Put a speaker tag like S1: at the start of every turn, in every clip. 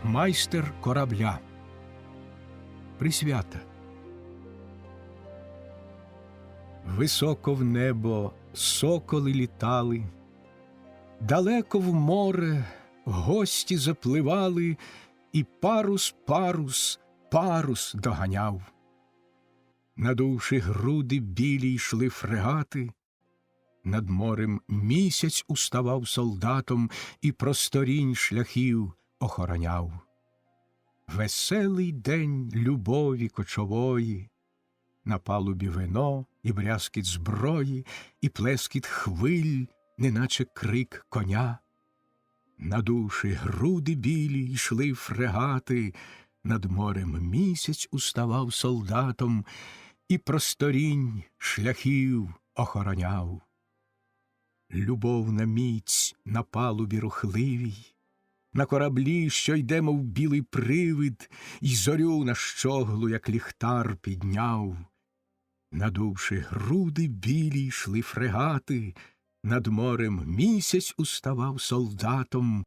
S1: Майстер корабля. Присвята. Високо в небо соколи літали, далеко в море гості запливали, і парус доганяв. Надувши груди білі, йшли фрегати, над морем місяць уставав солдатом і просторінь шляхів охороняв. Веселий день любові кочової, на палубі вино і брязкіт зброї, і плескіт хвиль, неначе крик коня. Надувши груди білі, йшли фрегати, над морем місяць уставав солдатом і просторінь шляхів охороняв. Любовна міць на палубі рухливій, на кораблі, що йде, мов білий привид, й зорю на щоглу, як ліхтар, підняв. Надувши груди білі, йшли фрегати, над морем місяць уставав солдатом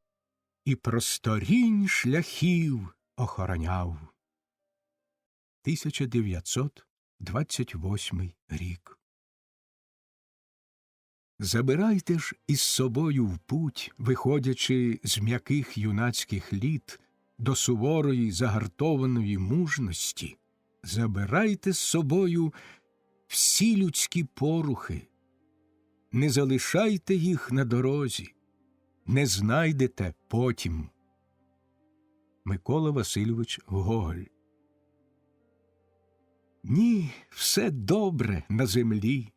S1: і просторінь шляхів охороняв. 1928 рік. Забирайте ж із собою в путь, виходячи з м'яких юнацьких літ до суворої загартованої мужності, забирайте з собою всі людські порухи, не залишайте їх на дорозі, не знайдете потім. Микола Васильович Гоголь. Ні, все добре на землі.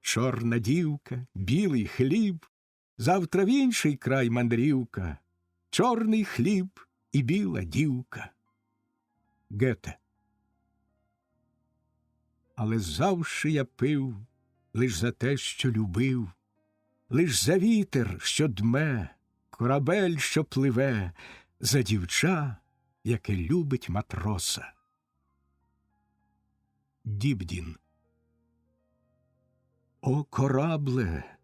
S1: Чорна дівка, білий хліб, завтра в інший край мандрівка, чорний хліб і біла дівка. Гете. Але завше я пив лиш за те, що любив, лиш за вітер, що дме, корабель, що пливе, за дівча, яке любить матроса. Дібдін. О, корабле,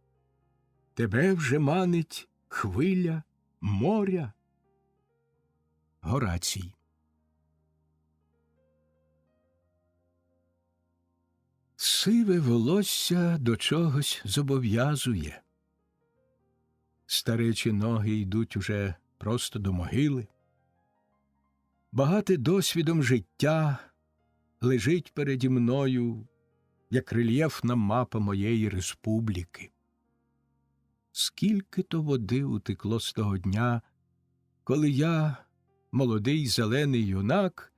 S1: тебе вже манить хвиля моря. Горацій. Сиве волосся до чогось зобов'язує. Старечі ноги йдуть уже просто до могили. Багате досвідом життя лежить переді мною, як рельєфна мапа моєї республіки. Скільки то води утекло з того дня, коли я, молодий зелений юнак,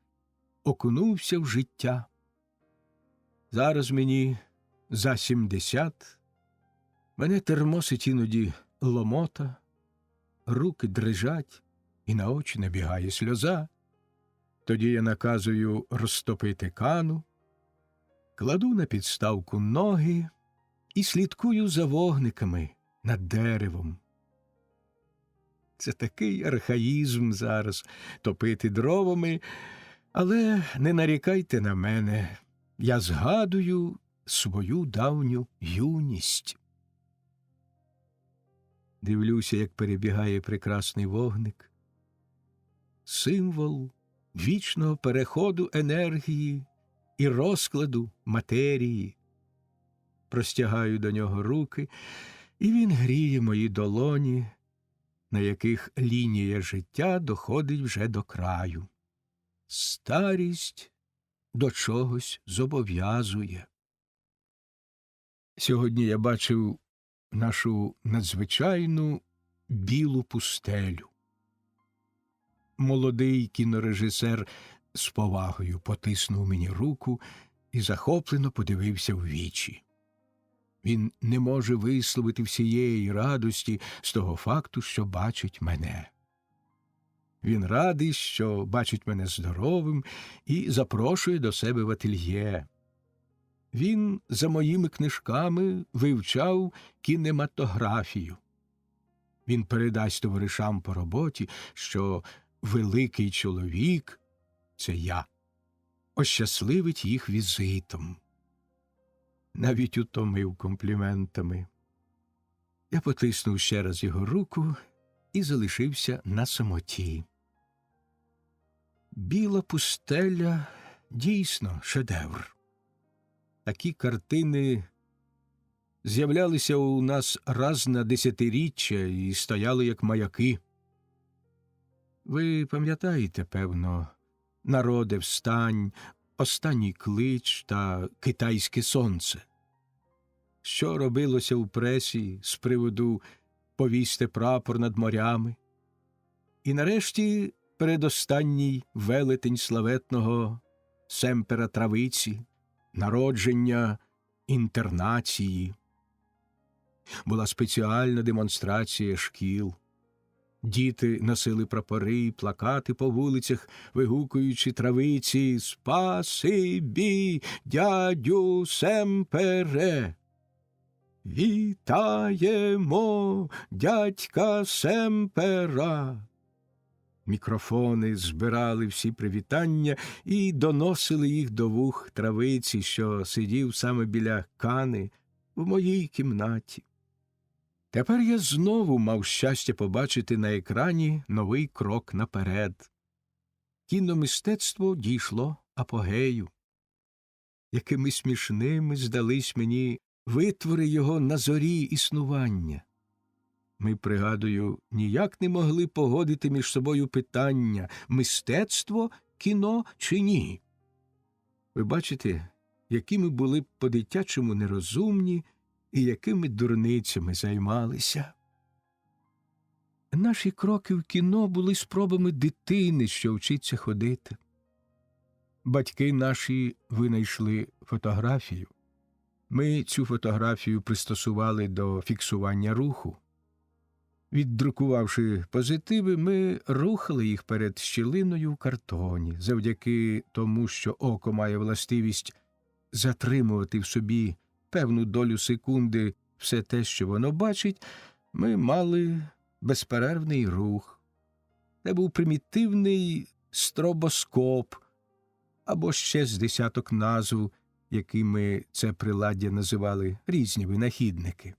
S1: окунувся в життя. Зараз мені за 70, мене термосить іноді ломота, руки дрижать і на очі набігає сльоза. Тоді я наказую розтопити кану, кладу на підставку ноги і слідкую за вогниками над деревом. Це такий архаїзм зараз – топити дровами, але не нарікайте на мене. Я згадую свою давню юність. Дивлюся, як перебігає прекрасний вогник. Символ вічного переходу енергії і розкладу матерії. Простягаю до нього руки, і він гріє мої долоні, на яких лінія життя доходить вже до краю. Старість до чогось зобов'язує. Сьогодні я бачив нашу надзвичайну білу пустелю. Молодий кінорежисер з повагою потиснув мені руку і захоплено подивився в вічі. Він не може висловити всієї радості з того факту, що бачить мене. Він радий, що бачить мене здоровим і запрошує до себе в ательє. Він за моїми книжками вивчав кінематографію. Він передасть товаришам по роботі, що великий чоловік – це я, ощасливить їх візитом. Навіть утомив компліментами. Я потиснув ще раз його руку і залишився на самоті. Біла пустеля дійсно шедевр. Такі картини з'являлися у нас раз на десятиріччя і стояли як маяки. Ви пам'ятаєте, певно, «Народе, встань», «Останній клич» та «Китайське сонце». Що робилося у пресі з приводу «Повісьте прапор над морями»? І нарешті передостанній велетень славетного Семпера Травиці, народження інтернації. Була спеціальна демонстрація шкіл. Діти носили прапори і плакати по вулицях, вигукуючи Травиці «Спасибі, дядю Семпере! Вітаємо дядька Семпера!» Мікрофони збирали всі привітання і доносили їх до вух Травиці, що сидів саме біля Кани в моїй кімнаті. Тепер я знову мав щастя побачити на екрані новий крок наперед. Кіномистецтво дійшло апогею. Якими смішними здались мені витвори його на зорі існування. Ми, пригадую, ніяк не могли погодити між собою питання – мистецтво, кіно чи ні. Ви бачите, якими були по-дитячому нерозумні і якими дурницями займалися. Наші кроки в кіно були спробами дитини, що вчиться ходити. Батьки наші винайшли фотографію. Ми цю фотографію пристосували до фіксування руху. Віддрукувавши позитиви, ми рухали їх перед щілиною в картоні. Завдяки тому, що око має властивість затримувати в собі певну долю секунди все те, що воно бачить, ми мали безперервний рух. Це був примітивний стробоскоп, або ще з десяток назв, якими це приладдя називали різні винахідники.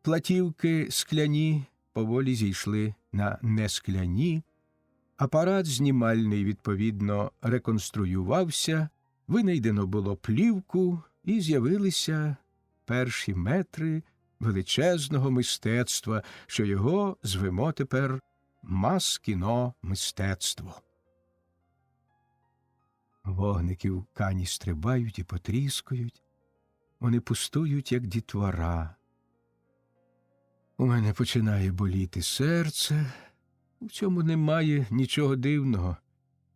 S1: Платівки скляні поволі зійшли на нескляні, апарат знімальний, відповідно, реконструювався, винайдено було плівку, і з'явилися перші метри величезного мистецтва, що його звемо тепер мас-кіно мистецтво. Вогники в Кані стрибають і потріскують, вони пустують, як дітвора. У мене починає боліти серце, в цьому немає нічого дивного.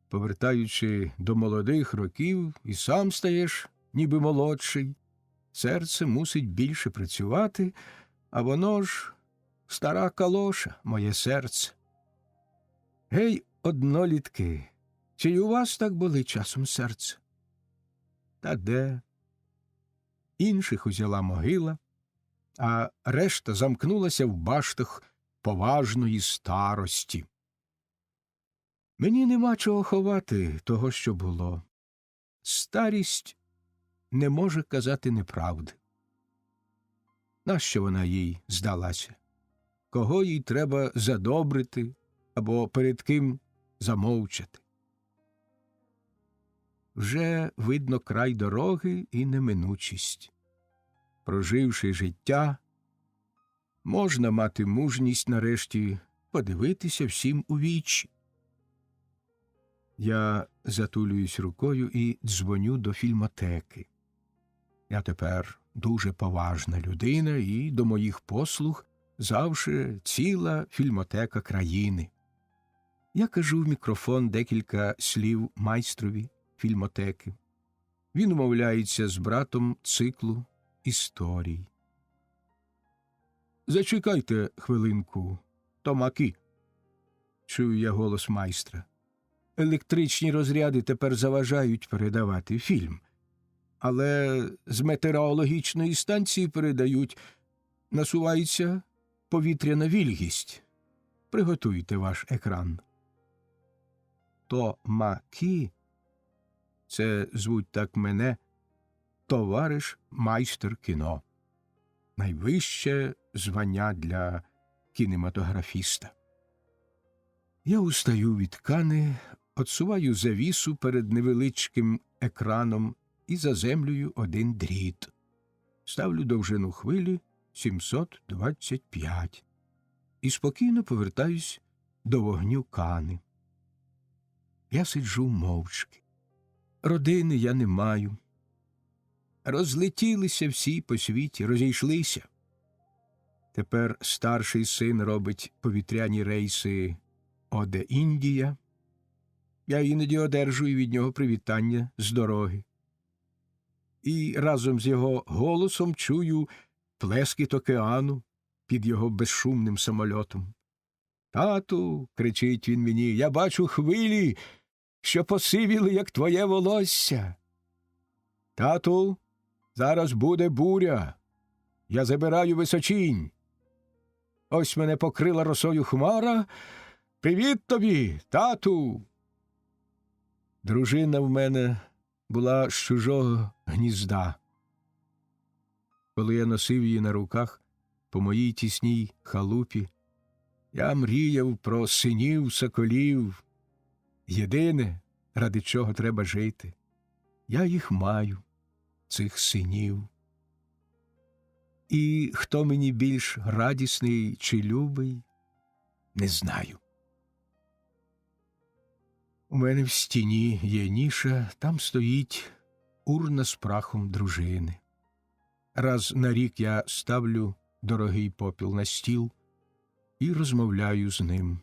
S1: Повертаючи до молодих років, і сам стаєш ніби молодший. Серце мусить більше працювати, а воно ж стара калоша, моє серце. Гей, однолітки, чи й у вас так болить часом серце? Та де? Інших узяла могила, а решта замкнулася в баштах поважної старості. Мені нема чого ховати того, що було. Старість не може казати неправди. Нащо вона їй здалася? Кого їй треба задобрити або перед ким замовчати? Вже видно край дороги і неминучість. Проживши життя, можна мати мужність нарешті подивитися всім у вічі. Я затулююсь рукою і дзвоню до фільмотеки. Я тепер дуже поважна людина, і до моїх послуг завше ціла фільмотека країни. Я кажу в мікрофон декілька слів майстрові фільмотеки. Він умовляється з братом циклу історій. «Зачекайте хвилинку, томаки», – чую я голос майстра. «Електричні розряди тепер заважають передавати фільм, але з метеорологічної станції передають, насувається повітряна вільгість. Приготуйте ваш екран». Томаки – це звуть так мене, товариш майстер кіно. Найвище звання для кінематографіста. Я устаю від ткани, отсуваю завісу перед невеличким екраном і заземлюю один дріт. Ставлю довжину хвилі 725 і спокійно повертаюсь до вогню кани. Я сиджу мовчки. Родини я не маю. Розлетілися всі по світі, розійшлися. Тепер старший син робить повітряні рейси Оде Індія. Я іноді одержую від нього привітання з дороги. І разом з його голосом чую плескіт океану під його безшумним самольотом. «Тату!» – кричить він мені, – «я бачу хвилі, що посивіли, як твоє волосся. Тату, зараз буде буря. Я забираю височінь. Ось мене покрила росою хмара. Привіт тобі, тату!» Дружина в мене була з чужого гнізда. Коли я носив її на руках по моїй тісній халупі, я мріяв про синів, соколів. Єдине, ради чого треба жити. Я їх маю, цих синів. І хто мені більш радісний чи любий, не знаю. У мене в стіні є ніша, там стоїть урна з прахом дружини. Раз на рік я ставлю дорогий попіл на стіл і розмовляю з ним,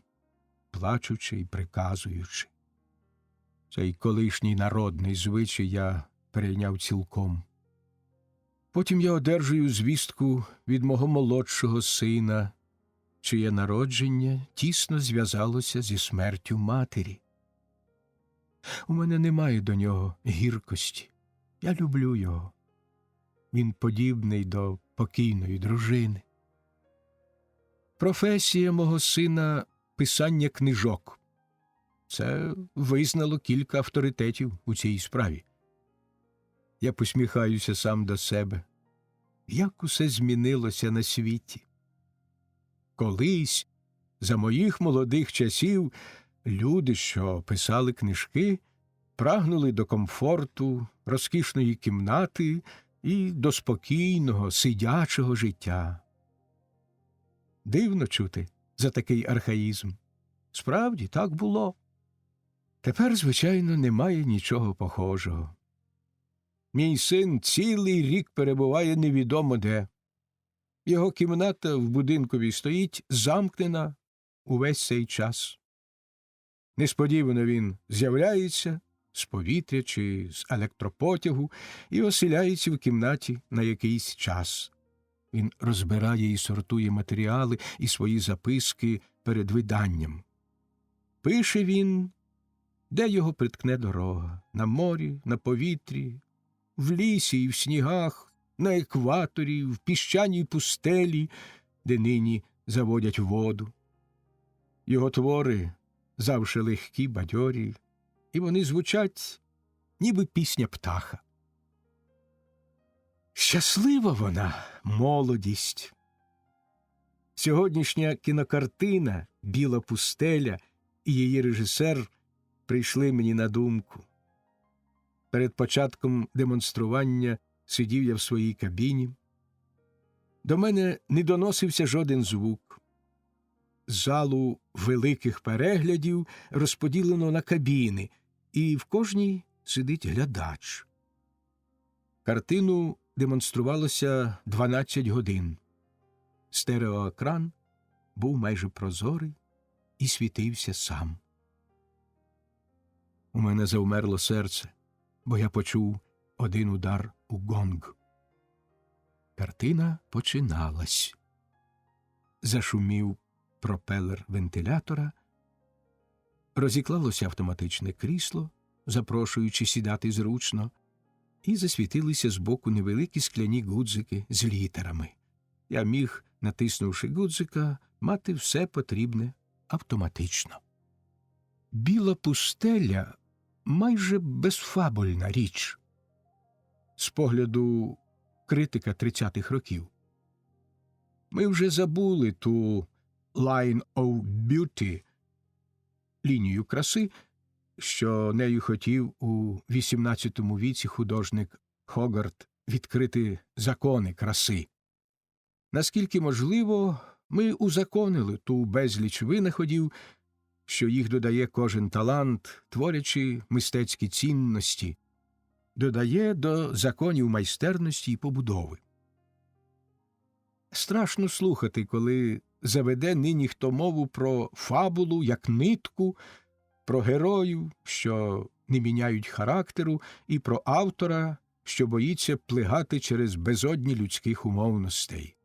S1: плачучи і приказуючи. Цей колишній народний звичай я перейняв цілком. Потім я одержую звістку від мого молодшого сина, чиє народження тісно зв'язалося зі смертю матері. У мене немає до нього гіркості. Я люблю його. Він подібний до покійної дружини. Професія мого сина – писання книжок. Це визнало кілька авторитетів у цій справі. Я посміхаюся сам до себе. Як усе змінилося на світі. Колись, за моїх молодих часів, люди, що писали книжки, прагнули до комфорту, розкішної кімнати і до спокійного, сидячого життя. Дивно чути за такий архаїзм. Справді, так було. Тепер, звичайно, немає нічого похожого. Мій син цілий рік перебуває невідомо де. Його кімната в будинкові стоїть замкнена увесь цей час. Несподівано він з'являється з повітря чи з електропотягу і оселяється в кімнаті на якийсь час. Він розбирає і сортує матеріали і свої записки перед виданням. Пише він, де його приткне дорога – на морі, на повітрі, в лісі і в снігах, на екваторі, в піщаній пустелі, де нині заводять воду. Його твори завше легкі, бадьорі, і вони звучать, ніби пісня птаха. Щаслива вона, молодість. Сьогоднішня кінокартина «Біла пустеля» і її режисер прийшли мені на думку. Перед початком демонстрування сидів я в своїй кабіні. До мене не доносився жоден звук. Залу великих переглядів розподілено на кабіни, і в кожній сидить глядач. Картину демонструвалося 12 годин. Стереоекран був майже прозорий і світився сам. У мене завмерло серце, бо я почув один удар у гонг. Картина починалась. Зашумів пропелер вентилятора, розіклалося автоматичне крісло, запрошуючи сідати зручно, і засвітилися збоку невеликі скляні гудзики з літерами. Я міг, натиснувши гудзика, мати все потрібне автоматично. «Біла пустеля» – майже безфабульна річ. З погляду критика 30-х років. Ми вже забули ту «line of beauty», лінію краси, що нею хотів у XVIII віці художник Хогарт відкрити закони краси. Наскільки можливо, ми узаконили ту безліч винаходів, що їх додає кожен талант, творячи мистецькі цінності, додає до законів майстерності і побудови. Страшно слухати, коли заведе нині хто мову про фабулу, як нитку, про героїв, що не міняють характеру, і про автора, що боїться плигати через безодні людських умовностей.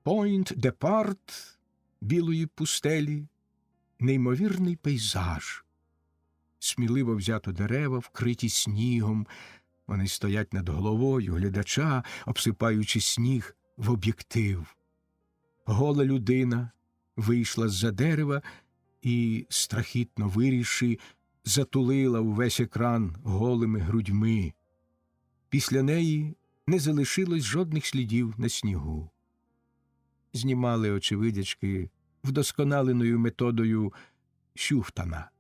S1: Пойнт-де-Парт білої пустелі – неймовірний пейзаж. Сміливо взято дерева, вкриті снігом. Вони стоять над головою глядача, обсипаючи сніг в об'єктив. Гола людина вийшла з-за дерева і, страхітно вирісши, затулила увесь екран голими грудьми. Після неї не залишилось жодних слідів на снігу. Знімали очевидячки вдосконаленою методою Шюфтана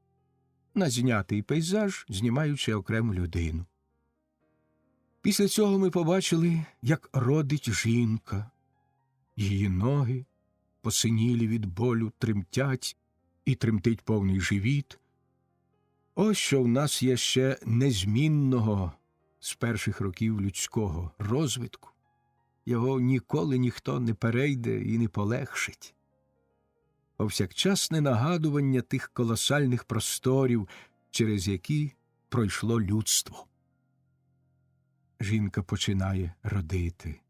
S1: на знятий пейзаж, знімаючи окрему людину. Після цього ми побачили, як родить жінка. Її ноги, посинілі від болю, тремтять, і тремтить повний живіт. Ось що в нас є ще незмінного з перших років людського розвитку. Його ніколи ніхто не перейде і не полегшить. Повсякчасне нагадування тих колосальних просторів, через які пройшло людство. Жінка починає родити.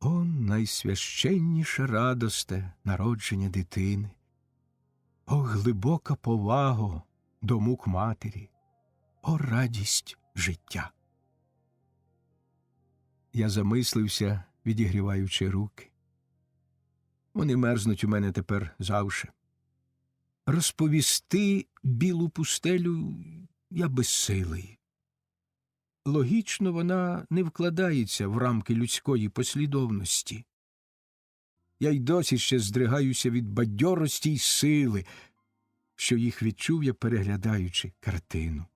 S1: О, найсвященніша радосте народження дитини! О, глибока повага до мук матері! О, радість життя! Я замислився, відігріваючи руки. Вони мерзнуть у мене тепер завше. Розповісти білу пустелю я безсилий. Логічно вона не вкладається в рамки людської послідовності. Я й досі ще здригаюся від бадьорості й сили, що їх відчув я, переглядаючи картину.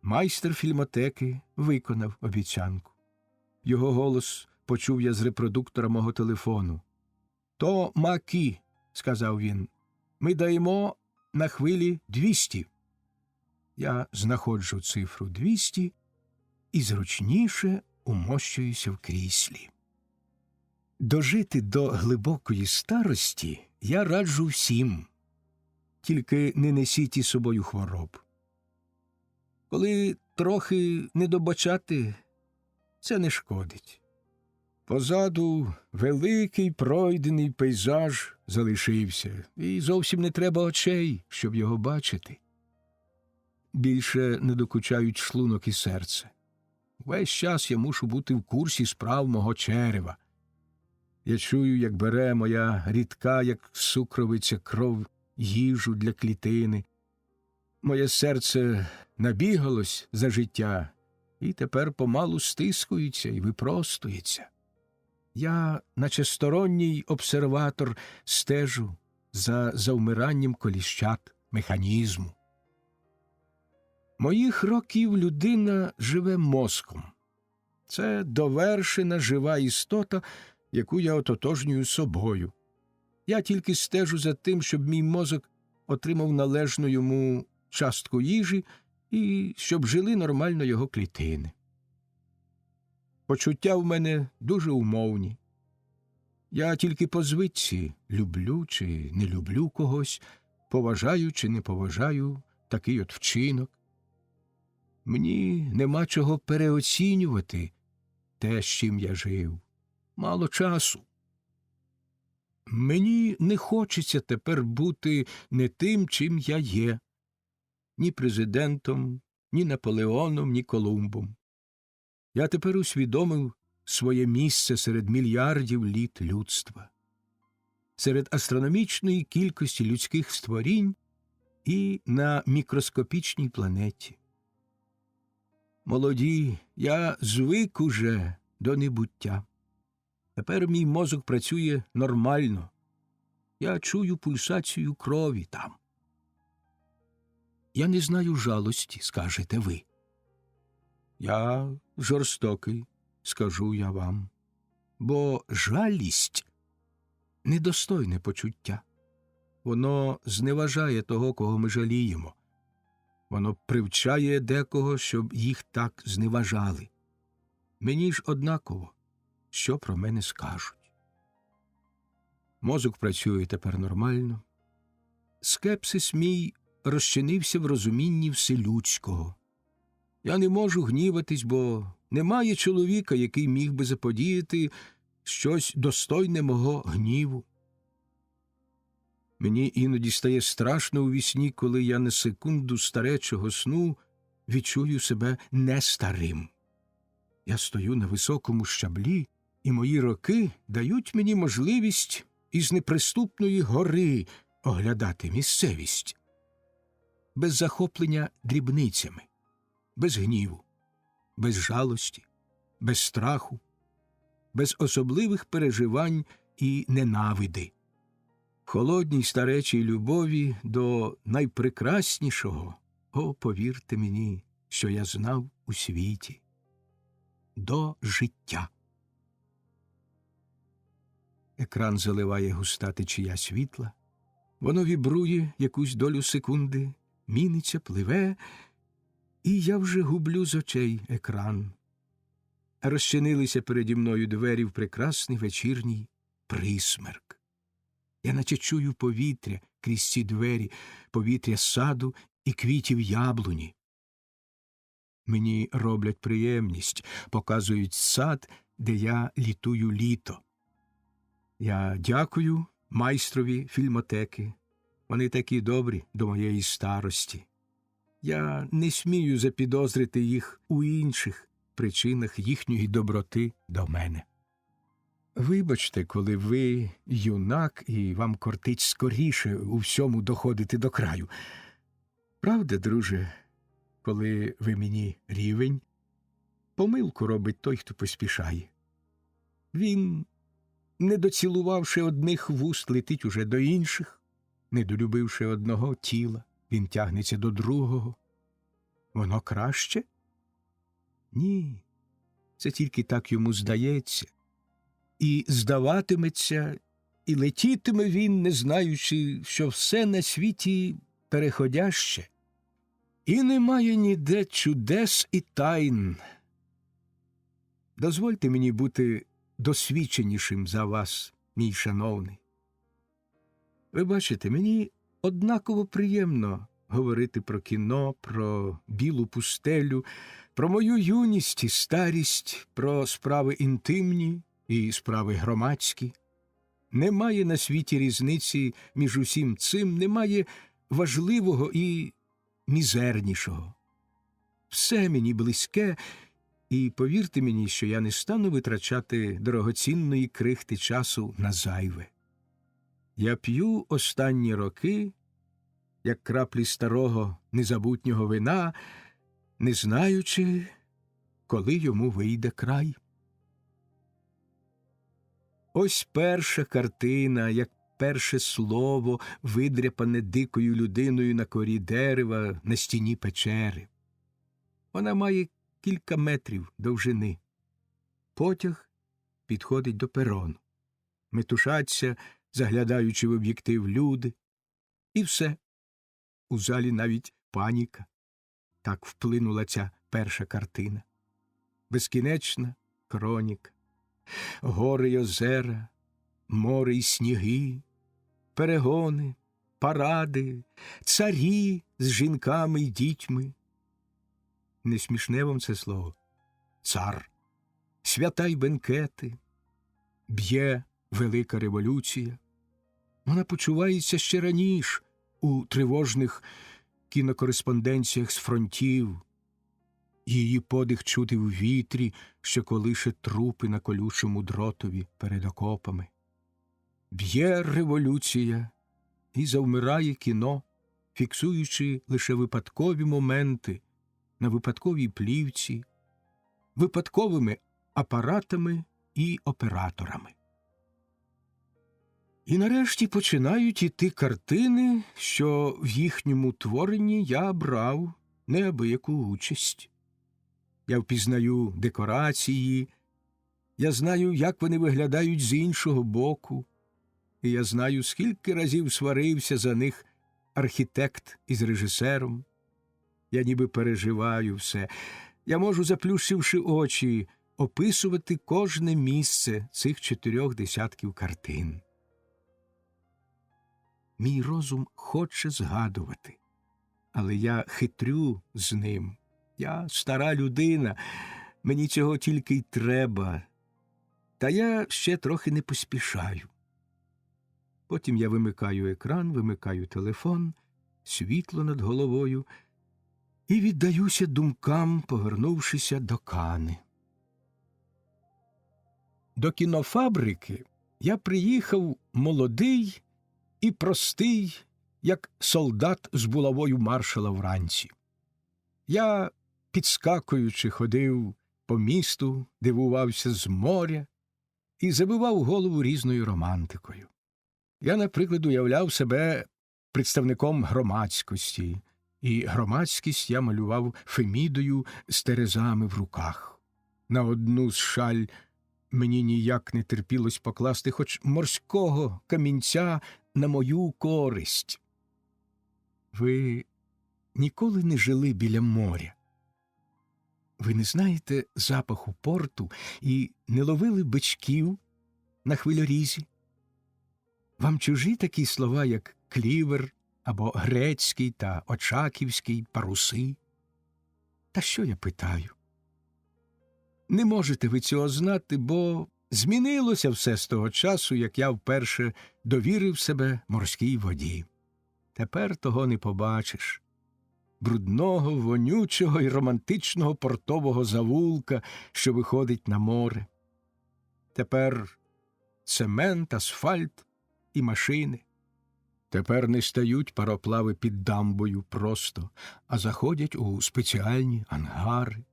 S1: Майстер фільмотеки виконав обіцянку. Його голос почув я з репродуктора мого телефону. «То макі», – сказав він, – «ми даємо на хвилі 200». Я знаходжу цифру 200 і зручніше умощуюся в кріслі. Дожити до глибокої старості я раджу всім, тільки не несіть із собою хвороб. Коли трохи не добачати, це не шкодить. Позаду великий пройдений пейзаж залишився, і зовсім не треба очей, щоб його бачити. Більше не докучають шлунок і серце. Весь час я мушу бути в курсі справ мого черева. Я чую, як бере моя рідка, як сукровиця, кров, їжу для клітини. Моє серце набігалось за життя, і тепер помалу стискується і випростується. Я, наче сторонній обсерватор, стежу за завмиранням коліщат механізму. Моїх років людина живе мозком. Це довершена жива істота, яку я ототожнюю собою. Я тільки стежу за тим, щоб мій мозок отримав належну йому частку їжі і щоб жили нормально його клітини. Почуття в мене дуже умовні. Я тільки по звичці люблю чи не люблю когось, поважаю чи не поважаю такий от вчинок. Мені нема чого переоцінювати те, з чим я жив. Мало часу. Мені не хочеться тепер бути не тим, чим я є. Ні президентом, ні Наполеоном, ні Колумбом. Я тепер усвідомив своє місце серед мільярдів літ людства, серед астрономічної кількості людських створінь і на мікроскопічній планеті. Молоді, я звик уже до небуття. Тепер мій мозок працює нормально. Я чую пульсацію крові там. Я не знаю жалості, скажете ви. Я жорстокий, скажу я вам. Бо жалість – недостойне почуття. Воно зневажає того, кого ми жаліємо. Воно привчає декого, щоб їх так зневажали. Мені ж однаково, що про мене скажуть. Мозок працює тепер нормально. Скепсис мій розчинився в розумінні вселюдського. Я не можу гніватись, бо немає чоловіка, який міг би заподіяти щось достойне мого гніву. Мені іноді стає страшно у вісні, коли я на секунду старечого сну відчую себе не старим. Я стою на високому щаблі, і мої роки дають мені можливість із неприступної гори оглядати місцевість. Без захоплення дрібницями, без гніву, без жалості, без страху, без особливих переживань і ненавиди. В холодній старечій любові до найпрекраснішого, повірте мені, що я знав у світі, до життя. Екран заливає густа течія світла, воно вібрує якусь долю секунди, міниться, пливе, і я вже гублю з очей екран. Розчинилися переді мною двері в прекрасний вечірній присмерк. Я наче чую повітря крізь ці двері, повітря саду і квітів яблуні. Мені роблять приємність, показують сад, де я літую літо. Я дякую майстрові фільмотеки. Вони такі добрі до моєї старості. Я не смію запідозрити їх у інших причинах їхньої доброти до мене. Вибачте, коли ви юнак і вам кортить скоріше у всьому доходити до краю. Правда, друже, коли ви мені рівень, помилку робить той, хто поспішає. Він, не доцілувавши одних вуст, летить уже до інших, не долюбивши одного тіла, він тягнеться до другого. Воно краще? Ні, це тільки так йому здається. І здаватиметься, і летітиме він, не знаючи, що все на світі переходяще. І немає ніде чудес і тайн. Дозвольте мені бути досвідченішим за вас, мій шановний. Ви бачите, мені однаково приємно говорити про кіно, про білу пустелю, про мою юність і старість, про справи інтимні і справи громадські. Немає на світі різниці між усім цим, немає важливого і мізернішого. Все мені близьке, і повірте мені, що я не стану витрачати дорогоцінної крихти часу на зайве. Я п'ю останні роки, як краплі старого незабутнього вина, не знаючи, коли йому вийде край. Ось перша картина, як перше слово, видряпане дикою людиною на корі дерева на стіні печери. Вона має кілька метрів довжини. Потяг підходить до перону. Метушаться, заглядаючи в об'єктив, люди. І все. У залі навіть паніка. Так вплинула ця перша картина. Безкінечна хроніка. Гори й озера, море й сніги, перегони, паради, царі з жінками й дітьми. Не смішне вам це слово? Цар. Свята й бенкети. Б'є велика революція. Вона почувається ще раніше у тривожних кінокореспонденціях з фронтів. Її подих чути в вітрі, що колише трупи на колючому дротові перед окопами. Б'є революція і завмирає кіно, фіксуючи лише випадкові моменти на випадковій плівці, випадковими апаратами і операторами. І нарешті починають іти картини, що в їхньому творенні я брав неабияку участь. Я впізнаю декорації, я знаю, як вони виглядають з іншого боку, і я знаю, скільки разів сварився за них архітект із режисером. Я ніби переживаю все. Я можу, заплющивши очі, описувати кожне місце цих 4 десятків картин. Мій розум хоче згадувати, але я хитрю з ним. Я стара людина, мені цього тільки й треба. Та я ще трохи не поспішаю. Потім я вимикаю екран, вимикаю телефон, світло над головою і віддаюся думкам, повернувшися до Кани. До кінофабрики я приїхав молодий і простий, як солдат з булавою маршала вранці. Я, підскакуючи, ходив по місту, дивувався з моря і забивав голову різною романтикою. Я, наприклад, уявляв себе представником громадськості, і громадськість я малював Фемідою з терезами в руках. На одну з шаль мені ніяк не терпілось покласти хоч морського камінця на мою користь. Ви ніколи не жили біля моря? Ви не знаєте запаху порту і не ловили бичків на хвильорізі? Вам чужі такі слова, як клівер або грецький та очаківський паруси? Та що я питаю? Не можете ви цього знати, бо змінилося все з того часу, як я вперше довірив себе морській воді. Тепер того не побачиш. Брудного, вонючого і романтичного портового завулка, що виходить на море. Тепер цемент, асфальт і машини. Тепер не стають пароплави під дамбою просто, а заходять у спеціальні ангари.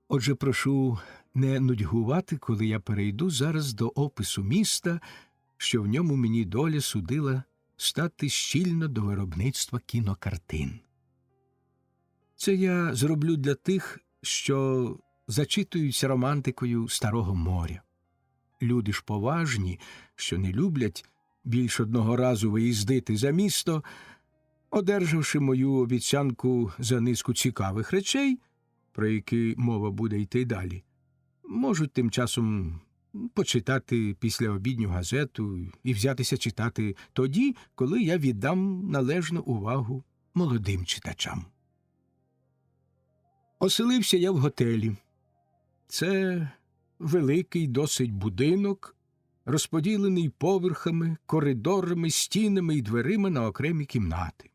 S1: Отже, прошу не нудьгувати, коли я перейду зараз до опису міста, що в ньому мені доля судила стати щільно до виробництва кінокартин. Це я зроблю для тих, що зачитуються романтикою Старого моря. Люди ж поважні, що не люблять більш одного разу виїздити за місто, одержавши мою обіцянку за низку цікавих речей, про які мова буде йти далі, можуть тим часом почитати післяобідню газету і взятися читати тоді, коли я віддам належну увагу молодим читачам. Оселився я в готелі. Це великий досить будинок, розподілений поверхами, коридорами, стінами і дверима на окремі кімнати.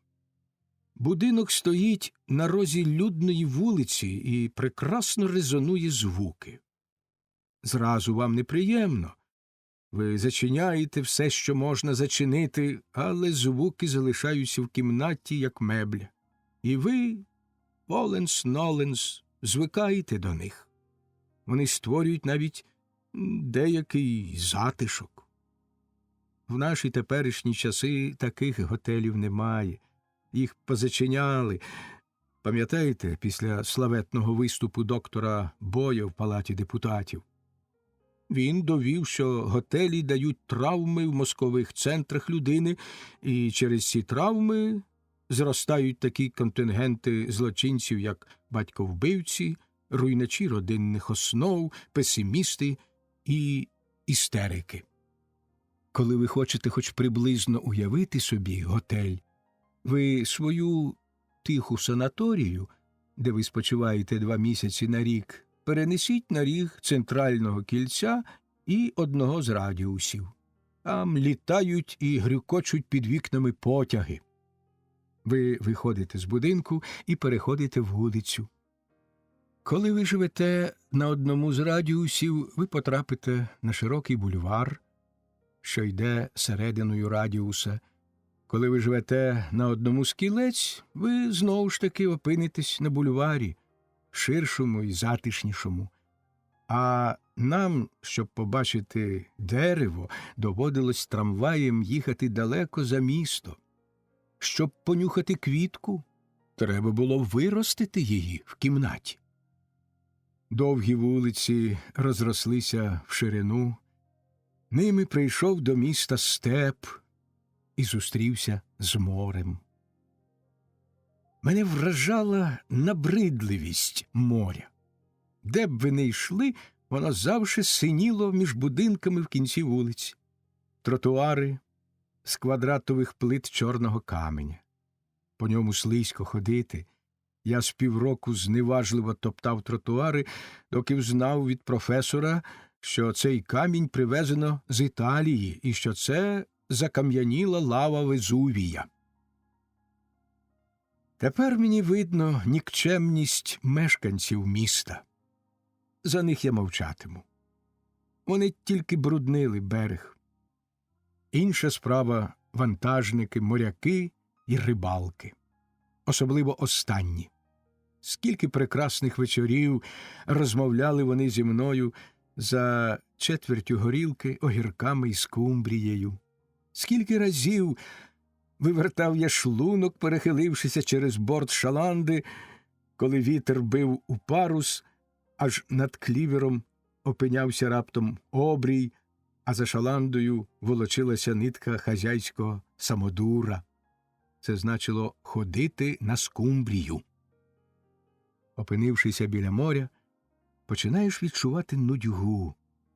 S1: Будинок стоїть на розі людної вулиці і прекрасно резонує звуки. Зразу вам неприємно. Ви зачиняєте все, що можна зачинити, але звуки залишаються в кімнаті, як мебля. І ви, воленс-ноленс, звикаєте до них. Вони створюють навіть деякий затишок. В наші теперішні часи таких готелів немає. Їх позачиняли. Пам'ятаєте, після славетного виступу доктора Боя в Палаті депутатів? Він довів, що готелі дають травми в мозкових центрах людини, і через ці травми зростають такі контингенти злочинців, як батьковбивці, руйначі родинних основ, песимісти і істерики. Коли ви хочете хоч приблизно уявити собі готель, ви свою тиху санаторію, де ви спочиваєте 2 місяці на рік, перенесіть на ріг центрального кільця і одного з радіусів. Там літають і грюкочуть під вікнами потяги. Ви виходите з будинку і переходите вулицю. Коли ви живете на одному з радіусів, ви потрапите на широкий бульвар, що йде серединою радіуса. Коли ви живете на одному з кілець, ви знову ж таки опинитесь на бульварі, ширшому і затишнішому. А нам, щоб побачити дерево, доводилось трамваєм їхати далеко за місто. Щоб понюхати квітку, треба було виростити її в кімнаті. Довгі вулиці розрослися в ширину. Ними прийшов до міста степ і зустрівся з морем. Мене вражала набридливість моря. Де б ви не йшли, воно завжди синіло між будинками в кінці вулиці. Тротуари з квадратових плит чорного каменя. По ньому слизько ходити. Я з півроку зневажливо топтав тротуари, доки взнав від професора, що цей камінь привезено з Італії і що це закам'яніла лава Везувія. Тепер мені видно нікчемність мешканців міста. За них я мовчатиму. Вони тільки бруднили берег. Інша справа – вантажники, моряки і рибалки. Особливо останні. Скільки прекрасних вечорів розмовляли вони зі мною за четвертю горілки, огірками і скумбрією. Скільки разів вивертав я шлунок, перехилившися через борт шаланди, коли вітер бив у парус, аж над клівером опинявся раптом обрій, а за шаландою волочилася нитка хазяйського самодура. Це значило ходити на скумбрію. Опинившися біля моря, починаєш відчувати нудьгу,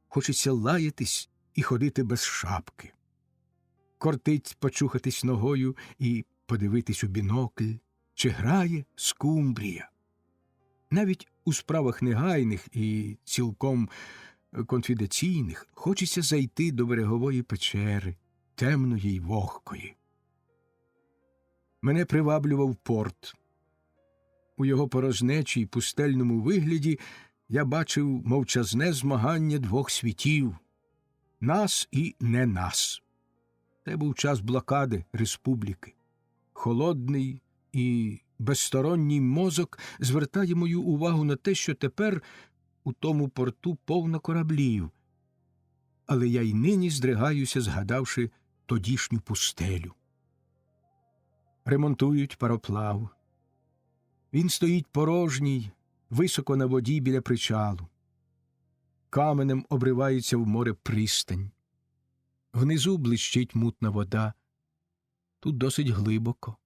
S1: хочеться лаятись і ходити без шапки. Кортить почухатись ногою і подивитись у бінокль, чи грає скумбрія. Навіть у справах негайних і цілком конфіденційних хочеться зайти до берегової печери, темної й вогкої. Мене приваблював порт. У його порожнечі й пустельному вигляді я бачив мовчазне змагання двох світів – нас і не нас. Це був час блокади республіки. Холодний і безсторонній мозок звертає мою увагу на те, що тепер у тому порту повно кораблів. Але я й нині здригаюся, згадавши тодішню пустелю. Ремонтують пароплав. Він стоїть порожній, високо на воді біля причалу. Каменем обривається в море пристань. Внизу блищить мутна вода. Тут досить глибоко.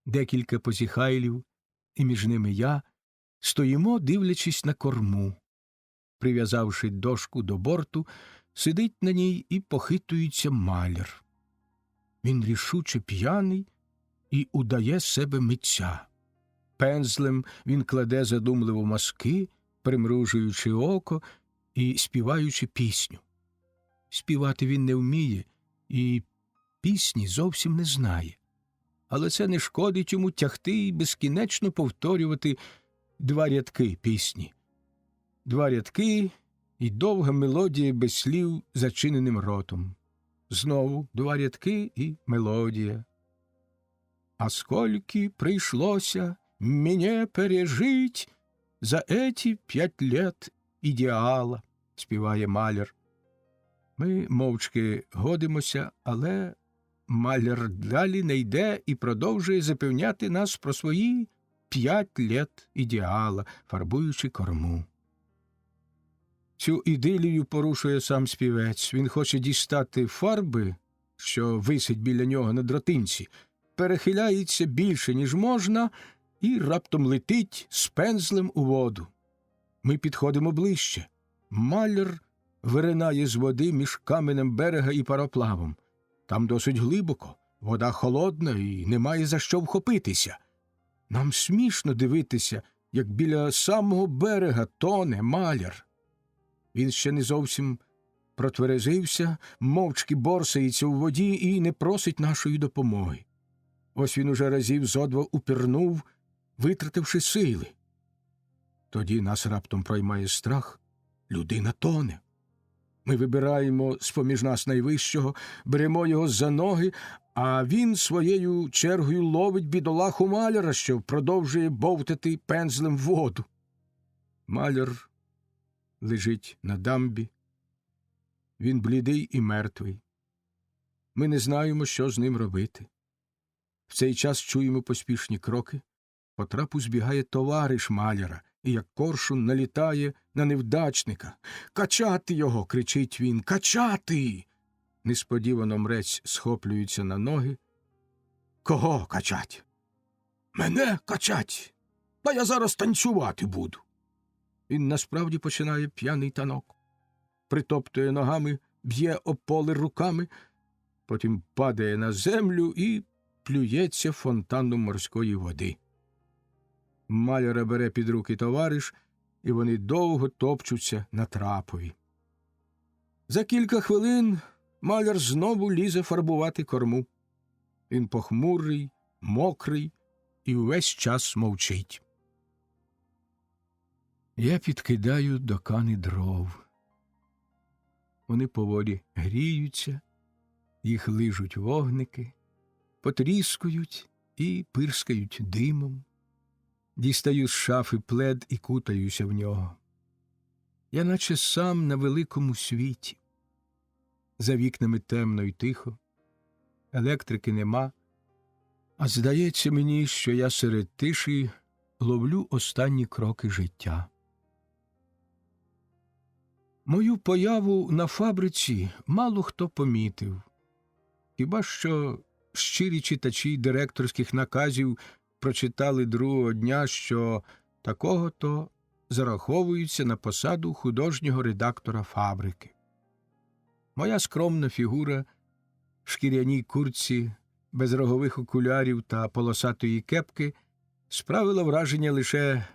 S1: Декілька позіхайлів, і між ними я, стоїмо, дивлячись на корму. Прив'язавши дошку до борту, сидить на ній і похитується маляр. Він рішуче п'яний і удає з себе митця. Пензлем він кладе задумливо мазки, примружуючи око і співаючи пісню. Співати він не вміє і пісні зовсім не знає. Але це не шкодить йому тягти і безкінечно повторювати два рядки пісні. Два рядки і довга мелодія без слів зачиненим ротом. Знову два рядки і мелодія. «А скольки пришлося мне пережить за эти 5 лет ідеала», – співає маляр. Ми мовчки годимося, але маляр далі не йде і продовжує запевняти нас про свої 5 лет ідеала, фарбуючи корму. Цю ідилію порушує сам співець. Він хоче дістати фарби, що висить біля нього на дротинці, перехиляється більше, ніж можна, і раптом летить з пензлем у воду. Ми підходимо ближче. Маляр виринає з води між каменем берега і пароплавом. Там досить глибоко, вода холодна і немає за що вхопитися. Нам смішно дивитися, як біля самого берега тоне маляр. Він ще не зовсім протверезився, мовчки борсається у воді і не просить нашої допомоги. Ось він уже разів зо два упірнув, витративши сили. Тоді нас раптом проймає страх. Людина тоне. Ми вибираємо з-поміж нас найвищого, беремо його за ноги, а він своєю чергою ловить бідолаху маляра, що продовжує бовтати пензлем воду. Маляр лежить на дамбі. Він блідий і мертвий. Ми не знаємо, що з ним робити. В цей час чуємо поспішні кроки. По трапу збігає товариш маляра і, як коршун, налітає на невдачника. «Качати його!» – кричить він. «Качати!» Несподівано мрець схоплюється на ноги. «Кого качать?» «Мене качать! Та я зараз танцювати буду!» Він насправді починає п'яний танок. Притоптує ногами, б'є об поле руками, потім падає на землю і плюється фонтаном морської води. Маляра бере під руки товариш, і вони довго топчуться на трапові. За кілька хвилин маляр знову лізе фарбувати корму. Він похмурий, мокрий і увесь час мовчить. Я підкидаю до кани дров. Вони поволі гріються, їх лижуть вогники, потріскують і пирскають димом. Дістаю з шафи плед і кутаюся в нього. Я наче сам на великому світі. За вікнами темно й тихо, електрики нема, а здається мені, що я серед тиші ловлю останні кроки життя. Мою появу на фабриці мало хто помітив. Хіба що щирі читачі директорських наказів прочитали другого дня, що такого-то зараховується на посаду художнього редактора фабрики. Моя скромна фігура в шкіряній куртці, без рогових окулярів та полосатої кепки справила враження лише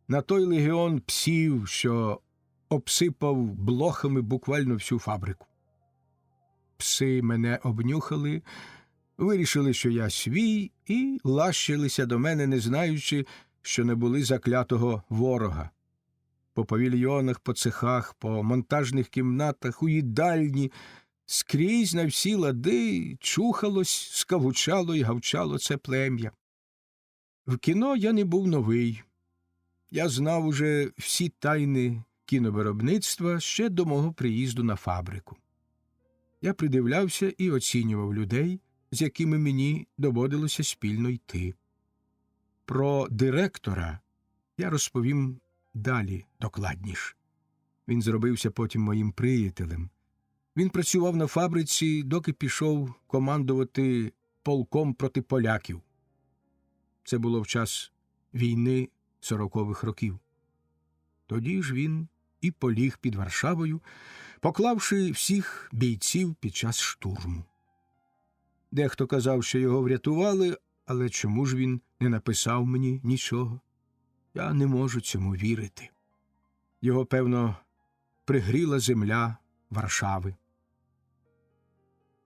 S1: на той легіон псів, що обсипав блохами буквально всю фабрику. Пси мене обнюхали, вирішили, що я свій, і лащилися до мене, не знаючи, що не були заклятого ворога. По павільйонах, по цехах, по монтажних кімнатах, у їдальні, скрізь на всі лади чухалось, скавучало і гавчало це плем'я. В кіно я не був новий. Я знав уже всі тайни кіновиробництва ще до мого приїзду на фабрику. Я придивлявся і оцінював людей, з якими мені доводилося спільно йти. Про директора я розповім далі докладніше. Він зробився потім моїм приятелем. Він працював на фабриці, доки пішов командувати полком проти поляків. Це було в час війни 40-х років. Тоді ж він і поліг під Варшавою, поклавши всіх бійців під час штурму. Дехто казав, що його врятували, але чому ж він не написав мені нічого? Я не можу цьому вірити. Його, певно, пригріла земля Варшави.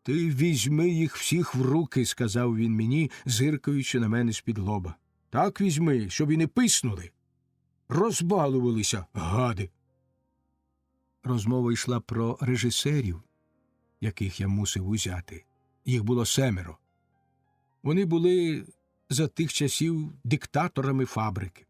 S1: «Ти візьми їх всіх в руки», – сказав він мені, зиркаючи на мене з-під лоба. «Так візьми, щоб і не писнули. Розбалувалися, гади». Розмова йшла про режисерів, яких я мусив узяти. Їх було 7. Вони були за тих часів диктаторами фабрики.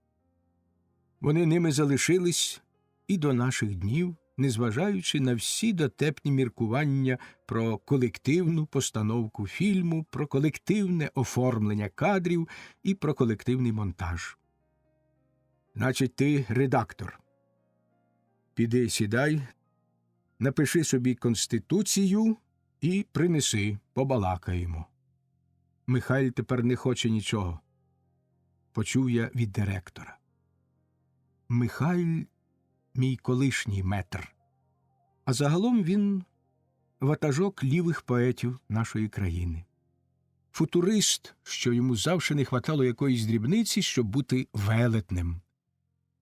S1: Вони ними залишились і до наших днів, незважаючи на всі дотепні міркування про колективну постановку фільму, про колективне оформлення кадрів і про колективний монтаж. «Значить, ти редактор. Піди сідай, напиши собі конституцію і принеси, побалакаємо». Михайль тепер не хоче нічого. Почув я від директора. Михайль – мій колишній метр. А загалом він ватажок лівих поетів нашої країни. Футурист, що йому завжди не хватало якоїсь дрібниці, щоб бути велетнем.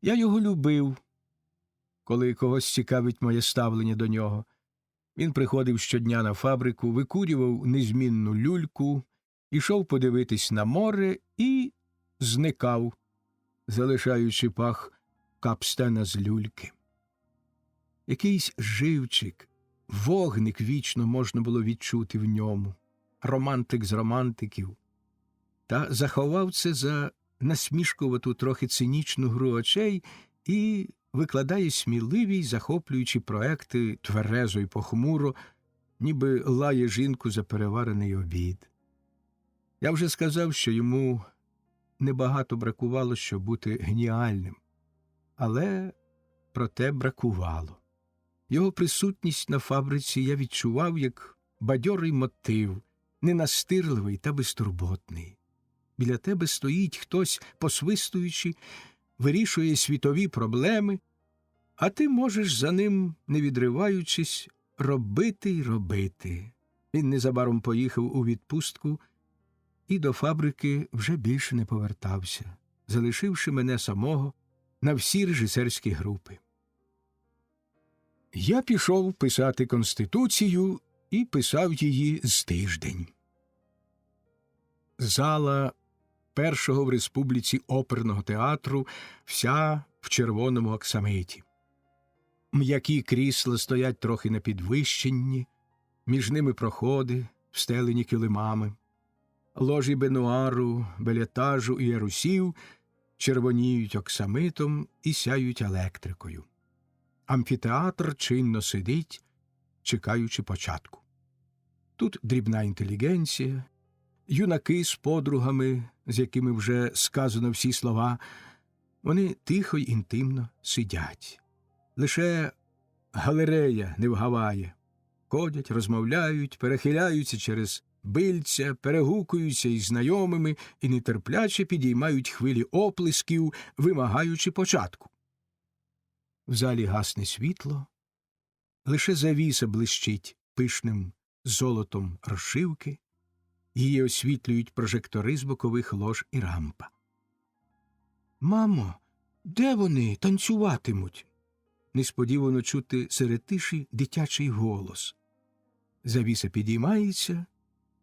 S1: Я його любив, коли когось цікавить моє ставлення до нього. Він приходив щодня на фабрику, викурював незмінну люльку, ішов подивитись на море і зникав, залишаючи пах капстена з люльки. Якийсь живчик, вогник вічно можна було відчути в ньому, романтик з романтиків. Та заховав це за насмішкувату, трохи цинічну гру очей і викладає сміливі й захоплюючі проекти тверезо й похмуро, ніби лає жінку за переварений обід. Я вже сказав, що йому небагато бракувало, щоб бути геніальним. Але проте бракувало. Його присутність на фабриці я відчував як бадьорий мотив, ненастирливий та безтурботний. Біля тебе стоїть хтось, посвистуючи, вирішує світові проблеми, а ти можеш за ним, не відриваючись, робити й робити. Він незабаром поїхав у відпустку і до фабрики вже більше не повертався, залишивши мене самого на всі режисерські групи. Я пішов писати Конституцію і писав її з тиждень. Зала першого в республіці оперного театру вся в червоному оксамиті. М'які крісла стоять трохи на підвищенні, між ними проходи, встелені килимами. Ложі бенуару, белетажу і ярусів червоніють оксамитом і сяють електрикою. Амфітеатр чинно сидить, чекаючи початку. Тут дрібна інтелігенція, юнаки з подругами, з якими вже сказано всі слова, вони тихо й інтимно сидять. Лише галерея не вгаває. Ходять, розмовляють, перехиляються через бильця, перегукуються із знайомими і нетерпляче підіймають хвилі оплесків, вимагаючи початку. В залі гасне світло, лише завіса блищить пишним золотом розшивки, її освітлюють прожектори з бокових лож і рампа. «Мамо, де вони танцюватимуть?» Несподівано чути серед тиші дитячий голос. Завіса підіймається,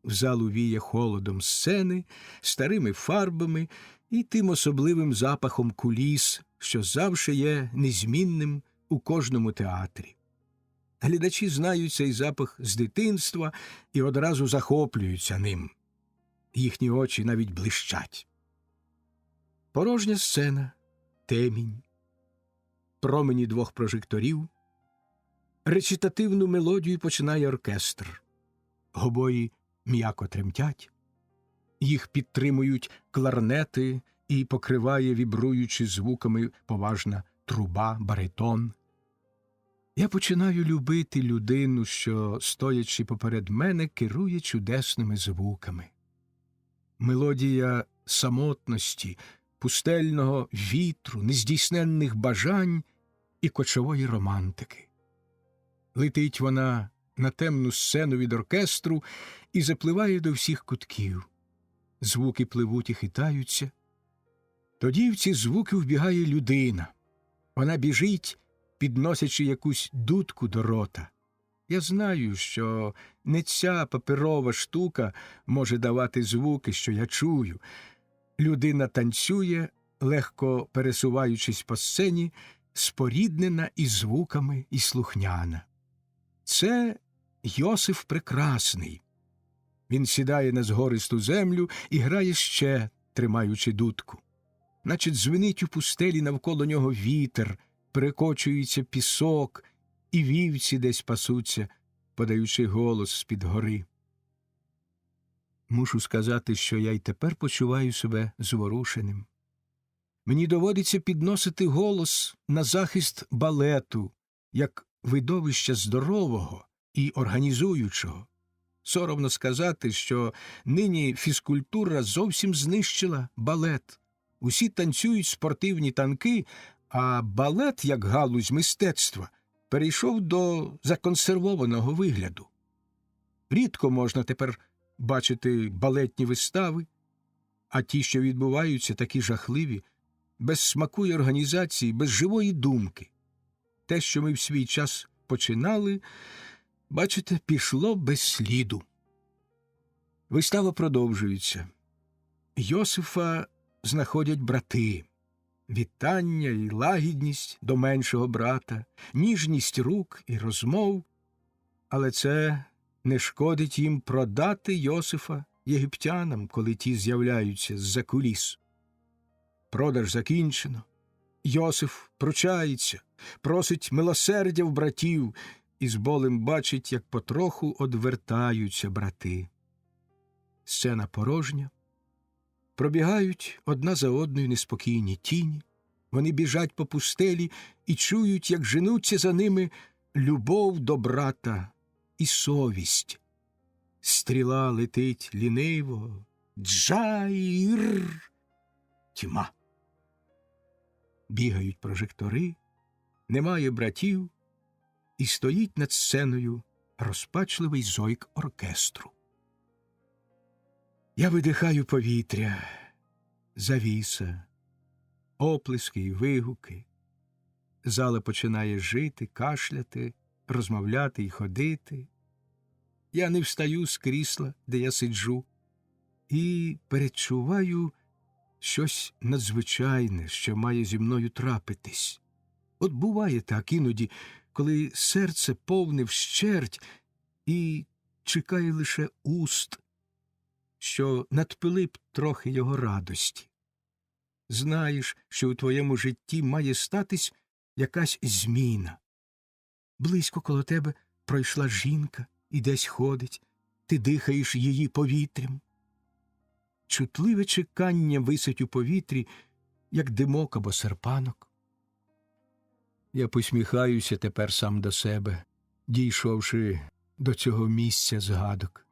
S1: в залу віє холодом сцени, старими фарбами і тим особливим запахом куліс, що завжди є незмінним у кожному театрі. Глядачі знають цей запах з дитинства і одразу захоплюються ним. Їхні очі навіть блищать. Порожня сцена, темінь, промені двох прожекторів. Речитативну мелодію починає оркестр. Гобої м'яко тремтять. Їх підтримують кларнети і покриває, вібруючи звуками, поважна труба, баритон. Я починаю любити людину, що, стоячи поперед мене, керує чудесними звуками. Мелодія самотності, пустельного вітру, нездійсненних бажань і кочової романтики. Летить вона на темну сцену від оркестру і запливає до всіх кутків. Звуки пливуть і хитаються. Тоді в ці звуки вбігає людина. Вона біжить, підносячи якусь дудку до рота. Я знаю, що не ця паперова штука може давати звуки, що я чую. Людина танцює, легко пересуваючись по сцені, споріднена із звуками і слухняна. Це Йосиф Прекрасний. Він сідає на згористу землю і грає ще, тримаючи дудку. Наче дзвенить у пустелі навколо нього вітер, перекочується пісок, і вівці десь пасуться, подаючи голос з-під гори. Мушу сказати, що я й тепер почуваю себе зворушеним. Мені доводиться підносити голос на захист балету, як видовища здорового і організуючого. Соромно сказати, що нині фізкультура зовсім знищила балет. Усі танцюють спортивні танки, а балет, як галузь мистецтва, перейшов до законсервованого вигляду. Рідко можна тепер бачити балетні вистави, а ті, що відбуваються, такі жахливі, без смаку й організації, без живої думки. Те, що ми в свій час починали, бачите, пішло без сліду. Вистава продовжується. Йосифа знаходять брати. Вітання і лагідність до меншого брата, ніжність рук і розмов. Але це не шкодить їм продати Йосифа єгиптянам, коли ті з'являються з-за куліс. Продаж закінчено. Йосиф пручається, просить милосердя в братів і з болем бачить, як потроху одвертаються брати. Сцена порожня. Пробігають одна за одною неспокійні тіні. Вони біжать по пустелі і чують, як женуться за ними любов до брата і совість. Стріла летить ліниво. Джайр! Тьма. Бігають прожектори, немає братів, і стоїть над сценою розпачливий зойк оркестру. Я видихаю повітря, завіса, оплески й вигуки. Зала починає жити, кашляти, розмовляти й ходити. Я не встаю з крісла, де я сиджу, і передчуваю щось надзвичайне, що має зі мною трапитись. От буває так іноді, коли серце повне вщерть і чекає лише уст, що надпили б трохи його радості. Знаєш, що у твоєму житті має статись якась зміна. Близько коло тебе пройшла жінка і десь ходить, ти дихаєш її повітрям. Чутливе чекання висить у повітрі, як димок або серпанок. Я посміхаюся тепер сам до себе, дійшовши до цього місця згадок.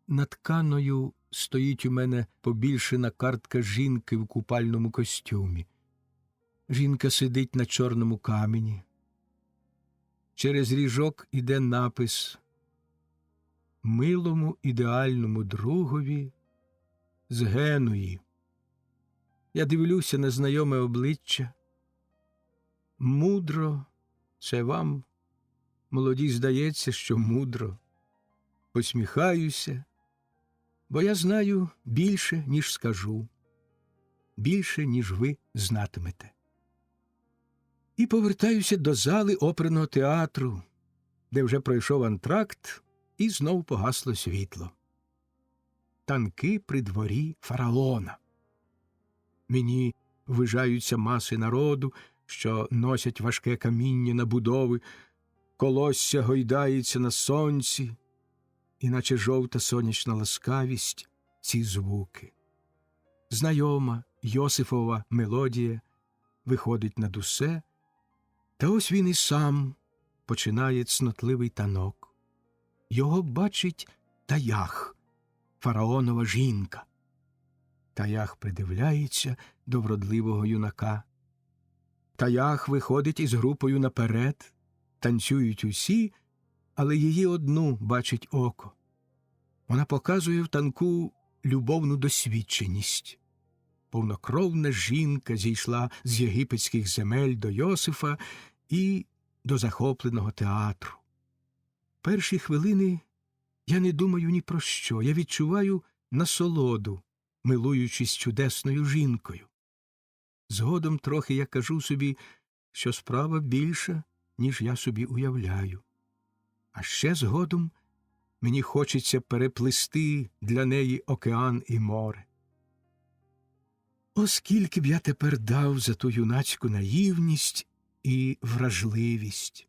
S1: Над тканою стоїть у мене побільшена картка жінки в купальному костюмі. Жінка сидить на чорному камені. Через ріжок іде напис «Милому ідеальному другові з Генуї». Я дивлюся на знайоме обличчя. Мудро, це вам, молоді, здається, що мудро. Посміхаюся, бо я знаю більше, ніж скажу, більше, ніж ви знатимете. І повертаюся до зали оперного театру, де вже пройшов антракт, і знов погасло світло. Танки при дворі фараона. Мені ввижаються маси народу, що носять важке каміння на будови, колосся гойдається на сонці, іначе жовта сонячна ласкавість ці звуки. Знайома Йосифова мелодія виходить над усе, та ось він і сам починає цнотливий танок. Його бачить Таях, фараонова жінка. Таях придивляється до вродливого юнака. Таях виходить із групою наперед, танцюють усі, але її одну бачить око. Вона показує в танку любовну досвідченість. Повнокровна жінка зійшла з єгипетських земель до Йосифа і до захопленого театру. Перші хвилини я не думаю ні про що, я відчуваю насолоду, милуючись чудесною жінкою. Згодом трохи я кажу собі, що справа більша, ніж я собі уявляю. А ще згодом мені хочеться переплисти для неї океан і море. Оскільки б я тепер дав за ту юнацьку наївність і вражливість.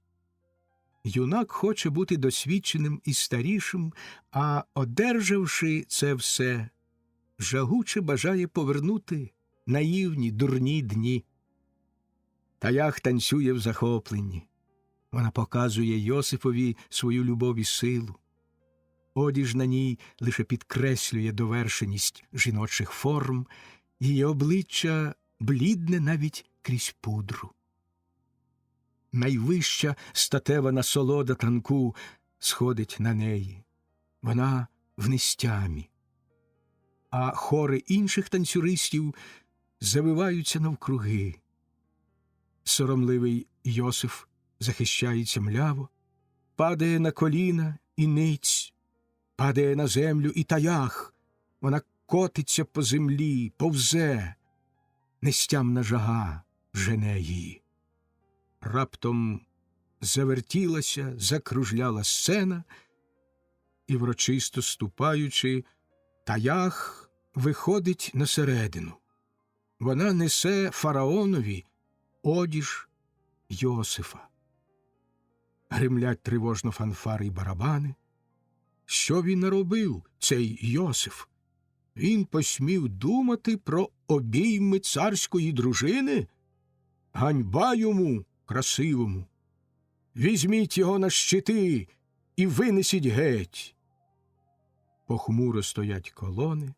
S1: Юнак хоче бути досвідченим і старішим, а, одержавши це все, жагуче бажає повернути наївні, дурні дні. Таях танцює в захопленні. Вона показує Йосифові свою любов і силу. Одіж на ній лише підкреслює довершеність жіночих форм, її обличчя блідне навіть крізь пудру. Найвища статева насолода танку сходить на неї. Вона в нестямі. А хори інших танцюристів завиваються навкруги. Соромливий Йосиф захищається мляво, падає на коліна і ниць, падає на землю і Таях. Вона котиться по землі, повзе. Нестямна жага жене її. Раптом завертілася, закружляла сцена, і, врочисто ступаючи, Таях виходить на середину. Вона несе фараонові одіж Йосифа. Гримлять тривожно фанфари й барабани. Що він наробив, цей Йосиф? Він посмів думати про обійми царської дружини? Ганьба йому, красивому! Візьміть його на щити і винесіть геть. Похмуро стоять колони,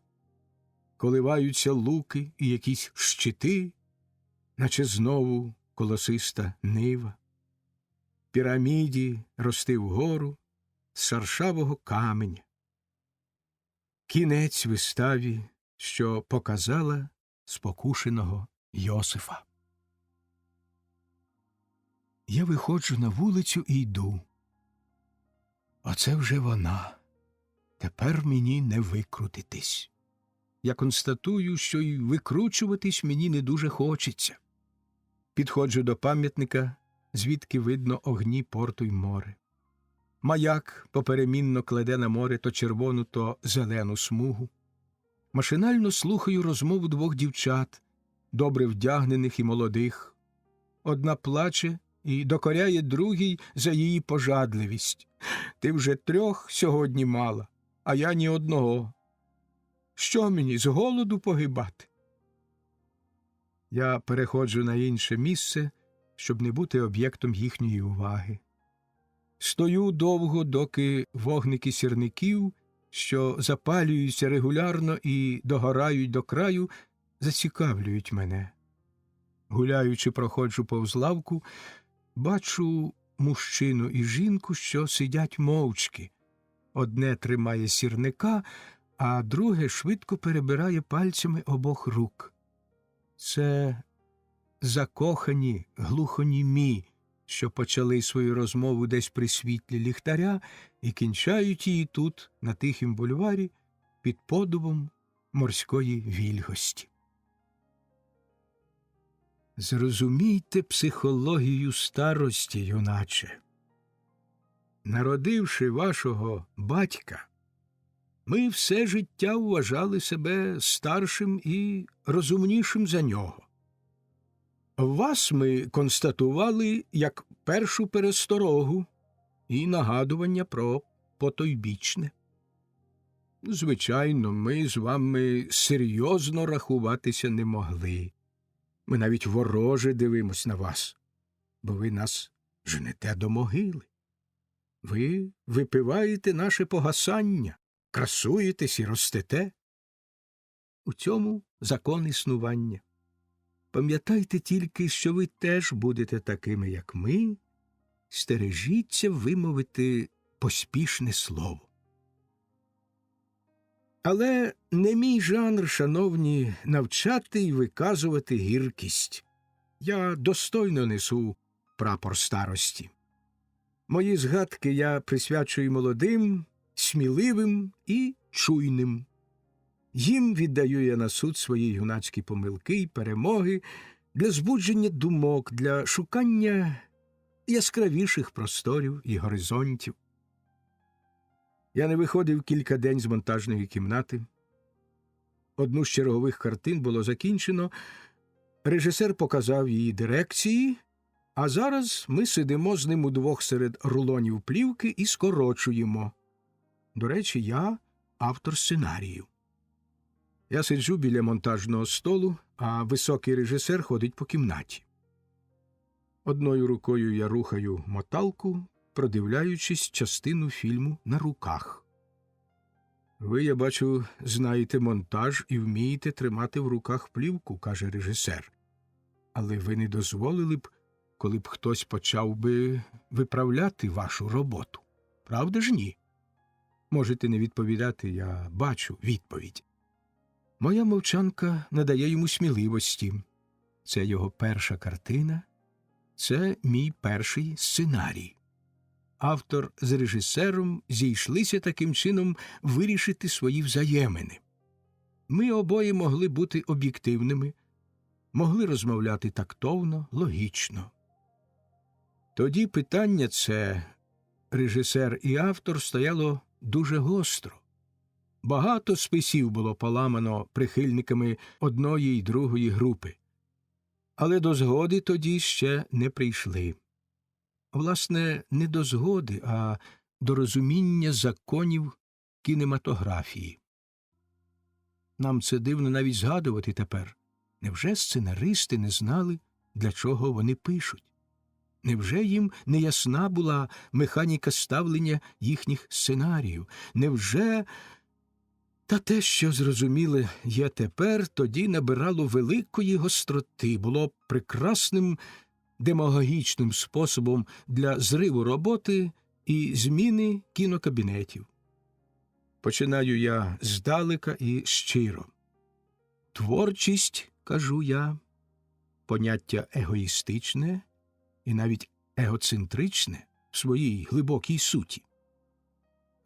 S1: коливаються луки і якісь щити, наче знову колосиста нива. Піраміді рости вгору з шаршавого каменя. Кінець виставі, що показала спокушеного Йосифа. Я виходжу на вулицю і йду. Оце вже вона. Тепер мені не викрутитись. Я констатую, що й викручуватись мені не дуже хочеться. Підходжу до пам'ятника, звідки видно огні порту й море. Маяк поперемінно кладе на море то червону, то зелену смугу. Машинально слухаю розмову двох дівчат, добре вдягнених і молодих. Одна плаче і докоряє другій за її пожадливість. Ти вже 3 сьогодні мала, а я ні одного. Що мені, з голоду погибати? Я переходжу на інше місце, щоб не бути об'єктом їхньої уваги. Стою довго, доки вогники сірників, що запалюються регулярно і догорають до краю, зацікавлюють мене. Гуляючи, проходжу повз лавку, бачу мужчину і жінку, що сидять мовчки. Одне тримає сірника, а друге швидко перебирає пальцями обох рук. Це закохані глухонімі, що почали свою розмову десь при світлі ліхтаря і кінчають її тут, на тихім бульварі, під подувом морської вільгості. Зрозумійте психологію старості, юначе. Народивши вашого батька, ми все життя вважали себе старшим і розумнішим за нього. Вас ми констатували як першу пересторогу і нагадування про потойбічне. Звичайно, ми з вами серйозно рахуватися не могли. Ми навіть вороже дивимось на вас, бо ви нас женете до могили. Ви випиваєте наше погасання, красуєтесь і ростете. У цьому закон існування. Пам'ятайте тільки, що ви теж будете такими, як ми, стережіться вимовити поспішне слово. Але не мій жанр, шановні, навчати і виказувати гіркість. Я достойно несу прапор старості. Мої згадки я присвячую молодим, сміливим і чуйним. Їм віддаю я на суд свої юнацькі помилки й перемоги для збудження думок, для шукання яскравіших просторів і горизонтів. Я не виходив кілька день з монтажної кімнати. Одну з чергових картин було закінчено, режисер показав її дирекції, а зараз ми сидимо з ним удвох серед рулонів плівки і скорочуємо. До речі, я автор сценарію. Я сиджу біля монтажного столу, а високий режисер ходить по кімнаті. Одною рукою я рухаю моталку, продивляючись частину фільму на руках. Ви, я бачу, знаєте монтаж і вмієте тримати в руках плівку, каже режисер. Але ви не дозволили б, коли б хтось почав би виправляти вашу роботу. Правда ж ні? Можете не відповідати, я бачу відповідь. Моя мовчанка надає йому сміливості. Це його перша картина, це мій перший сценарій. Автор з режисером зійшлися таким чином вирішити свої взаємини. Ми обоє могли бути об'єктивними, могли розмовляти тактовно, логічно. Тоді питання це, режисер і автор, стояло дуже гостро. Багато списів було поламано прихильниками одної й другої групи. Але до згоди тоді ще не прийшли. Власне, не до згоди, а до розуміння законів кінематографії. Нам це дивно навіть згадувати тепер. Невже сценаристи не знали, для чого вони пишуть? Невже їм не ясна була механіка ставлення їхніх сценаріїв? Невже та те, що зрозуміле є тепер, тоді набирало великої гостроти, було прекрасним демагогічним способом для зриву роботи і зміни кінокабінетів? Починаю я здалека і щиро. Творчість, кажу я, поняття егоїстичне і навіть егоцентричне в своїй глибокій суті.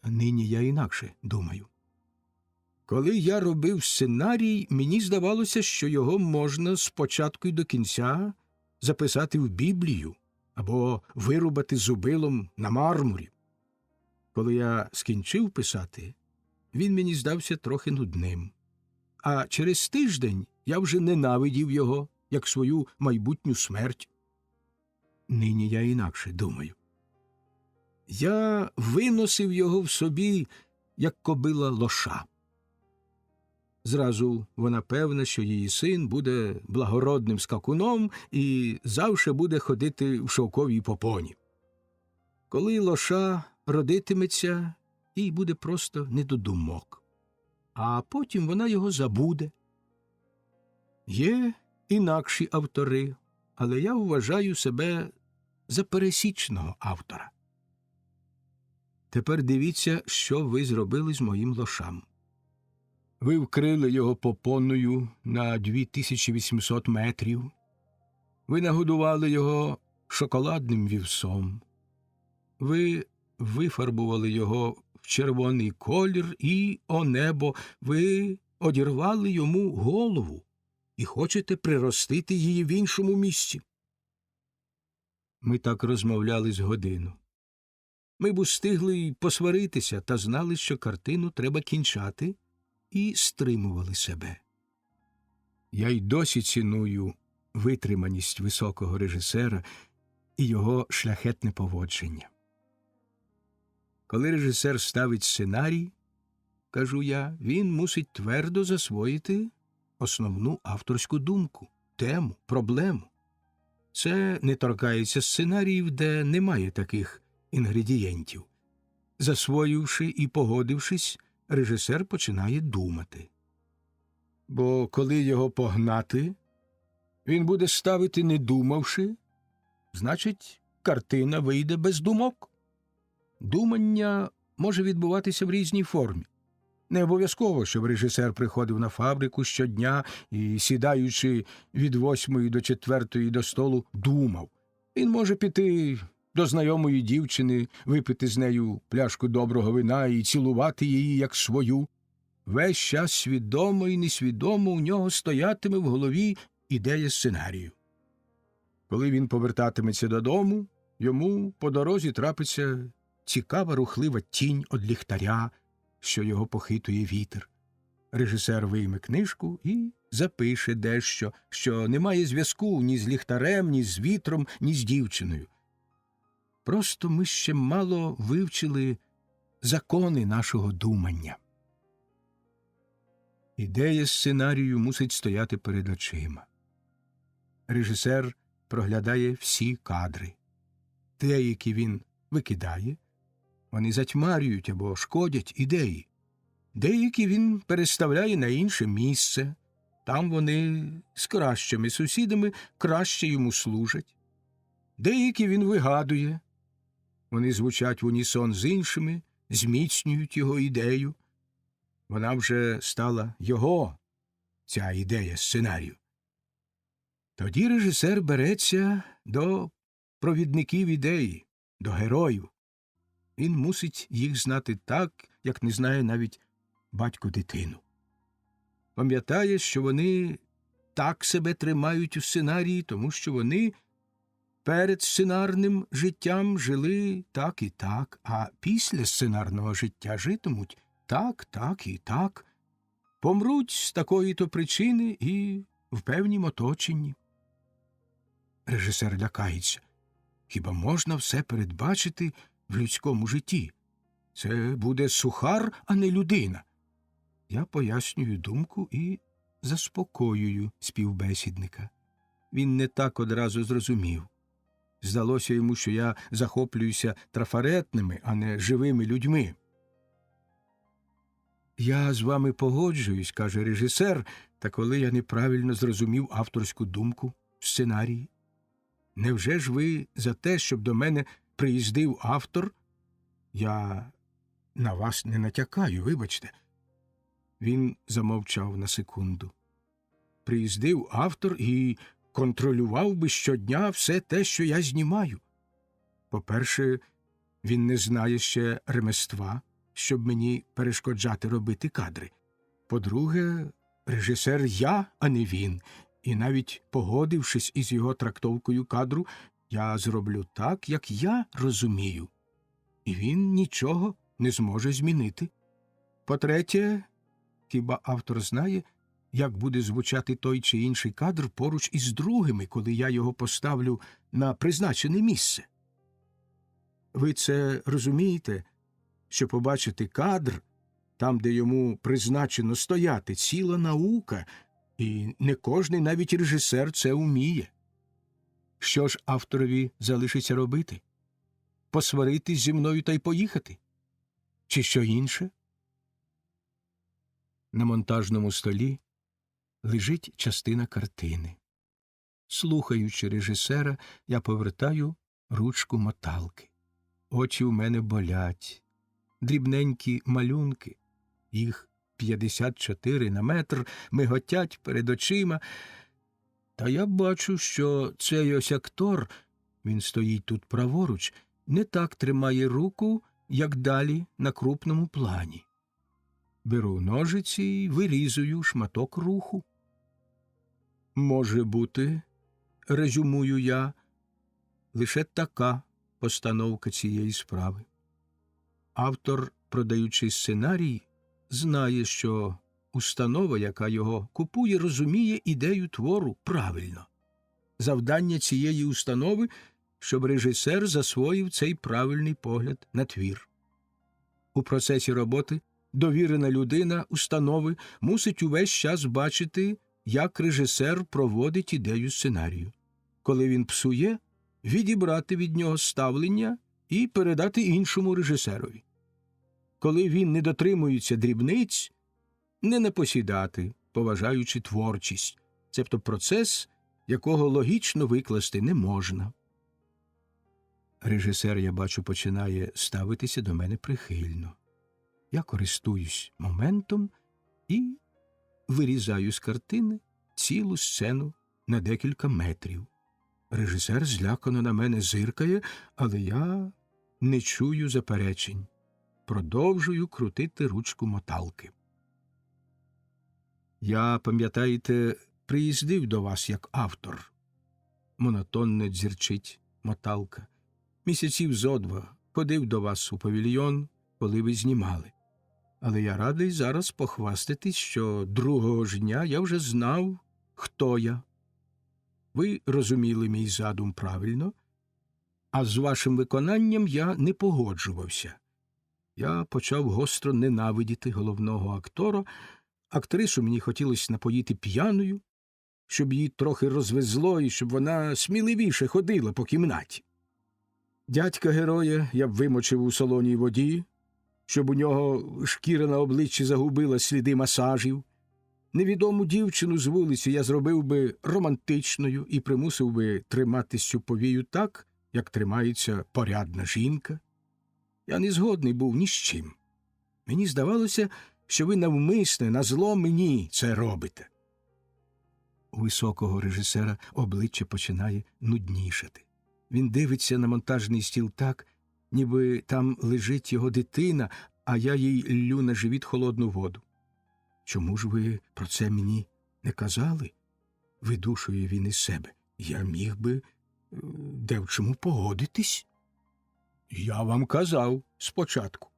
S1: Нині я інакше думаю. Коли я робив сценарій, мені здавалося, що його можна з початку й до кінця записати в Біблію або вирубати зубилом на мармурі. Коли я скінчив писати, він мені здався трохи нудним. А через тиждень я вже ненавидів його, як свою майбутню смерть. Нині я інакше думаю. Я виносив його в собі, як кобила лоша. Зразу вона певна, що її син буде благородним скакуном і завше буде ходити в шовковій попоні. Коли лоша родитиметься, їй буде просто не до думок. А потім вона його забуде. Є інакші автори, але я вважаю себе за пересічного автора. Тепер дивіться, що ви зробили з моїм лошам. Ви вкрили його попоною на 2800 метрів. Ви нагодували його шоколадним вівсом. Ви вифарбували його в червоний колір і, о небо, ви одірвали йому голову і хочете приростити її в іншому місці. Ми так розмовляли з годину. Ми б устигли й посваритися та знали, що картину треба кінчати, і стримували себе. Я й досі ціную витриманість високого режисера і його шляхетне поводження. Коли режисер ставить сценарій, кажу я, він мусить твердо засвоїти основну авторську думку, тему, проблему. Це не торкається сценаріїв, де немає таких інгредієнтів. Засвоївши і погодившись, режисер починає думати. Бо коли його погнати, він буде ставити не думавши, значить, картина вийде без думок. Думання може відбуватися в різній формі. Не обов'язково, щоб режисер приходив на фабрику щодня і, сідаючи від 8 до 4 до столу, думав. Він може піти до знайомої дівчини, випити з нею пляшку доброго вина і цілувати її, як свою. Весь час свідомо і несвідомо у нього стоятиме в голові ідея сценарію. Коли він повертатиметься додому, йому по дорозі трапиться цікава рухлива тінь од ліхтаря, що його похитує вітер. Режисер вийме книжку і запише дещо, що не має зв'язку ні з ліхтарем, ні з вітром, ні з дівчиною. Просто ми ще мало вивчили закони нашого думання. Ідея сценарію мусить стояти перед очима. Режисер проглядає всі кадри. Деякі він викидає, вони затьмарюють або шкодять ідеї. Деякі він переставляє на інше місце, там вони з кращими сусідами краще йому служать. Деякі він вигадує, вони звучать в унісон з іншими, зміцнюють його ідею. Вона вже стала його, ця ідея сценарію. Тоді режисер береться до провідників ідеї, до героїв. Він мусить їх знати так, як не знає навіть батько дитину. Пам'ятає, що вони так себе тримають у сценарії, тому що вони перед сценарним життям жили так і так, а після сценарного життя житимуть так, так і так, помруть з такої-то причини і в певнім оточенні. Режисер лякається. Хіба можна все передбачити в людському житті? Це буде сухар, а не людина. Я пояснюю думку і заспокоюю співбесідника. Він не так одразу зрозумів. Здалося йому, що я захоплююся трафаретними, а не живими людьми. «Я з вами погоджуюсь», – каже режисер, та коли я неправильно зрозумів авторську думку в сценарії. Невже ж ви за те, щоб до мене приїздив автор? Я на вас не натякаю, вибачте. Він замовчав на секунду. Приїздив автор і контролював би щодня все те, що я знімаю. По-перше, він не знає ще ремества, щоб мені перешкоджати робити кадри. По-друге, режисер я, а не він, і навіть погодившись із його трактовкою кадру, я зроблю так, як я розумію. І він нічого не зможе змінити. По-третє, хіба автор знає, як буде звучати той чи інший кадр поруч із другими, коли я його поставлю на призначене місце? Ви це розумієте, що побачити кадр там, де йому призначено стояти, ціла наука, і не кожний, навіть режисер, це вміє. Що ж авторові залишиться робити? Посваритись зі мною та й поїхати? Чи що інше? На монтажному столі лежить частина картини. Слухаючи режисера, я повертаю ручку моталки. Очі в мене болять. Дрібненькі малюнки, їх 54 на метр, миготять перед очима. Та я бачу, що цей ось актор, він стоїть тут праворуч, не так тримає руку, як далі на крупному плані. Беру ножиці і вирізую шматок руху. Може бути, резюмую я, лише така постановка цієї справи. Автор, продаючи сценарій, знає, що установа, яка його купує, розуміє ідею твору правильно. Завдання цієї установи, щоб режисер засвоїв цей правильний погляд на твір. У процесі роботи довірена людина установи мусить увесь час бачити, як режисер проводить ідею сценарію. Коли він псує, відібрати від нього ставлення і передати іншому режисерові. Коли він не дотримується дрібниць, не напосідати, поважаючи творчість, цебто процес, якого логічно викласти не можна. Режисер, я бачу, починає ставитися до мене прихильно. Я користуюсь моментом і вирізаю з картини цілу сцену на декілька метрів. Режисер злякано на мене зиркає, але я не чую заперечень. Продовжую крутити ручку моталки. Я, пам'ятаєте, приїздив до вас як автор. Монотонно дзірчить моталка. Місяців зо два ходив до вас у павільйон, коли ви знімали. Але я радий зараз похвастатись, що другого ж дня я вже знав, хто я. Ви розуміли мій задум правильно, а з вашим виконанням я не погоджувався. Я почав гостро ненавидіти головного актора, актрису мені хотілося напоїти п'яною, щоб її трохи розвезло і щоб вона сміливіше ходила по кімнаті. Дядька героя я б вимочив у солоній воді, щоб у нього шкіра на обличчі загубила сліди масажів. Невідому дівчину з вулиці я зробив би романтичною і примусив би триматись цю повію так, як тримається порядна жінка. Я не згодний був ні з чим. Мені здавалося, що ви навмисне, назло мені це робите. У високого режисера обличчя починає нуднішати. Він дивиться на монтажний стіл так, ніби там лежить його дитина, а я їй ллю на живіт холодну воду. Чому ж ви про це мені не казали? Видушує він із себе. Я міг би де в чому погодитись. Я вам казав спочатку.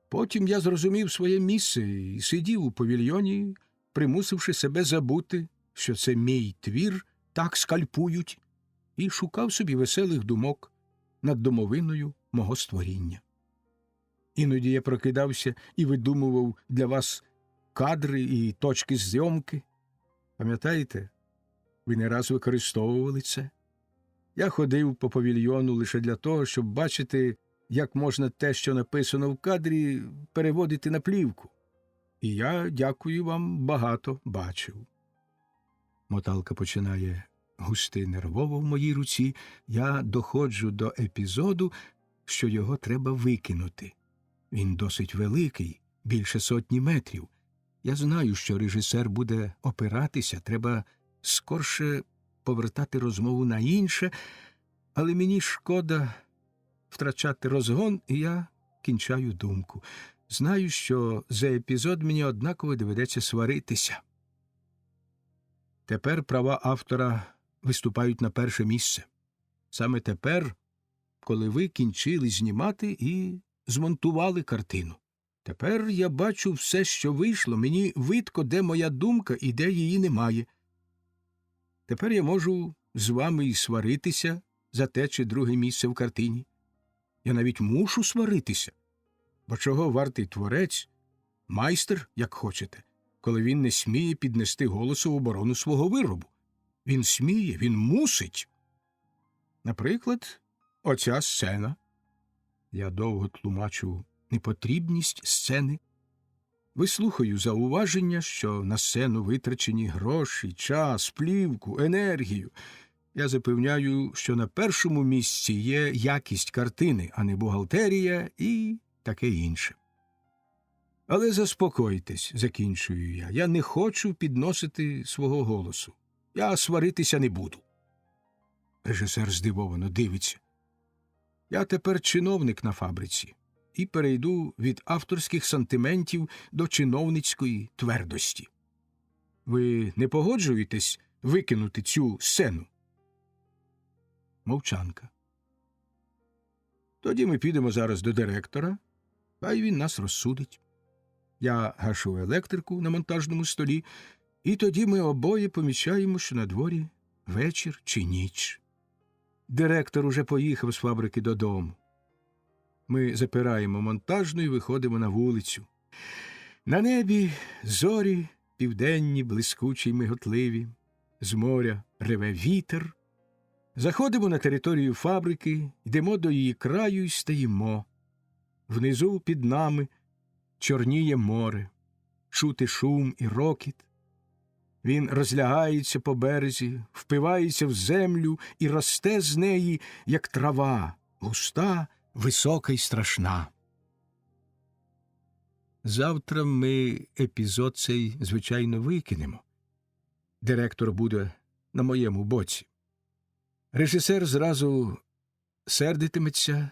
S1: Потім я зрозумів своє місце і сидів у павільйоні, примусивши себе забути, що це мій твір, так скальпують, і шукав собі веселих думок над домовиною мого створіння. Іноді я прокидався і видумував для вас кадри і точки зйомки. Пам'ятаєте, ви не раз використовували це? Я ходив по павільйону лише для того, щоб бачити, як можна те, що написано в кадрі, переводити на плівку. І я, дякую вам, багато бачив. Моталка починає густи нервово в моїй руці. Я доходжу до епізоду, що його треба викинути. Він досить великий, більше 100 метрів. Я знаю, що режисер буде опиратися, треба скорше повертати розмову на інше, але мені шкода втрачати розгон, і я кінчаю думку. Знаю, що за епізод мені однаково доведеться сваритися. Тепер права автора виступають на перше місце. Саме тепер, коли ви кінчили знімати і змонтували картину. Тепер я бачу все, що вийшло, мені видко, де моя думка і де її немає. Тепер я можу з вами і сваритися за те чи друге місце в картині. Я навіть мушу сваритися. Бо чого вартий творець, майстер, як хочете, коли він не сміє піднести голосу в оборону свого виробу? Він сміє, він мусить. Наприклад, оця сцена. Я довго тлумачу непотрібність сцени. Вислухаю зауваження, що на сцену витрачені гроші, час, плівку, енергію. Я запевняю, що на першому місці є якість картини, а не бухгалтерія і таке інше. Але заспокойтесь, закінчую я. Я не хочу підносити свого голосу. Я сваритися не буду. Режисер здивовано дивиться. Я тепер чиновник на фабриці і перейду від авторських сантиментів до чиновницької твердості. Ви не погоджуєтесь викинути цю сцену? Мовчанка. Тоді ми підемо зараз до директора, хай він нас розсудить. Я гашу електрику на монтажному столі, і тоді ми обоє помічаємо, що на дворі вечір чи ніч. Директор уже поїхав з фабрики додому. Ми запираємо монтажну і виходимо на вулицю. На небі зорі південні, блискучі й миготливі. З моря реве вітер. Заходимо на територію фабрики, йдемо до її краю і стоїмо. Внизу під нами чорніє море, чути шум і рокіт. Він розлягається по березі, впивається в землю і росте з неї, як трава, густа, висока й страшна. Завтра ми епізод цей, звичайно, викинемо. Директор буде на моєму боці. Режисер зразу сердитиметься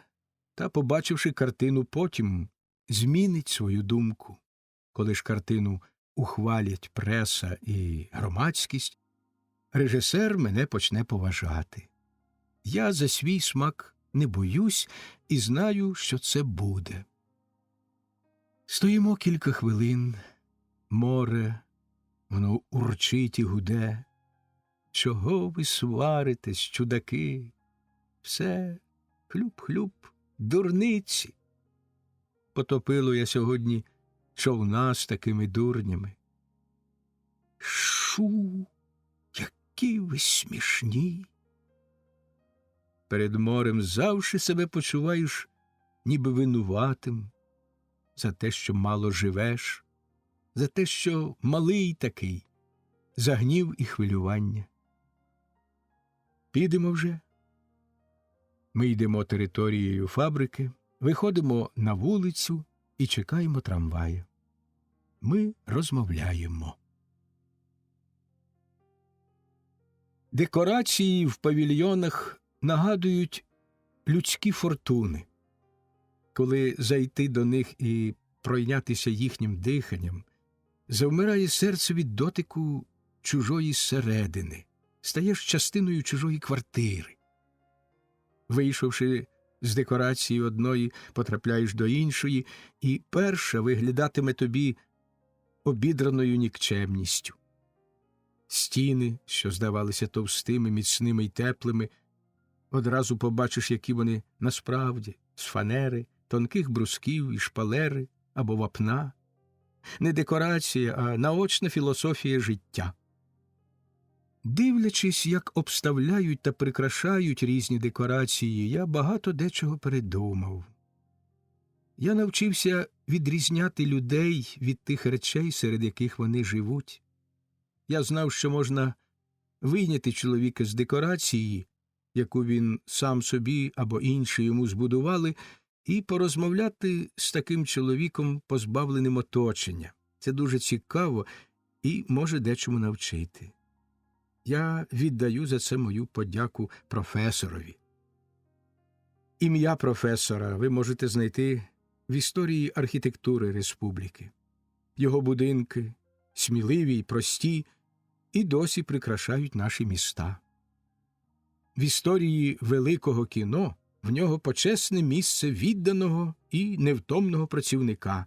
S1: та, побачивши картину, потім змінить свою думку. Коли ж картину ухвалять преса і громадськість, режисер мене почне поважати. Я за свій смак не боюсь і знаю, що це буде. Стоїмо кілька хвилин, море, воно урчить і гуде. Чого ви сваритесь, чудаки? Все хлюп-хлюп, дурниці. Потопило я сьогодні човна з такими дурнями. Шу, які ви смішні. Перед морем завжди себе почуваєш ніби винуватим за те, що мало живеш, за те, що малий такий, за гнів і хвилювання. Підемо вже. Ми йдемо територією фабрики, виходимо на вулицю і чекаємо трамвая. Ми розмовляємо. Декорації в павільйонах нагадують людські фортуни. Коли зайти до них і пройнятися їхнім диханням, завмирає серце від дотику чужої середини, стаєш частиною чужої квартири. Вийшовши з декорації одної, потрапляєш до іншої, і перша виглядатиме тобі обідраною нікчемністю. Стіни, що здавалися товстими, міцними й теплими, одразу побачиш, які вони насправді, з фанери, тонких брусків і шпалери або вапна. Не декорація, а наочна філософія життя. Дивлячись, як обставляють та прикрашають різні декорації, я багато дечого передумав. Я навчився відрізняти людей від тих речей, серед яких вони живуть. Я знав, що можна вийняти чоловіка з декорації, яку він сам собі або інші йому збудували, і порозмовляти з таким чоловіком, позбавленим оточення. Це дуже цікаво і може дечому навчити. Я віддаю за це мою подяку професорові. Ім'я професора ви можете знайти в історії архітектури республіки. Його будинки, сміливі й прості, і досі прикрашають наші міста. В історії великого кіно в нього почесне місце відданого і невтомного працівника,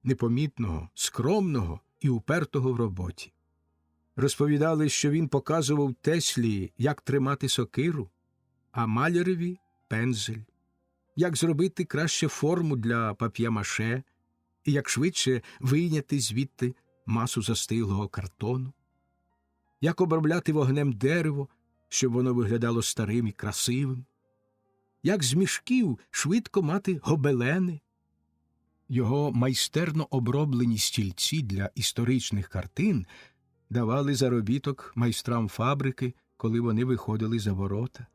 S1: непомітного, скромного і упертого в роботі. Розповідали, що він показував Теслі, як тримати сокиру, а маляреві – пензель, як зробити краще форму для пап'є-маше і як швидше вийняти звідти масу застиглого картону, як обробляти вогнем дерево, щоб воно виглядало старим і красивим, як з мішків швидко мати гобелени. Його майстерно оброблені стільці для історичних картин давали заробіток майстрам фабрики, коли вони виходили за ворота.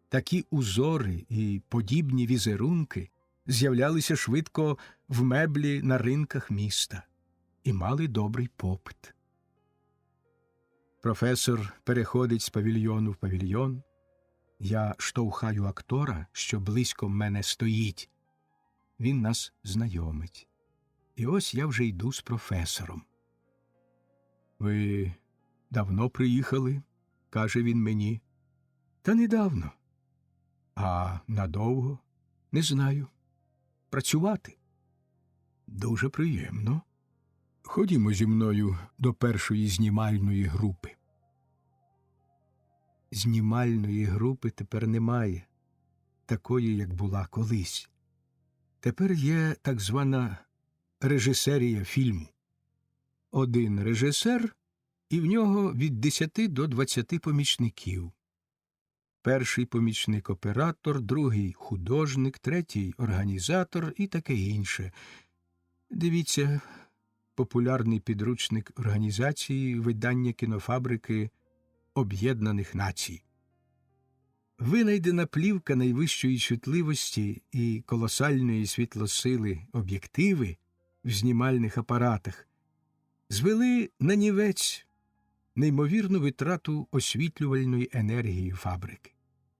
S1: Такі узори і подібні візерунки з'являлися швидко в меблі на ринках міста і мали добрий попит. Професор переходить з павільйону в павільйон. Я штовхаю актора, що близько мене стоїть. Він нас знайомить. І ось я вже йду з професором. «Ви давно приїхали?» – каже він мені. «Та недавно. А надовго? Не знаю. Працювати?» «Дуже приємно. Ходімо зі мною до першої знімальної групи». Знімальної групи тепер немає, такої, як була колись. Тепер є так звана режисерія фільму. Один режисер, і в нього від 10 до 20 помічників. Перший помічник – оператор, другий – художник, третій – організатор і таке інше. Дивіться популярний підручник організації видання кінофабрики Об'єднаних Націй. Винайдена плівка найвищої чутливості і колосальної світлосили об'єктиви в знімальних апаратах звели нанівець неймовірну витрату освітлювальної енергії фабрики.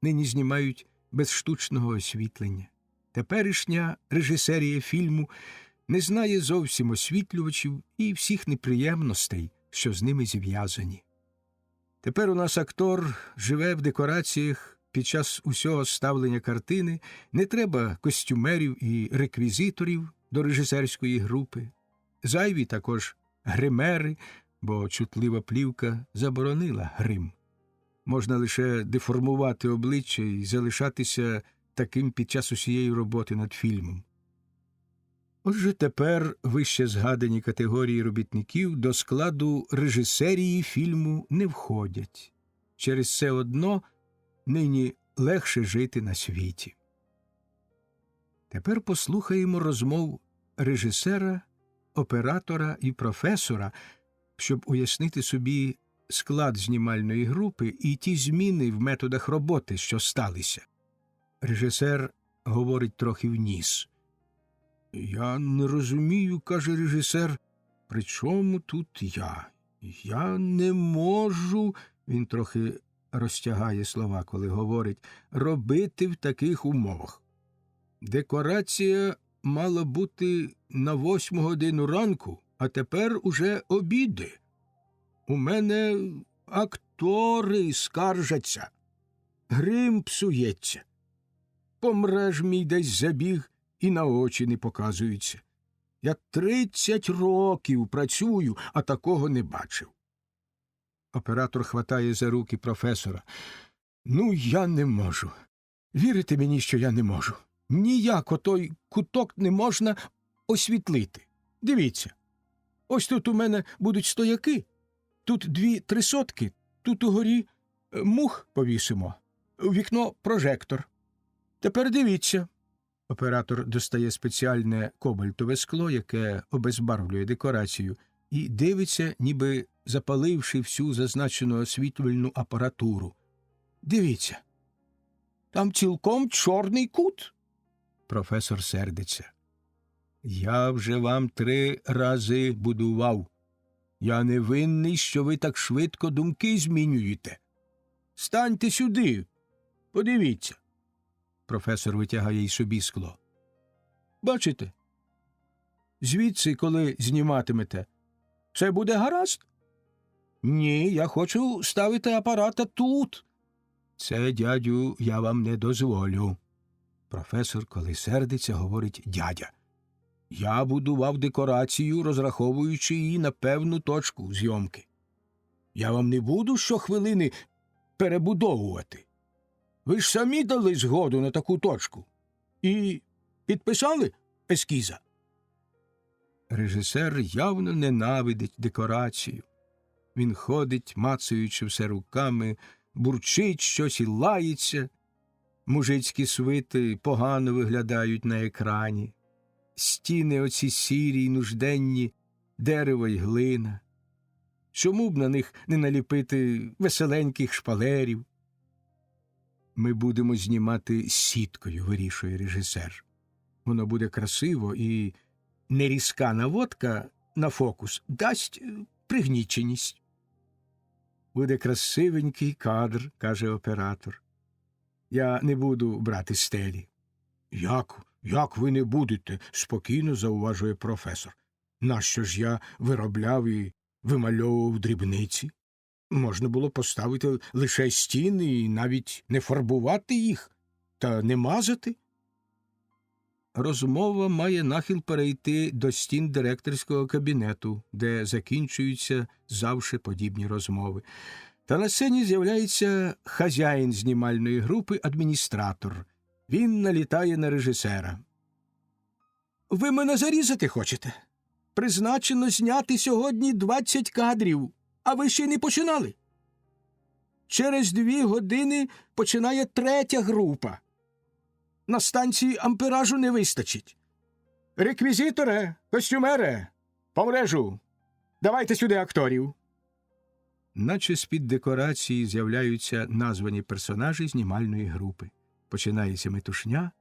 S1: Нині знімають без штучного освітлення. Теперішня режисерія фільму не знає зовсім освітлювачів і всіх неприємностей, що з ними зв'язані. Тепер у нас актор живе в декораціях під час усього ставлення картини, не треба костюмерів і реквізиторів до режисерської групи. Зайві також гримери, бо чутлива плівка заборонила грим. Можна лише деформувати обличчя і залишатися таким під час усієї роботи над фільмом. Отже, тепер вище згадані категорії робітників до складу режисерії фільму не входять. Через це одно нині легше жити на світі. Тепер послухаємо розмов режисера, оператора і професора, щоб уяснити собі склад знімальної групи і ті зміни в методах роботи, що сталися. Режисер говорить трохи в ніс. «Я не розумію, – каже режисер, – при чому тут я? Я не можу, – він трохи розтягає слова, коли говорить, – робити в таких умовах. Декорація мала бути на 8 годину ранку, а тепер уже обіди. У мене актори скаржаться. Грим псується. Помреж мій десь забіг і на очі не показується. Я 30 років працюю, а такого не бачив». Оператор хватає за руки професора. Ну, я не можу. Вірите мені, що я не можу. Ніяк отой куток не можна освітлити. Дивіться, ось тут у мене будуть стояки, тут 2 трисотки, тут угорі мух повісимо, у вікно прожектор. Тепер дивіться. Оператор достає спеціальне кобальтове скло, яке обезбарвлює декорацію, і дивиться, ніби запаливши всю зазначену освітлювальну апаратуру. Дивіться, там цілком чорний кут. Професор сердиться. Я вже вам 3 рази будував. Я не винний, що ви так швидко думки змінюєте. Станьте сюди, подивіться. Професор витягає й собі скло. Бачите? Звідси, коли зніматимете, все буде гаразд? Ні, я хочу ставити апарата тут. Це, дядю, я вам не дозволю. Професор, коли сердиться, говорить дядя. Я будував декорацію, розраховуючи її на певну точку зйомки. Я вам не буду щохвилини перебудовувати. Ви ж самі дали згоду на таку точку. І підписали ескіза. Режисер явно ненавидить декорацію. Він ходить, мацаючи все руками, бурчить щось і лається. Мужицькі свити погано виглядають на екрані. Стіни оці сірі й нужденні, дерево й глина. Чому б на них не наліпити веселеньких шпалерів? Ми будемо знімати сіткою, вирішує режисер. Воно буде красиво, і нерізка наводка на фокус дасть пригніченість. Буде красивенький кадр, каже оператор. Я не буду брати стелі. Як ви не будете? Спокійно зауважує професор. Нащо ж я виробляв і вимальовував дрібниці? Можна було поставити лише стіни і навіть не фарбувати їх, та не мазати. Розмова має нахил перейти до стін директорського кабінету, де закінчуються завжди подібні розмови. Та на сцені з'являється хазяїн знімальної групи, адміністратор. Він налітає на режисера. «Ви мене зарізати хочете? Призначено зняти сьогодні 20 кадрів, а ви ще й не починали. Через 2 години починає 3-я група. На станції амперажу не вистачить. Реквізиторе, костюмере, по мережу, давайте сюди акторів». Наче з-під декорації з'являються названі персонажі знімальної групи. Починається метушня,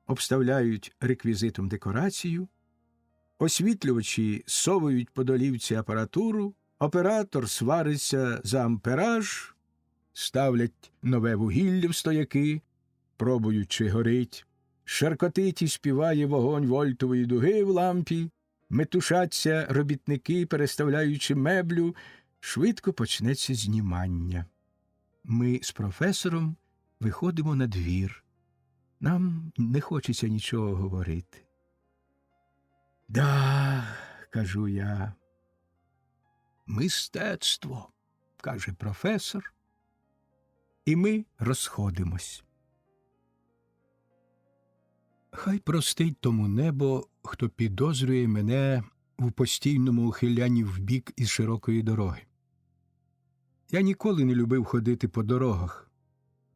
S1: обставляють реквізитом декорацію, освітлювачі совують по долівці апаратуру, оператор свариться за ампераж, ставлять нове вугілля в стояки, пробують, чи горить, шаркотить і співає вогонь вольтової дуги в лампі, метушаться робітники, переставляючи меблю, швидко почнеться знімання. Ми з професором виходимо на двір. Нам не хочеться нічого говорити. «Да», – кажу я. «Мистецтво», – каже професор. І ми розходимось. Хай простить тому небо, хто підозрює мене в постійному ухилянні вбік із широкої дороги. Я ніколи не любив ходити по дорогах.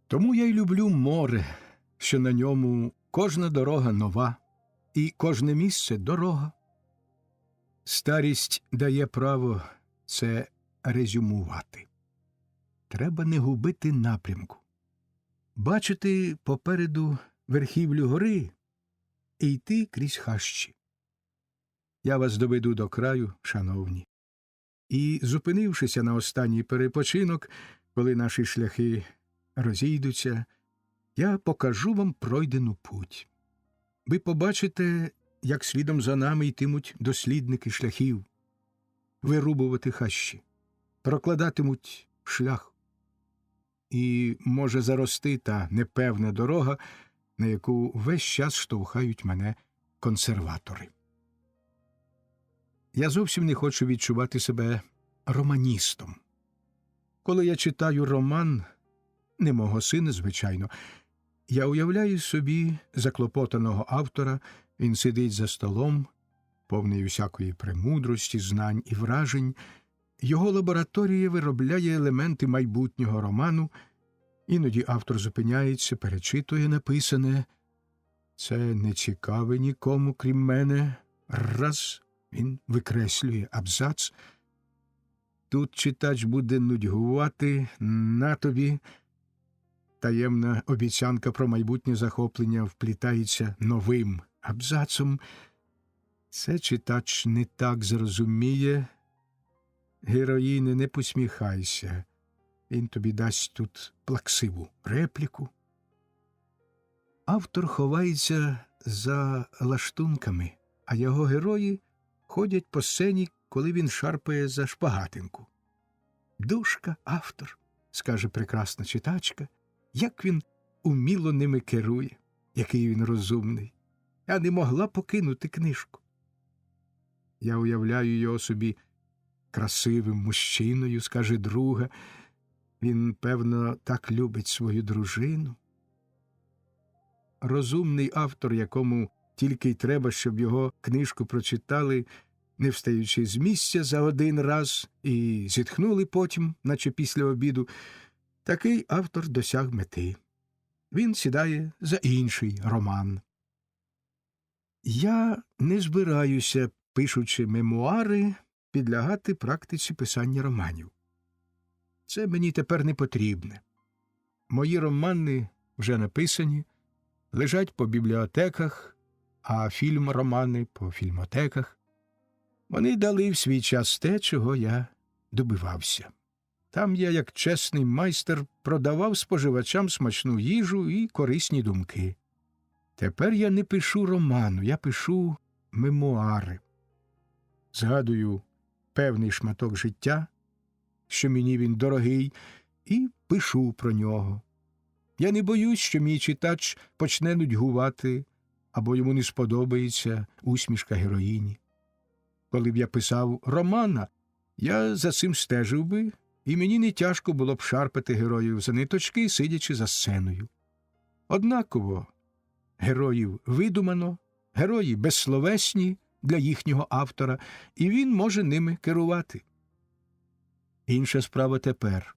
S1: Тому я й люблю море, що на ньому кожна дорога нова, і кожне місце – дорога. Старість дає право це резюмувати. Треба не губити напрямку. Бачити попереду верхівлю гори і йти крізь хащі. Я вас доведу до краю, шановні. І, зупинившися на останній перепочинок, коли наші шляхи розійдуться, я покажу вам пройдену путь. Ви побачите, як слідом за нами йтимуть дослідники шляхів, вирубувати хащі, прокладатимуть шлях. І може зарости та непевна дорога, на яку весь час штовхають мене консерватори. Я зовсім не хочу відчувати себе романістом. Коли я читаю роман, Не мого сина, звичайно. Я уявляю собі заклопотаного автора, він сидить за столом, повний усякої премудрості, знань і вражень. Його лабораторія виробляє елементи майбутнього роману. Іноді автор зупиняється, перечитує написане. Це не цікаве нікому, крім мене. Раз, він викреслює абзац. Тут читач буде нудьгувати, на тобі. Таємна обіцянка про майбутнє захоплення вплітається новим абзацом. Це читач не так зрозуміє. Героїне, не посміхайся. Він тобі дасть тут плаксиву репліку. Автор ховається за лаштунками, а його герої ходять по сцені, коли він шарпає за шпагатинку. «Душка, автор», – скаже прекрасна читачка, як він уміло ними керує, який він розумний. Я не могла покинути книжку. Я уявляю його собі красивим мужчиною, скаже друга. Він, певно, так любить свою дружину. Розумний автор, якому тільки й треба, щоб його книжку прочитали, не встаючи з місця за один раз, і зітхнули потім, наче після обіду, такий автор досяг мети. Він сідає за інший роман. Я не збираюся, пишучи мемуари, підлягати практиці писання романів. Це мені тепер не потрібне. Мої романи вже написані, лежать по бібліотеках, а фільм-романи по фільмотеках. Вони дали в свій час те, чого я добивався. Там я, як чесний майстер, продавав споживачам смачну їжу і корисні думки. Тепер я не пишу роману, я пишу мемуари. Згадую певний шматок життя, що мені він дорогий, і пишу про нього. Я не боюсь, що мій читач почне нудьгувати, або йому не сподобається усмішка героїні. Коли б я писав романа, я за цим стежив би, і мені не тяжко було б шарпати героїв за ниточки, сидячи за сценою. Однаково героїв видумано, герої безсловесні для їхнього автора, і він може ними керувати. Інша справа тепер.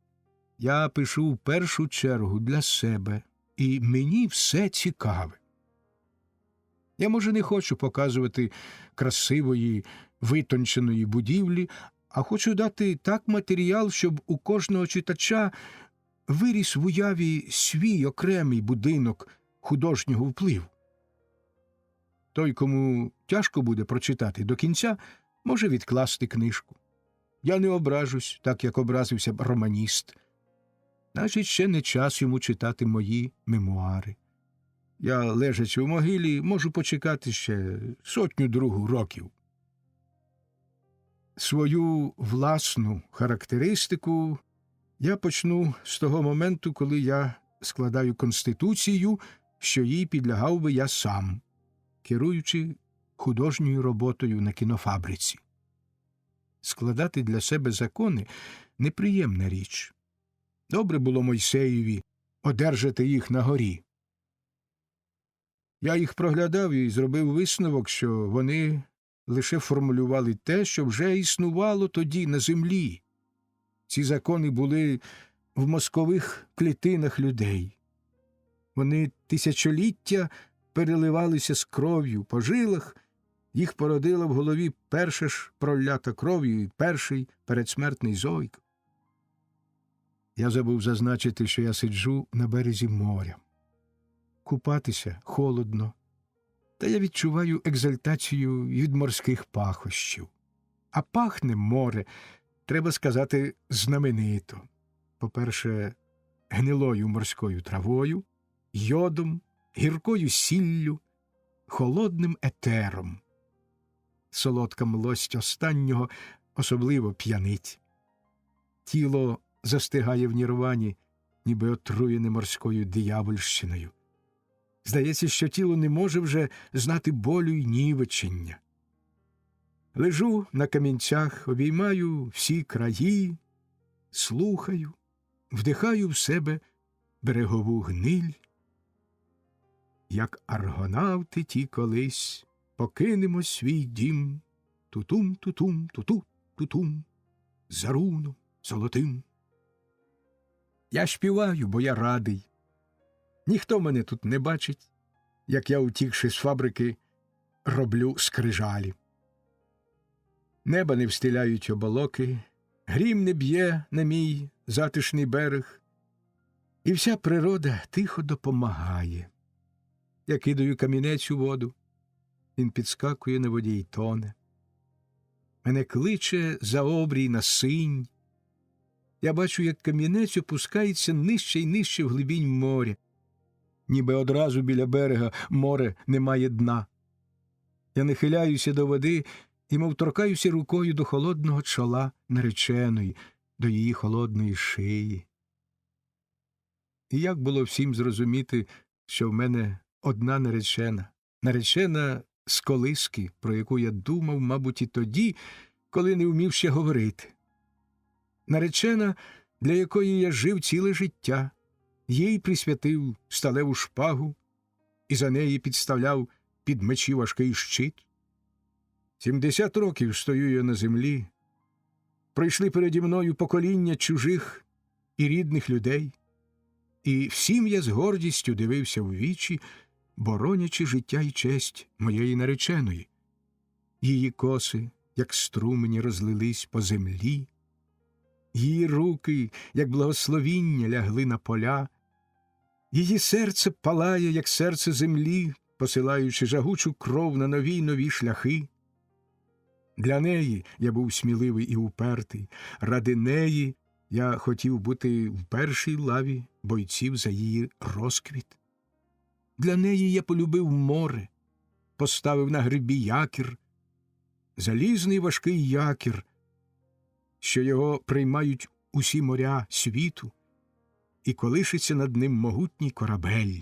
S1: Я пишу в першу чергу для себе, і мені все цікаве. Я, може, не хочу показувати красивої, витонченої будівлі, а хочу дати так матеріал, щоб у кожного читача виріс в уяві свій окремий будинок художнього впливу. Той, кому тяжко буде прочитати до кінця, може відкласти книжку. Я не ображусь, так як образився б романіст. Значить, ще не час йому читати мої мемуари. Я, лежачи в могилі, можу почекати ще 100-2 років. Свою власну характеристику я почну з того моменту, коли я складаю конституцію, що їй підлягав би я сам, керуючи художньою роботою на кінофабриці. Складати для себе закони – неприємна річ. Добре було Мойсеєві одержати їх на горі. Я їх проглядав і зробив висновок, що вони лише формулювали те, що вже існувало тоді на землі. Ці закони були в мозкових клітинах людей. Вони тисячоліття переливалися з кров'ю по жилах, їх породила в голові перша ж пролята кров'ю і перший передсмертний зойк. Я забув зазначити, що я сиджу на березі моря. Купатися холодно, та я відчуваю екзальтацію від морських пахощів. А пахне море, треба сказати, знаменито. По-перше, гнилою морською травою, йодом, гіркою сіллю, холодним етером. Солодка млость останнього особливо п'янить. Тіло застигає в нірвані, ніби отруєне морською диявольщиною. Здається, що тіло не може вже знати болю й нівечення. Лежу на камінцях, обіймаю всі краї, слухаю, вдихаю в себе берегову гниль, як аргонавти ті колись, покинемо свій дім, тутум, тутум, туту, тутум, за руном золотим. Я співаю, бо я радий. Ніхто мене тут не бачить, як я, утікши з фабрики, роблю скрижалі. Неба не встиляють оболоки, грім не б'є на мій затишний берег, і вся природа тихо допомагає. Я кидаю камінець у воду, він підскакує на воді й тоне. Мене кличе за обрій на синь. Я бачу, як камінець опускається нижче й нижче в глибінь моря. Ніби одразу біля берега море не має дна. Я нахиляюся до води і мов торкаюся рукою до холодного чола нареченої, до її холодної шиї. І як було всім зрозуміти, що в мене одна наречена, наречена з колиски, про яку я думав, мабуть, і тоді, коли не вмів ще говорити. Наречена, для якої я жив ціле життя, їй присвятив сталеву шпагу і за неї підставляв під мечі важкий щит. 70 років стою я на землі, пройшли переді мною покоління чужих і рідних людей, і всім я з гордістю дивився в вічі, боронячи життя і честь моєї нареченої. Її коси, як струмені, розлились по землі, її руки, як благословіння, лягли на поля, її серце палає, як серце землі, посилаючи жагучу кров на нові й нові шляхи. Для неї я був сміливий і упертий, ради неї я хотів бути в першій лаві бойців за її розквіт. Для неї я полюбив море, поставив на гребі якір, залізний важкий якір, що його приймають усі моря світу, і колишиться над ним могутній корабель.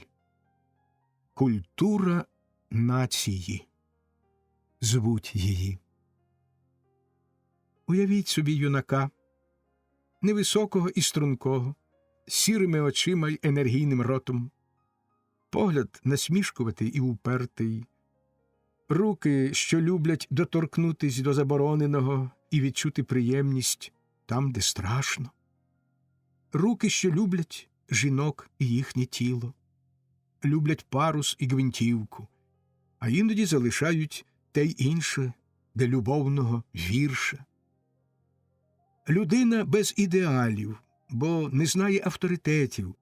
S1: Культура нації звуть її. Уявіть собі юнака, невисокого і стрункого, з сірими очима й енергійним ротом, погляд насмішкуватий і упертий, руки, що люблять доторкнутись до забороненого і відчути приємність там, де страшно, руки, що люблять жінок і їхнє тіло, люблять парус і гвинтівку, а іноді залишають те й інше для любовного вірша. Людина без ідеалів, бо не знає авторитетів,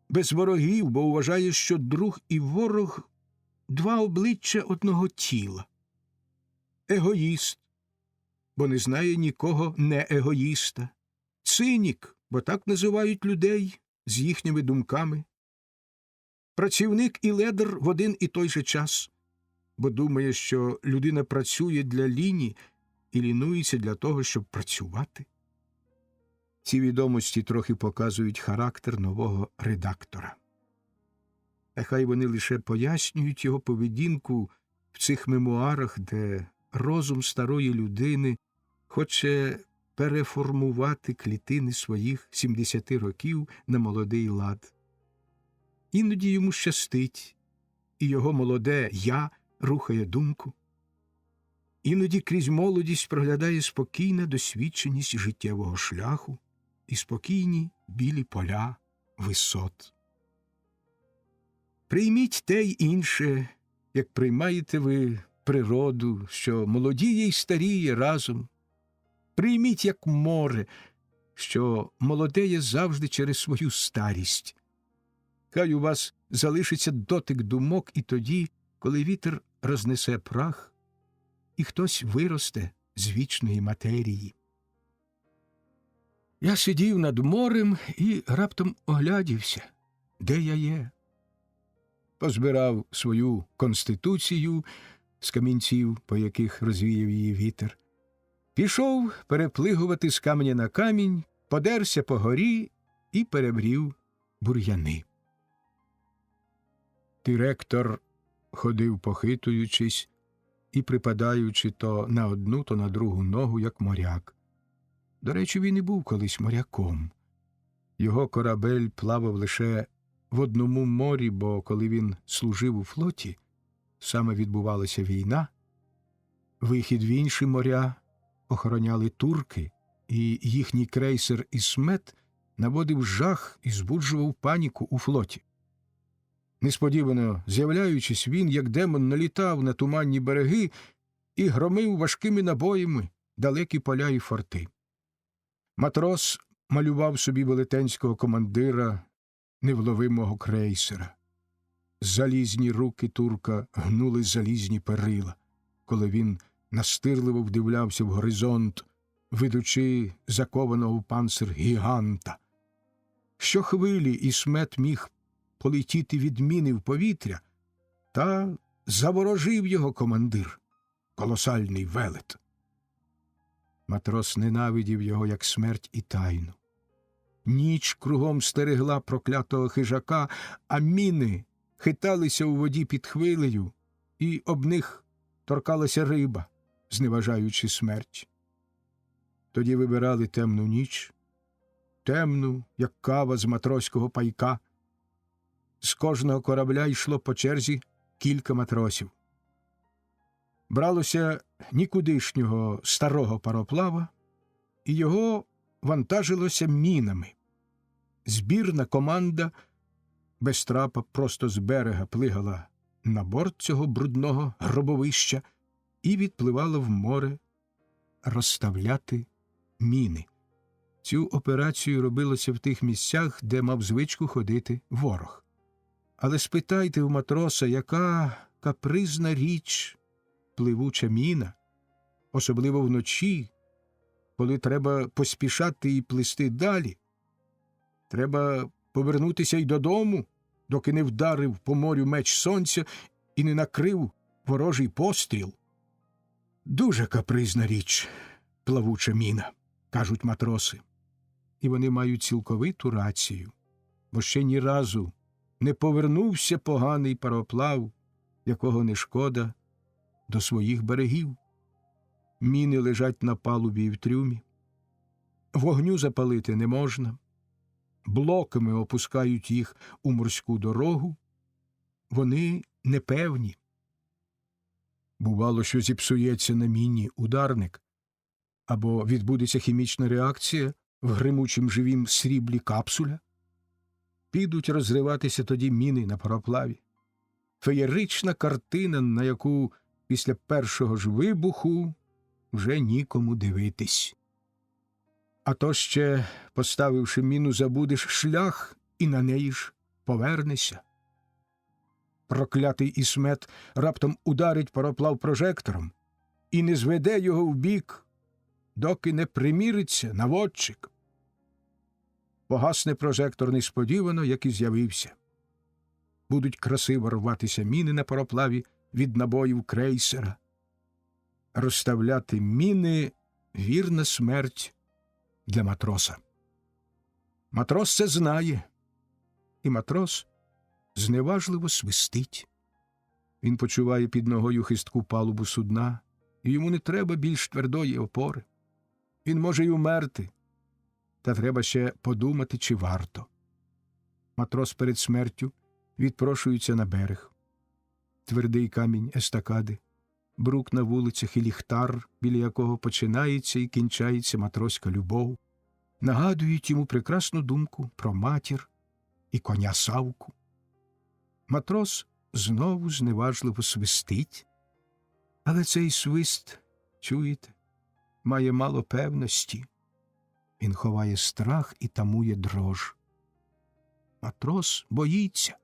S1: без ворогів, бо вважає, що друг і ворог – два обличчя одного тіла. Егоїст, бо не знає нікого не егоїста. Цинік, бо так називають людей з їхніми думками. Працівник і ледар в один і той же час, бо думає, що людина працює для ліні і лінується для того, щоб працювати. Ці відомості трохи показують характер нового редактора. Нехай вони лише пояснюють його поведінку в цих мемуарах, де розум старої людини хоче переформувати клітини своїх 70 років на молодий лад. Іноді йому щастить, і його молоде «я» рухає думку. Іноді крізь молодість проглядає спокійна досвідченість життєвого шляху і спокійні білі поля висот. Прийміть те й інше, як приймаєте ви природу, що молодіє й старіє разом. Прийміть, як море, що молодеє завжди через свою старість. Хай у вас залишиться дотик думок і тоді, коли вітер рознесе прах, і хтось виросте з вічної матерії. Я сидів над морем і раптом оглядівся, де я є. Позбирав свою конституцію з камінців, по яких розвіяв її вітер. Пішов переплигувати з каменя на камінь, подерся по горі і перебрів бур'яни. Директор ходив, похитуючись і припадаючи то на одну, то на другу ногу, як моряк. До речі, він і був колись моряком. Його корабель плавав лише в одному морі, бо коли він служив у флоті, саме відбувалася війна. Вихід в інші моря охороняли турки, і їхній крейсер «Ісмет» наводив жах і збуджував паніку у флоті. Несподівано з'являючись, він, як демон, налітав на туманні береги і громив важкими набоями далекі поля і форти. Матрос малював собі велетенського командира невловимого крейсера. Залізні руки турка гнули залізні перила, коли він настирливо вдивлявся в горизонт, ведучи закованого в панцир гіганта. Щохвилі Ісмет міг полетіти від міни в повітря, та заворожив його командир, колосальний велет. Матрос ненавидів його, як смерть і тайну. Ніч кругом стерегла проклятого хижака, а міни хиталися у воді під хвилею, і об них торкалася риба, зневажаючи смерть. Тоді вибирали темну ніч, темну, як кава з матроського пайка. З кожного корабля йшло по черзі кілька матросів. Бралося нікудишнього старого пароплава, і його вантажилося мінами. Збірна команда без трапа просто з берега плигала на борт цього брудного гробовища і відпливала в море розставляти міни. Цю операцію робилося в тих місцях, де мав звичку ходити ворог. Але спитайте в матроса, яка капризна річ пливуча міна, особливо вночі, коли треба поспішати і плисти далі. Треба повернутися й додому, доки не вдарив по морю меч сонця і не накрив ворожий постріл. Дуже капризна річ плавуча міна, кажуть матроси. І вони мають цілковиту рацію, бо ще ні разу не повернувся поганий пароплав, якого не шкода, до своїх берегів. Міни лежать на палубі і в трюмі. Вогню запалити не можна. Блоками опускають їх у морську дорогу. Вони непевні. Бувало, що зіпсується на міні ударник, або відбудеться хімічна реакція в гримучім живім сріблі капсуля. Підуть розриватися тоді міни на пароплаві. Феєрична картина, на яку після першого ж вибуху вже нікому дивитись. А то ще, поставивши міну, забудеш шлях і на неї ж повернешся. Проклятий Ісмет раптом ударить пароплав прожектором і не зведе його вбік, доки не приміриться наводчик. Погасне прожектор несподівано, як і з'явився. Будуть красиво рватися міни на пароплаві від набоїв крейсера. Розставляти міни – вірна смерть для матроса. Матрос це знає, і матрос зневажливо свистить. Він почуває під ногою хистку палубу судна, і йому не треба більш твердої опори. Він може й умерти, та треба ще подумати, чи варто. Матрос перед смертю відпрошується на берег. Твердий камінь естакади, брук на вулицях і ліхтар, біля якого починається і кінчається матроська любов, нагадують йому прекрасну думку про матір і коня Савку. Матрос знову зневажливо свистить, але цей свист, чуєте, має мало певності. Він ховає страх і тамує дрож. Матрос боїться,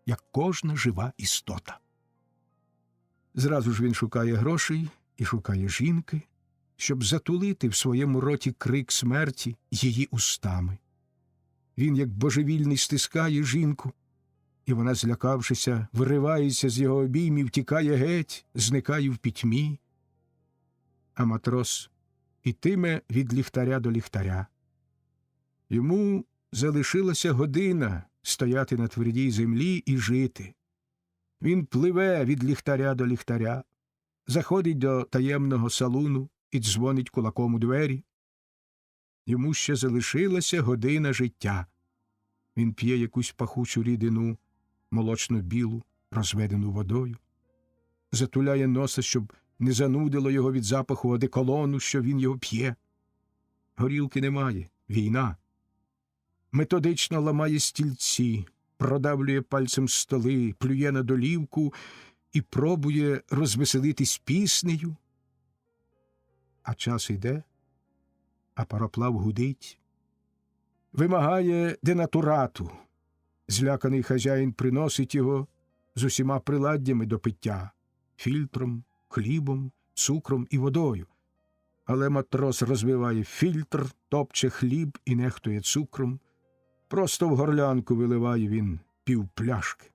S1: як кожна жива істота. Зразу ж він шукає грошей і шукає жінки, щоб затулити в своєму роті крик смерті її устами. Він, як божевільний, стискає жінку, і вона, злякавшися, виривається з його обіймів, тікає геть, зникає в пітьмі. А матрос ітиме від ліхтаря до ліхтаря. Йому залишилася година стояти на твердій землі і жити. Він пливе від ліхтаря до ліхтаря, заходить до таємного салуну і дзвонить кулаком у двері. Йому ще залишилася година життя. Він п'є якусь пахучу рідину, молочно-білу, розведену водою. Затуляє носа, щоб не занудило його від запаху одеколону, що він його п'є. Горілки немає. Війна. Методично ламає стільці, продавлює пальцем столи, плює на долівку і пробує розвеселитись піснею. А час іде, а пароплав гудить. Вимагає денатурату. Зляканий хазяїн приносить його з усіма приладдями до пиття – фільтром, хлібом, цукром і водою. Але матрос розбиває фільтр, топче хліб і нехтує цукром. Просто в горлянку виливає він півпляшки.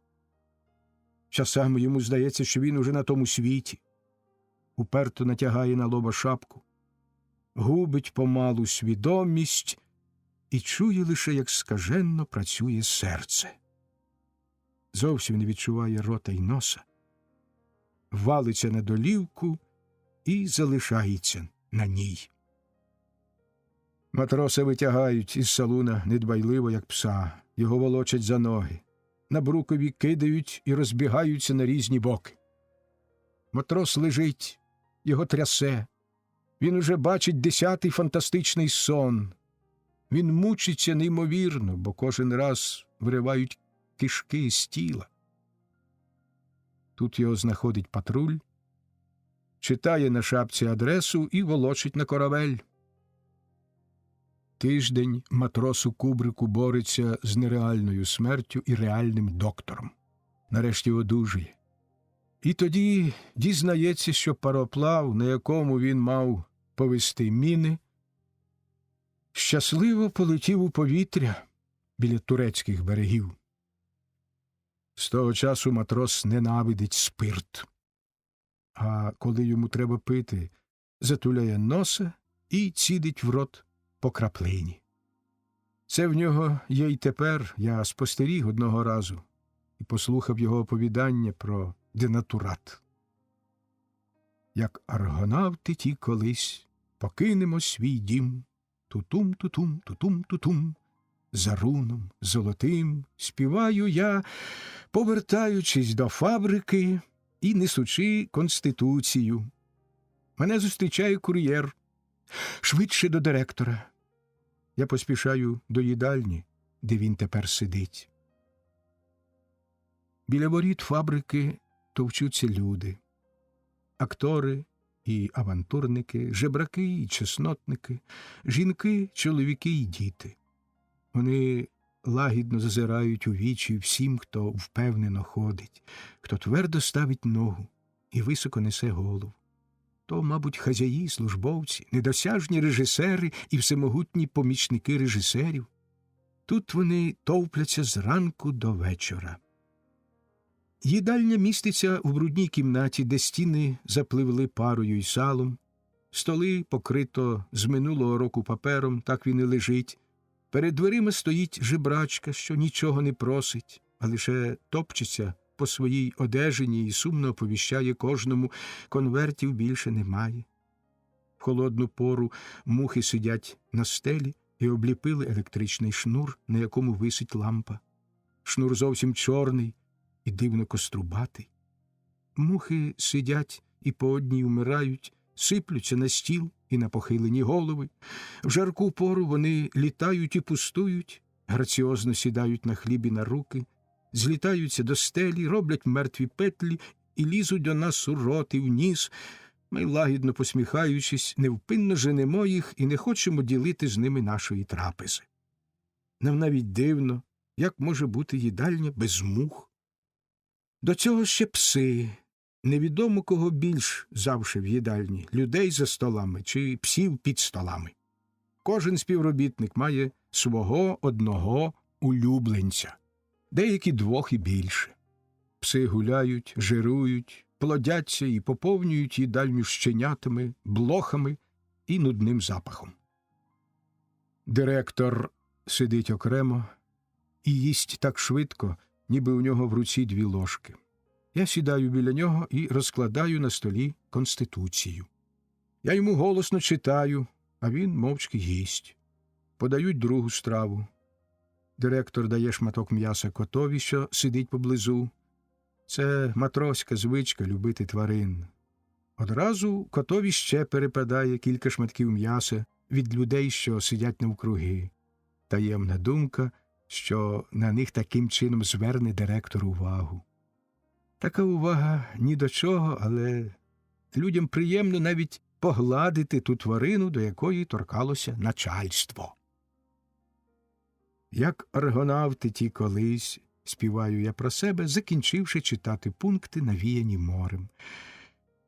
S1: Часами йому здається, що він уже на тому світі. Уперто натягає на лоба шапку, губить помалу свідомість і чує лише, як скаженно працює серце. Зовсім не відчуває рота й носа, валиться на долівку і залишається на ній. Матроса витягають із салуна недбайливо, як пса, його волочать за ноги, на брукові кидають і розбігаються на різні боки. Матрос лежить, його трясе, він уже бачить 10-й фантастичний сон. Він мучиться неймовірно, бо кожен раз виривають кишки з тіла. Тут його знаходить патруль, читає на шапці адресу і волочить на корабель. Тиждень матрос у кубрику бореться з нереальною смертю і реальним доктором. Нарешті одужує. І тоді дізнається, що пароплав, на якому він мав повезти міни, щасливо полетів у повітря біля турецьких берегів. З того часу матрос ненавидить спирт. А коли йому треба пити, затуляє носа і цідить в рот по краплині. Це в нього є й тепер. Я спостеріг одного разу і послухав його оповідання про денатурат. Як аргонавти ті колись покинемо свій дім, тутум-тутум, тутум-тутум, за руном золотим співаю я, повертаючись до фабрики і несучи Конституцію. Мене зустрічає кур'єр. Швидше до директора. Я поспішаю до їдальні, де він тепер сидить. Біля воріт фабрики товчуться люди. Актори і авантурники, жебраки і чеснотники, жінки, чоловіки і діти. Вони лагідно зазирають у вічі всім, хто впевнено ходить, хто твердо ставить ногу і високо несе голову. То, мабуть, хазяї, службовці, недосяжні режисери і всемогутні помічники режисерів. Тут вони товпляться зранку до вечора. Їдальня міститься у брудній кімнаті, де стіни запливли парою й салом. Столи покрито з минулого року папером, так він і лежить. Перед дверима стоїть жебрачка, що нічого не просить, а лише топчеться по своїй одежині і сумно оповіщає кожному: конвертів більше немає. В холодну пору мухи сидять на стелі і обліпили електричний шнур, на якому висить лампа. Шнур зовсім чорний і дивно кострубатий. Мухи сидять і по одній вмирають, сиплються на стіл і на похилені голови. В жарку пору вони літають і пустують, граціозно сідають на хліб і на руки, злітаються до стелі, роблять мертві петлі і лізуть до нас у рот і в ніс. Ми, лагідно посміхаючись, невпинно женемо їх і не хочемо ділити з ними нашої трапези. Нам навіть дивно, як може бути їдальня без мух. До цього ще пси. Невідомо, кого більш завше в їдальні – людей за столами чи псів під столами. Кожен співробітник має свого одного улюбленця, деякі двох і більше. Пси гуляють, жирують, плодяться і поповнюють їдальню щенятами, блохами і нудним запахом. Директор сидить окремо і їсть так швидко, ніби у нього в руці 2 ложки. Я сідаю біля нього і розкладаю на столі Конституцію. Я йому голосно читаю, а він мовчки їсть. Подають другу страву. Директор дає шматок м'яса котові, що сидить поблизу. Це матроська звичка любити тварин. Одразу котові ще перепадає кілька шматків м'яса від людей, що сидять навкруги. Таємна думка, що на них таким чином зверне директор увагу. Така увага ні до чого, але людям приємно навіть погладити ту тварину, до якої торкалося начальство. Як аргонавти ті колись, співаю я про себе, закінчивши читати пункти, навіяні морем.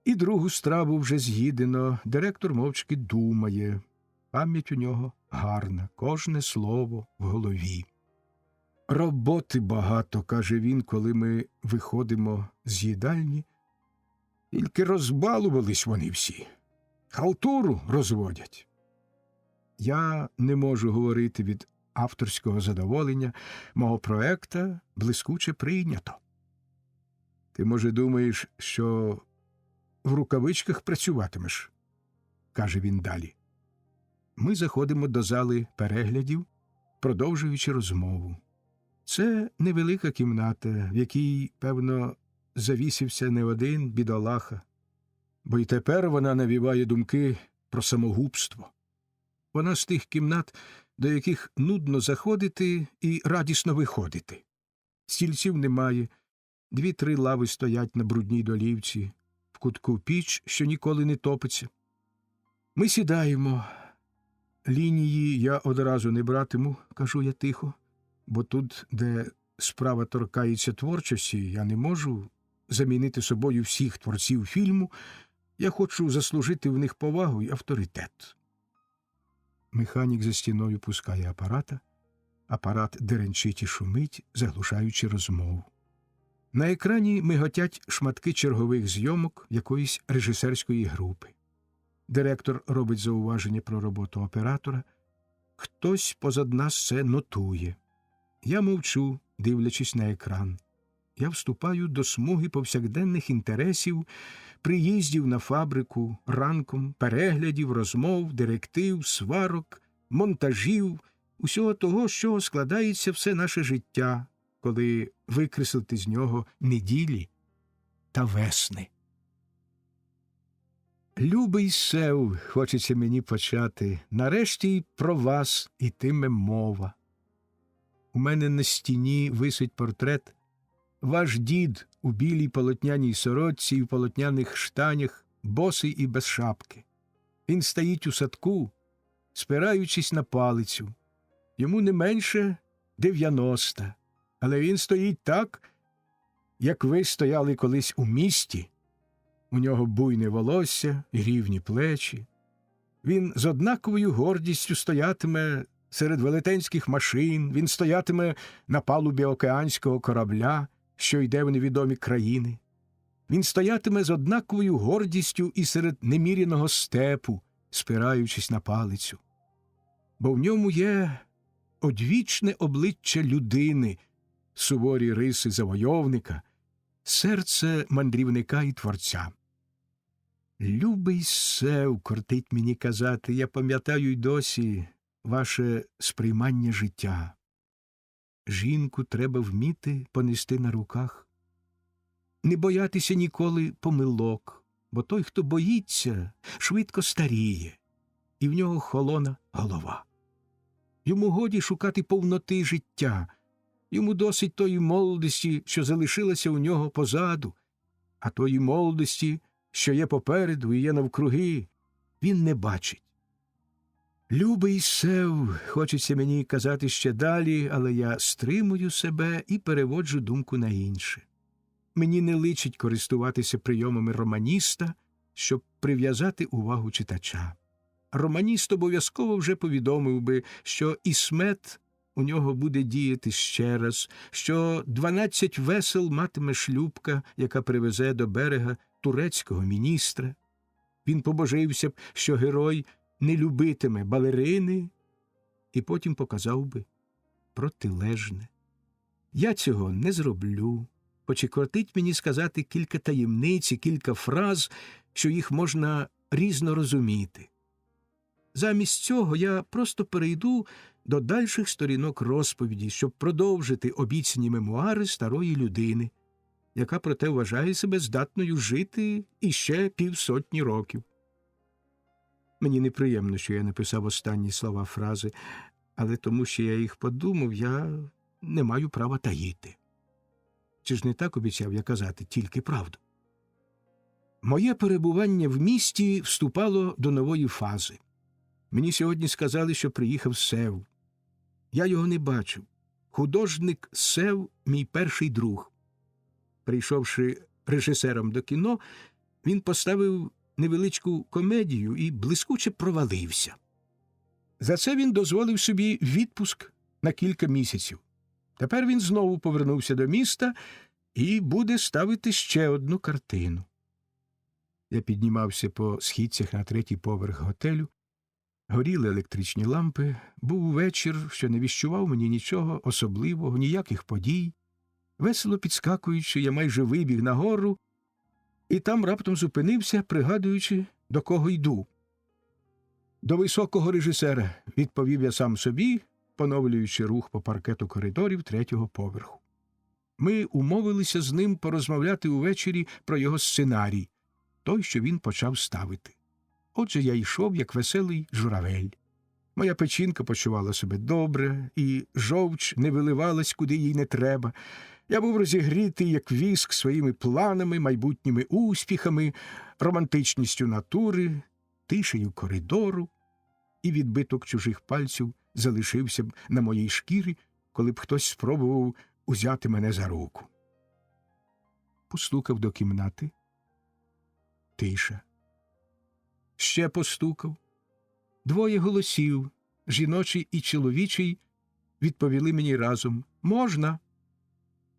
S1: І другу страву вже з'їдено, директор мовчки думає. Пам'ять у нього гарна, кожне слово в голові. «Роботи багато», – каже він, коли ми виходимо з їдальні. Тільки розбалувались вони всі. Халтуру розводять. Я не можу говорити від авторського задоволення, мого проекта блискуче прийнято. Ти, може, думаєш, що в рукавичках працюватимеш, каже він далі. Ми заходимо до зали переглядів, продовжуючи розмову. Це невелика кімната, в якій, певно, завісився не один бідолаха, бо й тепер вона навіває думки про самогубство. Вона з тих кімнат, до яких нудно заходити і радісно виходити. Стільців немає, 2-3 лави стоять на брудній долівці, в кутку піч, що ніколи не топиться. Ми сідаємо. Лінії я одразу не братиму, кажу я тихо, бо тут, де справа торкається творчості, я не можу замінити собою всіх творців фільму, я хочу заслужити в них повагу і авторитет. Механік за стіною пускає апарата, апарат деренчить і шумить, заглушаючи розмову. На екрані миготять шматки чергових зйомок якоїсь режисерської групи. Директор робить зауваження про роботу оператора. Хтось позад нас це нотує. Я мовчу, дивлячись на екран. Я вступаю до смуги повсякденних інтересів, приїздів на фабрику, ранком, переглядів, розмов, директив, сварок, монтажів, усього того, з чого складається все наше життя, коли викреслити з нього неділі та весни. Любий Сев, хочеться мені почати, нарешті й про вас ітиме мова. У мене на стіні висить портрет. Ваш дід у білій полотняній сорочці і в полотняних штанях, босий і без шапки. Він стоїть у садку, спираючись на палицю. Йому не менше 90, але він стоїть так, як ви стояли колись у місті. У нього буйне волосся і рівні плечі. Він з однаковою гордістю стоятиме серед велетенських машин, він стоятиме на палубі океанського корабля, що йде в невідомі країни. Він стоятиме з однаковою гордістю і серед неміряного степу, спираючись на палицю. Бо в ньому є одвічне обличчя людини, суворі риси завойовника, серце мандрівника і творця. Любий Сев, кортить мені казати, я пам'ятаю й досі ваше сприймання життя. Жінку треба вміти понести на руках. Не боятися ніколи помилок, бо той, хто боїться, швидко старіє, і в нього холона голова. Йому годі шукати повноти життя, йому досить тої молодості, що залишилася у нього позаду, а тої молодості, що є попереду і є навкруги, він не бачить. Любий Сев, хочеться мені казати ще далі, але я стримую себе і переводжу думку на інше. Мені не личить користуватися прийомами романіста, щоб прив'язати увагу читача. Романіст обов'язково вже повідомив би, що Ісмет у нього буде діяти ще раз, що 12 весел матиме шлюпка, яка привезе до берега турецького міністра. Він побожився б, що герой не любитиме балерини, і потім показав би протилежне. Я цього не зроблю, хоч і кортить мені сказати кілька таємниць і кілька фраз, що їх можна різно розуміти. Замість цього я просто перейду до дальших сторінок розповіді, щоб продовжити обіцяні мемуари старої людини, яка проте вважає себе здатною жити іще 50 років. Мені неприємно, що я написав останні слова фрази, але тому, що я їх подумав, я не маю права таїти. Чи ж не так обіцяв я казати тільки правду? Моє перебування в місті вступало до нової фази. Мені сьогодні сказали, що приїхав Сев. Я його не бачив. Художник Сев – мій перший друг. Прийшовши режисером до кіно, він поставив невеличку комедію і блискуче провалився. За це він дозволив собі відпуск на кілька місяців. Тепер він знову повернувся до міста і буде ставити ще одну картину. Я піднімався по східцях на 3-й поверх готелю. Горіли електричні лампи. Був вечір, що не віщував мені нічого особливого, ніяких подій. Весело підскакуючи, я майже вибіг нагору, і там раптом зупинився, пригадуючи, до кого йду. До високого режисера, відповів я сам собі, поновлюючи рух по паркету коридорів 3-го поверху. Ми умовилися з ним порозмовляти увечері про його сценарій, той, що він почав ставити. Отже, я йшов, як веселий журавель. Моя печінка почувала себе добре, і жовч не виливалась, куди їй не треба. Я був розігрітий, як віск, своїми планами, майбутніми успіхами, романтичністю натури, тишею коридору, і відбиток чужих пальців залишився б на моїй шкірі, коли б хтось спробував узяти мене за руку. Постукав до кімнати. Тиша. Ще постукав. 2 голосів, жіночий і чоловічий, відповіли мені разом: «Можна».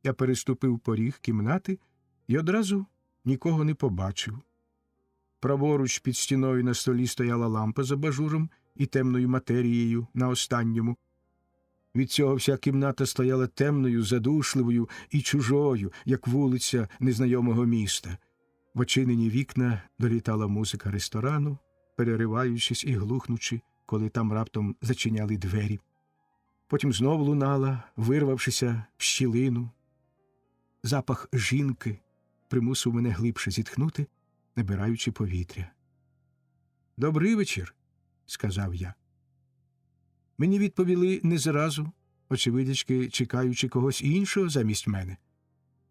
S1: Я переступив поріг кімнати і одразу нікого не побачив. Праворуч під стіною на столі стояла лампа з абажуром і темною матерією на останньому. Від цього вся кімната стояла темною, задушливою і чужою, як вулиця незнайомого міста. В очинені вікна долітала музика ресторану, перериваючись і глухнучи, коли там раптом зачиняли двері. Потім знов лунала, вирвавшися в щілину. Запах жінки примусив мене глибше зітхнути, набираючи повітря. «Добрий вечір», – сказав я. Мені відповіли не зразу, очевидячки чекаючи когось іншого замість мене.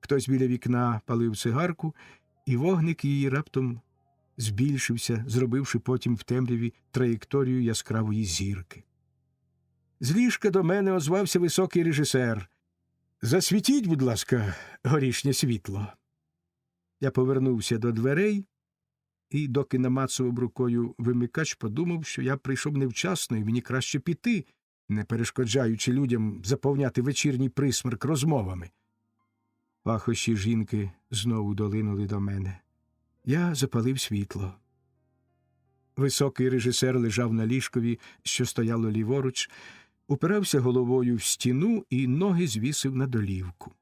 S1: Хтось біля вікна палив цигарку, і вогник її раптом збільшився, зробивши потім в темряві траєкторію яскравої зірки. З ліжка до мене озвався високий режисер. «Засвітіть, будь ласка, горішнє світло». Я повернувся до дверей і, доки намацував рукою вимикач, подумав, що я прийшов невчасно і мені краще піти, не перешкоджаючи людям заповняти вечірній присмерк розмовами. Пахощі жінки знову долинули до мене. Я запалив світло. Високий режисер лежав на ліжкові, що стояло ліворуч, упирався головою в стіну і ноги звісив на долівку.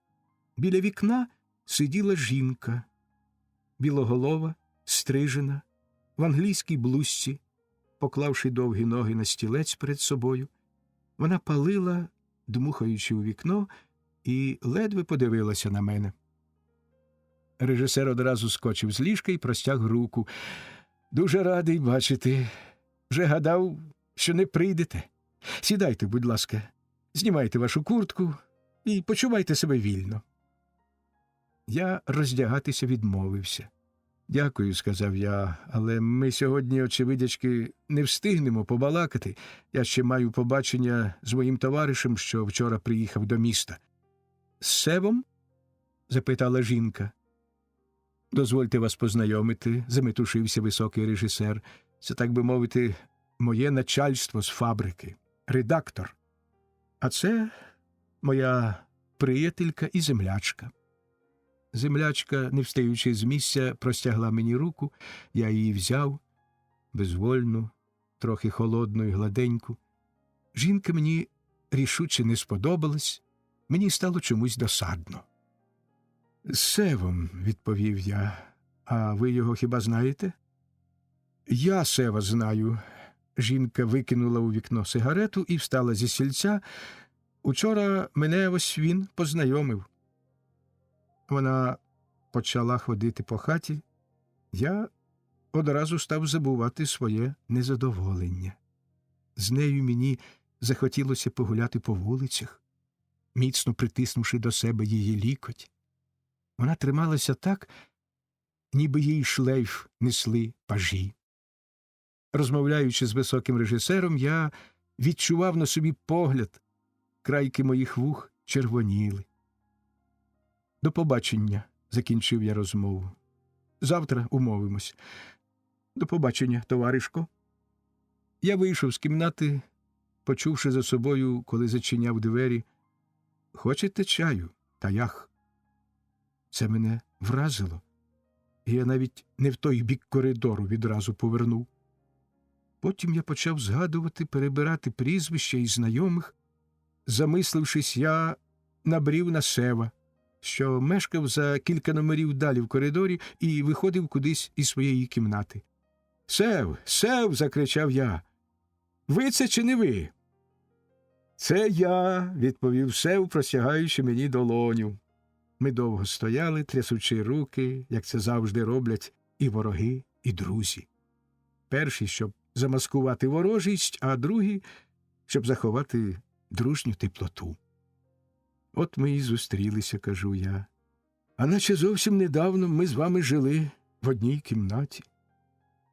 S1: Біля вікна сиділа жінка, білоголова, стрижена, в англійській блузці, поклавши довгі ноги на стілець перед собою. Вона палила, дмухаючи у вікно, і ледве подивилася на мене. Режисер одразу скочив з ліжка і простяг руку. «Дуже радий бачити. Вже гадав, що не прийдете. Сідайте, будь ласка, знімайте вашу куртку і почувайте себе вільно». Я роздягатися відмовився. «Дякую», – сказав я, – «але ми сьогодні, очевидячки, не встигнемо побалакати. Я ще маю побачення з моїм товаришем, що вчора приїхав до міста». «З Севом?» – запитала жінка. «Дозвольте вас познайомити», – заметушився високий режисер. «Це, так би мовити, моє начальство з фабрики, редактор. А це моя приятелька і землячка». Землячка, не встаючи з місця, простягла мені руку, я її взяв, безвольну, трохи холодну і гладеньку. Жінка мені рішуче не сподобалась, мені стало чомусь досадно. «З Севом», – відповів я, – «а ви його хіба знаєте?» «Я Сева знаю. Жінка викинула у вікно сигарету і встала зі стільця. Учора мене ось він познайомив. Вона почала ходити по хаті. Я одразу став забувати своє незадоволення. З нею мені захотілося погуляти по вулицях, міцно притиснувши до себе її лікоть. Вона трималася так, ніби їй шлейф несли пажі. Розмовляючи з високим режисером, я відчував на собі погляд. Крайки моїх вух червоніли. «До побачення», – закінчив я розмову. «Завтра умовимось». «До побачення, товаришко». Я вийшов з кімнати, почувши за собою, коли зачиняв двері: «Хочете чаю, таях?» Це мене вразило, і я навіть не в той бік коридору відразу повернув. Потім я почав згадувати, перебирати прізвища і знайомих. Замислившись, я набрів на Сева, що мешкав за кілька номерів далі в коридорі і виходив кудись із своєї кімнати. «Сев! Сев!» – закричав я. «Ви це чи не ви?» «Це я!» – відповів Сев, простягаючи мені долоню. Ми довго стояли, трясучи руки, як це завжди роблять і вороги, і друзі. Перші, щоб замаскувати ворожість, а другі, щоб заховати дружню теплоту. «От ми і зустрілися», – кажу я. «А наче зовсім недавно ми з вами жили в одній кімнаті.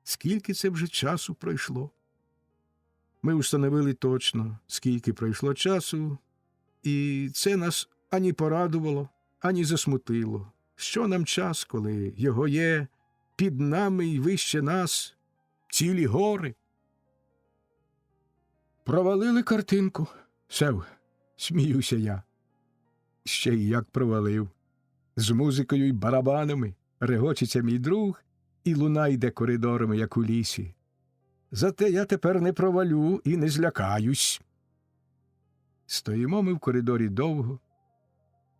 S1: Скільки це вже часу пройшло?» Ми встановили точно, скільки пройшло часу, і це нас ані порадувало, ані засмутило. Що нам час, коли його є під нами і вище нас цілі гори? «Провалили картинку, Сев», – сміюся я. Ще й як провалив. З музикою й барабанами регочеться мій друг, і луна йде коридорами, як у лісі. Зате я тепер не провалю і не злякаюсь. Стоїмо ми в коридорі довго,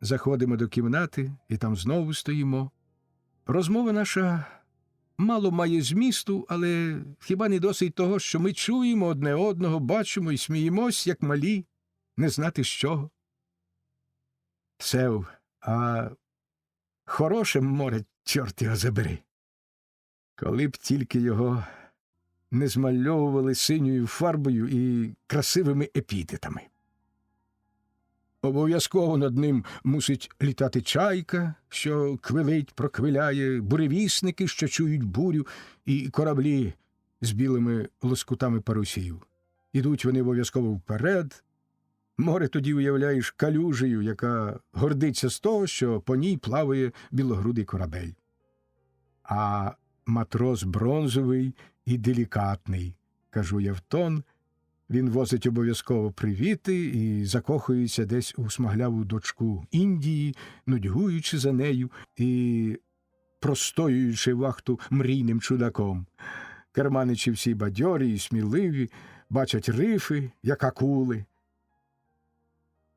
S1: заходимо до кімнати, і там знову стоїмо. Розмова наша мало має змісту, але хіба не досить того, що ми чуємо одне одного, бачимо і сміємось, як малі, не знати з чого. «Сев, а хороше море, чорт його забери. Коли б тільки його не змальовували синьою фарбою і красивими епітетами. Обов'язково над ним мусить літати чайка, що квилить, проквиляє, буревісники, що чують бурю, і кораблі з білими лоскутами парусів. Ідуть вони обов'язково вперед. Море тоді уявляєш калюжею, яка гордиться з того, що по ній плаває білогрудий корабель. А матрос бронзовий і делікатний, кажу я в тон. Він возить обов'язково привіти і закохується десь у смагляву дочку Індії, нудьгуючи за нею і простоюючи вахту мрійним чудаком. Керманичі всі бадьорі і сміливі, бачать рифи, як акули.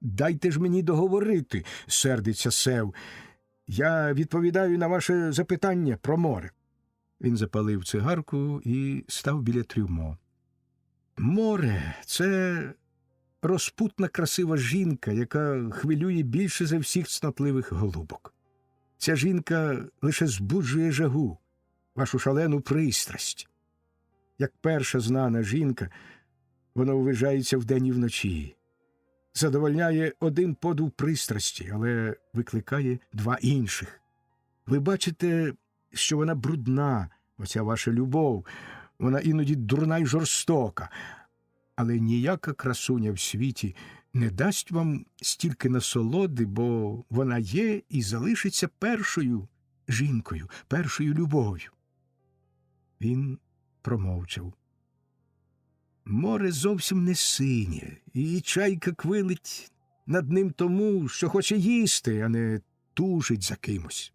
S1: «Дайте ж мені договорити», – сердиться Сев. «Я відповідаю на ваше запитання про море». Він запалив цигарку і став біля трюмо. Море – це розпутна красива жінка, яка хвилює більше за всіх цнотливих голубок. Ця жінка лише збуджує жагу, вашу шалену пристрасть. Як перша знана жінка, вона увижається вдень і вночі. Задовольняє один подув пристрасті, але викликає два інших. Ви бачите, що вона брудна, оця ваша любов, вона іноді дурна й жорстока, але ніяка красуня в світі не дасть вам стільки насолоди, бо вона є і залишиться першою жінкою, першою любов'ю. Він промовчав. Море зовсім не синє, і чайка квилить над ним тому, що хоче їсти, а не тужить за кимось.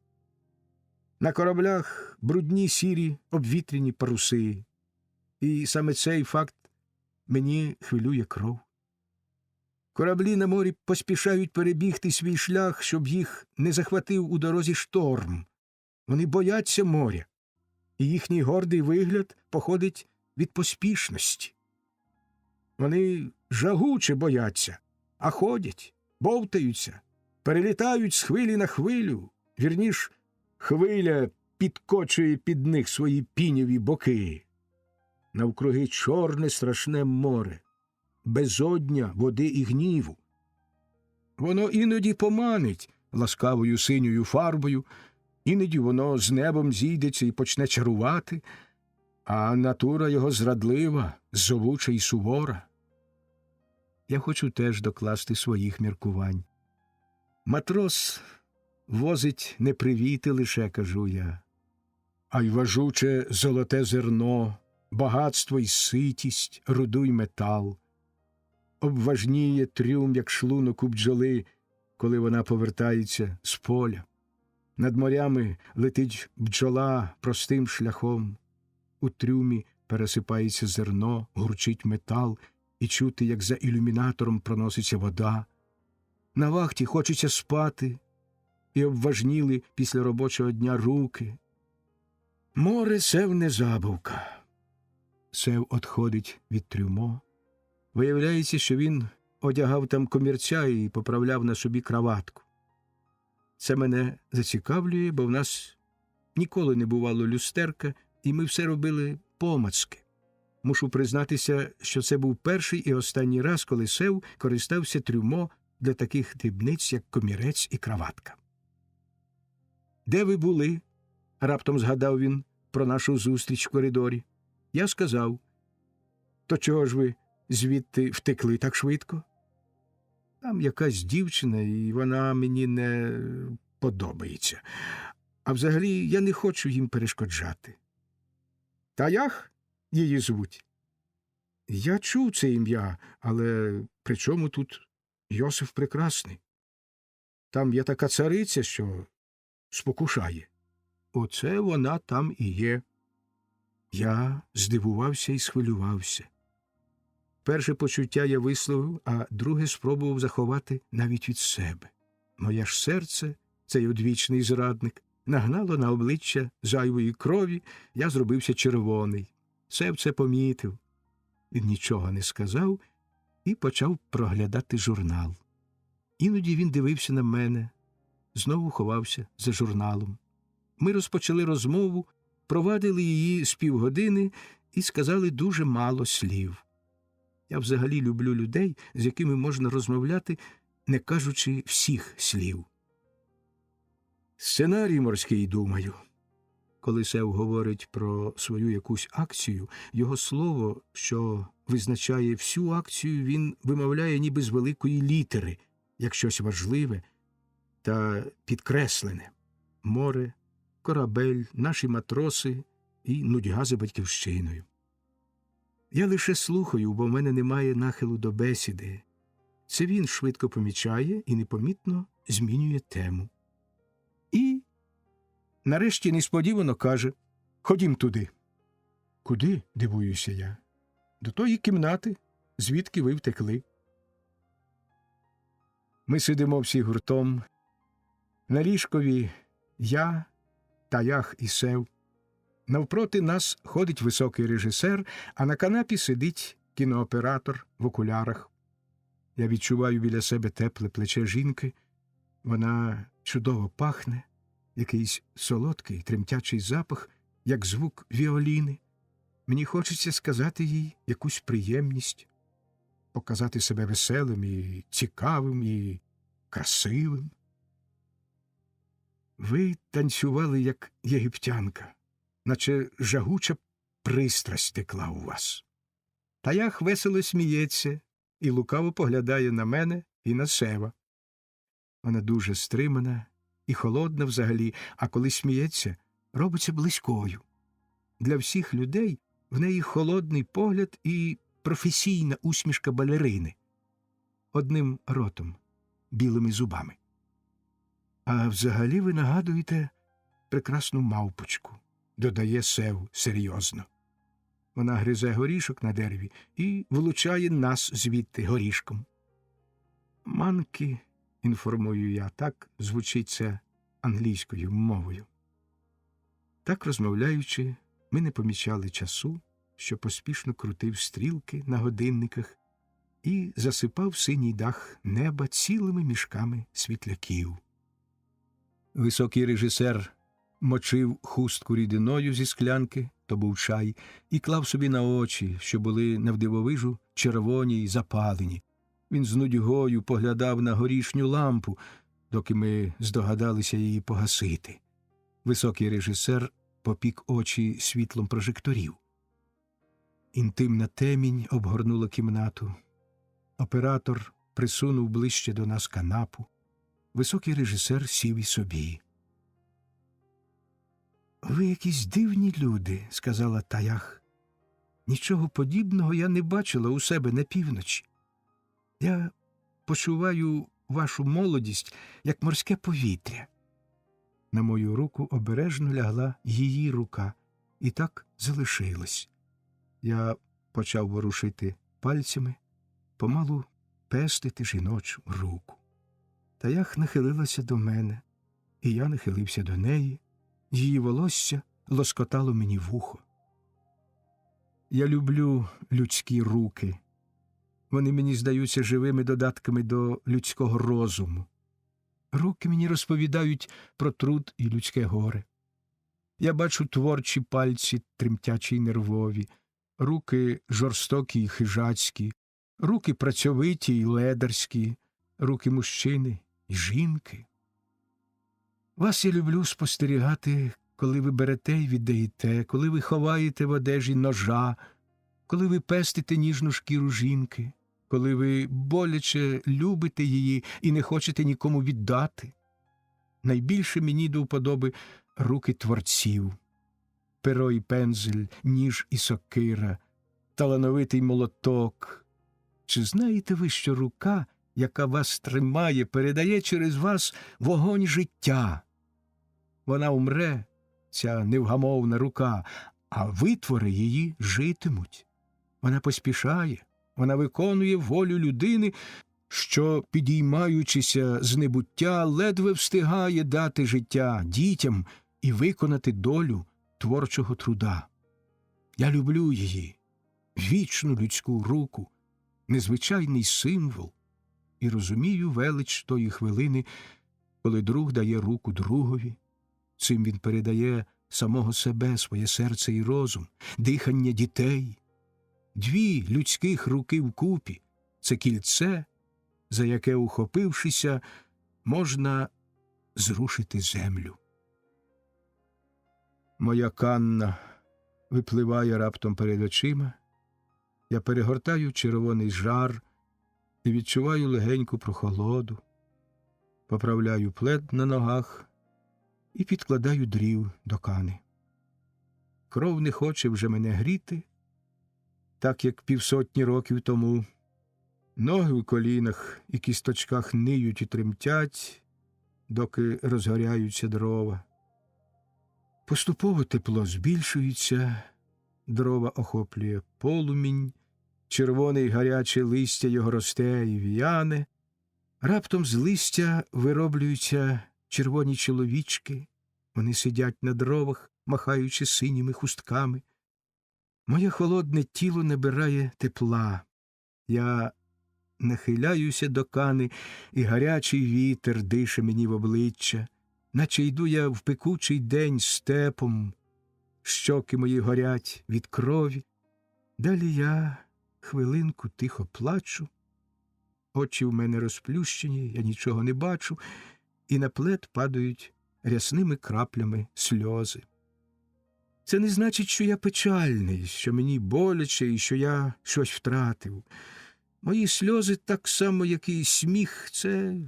S1: На кораблях брудні сірі обвітряні паруси, і саме цей факт мені хвилює кров. Кораблі на морі поспішають перебігти свій шлях, щоб їх не захватив у дорозі шторм. Вони бояться моря, і їхній гордий вигляд походить від поспішності. Вони жагуче бояться, а ходять, бовтаються, перелітають з хвилі на хвилю. Вірніш, хвиля підкочує під них свої піньові боки. Навкруги чорне страшне море, безодня води і гніву. Воно іноді поманить ласкавою синьою фарбою, іноді воно з небом зійдеться і почне чарувати, а натура його зрадлива, зовуча і сувора. Я хочу теж докласти своїх міркувань. Матрос возить не привіти лише, кажу я, а й важуче золоте зерно, багатство й ситість, руду й метал. Обважніє трюм, як шлунок у бджоли, коли вона повертається з поля. Над морями летить бджола простим шляхом. У трюмі пересипається зерно, гурчить метал, і чути, як за ілюмінатором проноситься вода. На вахті хочеться спати, і обважніли після робочого дня руки. Море сев не забавка. Сев одходить від трюмо. Виявляється, що він одягав там комірця і поправляв на собі краватку. Це мене зацікавлює, бо в нас ніколи не бувало люстерка, і ми все робили помацки. Мушу признатися, що це був перший і останній раз, коли Сев користався трюмо для таких дрібниць, як комірець і краватка. «Де ви були?» – раптом згадав він про нашу зустріч в коридорі. Я сказав: «То чого ж ви звідти втекли так швидко?» «Там якась дівчина, і вона мені не подобається. А взагалі я не хочу їм перешкоджати». «Таях її звуть?» «Я чув це ім'я, але при чому тут Йосиф Прекрасний? Там є така цариця, що спокушає». «Оце вона там і є». Я здивувався і схвилювався. Перше почуття я висловив, а друге спробував заховати навіть від себе. Моє ж серце, цей одвічний зрадник, нагнало на обличчя зайвої крові, я зробився червоний. Сев це помітив. Він нічого не сказав і почав проглядати журнал. Іноді він дивився на мене, знову ховався за журналом. Ми розпочали розмову, провадили її з півгодини і сказали дуже мало слів. Я взагалі люблю людей, з якими можна розмовляти, не кажучи всіх слів. Сценарій морський, думаю. Коли Сев говорить про свою якусь акцію, його слово, що визначає всю акцію, він вимовляє ніби з великої літери, як щось важливе та підкреслене. Море, корабель, наші матроси і нудьга за батьківщиною. Я лише слухаю, бо в мене немає нахилу до бесіди. Це він швидко помічає і непомітно змінює тему. І нарешті несподівано каже: «Ходім туди». «Куди?» – дивуюся я. «До тої кімнати, звідки ви втекли». Ми сидимо всі гуртом. На ліжкові я, Таях і Сев. Навпроти нас ходить високий режисер, а на канапі сидить кінооператор в окулярах. Я відчуваю біля себе тепле плече жінки. Вона чудово пахне, якийсь солодкий, тремтячий запах, як звук віоліни. Мені хочеться сказати їй якусь приємність, показати себе веселим і цікавим, і красивим. Ви танцювали, як єгиптянка, наче жагуча пристрасть текла у вас. Таях весело сміється і лукаво поглядає на мене і на Сева. Вона дуже стримана і холодна взагалі, а коли сміється, робиться близькою. Для всіх людей в неї холодний погляд і професійна усмішка балерини. Одним ротом, білими зубами. А взагалі ви нагадуєте прекрасну мавпочку, додає Сев серйозно. Вона гризе горішок на дереві і влучає нас звідти горішком. Манкі, інформую я, так звучить це англійською мовою. Так розмовляючи, ми не помічали часу, що поспішно крутив стрілки на годинниках і засипав синій дах неба цілими мішками світляків. Високий режисер мочив хустку рідиною зі склянки, то був чай, і клав собі на очі, що були навдивовижу червоні й запалені. Він з нудьгою поглядав на горішню лампу, доки ми здогадалися її погасити. Високий режисер попік очі світлом прожекторів. Інтимна темінь обгорнула кімнату. Оператор присунув ближче до нас канапу. Високий режисер сів і собі. «Ви якісь дивні люди», – сказала Таях. «Нічого подібного я не бачила у себе на півночі. Я почуваю вашу молодість, як морське повітря». На мою руку обережно лягла її рука, і так залишилось. Я почав ворушити пальцями, помалу пестити жіночу руку. Таях нахилилася до мене, і я нахилився до неї. Її волосся лоскотало мені вухо. Я люблю людські руки. Вони мені здаються живими додатками до людського розуму. Руки мені розповідають про труд і людське горе. Я бачу творчі пальці, тремтячі й нервові, руки жорстокі й хижацькі, руки працьовиті й ледарські, руки мужчини й жінки. Вас я люблю спостерігати, коли ви берете й віддаєте, коли ви ховаєте в одежі ножа, коли ви пестите ніжну шкіру жінки, коли ви боляче любите її і не хочете нікому віддати. Найбільше мені до вподоби руки творців. Перо і пензель, ніж і сокира, талановитий молоток. Чи знаєте ви, що рука, яка вас тримає, передає через вас вогонь життя? Вона умре, ця невгамовна рука, а витвори її житимуть. Вона поспішає, вона виконує волю людини, що, підіймаючися з небуття, ледве встигає дати життя дітям і виконати долю творчого труда. Я люблю її, вічну людську руку, незвичайний символ, і розумію велич тої хвилини, коли друг дає руку другові. Цим він передає самого себе, своє серце і розум, дихання дітей. Дві людських руки вкупі – це кільце, за яке, ухопившися, можна зрушити землю. Моя канна випливає раптом перед очима. Я перегортаю червоний жар і відчуваю легеньку прохолоду. Поправляю плед на ногах і підкладаю дрів до кани. Кров не хоче вже мене гріти, так як 50 років тому. Ноги у колінах і кісточках ниють і тремтять, доки розгоряються дрова. Поступово тепло збільшується, дрова охоплює полумінь, червоне й гаряче листя його росте і в'яне. Раптом з листя вироблюються червоні чоловічки, вони сидять на дровах, махаючи синіми хустками. Моє холодне тіло набирає тепла. Я нахиляюся до кани, і гарячий вітер дише мені в обличчя, наче йду я в пекучий день степом, щоки мої горять від крові. Далі я хвилинку тихо плачу, очі в мене розплющені, я нічого не бачу, і на плед падають рясними краплями сльози. Це не значить, що я печальний, що мені боляче і що я щось втратив. Мої сльози, так само, як і сміх, це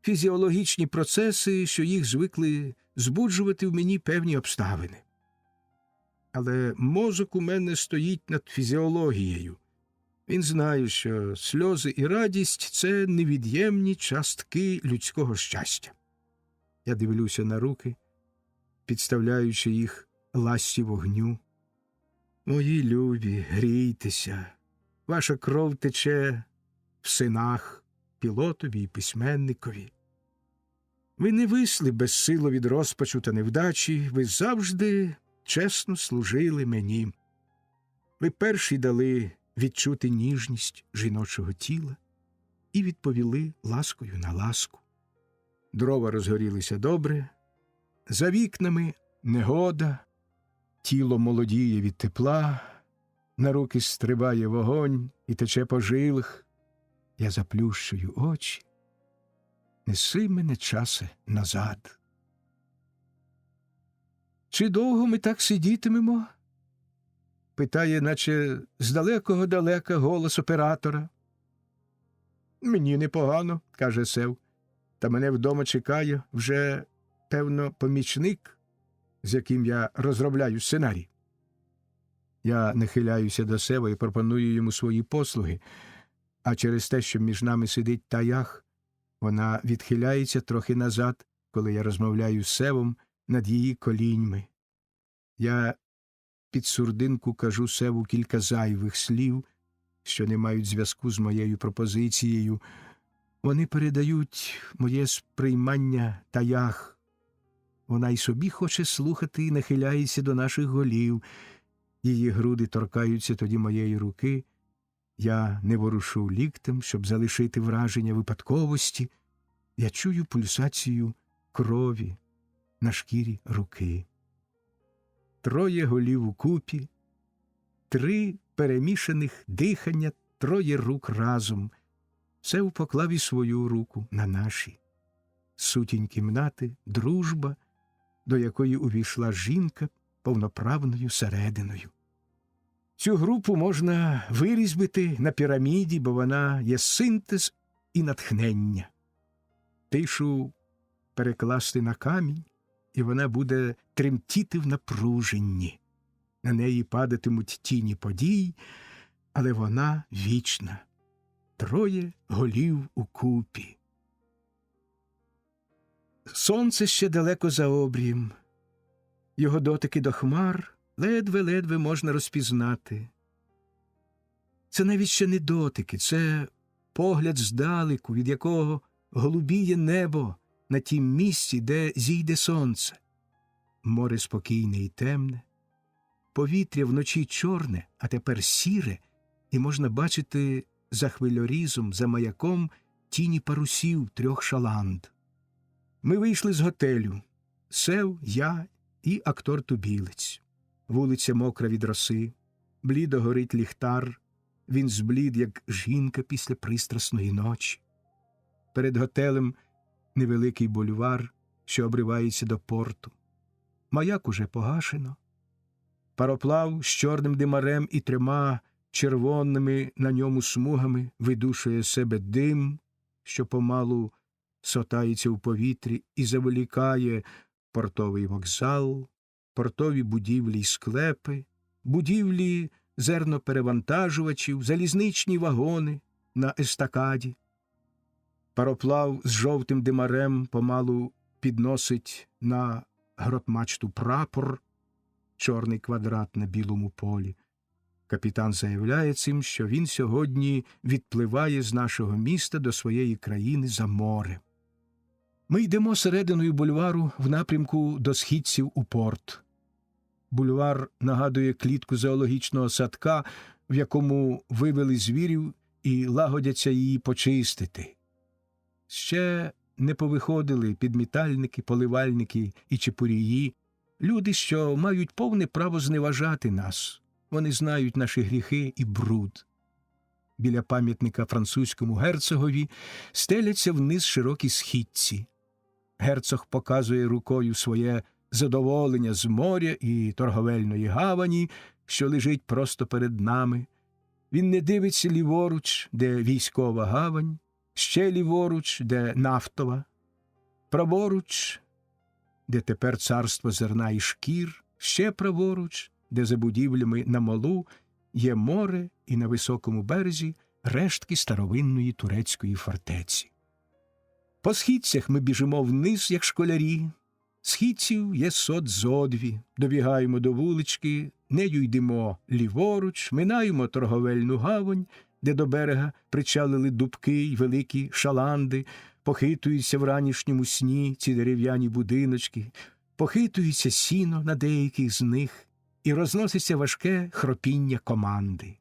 S1: фізіологічні процеси, що їх звикли збуджувати в мені певні обставини. Але мозок у мене стоїть над фізіологією. Він знає, що сльози і радість – це невід'ємні частки людського щастя. Я дивлюся на руки, підставляючи їх ласті вогню. Мої любі, грійтеся. Ваша кров тече в синах, пілотові і письменникові. Ви не висли безсило від розпачу та невдачі, ви завжди чесно служили мені. Ви перші дали відчути ніжність жіночого тіла і відповіли ласкою на ласку. Дрова розгорілися добре, за вікнами негода, тіло молодіє від тепла, на руки стрибає вогонь і тече по жилах. Я заплющую очі. Неси мене, часе, назад. Чи довго ми так сидітимемо? Питає, наче з далекого далека голос оператора. Мені непогано, каже Сев, та мене вдома чекає вже, певно, помічник, з яким я розробляю сценарій. Я нахиляюся до Сева і пропоную йому свої послуги, а через те, що між нами сидить Таях, вона відхиляється трохи назад, коли я розмовляю з Севом над її коліньми. Я під сурдинку кажу Севу кілька зайвих слів, що не мають зв'язку з моєю пропозицією. Вони передають моє сприймання Таях. Вона й собі хоче слухати і нахиляється до наших голів. Її груди торкаються тоді моєї руки. Я не ворушу ліктем, щоб залишити враження випадковості. Я чую пульсацію крові на шкірі руки. 3 голів укупі, 3 перемішаних дихання, 3 рук разом. Сев поклав і свою руку на наші. Сутінь кімнати – дружба, до якої увійшла жінка повноправною серединою. Цю групу можна вирізбити на піраміді, бо вона є синтез і натхнення. Тишу перекласти на камінь, і вона буде тремтіти в напруженні. На неї падатимуть тіні подій, але вона вічна. 3 голів укупі. Сонце ще далеко за обрієм. Його дотики до хмар ледве-ледве можна розпізнати. Це навіть ще не дотики, це погляд здалеку, від якого голубіє небо на тім місці, де зійде сонце. Море спокійне і темне, повітря вночі чорне, а тепер сіре, і можна бачити за хвильорізом, за маяком тіні парусів 3 шаланд. Ми вийшли з готелю. Сев, я і актор Тубілець. Вулиця мокра від роси, блідо горить ліхтар, він зблід, як жінка після пристрасної ночі. Перед готелем невеликий бульвар, що обривається до порту. Маяк уже погашено. Пароплав з чорним димарем і 3 червоними на ньому смугами видушує з себе дим, що помалу сотається в повітрі і заволікає портовий вокзал, портові будівлі й склепи, будівлі зерноперевантажувачів, залізничні вагони на естакаді. Пароплав з жовтим димарем помалу підносить на гротмачту прапор, чорний квадрат на білому полі. Капітан заявляє цим, що він сьогодні відпливає з нашого міста до своєї країни за море. Ми йдемо серединою бульвару в напрямку до східців у порт. Бульвар нагадує клітку зоологічного садка, в якому вивели звірів і лагодяться її почистити. Ще не повиходили підмітальники, поливальники і чепурії, люди, що мають повне право зневажати нас. Вони знають наші гріхи і бруд. Біля пам'ятника французькому герцогові стеляться вниз широкі східці. Герцог показує рукою своє задоволення з моря і торговельної гавані, що лежить просто перед нами. Він не дивиться ліворуч, де військова гавань, ще ліворуч, де нафтова, праворуч, де тепер царство зерна і шкір, ще праворуч, де за будівлями на молу є море і на високому березі рештки старовинної турецької фортеці. По східцях ми біжимо вниз, як школярі. Східців є сот зо 2. Добігаємо до вулички, нею йдемо ліворуч, минаємо торговельну гавань, де до берега причалили дубки й великі шаланди, похитуються в ранішньому сні ці дерев'яні будиночки, похитується сіно на деяких з них, і розноситься важке хропіння команди.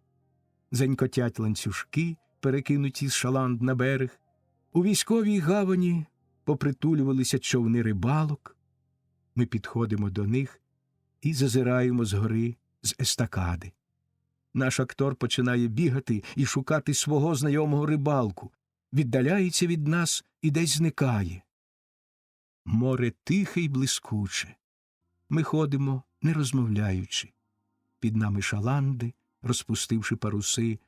S1: дзенькотять ланцюжки, перекинуті з шаланд на берег. У військовій гавані попритулювалися човни рибалок. Ми підходимо до них і зазираємо згори з естакади. Наш актор починає бігати і шукати свого знайомого рибалку, віддаляється від нас і десь зникає. Море тихе й блискуче. Ми ходимо, не розмовляючи. Під нами шаланди, розпустивши паруси,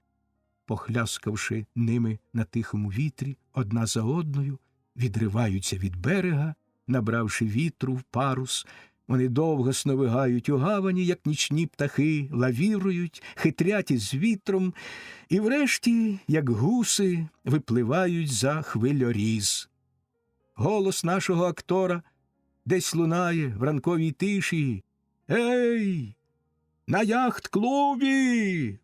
S1: похляскавши ними на тихому вітрі, одна за одною, відриваються від берега, набравши вітру в парус. Вони довго сновигають у гавані, як нічні птахи, лавірують, хитрять із вітром і врешті, як гуси, випливають за хвильоріз. Голос нашого актора десь лунає в ранковій тиші. «Ей! На яхт-клубі!»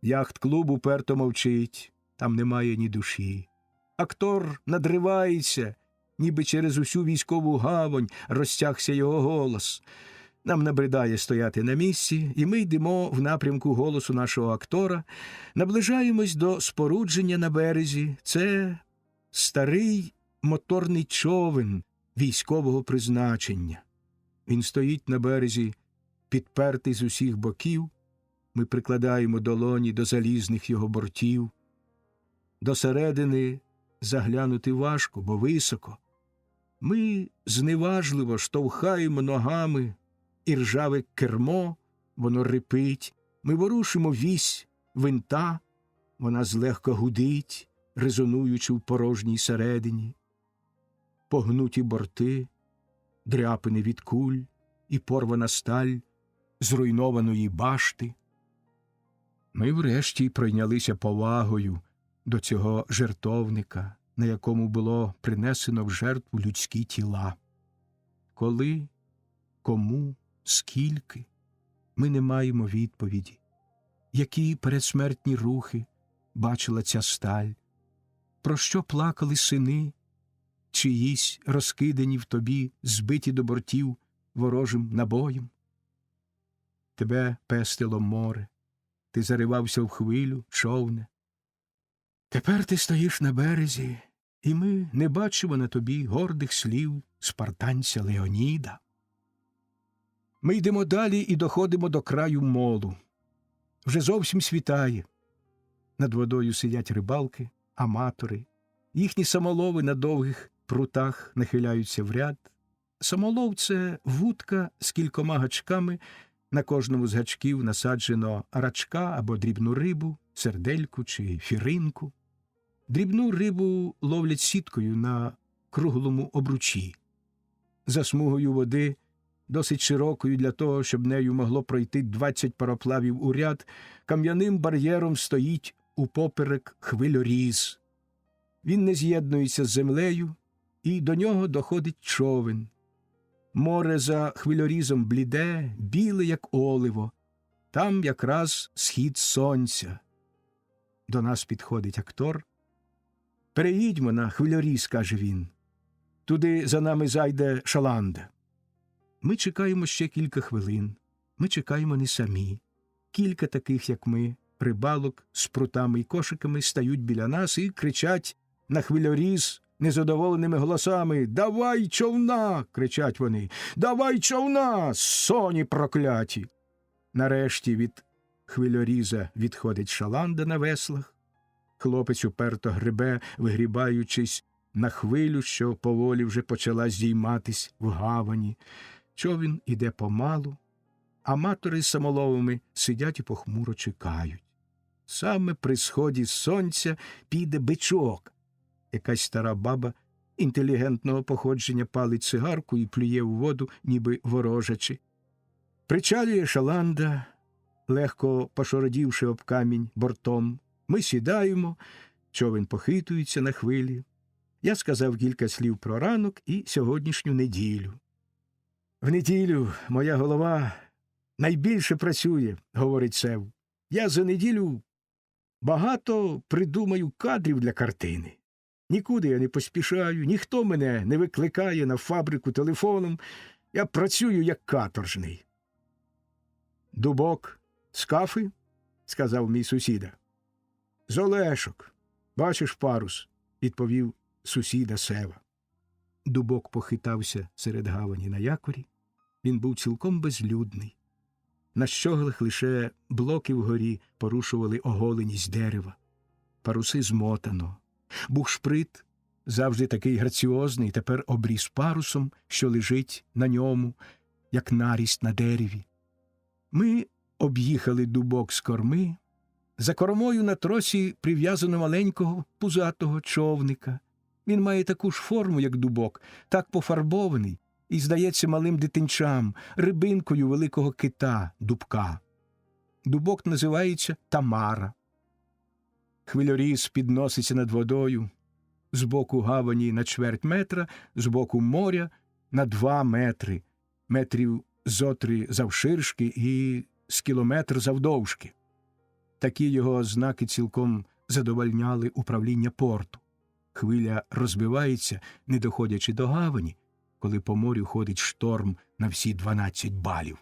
S1: Яхт-клуб уперто мовчить, там немає ні душі. Актор надривається, ніби через усю військову гавань розтягся його голос. Нам набридає стояти на місці, і ми йдемо в напрямку голосу нашого актора, наближаємось до спорудження на березі. Це старий моторний човен військового призначення. Він стоїть на березі, підпертий з усіх боків. Ми прикладаємо долоні до залізних його бортів. До середини заглянути важко, бо високо. Ми зневажливо штовхаємо ногами, і ржаве кермо, воно рипить. Ми ворушимо вісь винта, вона злегка гудить, резонуючи в порожній середині. Погнуті борти, дряпини від куль і порвана сталь зруйнованої башти. Ми врешті пройнялися повагою до цього жертовника, на якому було принесено в жертву людські тіла. Коли, кому, скільки, ми не маємо відповіді. Які передсмертні рухи бачила ця сталь, про що плакали сини, чиїсь розкидані в тобі, збиті до бортів ворожим набоєм. Тебе пестило море, ти заривався в хвилю, човне. Тепер ти стоїш на березі, і ми не бачимо на тобі гордих слів спартанця Леоніда. Ми йдемо далі і доходимо до краю молу. Вже зовсім світає. Над водою сидять рибалки, аматори. Їхні самолови на довгих прутах нахиляються в ряд. Самолов – це вудка з кількома гачками. На кожному з гачків насаджено рачка або дрібну рибу, сердельку чи фіринку. Дрібну рибу ловлять сіткою на круглому обручі. За смугою води, досить широкою для того, щоб нею могло пройти 20 пароплавів у ряд, кам'яним бар'єром стоїть упоперек хвильоріз. Він не з'єднується з землею, і до нього доходить човен. Море за хвильорізом бліде, біле, як оливо. Там якраз схід сонця. До нас підходить актор. «Переїдьмо на хвильоріз», – каже він. «Туди за нами зайде шаланда». Ми чекаємо ще кілька хвилин. Ми чекаємо не самі. Кілька таких, як ми, рибалок з прутами й кошиками стають біля нас і кричать на хвильоріз незадоволеними голосами. «Давай човна!» – кричать вони. «Давай човна, соні прокляті!» Нарешті від хвильоріза відходить шаланда на веслах. Хлопець уперто гребе, вигрібаючись на хвилю, що поволі вже почала здійматись в гавані. Човен іде помалу. Аматори з самоловами сидять і похмуро чекають. Саме при сході сонця піде бичок. Якась стара баба інтелігентного походження палить цигарку і плює в воду, ніби ворожачи. Причалює шаланда, легко пошородівши об камінь бортом. Ми сідаємо, човен похитується на хвилі. Я сказав кілька слів про ранок і сьогоднішню неділю. «В неділю моя голова найбільше працює», – говорить Сев. «Я за неділю багато придумаю кадрів для картини. Нікуди я не поспішаю, ніхто мене не викликає на фабрику телефоном. Я працюю як каторжний». «Дубок з кафи?» сказав мій сусіда. З Олешок. Бачиш парус, відповів сусіда Сева. Дубок похитався серед гавані на якорі. Він був цілком безлюдний. На щоглах лише блоки вгорі порушували оголеність дерева. Паруси змотано. Бухшприт, завжди такий граціозний, тепер обріз парусом, що лежить на ньому, як нарість на дереві. Ми об'їхали Дубок з корми. За кормою на тросі прив'язано маленького пузатого човника. Він має таку ж форму, як Дубок, так пофарбований і, здається, малим дитинчам, рибинкою великого кита Дубка. Дубок називається Тамара. Хвильоріз підноситься над водою, з боку гавані на чверть метра, з боку моря на 2 метри, метрів зо 3 завширшки і з кілометр завдовжки. Такі його ознаки цілком задовольняли управління порту. Хвиля розбивається, не доходячи до гавані, коли по морю ходить шторм на всі 12 балів.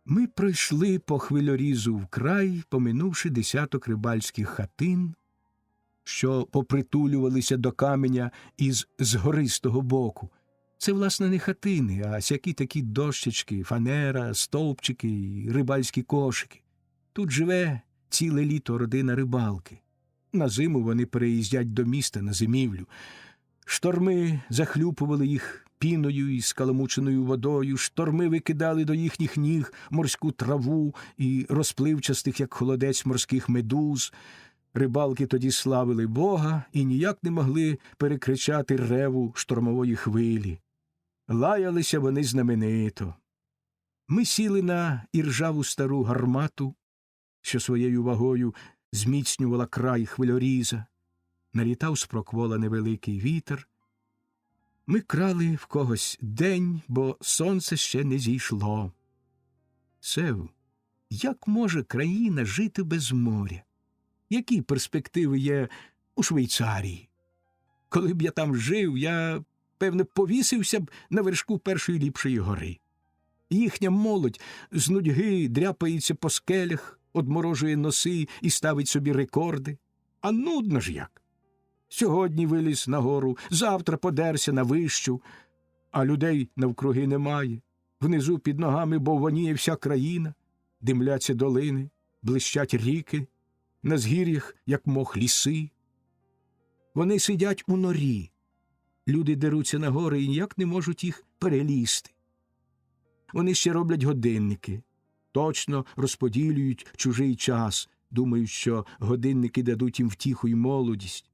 S1: Ми пройшли по хвильорізу вкрай, поминувши 10 рибальських хатин, що попритулювалися до каменя із згористого боку. Це, власне, не хатини, а сякі такі дощечки, фанера, стовпчики і рибальські кошики. Тут живе ціле літо родина рибалки. На зиму вони переїздять до міста на зимівлю. Шторми захлюпували їх піною і скаламученою водою, шторми викидали до їхніх ніг морську траву і розпливчастих, як холодець, морських медуз. Рибалки тоді славили Бога і ніяк не могли перекричати реву штормової хвилі. Лаялися вони знаменито. Ми сіли на іржаву стару гармату, що своєю вагою зміцнювала край хвильоріза. Налітав з проквола невеликий вітер. Ми крали в когось день, бо сонце ще не зійшло. Сев, як може країна жити без моря? Які перспективи є у Швейцарії? Коли б я там жив, я, певне, повісився б на вершку першої ліпшої гори. Їхня молодь з нудьги дряпається по скелях, одморожує носи і ставить собі рекорди. А нудно ж як. Сьогодні виліз на гору, завтра подерся на вищу, а людей навкруги немає. Внизу під ногами бовваніє вся країна, димляться долини, блищать ріки, на згір'ях, як мох, ліси. Вони сидять у норі. Люди деруться на гори і ніяк не можуть їх перелізти. Вони ще роблять годинники, точно розподілюють чужий час, думають, що годинники дадуть їм втіху й молодість.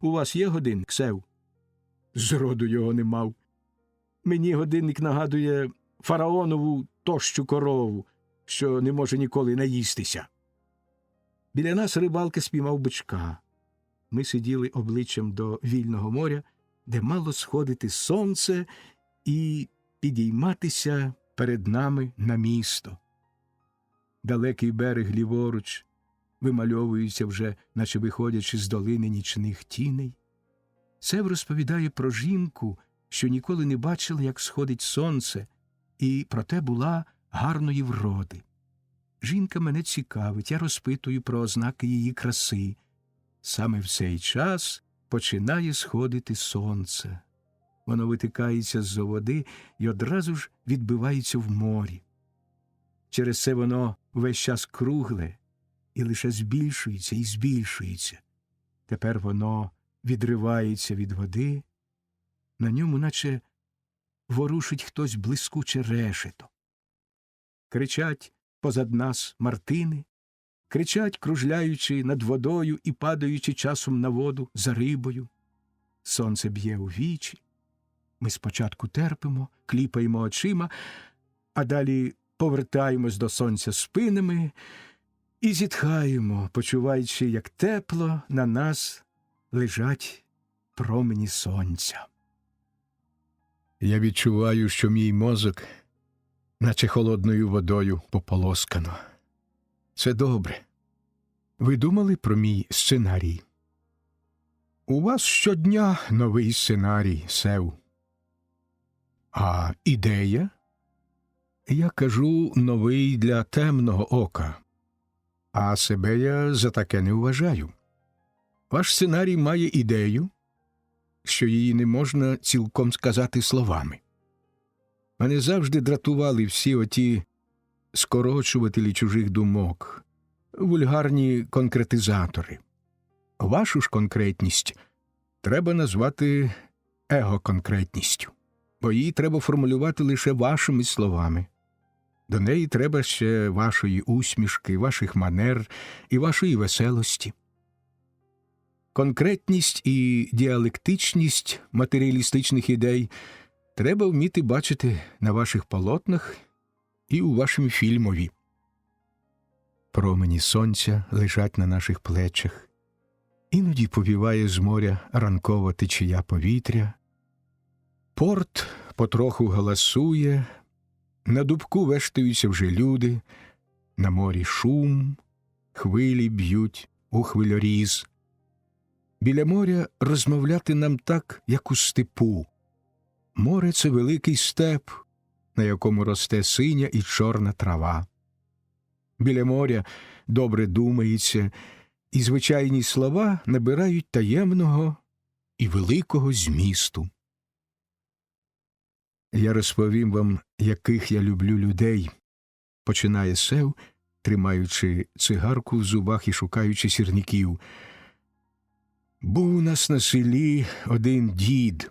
S1: У вас є годинник, Сев? Зроду його не мав. Мені годинник нагадує фараонову тощу корову, що не може ніколи наїстися. Біля нас рибалка спіймав бичка. Ми сиділи обличчям до вільного моря, де мало сходити сонце і підійматися перед нами на місто. Далекий берег ліворуч вимальовується вже, наче виходячи з долини нічних тіней. Сев розповідає про жінку, що ніколи не бачила, як сходить сонце, і проте була гарної вроди. Жінка мене цікавить, я розпитую про ознаки її краси. Саме в цей час починає сходити сонце. Воно витикається з-за води і одразу ж відбивається в морі. Через це воно весь час кругле і лише збільшується і збільшується. Тепер воно відривається від води, на ньому наче ворушить хтось блискуче решето. Кричать позад нас мартини, кричать, кружляючи над водою і падаючи часом на воду за рибою. Сонце б'є у вічі. Ми спочатку терпимо, кліпаємо очима, а далі повертаємось до сонця спинами і зітхаємо, почуваючи, як тепло на нас лежать промені сонця. Я відчуваю, що мій мозок наче холодною водою пополоскано. Це добре. Ви думали про мій сценарій? У вас щодня новий сценарій, Сев. А ідея? Я кажу, новий для темного ока. А себе я за таке не вважаю. Ваш сценарій має ідею, що її не можна цілком сказати словами. Мене завжди дратували всі оті скорочувателі чужих думок, вульгарні конкретизатори. Вашу ж конкретність треба назвати егоконкретністю, бо її треба формулювати лише вашими словами. До неї треба ще вашої усмішки, ваших манер і вашої веселості. Конкретність і діалектичність матеріалістичних ідей треба вміти бачити на ваших полотнах і у вашому фільмові. Промені сонця лежать на наших плечах. Іноді повіває з моря ранкова течія повітря. Порт потроху галасує, на дубку вештаються вже люди, на морі шум, хвилі б'ють у хвильоріз. Біля моря розмовляти нам так, як у степу. Море – це великий степ, на якому росте синя і чорна трава. Біля моря добре думається, і звичайні слова набирають таємного і великого змісту. Я розповім вам, яких я люблю людей, починає Сев, тримаючи цигарку в зубах і шукаючи сірників. Був у нас на селі один дід.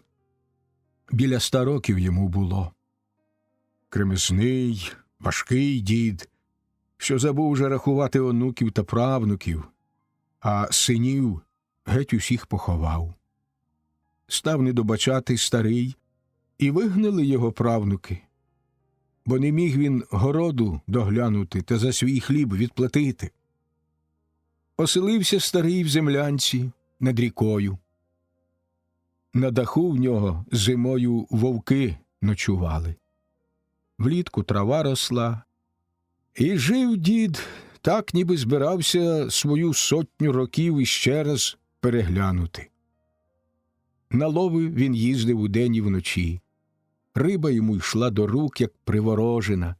S1: Біля 100 років йому було. Кремезний, важкий дід, що забув вже рахувати онуків та правнуків, а синів геть усіх поховав. Став недобачатий старий, і вигнали його правнуки, бо не міг він городу доглянути та за свій хліб відплатити. Оселився старий в землянці над рікою. На даху в нього зимою вовки ночували. Влітку трава росла. І жив дід так, ніби збирався свою 100 років іще раз переглянути. На лови він їздив удень і вночі. Риба йому йшла до рук, як приворожена.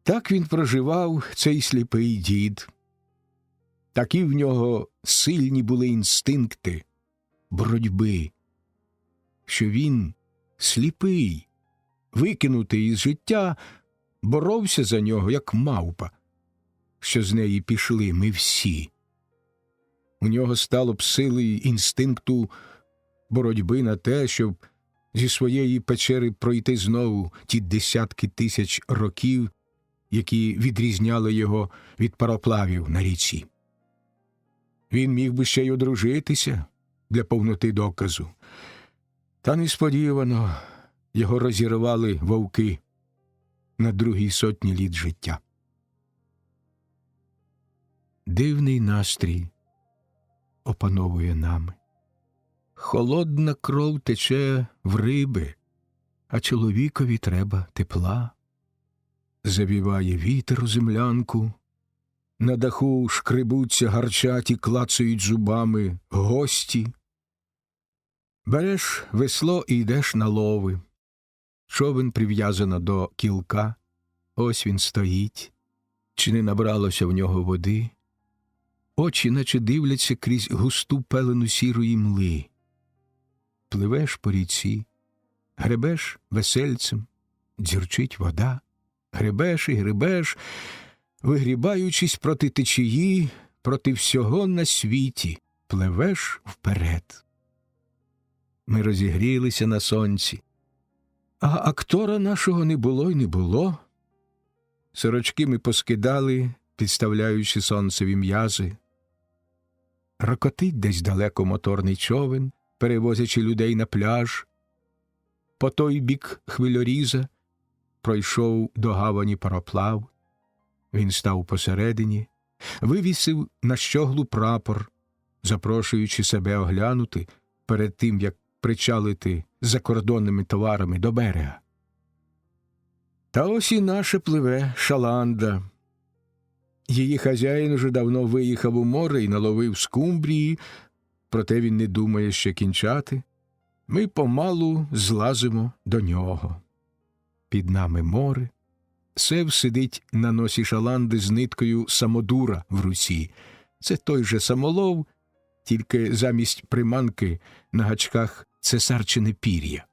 S1: Так він проживав, цей сліпий дід. Такі в нього сильні були інстинкти боротьби, що він, сліпий, викинутий із життя, боровся за нього, як мавпа, що з неї пішли ми всі. У нього стало б сили інстинкту боротьби на те, щоб зі своєї печери пройти знову ті десятки тисяч років, які відрізняли його від пароплавів на річці. Він міг би ще й одружитися для повноти доказу. Та несподівано його розірвали вовки на 2-й сотні літ життя. Дивний настрій опановує нами. Холодна кров тече в риби, а чоловікові треба тепла. Завіває вітер у землянку, на даху шкребуться, гарчать і клацають зубами гості. Береш весло і йдеш на лови. Човен прив'язано до кілка, ось він стоїть. Чи не набралося в нього води? Очі наче дивляться крізь густу пелену сірої мли. Пливеш по ріці, гребеш весельцем, дзюрчить вода, гребеш і гребеш, вигрібаючись проти течії, проти всього на світі, пливеш вперед. Ми розігрілися на сонці, а актора нашого не було й не було. Сорочки ми поскидали, підставляючи сонцеві м'язи. Рокотить десь далеко моторний човен, перевозячи людей на пляж. По той бік хвильоріза пройшов до гавані пароплав. Він став посередині, вивісив на щоглу прапор, запрошуючи себе оглянути перед тим, як причалити закордонними товарами до берега. Та ось і наша пливе шаланда. Її хазяїн уже давно виїхав у море і наловив скумбрії, проте він не думає ще кінчати. Ми помалу злазимо до нього. Під нами море, Сев сидить на носі шаланди з ниткою самодура в руці. Це той же самолов, тільки замість приманки на гачках цесарчине пір'я.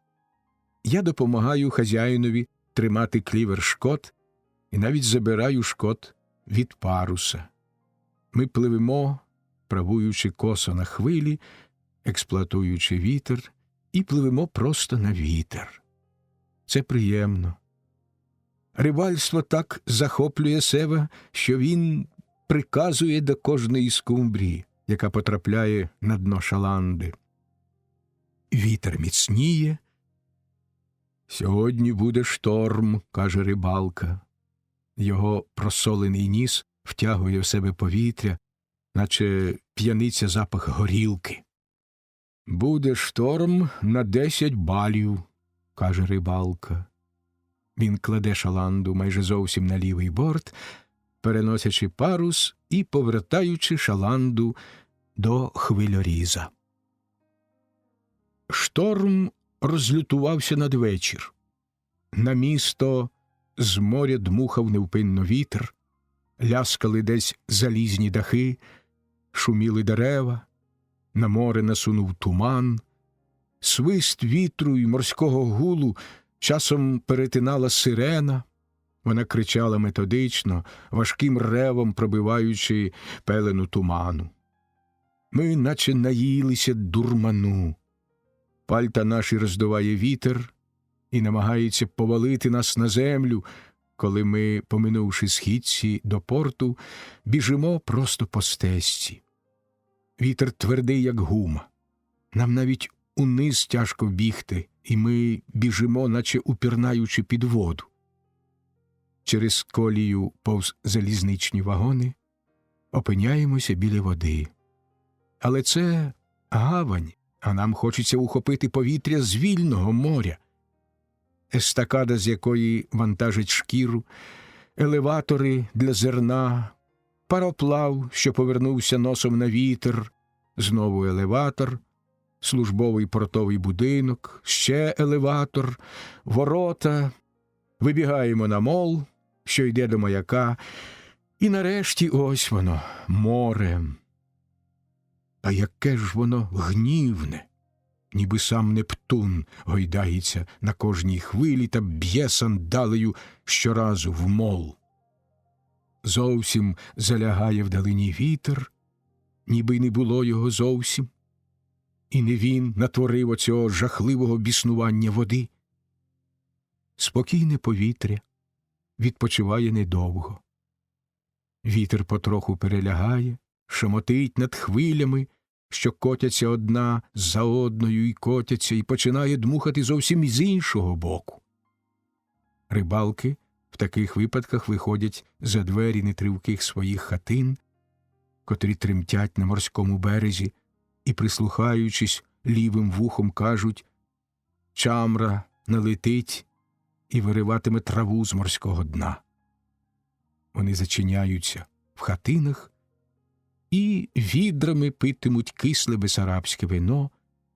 S1: Я допомагаю хазяїнові тримати клівер шкот і навіть забираю шкот від паруса. Ми пливемо, правуючи косо на хвилі, експлуатуючи вітер, і пливемо просто на вітер. Це приємно. Рибальство так захоплює Сева, що він приказує до кожної скумбрії, яка потрапляє на дно шаланди. Вітер міцніє. «Сьогодні буде шторм», – каже рибалка. Його просолений ніс втягує в себе повітря, наче п'яниться запах горілки. «Буде шторм на 10 балів», – каже рибалка. Він кладе шаланду майже зовсім на лівий борт, переносячи парус і повертаючи шаланду до хвильоріза. Шторм розлютувався надвечір. На місто з моря дмухав невпинно вітер, ляскали десь залізні дахи, шуміли дерева, на море насунув туман. Свист вітру й морського гулу часом перетинала сирена. Вона кричала методично, важким ревом пробиваючи пелену туману. Ми наче наїлися дурману. Пальта наші роздуває вітер і намагається повалити нас на землю, коли ми, поминувши східці до порту, біжимо просто по стежці. Вітер твердий, як гума. Нам навіть униз тяжко бігти, і ми біжимо, наче упірнаючи під воду. Через колію повз залізничні вагони опиняємося біля води. Але це гавань, а нам хочеться ухопити повітря з вільного моря. Естакада, з якої вантажить шкіру, елеватори для зерна, пароплав, що повернувся носом на вітер, знову елеватор, службовий портовий будинок, ще елеватор, ворота. Вибігаємо на мол, що йде до маяка, і нарешті ось воно, море. А яке ж воно гнівне, ніби сам Нептун гойдається на кожній хвилі та б'є сандалею щоразу в мол. Зовсім залягає вдалині вітер, ніби й не було його зовсім. І не він натворив оцього жахливого біснування води. Спокійне повітря відпочиває недовго. Вітер потроху перелягає, шамотить над хвилями, що котяться одна за одною і починає дмухати зовсім з іншого боку. Рибалки в таких випадках виходять за двері нетривких своїх хатин, котрі тремтять на морському березі, і, прислухаючись, лівим вухом кажуть: «Чамра налетить і вириватиме траву з морського дна». Вони зачиняються в хатинах і відрами питимуть кисле бесарабське вино,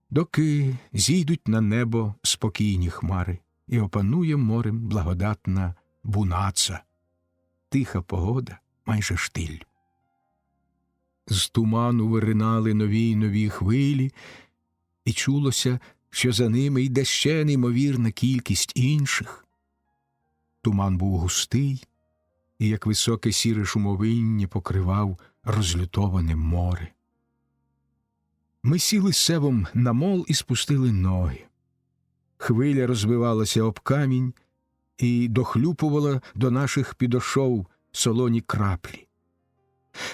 S1: доки зійдуть на небо спокійні хмари і опанує морем благодатна бунаца. Тиха погода, майже штиль. З туману виринали нові й нові хвилі, і чулося, що за ними йде ще неймовірна кількість інших. Туман був густий, і як високе сіре шумовиння покривав розлютоване море. Ми сіли з Севом на мол і спустили ноги. Хвиля розбивалася об камінь і дохлюпувала до наших підошов солоні краплі.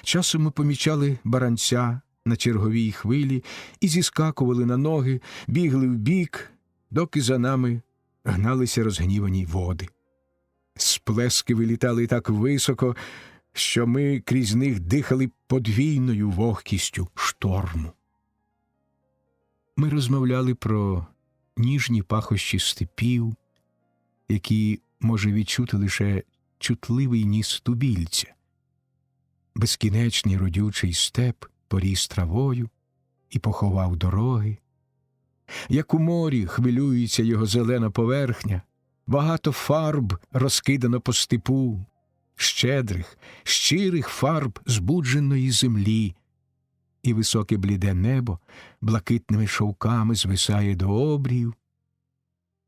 S1: Часом ми помічали баранця на черговій хвилі і зіскакували на ноги, бігли вбік, доки за нами гналися розгнівані води. Сплески вилітали так високо, що ми крізь них дихали подвійною вогкістю шторму. Ми розмовляли про ніжні пахощі степів, які може відчути лише чутливий ніс тубільця. Безкінечний родючий степ поріс травою і поховав дороги. Як у морі хвилюється його зелена поверхня, Багато фарб розкидано по степу, щедрих, щирих фарб збудженої землі, і високе бліде небо блакитними шовками звисає до обрію,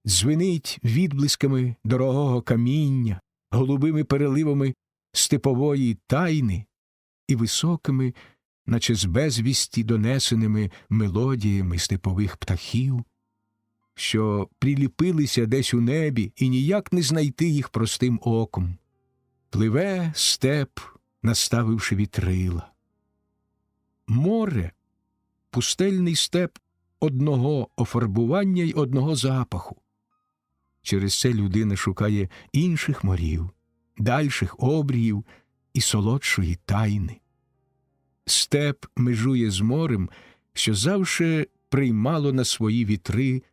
S1: дзвенить відблисками дорогого каміння, голубими переливами степової тайни і високими, наче з безвісті донесеними мелодіями степових птахів, що приліпилися десь у небі і ніяк не знайти їх простим оком. Пливе степ, наставивши вітрила. Море – пустельний степ одного офарбування й одного запаху. Через це людина шукає інших морів, дальших обріїв і солодшої тайни. Степ межує з морем, що завше приймало на свої вітри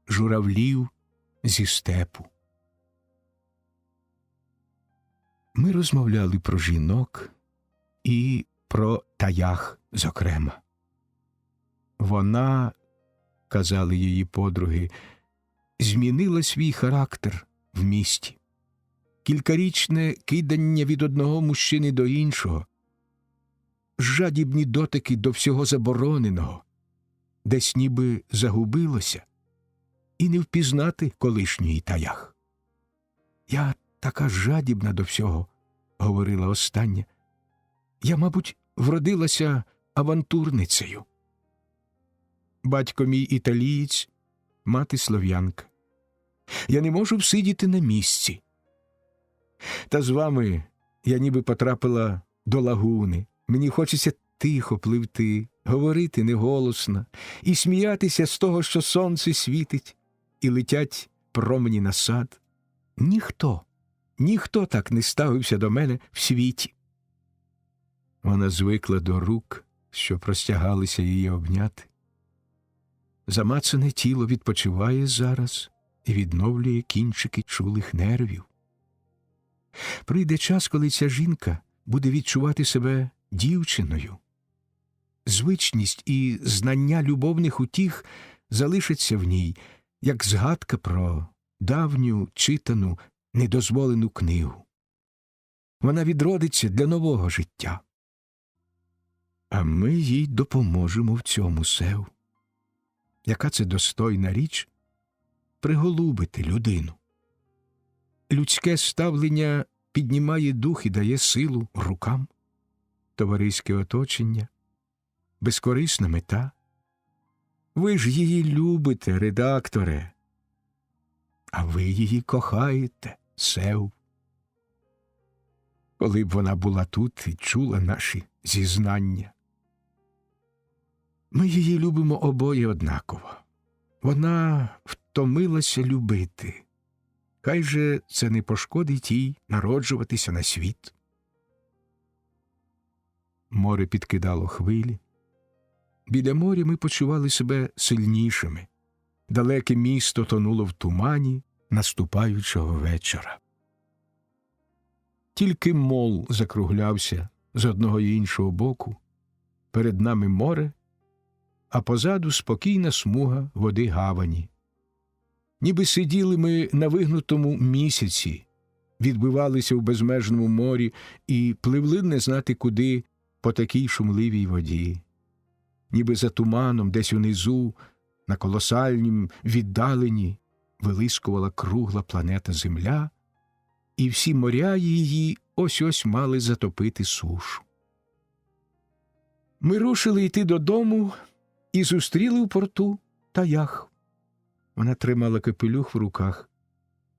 S1: журавлів зі степу. Ми розмовляли про жінок і про Таях, зокрема. Вона, казали її подруги, змінила свій характер в місті. Кількарічне кидання від одного мужчини до іншого, жадібні дотики до всього забороненого, десь ніби загубилося, і не впізнати колишньої Таях. «Я така жадібна до всього», – говорила остання. «Я, мабуть, вродилася авантурницею. Батько мій італієць, мати слов'янка. Я не можу всидіти на місці. Та з вами я ніби потрапила до лагуни. Мені хочеться тихо пливти, говорити неголосно і сміятися з того, що сонце світить, і летять промені на сад. Ніхто так не ставився до мене в світі». Вона звикла до рук, що простягалися її обняти. Замацане тіло відпочиває зараз і відновлює кінчики чулих нервів. Прийде час, коли ця жінка буде відчувати себе дівчиною. Звичність і знання любовних утіх залишаться в ній, як згадка про давню, читану, недозволену книгу. Вона відродиться для нового життя. А ми їй допоможемо в цьому, Сев. Яка це достойна річ – приголубити людину. Людське ставлення піднімає дух і дає силу рукам. Товариське оточення, безкорисна мета. Ви ж її любите, редакторе. А ви її кохаєте, Сев. Коли б вона була тут і чула наші зізнання. Ми її любимо обоє однаково. Вона втомилася любити. Хай же це не пошкодить їй народжуватися на світ. Море підкидало хвилі. Біля моря ми почували себе сильнішими. Далеке місто тонуло в тумані наступаючого вечора. Тільки мол закруглявся з одного й іншого боку. Перед нами море, а позаду спокійна смуга води гавані. Ніби сиділи ми на вигнутому місяці, відбивалися в безмежному морі і пливли не знати куди по такій шумливій воді. Ніби за туманом десь унизу, на колосальнім віддаленні, вилискувала кругла планета Земля, і всі моря її ось-ось мали затопити сушу. Ми рушили йти додому і зустріли в порту Таях. Вона тримала капелюх в руках,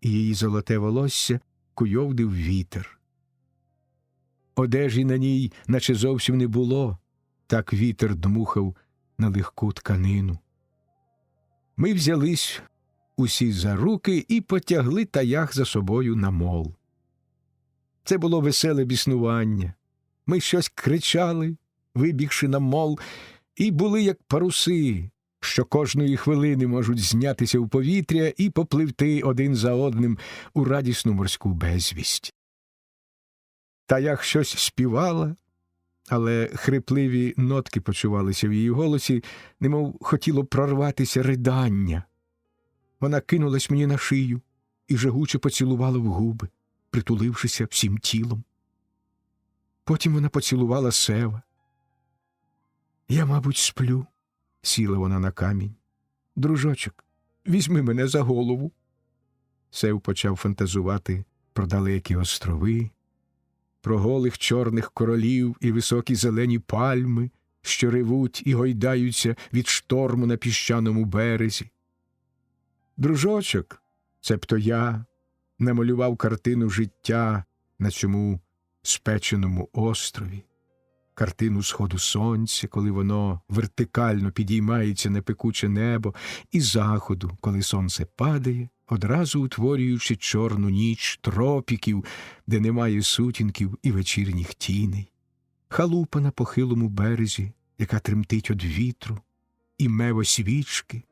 S1: і її золоте волосся куйовдив вітер. Одежі на ній наче зовсім не було, так вітер дмухав на легку тканину. Ми взялись усі за руки і потягли Таях за собою на мол. Це було веселе біснування. Ми щось кричали, вибігши на мол, і були як паруси, що кожної хвилини можуть знятися в повітря і попливти один за одним у радісну морську безвість. Таях щось співала, але хрипливі нотки почувалися в її голосі, немов хотіло прорватися ридання. Вона кинулась мені на шию, і жагуче поцілувала в губи, притулившися всім тілом. Потім вона поцілувала Сева. «Я, мабуть, сплю», – сіла вона на камінь. «Дружочок, візьми мене за голову». Сев почав фантазувати про далекі острови, про голих чорних королів і високі зелені пальми, що ревуть і гойдаються від шторму на піщаному березі. Дружочок, цебто я, намалював картину життя на цьому спеченому острові, картину сходу сонця, коли воно вертикально підіймається на пекуче небо, і заходу, коли сонце падає, одразу утворюючи чорну ніч тропіків, де немає сутінків і вечірніх тіней, халупа на похилому березі, яка тремтить од вітру, і мево свічки,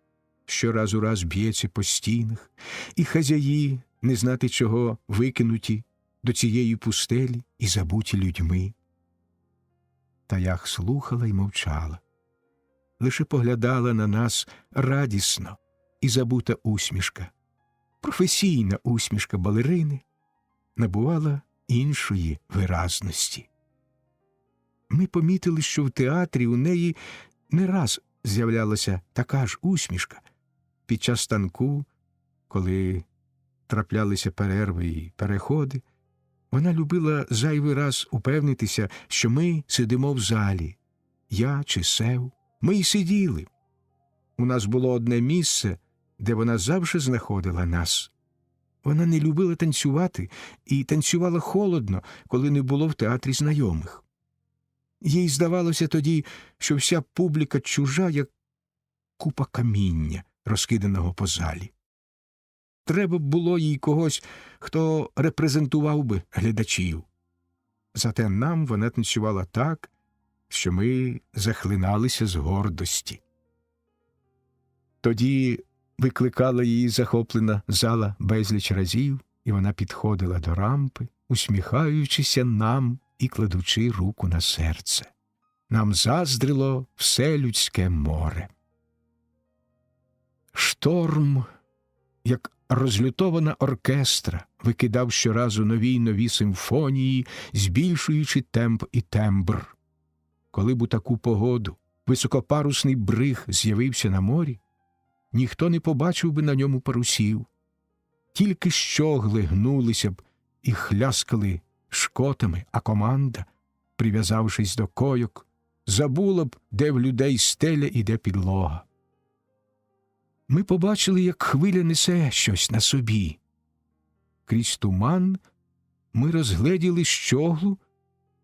S1: що раз у раз б'ється по стінах, і хазяї, не знати чого, викинуті до цієї пустелі і забуті людьми. Та Ях слухала й мовчала, лише поглядала на нас радісно, і забута усмішка, професійна усмішка балерини, набувала іншої виразності. Ми помітили, що в театрі у неї не раз з'являлася така ж усмішка під час танку, коли траплялися перерви і переходи. Вона любила зайвий раз упевнитися, що ми сидимо в залі, я чи Сев. Ми й сиділи. У нас було одне місце, де вона завжди знаходила нас. Вона не любила танцювати і танцювала холодно, коли не було в театрі знайомих. Їй здавалося тоді, що вся публіка чужа, як купа каміння, розкиданого по залі. Треба було їй когось, хто репрезентував би глядачів. Зате нам вона танцювала так, що ми захлиналися з гордості. Тоді викликала її захоплена зала безліч разів, і вона підходила до рампи, усміхаючися нам і кладучи руку на серце. Нам заздрило все людське море. Шторм, як розлютована оркестра, викидав щоразу нові й нові симфонії, збільшуючи темп і тембр. Коли б у таку погоду високопарусний бриг з'явився на морі, ніхто не побачив би на ньому парусів. Тільки щогли гнулися б і хляскали шкотами, а команда, прив'язавшись до койок, забула б, де в людей стеля і де підлога. Ми побачили, як хвиля несе щось на собі. Крізь туман ми розгледіли щоглу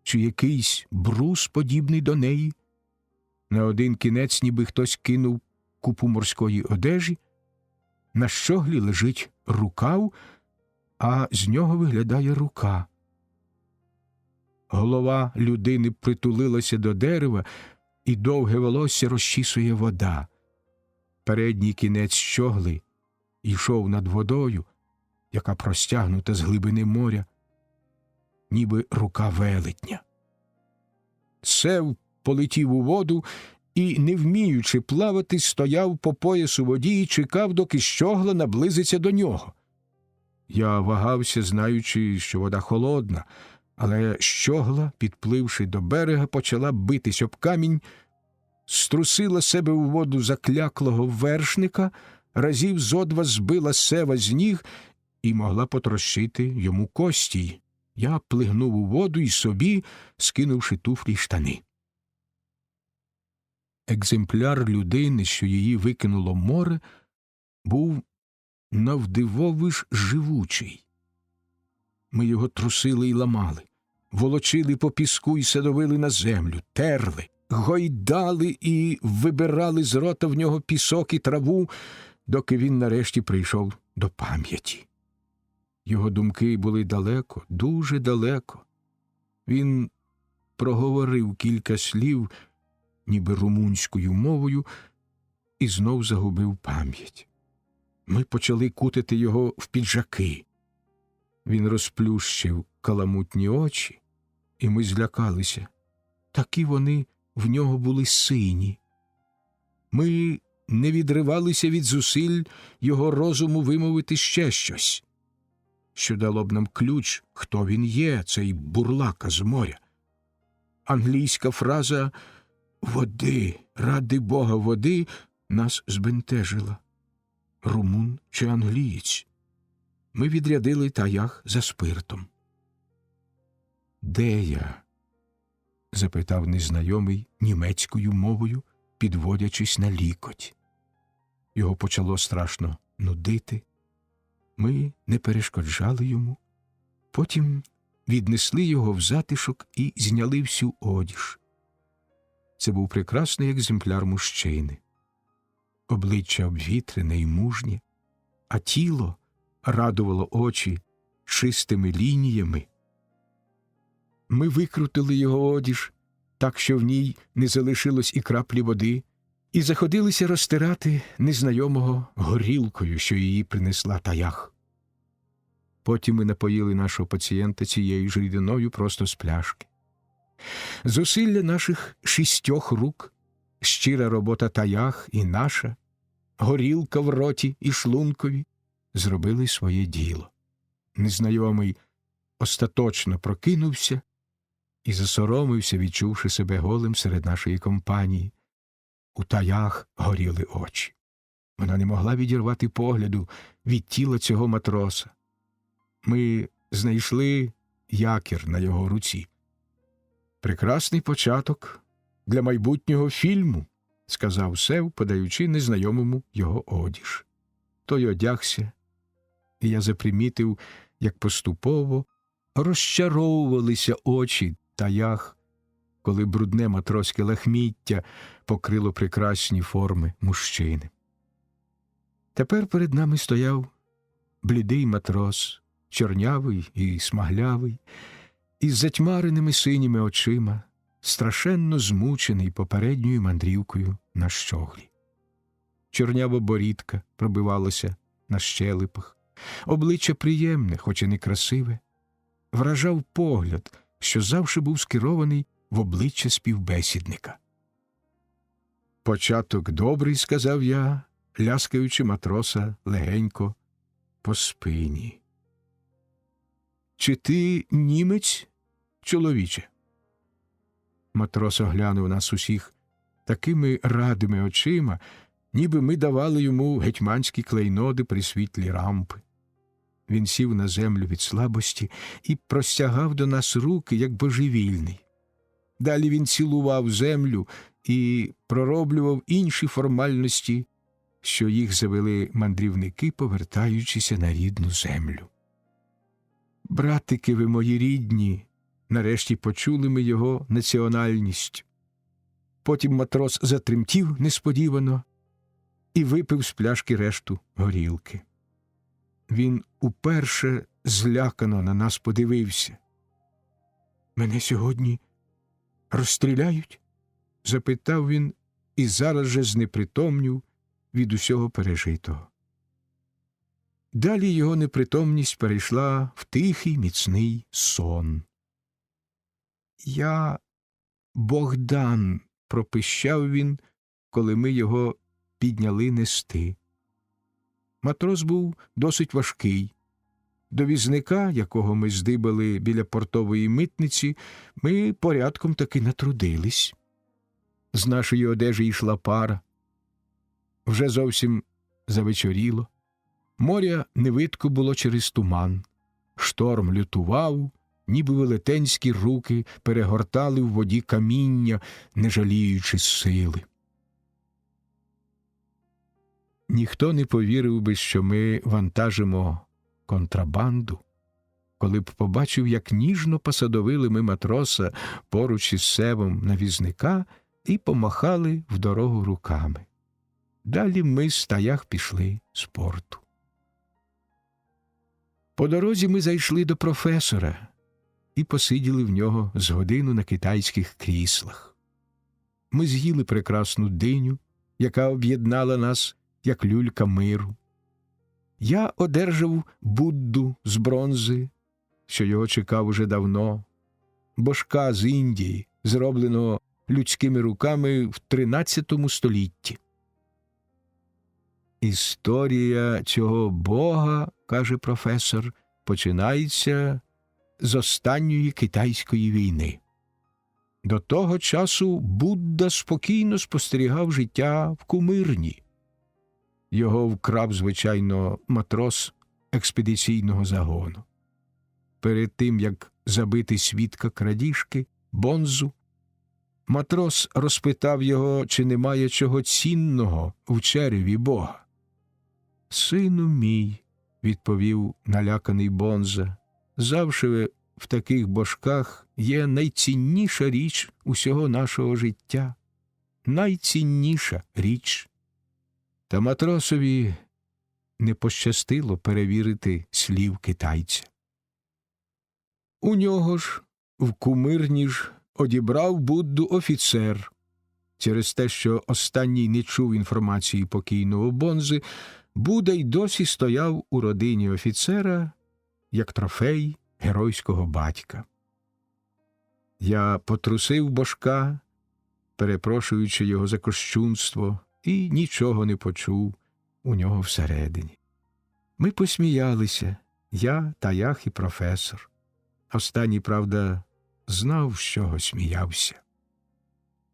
S1: чи якийсь брус, подібний до неї. На один кінець ніби хтось кинув купу морської одежі, на щоглі лежить рукав, а з нього виглядає рука. Голова людини притулилася до дерева, і довге волосся розчісує вода. Передній кінець щогли йшов над водою, яка простягнута з глибини моря, ніби рука велетня. Сев полетів у воду і, не вміючи плавати, стояв по пояс у воді і чекав, доки щогла наблизиться до нього. Я вагався, знаючи, що вода холодна, але щогла, підпливши до берега, почала битись об камінь, струсила себе у воду закляклого вершника, разів зо два збила Сева з ніг і могла потрощити йому кості. Я плигнув у воду і собі, скинувши туфлі й штани. Екземпляр людини, що її викинуло море, був навдивовиж живучий. Ми його трусили й ламали, волочили по піску й садовили на землю, терли, гойдали і вибирали з рота в нього пісок і траву, доки він нарешті прийшов до пам'яті. Його думки були далеко, дуже далеко. Він проговорив кілька слів, ніби румунською мовою, і знов загубив пам'ять. Ми почали кутати його в піджаки. Він розплющив каламутні очі, і ми злякалися. Такі вони в нього були сині. Ми не відривалися від зусиль його розуму вимовити ще щось. що дало б нам ключ, хто він є, цей бурлака з моря. Англійська фраза «води, ради Бога, води» нас збентежила. Румун чи англієць? Ми відрядили таях за спиртом. «Де я?» – запитав незнайомий німецькою мовою, підводячись на лікоть. Його почало страшно нудити. Ми не перешкоджали йому. Потім віднесли його в затишок і зняли всю одіж. Це був прекрасний екземпляр мужчини. Обличчя обвітрене й мужнє, а тіло радувало очі чистими лініями. Ми викрутили його одіж, так що в ній не залишилось і краплі води, і заходилися розтирати незнайомого горілкою, що її принесла таях. Потім ми напоїли нашого пацієнта цією ж рідиною просто з пляшки. Зусилля наших 6 рук, щира робота таях і наша, горілка в роті і шлункові зробили своє діло. Незнайомий остаточно прокинувся і засоромився, відчувши себе голим серед нашої компанії. У таях горіли очі. Вона не могла відірвати погляду від тіла цього матроса. Ми знайшли якір на його руці. «Прекрасний початок для майбутнього фільму», – сказав Сев, подаючи незнайомому його одіж. Той одягся, і я запримітив, як поступово розчаровувалися очі таях, коли брудне матроське лахміття покрило прекрасні форми мужчини. Тепер перед нами стояв блідий матрос, чорнявий і смаглявий, із затьмареними синіми очима, страшенно змучений попередньою мандрівкою на щоглі. Чорнява борідка пробивалася на щелепах, обличчя приємне, хоч і некрасиве, вражав погляд, що завжди був скерований в обличчя співбесідника. «Початок добрий», – сказав я, ляскаючи матроса легенько по спині. «Чи ти німець, чоловіче?» Матрос оглянув нас усіх такими радими очима, ніби ми давали йому гетьманські клейноди при світлі рампи. Він сів на землю від слабості і простягав до нас руки, як божевільний. Далі він цілував землю і пророблював інші формальності, що їх завели мандрівники, повертаючися на рідну землю. «Братики ви мої рідні», нарешті почули ми його національність. Потім матрос затремтів несподівано і випив з пляшки решту горілки. Він уперше злякано на нас подивився. «Мене сьогодні розстріляють?» – запитав він і зараз же знепритомнів від усього пережитого. Далі його непритомність перейшла в тихий, міцний сон. «Я Богдан», – пропищав він, коли ми його підняли нести. Матрос був досить важкий. До візника, якого ми здибали біля портової митниці, ми порядком таки натрудились. З нашої одежі йшла пара. Вже зовсім завечоріло. Моря не видко було через туман. Шторм лютував, ніби велетенські руки перегортали в воді каміння, не жаліючи сили. Ніхто не повірив би, що ми вантажимо контрабанду, коли б побачив, як ніжно посадовили ми матроса поруч із Севом на візника і помахали в дорогу руками. Далі ми з таях пішли з порту. По дорозі ми зайшли до професора і посиділи в нього з годину на китайських кріслах. Ми з'їли прекрасну диню, яка об'єднала нас, як люлька миру. Я одержав Будду з бронзи, що його чекав уже давно, божка з Індії, зробленого людськими руками в 13 столітті. «Історія цього бога, – каже професор, починається з останньої китайської війни. До того часу Будда спокійно спостерігав життя в кумирні. Його вкрав, звичайно, матрос експедиційного загону. Перед тим, як забити свідка крадіжки, Бонзу, матрос розпитав його, чи немає чого цінного в череві Бога. «Сину мій», – відповів наляканий Бонза, – «завжди в таких божках є найцінніша річ усього нашого життя. Найцінніша річ». Та матросові не пощастило перевірити слів китайця. У нього ж в кумирні ж одібрав Будду офіцер. Через те, що останній не чув інформації покійного Бонзи, Будда й досі стояв у родині офіцера як трофей геройського батька. Я потрусив божка, перепрошуючи його за кощунство, і нічого не почув у нього всередині. Ми посміялися, я, Таях і професор. Останній, правда, знав, з чого сміявся.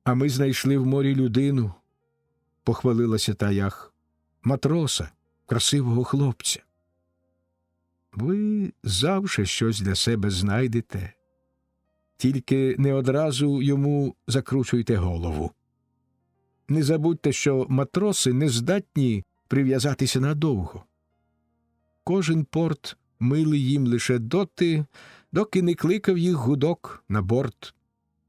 S1: «А ми знайшли в морі людину», – похвалилася Таях, – «матроса, красивого хлопця». «Ви завжди щось для себе знайдете, тільки не одразу йому закручуйте голову. Не забудьте, що матроси не здатні прив'язатися надовго. Кожен порт милий їм лише доти, доки не кликав їх гудок на борт.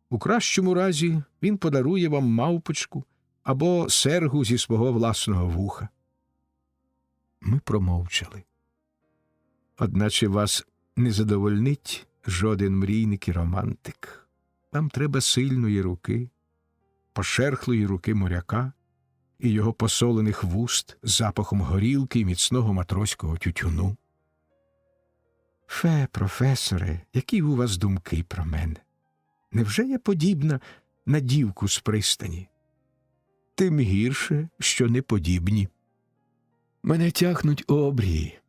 S1: У кращому разі він подарує вам мавпочку або сергу зі свого власного вуха». Ми промовчали. «Одначе вас не задовольнить жоден мрійник і романтик. Вам треба сильної руки, пошерхлої руки моряка і його посолених вуст з запахом горілки і міцного матроського тютюну». «Фе, професоре, які у вас думки про мене? Невже я подібна на дівку з пристані?» «Тим гірше, що не подібні. Мене тягнуть обрії.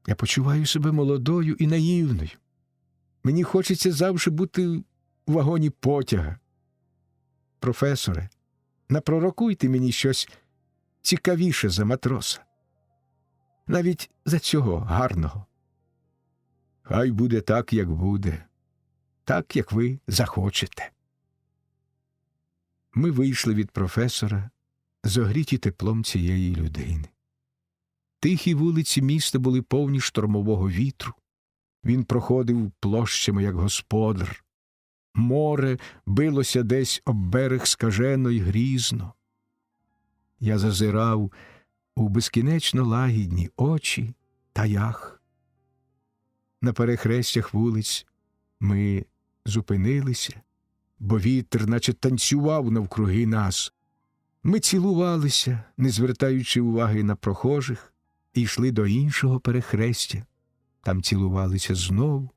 S1: Я почуваю себе молодою і наївною. Мені хочеться завжди бути в вагоні потяга. Професоре, напророкуйте мені щось цікавіше за матроса. Навіть за цього гарного». «Хай буде так, як буде. Так, як ви захочете». Ми вийшли від професора, зогріті теплом цієї людини. Тихі вулиці міста були повні штормового вітру. Він проходив площами, як господар. Море билося десь об берег скажено й грізно. Я зазирав у безкінечно лагідні очі Таях. На перехрестях вулиць ми зупинилися, бо вітер наче танцював навкруги нас. Ми цілувалися, не звертаючи уваги на прохожих, і йшли до іншого перехрестя. Там цілувалися знову,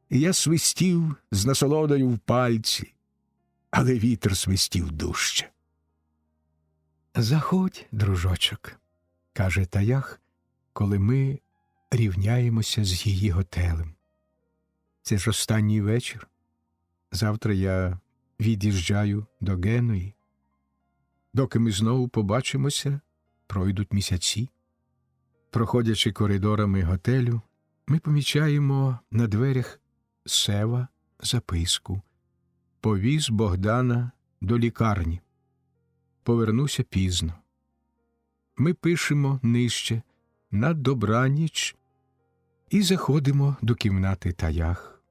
S1: і я свистів з насолодою в пальці, але вітер свистів дужче. «Заходь, дружочок», – каже Таях, коли ми рівняємося з її готелем. «Це ж останній вечір. Завтра я від'їжджаю до Генуї. Доки ми знову побачимося, пройдуть місяці». Проходячи коридорами готелю, ми помічаємо на дверях Сева записку: «Повіз Богдана до лікарні. Повернуся пізно». Ми пишемо нижче «На добраніч» і заходимо до кімнати Таях.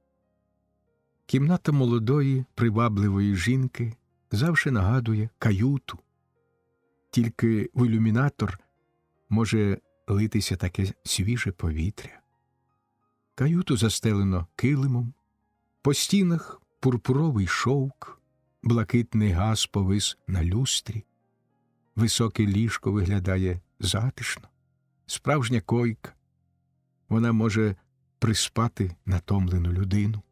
S1: Кімната молодої, привабливої жінки завжди нагадує каюту. Тільки в ілюмінатор може литися таке свіже повітря. Каюту застелено килимом, по стінах пурпуровий шовк, блакитний газ повис на люстрі, високе ліжко виглядає затишно, справжня койка. Вона може приспати натомлену людину.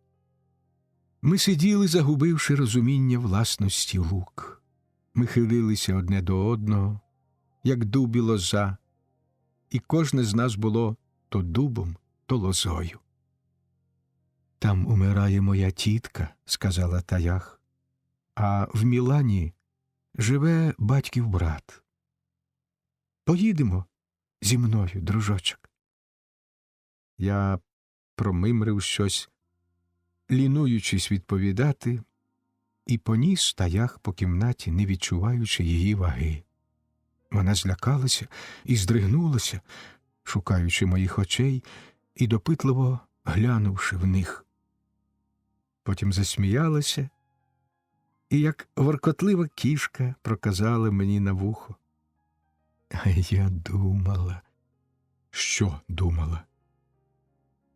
S1: Ми сиділи, загубивши розуміння власності рук. Ми хилилися одне до одного, як дуб і лоза, і кожне з нас було то дубом, то лозою. «Там умирає моя тітка», – сказала Таях, «а в Мілані живе батьків брат. Поїдемо зі мною, дружочок». Я промимрив щось, лінуючись відповідати, і поніс Таях по кімнаті, не відчуваючи її ваги. Вона злякалася і здригнулася, шукаючи моїх очей і допитливо глянувши в них. Потім засміялася і, як воркотлива кішка, проказала мені на вухо: «А я думала». «Що думала?»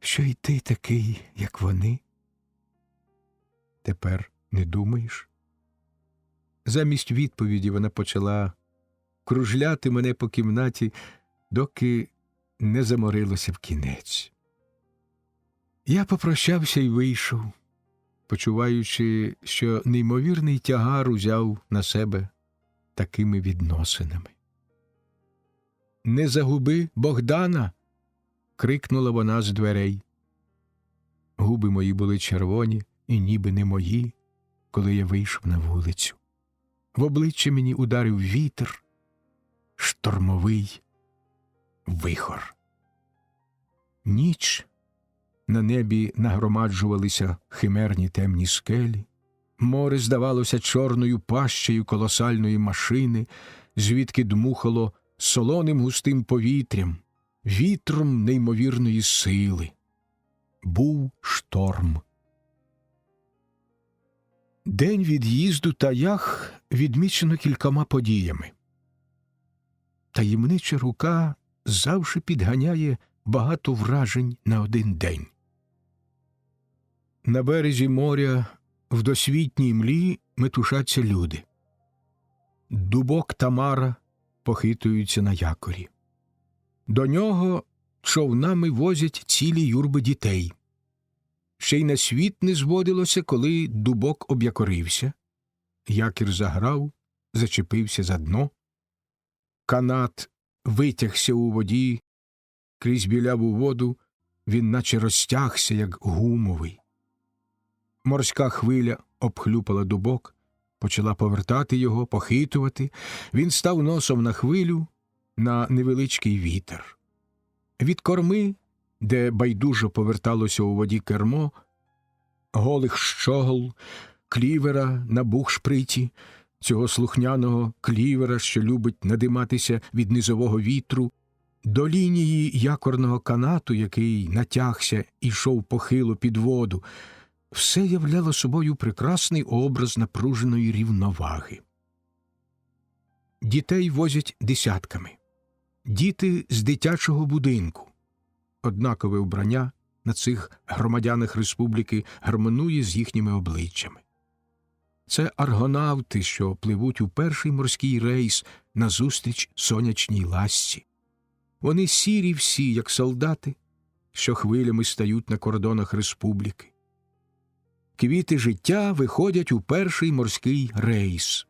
S1: «Що й ти такий, як вони». «Тепер не думаєш?» Замість відповіді вона почала кружляти мене по кімнаті, доки не заморилося вкінець. Я попрощався і вийшов, почуваючи, що неймовірний тягар узяв на себе такими відносинами. «Не загуби Богдана!» – крикнула вона з дверей. Губи мої були червоні і ніби не мої, коли я вийшов на вулицю. В обличчя мені ударив вітер, штормовий вихор. Ніч. На небі нагромаджувалися химерні темні скелі. Море здавалося чорною пащею колосальної машини, звідки дмухало солоним густим повітрям, вітром неймовірної сили. Був шторм. День від'їзду Таях відмічено кількома подіями. Таємнича рука завжди підганяє багато вражень на один день. На березі моря в досвітній млі метушаться люди. Дубок та Мара похитуються на якорі. До нього човнами возять цілі юрби дітей. Ще й на світ не зводилося, коли Дубок об'якорився. Якір заграв, зачепився за дно. Канат витягся у воді, крізь біляву воду він наче розтягся, як гумовий. Морська хвиля обхлюпала Дубок, почала повертати його, похитувати. Він став носом на хвилю, на невеличкий вітер. Від корми, де байдужо поверталося у воді кермо, голих щогол, клівера на бухшприті, цього слухняного клівера, що любить надиматися від низового вітру, до лінії якорного канату, який натягся і йшов похило під воду, все являло собою прекрасний образ напруженої рівноваги. Дітей возять десятками. Діти з дитячого будинку. Однакове вбрання на цих громадянах республіки гармонує з їхніми обличчями. Це аргонавти, що пливуть у перший морський рейс назустріч сонячній ласці. Вони сірі всі, як солдати, що хвилями стають на кордонах республіки. Квіти життя виходять у перший морський рейс.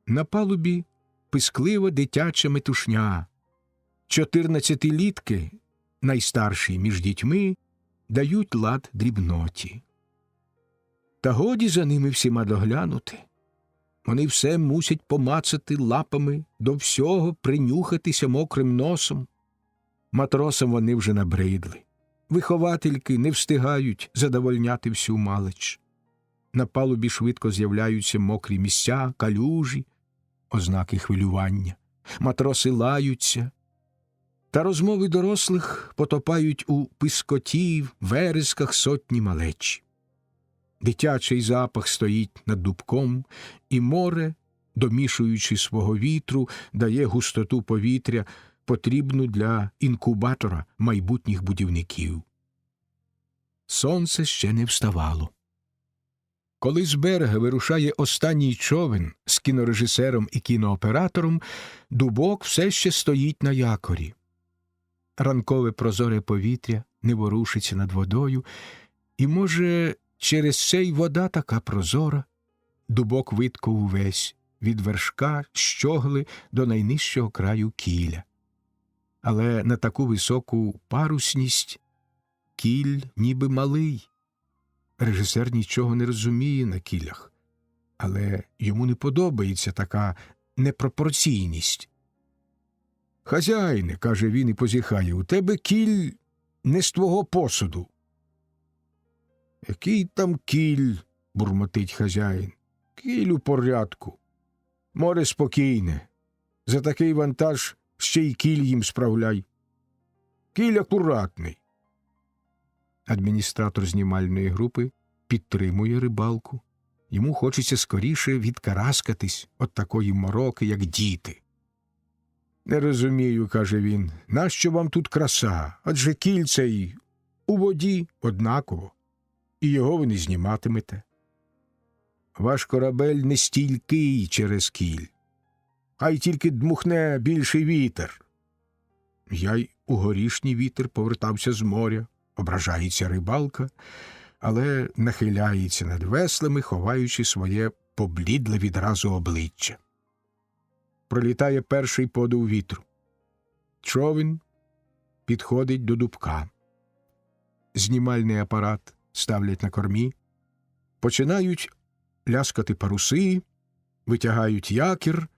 S1: На палубі писклива дитяча метушня. 14-літки, найстарші між дітьми, дають лад дрібноті. Та годі за ними всіма доглянути. Вони все мусять помацати лапами, до всього принюхатися мокрим носом. Матросам вони вже набридли. Виховательки не встигають задовольняти всю малич. На палубі швидко з'являються мокрі місця, калюжі, ознаки хвилювання. Матроси лаються. Та розмови дорослих потопають у пискоті, вересках сотні малечі. Дитячий запах стоїть над дубком, і море, домішуючи свого вітру, дає густоту повітря, потрібну для інкубатора майбутніх будівників. Сонце ще не вставало. Коли з берега вирушає останній човен з кінорежисером і кінооператором, Дубок все ще стоїть на якорі. Ранкове прозоре повітря не ворушиться над водою, і, може, через це й вода така прозора. Дубок видко увесь, від вершка щогли до найнижчого краю кіля. але на таку високу парусність кіль ніби малий. Режисер нічого не розуміє на кілях, але йому не подобається така непропорційність. «Хазяїне», – каже він і позіхає, – «у тебе кіль не з твого посуду». «Який там кіль?» – бурмотить хазяїн. «Кіль у порядку. Море спокійне. За такий вантаж ще й кіль їм справляй. Кіль акуратний». Адміністратор знімальної групи підтримує рибалку. Йому хочеться скоріше відкараскатись від такої мороки, як діти. «Не розумію», – каже він, – «нащо вам тут краса? Адже кіль цей у воді однаково, і його ви не зніматимете. Ваш корабель не стійкий через кіль. Хай тільки дмухне більший вітер». «Я й у горішній вітер повертався з моря», – ображається рибалка, але нахиляється над веслами, ховаючи своє поблідле відразу обличчя. Пролітає перший подув вітру. Човен підходить до дубка. Знімальний апарат ставлять на кормі. Починають ляскати паруси, витягають якір,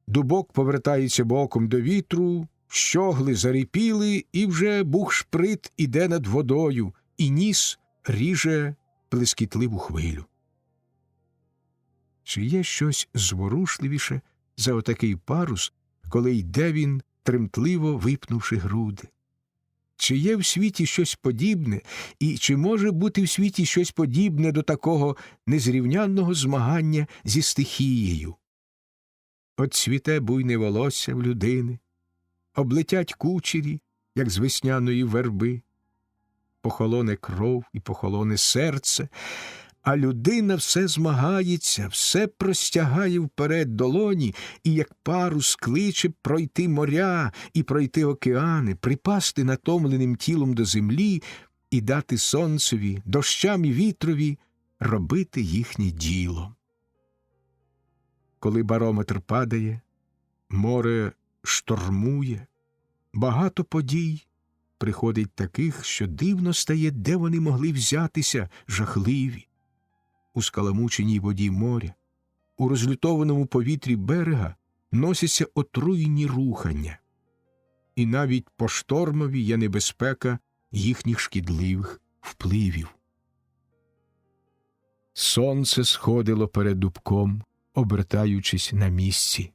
S1: дубок повертається боком до вітру, щогли зарипіли, і вже бухшприт іде над водою, і ніс ріже плескітливу хвилю. Чи є щось зворушливіше за отакий парус, коли йде він, тремтливо випнувши груди? Чи є в світі щось подібне, і чи може бути в світі щось подібне до такого незрівнянного змагання зі стихією? От цвіте буйне волосся в людини, облетять кучері, як з весняної верби, похолоне кров і похолоне серце, а людина все змагається, все простягає вперед долоні і, як парус, кличе пройти моря і пройти океани, припасти натомленим тілом до землі і дати сонцеві, дощам і вітрові робити їхнє діло. Коли барометр падає, море штормує, багато подій приходить таких, що дивно стає, де вони могли взятися, жахливі. У скаламученій воді моря, у розлютованому повітрі берега носяться отруйні рухання. І навіть по штормові є небезпека їхніх шкідливих впливів. Сонце сходило перед дубком, обертаючись на місці.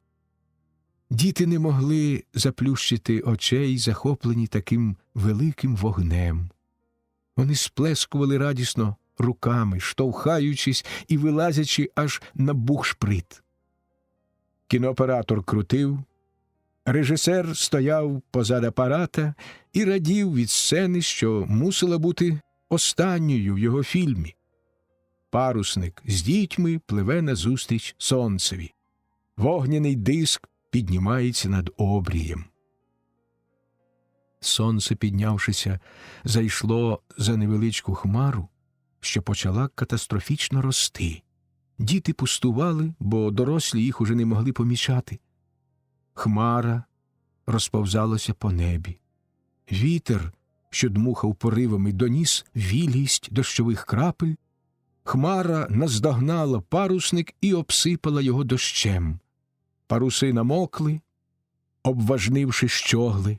S1: Діти не могли заплющити очей, захоплені таким великим вогнем. Вони сплескували радісно руками, штовхаючись і вилазячи аж на бухшприт. Кінооператор крутив, режисер стояв позад апарата і радів від сцени, що мусила бути останньою в його фільмі. Парусник з дітьми пливе назустріч сонцеві. Вогняний диск піднімається над обрієм. Сонце, піднявшися, зайшло за невеличку хмару, що почала катастрофічно рости. Діти пустували, бо дорослі їх уже не могли помічати. Хмара розповзалася по небі. Вітер, що дмухав поривами, доніс вільгість дощових крапель. Хмара наздогнала парусник і обсипала його дощем. Паруси намокли, обважнивши щогли.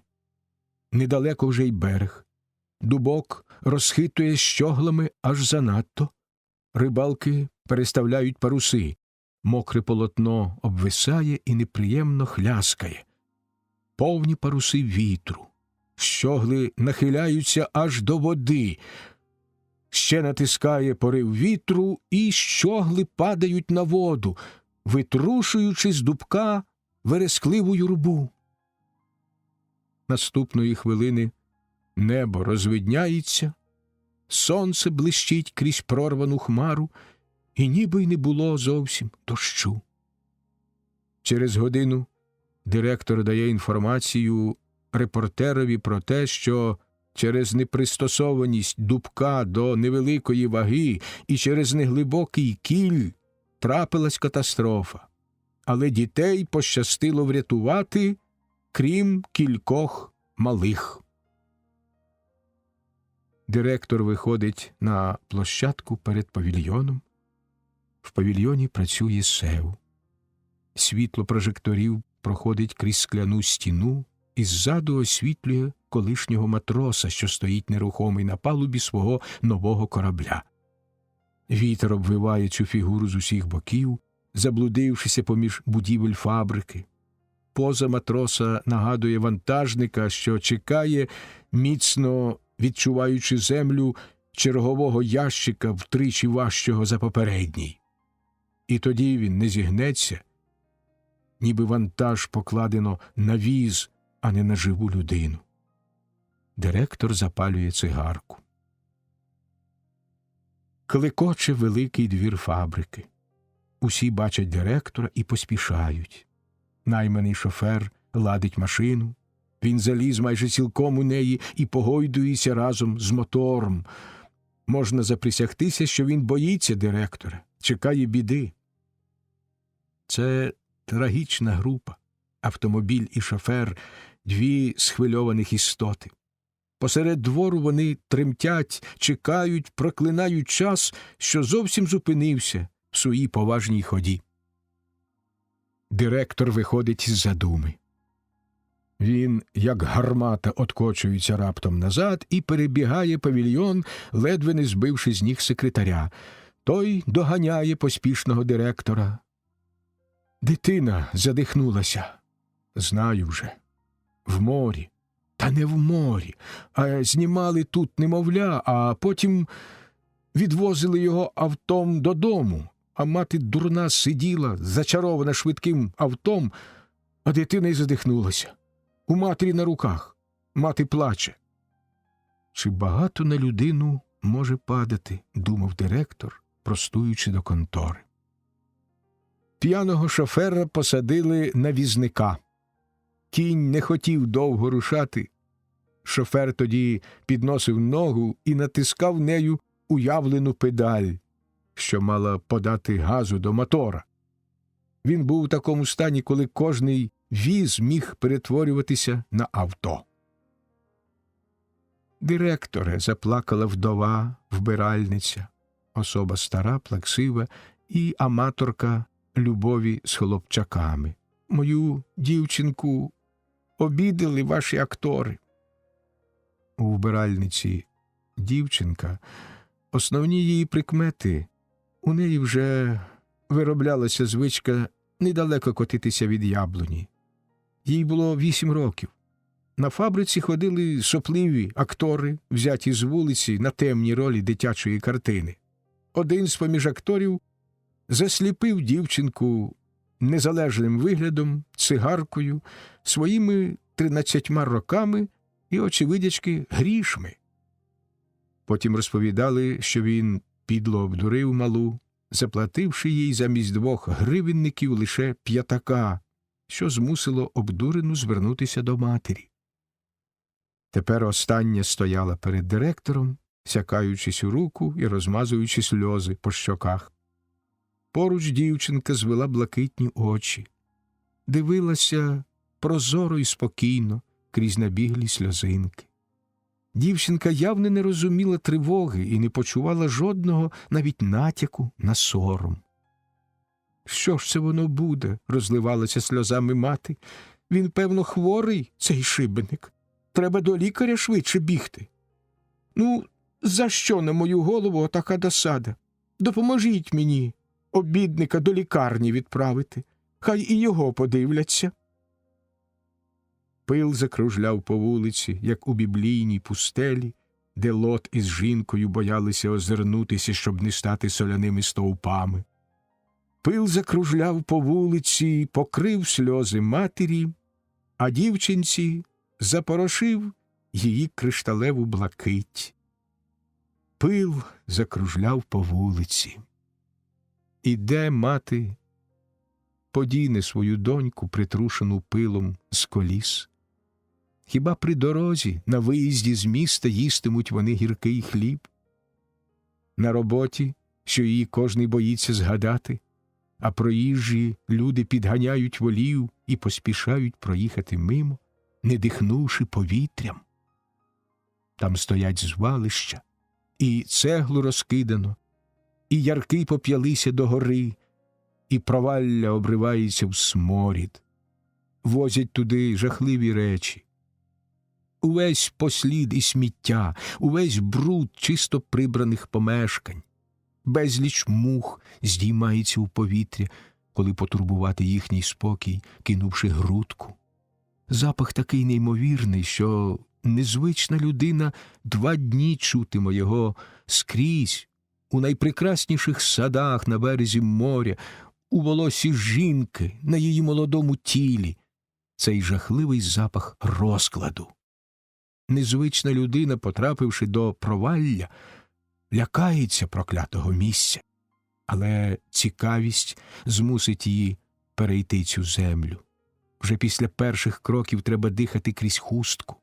S1: Недалеко вже й берег. Дубок розхитує щоглами аж занадто. Рибалки переставляють паруси. Мокре полотно обвисає і неприємно хляскає. Повні паруси вітру. Щогли нахиляються аж до води. Ще натискає порив вітру, і щогли падають на воду, витрушуючи з дубка верескливу юрбу. Наступної хвилини небо розвидняється, сонце блищить крізь прорвану хмару, і ніби й не було зовсім дощу. Через годину директор дає інформацію репортерові про те, що через непристосованість дубка до невеликої ваги і через неглибокий кіль трапилась катастрофа. Але дітей пощастило врятувати, крім кількох малих. Директор виходить на площадку перед павільйоном. В павільйоні працює СЕУ. Світло прожекторів проходить крізь скляну стіну і ззаду освітлює колишнього матроса, що стоїть нерухомий на палубі свого нового корабля. Вітер обвиває цю фігуру з усіх боків, заблудившися поміж будівель фабрики. Поза матроса нагадує вантажника, що чекає, міцно відчуваючи землю чергового ящика втричі важчого за попередній. І тоді він не зігнеться, ніби вантаж покладено на віз, а не на живу людину. Директор запалює цигарку. Клекоче великий двір фабрики. Усі бачать директора і поспішають. Найманий шофер ладить машину. Він заліз майже цілком у неї і погойдується разом з мотором. Можна заприсягтися, що він боїться директора, чекає біди. Це трагічна група. Автомобіль і шофер – дві схвильованих істоти. Посеред двору вони тремтять, чекають, проклинають час, що зовсім зупинився в своїй поважній ході. Директор виходить із задуми. Він, як гармата, откочується раптом назад і перебігає павільйон, ледве не збивши з ніг секретаря. Той доганяє поспішного директора. Дитина задихнулася. Знаю вже. В морі. Та не в морі. А знімали тут немовля, а потім відвозили його автом додому. А мати дурна сиділа, зачарована швидким автом, а дитина й задихнулася. У матері на руках. Мати плаче. Чи багато на людину може падати, думав директор, простуючи до контори. П'яного шофера посадили на візника. Кінь не хотів довго рушати. Шофер тоді підносив ногу і натискав нею уявлену педаль, що мала подати газу до мотора. Він був у такому стані, коли кожний віз міг перетворюватися на авто. Директоре, заплакала вдова, вбиральниця, особа стара, плаксива і аматорка любові з хлопчаками. Мою дівчинку обідали ваші актори. У вбиральниці дівчинка, основні її прикмети, у неї вже вироблялася звичка недалеко котитися від яблуні. Їй було 8 років. На фабриці ходили сопливі актори, взяті з вулиці на темні ролі дитячої картини. Один з-поміж акторів засліпив дівчинку незалежним виглядом, цигаркою, своїми 13 роками і, очевидячки, грішми. Потім розповідали, що він підло обдурив малу, заплативши їй замість 2 гривенників лише 5, що змусило обдурену звернутися до матері. Тепер остання стояла перед директором, сякаючись у руку і розмазуючи сльози по щоках. Поруч дівчинка звела блакитні очі, дивилася прозоро і спокійно крізь набіглі сльозинки. Дівчинка явно не розуміла тривоги і не почувала жодного навіть натяку на сором. «Що ж це воно буде?» – розливалася сльозами мати. «Він, певно, хворий, цей шибеник. Треба до лікаря швидше бігти. Ну, за що на мою голову отака досада? Допоможіть мені обідника до лікарні відправити. Хай і його подивляться». Пил закружляв по вулиці, як у біблійній пустелі, де Лот із жінкою боялися озирнутися, щоб не стати соляними стовпами. Пил закружляв по вулиці, покрив сльози матері, а дівчинці запорошив її кришталеву блакить. Пил закружляв по вулиці. І де мати подіне свою доньку, притрушену пилом з коліс? Хіба при дорозі, на виїзді з міста їстимуть вони гіркий хліб? На роботі, що її кожний боїться згадати, а проїжджі люди підганяють волів і поспішають проїхати мимо, не дихнувши повітрям. Там стоять звалища, і цеглу розкидано, і ярки поп'ялися догори, і провалля обривається в сморід. Возять туди жахливі речі. Увесь послід і сміття, увесь бруд чисто прибраних помешкань. Безліч мух здіймається у повітря, коли потурбувати їхній спокій, кинувши грудку. Запах такий неймовірний, що незвична людина 2 дні чутиме його скрізь, у найпрекрасніших садах на березі моря, у волосі жінки, на її молодому тілі. Цей жахливий запах розкладу. Незвична людина, потрапивши до провалля, лякається проклятого місця, але цікавість змусить її перейти цю землю. Вже після перших кроків треба дихати крізь хустку.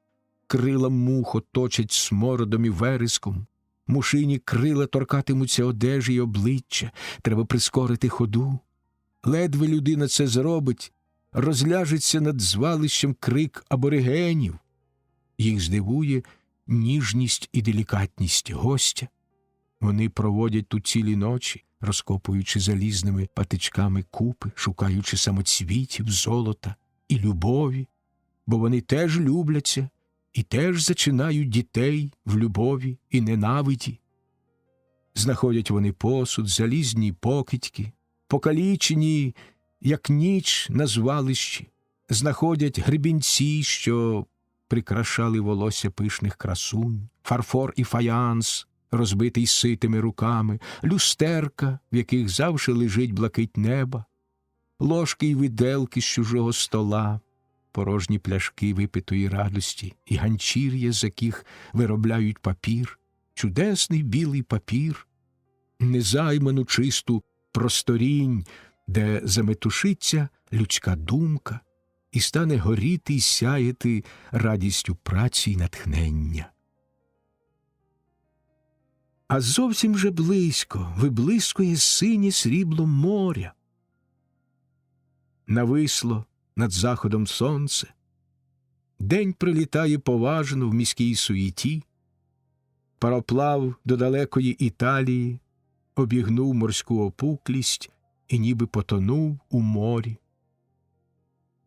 S1: Крила мух оточать смородом і вереском. Мушині крила торкатимуться одежі й обличчя. Треба прискорити ходу. Ледве людина це зробить, розляжеться над звалищем крик аборигенів. Їх здивує ніжність і делікатність гостя. Вони проводять тут цілі ночі, розкопуючи залізними патичками купи, шукаючи самоцвітів, золота і любові, бо вони теж любляться і теж зачинають дітей в любові і ненавиді. Знаходять вони посуд, залізні покидьки, покалічені, як ніч на звалищі, знаходять гребінці, що прикрашали волосся пишних красунь, фарфор і фаянс, розбитий ситими руками, люстерка, в яких завжди лежить блакить неба, ложки й виделки з чужого стола, порожні пляшки випитої радості і ганчір'я, з яких виробляють папір, чудесний білий папір, незайману чисту просторінь, де заметушиться людська думка і стане горіти й сяяти радістю праці й натхнення. А зовсім же близько виблискує синє срібло моря. Нависло над заходом сонце, день прилітає поважно в міській суєті, пароплав до далекої Італії обігнув морську опуклість і ніби потонув у морі.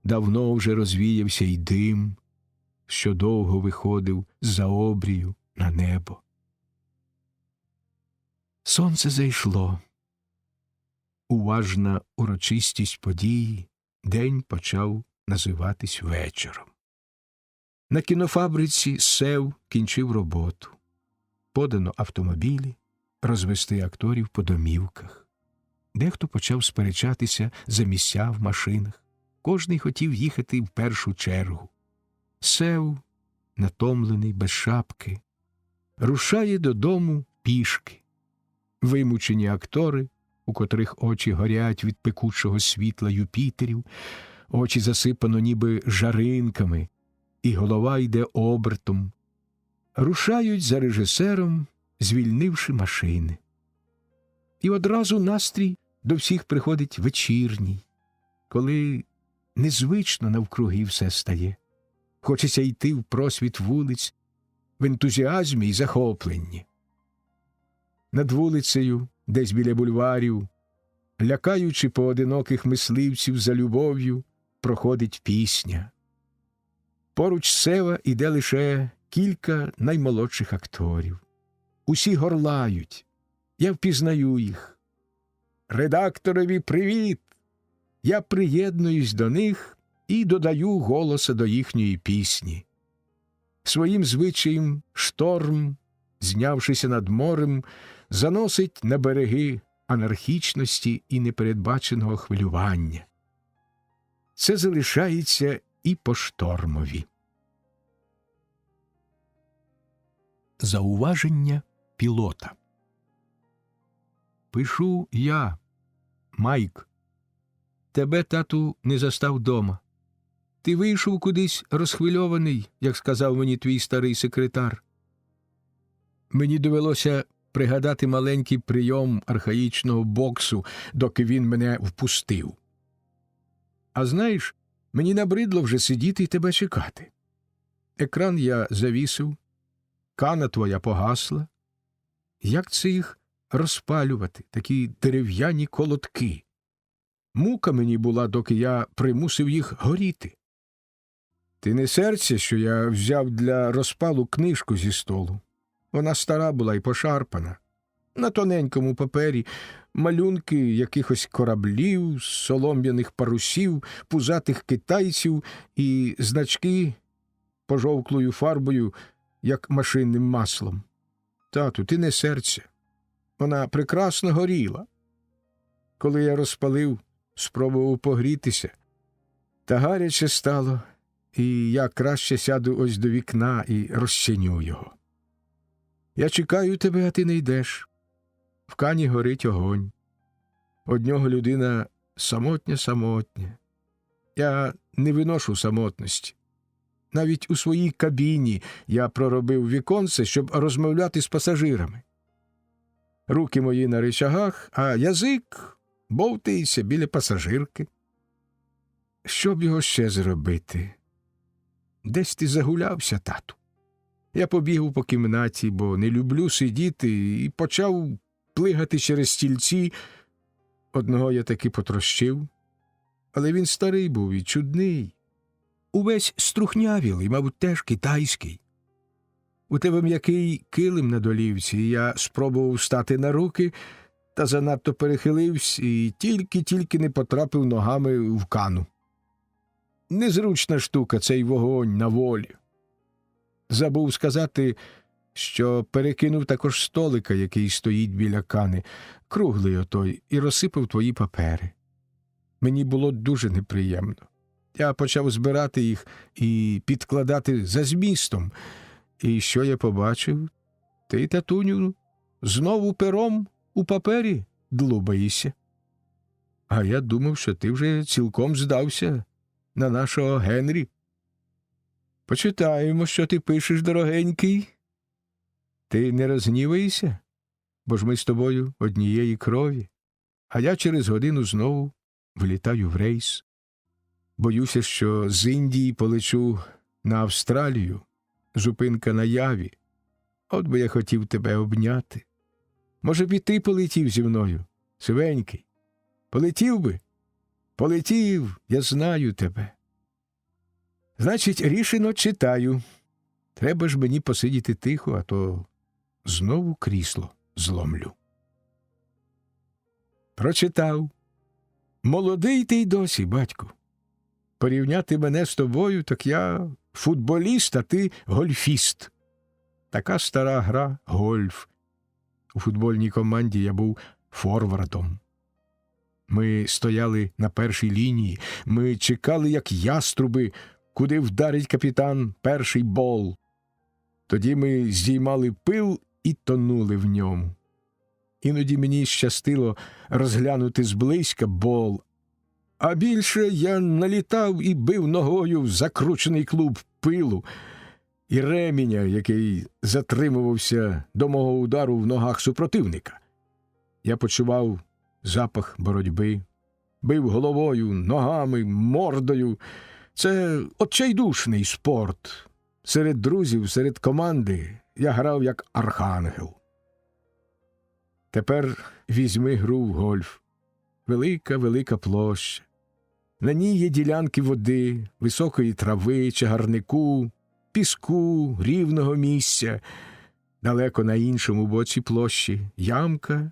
S1: Давно вже розвіявся й дим, що довго виходив з-за обрію на небо. Сонце зайшло. Уважна урочистість події, день почав називатись вечором. На кінофабриці СЕВ кінчив роботу. Подано автомобілі, розвести акторів по домівках. Дехто почав сперечатися за місця в машинах. Кожний хотів їхати в першу чергу. СЕВ, натомлений, без шапки, рушає додому пішки. Вимучені актори, у котрих очі горять від пекучого світла Юпітерів, очі засипано ніби жаринками, і голова йде обертом, рушають за режисером, звільнивши машини. І одразу настрій до всіх приходить вечірній, коли незвично навкруги все стає. Хочеться йти в просвіт вулиць в ентузіазмі й захопленні. Над вулицею, десь біля бульварів, лякаючи поодиноких мисливців за любов'ю, проходить пісня. Поруч СЕВа іде лише кілька наймолодших акторів. Усі горлають. Я впізнаю їх. Редакторові привіт! Я приєднуюсь до них і додаю голоса до їхньої пісні. Своїм звичаєм шторм, знявшися над морем, заносить на береги анархічності і непередбаченого хвилювання. Це залишається і по штормові. Зауваження пілота. Пишу я, Майк. Тебе, тату, не застав дома. Ти вийшов кудись розхвильований, як сказав мені твій старий секретар. Мені довелося пригадати маленький прийом архаїчного боксу, доки він мене впустив. А знаєш, мені набридло вже сидіти і тебе чекати. Екран я завісив, кана твоя погасла. Як це їх розпалювати, такі дерев'яні колодки? Мука мені була, доки я примусив їх горіти. Ти не серця, що я взяв для розпалу книжку зі столу. Вона стара була і пошарпана. На тоненькому папері малюнки якихось кораблів, солом'яних парусів, пузатих китайців і значки пожовклою фарбою, як машинним маслом. Тату, ти не серця. Вона прекрасно горіла. Коли я розпалив, спробував погрітися, та гаряче стало, і я краще сяду ось до вікна і розчиню його. Я чекаю тебе, а ти не йдеш. В кані горить огонь. Од нього людина самотня. Я не виношу самотності. Навіть у своїй кабіні я проробив віконце, щоб розмовляти з пасажирами. Руки мої на ричагах, а язик бовтається біля пасажирки. Що б його ще зробити? Десь ти загулявся, тату. Я побігав по кімнаті, бо не люблю сидіти, і почав плигати через стільці. Одного я таки потрощив, але він старий був і чудний. Увесь струхнявілий, мабуть, теж китайський. У тебе м'який килим на долівці, і я спробував стати на руки, та занадто перехилився і тільки не потрапив ногами в кану. Незручна штука цей вогонь на волі. Забув сказати, що перекинув також столика, який стоїть біля кани, круглий отой, і розсипав твої папери. Мені було дуже неприємно. Я почав збирати їх і підкладати за змістом. І що я побачив? Ти, татуню, знову пером у папері длубаєшся. А я думав, що ти вже цілком здався на нашого Генрі. Почитаємо, що ти пишеш, дорогенький. Ти не розгніваєшся, бо ж ми з тобою однієї крові, а я через годину знову вилітаю в рейс. Боюся, що з Індії полечу на Австралію, зупинка на Яві. От би я хотів тебе обняти. Може б і ти полетів зі мною, сивенький? Полетів би? Полетів, я знаю тебе. Значить, рішено читаю. Треба ж мені посидіти тихо, а то знову крісло зломлю. Прочитав. Молодий ти й досі, батьку. Порівняти мене з тобою, так я футболіст, а ти гольфіст. Така стара гра — гольф. У футбольній команді я був форвардом. Ми стояли на першій лінії, ми чекали, як яструби, куди вдарить капітан перший бол. Тоді ми здіймали пил і тонули в ньому. Іноді мені щастило розглянути зблизька бол, а більше я налітав і бив ногою в закручений клуб пилу і ременя, який затримувався до мого удару в ногах супротивника. Я почував запах боротьби, бив головою, ногами, мордою. Це отчайдушний спорт. Серед друзів, серед команди я грав як архангел. Тепер візьми гру в гольф. Велика площа. На ній є ділянки води, високої трави, чагарнику, піску, рівного місця. Далеко на іншому боці площі ямка,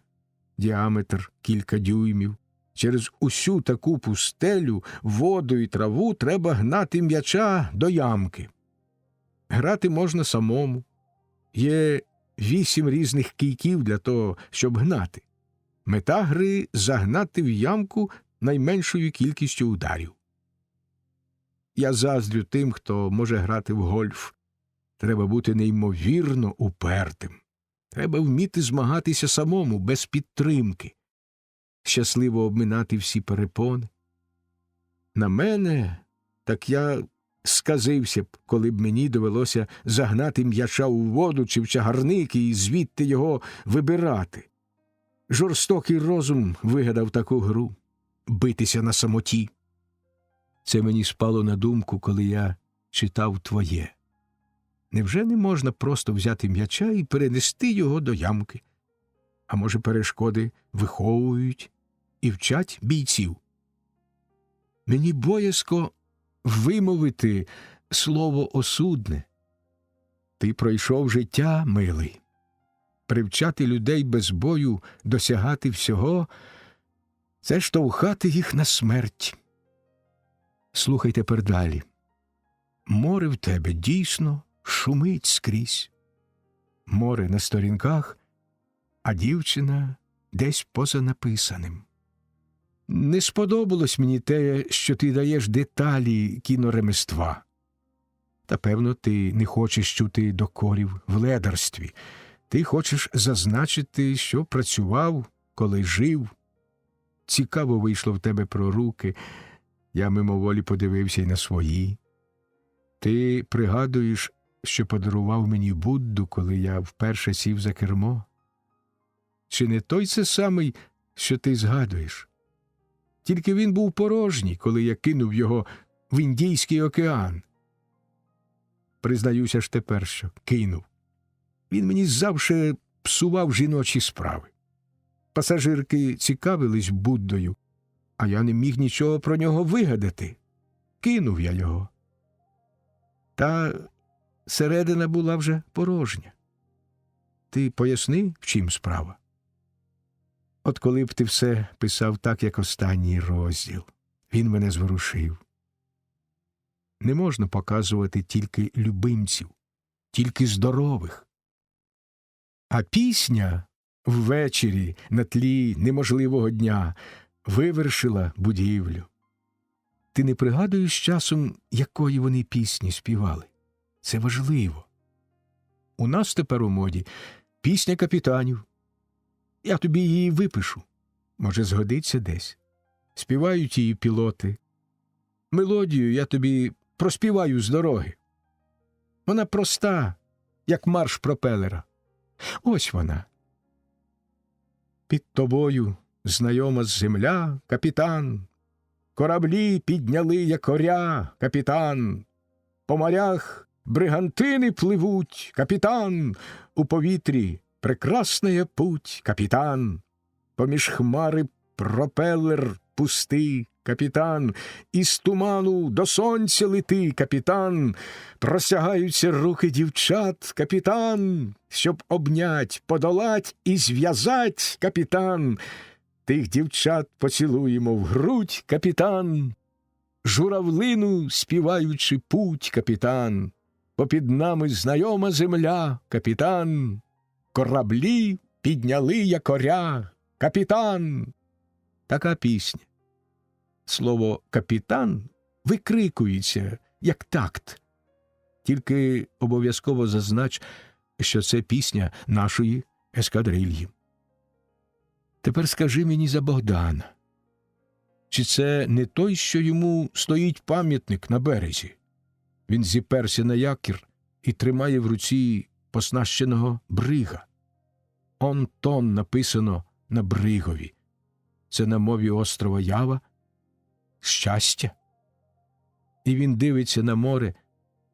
S1: діаметр кілька дюймів. Через усю таку пустелю, воду і траву треба гнати м'яча до ямки. Грати можна самому. Є 8 різних кійків для того, щоб гнати. Мета гри – загнати в ямку найменшою кількістю ударів. Я заздрю тим, хто може грати в гольф. Треба бути неймовірно упертим. Треба вміти змагатися самому, без підтримки. Щасливо обминати всі перепони. На мене, так я сказився б, коли б мені довелося загнати м'яча у воду чи в чагарник і звідти його вибирати. Жорстокий розум вигадав таку гру — битися на самоті. Це мені спало на думку, коли я читав твоє. Невже не можна просто взяти м'яча і перенести його до ямки? А може, перешкоди виховують і вчать бійців? Мені боязко вимовити слово осудне. Ти пройшов життя, милий. Привчати людей без бою досягати всього – це штовхати їх на смерть. Слухай тепер далі. Море в тебе дійсно шумить скрізь. Море на сторінках, а дівчина десь поза написаним. Не сподобалось мені те, що ти даєш деталі кіноремества. Та, певно, ти не хочеш чути докорів в ледарстві. Ти хочеш зазначити, що працював, коли жив. Цікаво вийшло в тебе про руки. Я мимоволі подивився й на свої. Ти пригадуєш, що подарував мені Будду, коли я вперше сів за кермо? Чи не той це самий, що ти згадуєш? Тільки він був порожній, коли я кинув його в Індійський океан. Признаюся ж тепер, що кинув. Він мені завше псував жіночі справи. Пасажирки цікавились Буддою, а я не міг нічого про нього вигадати. Кинув я його. Та середина була вже порожня. Ти поясни, в чим справа? От коли б ти все писав так, як останній розділ. Він мене зворушив. Не можна показувати тільки любимців, тільки здорових. А пісня ввечері на тлі неможливого дня вивершила будівлю. Ти не пригадуєш часом, якої вони пісні співали? Це важливо. У нас тепер у моді пісня капітанів. Я тобі її випишу. Може, згодиться десь. Співають її пілоти. Мелодію я тобі проспіваю з дороги. Вона проста, як марш пропелера. Ось вона. Під тобою знайома земля, капітан. Кораблі підняли якоря, капітан. По морях бригантини пливуть, капітан. У повітрі прекрасная путь, капітан. Поміж хмари пропелер пусти, капітан. Із туману до сонця лети, капітан. Простягаються руки дівчат, капітан. Щоб обнять, подолать і зв'язать, капітан. Тих дівчат поцілуємо в грудь, капітан. Журавлину співаючи путь, капітан. Попід нами знайома земля, капітан. Кораблі підняли якоря, капітан. Така пісня. Слово «капітан» викрикується, як такт. Тільки обов'язково зазнач, що це пісня нашої ескадрильї. Тепер скажи мені за Богдана. Чи це не той, що йому стоїть пам'ятник на березі? Він зіперся на якір і тримає в руці поснащеного брига. «Онтон» написано на бригові. Це на мові острова Ява щастя. І він дивиться на море,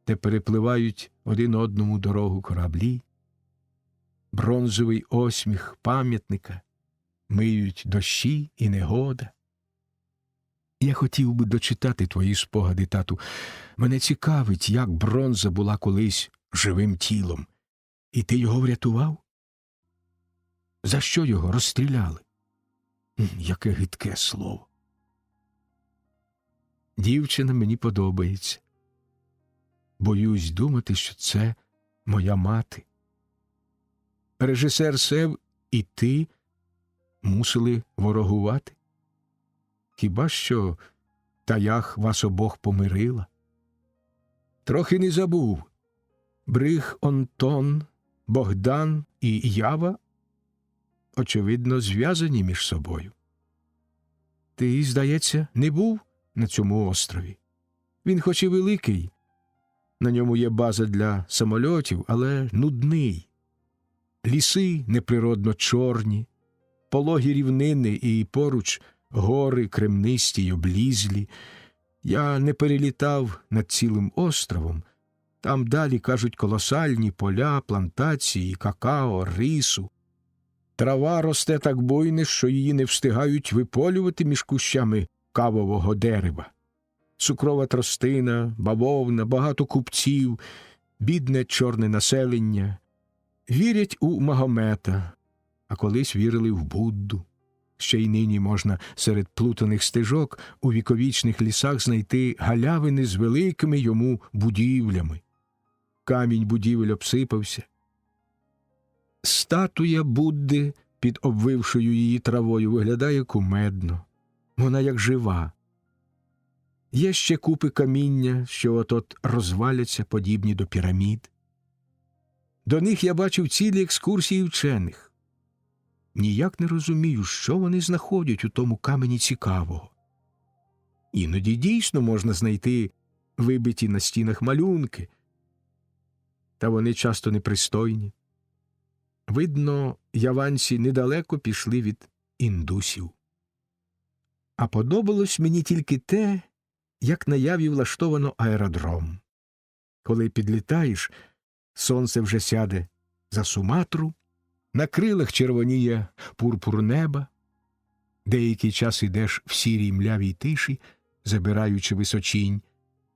S1: де перепливають один одному дорогу кораблі. Бронзовий осміх пам'ятника миють дощі і негода. Я хотів би дочитати твої спогади, тату. Мене цікавить, як бронза була колись живим тілом. І ти його врятував? За що його розстріляли? Яке гидке слово. Дівчина мені подобається. Боюсь думати, що це моя мати. Режисер Сев і ти мусили ворогувати? Хіба що Таях вас обох помирила? Трохи не забув. Бриг Онтон, Богдан і Ява, очевидно, зв'язані між собою. Ти, здається, не був на цьому острові. Він хоч і великий, на ньому є база для самольотів, але нудний. Ліси неприродно чорні, пологі рівнини і поруч гори кремнисті й облізлі. Я не перелітав над цілим островом, Там далі, кажуть, колосальні поля, плантації, какао, рису. Трава росте так буйно, що її не встигають виполювати між кущами кавового дерева. Цукрова тростина, бавовна, багато купців, бідне чорне населення. Вірять у Магомета, а колись вірили в Будду. Ще й нині можна серед плутаних стежок у віковічних лісах знайти галявини з великими йому будівлями. Камінь будівель обсипався. Статуя Будди під обвившою її травою виглядає кумедно. Вона як жива. Є ще купи каміння, що от-от розваляться, подібні до пірамід. До них я бачив цілі екскурсії вчених. Ніяк не розумію, що вони знаходять у тому камені цікавого. Іноді дійсно можна знайти вибиті на стінах малюнки, та вони часто непристойні. Видно, яванці недалеко пішли від індусів. А подобалось мені тільки те, як на Яві влаштовано аеродром. Коли підлітаєш, сонце вже сяде за Суматру, на крилах червоніє пурпур неба, деякий час ідеш в сірій млявій тиші, забираючи височінь,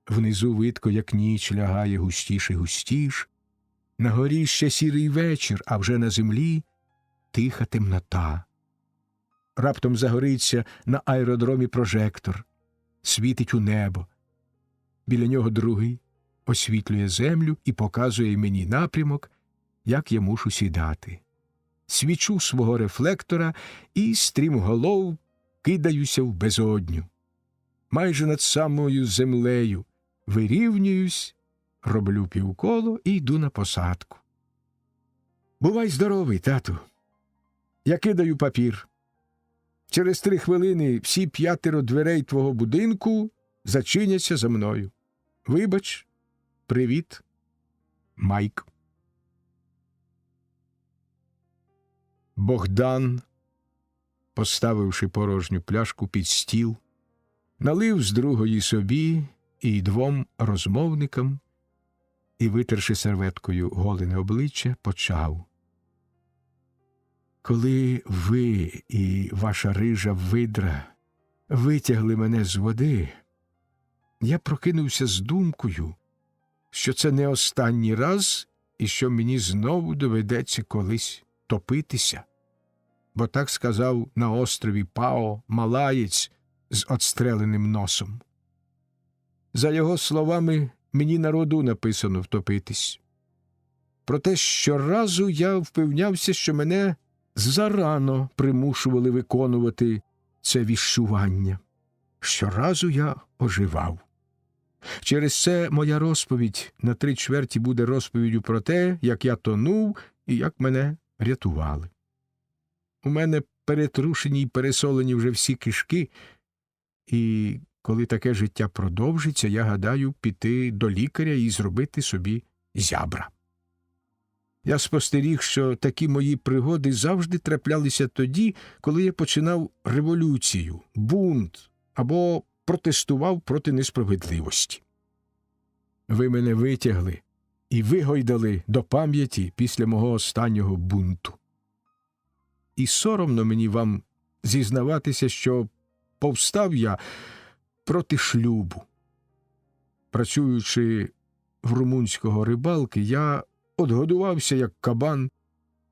S1: внизу видко, як ніч лягає густіш, на горі ще сірий вечір, а вже на землі тиха темнота. Раптом загориться на аеродромі прожектор, світить у небо. Біля нього другий освітлює землю і показує мені напрямок, як я мушу сідати. Свічу свого рефлектора і стрімголов кидаюся в безодню. Майже над самою землею вирівнююсь, роблю півколо і йду на посадку. Бувай здоровий, тату. Я кидаю папір. Через 3 хвилини всі 5 дверей твого будинку зачиняться за мною. Вибач, привіт, Майк. Богдан, поставивши порожню пляшку під стіл, налив з другої собі і 2 розмовникам і, витерши серветкою голене обличчя, почав. Коли ви і ваша рижа видра витягли мене з води, я прокинувся з думкою, що це не останній раз і що мені знову доведеться колись топитися. Бо так сказав на острові Пао малаєць з отстреленим носом. За його словами, мені на роду написано втопитись. Проте щоразу я впевнявся, що мене зарано примушували виконувати це віщування. Щоразу я оживав. Через це моя розповідь на 3/4 буде розповіддю про те, як я тонув і як мене рятували. У мене перетрушені й пересолені вже всі кишки, і коли таке життя продовжиться, я гадаю піти до лікаря і зробити собі зябра. Я спостеріг, що такі мої пригоди завжди траплялися тоді, коли я починав революцію, бунт або протестував проти несправедливості. Ви мене витягли і вигойдали до пам'яті після мого останнього бунту. І соромно мені вам зізнаватися, що повстав я проти шлюбу. Працюючи в румунського рибалки, я одгодувався, як кабан.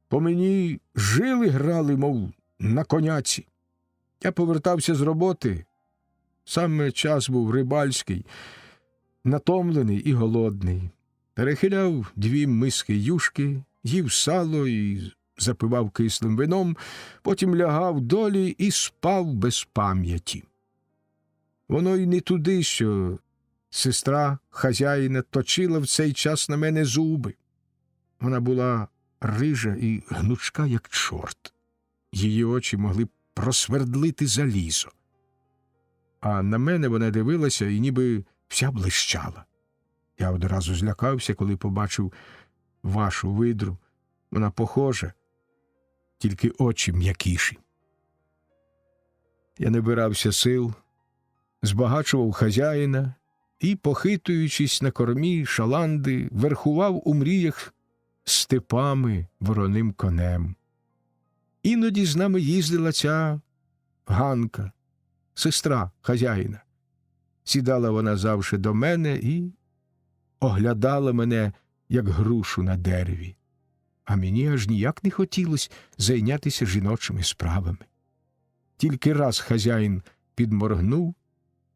S1: По мені жили грали, мов на коняці. Я повертався з роботи. Саме час був рибальський, натомлений і голодний. Перехиляв 2 миски юшки, їв сало і запивав кислим вином, потім лягав долі і спав без пам'яті. Воно й не туди, що сестра хазяїна точила в цей час на мене зуби. Вона була рижа і гнучка, як чорт. Її очі могли просвердлити залізо. А на мене вона дивилася і ніби вся блищала. Я одразу злякався, коли побачив вашу видру. Вона похожа, тільки очі м'якіші. Я набирався сил, збагачував хазяїна і, похитуючись на кормі шаланди, верхував у мріях степами вороним конем. Іноді з нами їздила ця Ганка, сестра хазяїна. Сідала вона завше до мене і оглядала мене, як грушу на дереві. А мені аж ніяк не хотілося зайнятися жіночими справами. Тільки раз хазяїн підморгнув,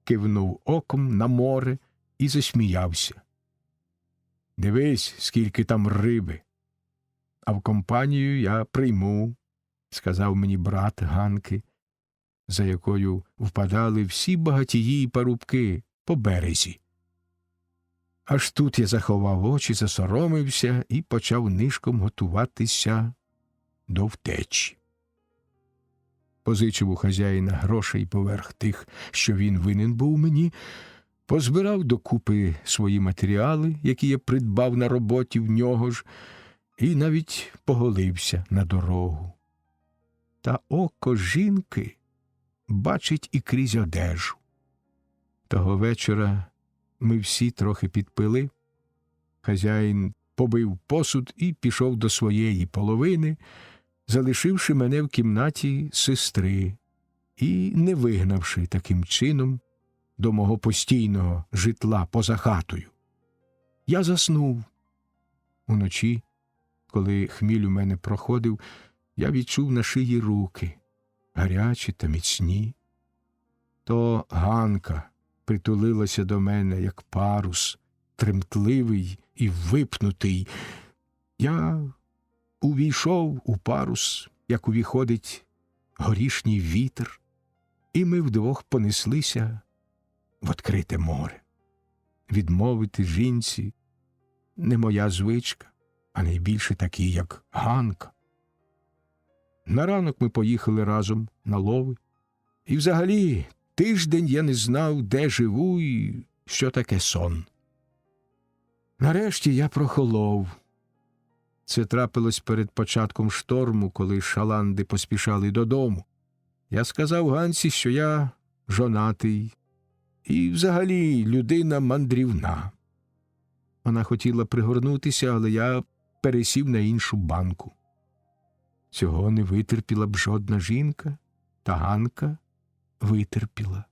S1: кивнув оком на море і засміявся. «Дивись, скільки там риби, а в компанію я прийму», – сказав мені брат Ганки, за якою впадали всі багатії й парубки по березі. Аж тут я заховав очі, засоромився і почав нишком готуватися до втечі. Позичив у хазяїна грошей поверх тих, що він винен був мені, позбирав докупи свої матеріали, які я придбав на роботі в нього ж, і навіть поголився на дорогу. Та око жінки бачить і крізь одежу. Того вечора ми всі трохи підпили. Хазяїн побив посуд і пішов до своєї половини, залишивши мене в кімнаті сестри і не вигнавши таким чином до мого постійного житла поза хатою. Я заснув. Уночі, коли хміль у мене проходив, я відчув на шиї руки, гарячі та міцні. То Ганка притулилася до мене, як парус, тремтливий і випнутий. Я увійшов у парус, як увіходить горішній вітер, і ми вдвох понеслися в відкрите море. Відмовити жінці не моя звичка, а найбільше такі, як Ганка. На ранок ми поїхали разом на лови, і взагалі тиждень я не знав, де живу і що таке сон. Нарешті я прохолов. Це трапилось перед початком шторму, коли шаланди поспішали додому. Я сказав Ганці, що я жонатий і взагалі людина мандрівна. Вона хотіла пригорнутися, але я пересів на іншу банку. Цього не витерпіла б жодна жінка, та Ганка витерпіла.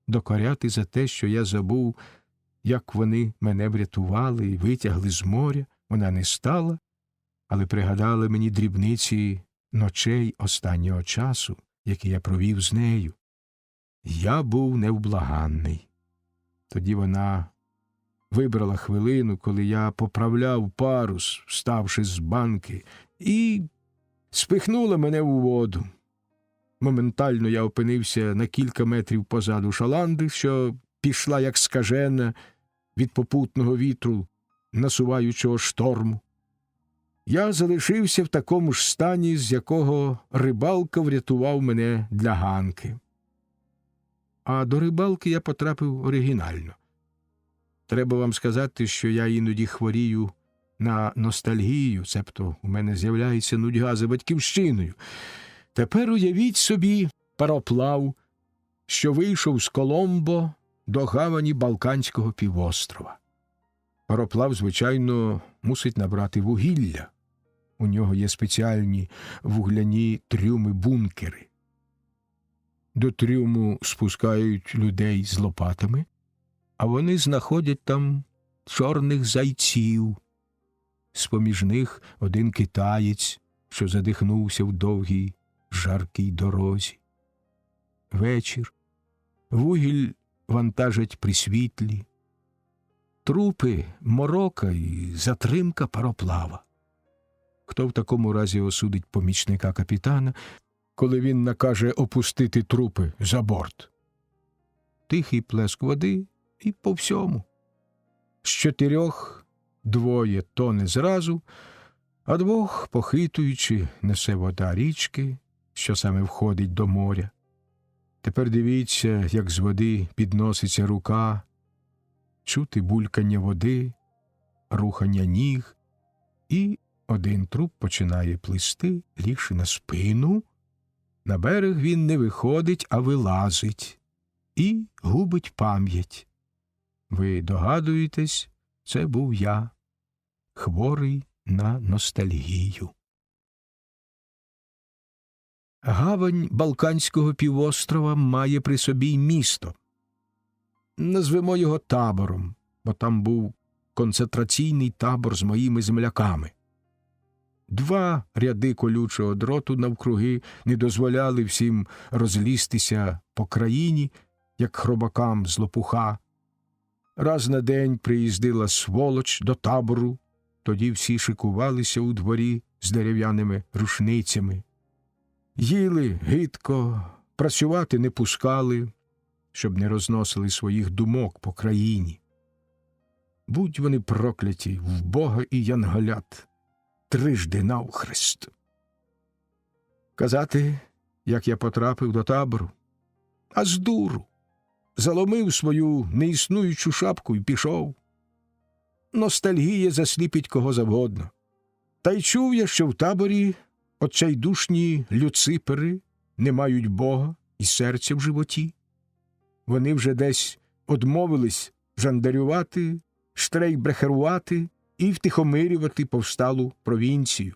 S1: Докоряти за те, що я забув, як вони мене врятували і витягли з моря, вона не стала, але пригадала мені дрібниці ночей останнього часу, які я провів з нею. Я був невблаганний. Тоді вона вибрала хвилину, коли я поправляв парус, вставши з банки, і спихнула мене у воду. Моментально я опинився на кілька метрів позаду шаланди, що пішла як скажена від попутного вітру, насуваючого шторму. Я залишився в такому ж стані, з якого рибалка врятував мене для Ганки. А до рибалки я потрапив оригінально. Треба вам сказати, що я іноді хворію на ностальгію, цебто у мене з'являється нудьга за батьківщиною. Тепер уявіть собі пароплав, що вийшов з Коломбо до гавані Балканського півострова. Пароплав, звичайно, мусить набрати вугілля. У нього є спеціальні вугляні трюми-бункери. До трюму спускають людей з лопатами, а вони знаходять там чорних зайців. З-поміж них один китаєць, що задихнувся в довгій жаркій дорозі. Вечір. Вугіль вантажать при світлі. Трупи, морока і затримка пароплава. Хто в такому разі осудить помічника капітана, коли він накаже опустити трупи за борт? Тихий плеск води і по всьому. З 4 2 тоне зразу, а 2, похитуючи, несе вода річки, що саме входить до моря. Тепер дивіться, як з води підноситься рука, чути булькання води, рухання ніг, і один труп починає плисти, лігши на спину. На берег він не виходить, а вилазить і губить пам'ять. Ви догадуєтесь, це був я, хворий на ностальгію. Гавань Балканського півострова має при собі й місто. Назвемо його табором, бо там був концентраційний табор з моїми земляками. 2 ряди колючого дроту навкруги не дозволяли всім розлізтися по країні, як хробакам з лопуха. Раз на день приїздила сволоч до табору, тоді всі шикувалися у дворі з дерев'яними рушницями. Їли гидко, працювати не пускали, щоб не розносили своїх думок по країні. Будь вони прокляті в Бога і янголят, трижди навхрест. Казати, як я потрапив до табору? А з дуру. Заломив свою неіснуючу шапку і пішов. Ностальгія засліпить кого завгодно. Та й чув я, що в таборі отчайдушні люципери не мають Бога і серця в животі. Вони вже десь одмовились жандарювати, штрейкбрехерувати і втихомирювати повсталу провінцію.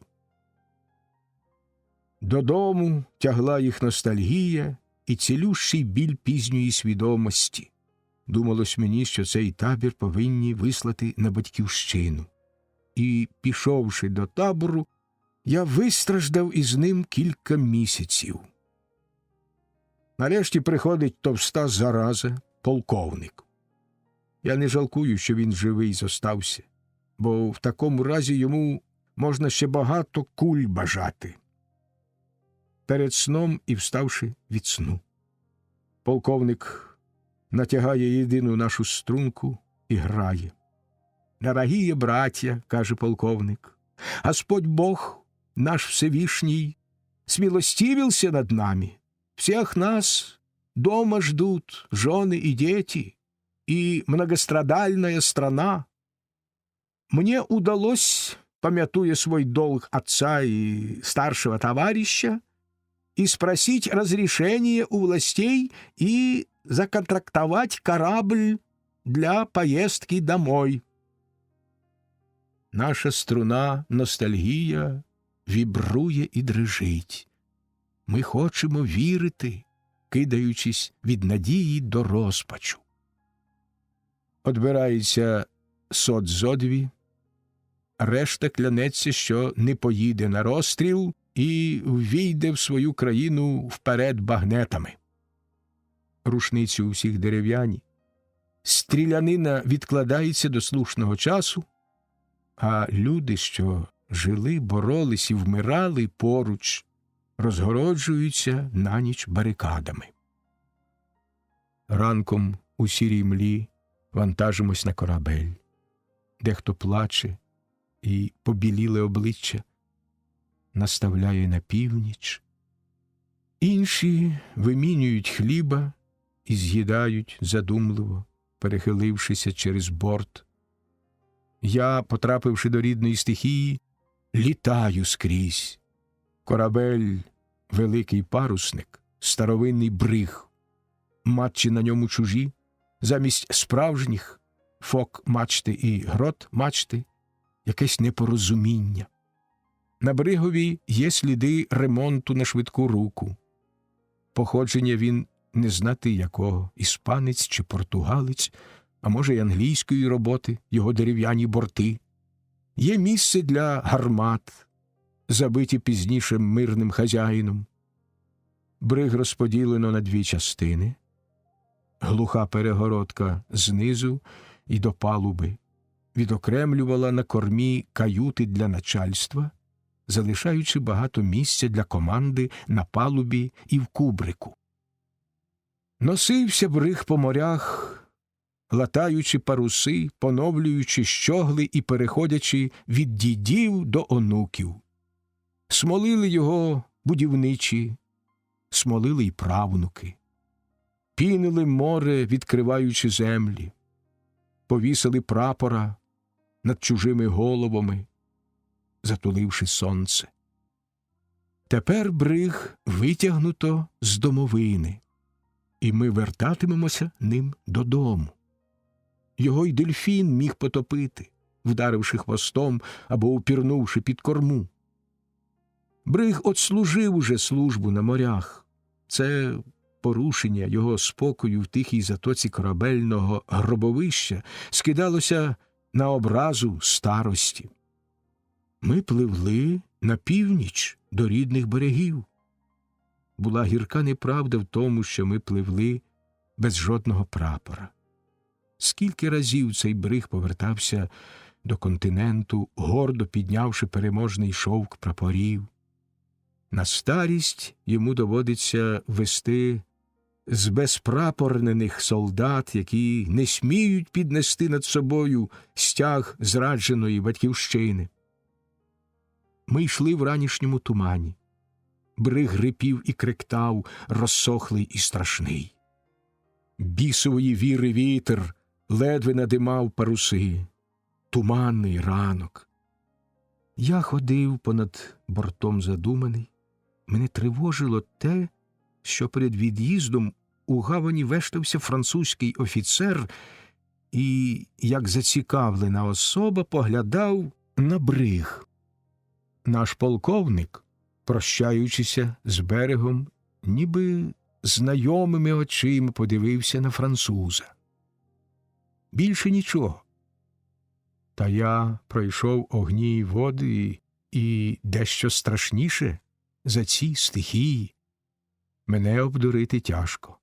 S1: Додому тягла їх ностальгія і цілющий біль пізньої свідомості. Думалось мені, що цей табір повинні вислати на батьківщину. І, пішовши до табору, я вистраждав із ним кілька місяців. Нарешті приходить товста зараза, полковник. Я не жалкую, що він живий зостався, бо в такому разі йому можна ще багато куль бажати. Перед сном і вставши від сну, полковник натягає єдину нашу струнку і грає. «Дорогие братья», – каже полковник, – «Господь Бог, наш Всевишний, смилостивился над нами. Всех нас дома ждут жены и дети, и многострадальная страна. Мне удалось, помятуя свой долг отца и старшего товарища, и спросить разрешение у властей и законтрактовать корабль для поездки домой». Наша струна ностальгія вібрує і дрижить. Ми хочемо вірити, кидаючись від надії до розпачу. Одбирається сот зо 2, решта клянеться, що не поїде на розстріл і ввійде в свою країну вперед багнетами. Рушниці у всіх дерев'яні. Стрілянина відкладається до слушного часу, а люди, що жили, боролись і вмирали поруч, розгороджуються на ніч барикадами. Ранком у сірій млі вантажимось на корабель. Дехто плаче, і побіліле обличчя наставляє на північ. Інші вимінюють хліба і з'їдають задумливо, перехилившися через борт. Я, потрапивши до рідної стихії, літаю скрізь. Корабель – великий парусник, старовинний бриг. Матчі на ньому чужі, замість справжніх – фок-мачти і грот-мачти – якесь непорозуміння. На бригові є сліди ремонту на швидку руку. Походження він не знати якого – іспанець чи португалець, а може й англійської роботи, його дерев'яні борти. Є місце для гармат, забиті пізніше мирним хазяїном. Бриг розподілено на 2 частини. Глуха перегородка знизу і до палуби відокремлювала на кормі каюти для начальства, залишаючи багато місця для команди на палубі і в кубрику. Носився бриг по морях, латаючи паруси, поновлюючи щогли і переходячи від дідів до онуків. Смолили його будівничі, смолили й правнуки. Пінили море, відкриваючи землі. Повісили прапора над чужими головами, затуливши сонце. Тепер бриг витягнуто з домовини, і ми вертатимемося ним додому. Його й дельфін міг потопити, вдаривши хвостом або упірнувши під корму. Бриг отслужив уже службу на морях. Це порушення його спокою в тихій затоці корабельного гробовища скидалося на образу старості. Ми пливли на північ до рідних берегів. Була гірка неправда в тому, що ми пливли без жодного прапора. Скільки разів цей бриг повертався до континенту, гордо піднявши переможний шовк прапорів. На старість йому доводиться вести з безпрапорнених солдат, які не сміють піднести над собою стяг зрадженої батьківщини. Ми йшли в ранішньому тумані. Бриг грипів і кректав, розсохлий і страшний. Бісової віри вітер ледве надимав паруси. Туманний ранок. Я ходив понад бортом задуманий. Мене тривожило те, що перед від'їздом у гавані вештався французький офіцер і, як зацікавлена особа, поглядав на бриг. Наш полковник, прощаючися з берегом, ніби знайомими очима подивився на француза. Більше нічого. Та я пройшов огні й води, і дещо страшніше за ці стихії. Мене обдурити тяжко.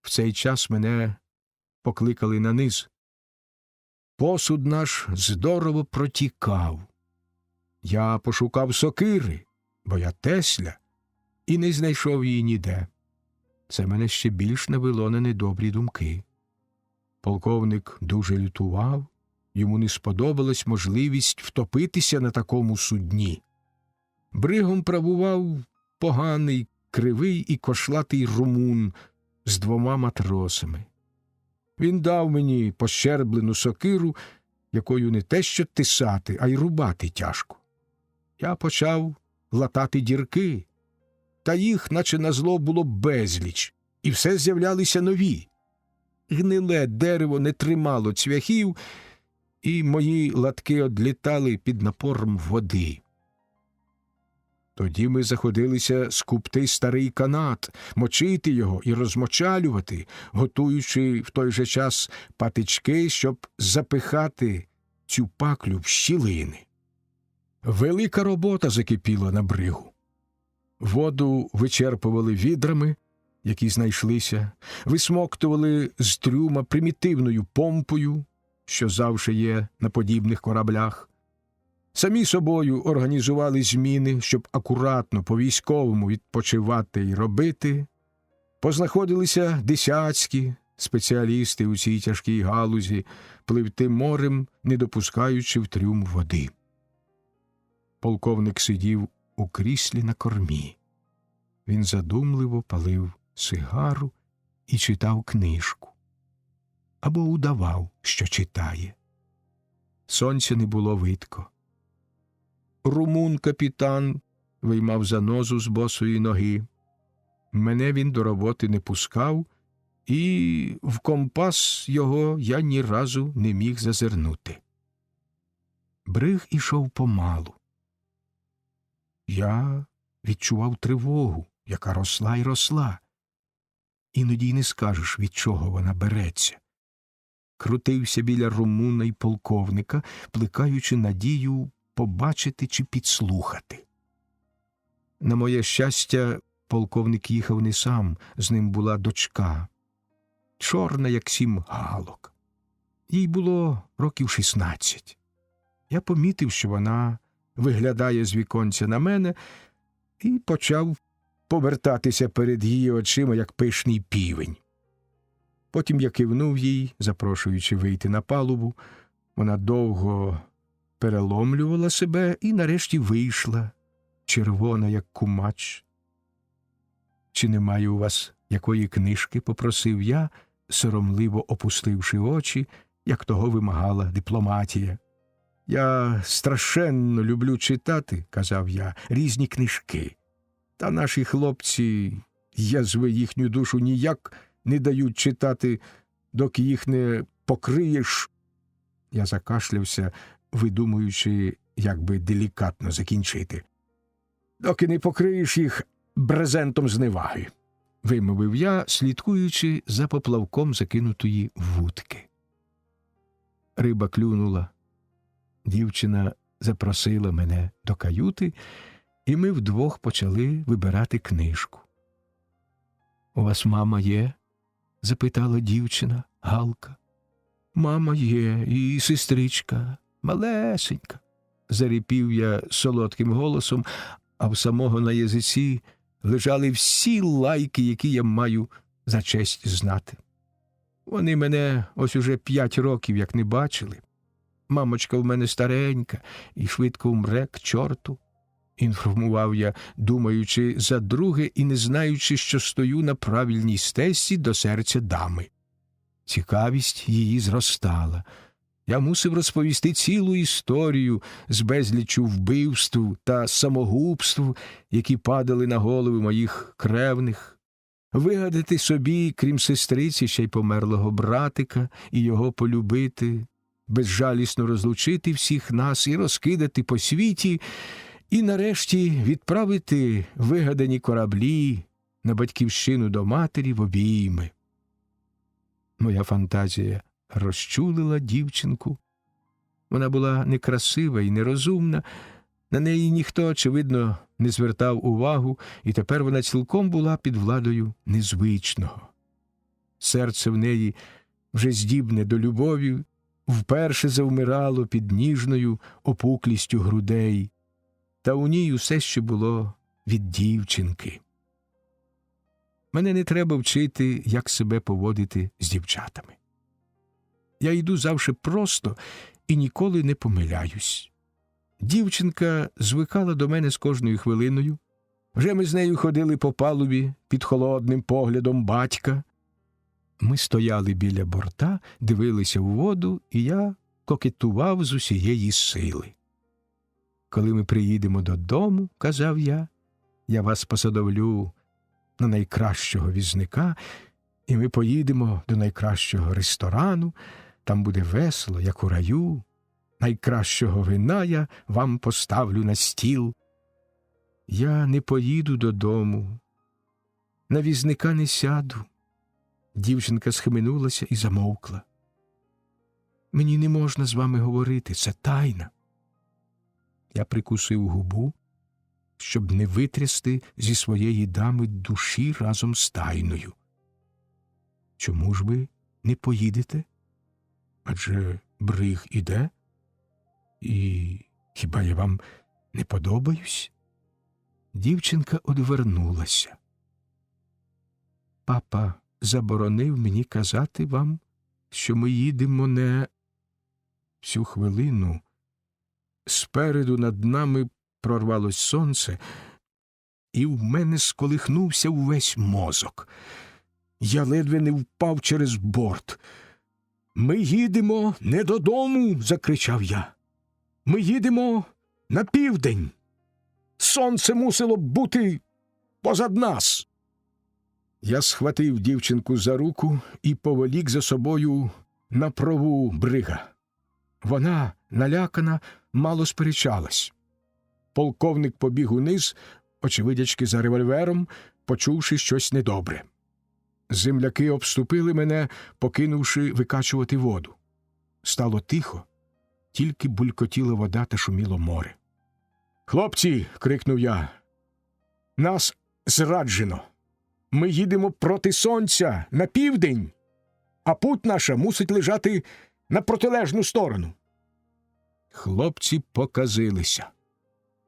S1: В цей час мене покликали на низ. Посуд наш здорово протікав. Я пошукав сокири, бо я Тесля, і не знайшов її ніде. Це мене ще більш навело на недобрі думки. Полковник дуже лютував, йому не сподобалась можливість втопитися на такому судні. Бригом правував поганий, кривий і кошлатий румун з 2 матросами. Він дав мені пощерблену сокиру, якою не те що тисати, а й рубати тяжко. Я почав латати дірки, та їх, наче назло, було безліч, і все з'являлися нові. Гниле дерево не тримало цвяхів, і мої латки одлітали під напором води. Тоді ми заходилися скупти старий канат, мочити його і розмочалювати, готуючи в той же час патички, щоб запихати цю паклю в щілини. Велика робота закипіла на бригу. Воду вичерпували відрами, які знайшлися, висмоктували з трюма примітивною помпою, що завжди є на подібних кораблях. Самі собою організували зміни, щоб акуратно по-військовому відпочивати і робити. Познаходилися десятські спеціалісти у цій тяжкій галузі, пливти морем, не допускаючи в трюм води. Полковник сидів у кріслі на кормі. Він задумливо палив сигару і читав книжку. Або удавав, що читає. Сонця не було видко. Румун-капітан виймав занозу з босої ноги. Мене він до роботи не пускав, і в компас його я ні разу не міг зазирнути. Бриг ішов помалу. Я відчував тривогу, яка росла й росла. Іноді й не скажеш, від чого вона береться. Крутився біля румуна й полковника, плекаючи надію побачити чи підслухати. На моє щастя, полковник їхав не сам, з ним була дочка. Чорна, як 7 галок. Їй було років 16. Я помітив, що вона виглядає з віконця на мене, і почав повертатися перед її очима, як пишний півень. Потім я кивнув їй, запрошуючи вийти на палубу. Вона довго переломлювала себе і нарешті вийшла, червона, як кумач. «Чи немає у вас якої книжки?» – попросив я, соромливо опустивши очі, як того вимагала дипломатія. «Я страшенно люблю читати, – казав я, – різні книжки. Та наші хлопці, язви їхню душу, ніяк не дають читати, доки їх не покриєш. Я закашлявся, видумуючи, як би делікатно закінчити. Доки не покриєш їх брезентом зневаги, вимовив я, слідкуючи за поплавком закинутої вудки. Риба клюнула. Дівчина запросила мене до каюти, і ми вдвох почали вибирати книжку. «У вас мама є?» – запитала дівчина, Галка. «Мама є, і сестричка, малесенька», – зарипів я солодким голосом, а в самого на язиці лежали всі лайки, які я маю за честь знати. Вони мене ось уже 5 років як не бачили. Мамочка в мене старенька і швидко вмре к чорту, інформував я, думаючи за друге і не знаючи, що стою на правильній стежці до серця дами. Цікавість її зростала. Я мусив розповісти цілу історію з безліччю вбивств та самогубств, які падали на голови моїх кревних, вигадати собі, крім сестриці, ще й померлого братика, і його полюбити, безжалісно розлучити всіх нас і розкидати по світі, і нарешті відправити вигадані кораблі на батьківщину до матері в обійми. Моя фантазія розчулила дівчинку. Вона була некрасива і нерозумна, на неї ніхто, очевидно, не звертав увагу, і тепер вона цілком була під владою незвичного. Серце в неї, вже здібне до любові, вперше завмирало під ніжною опуклістю грудей, та у ній усе ще було від дівчинки. Мене не треба вчити, як себе поводити з дівчатами. Я йду завжди просто і ніколи не помиляюсь. Дівчинка звикала до мене з кожною хвилиною. Вже ми з нею ходили по палубі під холодним поглядом батька. Ми стояли біля борта, дивилися у воду, і я кокетував з усієї сили. «Коли ми приїдемо додому, — казав я вас посадовлю на найкращого візника, і ми поїдемо до найкращого ресторану, там буде весело, як у раю, найкращого вина я вам поставлю на стіл. Я не поїду додому, на візника не сяду». Дівчинка схаменулася і замовкла. «Мені не можна з вами говорити, це тайна». Я прикусив губу, щоб не витрясти зі своєї дами душі разом з тайною. «Чому ж ви не поїдете? Адже бриг іде? І хіба я вам не подобаюсь?» Дівчинка одвернулася. «Папа заборонив мені казати вам, що ми їдемо не…» Всю хвилину спереду над нами прорвалось сонце, і в мене сколихнувся увесь мозок. Я ледве не впав через борт. «Ми їдемо не додому!» – закричав я. «Ми їдемо на південь! Сонце мусило б бути позад нас!» Я схватив дівчинку за руку і поволік за собою на прову брига. Вона, налякана, мало сперечалась. Полковник побіг униз, очевидячки за револьвером, почувши щось недобре. Земляки обступили мене, покинувши викачувати воду. Стало тихо, тільки булькотіла вода та шуміло море. «Хлопці!» – крикнув я. «Нас зраджено! Ми їдемо проти сонця, на південь, а путь наша мусить лежати на протилежну сторону». Хлопці показилися.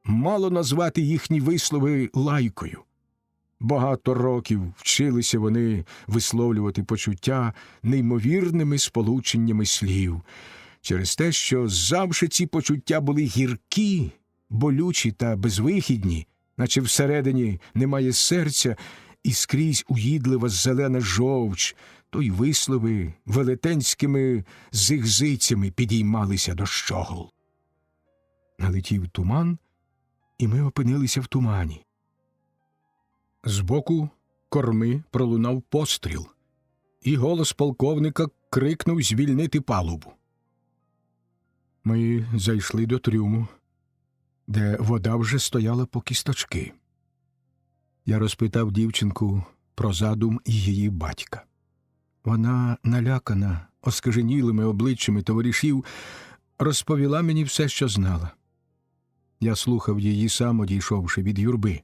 S1: Мало назвати їхні вислови лайкою. Багато років вчилися вони висловлювати почуття неймовірними сполученнями слів, через те, що завжди ці почуття були гіркі, болючі та безвихідні, наче всередині немає серця і скрізь уїдлива зелена жовч, то й вислови велетенськими зигзицями підіймалися до щогол. Налетів туман, і ми опинилися в тумані. Збоку корми пролунав постріл, і голос полковника крикнув звільнити палубу. Ми зайшли до трюму, де вода вже стояла по кісточки. Я розпитав дівчинку про задум її батька. Вона, налякана оскаженілими обличчями товаришів, розповіла мені все, що знала. Я слухав її, сам одійшовши від юрби.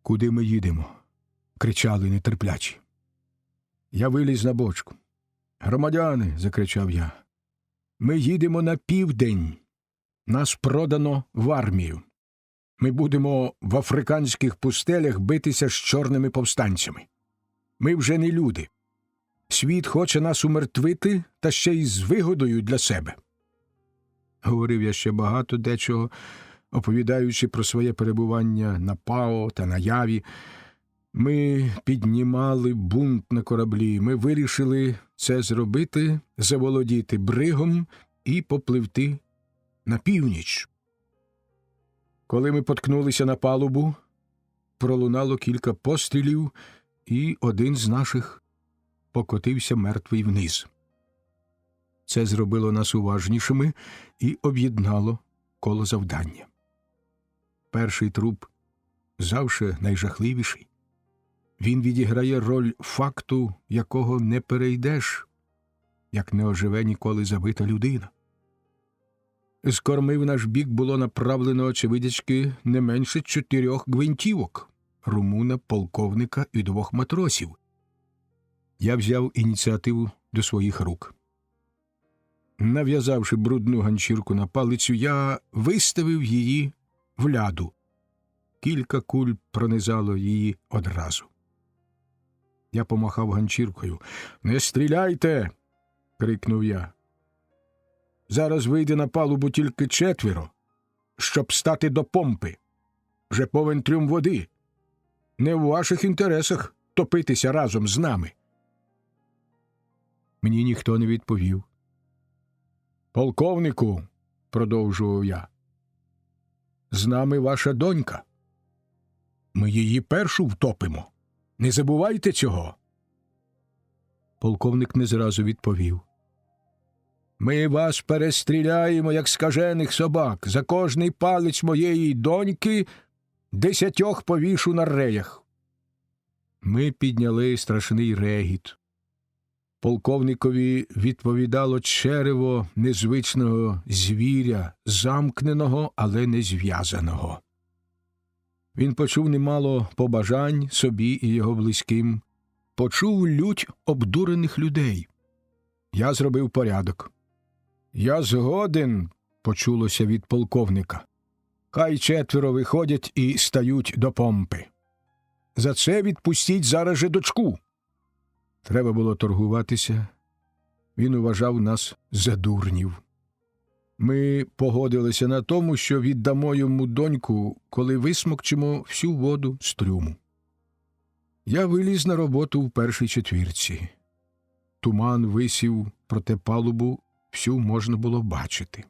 S1: «Куди ми їдемо?» – кричали нетерплячі. Я виліз на бочку. «Громадяни!» – закричав я. «Ми їдемо на південь. Нас продано в армію. Ми будемо в африканських пустелях битися з чорними повстанцями. Ми вже не люди. Світ хоче нас умертвити, та ще й з вигодою для себе». Говорив я ще багато дечого, оповідаючи про своє перебування на Пао та на Яві. Ми піднімали бунт на кораблі, ми вирішили це зробити, заволодіти бригом і попливти на північ. Коли ми поткнулися на палубу, пролунало кілька пострілів, і один з наших покотився мертвий вниз. Це зробило нас уважнішими і об'єднало коло завдання. Перший труп завжди найжахливіший. Він відіграє роль факту, якого не перейдеш, як не оживе ніколи забита людина. З корми в наш бік було направлено, очевидячки, не менше 4 гвинтівок – румуна, полковника і 2 матросів. Я взяв ініціативу до своїх рук. Нав'язавши брудну ганчірку на палицю, я виставив її в ляду. Кілька куль пронизало її одразу. Я помахав ганчіркою. «Не стріляйте!» – крикнув я. «Зараз вийде на палубу тільки 4, щоб стати до помпи. Вже повен трюм води. Не в ваших інтересах топитися разом з нами». Мені ніхто не відповів. «Полковнику», – продовжував я, – «з нами ваша донька. Ми її першу втопимо. Не забувайте цього». Полковник не зразу відповів. «Ми вас перестріляємо, як скажених собак. За кожний палець моєї доньки 10 повішу на реях». Ми підняли страшний регіт. Полковникові відповідало черево незвичного звіря, замкненого, але не зв'язаного. Він почув немало побажань собі і його близьким, почув лють обдурених людей. Я зробив порядок. «Я згоден», – почулося від полковника. «Хай 4 виходять і стають до помпи. За це відпустіть зараз же дочку». Треба було торгуватися. Він вважав нас за дурнів. Ми погодилися на тому, що віддамо йому доньку, коли висмокчимо всю воду з трюму. Я виліз на роботу в першій четвірці. Туман висів, проте палубу всю можна було бачити.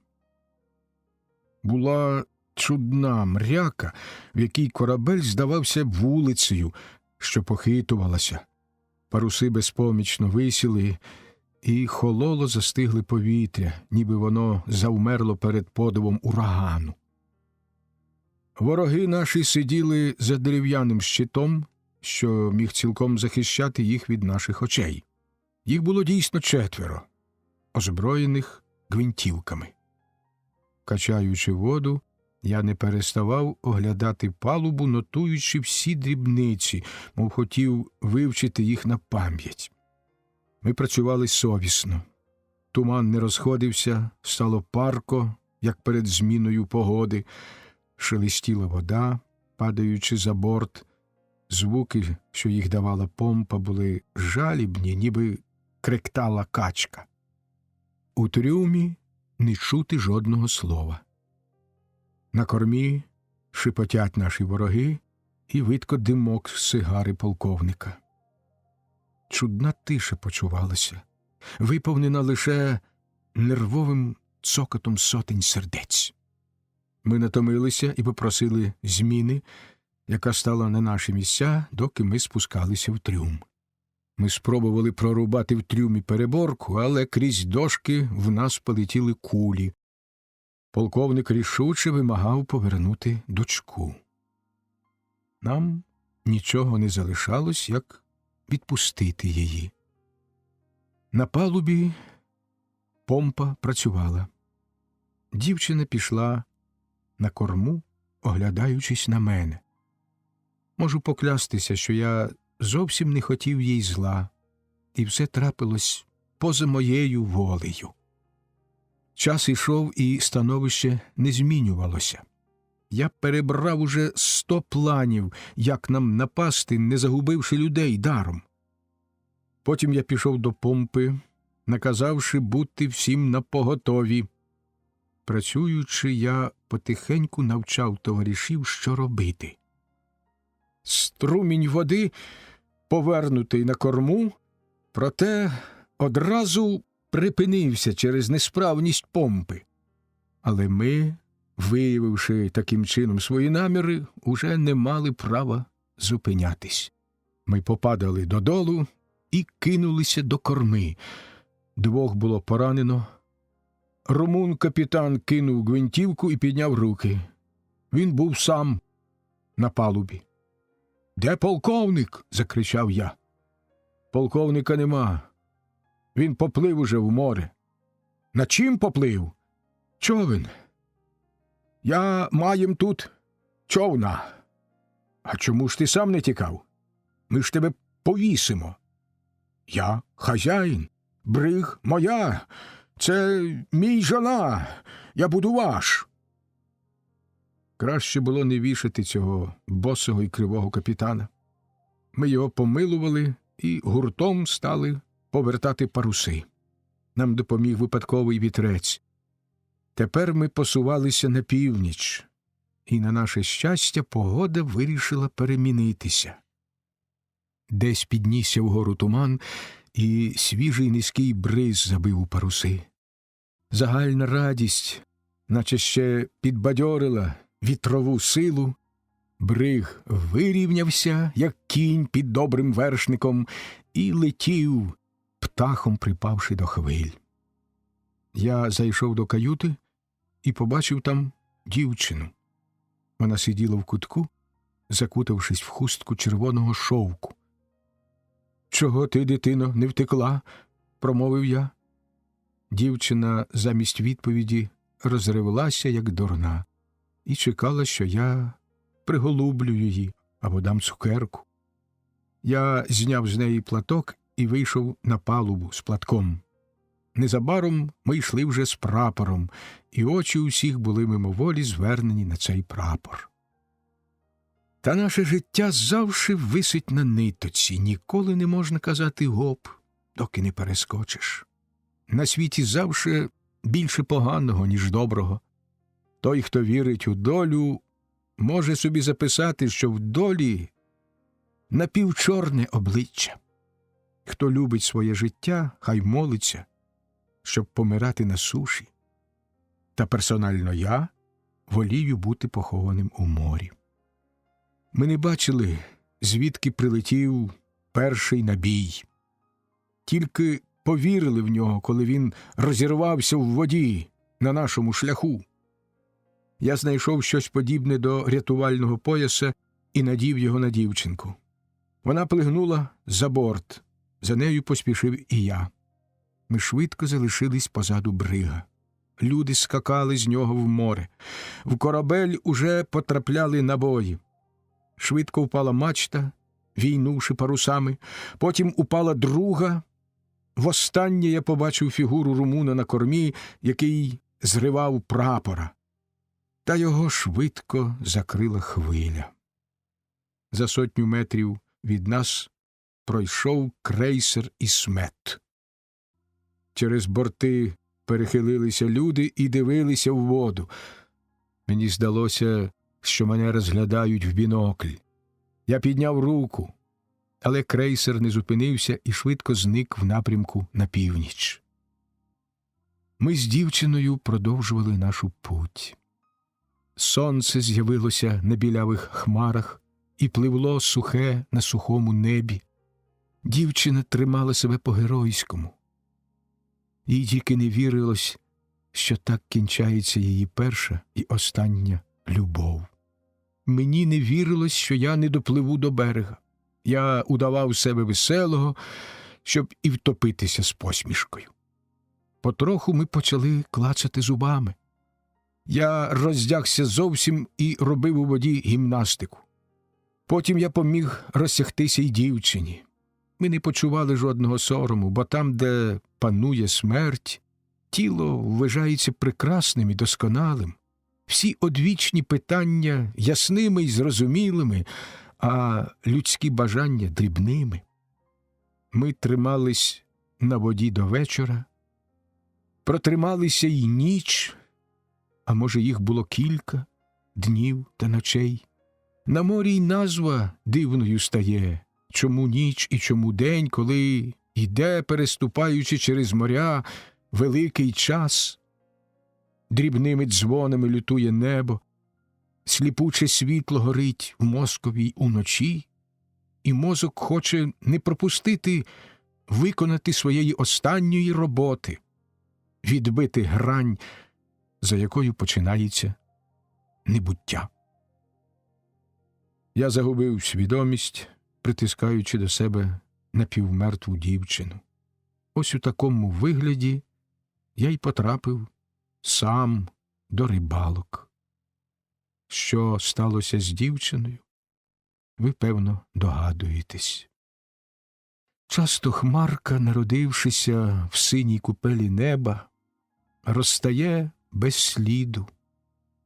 S1: Була чудна мряка, в якій корабель здавався вулицею, що похитувалася. Паруси безпомічно висіли, і хололо застигли повітря, ніби воно завмерло перед подивом урагану. Вороги наші сиділи за дерев'яним щитом, що міг цілком захищати їх від наших очей. Їх було дійсно 4, озброєних гвинтівками. Качаючи воду, я не переставав оглядати палубу, нотуючи всі дрібниці, мов хотів вивчити їх на пам'ять. Ми працювали совісно. Туман не розходився, стало парко, як перед зміною погоди. Шелестіла вода, падаючи за борт. Звуки, що їх давала помпа, були жалібні, ніби кректала качка. У трюмі не чути жодного слова. На кормі шепотять наші вороги, і видко димок з сигари полковника. Чудна тиша почувалася, виповнена лише нервовим цокотом сотень сердець. Ми натомилися і попросили зміни, яка стала на наші місця, доки ми спускалися в трюм. Ми спробували прорубати в трюмі переборку, але крізь дошки в нас полетіли кулі. Полковник рішуче вимагав повернути дочку. Нам нічого не залишалось, як відпустити її. На палубі помпа працювала. Дівчина пішла на корму, оглядаючись на мене. Можу поклястися, що я зовсім не хотів їй зла, і все трапилось поза моєю волею. Час ішов, і становище не змінювалося. Я перебрав уже 100 планів, як нам напасти, не загубивши людей даром. Потім я пішов до помпи, наказавши бути всім напоготові. Працюючи, я потихеньку навчав товаришів, що робити. Струмінь води повернутий на корму, проте одразу припинився через несправність помпи. Але ми, виявивши таким чином свої наміри, уже не мали права зупинятись. Ми попадали додолу і кинулися до корми. 2 було поранено. Румун-капітан кинув гвинтівку і підняв руки. Він був сам на палубі. «Де полковник?» – закричав я. «Полковника нема. Він поплив уже в море». «На чим поплив?» «Човен. Я маєм тут човна». «А чому ж ти сам не тікав? Ми ж тебе повісимо». «Я хазяїн. Бриг моя. Це мій жона. Я буду ваш». Краще було не вішати цього босого і кривого капітана. Ми його помилували і гуртом стали повертати паруси. Нам допоміг випадковий вітрець. Тепер ми посувалися на північ, і, на наше щастя, погода вирішила перемінитися. Десь піднісся вгору туман, і свіжий низький бриз забив у паруси. Загальна радість, наче ще підбадьорила вітрову силу. Бриг вирівнявся, як кінь під добрим вершником, і летів, птахом припавши до хвиль. Я зайшов до каюти і побачив там дівчину. Вона сиділа в кутку, закутавшись в хустку червоного шовку. «Чого ти, дитино, не втекла?» – промовив я. Дівчина замість відповіді розревлася, як дурна, і чекала, що я приголублю її або дам цукерку. Я зняв з неї платок і вийшов на палубу з платком. Незабаром ми йшли вже з прапором, і очі усіх були мимоволі звернені на цей прапор. Та наше життя завжди висить на нитоці, ніколи не можна казати гоп, доки не перескочиш. На світі завжди більше поганого, ніж доброго. Той, хто вірить у долю, може собі записати, що в долі напівчорне обличчя. Хто любить своє життя, хай молиться, щоб помирати на суші. Та персонально я волію бути похованим у морі. Ми не бачили, звідки прилетів перший набій. Тільки повірили в нього, коли він розірвався в воді на нашому шляху. Я знайшов щось подібне до рятувального пояса і надів його на дівчинку. Вона плигнула за борт. За нею поспішив і я. Ми швидко залишились позаду брига. Люди скакали з нього в море. В корабель уже потрапляли набої. Швидко впала мачта, війнувши парусами. Потім упала друга. Востаннє я побачив фігуру румуна на кормі, який зривав прапора. Та його швидко закрила хвиля. За 100 метрів від нас пройшов крейсер «Ісмет». Через борти перехилилися люди і дивилися в воду. Мені здалося, що мене розглядають в бінокль. Я підняв руку, але крейсер не зупинився і швидко зник в напрямку на північ. Ми з дівчиною продовжували нашу путь. Сонце з'явилося на білявих хмарах і пливло сухе на сухому небі. Дівчина тримала себе по-геройському. Їй тільки не вірилось, що так кінчається її перша і остання любов. Мені не вірилось, що я не допливу до берега. Я удавав себе веселого, щоб і втопитися з посмішкою. Потроху ми почали клацати зубами. Я роздягся зовсім і робив у воді гімнастику. Потім я поміг розсягтися й дівчині. Ми не почували жодного сорому, бо там, де панує смерть, тіло вважається прекрасним і досконалим. Всі одвічні питання ясними й зрозумілими, а людські бажання дрібними. Ми тримались на воді до вечора, протрималися й ніч, а може їх було кілька днів та ночей. На морі й назва дивною стає, чому ніч і чому день, коли йде, переступаючи через моря, великий час. Дрібними дзвонами лютує небо, сліпуче світло горить в мозкові й уночі, і мозок хоче не пропустити виконати своєї останньої роботи, відбити грань, за якою починається небуття. Я загубив свідомість, притискаючи до себе напівмертву дівчину. Ось у такому вигляді я й потрапив сам до рибалок. Що сталося з дівчиною, ви, певно, догадуєтесь. Часто хмарка, народившися в синій купелі неба, розтає без сліду,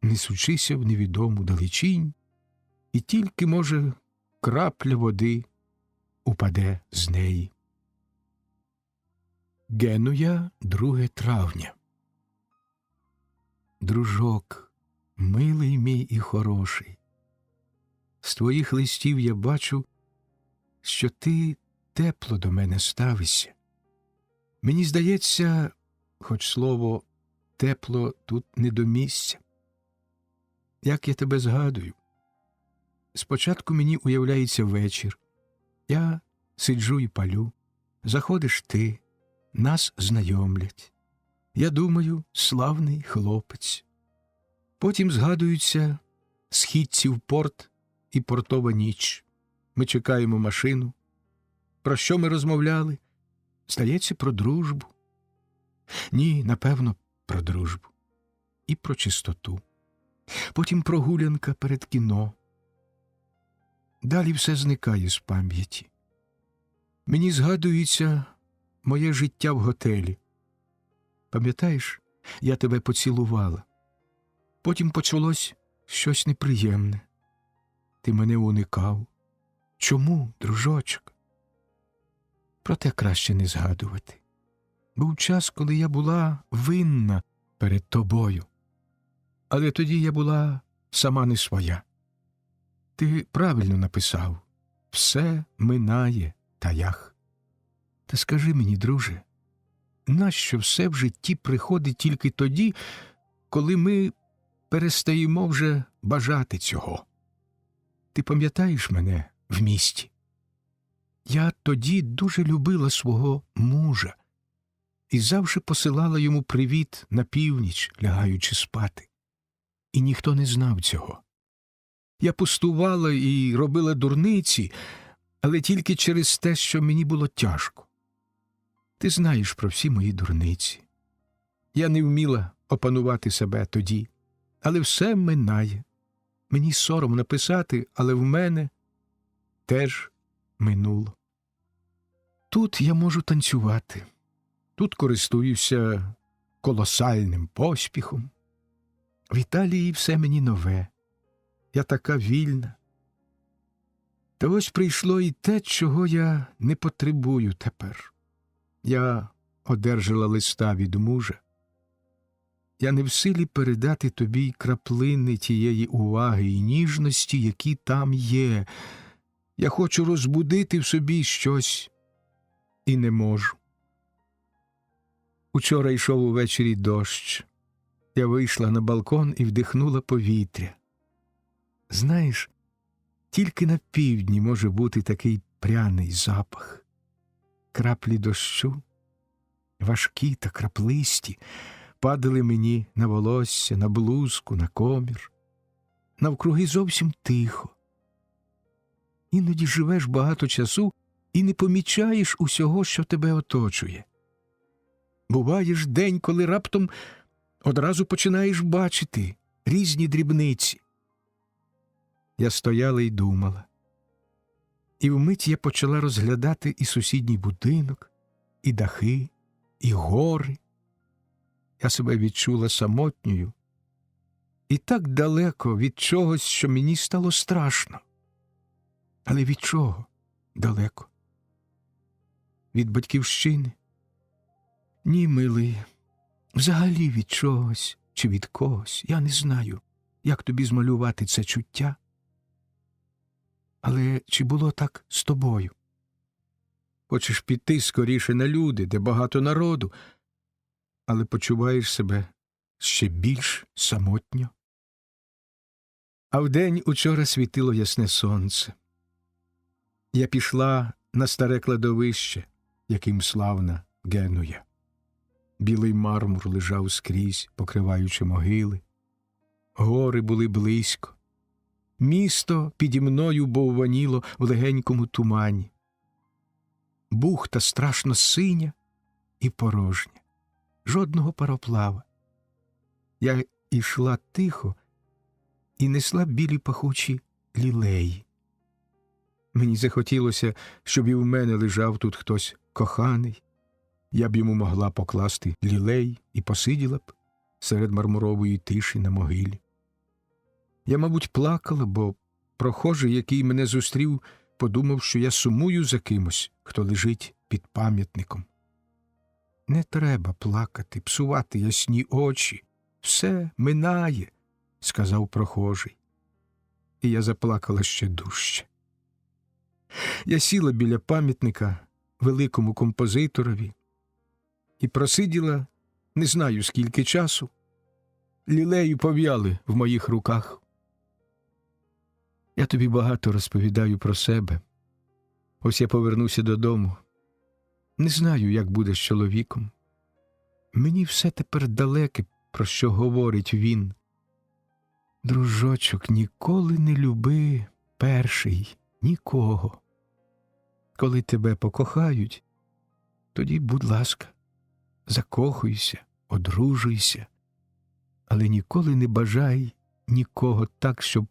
S1: несучися в невідому далечінь, і тільки, може, крапля води упаде з неї. Генуя, 2 травня. Дружок, милий мій і хороший, з твоїх листів я бачу, що ти тепло до мене ставишся. Мені здається, хоч слово «тепло» тут не до місця. Як я тебе згадую. Спочатку мені уявляється вечір. Я сиджу і палю. Заходиш ти, нас знайомлять. Я думаю, славний хлопець. Потім згадуються східці в порт і портова ніч. Ми чекаємо машину. Про що ми розмовляли? Здається, про дружбу. Ні, напевно, про дружбу. І про чистоту. Потім прогулянка перед кіно. Далі все зникає з пам'яті. Мені згадується моє життя в готелі. Пам'ятаєш, я тебе поцілувала. Потім почалось щось неприємне. Ти мене уникав. Чому, дружочок? Проте краще не згадувати. Був час, коли я була винна перед тобою. Але тоді я була сама не своя. Ти правильно написав. Все минає, таях. Та скажи мені, друже, нащо все в житті приходить тільки тоді, коли ми перестаємо вже бажати цього? Ти пам'ятаєш мене в місті? Я тоді дуже любила свого мужа і завжди посилала йому привіт на північ, лягаючи спати. І ніхто не знав цього. Я пустувала і робила дурниці, але тільки через те, що мені було тяжко. Ти знаєш про всі мої дурниці. Я не вміла опанувати себе тоді, але все минає. Мені соромно писати, але в мене теж минуло. Тут я можу танцювати, тут користуюся колосальним поспіхом. В Італії все мені нове. Я така вільна. Та ось прийшло і те, чого я не потребую тепер. Я одержала листа від мужа. Я не в силі передати тобі й краплини тієї уваги і ніжності, які там є. Я хочу розбудити в собі щось і не можу. Учора йшов увечері дощ. Я вийшла на балкон і вдихнула повітря. Знаєш, тільки на півдні може бути такий пряний запах. краплі дощу, важкі та краплисті, падали мені на волосся, на блузку, на комір. Навкруги зовсім тихо. Іноді живеш багато часу і не помічаєш усього, що тебе оточує. Буває ж день, коли раптом одразу починаєш бачити різні дрібниці. Я стояла і думала. І вмить я почала розглядати і сусідній будинок, і дахи, і гори. Я себе відчула самотньою і так далеко від чогось, що мені стало страшно. Але від чого далеко? Від батьківщини? Ні, милий, взагалі від чогось чи від когось. Я не знаю, як тобі змалювати це чуття. Але чи було так з тобою? Хочеш піти скоріше на люди, де багато народу, але почуваєш себе ще більш самотньо. А вдень учора світило ясне сонце. Я пішла на старе кладовище, яким славна Генуя. Білий мармур лежав скрізь, покриваючи могили. Гори були близько. Місто піді мною бовваніло в легенькому тумані. Бухта страшно синя і порожня. Жодного пароплава. Я йшла тихо і несла білі пахучі лілеї. Мені захотілося, щоб і в мене лежав тут хтось коханий. Я б йому могла покласти лілей і посиділа б серед мармурової тиші на могилі. Я, мабуть, плакала, бо прохожий, який мене зустрів, подумав, що я сумую за кимось, хто лежить під пам'ятником. Не треба плакати, псувати ясні очі. Все минає, сказав прохожий. І я заплакала ще дужче. Я сіла біля пам'ятника великому композиторові і просиділа не знаю скільки часу. Лілеї пов'яли в моїх руках. Я тобі багато розповідаю про себе. Ось я повернуся додому. Не знаю, як буде з чоловіком. Мені все тепер далеке, про що говорить він. Дружочок, ніколи не люби перший нікого. Коли тебе покохають, тоді, будь ласка, закохуйся, одружуйся, але ніколи не бажай нікого так, щоб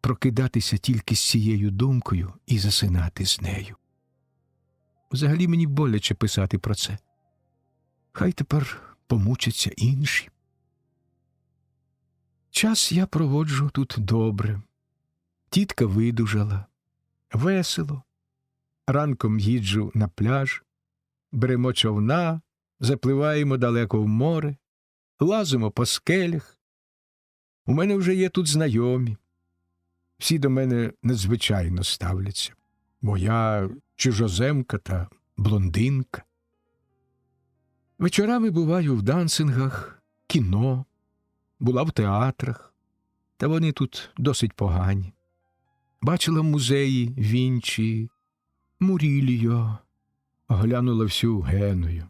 S1: прокидатися тільки з цією думкою і засинати з нею. Взагалі мені боляче писати про це. Хай тепер помучаться інші. Час я проводжу тут добре. Тітка видужала. Весело. Ранком їжджу на пляж, беремо човна, запливаємо далеко в море, лазимо по скелях. У мене вже є тут знайомі. Всі до мене надзвичайно ставляться, бо я чужоземка та блондинка. Вечорами буваю в дансингах, кіно, була в театрах, та вони тут досить погані. Бачила в музеї Вінчі, Мурільо, оглянула всю Геную.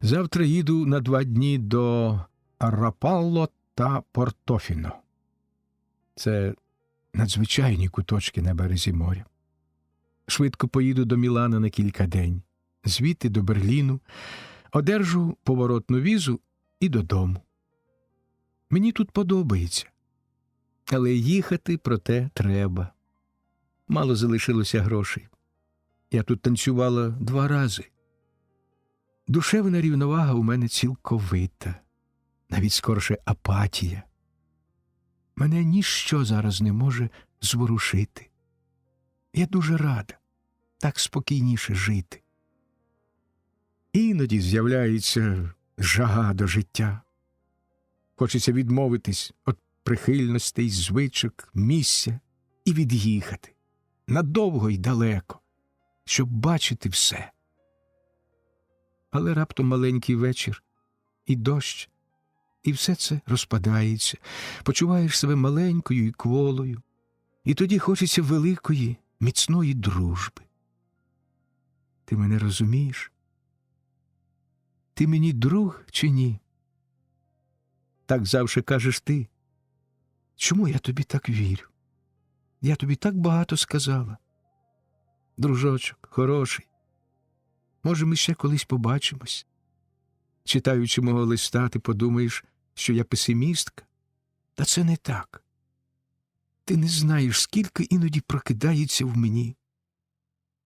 S1: Завтра їду на 2 дні до Рапалло та Портофіно. Це надзвичайні куточки на березі моря. Швидко поїду до Мілана на кілька день, звідти до Берліну, одержу поворотну візу і додому. Мені тут подобається, але їхати, проте, треба. Мало залишилося грошей. Я тут танцювала 2 рази. Душевна рівновага у мене цілковита, навіть скорше апатія. Мене ніщо зараз не може зворушити. Я дуже рада так спокійніше жити. Іноді з'являється жага до життя. Хочеться відмовитись від прихильностей, звичок, місця і від'їхати. Надовго й далеко, щоб бачити все. Але раптом маленький вечір, і дощ, і все це розпадається. Почуваєш себе маленькою і кволою, і тоді хочеться великої, міцної дружби. Ти мене розумієш? Ти мені друг чи ні? Так завжди кажеш ти. Чому я тобі так вірю? Я тобі так багато сказала. Дружочок, хороший, може, ми ще колись побачимось? Читаючи мого листа, ти подумаєш, що я песимістка? Та це не так. Ти не знаєш, скільки іноді прокидається в мені.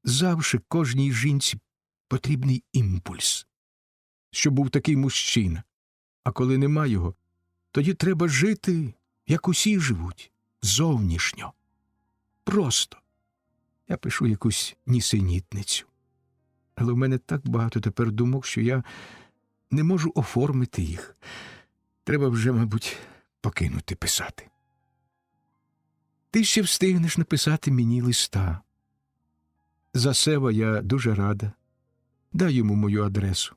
S1: Завжди кожній жінці потрібний імпульс, щоб був такий мужчина. А коли нема його, тоді треба жити, як усі живуть, зовнішньо. Просто. Я пишу якусь нісенітницю. Але в мене так багато тепер думок, що я не можу оформити їх. Треба вже, мабуть, покинути писати. Ти ще встигнеш написати мені листа. За Сева я дуже рада. Дай йому мою адресу.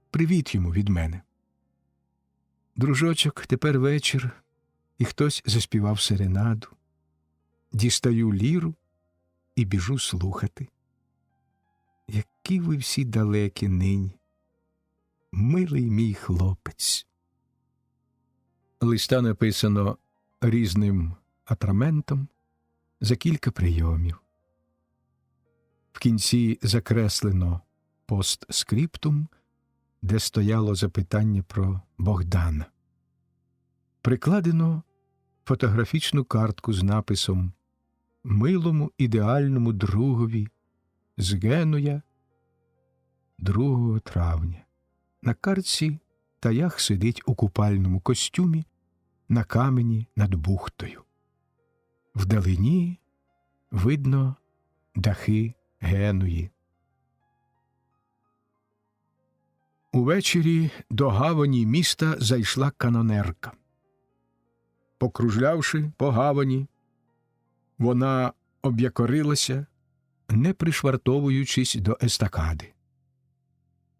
S1: Привіт йому від мене. Дружочок, тепер вечір, і хтось заспівав серенаду. Дістаю ліру і біжу слухати. Які ви всі далекі нині, милий мій хлопець. Листа написано різним атраментом за кілька прийомів. В кінці закреслено постскриптум, де стояло запитання про Богдана. Прикладено фотографічну картку з написом «Милому ідеальному другові з Генуя 2 травня». На картці Таях сидить у купальному костюмі на камені над бухтою. Вдалині видно дахи Генуї. Увечері до гавані міста зайшла канонерка. Покружлявши по гавані, вона об'якорилася, не пришвартовуючись до естакади.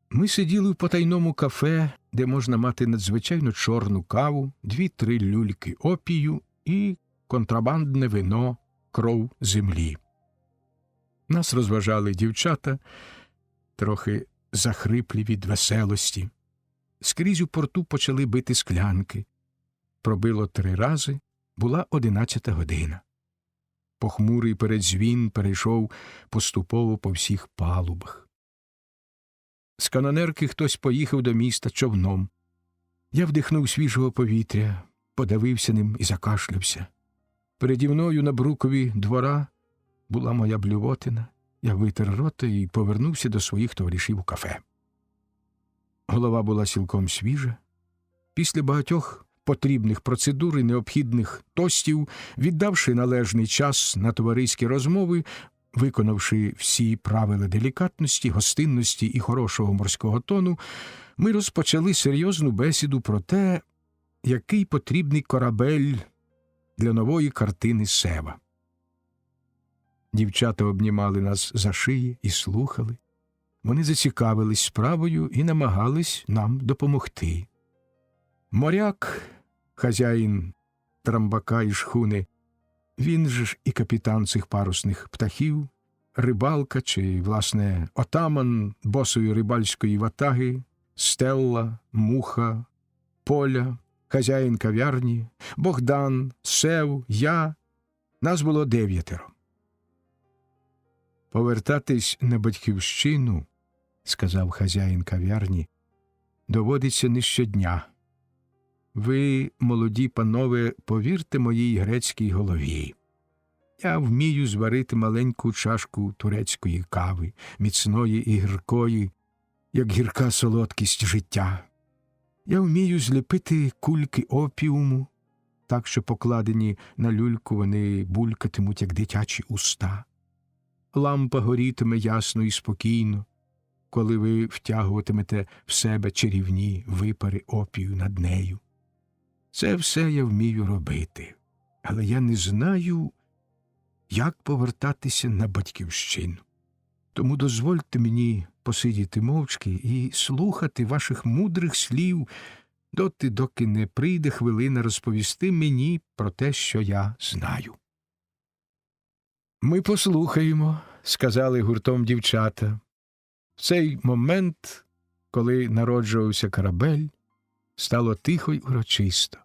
S1: Ми сиділи в потайному кафе, де можна мати надзвичайно чорну каву, 2-3 люльки опію і контрабандне вино «Кров землі». Нас розважали дівчата, трохи захриплі від веселості. Скрізь у порту почали бити склянки. Пробило 3 рази, була 11 година. Похмурий передзвін перейшов поступово по всіх палубах. З канонерки хтось поїхав до міста човном. Я вдихнув свіжого повітря, подавився ним і закашлявся. Переді мною на брукові двора була моя блювотина. Я витер рота і повернувся до своїх товаришів у кафе. Голова була цілком свіжа. Після багатьох потрібних процедур і необхідних тостів, віддавши належний час на товариські розмови, виконавши всі правила делікатності, гостинності і хорошого морського тону, ми розпочали серйозну бесіду про те, який потрібний корабель для нової картини Сева. Дівчата обнімали нас за шиї і слухали. Вони зацікавились справою і намагались нам допомогти. Моряк, хазяїн трамбака і шхуни, він же ж і капітан цих парусних птахів, рибалка чи, власне, отаман босої рибальської ватаги, Стелла, Муха, Поля, хазяїн кав'ярні, Богдан, Сев, я. Нас було 9. «Повертатись на батьківщину, – сказав хазяїн кав'ярні, – доводиться не щодня. Ви, молоді панове, повірте моїй грецькій голові. Я вмію зварити маленьку чашку турецької кави, міцної і гіркої, як гірка солодкість життя. Я вмію зліпити кульки опіуму, так що покладені на люльку вони булькатимуть, як дитячі уста. Лампа горітиме ясно і спокійно, коли ви втягуватимете в себе чарівні випари опію над нею. Це все я вмію робити, але я не знаю, як повертатися на батьківщину. Тому дозвольте мені посидіти мовчки і слухати ваших мудрих слів доти, доки не прийде хвилина розповісти мені про те, що я знаю». «Ми послухаємо», – сказали гуртом дівчата. В цей момент, коли народжувався корабель, стало тихо й урочисто.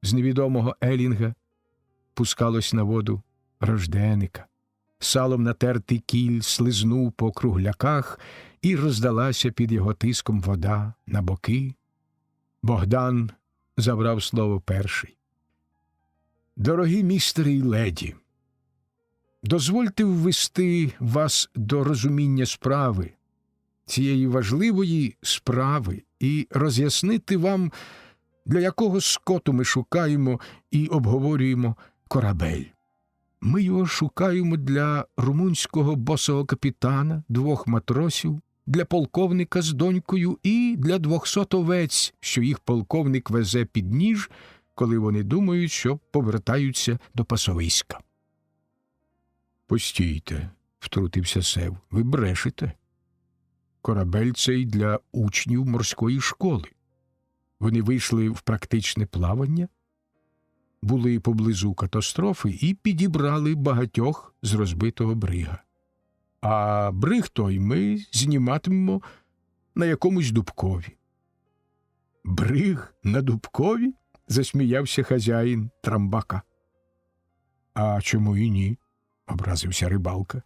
S1: З невідомого елінга пускалось на воду рожденика. Салом натертий кіль слизнув по кругляках, і роздалася під його тиском вода на боки. Богдан забрав слово перший. «Дорогі містери й леді, дозвольте ввести вас до розуміння справи, цієї важливої справи, і роз'яснити вам, для якого скоту ми шукаємо і обговорюємо корабель. Ми його шукаємо для румунського босого капітана, 2 матросів, для полковника з донькою і для 200 овець, що їх полковник везе під ніж, коли вони думають, що повертаються до пасовиська». «Постійте», – втрутився Сев, – «ви брешете. Корабель цей для учнів морської школи. Вони вийшли в практичне плавання, були поблизу катастрофи і підібрали багатьох з розбитого брига. А бриг той ми зніматимемо на якомусь Дубкові». «Бриг на Дубкові?» – засміявся хазяїн Трамбака. «А чому і ні?» – образився Рибалка.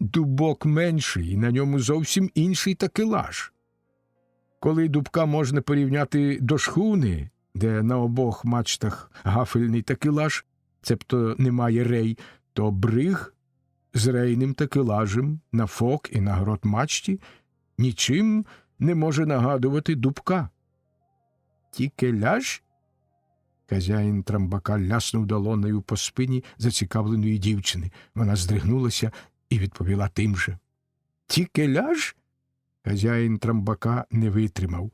S1: «Дубок менший, і на ньому зовсім інший такелаж. Коли Дубка можна порівняти до шхуни, де на обох мачтах гафельний такелаж, цебто немає рей, то бриг з рейним такелажем на фок і на грот-мачті нічим не може нагадувати Дубка». «Тікеляж?» Хазяїн Трамбака ляснув долонею по спині зацікавленої дівчини. Вона здригнулася і відповіла тим же. «Тікеляж?» Хазяїн Трамбака не витримав.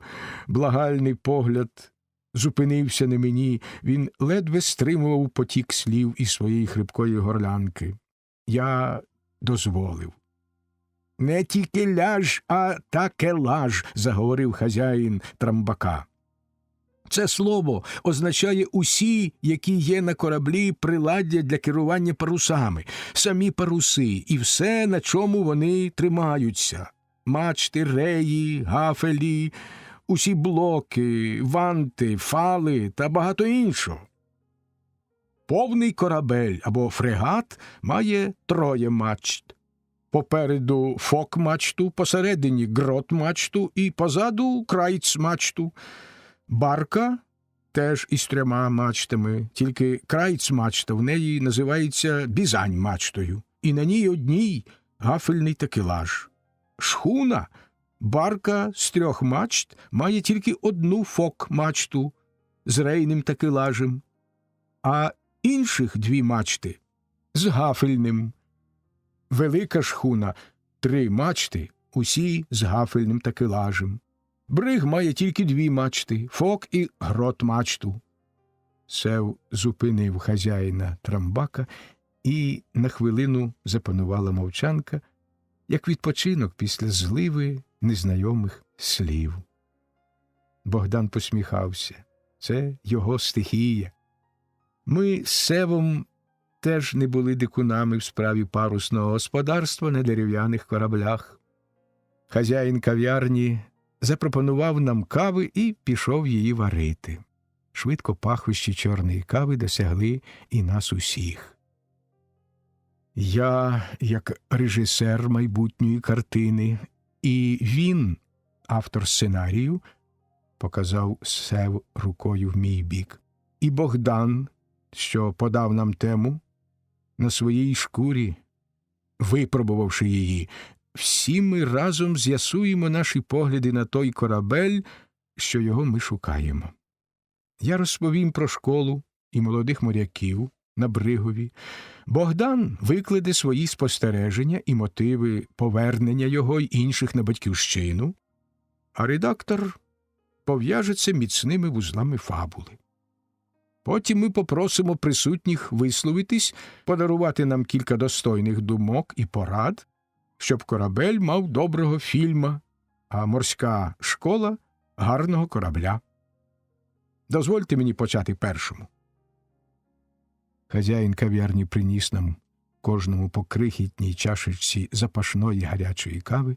S1: Благальний погляд зупинився на мені. Він ледве стримував потік слів із своєї хрипкої горлянки. Я дозволив. «Не тікеляж, а такелаж», – заговорив хазяїн Трамбака. «Це слово означає усі, які є на кораблі, приладдя для керування парусами, самі паруси і все, на чому вони тримаються. Мачти, реї, гафелі, усі блоки, ванти, фали та багато іншого. Повний корабель або фрегат має 3 мачт. Попереду фок-мачту, посередині грот-мачту і позаду крайц-мачту. Барка теж із 3 мачтами, тільки крайц-мачта в неї називається бізань-мачтою, і на ній одній гафельний такелаж. Шхуна, барка з 3 мачт, має тільки 1 фок-мачту з рейним такелажем, а інших 2 мачти з гафельним. Велика шхуна – 3 мачти, усі з гафельним такелажем. Бриг має тільки 2 мачти – фок і грот-мачту». Сев зупинив хазяїна Трамбака, і на хвилину запанувала мовчанка, як відпочинок після зливи незнайомих слів. Богдан посміхався. Це його стихія. Ми з Севом теж не були дикунами в справі парусного господарства на дерев'яних кораблях. Хазяїн кав'ярні запропонував нам кави і пішов її варити. Швидко пахощі чорної кави досягли і нас усіх. Я, як режисер майбутньої картини, і він, автор сценарію, показав Сев рукою в мій бік, і Богдан, що подав нам тему, на своїй шкурі, випробувавши її, всі ми разом з'ясуємо наші погляди на той корабель, що його ми шукаємо. Я розповім про школу і молодих моряків на Бригові. Богдан викладе свої спостереження і мотиви повернення його й інших на батьківщину, а редактор пов'яжеться міцними вузлами фабули. Потім ми попросимо присутніх висловитись, подарувати нам кілька достойних думок і порад, щоб корабель мав доброго фільма, а морська школа – гарного корабля. Дозвольте мені почати першому. Хазяїн кав'ярні приніс нам кожному по крихітній чашечці запашної гарячої кави.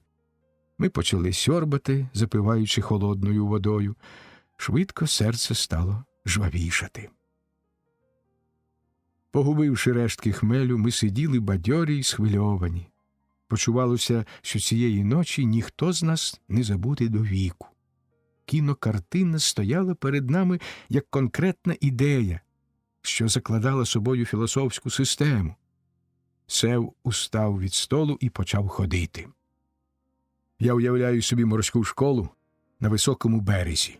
S1: Ми почали сьорбати, запиваючи холодною водою. Швидко серце стало жвавішати. Погубивши рештки хмелю, ми сиділи бадьорі й схвильовані. Почувалося, що цієї ночі ніхто з нас не забуде до віку. Кінокартина стояла перед нами як конкретна ідея, що закладала собою філософську систему. Сев устав від столу і почав ходити. Я уявляю собі морську школу на високому березі.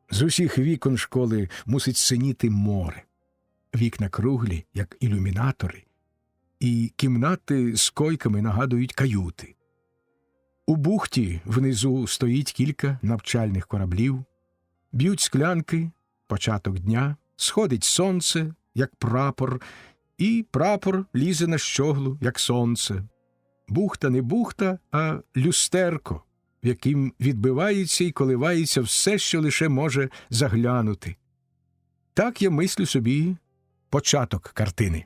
S1: З усіх вікон школи мусить синіти море. Вікна круглі, як ілюмінатори, і кімнати з койками нагадують каюти. У бухті внизу стоїть кілька навчальних кораблів, б'ють склянки, початок дня, сходить сонце, як прапор, і прапор лізе на щоглу, як сонце. Бухта не бухта, а люстерко, в яким відбивається і коливається все, що лише може заглянути. Так я мислю собі початок картини.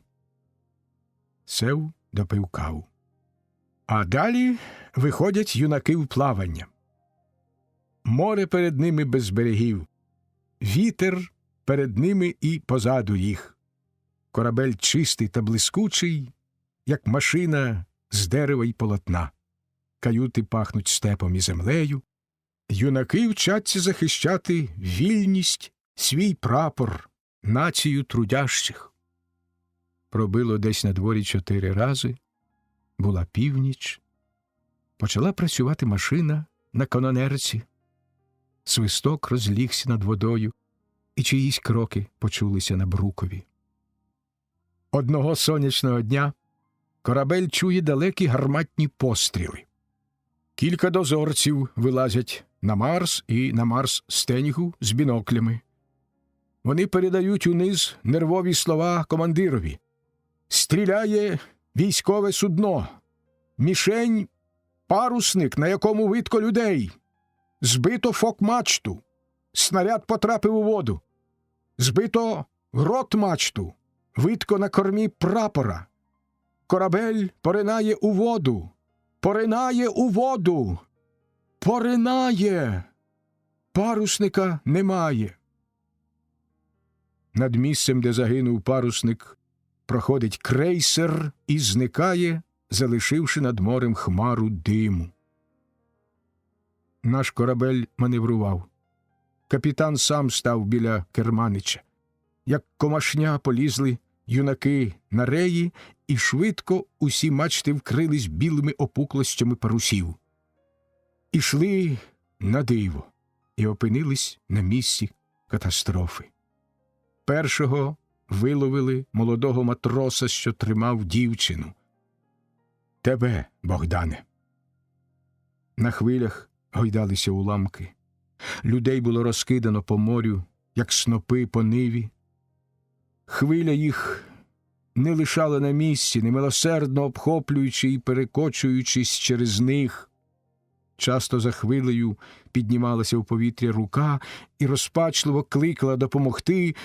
S1: Сев допив каву. А далі виходять юнаки в плавання. Море перед ними без берегів, вітер перед ними і позаду їх. Корабель чистий та блискучий, як машина з дерева й полотна. Каюти пахнуть степом і землею. Юнаки вчаться захищати вільність, свій прапор, націю трудящих. Пробило десь на дворі 4 рази. Була північ. Почала працювати машина на канонерці. Свисток розлігся над водою, і чиїсь кроки почулися на брукові. Одного сонячного дня корабель чує далекі гарматні постріли. Кілька дозорців вилазять на Марс і на Марс-Стенгу з біноклями. Вони передають униз нервові слова командирові. Стріляє військове судно. Мішень – парусник, на якому видко людей. Збито фок-мачту. Снаряд потрапив у воду. Збито грот-мачту. Видко на кормі прапора. Корабель поринає у воду. Поринає у воду. Поринає. Парусника немає. Над місцем, де загинув парусник, проходить крейсер і зникає, залишивши над морем хмару диму. Наш корабель маневрував. Капітан сам став біля керманича. Як комашня полізли юнаки на реї, і швидко усі мачти вкрились білими опуклостями парусів. Ішли на диво і опинились на місці катастрофи. Першого виловили молодого матроса, що тримав дівчину. Тебе, Богдане. На хвилях гойдалися уламки. Людей було розкидано по морю, як снопи по ниві. Хвиля їх не лишала на місці, немилосердно обхоплюючи і перекочуючись через них. Часто за хвилею піднімалася в повітря рука і розпачливо кликала допомогти,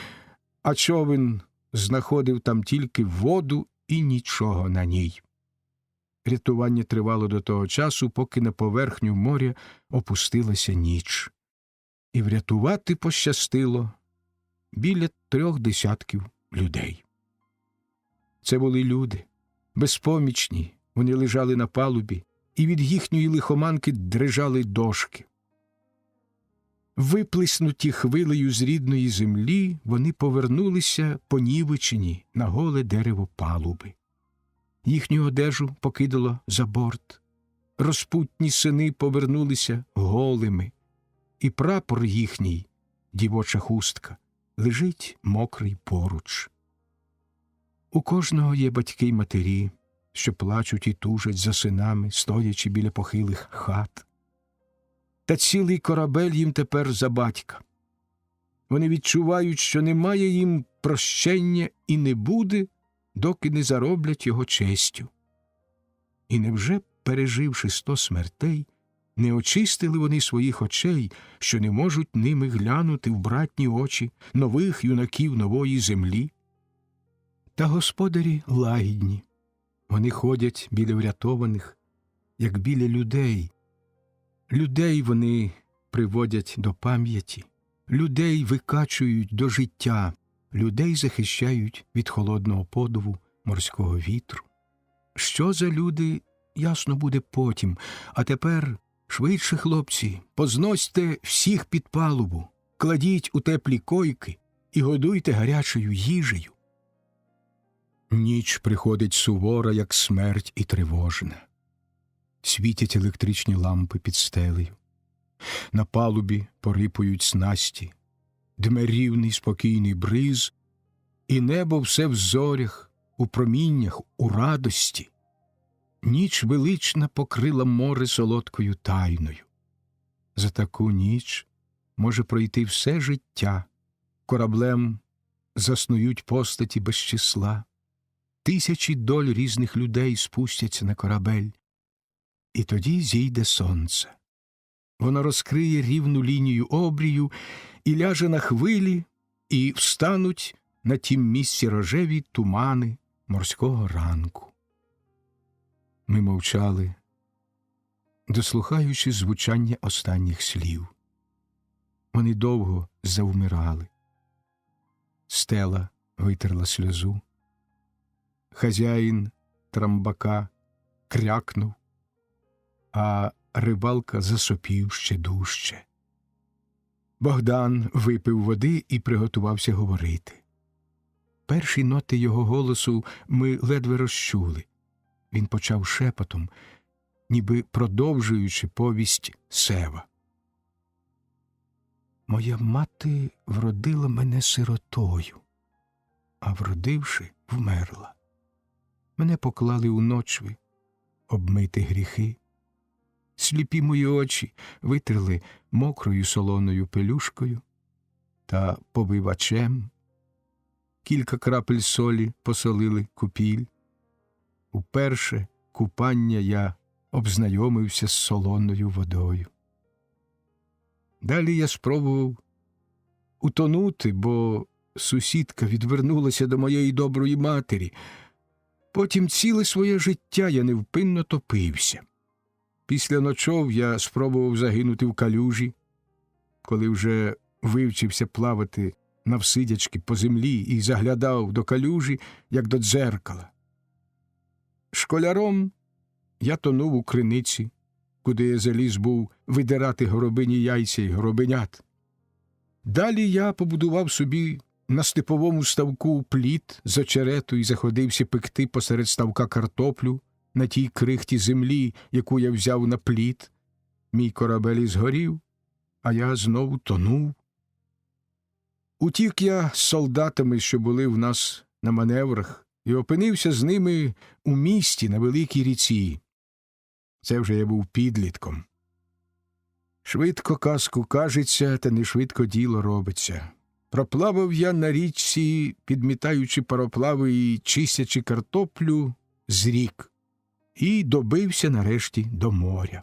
S1: а човен знаходив там тільки воду і нічого на ній. Рятування тривало до того часу, поки на поверхню моря опустилася ніч. І врятувати пощастило біля 3 десятків людей. Це були люди, безпомічні, вони лежали на палубі, і від їхньої лихоманки дрижали дошки. Виплеснуті хвилею з рідної землі, вони повернулися понівечені на голе дерево палуби. Їхню одежу покидало за борт. Розпутні сини повернулися голими, і прапор їхній, дівоча хустка, лежить мокрий поруч. У кожного є батьки й матері, що плачуть і тужать за синами, стоячи біля похилих хат. Та цілий корабель їм тепер за батька. Вони відчувають, що немає їм прощення і не буде, доки не зароблять його честю. І невже, переживши 100 смертей, не очистили вони своїх очей, що не можуть ними глянути в братні очі нових юнаків нової землі? Та господарі лагідні. Вони ходять біля врятованих, як біля людей. Людей вони приводять до пам'яті, людей викачують до життя, людей захищають від холодного подуву морського вітру. Що за люди, ясно буде потім, а тепер швидше, хлопці, позносьте всіх під палубу, кладіть у теплі койки і годуйте гарячою їжею. Ніч приходить сувора, як смерть, і тривожна. Світять електричні лампи під стелею. На палубі порипують снасті, дме рівний спокійний бриз, і небо все в зорях, у проміннях, у радості. Ніч велична покрила море солодкою тайною. За таку ніч може пройти все життя, кораблем заснують постаті без числа. Тисячі доль різних людей спустяться на корабель. І тоді зійде сонце. Воно розкриє рівну лінію обрію і ляже на хвилі, і встануть на тім місці рожеві тумани морського ранку. Ми мовчали, дослухаючи звучання останніх слів. Вони довго завмирали. Стела витерла сльозу. Хазяїн трамбака крякнув, а рибалка засопів ще дужче. Богдан випив води і приготувався говорити. Перші ноти його голосу ми ледве розчули. Він почав шепотом, ніби продовжуючи повість Сева. «Моя мати вродила мене сиротою, а вродивши, вмерла. Мене поклали у ночви обмити гріхи. Сліпі мої очі витерли мокрою солоною пелюшкою та побивачем. Кілька крапель солі посолили купіль. Уперше купання я обзнайомився з солоною водою. Далі я спробував утонути, бо сусідка відвернулася до моєї доброї матері. Потім ціле своє життя я невпинно топився. Після ночов я спробував загинути в калюжі, коли вже вивчився плавати навсидячки по землі і заглядав до калюжі, як до дзеркала. Школяром я тонув у криниці, куди я заліз був видирати горобині яйця й горобенят. Далі я побудував собі на степовому ставку пліт з очерету і заходився пекти посеред ставка картоплю на тій крихті землі, яку я взяв на пліт. Мій корабель згорів, а я знову тонув. Утік я з солдатами, що були в нас на маневрах, і опинився з ними у місті на великій ріці. Це вже я був підлітком. Швидко казку кажеться, та не швидко діло робиться. Проплавав я на річці, підмітаючи пароплави і чистячи картоплю з рік, і добився нарешті до моря.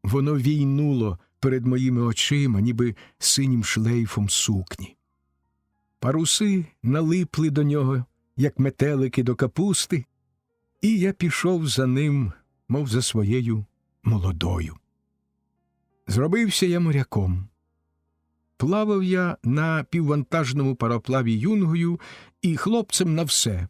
S1: Воно війнуло перед моїми очима, ніби синім шлейфом сукні. Паруси налипли до нього, як метелики до капусти, і я пішов за ним, мов за своєю молодою. Зробився я моряком. Плавав я на піввантажному пароплаві юнгою і хлопцем на все.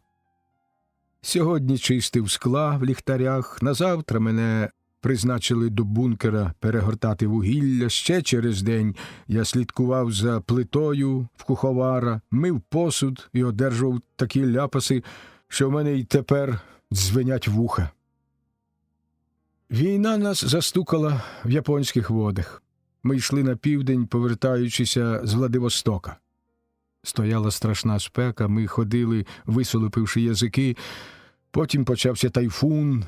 S1: Сьогодні чистив скла в ліхтарях, назавтра мене призначили до бункера перегортати вугілля, ще через день я слідкував за плитою в куховара, мив посуд і одержував такі ляпаси, що в мене й тепер дзвенять вуха. Війна нас застукала в японських водах. Ми йшли на південь, повертаючися з Владивостока. Стояла страшна спека, ми ходили, висолопивши язики. Потім почався тайфун.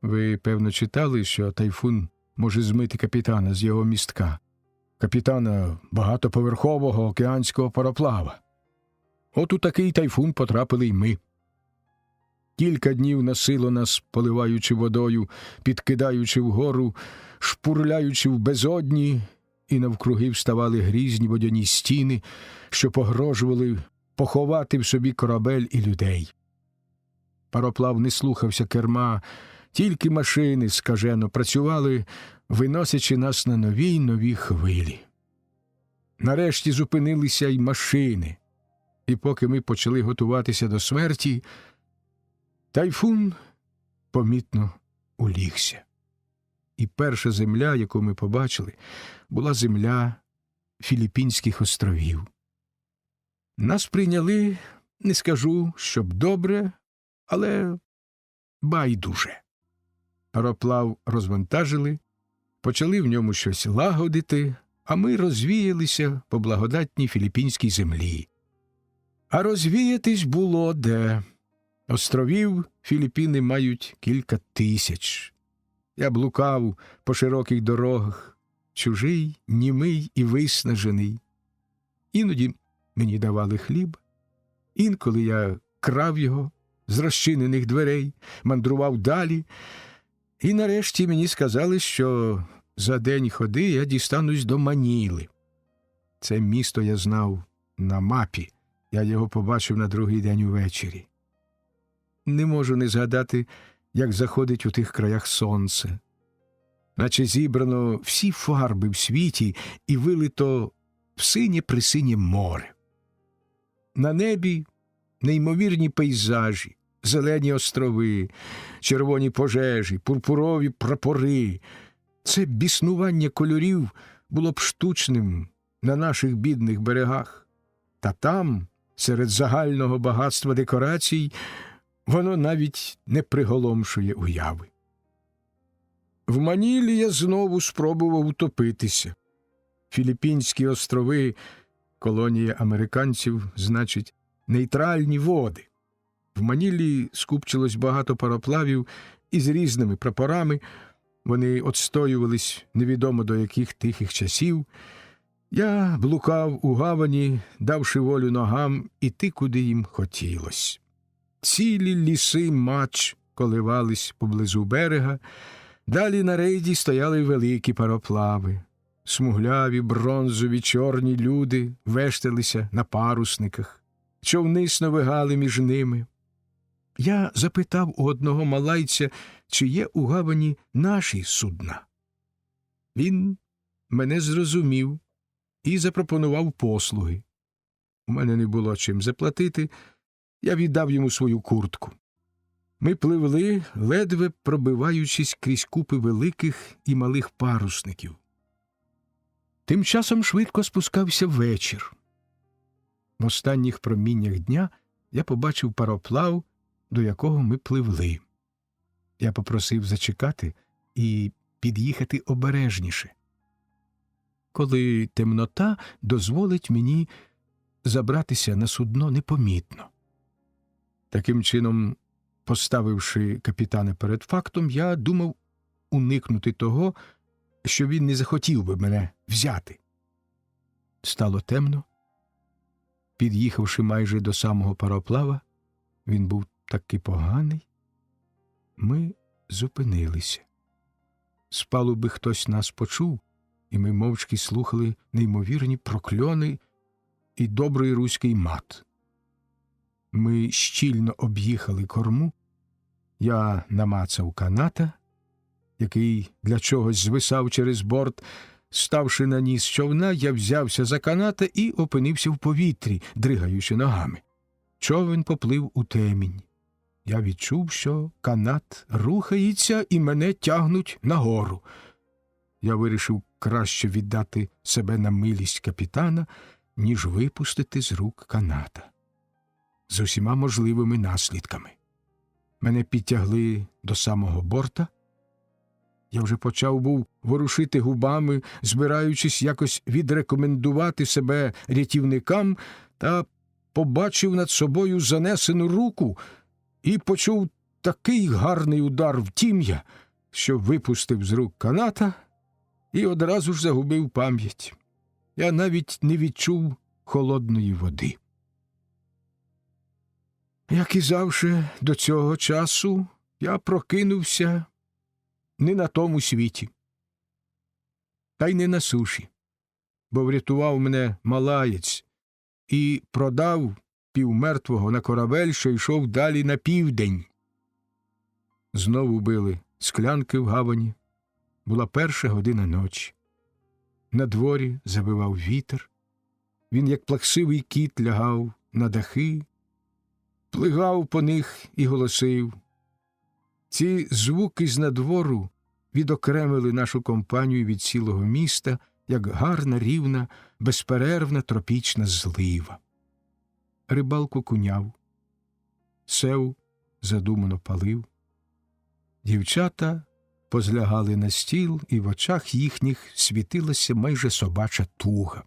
S1: Ви, певно, читали, що тайфун може змити капітана з його містка. Капітана багатоповерхового океанського пароплава. От у такий тайфун потрапили й ми. Кілька днів носило нас, поливаючи водою, підкидаючи вгору, шпурляючи в безодні, і навкруги вставали грізні водяні стіни, що погрожували поховати в собі корабель і людей. Пароплав не слухався керма, тільки машини скажено працювали, виносячи нас на нові й нові хвилі. Нарешті зупинилися й машини, і поки ми почали готуватися до смерті, тайфун помітно улігся. І перша земля, яку ми побачили, була земля Філіппінських островів. Нас прийняли, не скажу, щоб добре, але байдуже. Пароплав розвантажили, почали в ньому щось лагодити, а ми розвіялися по благодатній філіппінській землі. А розвіятись було де. Островів Філіппіни мають кілька тисяч. Я блукав по широких дорогах, чужий, німий і виснажений. Іноді мені давали хліб, інколи я крав його з розчинених дверей, мандрував далі, і нарешті мені сказали, що за день ходи я дістанусь до Маніли. Це місто я знав на мапі, я його побачив на другий день увечері. Не можу не згадати, як заходить у тих краях сонце, наче зібрано всі фарби в світі і вилито в синє-присинє море. На небі неймовірні пейзажі, зелені острови, червоні пожежі, пурпурові прапори. Це біснування кольорів було б штучним на наших бідних берегах. Та там, серед загального багатства декорацій, воно навіть не приголомшує уяви. В Манілі я знову спробував утопитися. Філіппінські острови – колонія американців, значить, нейтральні води. В Манілі скупчилось багато пароплавів із різними прапорами, вони отстоювались невідомо до яких тихих часів. Я блукав у гавані, давши волю ногам іти, куди їм хотілось. Цілі ліси мач коливались поблизу берега, далі на рейді стояли великі пароплави. Смугляві, бронзові, чорні люди вешталися на парусниках, човни сновигали між ними. Я запитав у одного малайця, чи є у гавані наші судна. Він мене зрозумів і запропонував послуги. У мене не було чим заплатити, я віддав йому свою куртку. Ми пливли, ледве пробиваючись крізь купи великих і малих парусників. Тим часом швидко спускався вечір. В останніх проміннях дня я побачив пароплав, до якого ми пливли. Я попросив зачекати і під'їхати обережніше, коли темнота дозволить мені забратися на судно непомітно. Таким чином, поставивши капітана перед фактом, я думав уникнути того, що він не захотів би мене взяти. Стало темно. Під'їхавши майже до самого пароплава, він був такий поганий, ми зупинилися. З палуби хтось нас почув, і ми мовчки слухали неймовірні прокльони і добрий руський мат. Ми щільно об'їхали корму, я намацав каната, який для чогось звисав через борт. Ставши на ніс човна, я взявся за каната і опинився в повітрі, дригаючи ногами. Човен поплив у темінь. Я відчув, що канат рухається і мене тягнуть нагору. Я вирішив краще віддати себе на милість капітана, ніж випустити з рук каната. З усіма можливими наслідками. Мене підтягли до самого борта. Я вже почав був ворушити губами, збираючись якось відрекомендувати себе рятівникам, та побачив над собою занесену руку і почув такий гарний удар в тім'я, що випустив з рук каната і одразу ж загубив пам'ять. Я навіть не відчув холодної води. Як і завжди до цього часу, я прокинувся не на тому світі, та й не на суші, бо врятував мене малаєць і продав півмертвого на корабель, що йшов далі на південь. Знову били склянки в гавані. Була 1:00 ночі. На дворі завивав вітер. Він, як плаксивий кіт, лягав на дахи, плигав по них і голосив. Ці звуки з надвору відокремили нашу компанію від цілого міста, як гарна, рівна, безперервна тропічна злива. Рибалко куняв. Сев задумано палив. Дівчата позлягали на стіл, і в очах їхніх світилася майже собача туга.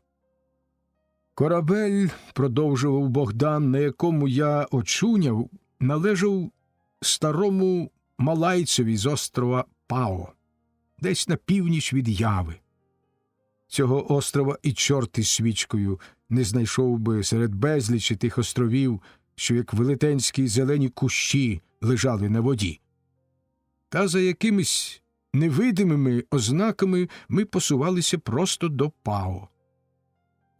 S1: Корабель, продовжував Богдан, на якому я очуняв, належав старому малайцеві з острова Пао, десь на північ від Яви. Цього острова і чорт із свічкою не знайшов би серед безлічі тих островів, що як велетенські зелені кущі лежали на воді. Та за якимись невидимими ознаками ми посувалися просто до Пао.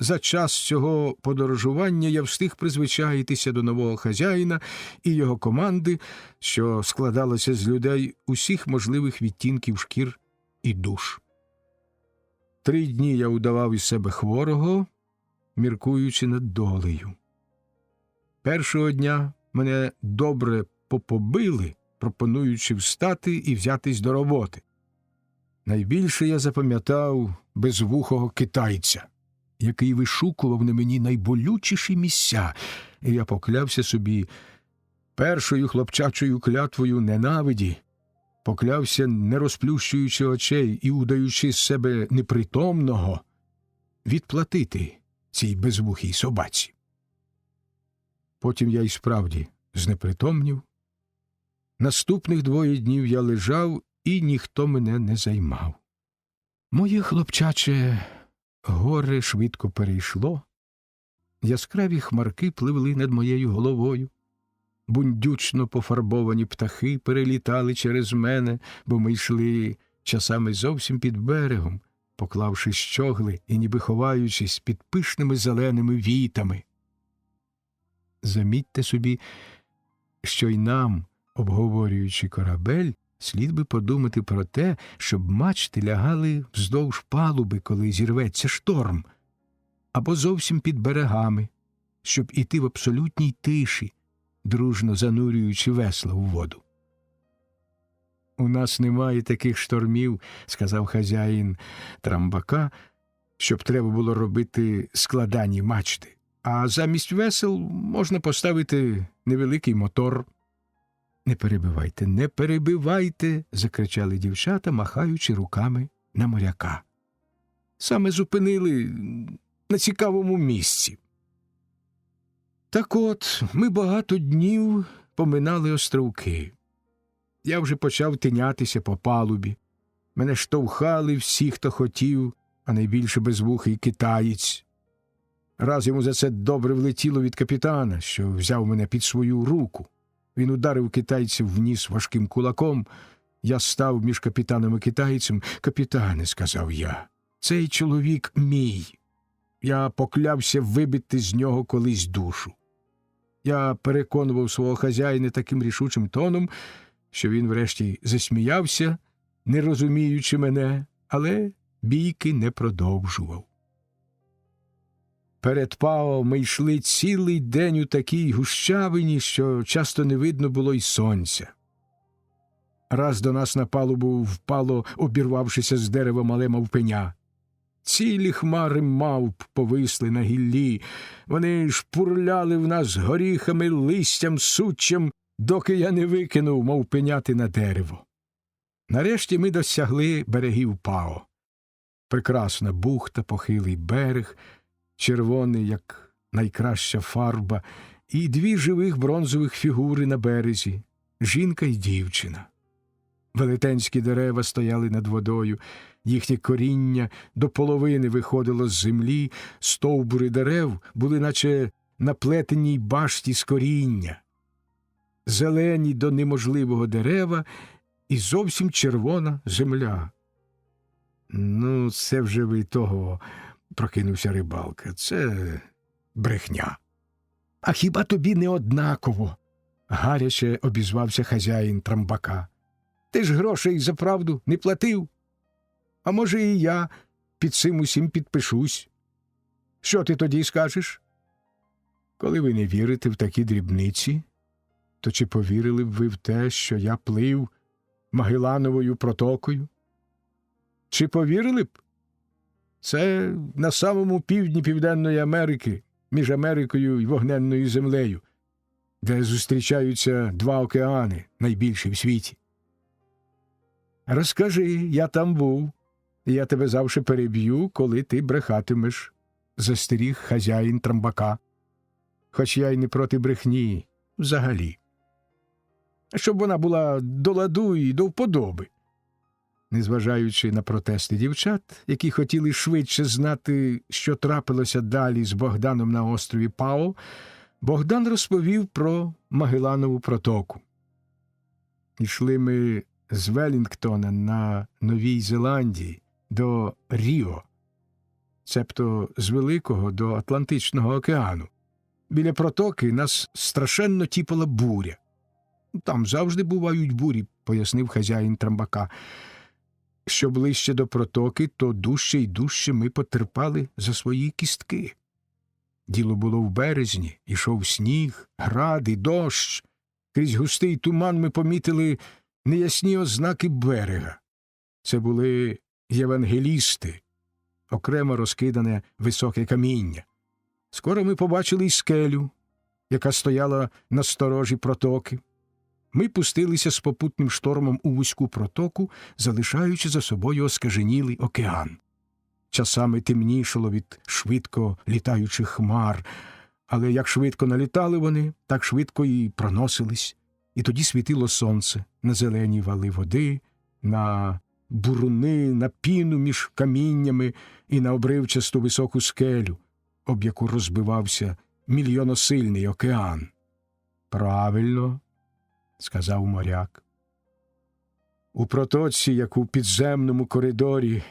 S1: За час цього подорожування я встиг призвичаїтися до нового хазяїна і його команди, що складалася з людей усіх можливих відтінків шкір і душ. 3 дні я удавав із себе хворого, міркуючи над долею. Першого дня мене добре попобили, пропонуючи встати і взятись до роботи. Найбільше я запам'ятав безвухого китайця, який вишукував на мені найболючіші місця, і я поклявся собі першою хлопчачою клятвою ненавиді, поклявся, не розплющуючи очей і удаючи з себе непритомного, відплатити цій безвухій собаці. Потім я й справді знепритомнів. Наступних 2 днів я лежав, і ніхто мене не займав. Моє хлопчаче горе швидко перейшло. Яскраві хмарки пливли над моєю головою. Бундючно пофарбовані птахи перелітали через мене, бо ми йшли часами зовсім під берегом, поклавши щогли і ніби ховаючись під пишними зеленими вітами. Замітьте собі, що й нам, обговорюючи корабель, слід би подумати про те, щоб мачти лягали вздовж палуби, коли зірветься шторм, або зовсім під берегами, щоб іти в абсолютній тиші, дружно занурюючи весла у воду. «У нас немає таких штормів, – сказав хазяїн Трамбака, – щоб треба було робити складані мачти, а замість весел можна поставити невеликий мотор». «Не перебивайте, не перебивайте!» – закричали дівчата, махаючи руками на моряка. «Саме зупинили на цікавому місці». Так от, ми багато днів поминали островки. Я вже почав тинятися по палубі. Мене штовхали всі, хто хотів, а найбільше безвухий китаєць. Раз йому за це добре влетіло від капітана, що взяв мене під свою руку. Він ударив китайця в ніс важким кулаком. Я став між капітаном і китайцем. «Капітане, – сказав я, – цей чоловік мій. Я поклявся вибити з нього колись душу». Я переконував свого хазяїна таким рішучим тоном, що він врешті засміявся, не розуміючи мене, але бійки не продовжував. Перед Пао ми йшли цілий день у такій гущавині, що часто не видно було й сонця. Раз до нас на палубу впало, обірвавшися з дерева мале мавпеня. Цілі хмари мавп повисли на гіллі, вони шпурляли в нас горіхами, листям, суччям, доки я не викинув мавпеняти на дерево. Нарешті ми досягли берегів Пао. Прекрасна бухта, похилий берег, червоний, як найкраща фарба, і 2 живих бронзових фігури на березі – жінка й дівчина. Велетенські дерева стояли над водою, їхнє коріння до половини виходило з землі, стовбури дерев були наче на плетеній башті з коріння. Зелені до неможливого дерева і зовсім червона земля. «Ну, це вже ви того», – прокинувся рибалка, – «це брехня». «А хіба тобі не однаково?» – гаряче обізвався хазяїн Трамбака. Ти ж грошей за правду не платив. А може, і я під цим усім підпишусь. Що ти тоді скажеш? Коли ви не вірите в такі дрібниці, то чи повірили б ви в те, що я плив Магеллановою протокою? Чи повірили б? Це на самому півдні Південної Америки, між Америкою і Вогненною землею, де зустрічаються два океани, найбільші в світі. Розкажи, я там був, і я тебе завжди переб'ю, коли ти брехатимеш, застеріг хазяїн Трамбака. Хоч я й не проти брехні взагалі. Щоб вона була до ладу і до вподоби. Незважаючи на протести дівчат, які хотіли швидше знати, що трапилося далі з Богданом на острові Пао, Богдан розповів про Магелланову протоку. Ішли ми з Велінгтона на Новій Зеландії до Ріо, цебто з Великого до Атлантичного океану. Біля протоки нас страшенно тіпала буря. Там завжди бувають бурі, пояснив хазяїн Трамбака. Що ближче до протоки, то дужче й дужче ми потерпали за свої кістки. Діло було в березні, ішов сніг, гради, дощ. Крізь густий туман ми помітили неясні ознаки берега. Це були євангелісти, окремо розкидане високе каміння. Скоро ми побачили й скелю, яка стояла на сторожі протоки. Ми пустилися з попутним штормом у вузьку протоку, залишаючи за собою оскаженілий океан. Часами темнішало від швидко літаючих хмар, але як швидко налітали вони, так швидко і проносились. І тоді світило сонце на зелені вали води, на буруни, на піну між каміннями і на обривчасту високу скелю, об яку розбивався мільйоносильний океан. «Правильно», – сказав моряк. У протоці, як у підземному коридорі,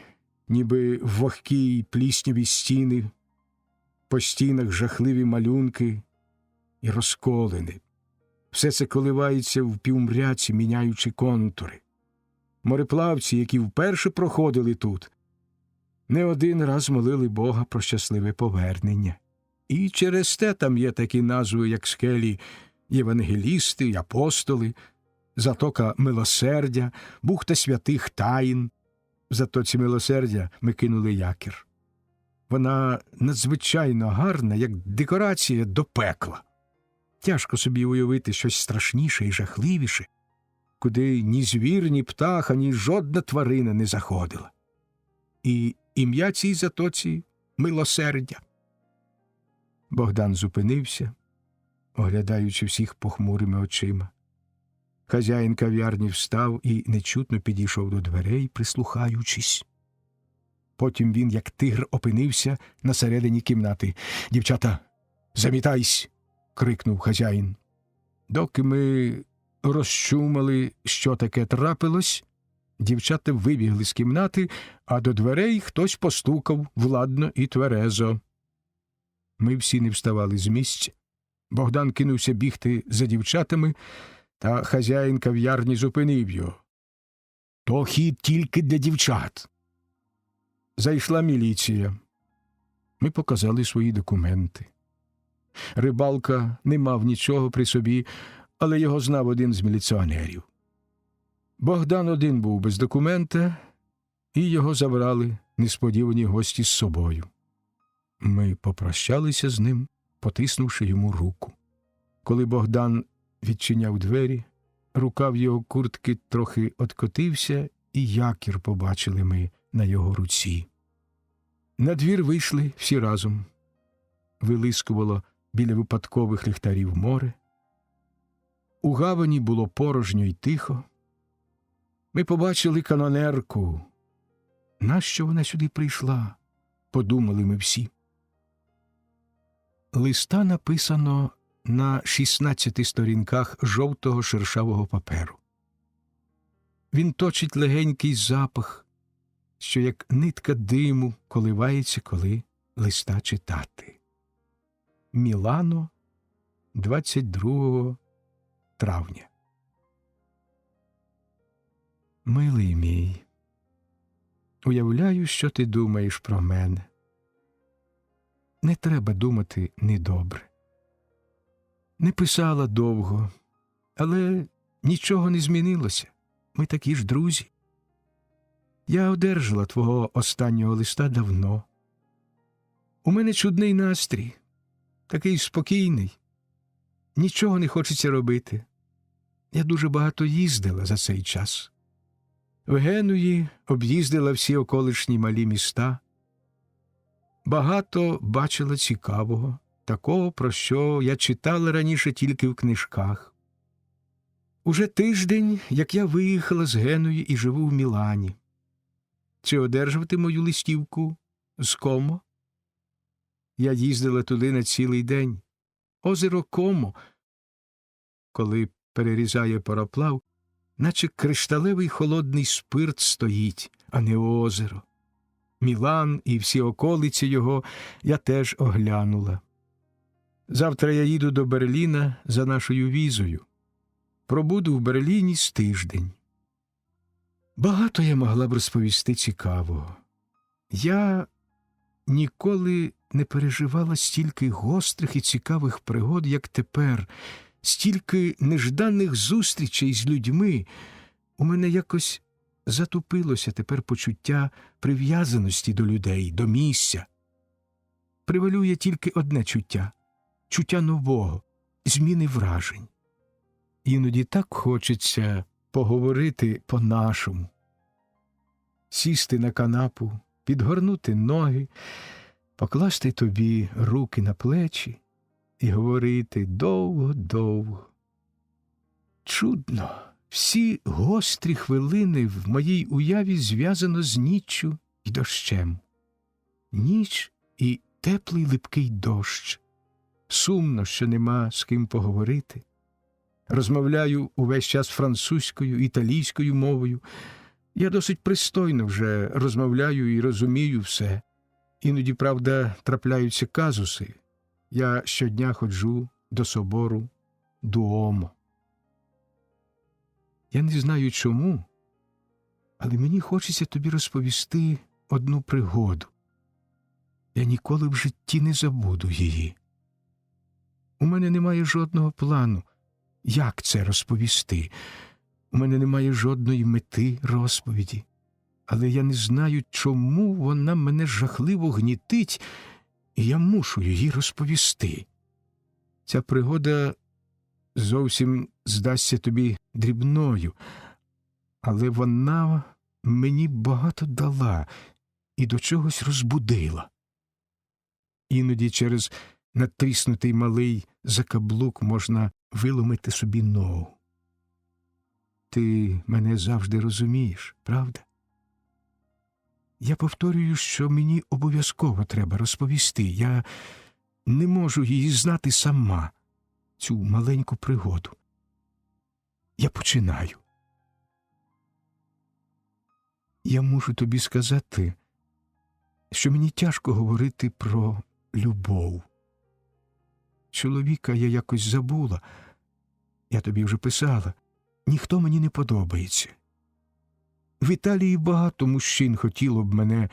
S1: ніби вогкі й плісняві стіни, по стінах жахливі малюнки і розколини. Все це коливається в півмряці, міняючи контури. Мореплавці, які вперше проходили тут, не один раз молили Бога про щасливе повернення. І через те там є такі назви, як скелі Євангелісти й апостоли, затока Милосердя, бухта святих Таїн. В затоці Милосердя ми кинули якір. Вона надзвичайно гарна, як декорація до пекла. Тяжко собі уявити щось страшніше і жахливіше, куди ні звір, ні птаха, ні жодна тварина не заходила. І ім'я цій затоці – Милосердя. Богдан зупинився, оглядаючи всіх похмурими очима. Хазяїн кав'ярні встав і нечутно підійшов до дверей, прислухаючись. Потім він, як тигр, опинився на середині кімнати. «Дівчата, замітайсь!» – крикнув хазяїн. Доки ми розчумали, що таке трапилось, дівчата вибігли з кімнати, а до дверей хтось постукав владно і тверезо. Ми всі не вставали з місця. Богдан кинувся бігти за дівчатами, та хазяїн кав'ярні зупинив його. «То хід тільки для дівчат». Зайшла міліція. Ми показали свої документи. Рибалка не мав нічого при собі, але його знав один з міліціонерів. Богдан один був без документа, і його забрали несподівані гості з собою. Ми попрощалися з ним, потиснувши йому руку. Коли Богдан відчиняв двері, рукав його куртки трохи откотився, і якір побачили ми на його руці. На двір вийшли всі разом. Вилискувало біля випадкових ліхтарів море. У гавані було порожньо й тихо. Ми побачили канонерку. Нащо вона сюди прийшла? Подумали ми всі. Листа написано на 16 сторінках жовтого шершавого паперу. Він точить легенький запах, що як нитка диму коливається, коли листа читати. Мілано, 22 травня. Милий мій, уявляю, що ти думаєш про мене. Не треба думати недобре. Не писала довго, але нічого не змінилося. Ми такі ж друзі. Я одержала твого останнього листа давно. У мене чудний настрій, такий спокійний. Нічого не хочеться робити. Я дуже багато їздила за цей час. В Генуї об'їздила всі околишні малі міста. Багато бачила цікавого, такого, про що я читала раніше тільки в книжках. Уже тиждень, як я виїхала з Генуї і живу в Мілані. Чи одержувати мою листівку з Комо? Я їздила туди на цілий день. Озеро Комо, коли перерізає пароплав, наче кришталевий холодний спирт стоїть, а не озеро. Мілан і всі околиці його я теж оглянула. Завтра я їду до Берліна за нашою візою. Пробуду в Берліні з тиждень. Багато я могла б розповісти цікавого. Я ніколи не переживала стільки гострих і цікавих пригод, як тепер, стільки нежданих зустрічей з людьми. У мене якось затупилося тепер почуття прив'язаності до людей, до місця. Превалює тільки одне чуття – чуття нового, зміни вражень. Іноді так хочеться поговорити по-нашому. Сісти на канапу, підгорнути ноги, покласти тобі руки на плечі і говорити довго-довго. Чудно, всі гострі хвилини в моїй уяві зв'язано з ніччю і дощем. Ніч і теплий липкий дощ. Сумно, що нема з ким поговорити. Розмовляю увесь час французькою, італійською мовою. Я досить пристойно вже розмовляю і розумію все. Іноді, правда, трапляються казуси. Я щодня ходжу до собору Дуомо. Я не знаю чому, але мені хочеться тобі розповісти одну пригоду. Я ніколи в житті не забуду її. У мене немає жодного плану, як це розповісти. У мене немає жодної мети розповіді. Але я не знаю, чому вона мене жахливо гнітить, і я мушу її розповісти. Ця пригода зовсім здасться тобі дрібною, але вона мені багато дала і до чогось розбудила. Іноді через натріснутий малий закаблук можна виломити собі ногу. Ти мене завжди розумієш, правда? Я повторюю, що мені обов'язково треба розповісти. Я не можу її знати сама, цю маленьку пригоду. Я починаю. Я мушу тобі сказати, що мені тяжко говорити про любов. Чоловіка я якось забула. Я тобі вже писала. Ніхто мені не подобається. В Італії багато мужчин хотіло б мене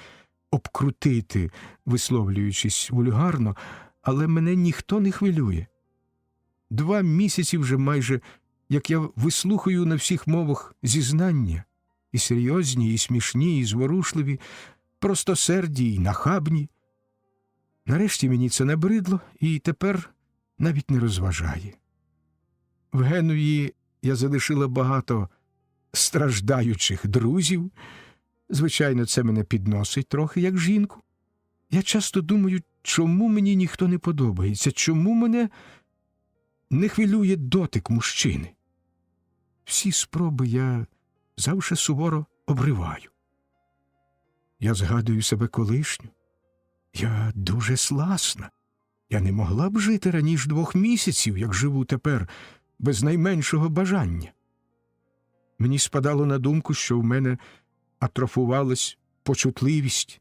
S1: обкрутити, висловлюючись вульгарно, але мене ніхто не хвилює. 2 місяці вже майже, як я вислухаю на всіх мовах зізнання, і серйозні, і смішні, і зворушливі, простосерді, і нахабні. Нарешті мені це набридло, і тепер навіть не розважає. В Генуї я залишила багато страждаючих друзів. Звичайно, це мене підносить трохи, як жінку. Я часто думаю, чому мені ніхто не подобається, чому мене не хвилює дотик мужчини. Всі спроби я завжди суворо обриваю. Я згадую себе колишню. Я дуже сласна. Я не могла б жити раніше 2 місяців, як живу тепер, без найменшого бажання. Мені спадало на думку, що в мене атрофувалась почутливість.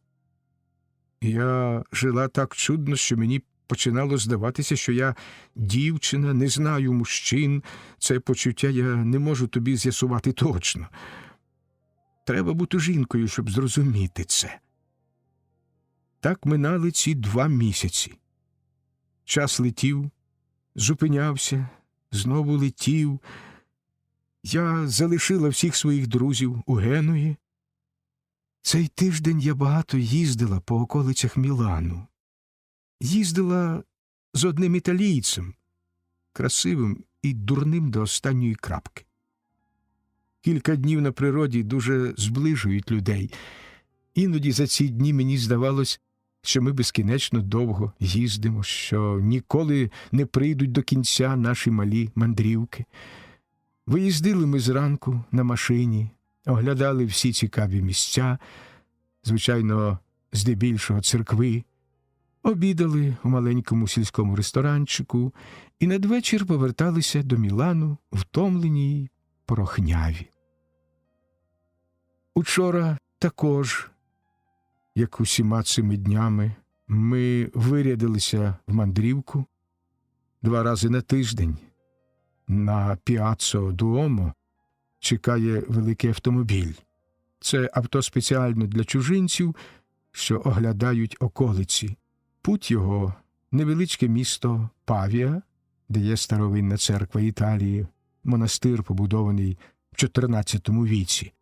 S1: Я жила так чудно, що мені починало здаватися, що я дівчина, не знаю мужчин. Це почуття я не можу тобі з'ясувати точно. Треба бути жінкою, щоб зрозуміти це. Так минали ці 2 місяці. Час летів, зупинявся, знову летів. Я залишила всіх своїх друзів у Генуї. Цей тиждень я багато їздила по околицях Мілану. Їздила з одним італійцем, красивим і дурним до останньої крапки. Кілька днів на природі дуже зближують людей. Іноді за ці дні мені здавалось, що ми безкінечно довго їздимо, що ніколи не прийдуть до кінця наші малі мандрівки. Виїздили ми зранку на машині, оглядали всі цікаві місця, звичайно, здебільшого церкви, обідали у маленькому сільському ресторанчику і надвечір поверталися до Мілану, втомлені й порохняві. Учора також, як усіма цими днями, ми вирядилися в мандрівку 2 рази на тиждень. На Піаццо Дуомо чекає великий автомобіль. Це авто спеціально для чужинців, що оглядають околиці. Путь його – невеличке місто Павія, де є старовинна церква Італії, монастир, побудований в 14 віці.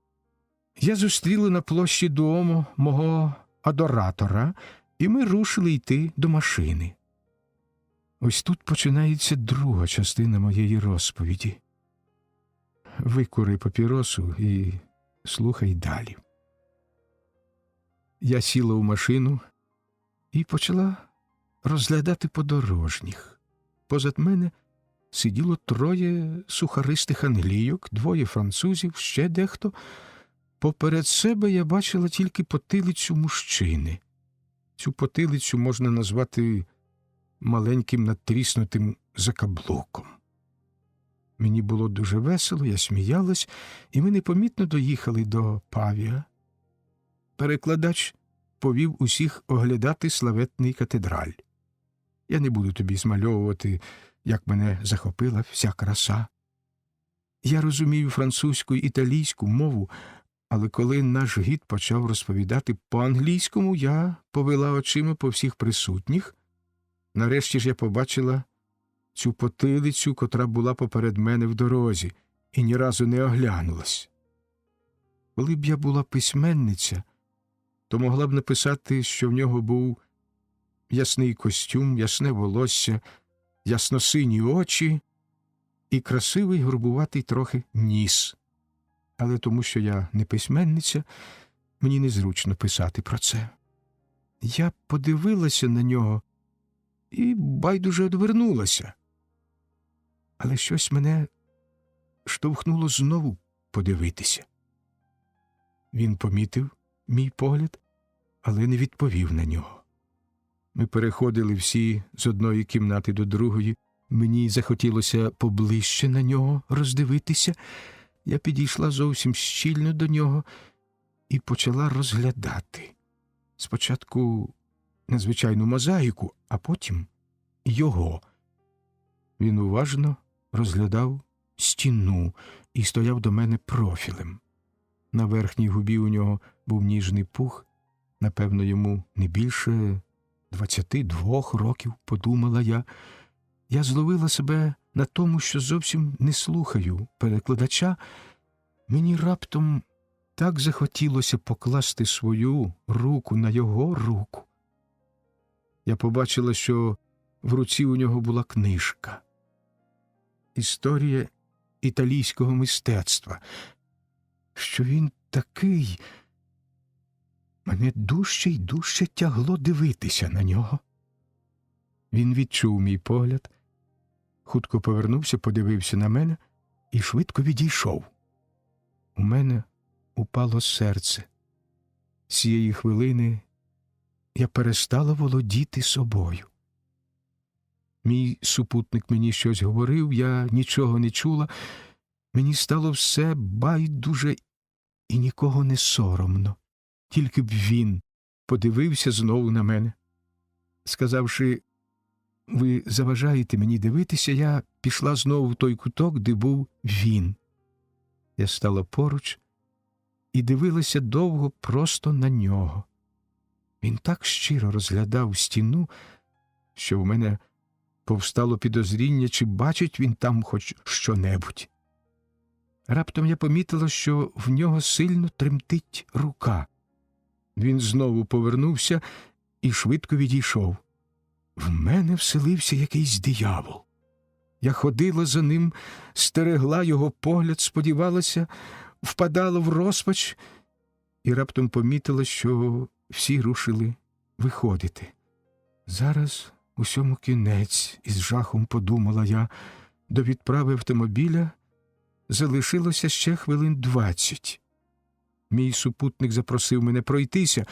S1: Я зустріла на площі Дуомо мого адоратора, і ми рушили йти до машини. Ось тут починається друга частина моєї розповіді. Викури папіросу і слухай далі. Я сіла у машину і почала розглядати подорожніх. Позад мене сиділо 3 сухаристих англійок, 2 французів, ще дехто. Поперед себе я бачила тільки потилицю мужчини. Цю потилицю можна назвати маленьким надтріснутим закаблуком. Мені було дуже весело, я сміялась, і ми непомітно доїхали до Павія. Перекладач повів усіх оглядати славетний катедраль. Я не буду тобі змальовувати, як мене захопила вся краса. Я розумію французьку і італійську мову, але коли наш гід почав розповідати по-англійському, я повела очима по всіх присутніх. Нарешті ж я побачила цю потилицю, котра була поперед мене в дорозі, і ні разу не оглянулась. Коли б я була письменниця, то могла б написати, що в нього був ясний костюм, ясне волосся, ясносині очі і красивий грубуватий трохи ніс. Але тому, що я не письменниця, мені незручно писати про це. Я подивилася на нього і байдуже одвернулася. Але щось мене штовхнуло знову подивитися. Він помітив мій погляд, але не відповів на нього. Ми переходили всі з одної кімнати до другої. Мені захотілося поближче на нього роздивитися. Я підійшла зовсім щільно до нього і почала розглядати. Спочатку незвичайну мозаїку, а потім його. Він уважно розглядав стіну і стояв до мене профілем. На верхній губі у нього був ніжний пух, напевно, йому не більше 22 років, подумала я. Я зловила себе на тому, що зовсім не слухаю перекладача. Мені раптом так захотілося покласти свою руку на його руку. Я побачила, що в руці у нього була книжка. Історія італійського мистецтва. Що він такий... Мене дужче й дужче тягло дивитися на нього. Він відчув мій погляд, хутко повернувся, подивився на мене і швидко відійшов. У мене упало серце. З цієї хвилини я перестала володіти собою. Мій супутник мені щось говорив, я нічого не чула. Мені стало все байдуже і нікого не соромно. Тільки б він подивився знову на мене. Сказавши, ви заважаєте мені дивитися, я пішла знову в той куток, де був він. Я стала поруч і дивилася довго просто на нього. Він так щиро розглядав стіну, що в мене повстало підозріння, чи бачить він там хоч що-небудь. Раптом я помітила, що в нього сильно тремтить рука. Він знову повернувся і швидко відійшов. В мене вселився якийсь диявол. Я ходила за ним, стерегла його погляд, сподівалася, впадала в розпач і раптом помітила, що всі рушили виходити. Зараз усьому кінець, із жахом подумала я. До відправи автомобіля залишилося ще хвилин 20. Мій супутник запросив мене пройтися,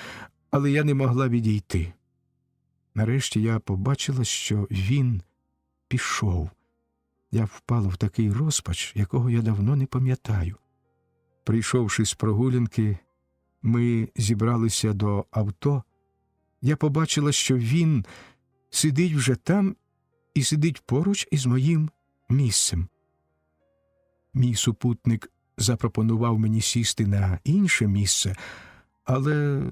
S1: але я не могла відійти. Нарешті я побачила, що він пішов. Я впала в такий розпач, якого я давно не пам'ятаю. Прийшовши з прогулянки, ми зібралися до авто. Я побачила, що він сидить вже там і сидить поруч із моїм місцем. Мій супутник запропонував мені сісти на інше місце, але,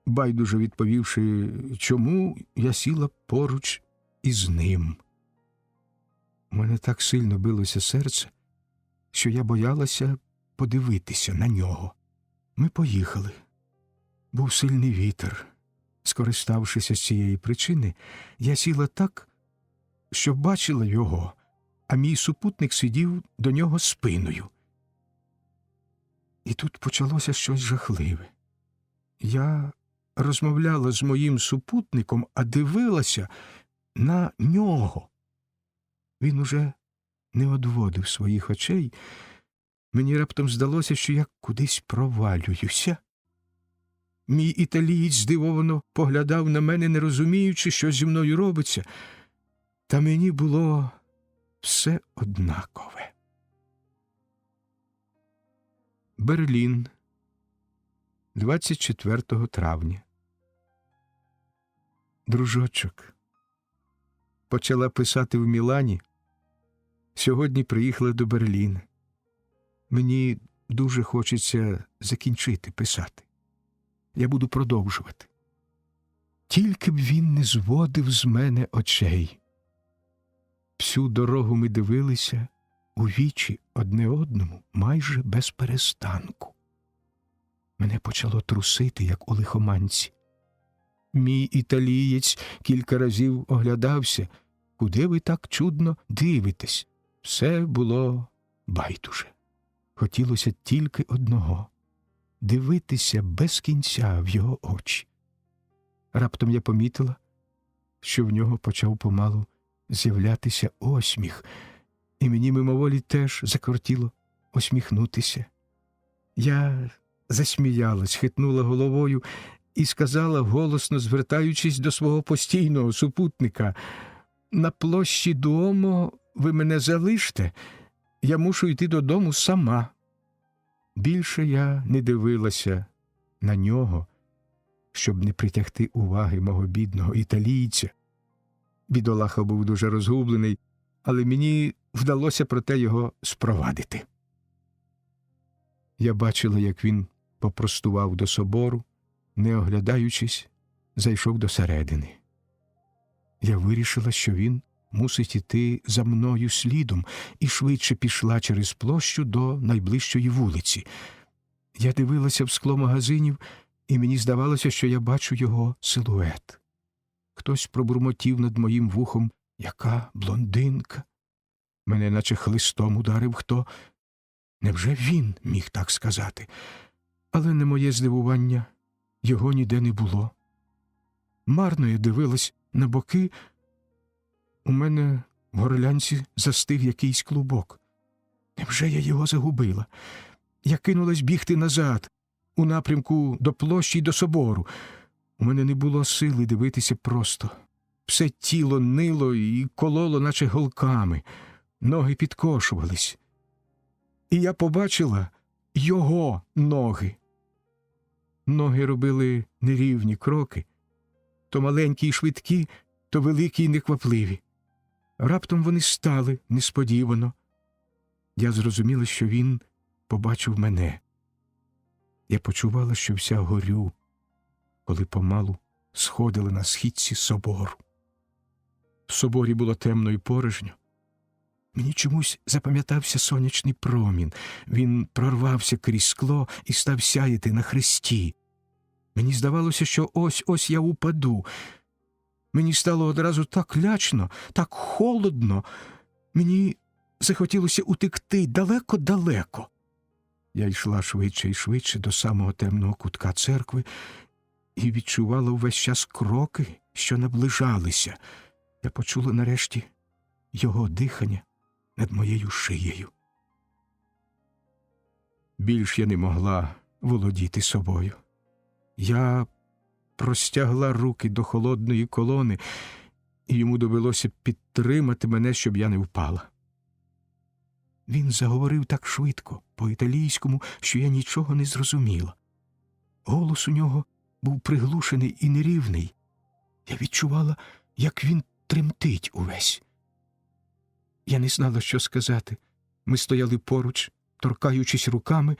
S1: байдуже відповівши, чому, я сіла поруч із ним. У мене так сильно билося серце, що я боялася подивитися на нього. Ми поїхали. Був сильний вітер. Скориставшися з цієї причини, я сіла так, що бачила його, а мій супутник сидів до нього спиною. І тут почалося щось жахливе. Я розмовляла з моїм супутником, а дивилася на нього. Він уже не одводив своїх очей. Мені раптом здалося, що я кудись провалююся. Мій італієць здивовано поглядав на мене, не розуміючи, що зі мною робиться. Та мені було все однакове. Берлін, 24 травня. Дружочок, почала писати в Мілані. Сьогодні приїхала до Берліна. Мені дуже хочеться закінчити писати. Я буду продовжувати. Тільки б він не зводив з мене очей. Всю дорогу ми дивилися у вічі одне одному майже без перестанку. Мене почало трусити, як у лихоманці. Мій італієць кілька разів оглядався. Куди ви так чудно дивитесь? Все було байдуже. Хотілося тільки одного – дивитися без кінця в його очі. Раптом я помітила, що в нього почав помалу з'являтися осміх, і мені мимоволі теж закортіло усміхнутися. Я засміялась, хитнула головою і сказала, голосно звертаючись до свого постійного супутника: «На площі Дуомо ви мене залиште, я мушу йти додому сама». Більше я не дивилася на нього, щоб не притягти уваги мого бідного італійця. Бідолаха був дуже розгублений, але мені вдалося проте його спровадити. Я бачила, як він попростував до собору, не оглядаючись, зайшов до середини. Я вирішила, що він мусить іти за мною слідом, і швидше пішла через площу до найближчої вулиці. Я дивилася в скло магазинів, і мені здавалося, що я бачу його силует. Хтось пробурмотів над моїм вухом: «Яка блондинка!» Мене наче хлистом ударив хто. Невже він міг так сказати? Але на моє здивування його ніде не було. Марно я дивилась на боки. У мене в горлянці застиг якийсь клубок. Невже я його загубила? Я кинулась бігти назад, у напрямку до площі й до собору. У мене не було сили дивитися просто. Все тіло нило і кололо, наче голками. Ноги підкошувались. І я побачила його ноги. Ноги робили нерівні кроки, то маленькі й швидкі, то великі й неквапливі. Раптом вони стали несподівано. Я зрозуміла, що він побачив мене. Я почувала, що вся горю, коли помалу сходили на східці собору. В соборі було темно і порожньо. Мені чомусь запам'ятався сонячний промінь. Він прорвався крізь скло і став сяяти на хресті. Мені здавалося, що ось-ось я упаду. Мені стало одразу так лячно, так холодно. Мені захотілося утекти далеко-далеко. Я йшла швидше і швидше до самого темного кутка церкви і відчувала увесь час кроки, що наближалися. Я почула нарешті його дихання над моєю шиєю. Більш я не могла володіти собою. Я простягла руки до холодної колони, і йому довелося підтримати мене, щоб я не впала. Він заговорив так швидко, по-італійському, що я нічого не зрозуміла. Голос у нього був приглушений і нерівний. Я відчувала, як він тремтить увесь. Я не знала, що сказати. Ми стояли поруч, торкаючись руками.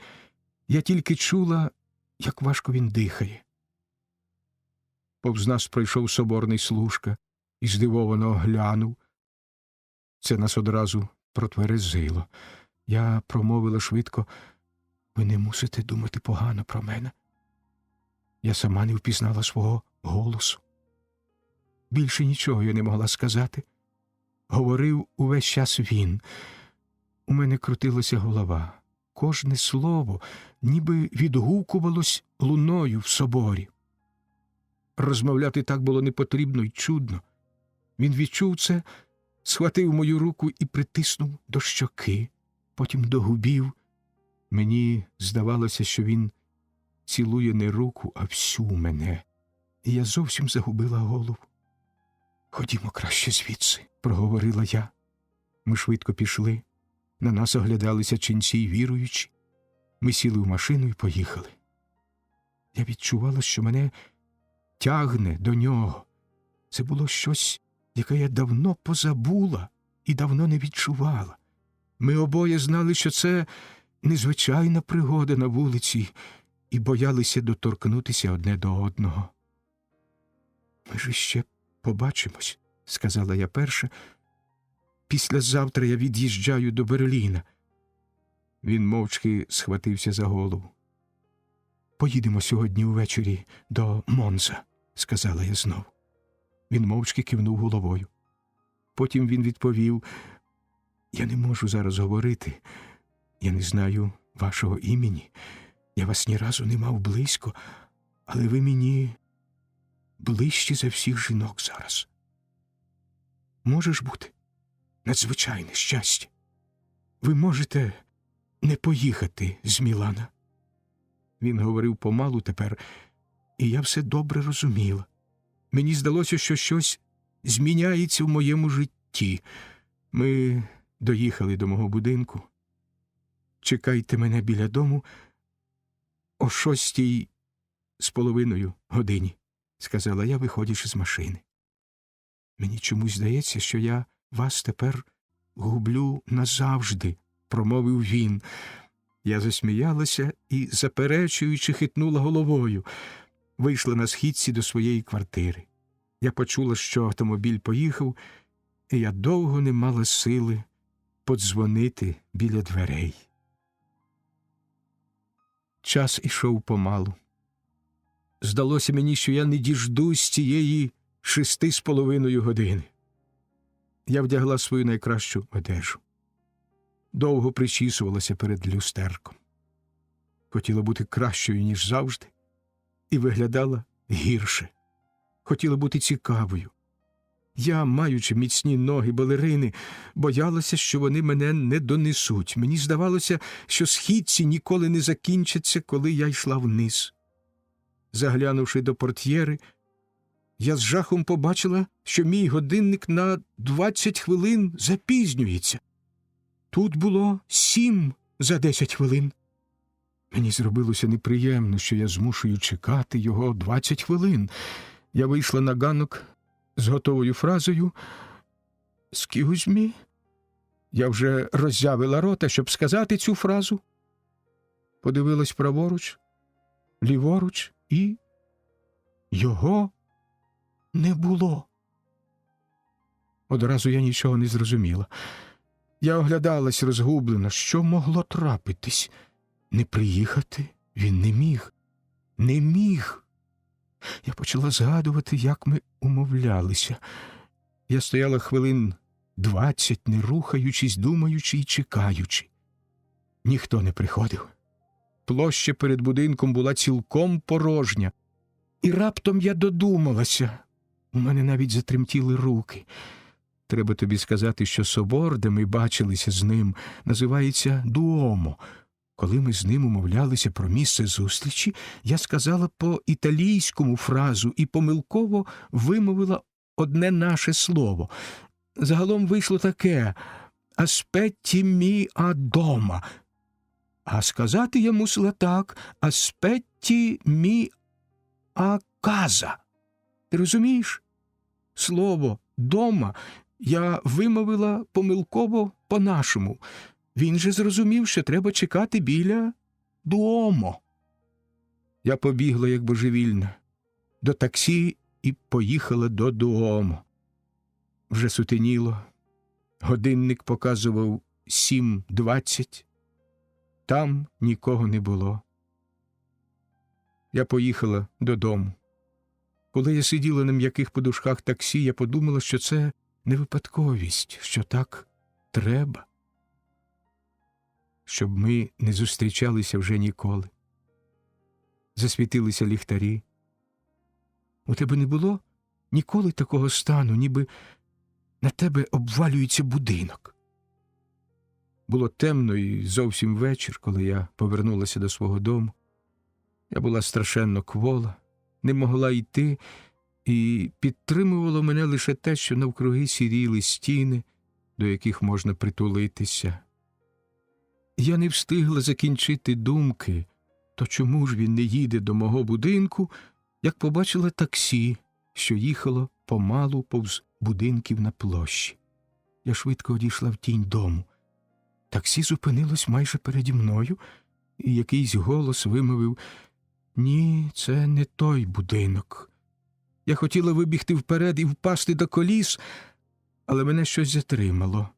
S1: Я тільки чула, як важко він дихає. Повз нас пройшов соборний служка і здивовано оглянув. Це нас одразу протверезило. Я промовила швидко: «Ви не мусите думати погано про мене». Я сама не впізнала свого голосу. Більше нічого я не могла сказати. Говорив увесь час він. У мене крутилася голова. Кожне слово ніби відгукувалось луною в соборі. Розмовляти так було непотрібно й чудно. Він відчув це, схватив мою руку і притиснув до щоки, потім до губів. Мені здавалося, що він цілує не руку, а всю мене. І я зовсім загубила голову. «Ходімо краще звідси», – проговорила я. Ми швидко пішли. На нас оглядалися ченці й віруючі. Ми сіли в машину і поїхали. Я відчувала, що мене тягне до нього. Це було щось, яке я давно позабула і давно не відчувала. Ми обоє знали, що це незвичайна пригода на вулиці, і боялися доторкнутися одне до одного. «Ми ж іще побачимось», – сказала я перша. «Післязавтра я від'їжджаю до Берліна». Він мовчки схватився за голову. «Поїдемо сьогодні увечері до Монза», – сказала я знов. Він мовчки кивнув головою. Потім він відповів: «Я не можу зараз говорити. Я не знаю вашого імені. Я вас ні разу не мав близько, але ви мені ближчі за всіх жінок зараз. Може ж бути надзвичайне щастя. Ви можете не поїхати з Мілана». Він говорив помалу тепер, і я все добре розуміла. Мені здалося, що щось зміняється в моєму житті. Ми доїхали до мого будинку. «Чекайте мене біля дому о 6:30, – сказала я, виходячи з машини. «Мені чомусь здається, що я вас тепер гублю назавжди», – промовив він. Я засміялася і, заперечуючи, хитнула головою. Вийшла на східці до своєї квартири. Я почула, що автомобіль поїхав, і я довго не мала сили подзвонити біля дверей. Час ішов помалу. Здалося мені, що я не діждусь цієї 6:30 години. Я вдягла свою найкращу одежу. Довго причісувалася перед люстерком. Хотіла бути кращою, ніж завжди, і виглядала гірше. Хотіла бути цікавою. Я, маючи міцні ноги балерини, боялася, що вони мене не донесуть. Мені здавалося, що східці ніколи не закінчаться, коли я йшла вниз. Заглянувши до портьєри, я з жахом побачила, що мій годинник на 20 хвилин запізнюється. Тут було 7 за 10 хвилин. Мені зробилося неприємно, що я змушую чекати його 20 хвилин. Я вийшла на ганок з готовою фразою «Excuse me». Я вже роззявила рота, щоб сказати цю фразу. Подивилась праворуч. ліворуч, і його не було. Одразу я нічого не зрозуміла. Я оглядалась розгублено. Що могло трапитись? Не приїхати він не міг. Не міг. Я почала згадувати, як ми умовлялися. Я стояла хвилин 20, не рухаючись, думаючи і чекаючи. Ніхто не приходив. Площа перед будинком була цілком порожня. І раптом я додумалася. У мене навіть затремтіли руки. Треба тобі сказати, що собор, де ми бачилися з ним, називається Дуомо. Коли ми з ним умовлялися про місце зустрічі, я сказала по-італійському фразу і помилково вимовила одне наше слово. Загалом вийшло таке «Аспетті мі а дома». А сказати я мусила так «Аспетті мі а каза». Ти розумієш? Слово «дома» я вимовила помилково по-нашому. Він же зрозумів, що треба чекати біля Дуомо. Я побігла, як божевільна, до таксі і поїхала до Дуомо. Вже сутеніло. Годинник показував 7:20. Там нікого не було. Я поїхала додому. Коли я сиділа на м'яких подушках таксі, я подумала, що це не випадковість, що так треба. Щоб ми не зустрічалися вже ніколи. Засвітилися ліхтарі. У тебе не було ніколи такого стану, ніби на тебе обвалюється будинок? Було темно і зовсім вечір, коли я повернулася до свого дому. Я була страшенно квола, не могла йти, і підтримувало мене лише те, що навкруги сіріли стіни, до яких можна притулитися. Я не встигла закінчити думки, то чому ж він не їде до мого будинку, як побачила таксі, що їхало помалу повз будинків на площі. Я швидко одійшла в тінь дому. Таксі зупинилось майже переді мною, і якийсь голос вимовив: «Ні, це не той будинок». Я хотіла вибігти вперед і впасти до коліс, але мене щось затримало.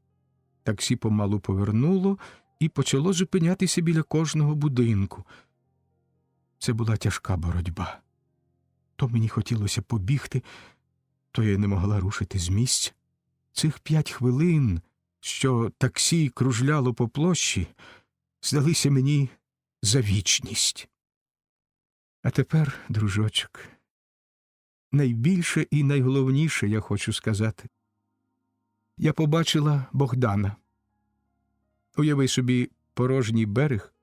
S1: Таксі помалу повернуло і почало зупинятися біля кожного будинку. Це була тяжка боротьба. То мені хотілося побігти, то я не могла рушити з місця. Цих 5 хвилин, що таксі кружляло по площі, здалися мені за вічність. А тепер, дружочок, найбільше і найголовніше я хочу сказати. Я побачила Богдана. Уяви собі порожній берег,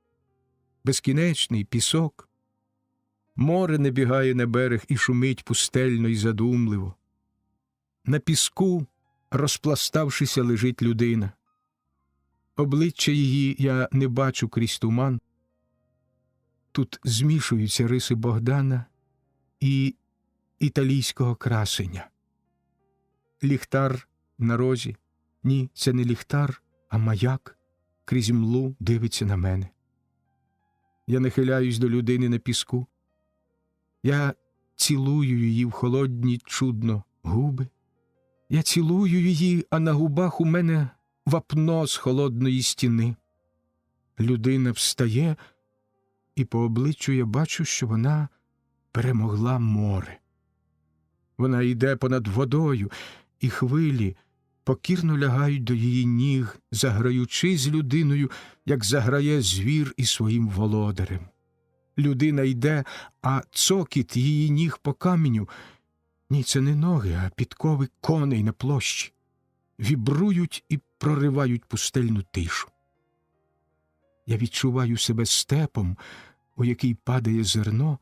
S1: безкінечний пісок. Море набігає на берег і шумить пустельно й задумливо. На піску, розпластавшися, лежить людина. Обличчя її я не бачу крізь туман. Тут змішуються риси Богдана і італійського красення. Ліхтар на розі. Ні, це не ліхтар, а маяк крізь млу дивиться на мене. Я нахиляюсь до людини на піску. Я цілую її в холодні чудно губи. Я цілую її, а на губах у мене вапно з холодної стіни. Людина встає, і по обличчю я бачу, що вона перемогла море. Вона йде понад водою, і хвилі покірно лягають до її ніг, заграючи з людиною, як заграє звір із своїм володарем. Людина йде, а цокіт її ніг по каменю — ні, це не ноги, а підкови коней на площі — вібрують і проривають пустельну тишу. Я відчуваю себе степом, у який падає зерно,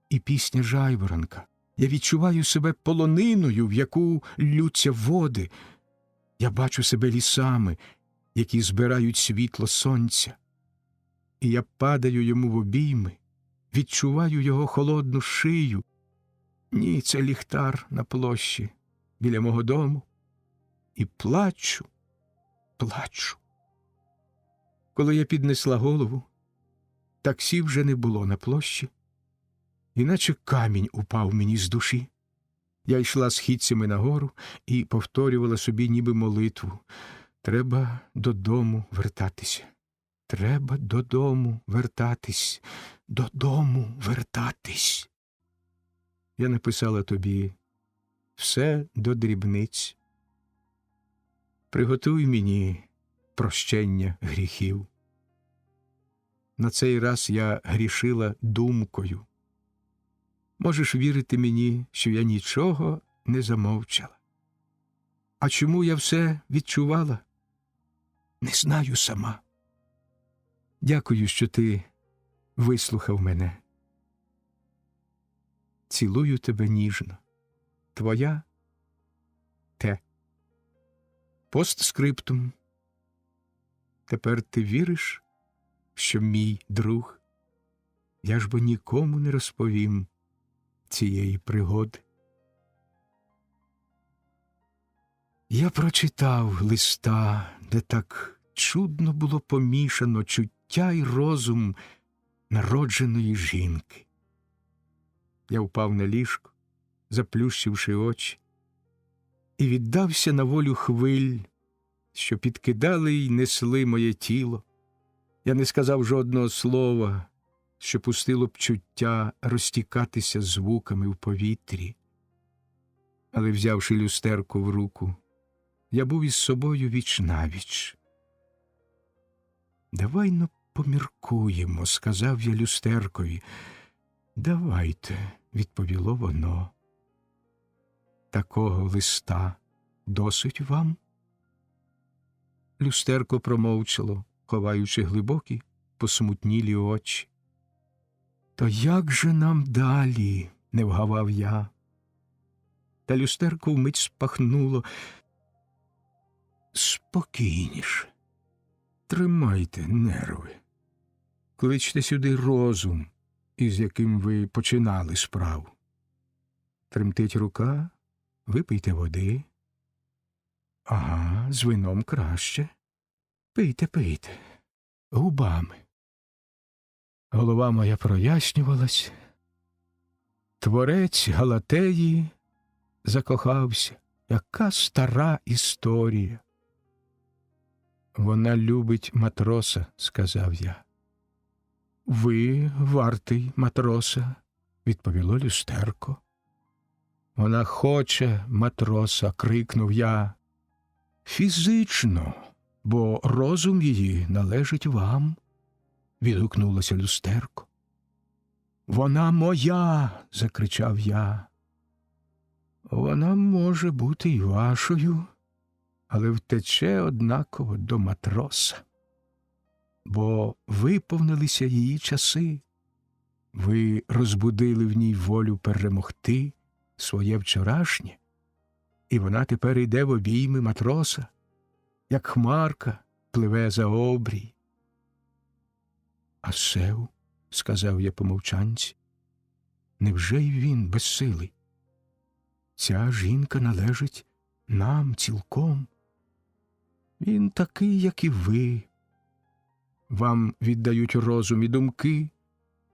S1: і пісня жайворонка. Я відчуваю себе полониною, в яку ллються води. Я бачу себе лісами, які збирають світло сонця. І я падаю йому в обійми, відчуваю його холодну шию. Ні, це ліхтар на площі біля мого дому. І плачу, плачу. Коли я піднесла голову, таксі вже не було на площі, іначе камінь упав мені з душі. Я йшла східцями нагору і повторювала собі ніби молитву. Треба додому вертатися. Треба додому вертатись. Додому вертатись. Я написала тобі все до дрібниць. Приготуй мені прощення гріхів. На цей раз я грішила думкою. Можеш вірити мені, що я нічого не замовчала. А чому я все відчувала? Не знаю сама. Дякую, що ти вислухав мене. Цілую тебе ніжно. Твоя Т. Постскриптум. Тепер ти віриш, що мій друг? Я ж бо нікому не розповім цієї пригоди. Я прочитав листа, де так чудно було помішано чуття й розум народженої жінки. Я впав на ліжко, заплющивши очі, і віддався на волю хвиль, що підкидали й несли моє тіло. Я не сказав жодного слова, що пустило б чуття розтікатися звуками в повітрі. Але, взявши люстерко в руку, я був із собою віч-навіч. «Давай-но поміркуємо», – сказав я люстеркові. «Давайте», – відповіло воно. «Такого листа досить вам?» Люстерко промовчало, ховаючи глибокі, посмутнілі очі. «То як же нам далі?» – не вгавав я. Та люстерко вмить спахнуло. «Спокійніше. Тримайте нерви. Кличте сюди розум, із яким ви починали справу. Тремтить рука, випийте води. Ага, з вином краще. Пийте, пийте. Губами». Голова моя прояснювалась. Творець Галатеї закохався. Яка стара історія. «Вона любить матроса», – сказав я. «Ви вартий матроса», – відповіло люстерко. «Вона хоче матроса», – крикнув я. «Фізично, бо розум її належить вам», – відгукнулося люстерко. «Вона моя», – закричав я. «Вона може бути й вашою, але втече однаково до матроса. Бо виповнилися її часи. Ви розбудили в ній волю перемогти своє вчорашнє, і вона тепер йде в обійми матроса, як хмарка пливе за обрій». «А Сев», – сказав я помовчанці, – «невже й він безсилий? Ця жінка належить нам цілком. Він такий, як і ви. Вам віддають розум і думки,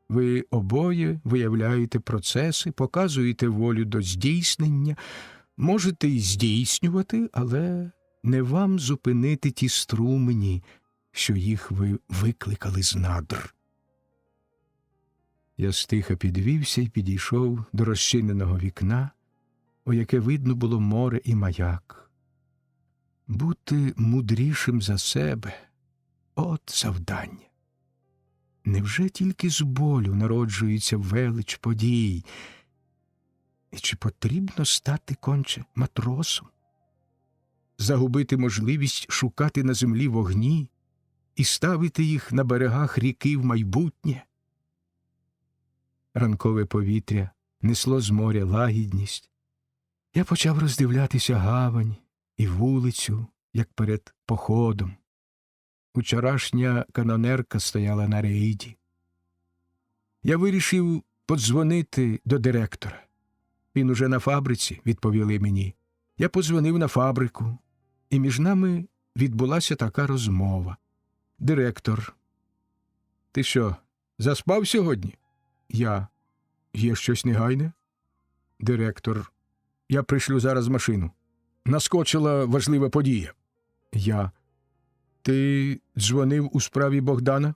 S1: ви обоє виявляєте процеси, показуєте волю до здійснення, можете й здійснювати, але не вам зупинити ті струмені, що їх ви викликали з надр». Я стиха підвівся і підійшов до розчиненого вікна, у яке видно було море і маяк. Бути мудрішим за себе – от завдання. Невже тільки з болю народжується велич подій? І чи потрібно стати конче матросом? Загубити можливість шукати на землі вогні і ставити їх на берегах ріки в майбутнє? Ранкове повітря несло з моря лагідність. Я почав роздивлятися гавань і вулицю, як перед походом. Учорашня канонерка стояла на рейді. Я вирішив подзвонити до директора. «Він уже на фабриці», – відповіли мені. Я подзвонив на фабрику, і між нами відбулася така розмова. Директор: «Ти що, заспав сьогодні?» Я: Є щось негайне? Директор. Я пришлю зараз машину. Наскочила важлива подія. Я. Ти дзвонив у справі Богдана?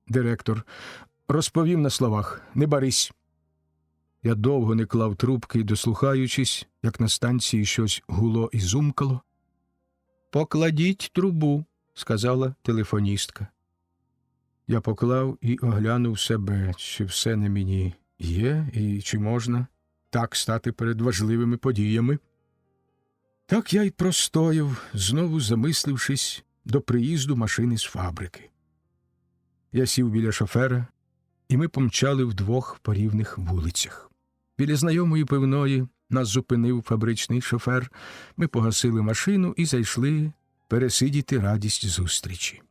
S1: Директор. Розповів на словах. Не барись. Я довго не клав трубки, дослухаючись, як на станції щось гуло і зумкало. «Покладіть трубу», – сказала телефоністка. Я поклав і оглянув себе, чи все на мені є, і чи можна так стати перед важливими подіями. Так я й простояв, знову замислившись до приїзду машини з фабрики. Я сів біля шофера, і ми помчали вдвох по рівних вулицях. Біля знайомої пивної нас зупинив фабричний шофер, ми погасили машину і зайшли пересидіти радість зустрічі.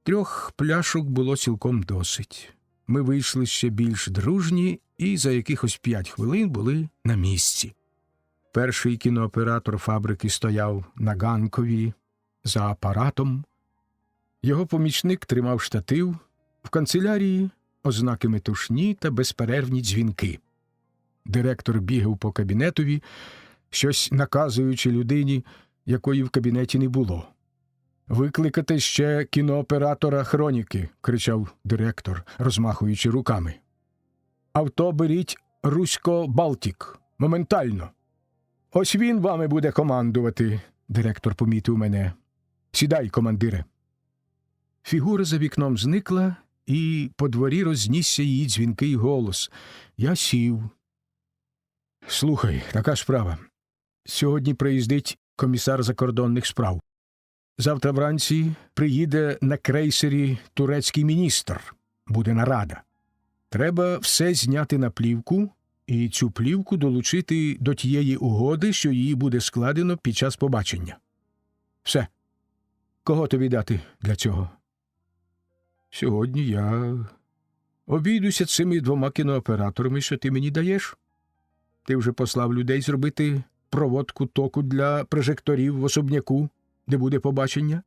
S1: 3 пляшок було цілком досить. Ми вийшли ще більш дружні і за якихось 5 хвилин були на місці. Перший кінооператор фабрики стояв на ганкові за апаратом. Його помічник тримав штатив, в канцелярії ознаки метушні та безперервні дзвінки. Директор бігав по кабінетові, щось наказуючи людині, якої в кабінеті не було. «Викликати ще кінооператора хроніки», – кричав директор, розмахуючи руками. «Авто беріть Русько-Балтік. Моментально. Ось він вами буде командувати», – директор помітив мене. «Сідай, командире». Фігура за вікном зникла, і по дворі рознісся її дзвінкий голос. Я сів. «Слухай, така справа. Сьогодні приїздить комісар закордонних справ. Завтра вранці приїде на крейсері турецький міністр. Буде нарада. Треба все зняти на плівку і цю плівку долучити до тієї угоди, що її буде складено під час побачення. Все. Кого тобі дати для цього?» «Сьогодні я обійдуся цими 2 кінооператорами, що ти мені даєш. Ти вже послав людей зробити проводку току для прожекторів в особняку, де буде побачення?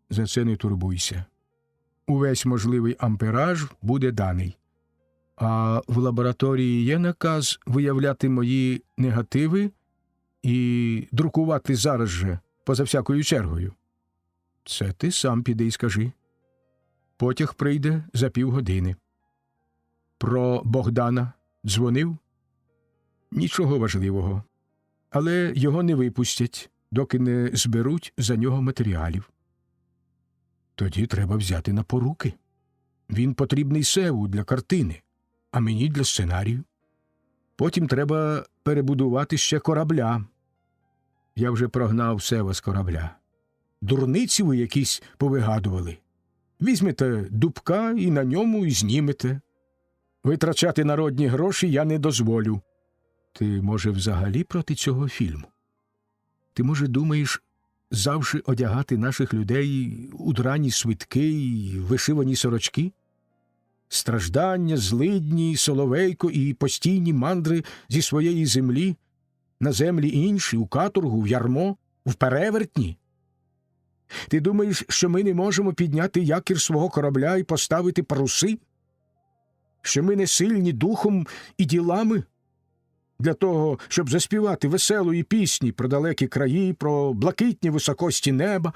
S1: За це не турбуйся. Увесь можливий ампераж буде даний. А в лабораторії є наказ виявляти мої негативи і друкувати зараз же, поза всякою чергою. Це ти сам піди й скажи. Потяг прийде за півгодини. Про Богдана дзвонив? Нічого важливого. Але його не випустять, доки не зберуть за нього матеріалів. Тоді треба взяти на поруки. Він потрібний Севу для картини, а мені для сценарію. Потім треба перебудувати ще корабля. Я вже прогнав Сева з корабля. Дурниці ви якісь повигадували. Візьмете дубка і на ньому і знімете. Витрачати народні гроші я не дозволю. Ти, може, взагалі проти цього фільму? Ти, може, думаєш завжди одягати наших людей у драні свитки і вишивані сорочки? Страждання, злидні, соловейко і постійні мандри зі своєї землі на землі інші, у каторгу, в ярмо, в перевертні? Ти думаєш, що ми не можемо підняти якір свого корабля і поставити паруси? Що ми не сильні духом і ділами? Для того, щоб заспівати веселої пісні про далекі краї, про блакитні високості неба,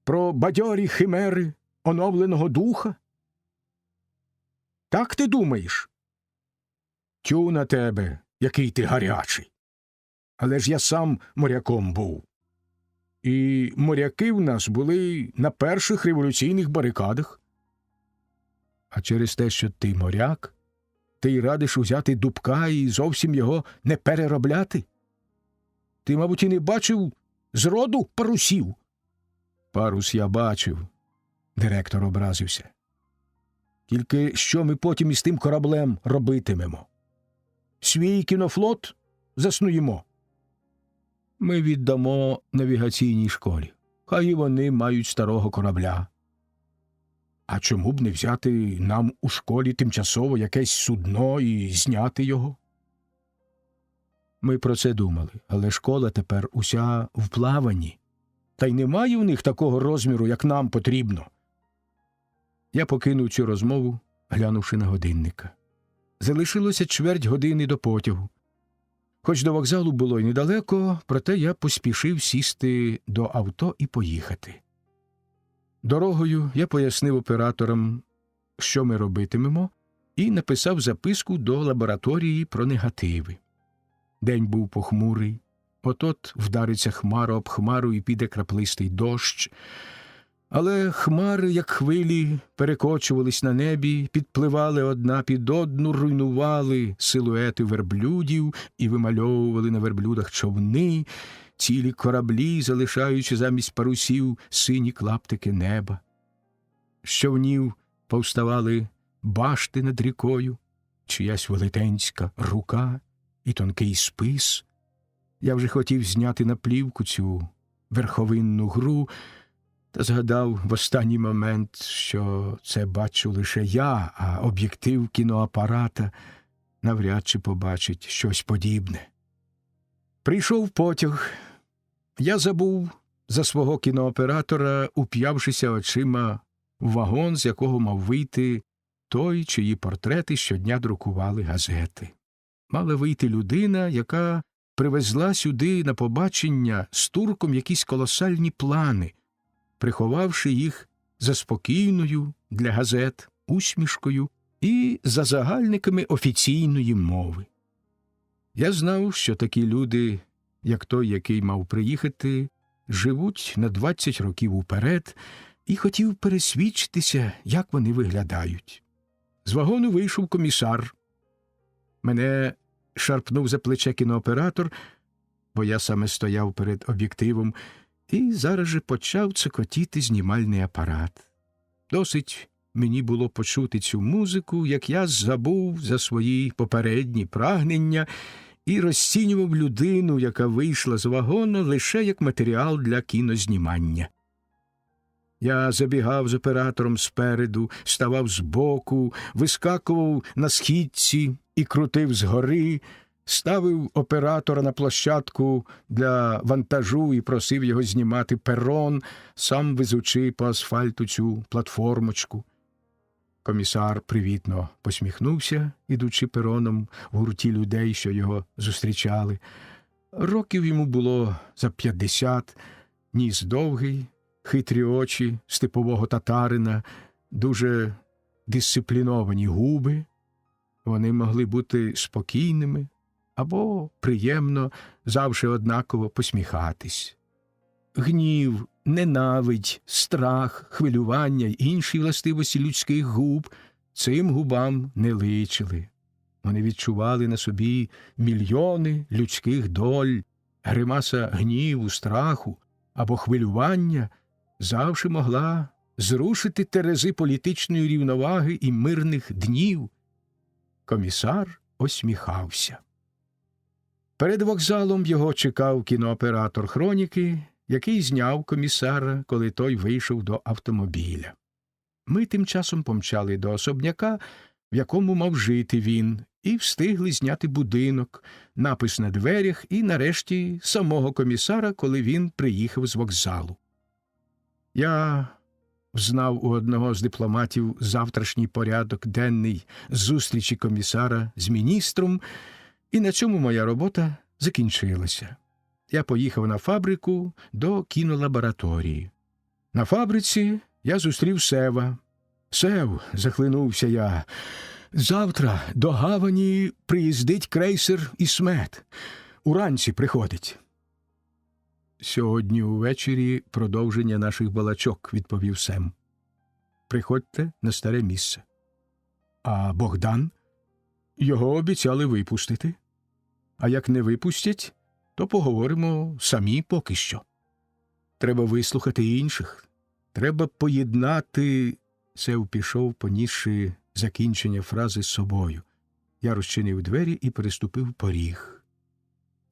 S1: про бадьорі химери оновленого духа? Так ти думаєш? Тю на тебе, який ти гарячий. Але ж я сам моряком був. І моряки в нас були на перших революційних барикадах. А через те, що ти моряк, ти й радиш узяти дубка і зовсім його не переробляти? Ти, мабуть, і не бачив зроду парусів? Парус я бачив, директор образився. Тільки що ми потім із тим кораблем робитимемо? Свій кінофлот заснуємо? Ми віддамо навігаційній школі. Хай і вони мають старого корабля. А чому б не взяти нам у школі тимчасово якесь судно і зняти його? Ми про це думали, але школа тепер уся в плаванні. Та й немає в них такого розміру, як нам потрібно. Я покинув цю розмову, глянувши на годинника. Залишилося чверть години до потягу. Хоч до вокзалу було й недалеко, проте я поспішив сісти до авто і поїхати. Дорогою я пояснив операторам, що ми робитимемо, і написав записку до лабораторії про негативи. День був похмурий, от-от вдариться хмара об хмару і піде краплистий дощ. Але хмари, як хвилі, перекочувались на небі, підпливали одна під одну, руйнували силуети верблюдів і вимальовували на верблюдах човни, цілі кораблі, залишаючи замість парусів сині клаптики неба. З човнів повставали башти над рікою, чиясь велетенська рука і тонкий спис. Я вже хотів зняти на плівку цю верховинну гру, та згадав в останній момент, що це бачу лише я, а об'єктив кіноапарата навряд чи побачить щось подібне. Прийшов потяг. Я забув за свого кінооператора, уп'явшися очима в вагон, з якого мав вийти той, чиї портрети щодня друкували газети. Мала вийти людина, яка привезла сюди на побачення з турком якісь колосальні плани, приховавши їх за спокійною для газет усмішкою і за загальниками офіційної мови. Я знав, що такі люди, як той, який мав приїхати, живуть на 20 років уперед, і хотів пересвідчитися, як вони виглядають. З вагону вийшов комісар. Мене шарпнув за плече кінооператор, бо я саме стояв перед об'єктивом, і зараз же почав цокотіти знімальний апарат. Досить мені було почути цю музику, як я забув за свої попередні прагнення і розцінював людину, яка вийшла з вагона, лише як матеріал для кінознімання. Я забігав з оператором спереду, ставав збоку, вискакував на східці і крутив згори, ставив оператора на площадку для вантажу і просив його знімати перон, сам везучи по асфальту цю платформочку. Комісар привітно посміхнувся, ідучи пероном в гурті людей, що його зустрічали. Років йому було за 50, ніс довгий, хитрі очі степового татарина, дуже дисципліновані губи. Вони могли бути спокійними або приємно, завжди однаково посміхатись. Гнів, ненавидь, страх, хвилювання й інші властивості людських губ цим губам не личили. Вони відчували на собі мільйони людських доль, гримаса гніву, страху або хвилювання завжди могла зрушити терези політичної рівноваги і мирних днів. Комісар осміхався. Перед вокзалом його чекав кінооператор хроніки, який зняв комісара, коли той вийшов до автомобіля. Ми тим часом помчали до особняка, в якому мав жити він, і встигли зняти будинок, напис на дверях і, нарешті, самого комісара, коли він приїхав з вокзалу. Я знав у одного з дипломатів завтрашній порядок денний зустрічі комісара з міністром, і на цьому моя робота закінчилася. Я поїхав на фабрику до кінолабораторії. На фабриці я зустрів Сева. «Сев», – захлинувся я, – «завтра до гавані приїздить крейсер «Ісмет». Уранці приходить». «Сьогодні увечері продовження наших балачок», – відповів Сем. «Приходьте на старе місце». «А Богдан?» «Його обіцяли випустити. А як не випустять, то поговоримо самі поки що. Треба вислухати інших. Треба поєднати...» Сев пішов, понісши закінчення фрази з собою. Я розчинив двері і переступив поріг.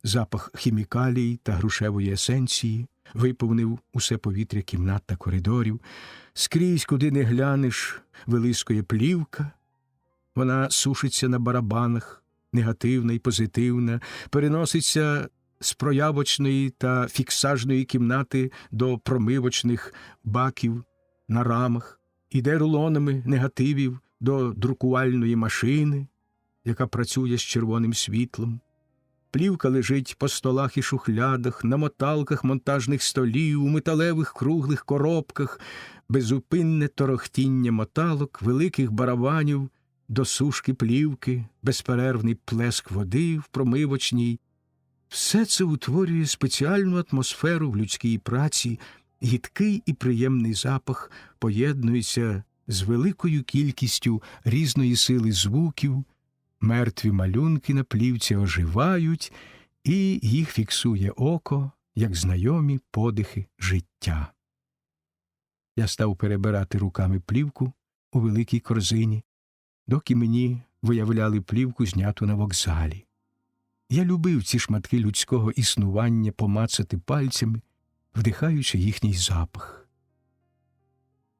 S1: Запах хімікалій та грушевої есенції виповнив усе повітря кімнат та коридорів. Скрізь, куди не глянеш, вилискує плівка. Вона сушиться на барабанах, негативна і позитивна, переноситься з проявочної та фіксажної кімнати до промивочних баків на рамах, іде рулонами негативів до друкувальної машини. яка працює з червоним світлом. Плівка лежить по столах і шухлядах, на моталках монтажних столів, у металевих круглих коробках, безупинне торохтіння моталок, великих барабанів до сушки плівки, безперервний плеск води в промивочній. Все це утворює спеціальну атмосферу в людській праці, гідкий і приємний запах поєднується з великою кількістю різної сили звуків, мертві малюнки на плівці оживають, і їх фіксує око, як знайомі подихи життя. Я став перебирати руками плівку у великій корзині, доки мені виявляли плівку, зняту на вокзалі. Я любив ці шматки людського існування помацати пальцями, вдихаючи їхній запах.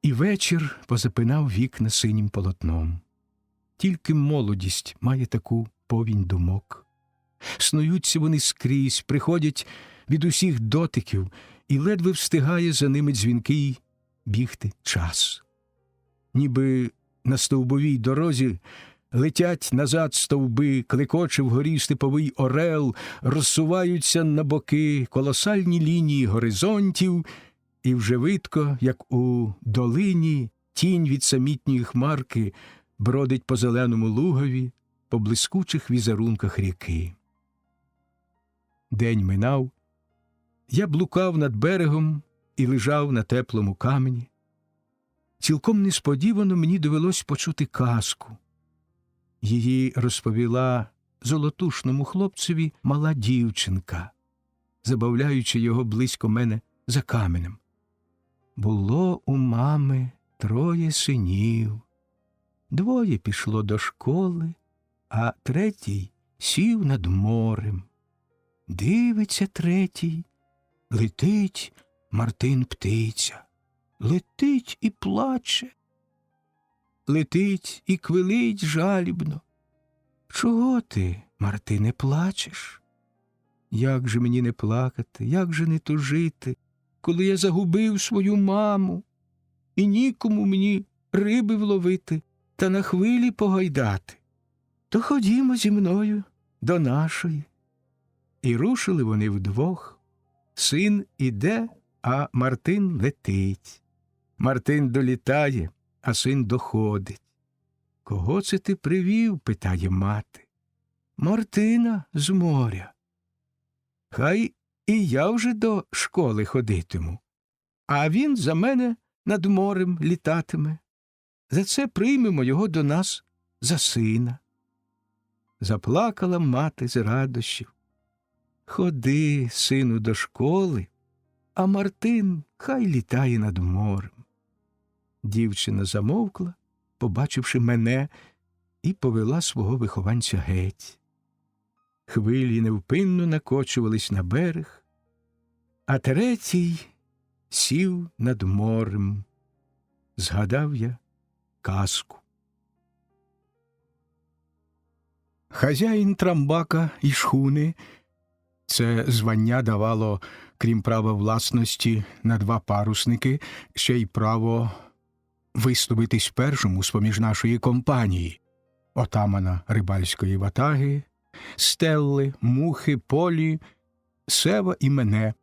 S1: І вечір позапинав вікна синім полотном. Тільки молодість має таку повінь думок. Снуються вони скрізь, приходять від усіх дотиків, і ледве встигає за ними дзвінкий бігти час. Ніби на стовбовій дорозі летять назад стовби, клекоче вгорі степовий орел, розсуваються на боки колосальні лінії горизонтів, і вже видко, як у долині тінь від самітньої хмарки бродить по зеленому лугові, по блискучих візерунках ріки. День минав, я блукав над берегом і лежав на теплому камені. Цілком несподівано мені довелось почути казку. Її розповіла золотушному хлопцеві мала дівчинка, забавляючи його близько мене за каменем. Було у мами 3 синів. 2 пішло до школи, а 3 сів над морем. Дивиться 3, летить Мартин птиця, летить і плаче. Летить і квилить жалібно. Чого ти, Мартине, плачеш? Як же мені не плакати, як же не тужити, коли я загубив свою маму, і нікому мені риби вловити та на хвилі погойдати? То ходімо зі мною до нашої. І рушили вони вдвох. Син іде, а Мартин летить. Мартин долітає, а син доходить. «Кого це ти привів?» – питає мати. «Мартина з моря». «Хай і я вже до школи ходитиму, а він за мене над морем літатиме. За це приймемо його до нас за сина». Заплакала мати з радощів. «Ходи, сину, до школи, а Мартин хай літає над морем». Дівчина замовкла, побачивши мене, і повела свого вихованця геть. Хвилі невпинно накочувались на берег, а 3 сів над морем. Згадав я казку. Хазяїн трамбака і шхуни – це звання давало, крім права власності на 2 парусники, ще й право виступитись першому з-поміж нашої компанії, отамана рибальської ватаги, Стелли, Мухи, Полі, Сева і мене.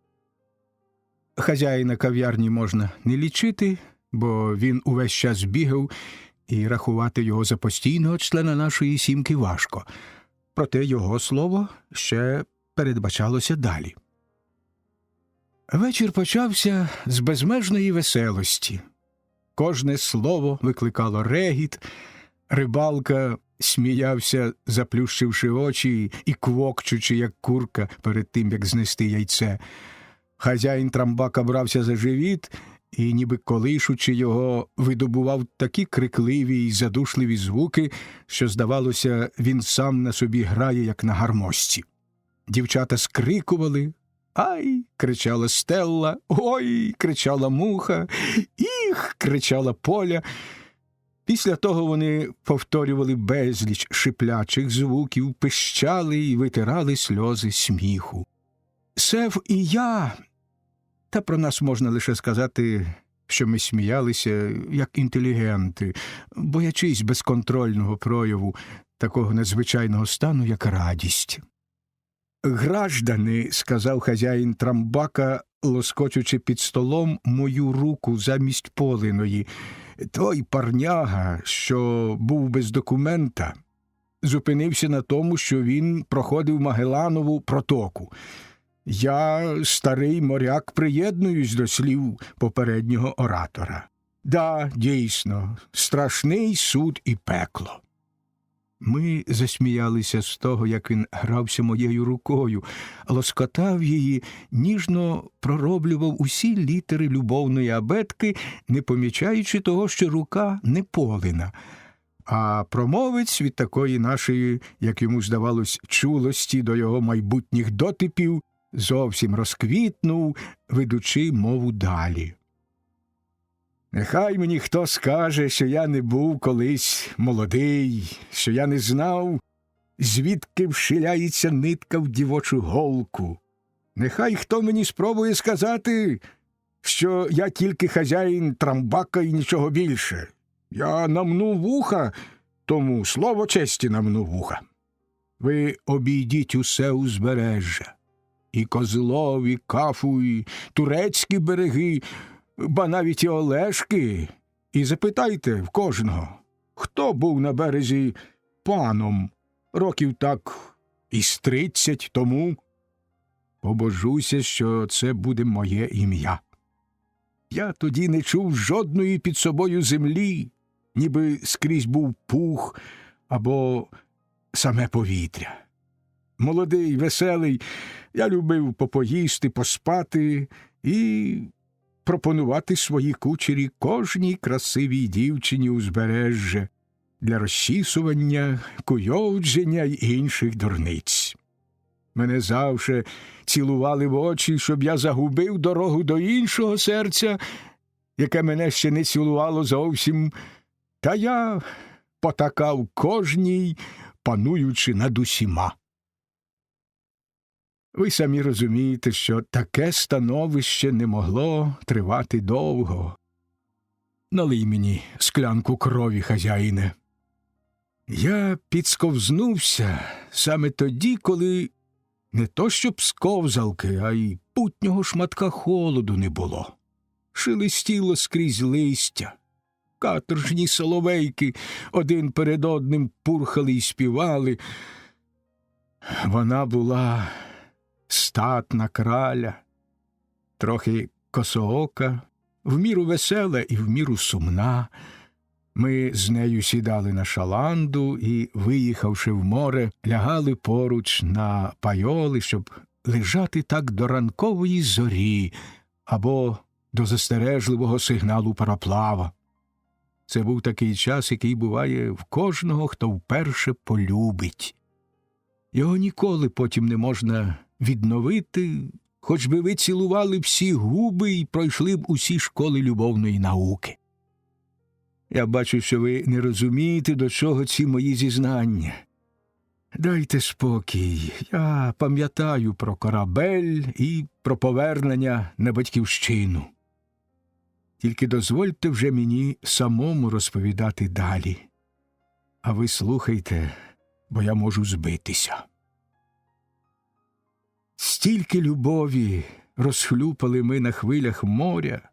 S1: Хазяїна кав'ярні можна не лічити, бо він увесь час бігав, і рахувати його за постійного члена нашої сімки важко. Проте його слово ще передбачалося далі. Вечір почався з безмежної веселості. Кожне слово викликало регіт, рибалка сміявся, заплющивши очі і квокчучи, як курка, перед тим, як знести яйце. Хазяїн трамбака брався за живіт і, ніби колишучи його, видобував такі крикливі й задушливі звуки, що, здавалося, він сам на собі грає, як на гармошці. Дівчата скрикували. «Ай!» – кричала Стелла, «Ой!» – кричала Муха, «Іх!» – кричала Поля. Після того вони повторювали безліч шиплячих звуків, пищали і витирали сльози сміху. Сев і я, та про нас можна лише сказати, що ми сміялися, як інтелігенти, боячись безконтрольного прояву такого надзвичайного стану, як радість. «Граждани», – сказав хазяїн Трамбака, лоскочучи під столом мою руку замість Полиної, – той парняга, що був без документа, зупинився на тому, що він проходив Магелланову протоку. Я, старий моряк, приєднуюсь до слів попереднього оратора. Да, дійсно, страшний суд і пекло. Ми засміялися з того, як він грався моєю рукою, лоскотав її, ніжно пророблював усі літери любовної абетки, не помічаючи того, що рука не Полина. А промовець від такої нашої, як йому здавалось, чулості до його майбутніх дотипів зовсім розквітнув, ведучи мову далі. Нехай мені хто скаже, що я не був колись молодий, що я не знав, звідки вшиляється нитка в дівочу голку. Нехай хто мені спробує сказати, що я тільки хазяїн Трамбака і нічого більше. Я намну вуха, тому слово честі намну вуха. Ви обійдіть усе узбережжя. І Козлов, і Кафу, і турецькі береги, ба навіть і Олешки, і запитайте в кожного, хто був на березі паном років так із 30 тому. Побожуся, що це буде моє ім'я. Я тоді не чув жодної під собою землі, ніби скрізь був пух або саме повітря. Молодий, веселий, я любив попоїсти, поспати і пропонувати свої кучері кожній красивій дівчині узбережжя для розчісування, куйовдження й інших дурниць. Мене завше цілували в очі, щоб я загубив дорогу до іншого серця, яке мене ще не цілувало зовсім, та я потакав кожній, пануючи над усіма. Ви самі розумієте, що таке становище не могло тривати довго. Налий мені склянку крові, хазяїне. Я підсковзнувся саме тоді, коли не то щоб сковзалки, а й путнього шматка холоду не було. Шелестіло скрізь листя. Каторжні соловейки один перед одним пурхали й співали. Вона була статна краля, трохи косоока, в міру весела і в міру сумна. Ми з нею сідали на шаланду і, виїхавши в море, лягали поруч на пайоли, щоб лежати так до ранкової зорі або до застережливого сигналу пароплава. Це був такий час, який буває в кожного, хто вперше полюбить. Його ніколи потім не можна відновити, хоч би ви цілували всі губи і пройшли б усі школи любовної науки. Я бачу, що ви не розумієте, до чого ці мої зізнання. Дайте спокій, я пам'ятаю про корабель і про повернення на батьківщину. Тільки дозвольте вже мені самому розповідати далі. А ви слухайте, бо я можу збитися. Стільки любові розхлюпали ми на хвилях моря,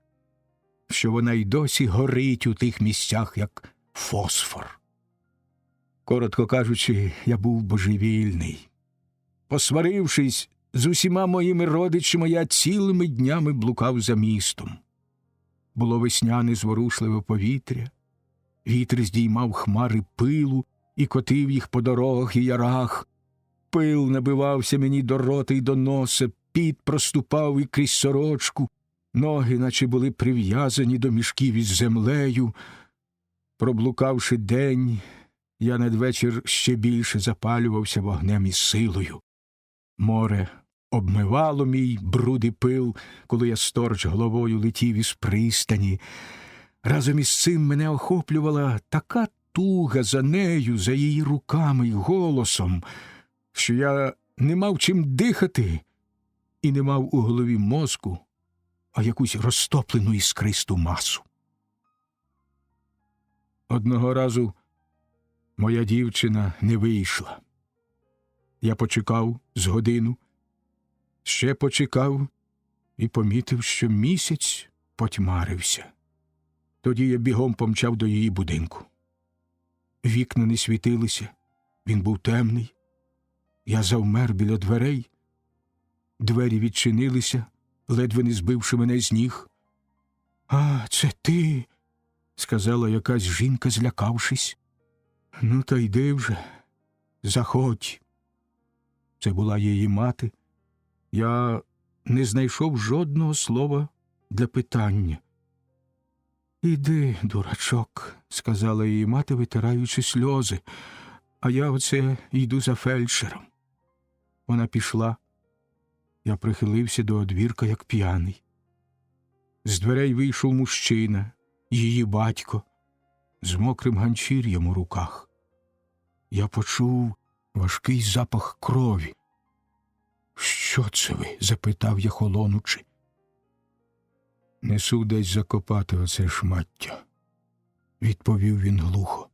S1: що вона й досі горить у тих місцях, як фосфор. Коротко кажучи, я був божевільний. Посварившись з усіма моїми родичами, я цілими днями блукав за містом. Було весняне зворушливе повітря, вітер здіймав хмари пилу і котив їх по дорогах і ярах. Пил набивався мені до рота й до носа, піт проступав і крізь сорочку, ноги наче були прив'язані до мішків із землею. Проблукавши день, я надвечір ще більше запалювався вогнем і силою. Море обмивало мій бруд і пил, коли я сторч головою летів із пристані. Разом із цим мене охоплювала така туга за нею, за її руками й голосом, що я не мав чим дихати і не мав у голові мозку, а якусь розтоплену іскристу масу. Одного разу моя дівчина не вийшла. Я почекав з годину, ще почекав і помітив, що місяць потьмарився. Тоді я бігом помчав до її будинку. Вікна не світилися, він був темний. Я завмер біля дверей. Двері відчинилися, ледве не збивши мене з ніг. «А, це ти!» – сказала якась жінка, злякавшись. «Ну, та йди вже, заходь». Це була її мати. Я не знайшов жодного слова для питання. «Іди, дурачок», – сказала її мати, витираючи сльози, «а я оце йду за фельдшером». Вона пішла. Я прихилився до одвірка, як п'яний. З дверей вийшов мужчина, її батько, з мокрим ганчір'ям у руках. Я почув важкий запах крові. «Що це ви?» – запитав я, холонучи. «Несу десь закопати оце шмаття», – відповів він глухо.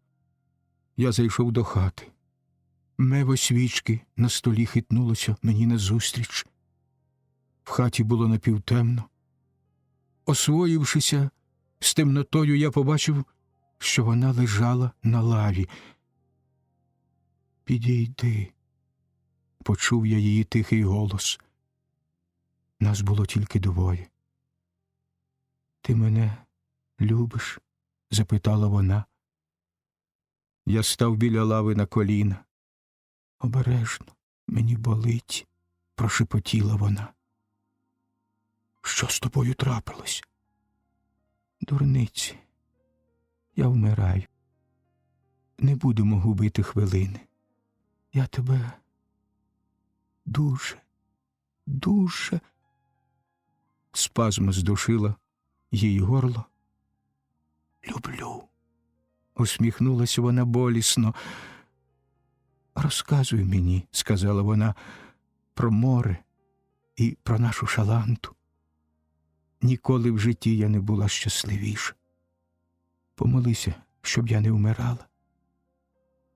S1: Я зайшов до хати. Мево свічки на столі хитнулося мені назустріч. В хаті було напівтемно. Освоївшися з темнотою, я побачив, що вона лежала на лаві. «Підійди», – почув я її тихий голос. Нас було тільки двоє. «Ти мене любиш?» – запитала вона. Я став біля лави на коліна. «Обережно, мені болить», – прошепотіла вона. «Що з тобою трапилось?» «Дурниці, я вмираю. Не будемо губити хвилини. Я тебе дуже...» Спазм здушила її горло. «Люблю», – усміхнулася вона болісно. «Розказуй мені», – сказала вона, – «про море і про нашу Шаланту. Ніколи в житті я не була щасливіша. Помолися, щоб я не вмирала.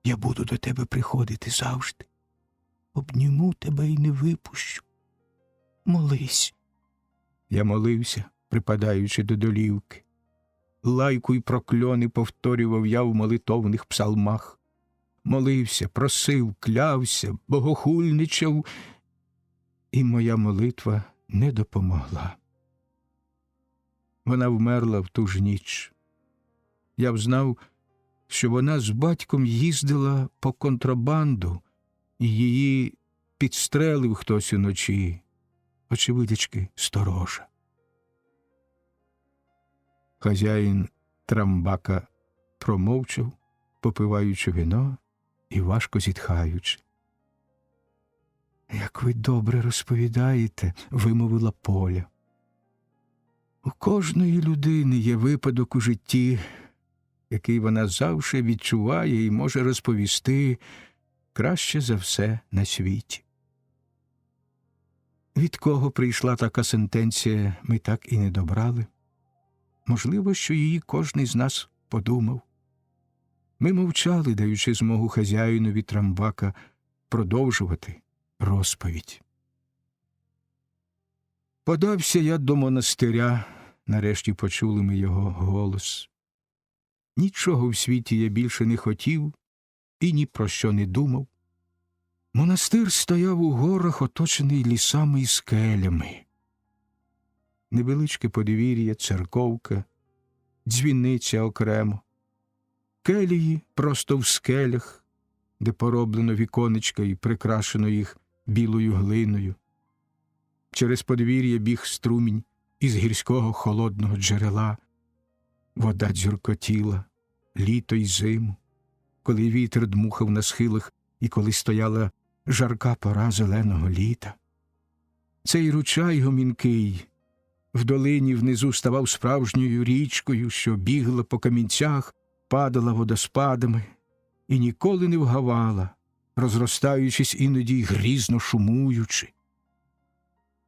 S1: Я буду до тебе приходити завжди. Обніму тебе і не випущу. Молись». Я молився, припадаючи до долівки. Лайку й прокльони повторював я в молитовних псалмах. Молився, просив, клявся, богохульничав, і моя молитва не допомогла. Вона вмерла в ту ж ніч. Я взнав, що вона з батьком їздила по контрабанду, і її підстрелив хтось уночі, очевидячки, сторожа. Хазяїн Трамбака промовчав, попиваючи вино і важко зітхаючи. «Як ви добре розповідаєте», – вимовила Поля. «У кожної людини є випадок у житті, який вона завжди відчуває і може розповісти краще за все на світі». Від кого прийшла така сентенція, ми так і не добрали. Можливо, що її кожний з нас подумав. Ми мовчали, даючи змогу хазяїнові Трамбака продовжувати розповідь. Подався я до монастиря, нарешті почули ми його голос. Нічого в світі я більше не хотів і ні про що не думав. Монастир стояв у горах, оточений лісами і скелями. Невеличке подвір'я, церковка, дзвіниця окремо, келії просто в скелях, де пороблено віконечка і прикрашено їх білою глиною. Через подвір'я біг струмінь із гірського холодного джерела. Вода дзюркотіла літо й зиму, коли вітер дмухав на схилах і коли стояла жарка пора зеленого літа. Цей ручай гомінкий в долині внизу ставав справжньою річкою, що бігла по камінцях, падала водоспадами і ніколи не вгавала, розростаючись іноді й грізно шумуючи.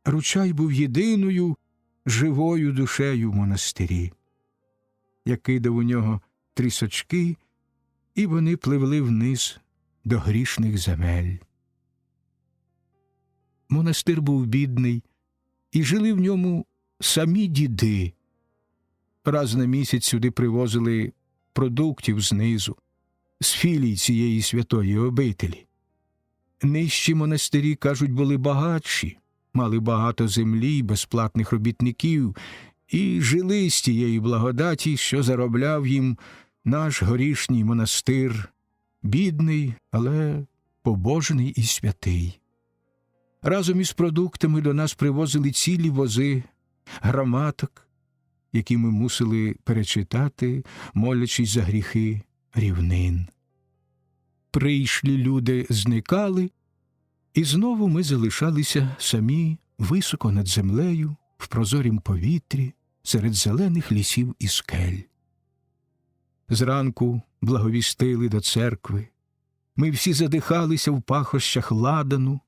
S1: Ручай був єдиною живою душею в монастирі. Я кидав у нього трісочки, і вони пливли вниз до грішних земель. Монастир був бідний, і жили в ньому самі діди. Раз на місяць сюди привозили продуктів знизу, з філій цієї святої обителі. Нижчі монастирі, кажуть, були багатші, мали багато землі й безплатних робітників, і жили з тієї благодаті, що заробляв їм наш горішній монастир, бідний, але побожний і святий. Разом із продуктами до нас привозили цілі вози граматок, які ми мусили перечитати, молячись за гріхи рівнин. Прийшлі люди зникали, і знову ми залишалися самі високо над землею, в прозорім повітрі, серед зелених лісів і скель. Зранку благовістили до церкви. Ми всі задихалися в пахощах ладану,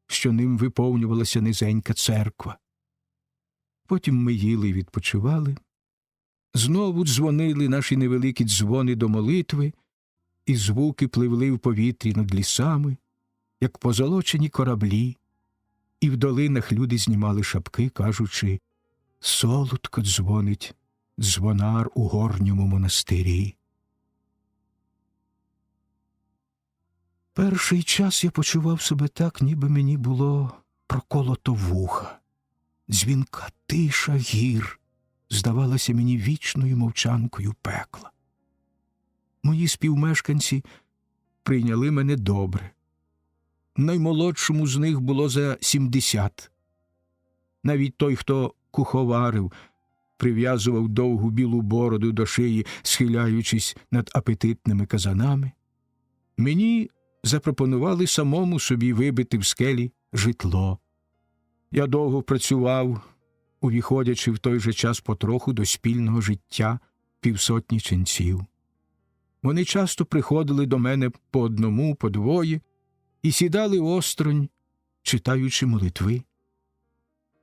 S1: що ним виповнювалася низенька церква. Потім ми їли і відпочивали. Знову дзвонили наші невеликі дзвони до молитви, і звуки пливли в повітрі над лісами, як позолочені кораблі, і в долинах люди знімали шапки, кажучи: «Солодко дзвонить дзвонар у горньому монастирі». Перший час я почував себе так, ніби мені було проколото вуха. Дзвінка тиша гір здавалася мені вічною мовчанкою пекла. Мої співмешканці прийняли мене добре. Наймолодшому з них було за 70. Навіть той, хто куховарив, прив'язував довгу білу бороду до шиї, схиляючись над апетитними казанами. Мені запропонували самому собі вибити в скелі житло. Я довго працював, увіходячи в той же час потроху до спільного життя 50 ченців. Вони часто приходили до мене по одному, по двоє, і сідали осторонь, читаючи молитви.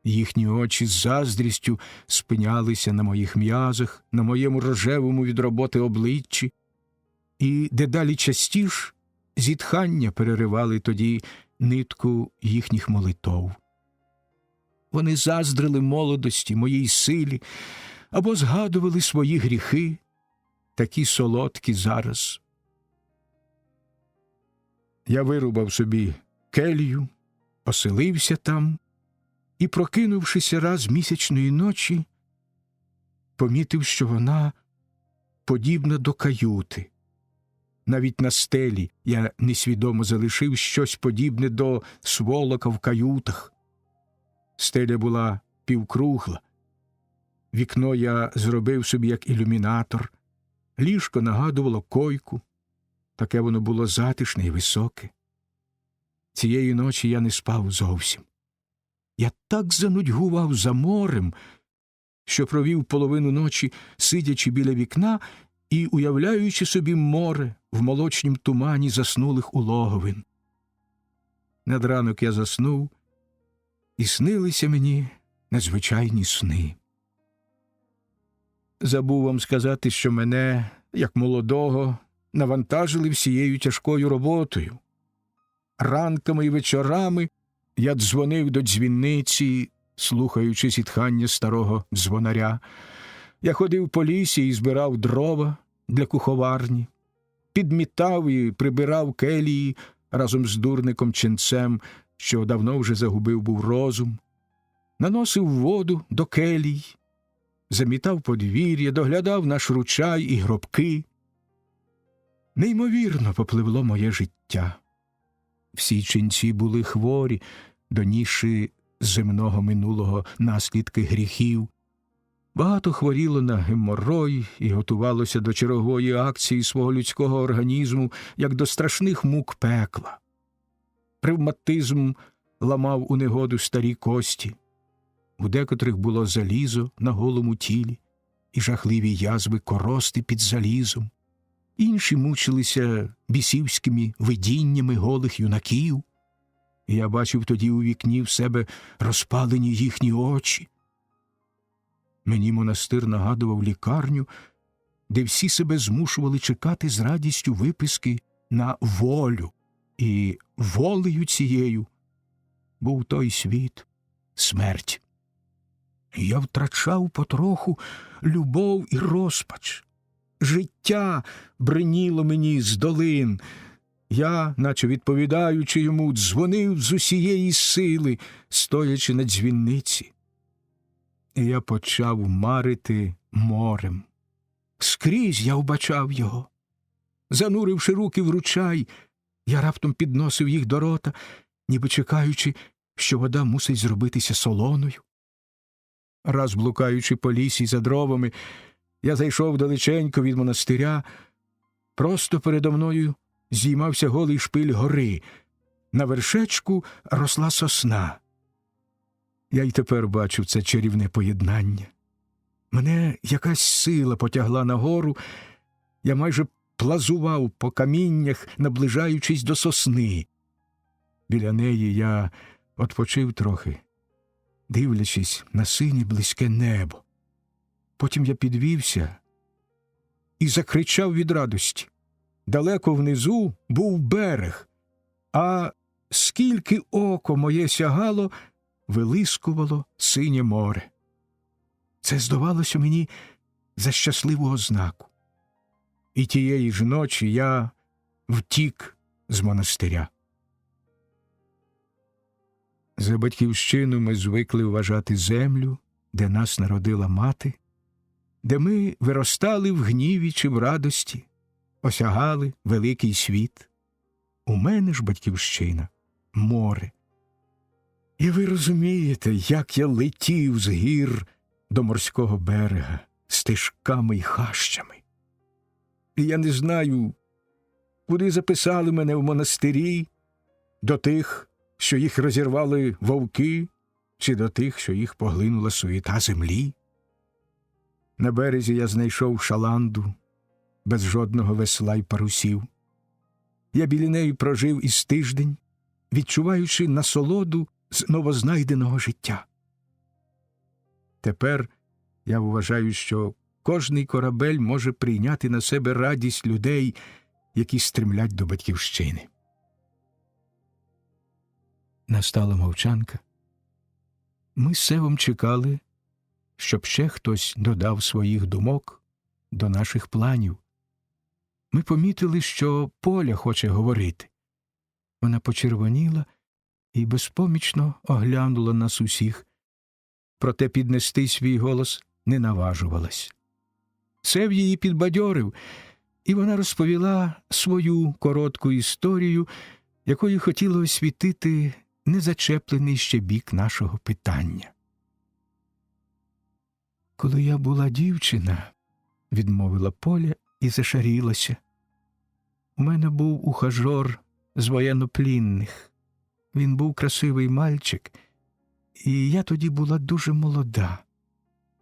S1: Їхні очі з заздрістю спинялися на моїх м'язах, на моєму рожевому від роботи обличчі, і дедалі частіш зітхання переривали тоді нитку їхніх молитов. Вони заздрили молодості, моїй силі, або згадували свої гріхи, такі солодкі зараз. Я вирубав собі келію, оселився там і, прокинувшися раз місячної ночі, помітив, що вона подібна до каюти. Навіть на стелі я несвідомо залишив щось подібне до сволока в каютах. Стеля була півкругла. Вікно я зробив собі як ілюмінатор. Ліжко нагадувало койку. Таке воно було затишне і високе. Цієї ночі я не спав зовсім. Я так занудьгував за морем, що провів половину ночі, сидячи біля вікна і уявляючи собі море в молочнім тумані заснулих улоговин. Над ранок я заснув, і снилися мені надзвичайні сни. Забув вам сказати, що мене, як молодого, навантажили всією тяжкою роботою. Ранками і вечорами я дзвонив до дзвіниці, слухаючи зітхання старого дзвонаря. Я ходив по лісі і збирав дрова для куховарні, підмітав і прибирав келії разом з дурником ченцем, що давно вже загубив був розум, наносив воду до келій, замітав подвір'я, доглядав наш ручай і гробки. Неймовірно попливло моє життя. Всі ченці були хворі, донісши з земного минулого наслідки гріхів. Багато хворіло на геморой і готувалося до чергової акції свого людського організму, як до страшних мук пекла. Ревматизм ламав у негоду старі кості. У декотрих було залізо на голому тілі і жахливі язви корости під залізом. Інші мучилися бісівськими видіннями голих юнаків. І я бачив тоді у вікні в себе розпалені їхні очі. Мені монастир нагадував лікарню, де всі себе змушували чекати з радістю виписки на волю. І волею цією був той світ – смерть. Я втрачав потроху любов і розпач. Життя бриніло мені з долин. Я, наче відповідаючи йому, дзвонив з усієї сили, стоячи на дзвіниці. І я почав марити морем. Скрізь я вбачав його. Зануривши руки в ручай, я раптом підносив їх до рота, ніби чекаючи, що вода мусить зробитися солоною. Раз, блукаючи по лісі за дровами, я зайшов далеченько від монастиря. Просто передо мною здіймався голий шпиль гори. На вершечку росла сосна. Я й тепер бачив це чарівне поєднання. Мене якась сила потягла нагору, я майже плазував по каміннях, наближаючись до сосни. Біля неї я відпочив трохи, дивлячись на синє близьке небо. Потім я підвівся і закричав від радості. Далеко внизу був берег, а скільки око моє сягало, вилискувало синє море. Це здавалося мені за щасливого знаку. І тієї ж ночі я втік з монастиря. За батьківщину ми звикли вважати землю, де нас народила мати, де ми виростали в гніві чи в радості, осягали великий світ. У мене ж батьківщина – море. І ви розумієте, як я летів з гір до морського берега, стежками й хащами. І я не знаю, куди записали мене в монастирі, до тих, що їх розірвали вовки, чи до тих, що їх поглинула суєта землі. На березі я знайшов шаланду, без жодного весла й парусів. Я біля неї прожив із тиждень, відчуваючи насолоду з новознайденого життя. Тепер я вважаю, що кожний корабель може прийняти на себе радість людей, які стремлять до батьківщини. Настала мовчанка. Ми з Севом чекали, щоб ще хтось додав своїх думок до наших планів. Ми помітили, що Поля хоче говорити. Вона почервоніла і безпомічно оглянула нас усіх, проте піднести свій голос не наважувалась. Сев її підбадьорив, і вона розповіла свою коротку історію, якою хотіла освітити незачеплений ще бік нашого питання. «Коли я була дівчина, – відмовила Поля і зашарілася, – у мене був ухажор з воєнноплінних. Він був красивий мальчик, і я тоді була дуже молода.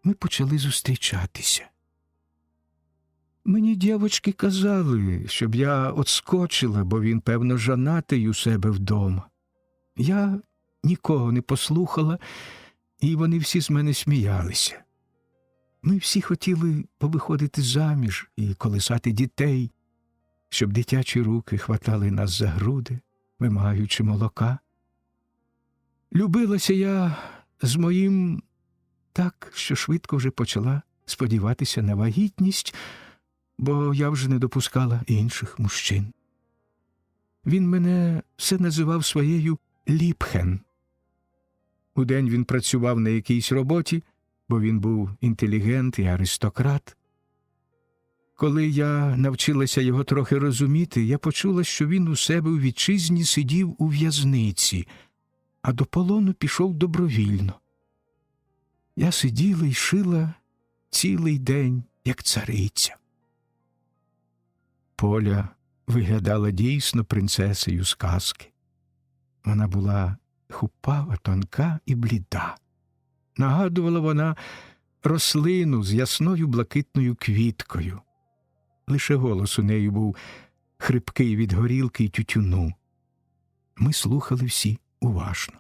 S1: Ми почали зустрічатися. Мені дівочки казали, щоб я отскочила, бо він, певно, жанатий у себе вдома. Я нікого не послухала, і вони всі з мене сміялися. Ми всі хотіли повиходити заміж і колисати дітей, щоб дитячі руки хватали нас за груди, вимагаючи молока. Любилася я з моїм так, що швидко вже почала сподіватися на вагітність, бо я вже не допускала інших мужчин. Він мене все називав своєю Ліпхен. Удень він працював на якійсь роботі, бо він був інтелігент і аристократ. Коли я навчилася його трохи розуміти, я почула, що він у себе у вітчизні сидів у в'язниці, а до полону пішов добровільно. Я сиділа й шила цілий день, як цариця. Поля виглядала дійсно принцесею з казки. Вона була хупава, тонка і бліда. Нагадувала вона рослину з ясною блакитною квіткою. Лише голос у неї був хрипкий від горілки й тютюну. Ми слухали всі уважно.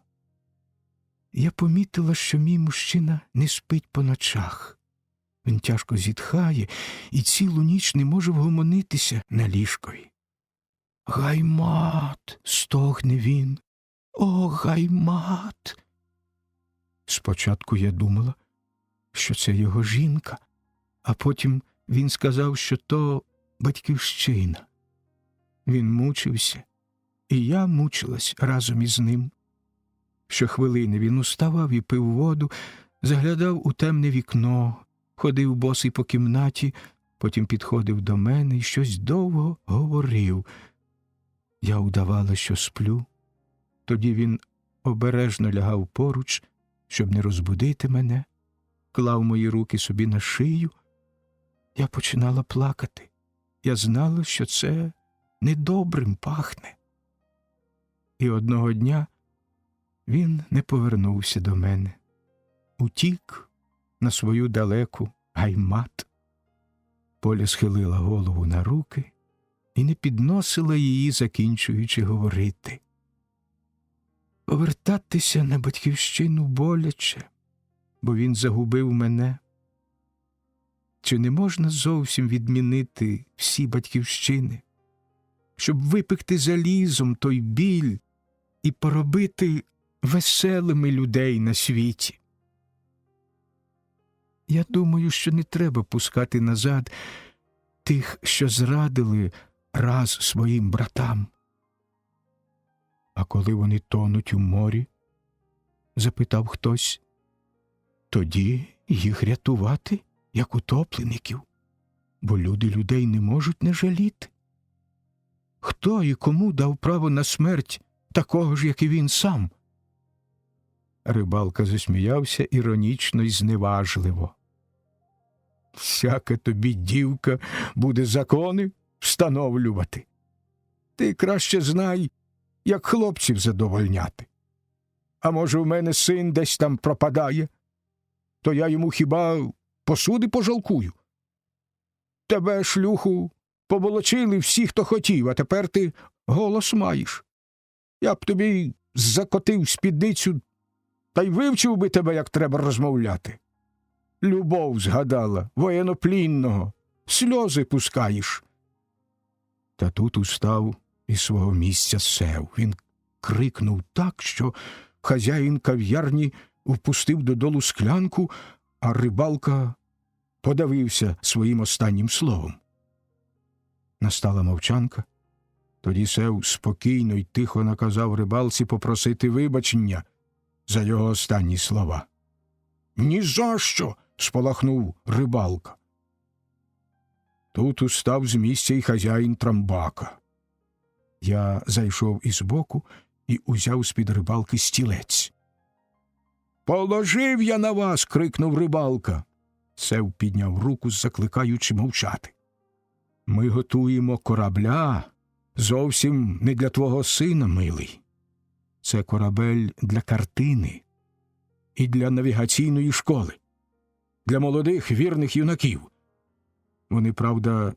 S1: Я помітила, що мій мужчина не спить по ночах. Він тяжко зітхає і цілу ніч не може вгомонитися на ліжкові. «Гаймат!» – стогне він. «О, Гаймат!» Спочатку я думала, що це його жінка, а потім він сказав, що то батьківщина. Він мучився, і я мучилась разом із ним. Щохвилини він уставав і пив воду, заглядав у темне вікно, ходив босий по кімнаті, потім підходив до мене і щось довго говорив. Я удавала, що сплю. Тоді він обережно лягав поруч, щоб не розбудити мене, клав мої руки собі на шию. Я починала плакати. Я знала, що це недобрим пахне. І одного дня він не повернувся до мене. Утік на свою далеку Гаймат. Поля схилила голову на руки і не підносила її, закінчуючи говорити. Повертатися на батьківщину боляче, бо він загубив мене. Чи не можна зовсім відмінити всі батьківщини, щоб випекти залізом той біль і поробити веселими людей на світі? Я думаю, що не треба пускати назад тих, що зрадили раз своїм братам. А коли вони тонуть у морі, запитав хтось, тоді їх рятувати, як утоплеників, бо люди людей не можуть не жаліти. Хто і кому дав право на смерть такого ж, як і він сам? Рибалка засміявся іронічно й зневажливо. Всяка тобі дівка буде закони встановлювати. Ти краще знай, як хлопців задовольняти. А може, в мене син десь там пропадає, то я йому хіба посуди пожалкую? Тебе, шлюху, поволочили всі, хто хотів, а тепер ти голос маєш. Я б тобі закотив спідницю та й вивчив би тебе, як треба розмовляти. Любов згадала, воєноплінного, сльози пускаєш. Та тут устав із свого місця Сев. Він крикнув так, що хазяїн кав'ярні впустив додолу склянку, а рибалка подавився своїм останнім словом. Настала мовчанка. Тоді Сев спокійно й тихо наказав рибалці попросити вибачення за його останні слова. «Ні за що!» – сполахнув рибалка. Тут устав з місця й хазяїн Трамбака. Я зайшов із боку і узяв з-під рибалки стілець. «Положив я на вас!» – крикнув рибалка. Сев підняв руку, закликаючи мовчати. «Ми готуємо корабля зовсім не для твого сина, милий. Це корабель для картини і для навігаційної школи, для молодих вірних юнаків. Вони, правда,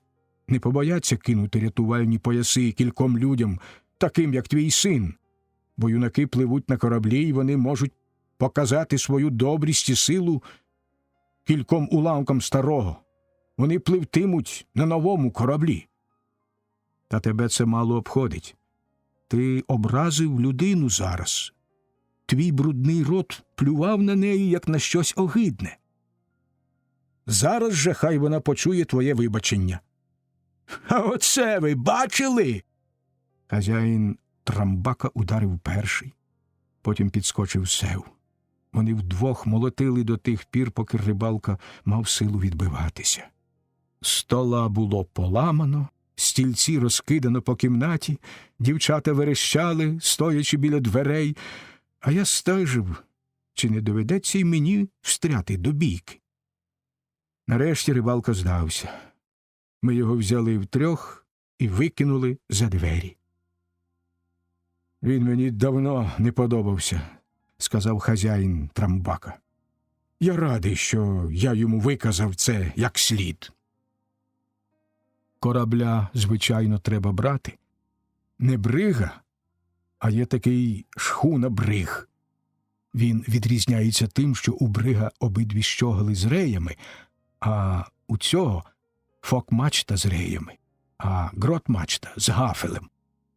S1: не побояться кинути рятувальні пояси кільком людям, таким, як твій син, бо юнаки пливуть на кораблі, і вони можуть показати свою добрість і силу кільком уламкам старого. Вони пливтимуть на новому кораблі. Та тебе це мало обходить. Ти образив людину зараз. Твій брудний рот плював на неї, як на щось огидне. Зараз же хай вона почує твоє вибачення». «А оце ви бачили?» Хазяїн Трамбака ударив перший. Потім підскочив Сев. Вони вдвох молотили до тих пір, поки рибалка мав силу відбиватися. Стола було поламано, стільці розкидано по кімнаті, дівчата верещали, стоячи біля дверей, а я стежив, чи не доведеться й мені встряти до бійки. Нарешті рибалка здався. Ми його взяли втрьох і викинули за двері. «Він мені давно не подобався», – сказав хазяїн Трамбака. «Я радий, що я йому виказав це як слід». Корабля, звичайно, треба брати. Не брига, а є такий шхуна-бриг. Він відрізняється тим, що у брига обидві щогли з реями, а у цього фок-мачта з реями, а грот-мачта з гафелем.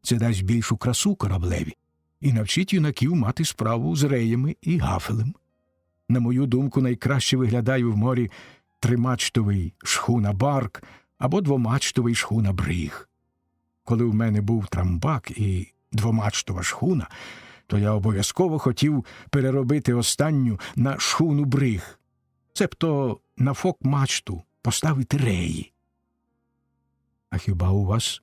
S1: Це дасть більшу красу кораблеві і навчить юнаків мати справу з реями і гафелем. На мою думку, найкраще виглядає в морі тримачтовий шхуна-барк або двомачтовий шхуна-бриг. Коли в мене був трамбак і двомачтова шхуна, то я обов'язково хотів переробити останню на шхуну-бриг, цебто на фок-мачту поставити реї. — А хіба у вас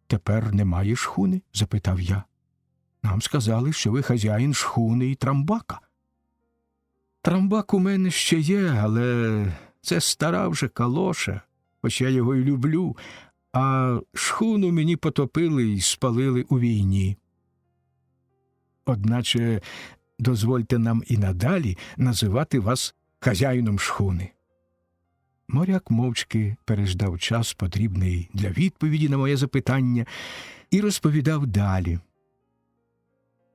S1: тепер немає шхуни? — запитав я. — Нам сказали, що ви хазяїн шхуни і трамбака. — Трамбак у мене ще є, але це стара вже калоша, хоч я його й люблю, а шхуну мені потопили і спалили у війні. Одначе дозвольте нам і надалі називати вас хазяїном шхуни. Моряк мовчки переждав час, потрібний для відповіді на моє запитання, і розповідав далі.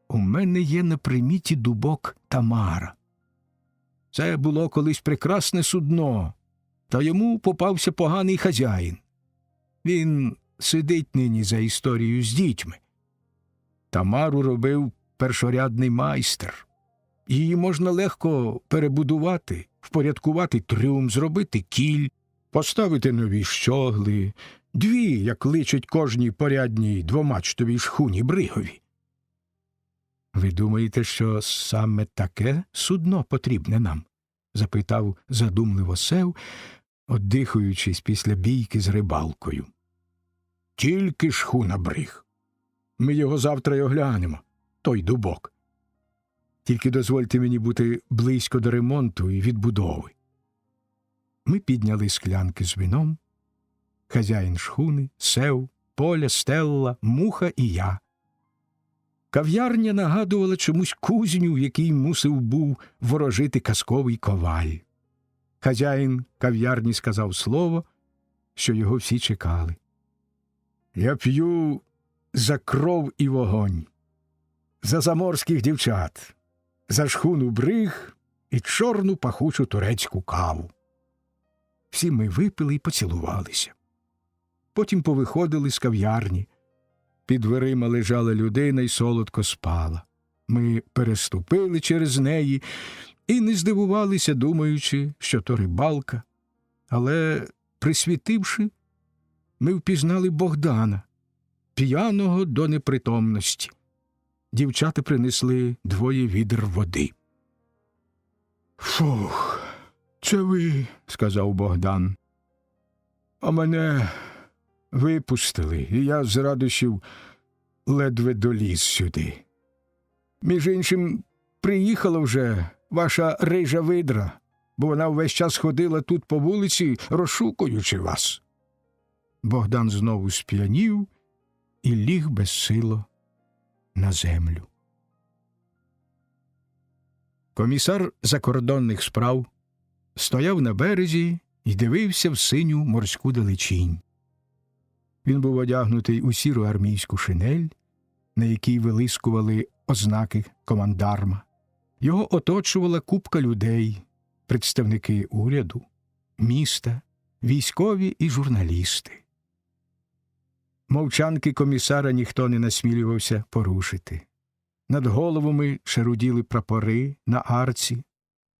S1: У мене є на приміті дубок Тамара. Це було колись прекрасне судно, та йому попався поганий хазяїн. Він сидить нині за історією з дітьми. Тамару робив першорядний майстер. Її можна легко перебудувати, впорядкувати трюм, зробити кіль, поставити нові щогли, дві, як личить кожній порядній двомачтовій шхуні бригові. Ви думаєте, що саме таке судно потрібне нам? Запитав задумливо Сев, оддихуючись після бійки з рибалкою. Тільки шхуна бриг. Ми його завтра й оглянемо, той дубок. Тільки дозвольте мені бути близько до ремонту і відбудови. Ми підняли склянки з вином. Хазяїн шхуни, Сев, Поля, Стелла, Муха і я. Кав'ярня нагадувала чомусь кузню, в якій мусив був ворожити казковий коваль. Хазяїн кав'ярні сказав слово, що його всі чекали. Я п'ю за кров і вогонь, за заморських дівчат, за шхуну бриг і чорну пахучу турецьку каву. Всі ми випили і поцілувалися. Потім повиходили з кав'ярні. Під дверима лежала людина й солодко спала. Ми переступили через неї і не здивувалися, думаючи, що то рибалка. Але, присвітивши, ми впізнали Богдана, п'яного до непритомності. Дівчата принесли 2 відер води. «Фух, це ви», – сказав Богдан. «А мене випустили, і я з радощів ледве доліз сюди. Між іншим, приїхала вже ваша рижа видра, бо вона весь час ходила тут по вулиці, розшукуючи вас». Богдан знову сп'янів і ліг безсило на землю. Комісар закордонних справ стояв на березі і дивився в синю морську далечінь. Він був одягнутий у сіру армійську шинель, на якій вилискували ознаки командарма. Його оточувала купка людей, представники уряду, міста, військові і журналісти. Мовчанки комісара ніхто не насмілювався порушити. Над головами шаруділи прапори на арці,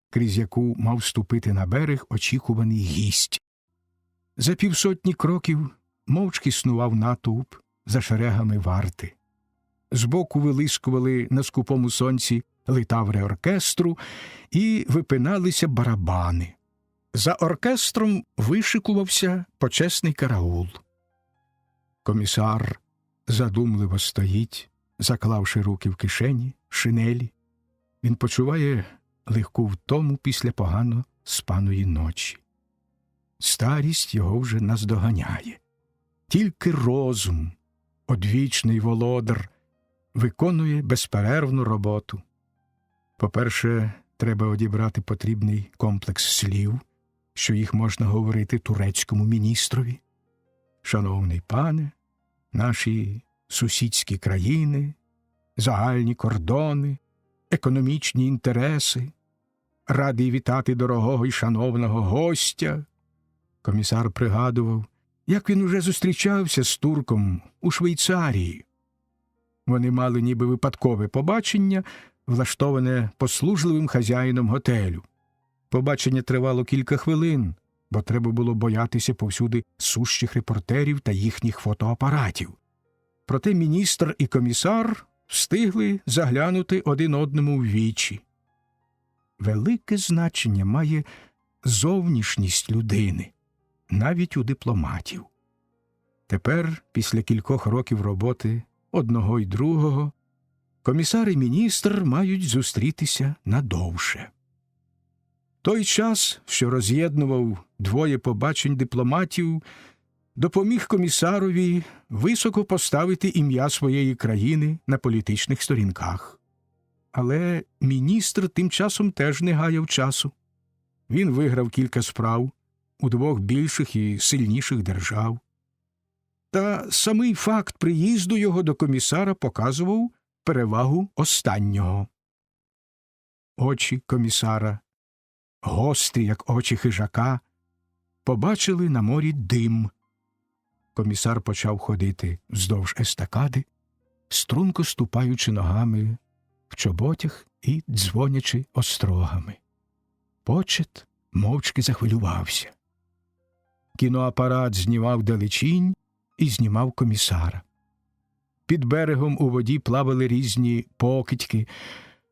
S1: крізь яку мав ступити на берег очікуваний гість. За 500 кроків мовчки снував натовп за шерегами варти. Збоку вилискували на скупому сонці литаври оркестру і випиналися барабани. За оркестром вишикувався почесний караул. Комісар задумливо стоїть, заклавши руки в кишені, шинелі. Він почуває легку втому після погано спаної ночі. Старість його вже наздоганяє. Тільки розум, одвічний володар, виконує безперервну роботу. По-перше, треба одібрати потрібний комплекс слів, що їх можна говорити турецькому міністрові. Шановний пане, наші сусідські країни, загальні кордони, економічні інтереси. Радий вітати дорогого і шановного гостя. Комісар пригадував, як він уже зустрічався з турком у Швейцарії. Вони мали ніби випадкове побачення, влаштоване послужливим хазяїном готелю. Побачення тривало кілька хвилин, бо треба було боятися повсюди сущих репортерів та їхніх фотоапаратів. Проте міністр і комісар встигли заглянути один одному в вічі. Велике значення має зовнішність людини, навіть у дипломатів. Тепер, після кількох років роботи одного й другого, комісар і міністр мають зустрітися надовше. Той час, що роз'єднував двоє побачень дипломатів, допоміг комісарові високо поставити ім'я своєї країни на політичних сторінках. Але міністр тим часом теж не гаяв часу. Він виграв кілька справ у двох більших і сильніших держав. Та самий факт приїзду його до комісара показував перевагу останнього. Очі комісара, гострі, як очі хижака, побачили на морі дим. Комісар почав ходити вздовж естакади, струнко ступаючи ногами в чоботях і дзвонячи острогами. Почет мовчки захвилювався. Кіноапарат знімав далечінь і знімав комісара. Під берегом у воді плавали різні покидьки,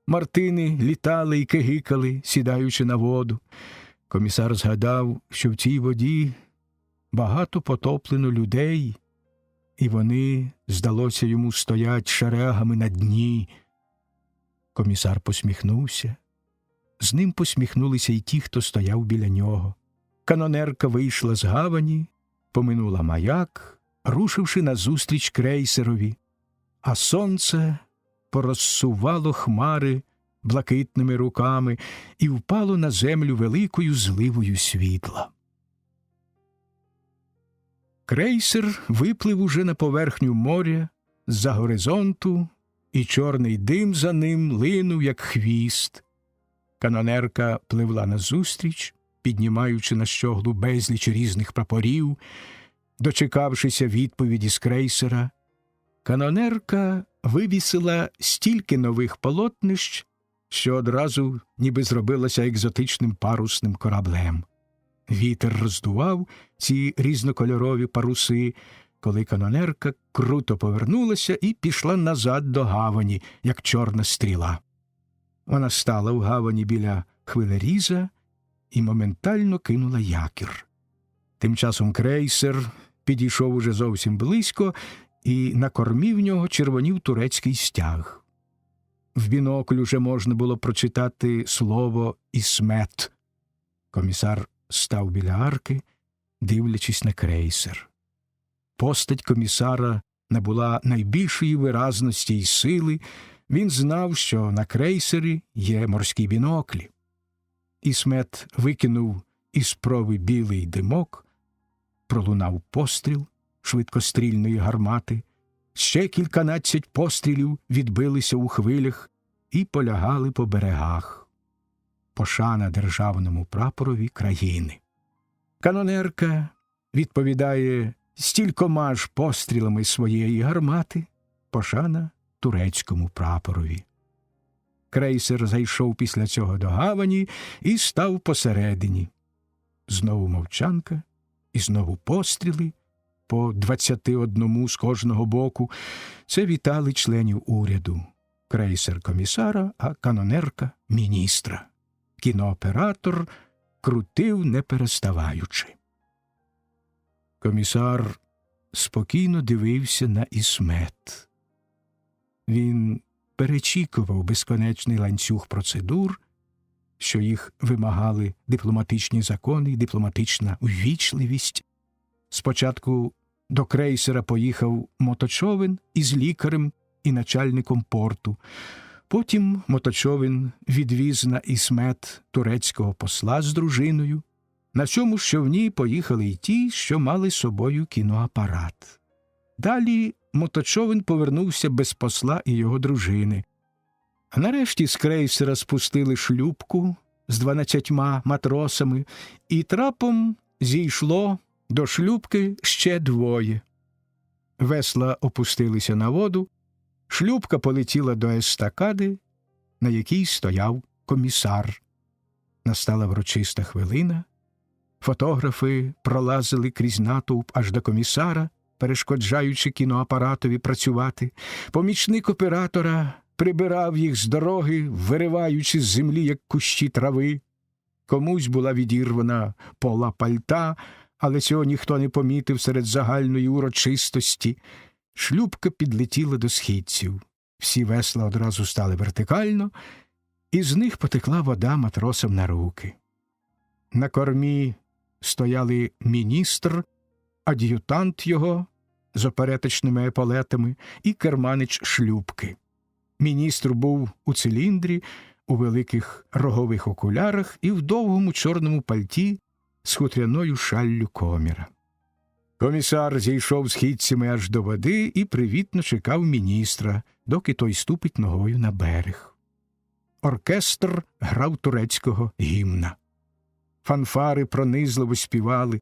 S1: мартини літали й кигикали, сідаючи на воду. Комісар згадав, що в цій воді багато потоплено людей, і вони, здалося йому, стоять шерегами на дні. Комісар посміхнувся. З ним посміхнулися й ті, хто стояв біля нього. Канонерка вийшла з гавані, поминула маяк, рушивши назустріч крейсерові, а сонце порозсувало хмари блакитними руками і впало на землю великою зливою світла. Крейсер виплив уже на поверхню моря з-за горизонту, і чорний дим за ним линув, як хвіст. Канонерка пливла назустріч, піднімаючи на щоглу безліч різних прапорів. Дочекавшися відповіді з крейсера, канонерка вивісила стільки нових полотнищ, що одразу ніби зробилася екзотичним парусним кораблем. Вітер роздував ці різнокольорові паруси, коли канонерка круто повернулася і пішла назад до гавані, як чорна стріла. Вона стала в гавані біля хвилеріза і моментально кинула якір. Тим часом крейсер підійшов уже зовсім близько, і на кормі в нього червонів турецький стяг. В бінокль уже можна було прочитати слово «Ісмет». Комісар став біля арки, дивлячись на крейсер. Постать комісара набула найбільшої виразності й сили. Він знав, що на крейсері є морські біноклі. Ісмет викинув із прови білий димок, пролунав постріл швидкострільної гармати, ще кільканадцять пострілів відбилися у хвилях і полягали по берегах. Пошана державному прапорові країни. Канонерка відповідає стількома ж пострілами своєї гармати, пошана турецькому прапорові. Крейсер зайшов після цього до гавані і став посередині. Знову мовчанка, і знову постріли, по 21 з кожного боку. Це вітали членів уряду. Крейсер комісара, а канонерка міністра. Кінооператор крутив не переставаючи. Комісар спокійно дивився на Ісмет. Він перечікував безконечний ланцюг процедур, що їх вимагали дипломатичні закони і дипломатична ввічливість. Спочатку до крейсера поїхав моточовен із лікарем і начальником порту. Потім моточовен відвіз на Ісмет турецького посла з дружиною. На цьому ж човні поїхали й ті, що мали з собою кіноапарат. Далі моточовен повернувся без посла і його дружини. А нарешті з крейсера спустили шлюпку з 12 матросами, і трапом зійшло до шлюпки ще 2. Весла опустилися на воду, шлюпка полетіла до естакади, на якій стояв комісар. Настала врочиста хвилина. Фотографи пролазили крізь натовп аж до комісара, перешкоджаючи кіноапаратові працювати. Помічник оператора прибирав їх з дороги, вириваючи з землі, як кущі трави. Комусь була відірвана пола пальта, але цього ніхто не помітив серед загальної урочистості. Шлюпка підлетіла до східців. Всі весла одразу стали вертикально, і з них потекла вода матросам на руки. На кормі стояли міністр, ад'ютант його з опереточними епалетами і керманич шлюпки. Міністр був у циліндрі, у великих рогових окулярах і в довгому чорному пальті з хутряною шаллю коміра. Комісар зійшов східцями аж до води і привітно чекав міністра, доки той ступить ногою на берег. Оркестр грав турецького гімна. Фанфари пронизливо співали.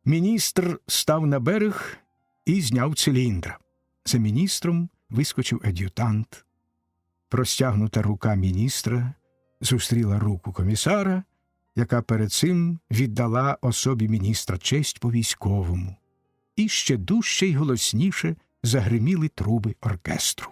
S1: Міністр став на берег і зняв циліндра. За міністром вискочив ад'ютант. Простягнута рука міністра зустріла руку комісара, яка перед цим віддала особі міністра честь по-військовому. І ще дужче й голосніше загриміли труби оркестру.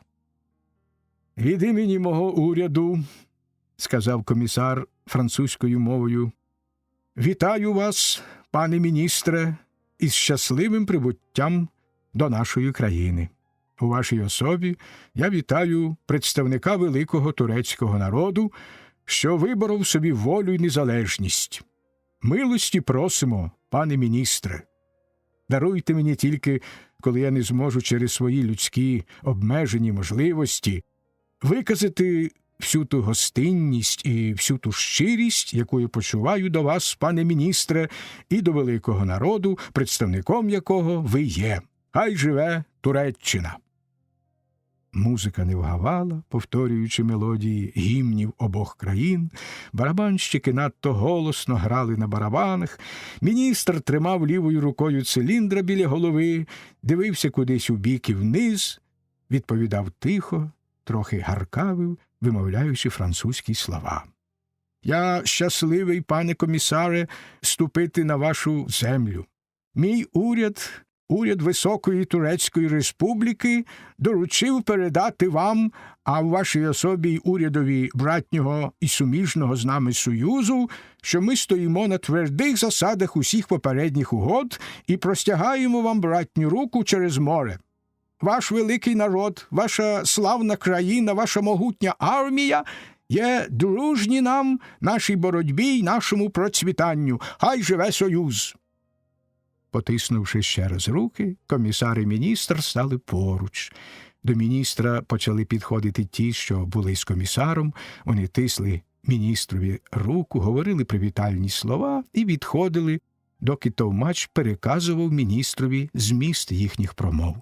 S1: «Від імені мого уряду, – сказав комісар французькою мовою, – вітаю вас, пане міністре, із щасливим прибуттям до нашої країни. У вашій особі я вітаю представника великого турецького народу, що виборов собі волю й незалежність. Милості просимо, пане міністре. Даруйте мені тільки, коли я не зможу через свої людські обмежені можливості виказати всю ту гостинність і всю ту щирість, яку я почуваю до вас, пане міністре, і до великого народу, представником якого ви є. Хай живе Туреччина!» Музика не вгавала, повторюючи мелодії гімнів обох країн. Барабанщики надто голосно грали на барабанах. Міністр тримав лівою рукою циліндра біля голови, дивився кудись у бік і вниз, відповідав тихо, трохи гаркавив, вимовляючи французькі слова. «Я щасливий, пане комісаре, ступити на вашу землю. Мій уряд Високої Турецької Республіки доручив передати вам, а в вашій особі й урядові братнього і суміжного з нами Союзу, що ми стоїмо на твердих засадах усіх попередніх угод і простягаємо вам братню руку через море. Ваш великий народ, ваша славна країна, ваша могутня армія є дружні нам, нашій боротьбі й нашому процвітанню. Хай живе Союз!» Потиснувши ще раз руки, комісар і міністр стали поруч. До міністра почали підходити ті, що були з комісаром. Вони тисли міністрові руку, говорили привітальні слова і відходили, доки товмач переказував міністрові зміст їхніх промов.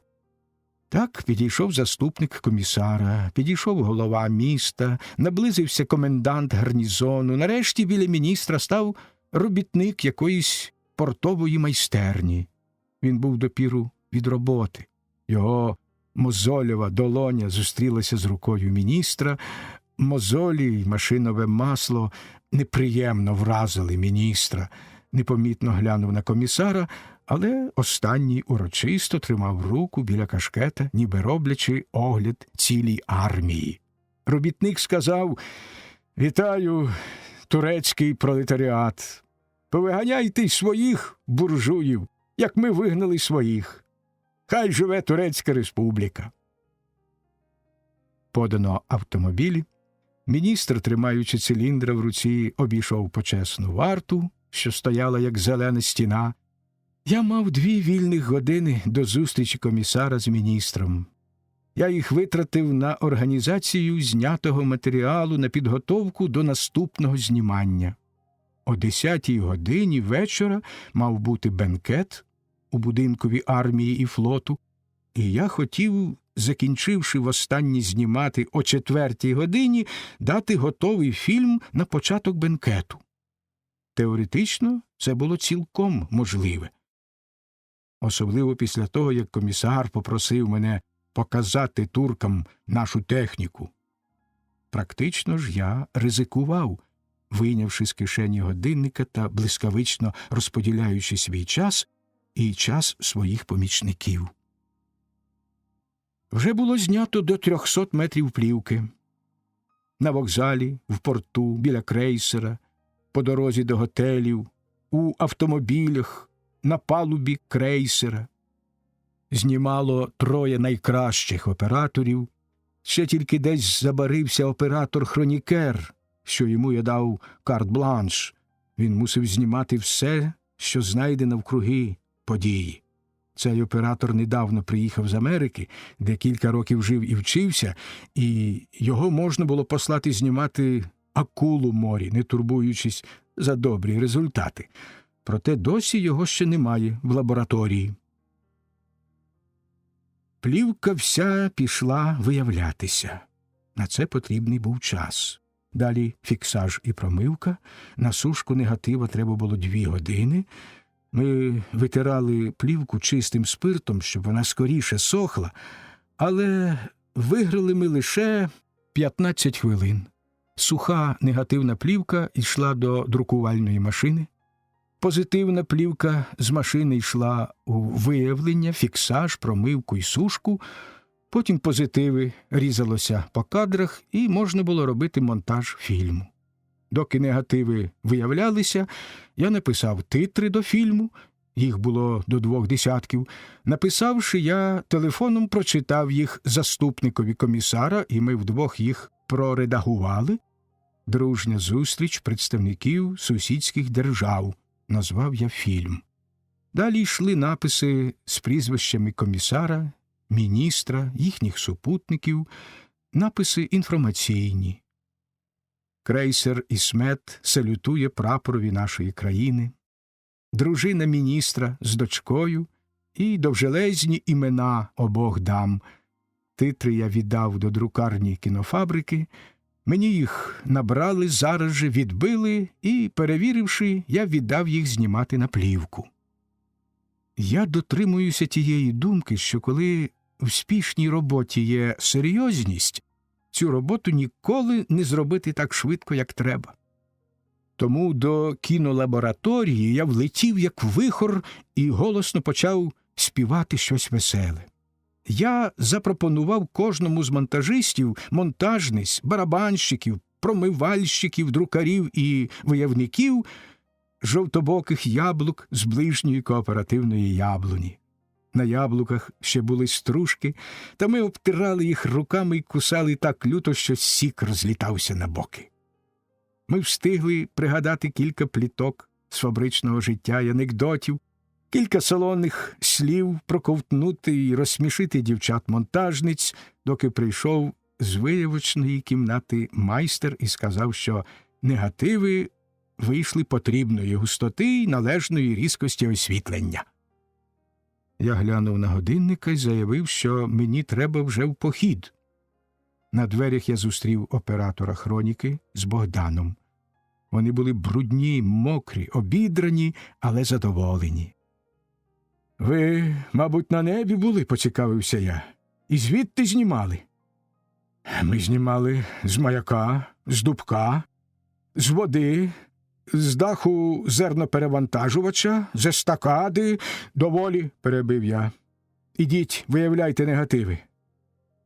S1: Так підійшов заступник комісара, підійшов голова міста, наблизився комендант гарнізону. Нарешті біля міністра став робітник якоїсь портової майстерні. Він був допіру від роботи. Його мозолєва долоня зустрілася з рукою міністра. Мозолі й машинове масло неприємно вразили міністра. Непомітно глянув на комісара, але останній урочисто тримав руку біля кашкета, ніби роблячи огляд цілій армії. Робітник сказав: «Вітаю, турецький пролетаріат. Повиганяйте й своїх буржуїв, як ми вигнали своїх. Хай живе Турецька Республіка!» Подано автомобілі. Міністр, тримаючи циліндра в руці, обійшов почесну варту, що стояла, як зелена стіна. Я мав 2 вільних години до зустрічі комісара з міністром. Я їх витратив на організацію знятого матеріалу, на підготовку до наступного знімання. О 10-й годині вечора мав бути бенкет у будинкові армії і флоту. і я хотів, закінчивши востаннє знімати о 4 годині, дати готовий фільм на початок бенкету. Теоретично це було цілком можливе. Особливо після того, як комісар попросив мене показати туркам нашу техніку. Практично ж я ризикував, вийнявши з кишені годинника та блискавично розподіляючи свій час і час своїх помічників. Вже було знято до 300 метрів плівки. На вокзалі, в порту, біля крейсера, по дорозі до готелів, у автомобілях, на палубі крейсера. Знімало 3 найкращих операторів. Ще тільки десь забарився оператор-хронікер, що йому я дав карт-бланш. Він мусив знімати все, що знайде навкруги події. Цей оператор недавно приїхав з Америки, де кілька років жив і вчився, і його можна було послати знімати акулу в морі, не турбуючись за добрі результати. Проте досі його ще немає в лабораторії. Плівка вся пішла виявлятися. На це потрібний був час. Далі фіксаж і промивка. На сушку негатива треба було 2 години. Ми витирали плівку чистим спиртом, щоб вона скоріше сохла, але виграли ми лише 15 хвилин. Суха негативна плівка йшла до друкувальної машини. Позитивна плівка з машини йшла у виявлення, фіксаж, промивку і сушку. Потім позитиви різалося по кадрах і можна було робити монтаж фільму. Доки негативи виявлялися, я написав титри до фільму, їх було до 2 десятків. Написавши, я телефоном прочитав їх заступникові комісара, і ми вдвох їх проредагували. «Дружня зустріч представників сусідських держав» назвав я фільм. Далі йшли написи з прізвищами комісара, міністра, їхніх супутників, написи інформаційні. Крейсер «Ісмет» салютує прапорові нашої країни, дружина міністра з дочкою і довжелезні імена обох дам. Титри я віддав до друкарні кінофабрики, мені їх набрали, зараз же відбили і, перевіривши, я віддав їх знімати на плівку. Я дотримуюся тієї думки, що коли в спішній роботі є серйозність, цю роботу ніколи не зробити так швидко, як треба. Тому до кінолабораторії я влетів, як вихор, і голосно почав співати щось веселе. Я запропонував кожному з монтажистів, монтажниць, барабанщиків, промивальщиків, друкарів і виявників жовтобоких яблук з ближньої кооперативної яблуні. На яблуках ще були стружки, та ми обтирали їх руками і кусали так люто, що сік розлітався на боки. Ми встигли пригадати кілька пліток з фабричного життя й анекдотів, кілька салонних слів проковтнути і розсмішити дівчат-монтажниць, доки прийшов з виявочної кімнати майстер і сказав, що негативи вийшли потрібної густоти й належної різкості освітлення. Я глянув на годинника й заявив, що мені треба вже в похід. На дверях я зустрів оператора хроніки з Богданом. Вони були брудні, мокрі, обідрані, але задоволені. «Ви, мабуть, на небі були?» – поцікавився я. «І звідти знімали?» «Ми знімали з маяка, з дубка, з води, з даху зерноперевантажувача, з естакади, доволі», – перебив я. «Ідіть, виявляйте негативи.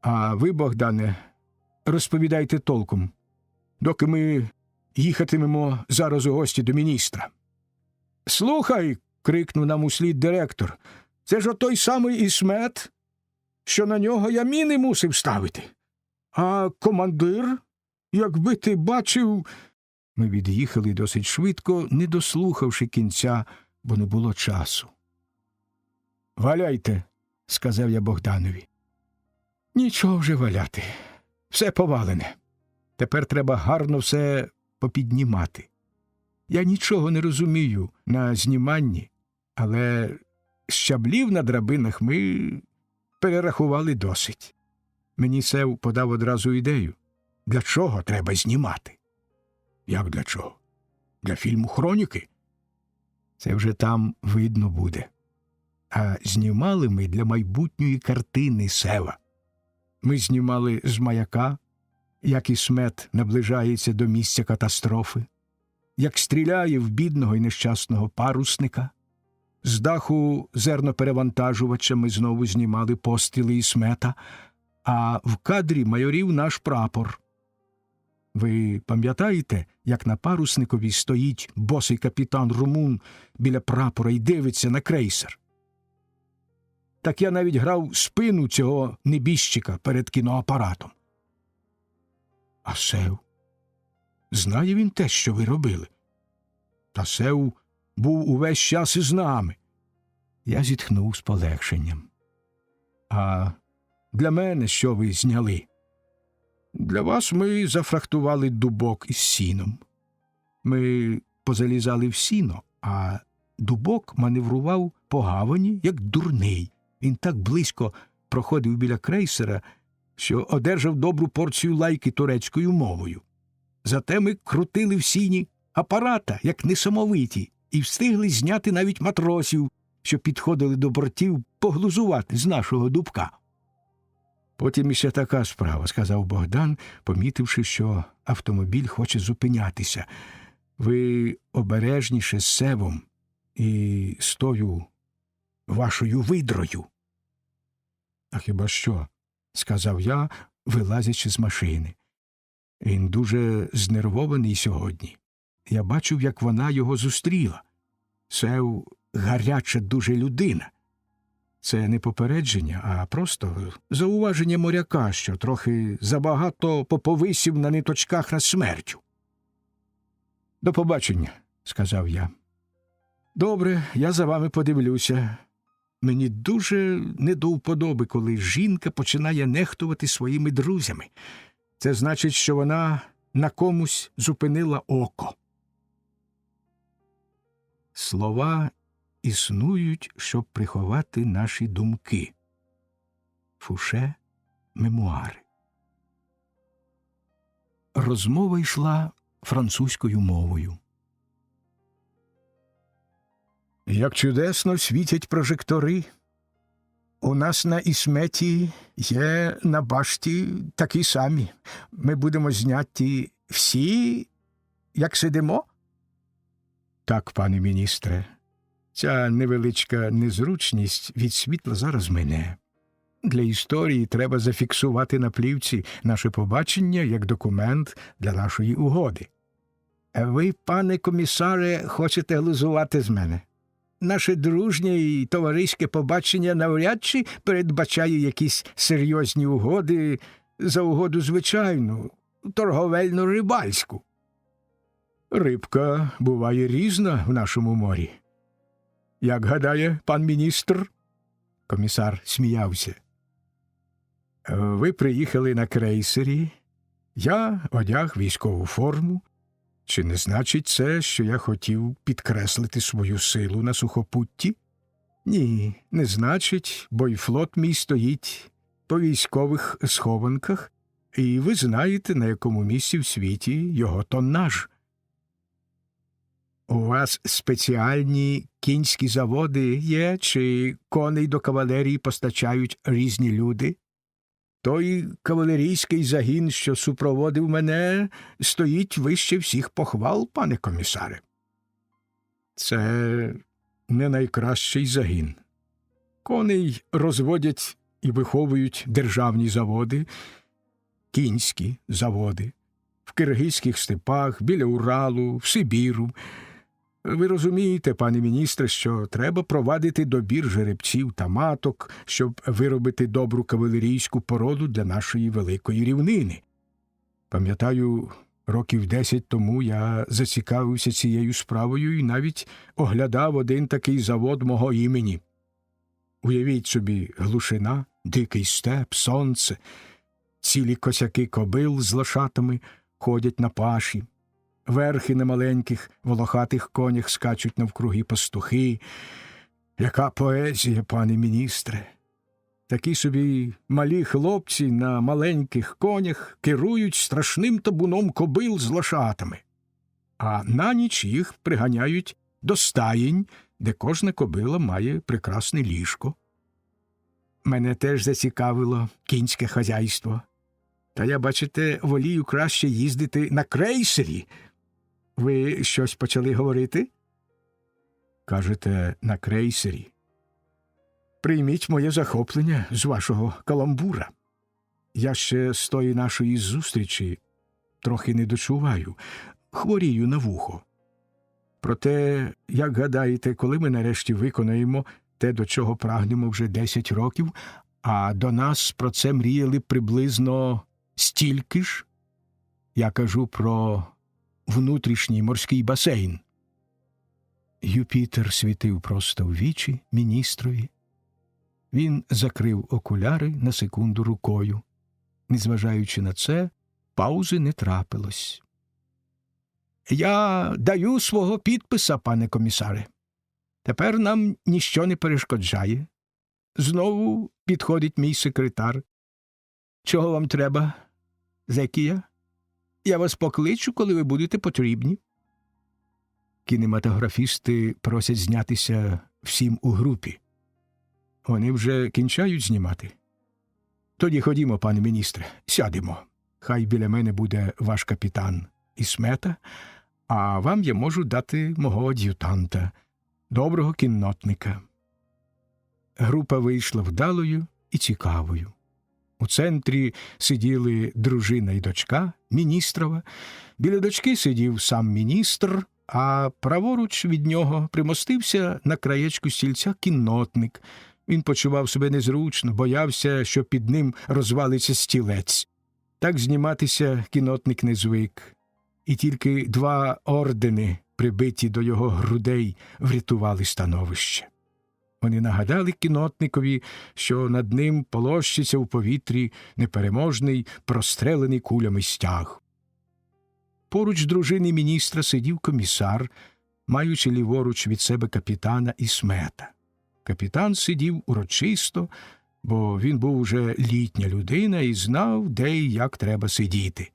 S1: А ви, Богдане, розповідайте толком, доки ми їхатимемо зараз у гості до міністра». «Слухай!» – крикнув нам услід директор. «Це ж отой самий Ісмет, що на нього я міни мусив ставити. А командир, якби ти бачив...» Ми від'їхали досить швидко, не дослухавши кінця, бо не було часу. «Валяйте», – сказав я Богданові. «Нічого вже валяти. Все повалене. Тепер треба гарно все попіднімати. Я нічого не розумію на зніманні, але щаблів на драбинах ми перерахували досить. Мені Сев подав одразу ідею. Для чого треба знімати? Як для чого? Для фільму «Хроніки»? Це вже там видно буде. А знімали ми для майбутньої картини Сева. Ми знімали з маяка, як Ісмет наближається до місця катастрофи, як стріляє в бідного і нещасного парусника. З даху зерноперевантажувача ми знову знімали постріли Ісмета, а в кадрі майорів наш прапор. Ви пам'ятаєте, як на парусникові стоїть босий капітан румун біля прапора і дивиться на крейсер? Так я навіть грав спину цього небіжчика перед кіноапаратом. А Сев? Знає він те, що ви робили? Та Сев був увесь час із нами. Я зітхнув з полегшенням. А для мене що ви зняли? Для вас ми зафрахтували дубок із сіном. Ми позалізали в сіно, а дубок маневрував по гавані, як дурний. Він так близько проходив біля крейсера, що одержав добру порцію лайки турецькою мовою. Зате ми крутили в сіні апарата, як несамовиті, і встигли зняти навіть матросів, що підходили до бортів поглузувати з нашого дубка. Потім іще така справа, сказав Богдан, помітивши, що автомобіль хоче зупинятися. Ви обережніше з Севом і з тою вашою видрою. А хіба що? Сказав я, вилазячи з машини. Він дуже знервований сьогодні. Я бачив, як вона його зустріла. Сев гаряча дуже людина. Це не попередження, а просто зауваження моряка, що трохи забагато поповисів на ниточках над смертю. «До побачення», – сказав я. «Добре, я за вами подивлюся. Мені дуже не до вподоби, коли жінка починає нехтувати своїми друзями. Це значить, що вона на комусь зупинила око». Слова існують, щоб приховати наші думки. Фуше, мемуари. Розмова йшла французькою мовою. Як чудесно світять прожектори. У нас на Ісметі є на башті такі самі. Ми будемо зняті всі, як сидимо? Так, пане міністре. Ця невеличка незручність від світла зараз мине. Для історії треба зафіксувати на плівці наше побачення як документ для нашої угоди. Ви, пане комісаре, хочете глузувати з мене? Наше дружнє і товариське побачення навряд чи передбачає якісь серйозні угоди за угоду звичайну, торговельно-рибальську. Рибка буває різна в нашому морі. Як гадає пан міністр? Комісар сміявся. Ви приїхали на крейсері, я одяг військову форму. Чи не значить це, що я хотів підкреслити свою силу на сухопутті? Ні, не значить, бо й флот мій стоїть по військових схованках, і ви знаєте, на якому місці в світі його тоннаж. У вас спеціальні кінські заводи є, чи коней до кавалерії постачають різні люди? Той кавалерійський загін, що супроводив мене, стоїть вище всіх похвал, пане комісаре. Це не найкращий загін. Коней розводять і виховують державні заводи, кінські заводи, в киргизьких степах, біля Уралу, в Сибіру. Ви розумієте, пане міністре, що треба провадити добір жеребців та маток, щоб виробити добру кавалерійську породу для нашої великої рівнини. Пам'ятаю, років 10 тому я зацікавився цією справою і навіть оглядав один такий завод мого імені. Уявіть собі, глушина, дикий степ, сонце, цілі косяки кобил з лошатами ходять на паші. Верхи на маленьких волохатих конях скачуть навкруги пастухи. Яка поезія, пане міністре! Такі собі малі хлопці на маленьких конях керують страшним табуном кобил з лошатами, а на ніч їх приганяють до стаєнь, де кожна кобила має прекрасне ліжко. Мене теж зацікавило кінське хазяйство. Та я, бачите, волію краще їздити на крейсері. Ви щось почали говорити? Кажете, на крейсері? Прийміть моє захоплення з вашого каламбура. Я ще з тої нашої зустрічі трохи не дочуваю, хворію на вухо. Проте, як гадаєте, коли ми нарешті виконаємо те, до чого прагнемо вже 10 років, а до нас про це мріяли приблизно стільки ж? Я кажу про внутрішній морський басейн. Юпітер світив просто в вічі міністрові. Він закрив окуляри на секунду рукою. Незважаючи на це, паузи не трапилось. «Я даю свого підписа, пане комісаре. Тепер нам ніщо не перешкоджає. Знову підходить мій секретар. Чого вам треба, Зекія? Я вас покличу, коли ви будете потрібні». Кінематографісти просять знятися всім у групі. Вони вже кінчають знімати? Тоді ходімо, пане міністре, сядемо. Хай біля мене буде ваш капітан Ісмета, а вам я можу дати мого ад'ютанта, доброго кіннотника. Група вийшла вдалою і цікавою. У центрі сиділи дружина і дочка міністрова, біля дочки сидів сам міністр, а праворуч від нього примостився на краєчку стільця кіннотник. Він почував себе незручно, боявся, що під ним розвалиться стілець. Так зніматися кіннотник не звик. І тільки 2 ордени, прибиті до його грудей, врятували становище. Вони нагадали кіннотникові, що над ним полощиться у повітрі непереможний, прострелений кулями стяг. Поруч дружини міністра сидів комісар, маючи ліворуч від себе капітана Ісмета. Капітан сидів урочисто, бо він був уже літня людина і знав, де і як треба сидіти.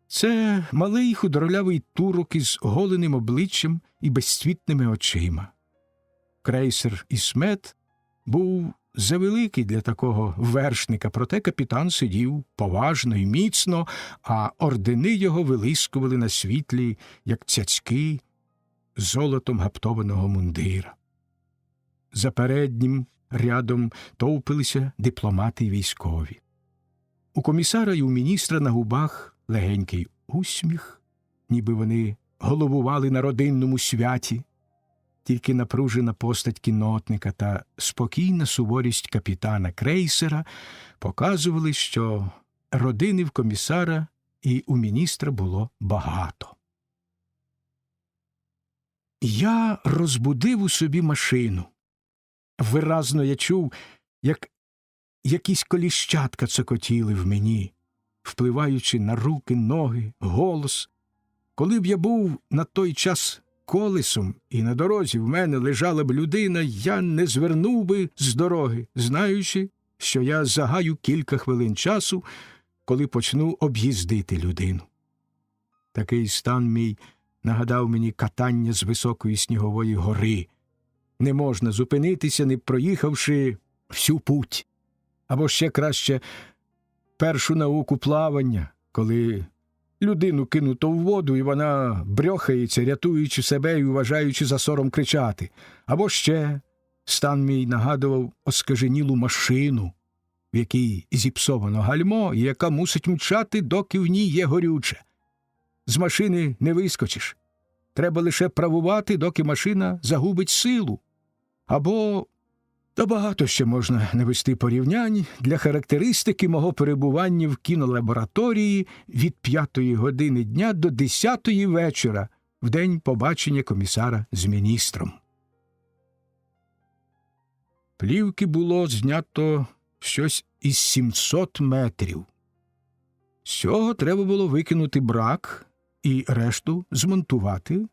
S1: Це малий худорлявий турок із голеним обличчям і безцвітними очима. Крейсер Ісмет був завеликий для такого вершника, проте капітан сидів поважно і міцно, а ордени його вилискували на світлі, як цяцьки, золотом гаптованого мундира. За переднім рядом товпилися дипломати й військові. У комісара й у міністра на губах легенький усміх, ніби вони головували на родинному святі. Тільки напружена постать кіннотника та спокійна суворість капітана крейсера показували, що родини в комісара і у міністра було багато. Я розбудив у собі машину. Виразно я чув, як якісь коліщатка цокотіли в мені, впливаючи на руки, ноги, голос. Коли б я був на той час колесом і на дорозі в мене лежала б людина, я не звернув би з дороги, знаючи, що я загаю кілька хвилин часу, коли почну об'їздити людину. Такий стан мій нагадав мені катання з високої снігової гори. Не можна зупинитися, не проїхавши всю путь. Або ще краще першу науку плавання, коли людину кинуто в воду, і вона брьохається, рятуючи себе і вважаючи за сором кричати. Або ще стан мій нагадував оскаженілу машину, в якій зіпсовано гальмо, і яка мусить мчати, доки в ній є горюче. З машини не вискочиш. Треба лише правувати, доки машина загубить силу. Або... Та багато ще можна навести порівнянь для характеристики мого перебування в кінолабораторії від 5-ї години дня до 10-ї вечора, в день побачення комісара з міністром. Плівки було знято щось із 700 метрів. З цього треба було викинути брак і решту змонтувати,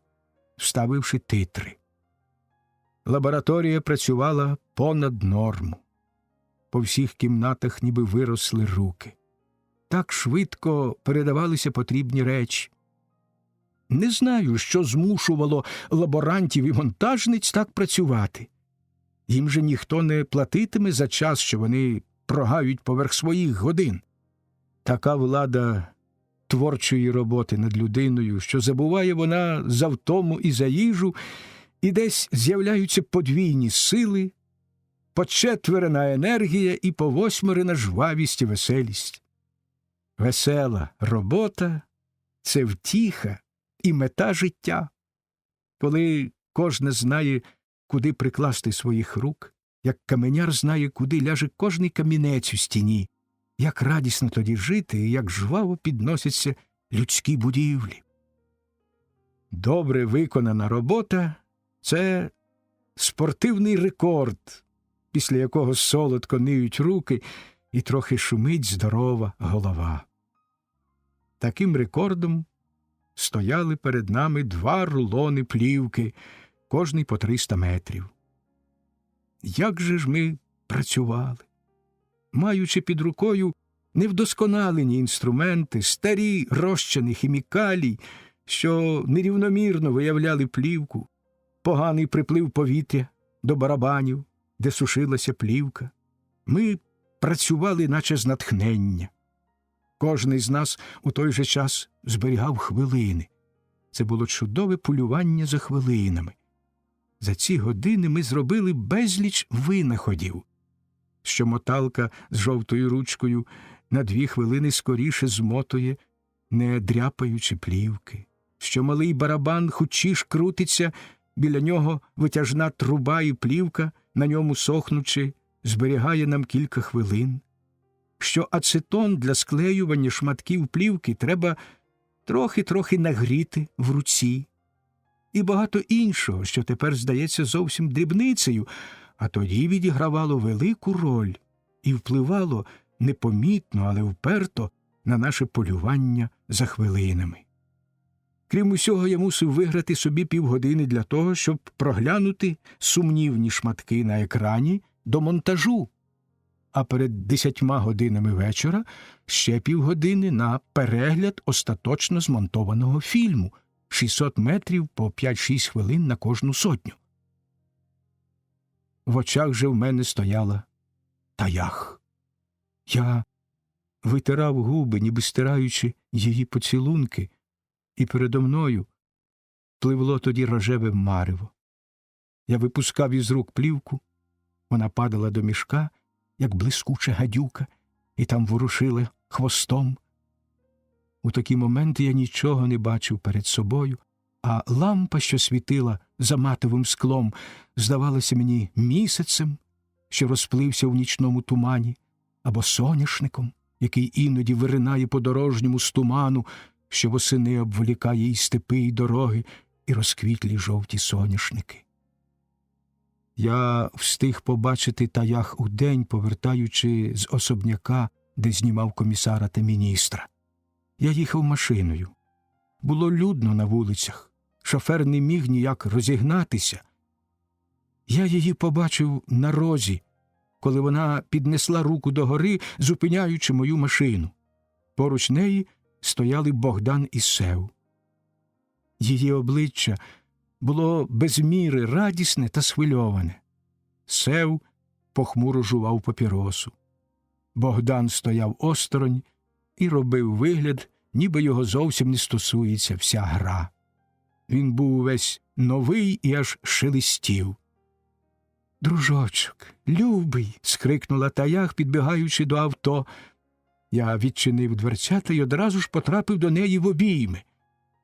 S1: вставивши титри. Лабораторія працювала понад норму. по всіх кімнатах ніби виросли руки. Так швидко передавалися потрібні речі. Не знаю, що змушувало лаборантів і монтажниць так працювати. Їм же ніхто не платитиме за час, що вони прогають поверх своїх годин. Така влада творчої роботи над людиною, що забуває вона за втому і за їжу, і десь з'являються подвійні сили, почетверена енергія і повосьмерена жвавість і веселість. Весела робота – це втіха і мета життя. Коли кожне знає, куди прикласти своїх рук, як каменяр знає, куди ляже кожний камінець у стіні, як радісно тоді жити і як жваво підносяться людські будівлі. Добре виконана робота – це спортивний рекорд, після якого солодко ниють руки і трохи шумить здорова голова. Таким рекордом стояли перед нами 2 рулони плівки, кожний по 300 метрів. Як же ж ми працювали? Маючи під рукою невдосконалені інструменти, старі розчини хімікалій, що нерівномірно виявляли плівку, поганий приплив повітря до барабанів, де сушилася плівка, ми працювали наче з натхнення. Кожний з нас у той же час зберігав хвилини. Це було чудове полювання за хвилинами. За ці години ми зробили безліч винаходів, що моталка з жовтою ручкою на 2 хвилини скоріше змотує, не дряпаючи плівки, що малий барабан хутчіш крутиться, біля нього витяжна труба і плівка, на ньому сохнучи, зберігає нам кілька хвилин, що ацетон для склеювання шматків плівки треба трохи нагріти в руці, і багато іншого, що тепер здається зовсім дрібницею, а тоді відігравало велику роль і впливало непомітно, але вперто на наше полювання за хвилинами. Крім усього, я мусив виграти собі півгодини для того, щоб проглянути сумнівні шматки на екрані до монтажу, а перед 10 годинами вечора ще півгодини на перегляд остаточно змонтованого фільму, 600 метрів по 5-6 хвилин на кожну сотню. В очах же в мене стояла Таях. Я витирав губи, ніби стираючи її поцілунки, і передо мною пливло тоді рожеве марево. Я випускав із рук плівку, вона падала до мішка, як блискуча гадюка, і там ворушила хвостом. У такі моменти я нічого не бачив перед собою, а лампа, що світила за матовим склом, здавалася мені місяцем, що розплився в нічному тумані, або соняшником, який іноді виринає по дорожньому з туману, що восени обволікає і степи, і дороги, і розквітлі жовті соняшники. Я встиг побачити Таях удень, повертаючи з особняка, де знімав комісара та міністра. Я їхав машиною. Було людно на вулицях. Шофер не міг ніяк розігнатися. Я її побачив на розі, коли вона піднесла руку догори, зупиняючи мою машину. Поруч неї стояли Богдан і Сев. Її обличчя було без міри радісне та схвильоване. Сев похмуро жував папіросу. Богдан стояв осторонь і робив вигляд, ніби його зовсім не стосується вся гра. Він був увесь новий і аж шелестів. «Дружочок, любий!» – скрикнула Таях, підбігаючи до авто. Я відчинив дверцята й одразу ж потрапив до неї в обійми.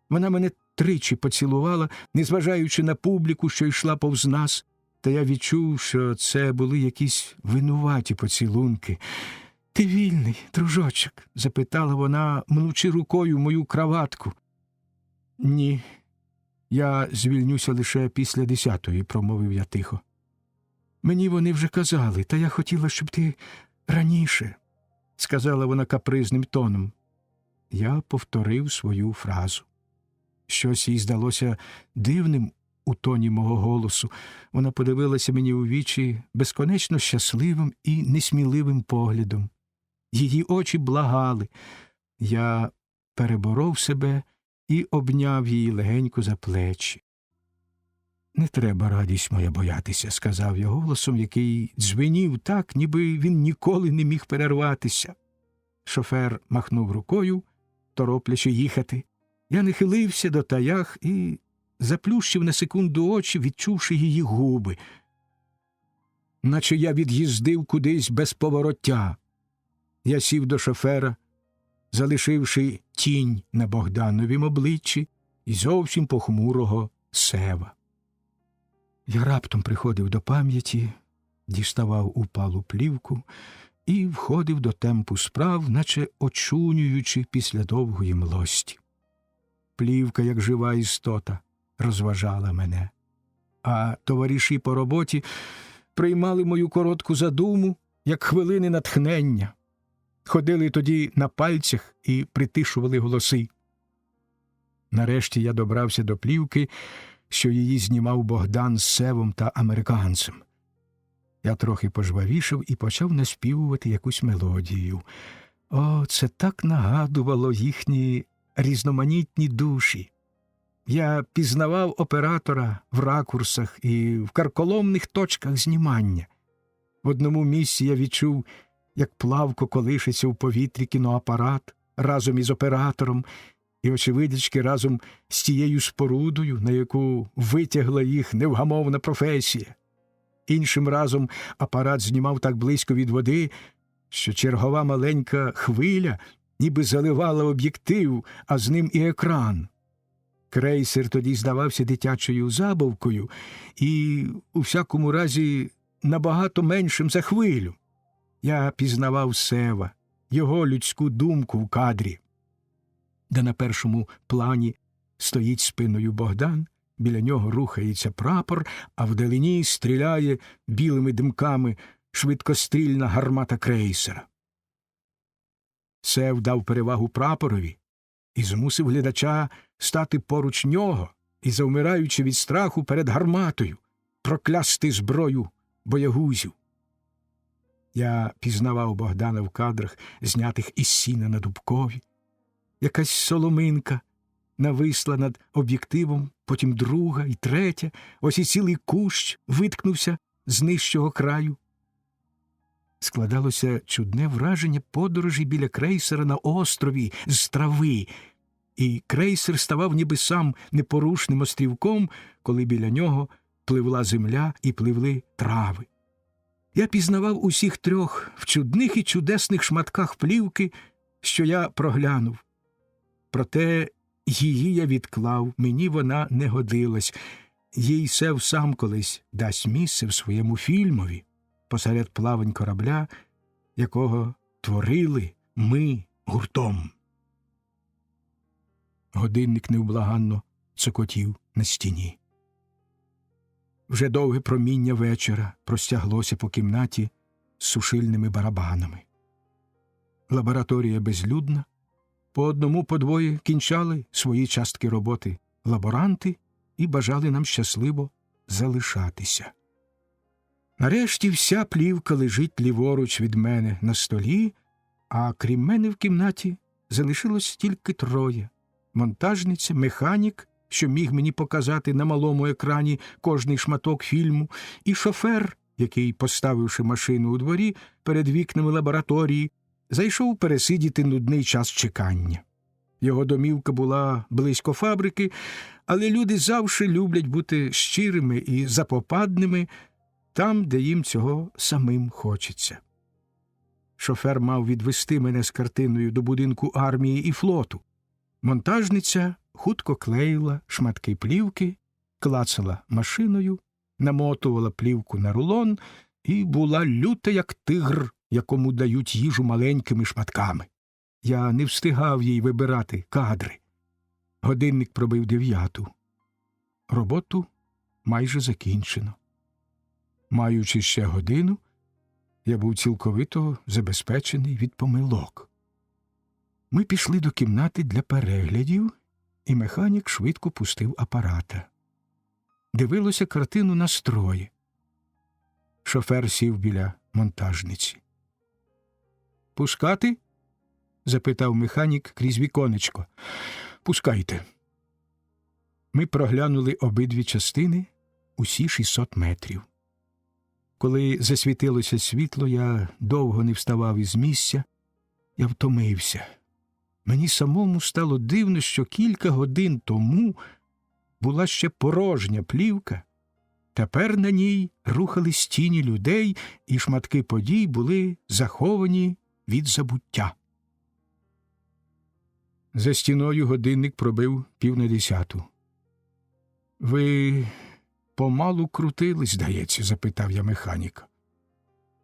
S1: Вона мене 3 поцілувала, незважаючи на публіку, що йшла повз нас, та я відчув, що це були якісь винуваті поцілунки. «Ти вільний, дружочок?» – запитала вона, мнучи рукою мою краватку. «Ні, я звільнюся лише після 10-ї», – промовив я тихо. «Мені вони вже казали, та я хотіла, щоб ти раніше», – сказала вона капризним тоном. Я повторив свою фразу. Щось їй здалося дивним у тоні мого голосу. Вона подивилася мені у вічі безконечно щасливим і несміливим поглядом. Її очі благали. Я переборов себе і обняв її легенько за плечі. «Не треба, радість моя, боятися», – сказав я голосом, який дзвенів так, ніби він ніколи не міг перерватися. Шофер махнув рукою, тороплячи їхати. Я нахилився до таях і заплющив на секунду очі, відчувши її губи. Наче я від'їздив кудись без повороття. Я сів до шофера, залишивши тінь на Богдановім обличчі і зовсім похмурого Сева. Я раптом приходив до пам'яті, діставав упалу плівку і входив до темпу справ, наче очунюючи після довгої млості. Плівка, як жива істота, розважала мене, а товариші по роботі приймали мою коротку задуму, як хвилини натхнення. Ходили тоді на пальцях і притишували голоси. Нарешті я добрався до плівки, що її знімав Богдан з Севом та американцем. Я трохи пожвавішав і почав наспівувати якусь мелодію. О, це так нагадувало їхні різноманітні душі. Я пізнавав оператора в ракурсах і в карколомних точках знімання. В одному місці я відчув, як плавко колишиться в повітрі кіноапарат разом із оператором, і, очевидячки, разом з тією спорудою, на яку витягла їх невгамовна професія. Іншим разом апарат знімав так близько від води, що чергова маленька хвиля ніби заливала об'єктив, а з ним і екран. Крейсер тоді здавався дитячою забавкою і, у всякому разі, набагато меншим за хвилю. Я пізнавав Сева, його людську думку в кадрі, де на першому плані стоїть спиною Богдан, біля нього рухається прапор, а вдалині стріляє білими димками швидкострільна гармата крейсера. Сев дав перевагу прапорові і змусив глядача стати поруч нього і, завмираючи від страху перед гарматою, проклясти зброю боягузів. Я пізнавав Богдана в кадрах, знятих із сіна на Дубкові. Якась соломинка нависла над об'єктивом, потім друга і третя, ось і цілий кущ виткнувся з нижчого краю. Складалося чудне враження подорожі біля крейсера на острові з трави, і крейсер ставав ніби сам непорушним острівком, коли біля нього пливла земля і пливли трави. Я пізнавав усіх трьох в чудних і чудесних шматках плівки, що я проглянув. Проте її я відклав, мені вона не годилась. Їй Сев сам колись дасть місце в своєму фільмові посеред плавань корабля, якого творили ми гуртом. Годинник невблаганно цокотів на стіні. Вже довге проміння вечора простяглося по кімнаті з сушильними барабанами. Лабораторія безлюдна. По одному, по двоє кінчали свої частки роботи лаборанти і бажали нам щасливо залишатися. Нарешті вся плівка лежить ліворуч від мене на столі, а крім мене в кімнаті залишилось тільки троє. Монтажниця, механік, що міг мені показати на малому екрані кожний шматок фільму, і шофер, який, поставивши машину у дворі перед вікнами лабораторії, зайшов пересидіти нудний час чекання. Його домівка була близько фабрики, але люди завжди люблять бути щирими і запопадними там, де їм цього самим хочеться. Шофер мав відвести мене з картиною до будинку армії і флоту. Монтажниця хутко клеїла шматки плівки, клацала машиною, намотувала плівку на рулон і була люта, як тигр, якому дають їжу маленькими шматками. Я не встигав їй вибирати кадри. Годинник пробив 9. Роботу майже закінчено. Маючи ще годину, я був цілковито забезпечений від помилок. Ми пішли до кімнати для переглядів, і механік швидко пустив апарата. дивилося картину настрої. Шофер сів біля монтажниці. «Пускати?» – запитав механік крізь віконечко. «Пускайте». Ми проглянули обидві частини, усі 600 метрів. Коли засвітилося світло, я довго не вставав із місця. Я втомився. Мені самому стало дивно, що кілька годин тому була ще порожня плівка. Тепер на ній рухались тіні людей, і шматки подій були заховані від забуття. За стіною годинник пробив 9:50. «Ви помалу крутились, здається?» – запитав я механіка.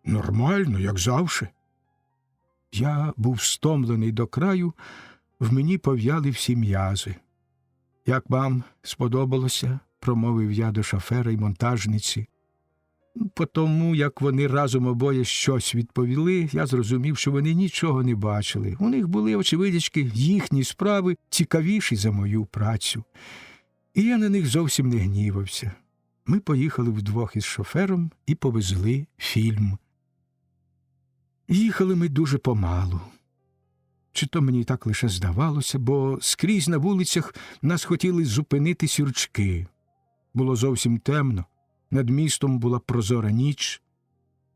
S1: «Нормально, як завжди». Я був стомлений до краю, в мені пов'яли всі м'язи. «Як вам сподобалося?» – промовив я до шофера й монтажниці. По тому, як вони разом обоє щось відповіли, я зрозумів, що вони нічого не бачили. У них були, очевидячки, їхні справи цікавіші за мою працю. І я на них зовсім не гнівався. Ми поїхали вдвох із шофером і повезли фільм. Їхали ми дуже помалу. Чи то мені так лише здавалося, бо скрізь на вулицях нас хотіли зупинити сюрчки. Було зовсім темно, над містом була прозора ніч.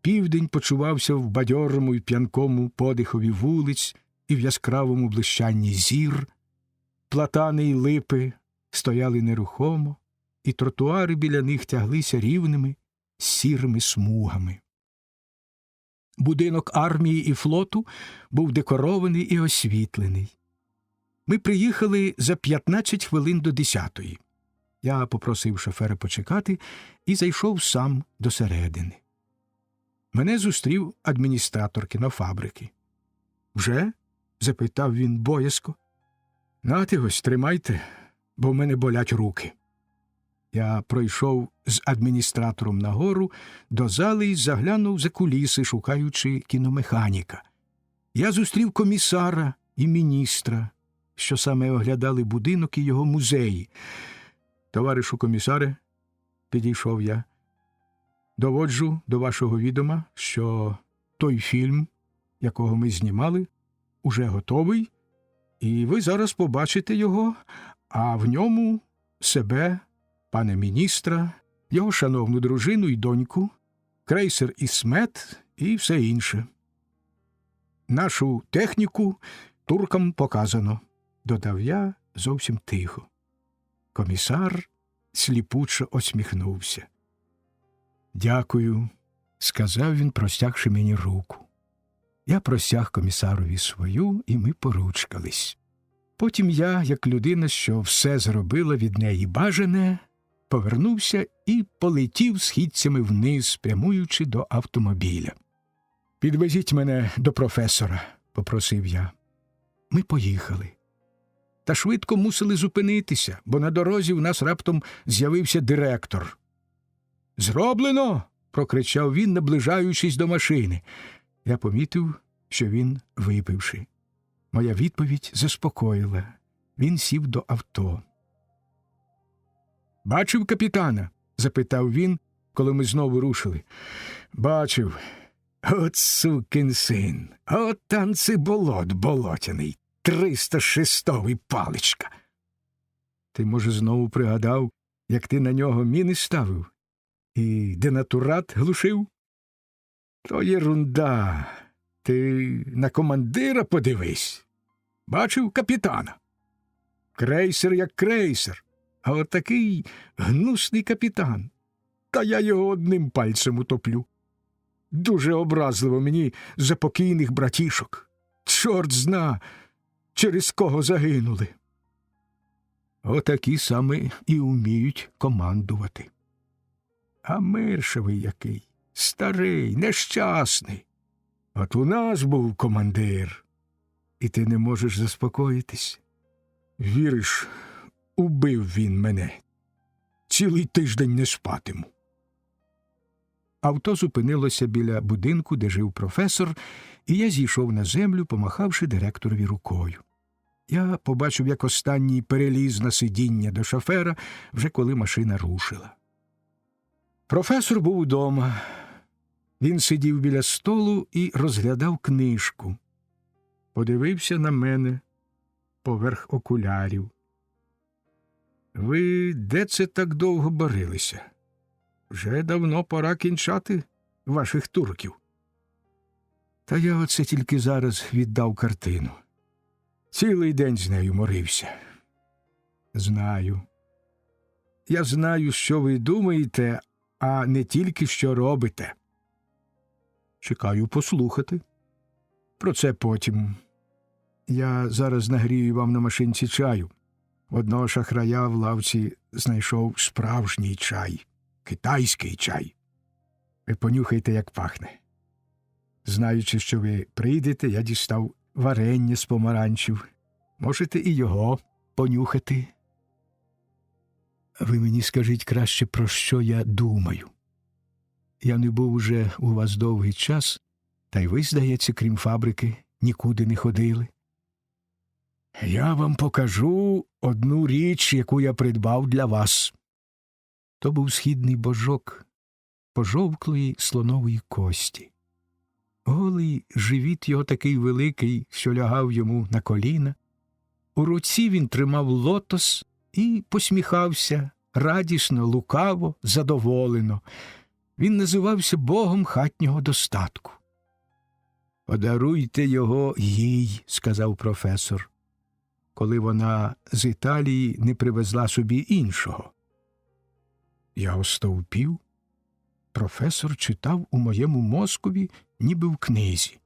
S1: Південь почувався в бадьорому й п'янкому подихові вулиць і в яскравому блищанні зір. Платани й липи стояли нерухомо, і тротуари біля них тяглися рівними сірими смугами. Будинок армії і флоту був декорований і освітлений. Ми приїхали за 15 хвилин до 10-ї. Я попросив шофера почекати і зайшов сам до середини. Мене зустрів адміністратор кінофабрики. «Вже?» – запитав він боязко. «Нате ось, тримайте, бо в мене болять руки». Я пройшов з адміністратором нагору до зали і заглянув за куліси, шукаючи кіномеханіка. Я зустрів комісара і міністра, що саме оглядали будинок і його музеї. «Товаришу комісаре», – підійшов я, – «доводжу до вашого відома, що той фільм, якого ми знімали, уже готовий, і ви зараз побачите його, а в ньому себе, пана міністра, його шановну дружину і доньку, крейсер «Ісмет» і все інше. Нашу техніку туркам показано», – додав я зовсім тихо. Комісар сліпуче осміхнувся. «Дякую», – сказав він, простягши мені руку. Я простяг комісарові свою, і ми поручкались. Потім я, як людина, що все зробила від неї бажане, повернувся і полетів східцями вниз, прямуючи до автомобіля. «Підвезіть мене до професора», – попросив я. Ми поїхали. Та швидко мусили зупинитися, бо на дорозі в нас раптом з'явився директор. «Зроблено!» – прокричав він, наближаючись до машини. Я помітив, що він випивши. Моя відповідь заспокоїла. Він сів до авто. «Бачив капітана?» – запитав він, коли ми знову рушили. «Бачив. От сукин син, от танцеболот болотяний, 306-й паличка». «Ти, може, знову пригадав, як ти на нього міни ставив? І денатурат глушив?» «То єрунда. Ти на командира подивись. Бачив капітана? Крейсер як крейсер, а от такий гнусний капітан. Та я його одним пальцем утоплю. Дуже образливо мені за покійних братішок. Чорт зна, через кого загинули». Отакі саме і вміють командувати. А Миршевий який, старий, нещасний. От у нас був командир. І ти не можеш заспокоїтись. Віриш, убив він мене. Цілий тиждень не спатиму. Авто зупинилося біля будинку, де жив професор, і я зійшов на землю, помахавши директорові рукою. Я побачив, як останній переліз на сидіння до шофера, вже коли машина рушила. Професор був удома. Він сидів біля столу і розглядав книжку. Подивився на мене поверх окулярів. «Ви де це так довго барилися? Вже давно пора кінчати ваших турків». Та я оце тільки зараз віддав картину. Цілий день з нею морився. Знаю. Я знаю, що ви думаєте, а не тільки що робите. Чекаю послухати. Про це потім. Я зараз нагрію вам на машинці чаю. Одного шахрая в лавці знайшов справжній чай. Китайський чай. Ви понюхайте, як пахне. Знаючи, що ви прийдете, я дістав варення з помаранчів. Можете і його понюхати. Ви мені скажіть краще, про що я думаю. Я не був уже у вас довгий час, та й ви, здається, крім фабрики, нікуди не ходили. Я вам покажу одну річ, яку я придбав для вас. То був східний божок пожовклої слонової кості. Голий живіт його такий великий, що лягав йому на коліна. У руці він тримав лотос і посміхався радісно, лукаво, задоволено. Він називався богом хатнього достатку. «Подаруйте його їй», – сказав професор, коли вона з Італії не привезла собі іншого. Я остовпів. Професор читав у моєму мозкові, ніби в книзі.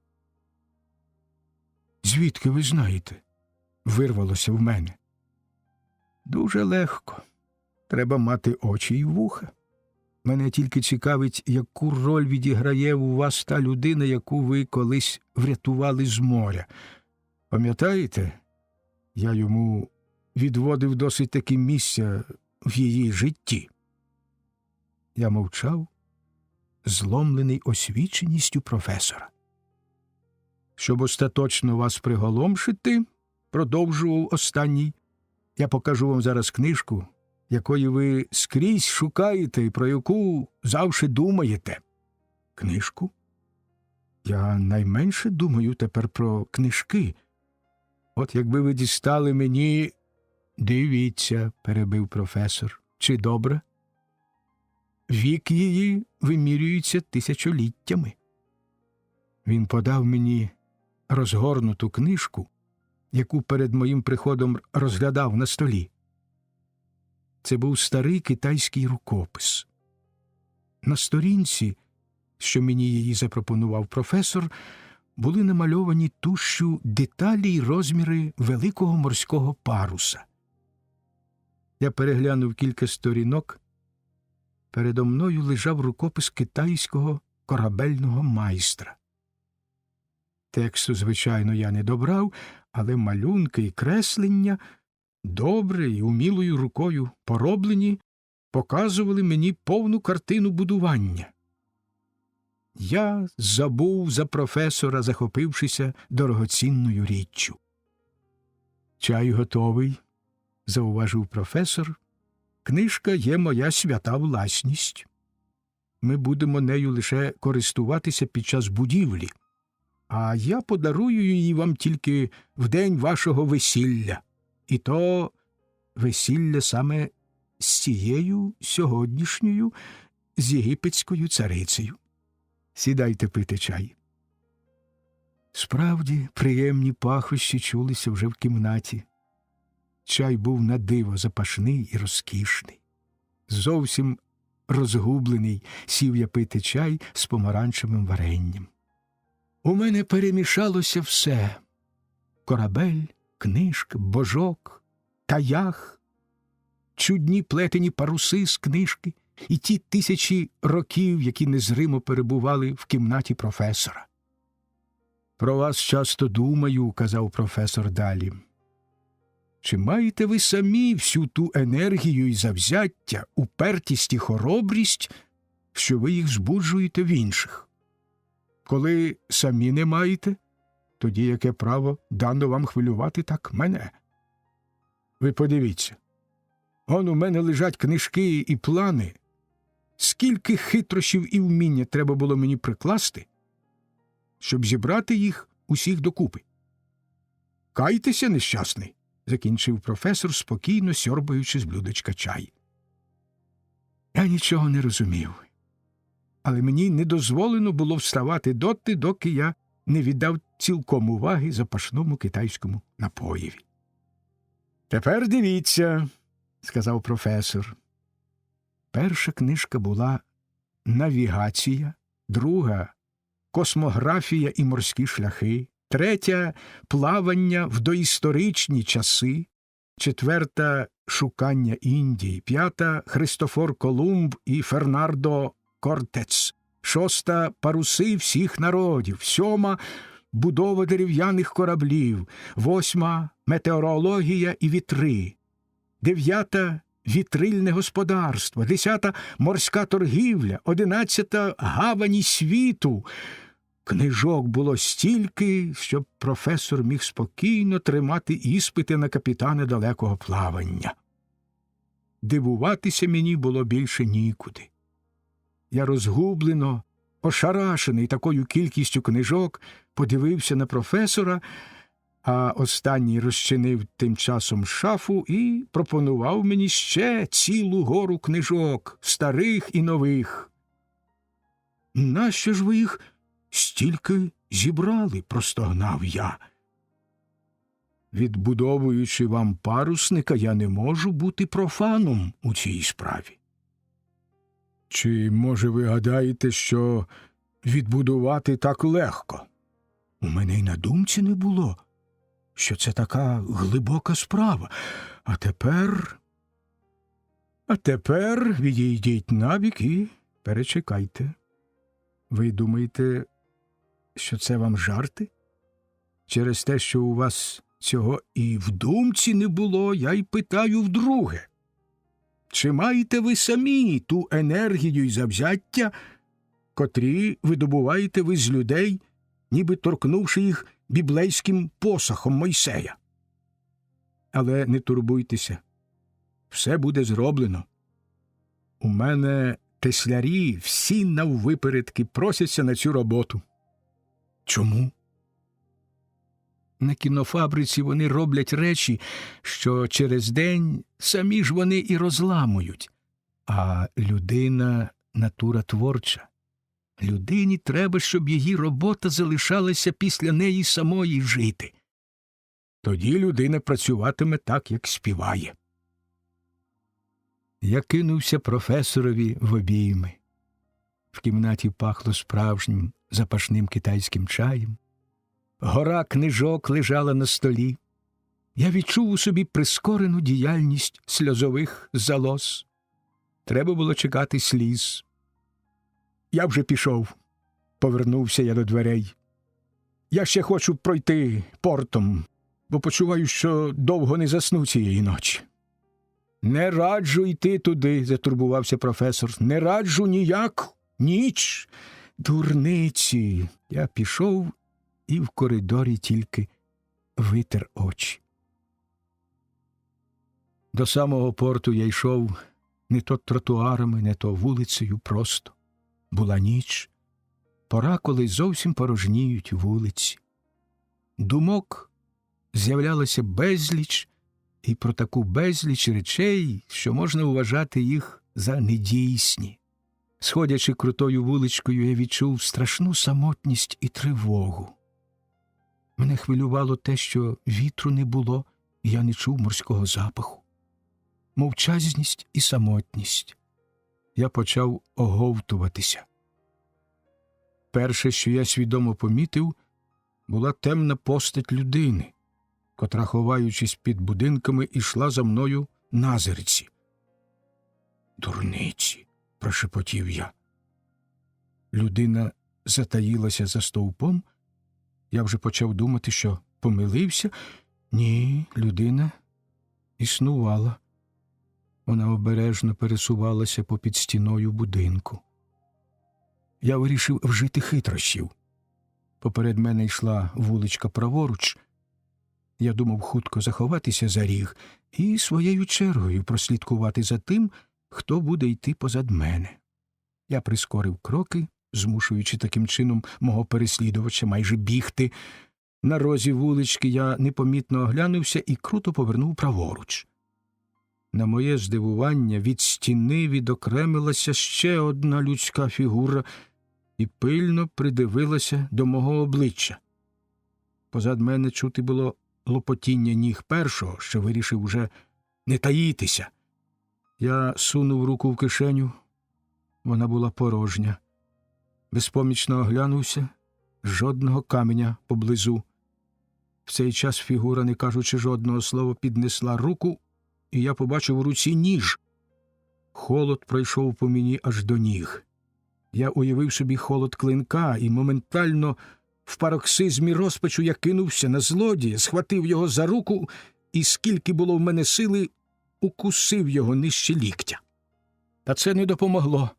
S1: «Звідки ви знаєте?» – вирвалося в мене. «Дуже легко. Треба мати очі й вуха. Мене тільки цікавить, яку роль відіграє у вас та людина, яку ви колись врятували з моря. Пам'ятаєте, я йому відводив досить таки місця в її житті?» Я мовчав, зломлений освіченістю професора. «Щоб остаточно вас приголомшити, – продовжував останній, – я покажу вам зараз книжку, якої ви скрізь шукаєте і про яку завжди думаєте». «Книжку? Я найменше думаю тепер про книжки. От якби ви дістали мені…» «Дивіться», – перебив професор, – «чи добре? Вік її вимірюється тисячоліттями». Він подав мені розгорнуту книжку, яку перед моїм приходом розглядав на столі. Це був старий китайський рукопис. На сторінці, що мені її запропонував професор, були намальовані тушшю деталі й розміри великого морського паруса. Я переглянув кілька сторінок. Передо мною лежав рукопис китайського корабельного майстра. Тексту, звичайно, я не добрав, але малюнки і креслення, добре і умілою рукою пороблені, показували мені повну картину будування. Я забув за професора, захопившися дорогоцінною річчю. «Чай готовий», – зауважив професор. «Книжка є моя свята власність. Ми будемо нею лише користуватися під час будівлі, а я подарую її вам тільки в день вашого весілля. І то весілля саме з цією сьогоднішньою, з єгипетською царицею. Сідайте пити чай». Справді, приємні пахощі чулися вже в кімнаті. Чай був на диво запашний і розкішний. Зовсім розгублений сів я пити чай з помаранчевим варенням. У мене перемішалося все – корабель, книжка, божок, таях, чудні плетені паруси з книжки і ті тисячі років, які незримо перебували в кімнаті професора. «Про вас часто думаю», – казав професор далі. «Чи маєте ви самі всю ту енергію і завзяття, упертість і хоробрість, що ви їх збуджуєте в інших? Коли самі не маєте, тоді яке право дано вам хвилювати так мене? Ви подивіться, он у мене лежать книжки і плани, Скільки хитрощів і вміння треба було мені прикласти, щоб зібрати їх усіх докупи. Кайтеся, нещасний, закінчив професор, спокійно сьорбаючи з блюдечка чай. Я нічого не розумів, але мені не дозволено було вставати доти, доки я не віддав цілком уваги запашному китайському напоєві. «Тепер дивіться», – сказав професор. Перша книжка була «Навігація», друга – «Космографія і морські шляхи», третя – «Плавання в доісторичні часи», четверта – «Шукання Індії», п'ята – «Христофор Колумб і Фернандо Кортец», шоста – «Паруси всіх народів», сьома – «Будова дерев'яних кораблів», восьма – «Метеорологія і вітри», дев'ята – «Вітрильне господарство», десята – «Морська торгівля», одинадцята – «Гавані світу». Книжок було стільки, щоб професор міг спокійно тримати іспити на капітана далекого плавання. Дивуватися мені було більше нікуди. Я розгублено, ошарашений такою кількістю книжок, подивився на професора, а останній розчинив тим часом шафу і пропонував мені ще цілу гору книжок, старих і нових. «Нащо ж ви їх стільки зібрали?» – простогнав я. «Відбудовуючи вам парусника, я не можу бути профаном у цій справі». «Чи, може, ви гадаєте, що відбудувати так легко?» «У мене й на думці не було, що це така глибока справа. А тепер відійдіть набік і перечекайте. Ви думаєте, що це вам жарти? Через те, що у вас цього і в думці не було, я й питаю вдруге. Чи маєте ви самі ту енергію й завзяття, котрі видобуваєте ви з людей, ніби торкнувши їх біблейським посохом Мойсея? Але не турбуйтеся, все буде зроблено. У мене теслярі всі наввипередки просяться на цю роботу». «Чому?» «На кінофабриці вони роблять речі, що через день самі ж вони і розламують. А людина – натура творча. Людині треба, щоб її робота залишалася після неї самої жити. Тоді людина працюватиме так, як співає». Я кинувся професорові в обійми. В кімнаті пахло справжнім запашним китайським чаєм. Гора книжок лежала на столі. Я відчув у собі прискорену діяльність сльозових залоз. Треба було чекати сліз. «Я вже пішов», – повернувся я до дверей. «Я ще хочу пройти портом, бо почуваю, що довго не засну цієї ночі». «Не раджу йти туди», – затурбувався професор. «Не раджу ніяк. Ніч. Дурниці». Я пішов і в коридорі тільки витер очі. До самого порту я йшов не то тротуарами, не то вулицею просто. Була ніч, пора, коли зовсім порожніють вулиці. Думок з'являлося безліч, і про таку безліч речей, що можна вважати їх за недійсні. Сходячи крутою вуличкою, я відчув страшну самотність і тривогу. Мене хвилювало те, що вітру не було, і я не чув морського запаху. Мовчазність і самотність. Я почав оговтуватися. Перше, що я свідомо помітив, була темна постать людини, котра, ховаючись під будинками, ішла за мною назирці. «Дурниці!» – прошепотів я. Людина затаїлася за стовпом. Я вже почав думати, що помилився. Ні, людина існувала. Вона обережно пересувалася попід стіною будинку. Я вирішив вжити хитрощів. Поперед мене йшла вуличка праворуч. Я думав хутко заховатися за ріг і своєю чергою прослідкувати за тим, хто буде йти позад мене. Я прискорив кроки, змушуючи таким чином мого переслідувача майже бігти. На розі вулички я непомітно оглянувся і круто повернув праворуч. На моє здивування від стіни відокремилася ще одна людська фігура і пильно придивилася до мого обличчя. Позад мене чути було лопотіння ніг першого, що вирішив уже не таїтися. Я сунув руку в кишеню. Вона була порожня. Безпомічно оглянувся. Жодного каменя поблизу. В цей час фігура, не кажучи жодного слова, піднесла руку, і я побачив у руці ніж. Холод пройшов по мені аж до ніг. Я уявив собі холод клинка і моментально в пароксизмі розпачу я кинувся на злодія, схватив його за руку і, скільки було в мене сили, укусив його нижче ліктя. Та це не допомогло.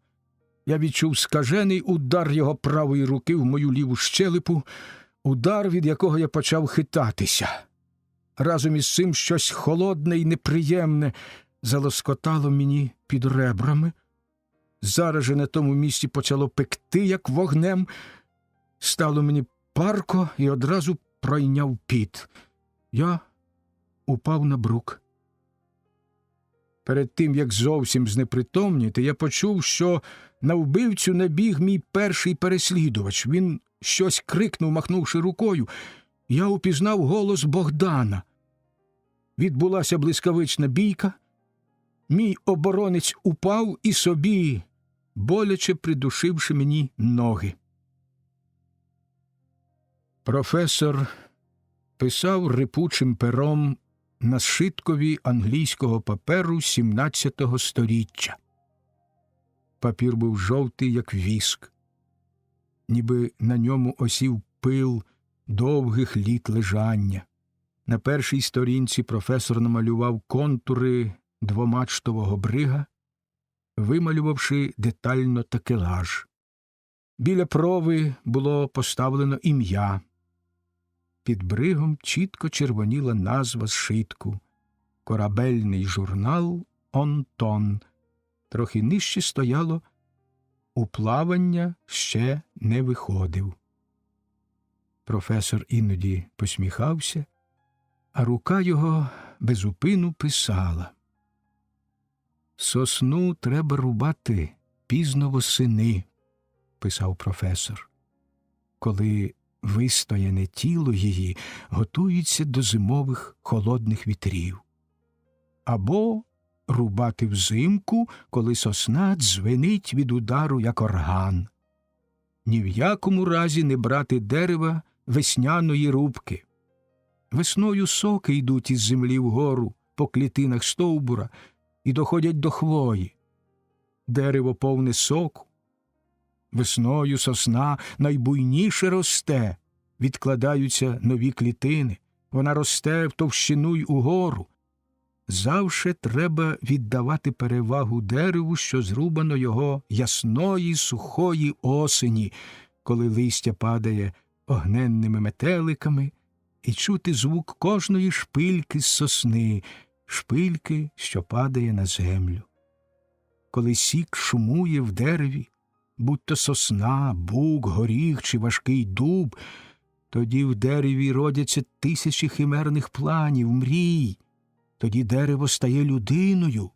S1: Я відчув скажений удар його правої руки в мою ліву щелепу, удар, від якого я почав хитатися. Разом із цим щось холодне і неприємне залоскотало мені під ребрами. Зараз же на тому місці почало пекти, як вогнем. Стало мені парко і одразу пройняв піт. Я упав на брук. Перед тим, як зовсім знепритомніти, я почув, що на вбивцю набіг мій перший переслідувач. Він щось крикнув, махнувши рукою. Я упізнав голос Богдана. Відбулася блискавична бійка. Мій оборонець упав і собі, боляче придушивши мені ноги. Професор писав рипучим пером на зшиткові англійського паперу 17-го сторіччя. Папір був жовтий, як віск. Ніби на ньому осів пил довгих літ лежання. На першій сторінці професор намалював контури двомачтового брига, вималювавши детально такелаж. Біля прови було поставлено ім'я. Під бригом чітко червоніла назва зшитку «Корабельний журнал Онтон». Трохи нижче стояло «У плавання ще не виходив». Професор іноді посміхався, а рука його безупину писала: «Сосну треба рубати пізно восени», – писав професор, «коли вистояне тіло її готується до зимових холодних вітрів. Або рубати взимку, коли сосна дзвенить від удару, як орган. Ні в якому разі не брати дерева весняної рубки. Весною соки йдуть із землі вгору по клітинах стовбура і доходять до хвої. Дерево повне соку. Весною сосна найбуйніше росте, відкладаються нові клітини. Вона росте в товщину й угору. Завше треба віддавати перевагу дереву, що зрубано його ясної, сухої осені, коли листя падає огненними метеликами, і чути звук кожної шпильки з сосни, шпильки, що падає на землю. Коли сік шумує в дереві, будь-то сосна, бук, горіх чи важкий дуб, тоді в дереві родяться тисячі химерних планів, мрій. Тоді дерево стає людиною.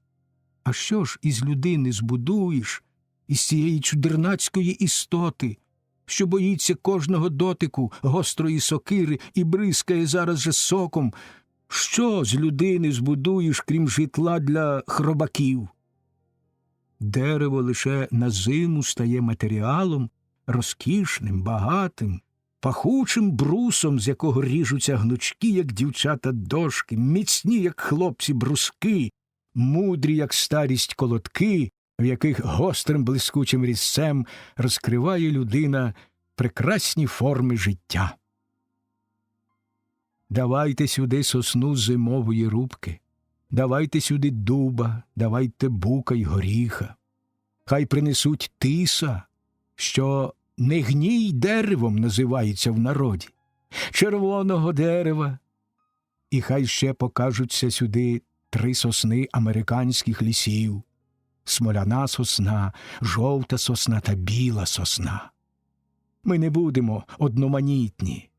S1: А що ж із людини збудуєш, із цієї чудернацької істоти, що боїться кожного дотику гострої сокири і бризкає зараз же соком? Що з людини збудуєш, крім житла для хробаків? Дерево лише на зиму стає матеріалом, розкішним, багатим, пахучим брусом, з якого ріжуться гнучкі, як дівчата, дошки, міцні, як хлопці, бруски, мудрі, як старість, колотки, в яких гострим блискучим різцем розкриває людина прекрасні форми життя. Давайте сюди сосну зимової рубки, давайте сюди дуба, давайте бука й горіха. Хай принесуть тиса, що не гній деревом називається в народі, червоного дерева. І хай ще покажуться сюди 3 сосни американських лісів, смоляна сосна, жовта сосна та біла сосна. Ми не будемо одноманітні.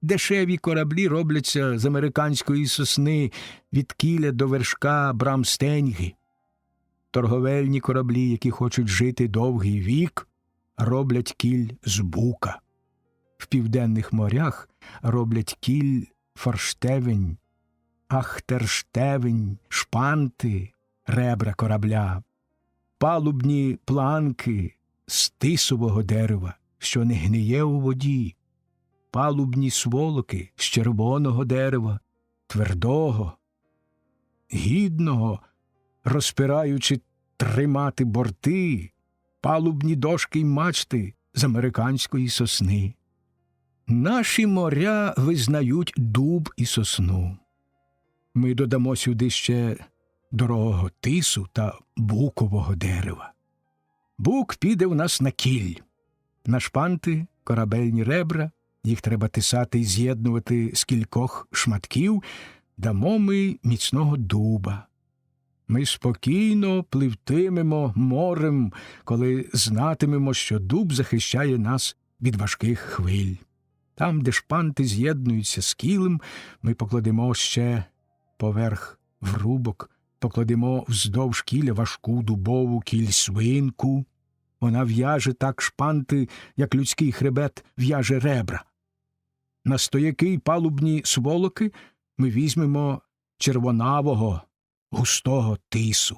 S1: Дешеві кораблі робляться з американської сосни від кіля до вершка брамстеньги. Торговельні кораблі, які хочуть жити довгий вік, роблять кіль з бука. В південних морях роблять кіль форштевень, ахтерштевень, шпанти, ребра корабля, палубні планки з тисового дерева, що не гниє у воді, палубні сволоки з червоного дерева, твердого, гідного, розпираючи тримати борти, палубні дошки й мачти з американської сосни. Наші моря визнають дуб і сосну. Ми додамо сюди ще дорогого тису та букового дерева. Бук піде в нас на кіль. На шпанти, корабельні ребра, їх треба тисати і з'єднувати з кількох шматків, дамо ми міцного дуба. Ми спокійно пливтимемо морем, коли знатимемо, що дуб захищає нас від важких хвиль. Там, де шпанти з'єднуються з кілем, ми покладемо ще поверх врубок, покладемо вздовж кіля важку дубову кіль-свинку. Вона в'яже так шпанти, як людський хребет в'яже ребра. На стояки й палубні сволоки ми візьмемо червонавого, густого тису.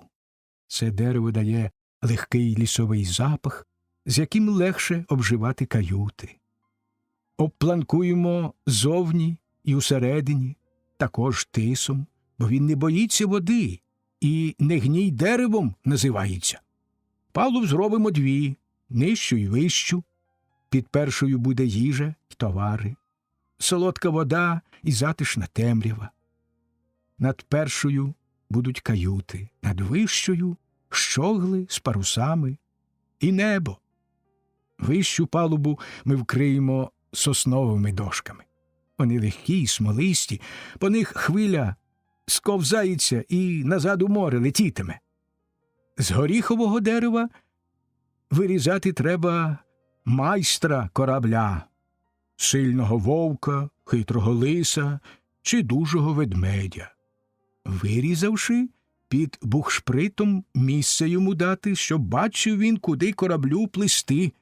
S1: Це дерево дає легкий лісовий запах, з яким легше обживати каюти. Обпланкуємо зовні і усередині, також тисом, бо він не боїться води і не гній деревом називається. Палуб зробимо дві, нижчу й вищу. Під першою буде їжа й товари, солодка вода і затишна темрява. Над першою будуть каюти, над вищою – щогли з парусами і небо. Вищу палубу ми вкриємо сосновими дошками. Вони легкі й смолисті, по них хвиля сковзається і назад у море летітиме. З горіхового дерева вирізати треба майстра корабля, сильного вовка, хитрого лиса чи дужого ведмедя. Вирізавши, під бухшпритом місце йому дати, щоб бачив він, куди кораблю плисти,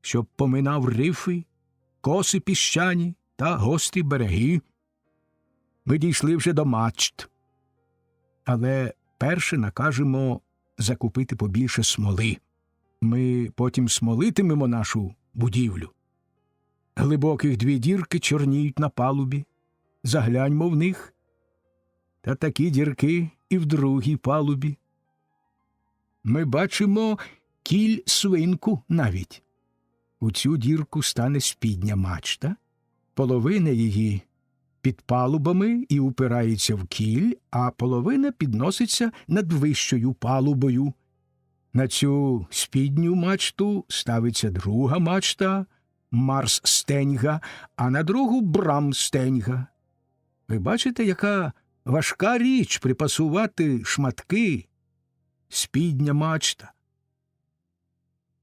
S1: щоб поминав рифи, коси піщані та гострі береги. Ми дійшли вже до мачт, але перше накажемо закупити побільше смоли. Ми потім смолитимемо нашу будівлю. Глибоких дві дірки чорніють на палубі. Загляньмо в них. Та такі дірки і в другій палубі. Ми бачимо кіль-свинку навіть. У цю дірку стане спідня мачта, половина її під палубами і упирається в кіль, а половина підноситься над вищою палубою. На цю спідню мачту ставиться друга мачта, марс-стеньга, а на другу брам-стеньга. Ви бачите, яка важка річ припасувати шматки, спідня мачта.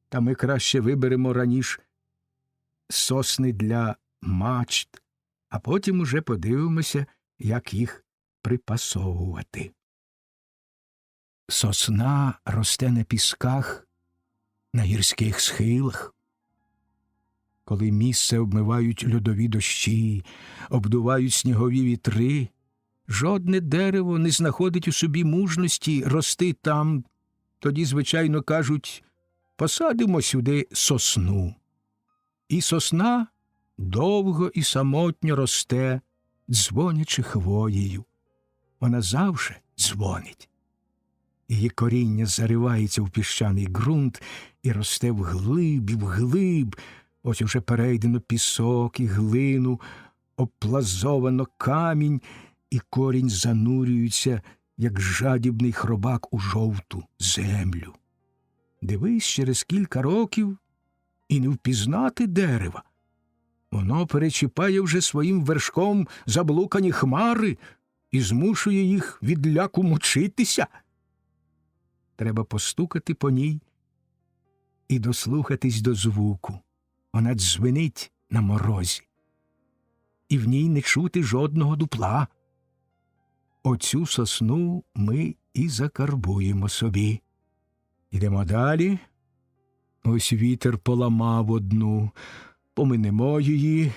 S1: Та ми краще виберемо раніше сосни для мачт, а потім уже подивимося, як їх припасовувати. Сосна росте на пісках, на гірських схилах. Коли місце обмивають льодові дощі, обдувають снігові вітри, жодне дерево не знаходить у собі мужності рости там. Тоді, звичайно, кажуть, посадимо сюди сосну. І сосна довго і самотньо росте, дзвонячи хвоєю. Вона завжди дзвонить. Її коріння заривається в піщаний ґрунт і росте вглиб і вглиб. Ось уже перейдено пісок і глину, обплазовано камінь, і корінь занурюється, як жадібний хробак у жовту землю. Дивись, через кілька років і не впізнати дерева. Воно перечіпає вже своїм вершком заблукані хмари і змушує їх від ляку мучитися. Треба постукати по ній і дослухатись до звуку. Вона дзвенить на морозі. І в ній не чути жодного дупла. Оцю сосну ми і закарбуємо собі. Ідемо далі. Ось вітер поламав одну. Поминемо її.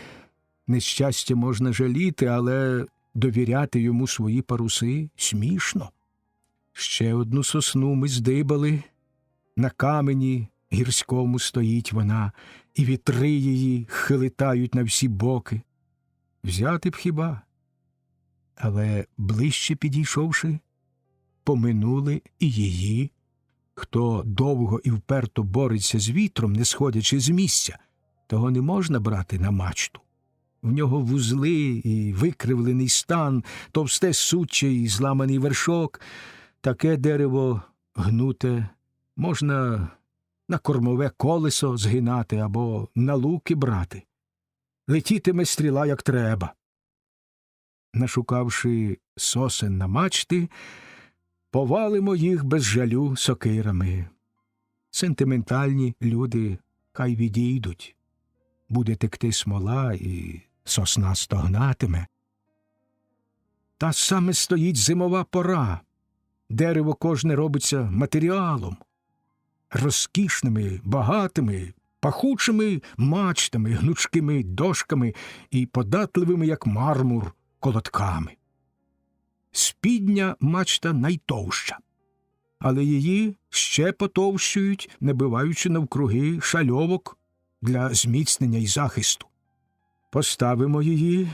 S1: Нещастя можна жаліти, але довіряти йому свої паруси смішно. Ще одну сосну ми здибали. На камені гірському стоїть вона, і вітри її хилитають на всі боки. Взяти б хіба? Але ближче підійшовши, поминули і її. Хто довго і вперто бореться з вітром, не сходячи з місця, того не можна брати на мачту. В нього вузли і викривлений стан, товсте суччя і зламаний вершок. Таке дерево гнуте можна на кормове колесо згинати або на луки брати. Летітиме стріла, як треба. Нашукавши сосен на мачти, повалимо їх без жалю сокирами. Сентиментальні люди хай відійдуть. Буде текти смола, і сосна стогнатиме. Та саме стоїть зимова пора. Дерево кожне робиться матеріалом. Розкішними, багатими, пахучими мачтами, гнучкими дошками і податливими, як мармур, колотками. Спідня мачта найтовща, але її ще потовщують, набиваючи навкруги шальовок для зміцнення і захисту. Поставимо її,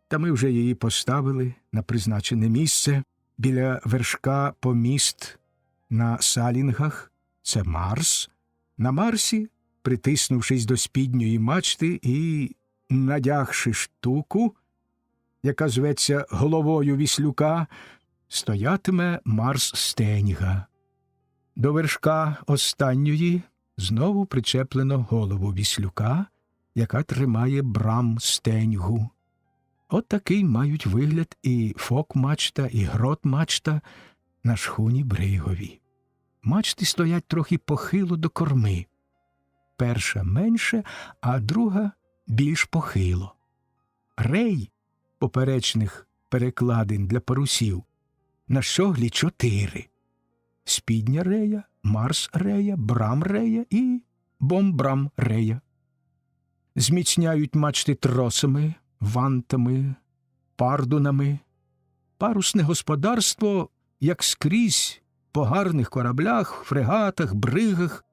S1: та ми вже її поставили на призначене місце біля вершка поміст на салінгах. Це Марс. На Марсі, притиснувшись до спідньої мачти і надягши штуку, яка зветься головою віслюка, стоятиме Марс Стеньга. До вершка останньої знову причеплено голову віслюка, яка тримає брам Стеньгу. От такий мають вигляд і фок-мачта, і грот-мачта на шхуні Бригові. Мачти стоять трохи похило до корми. Перша менше, а друга більш похило. Рей поперечних перекладин для парусів на щоглі 4. Спідня рея, Марс рея, брам рея і бомбрам рея. Зміцняють мачти тросами, вантами, пардунами. Парусне господарство, як скрізь, по гарних кораблях, фрегатах, бригах.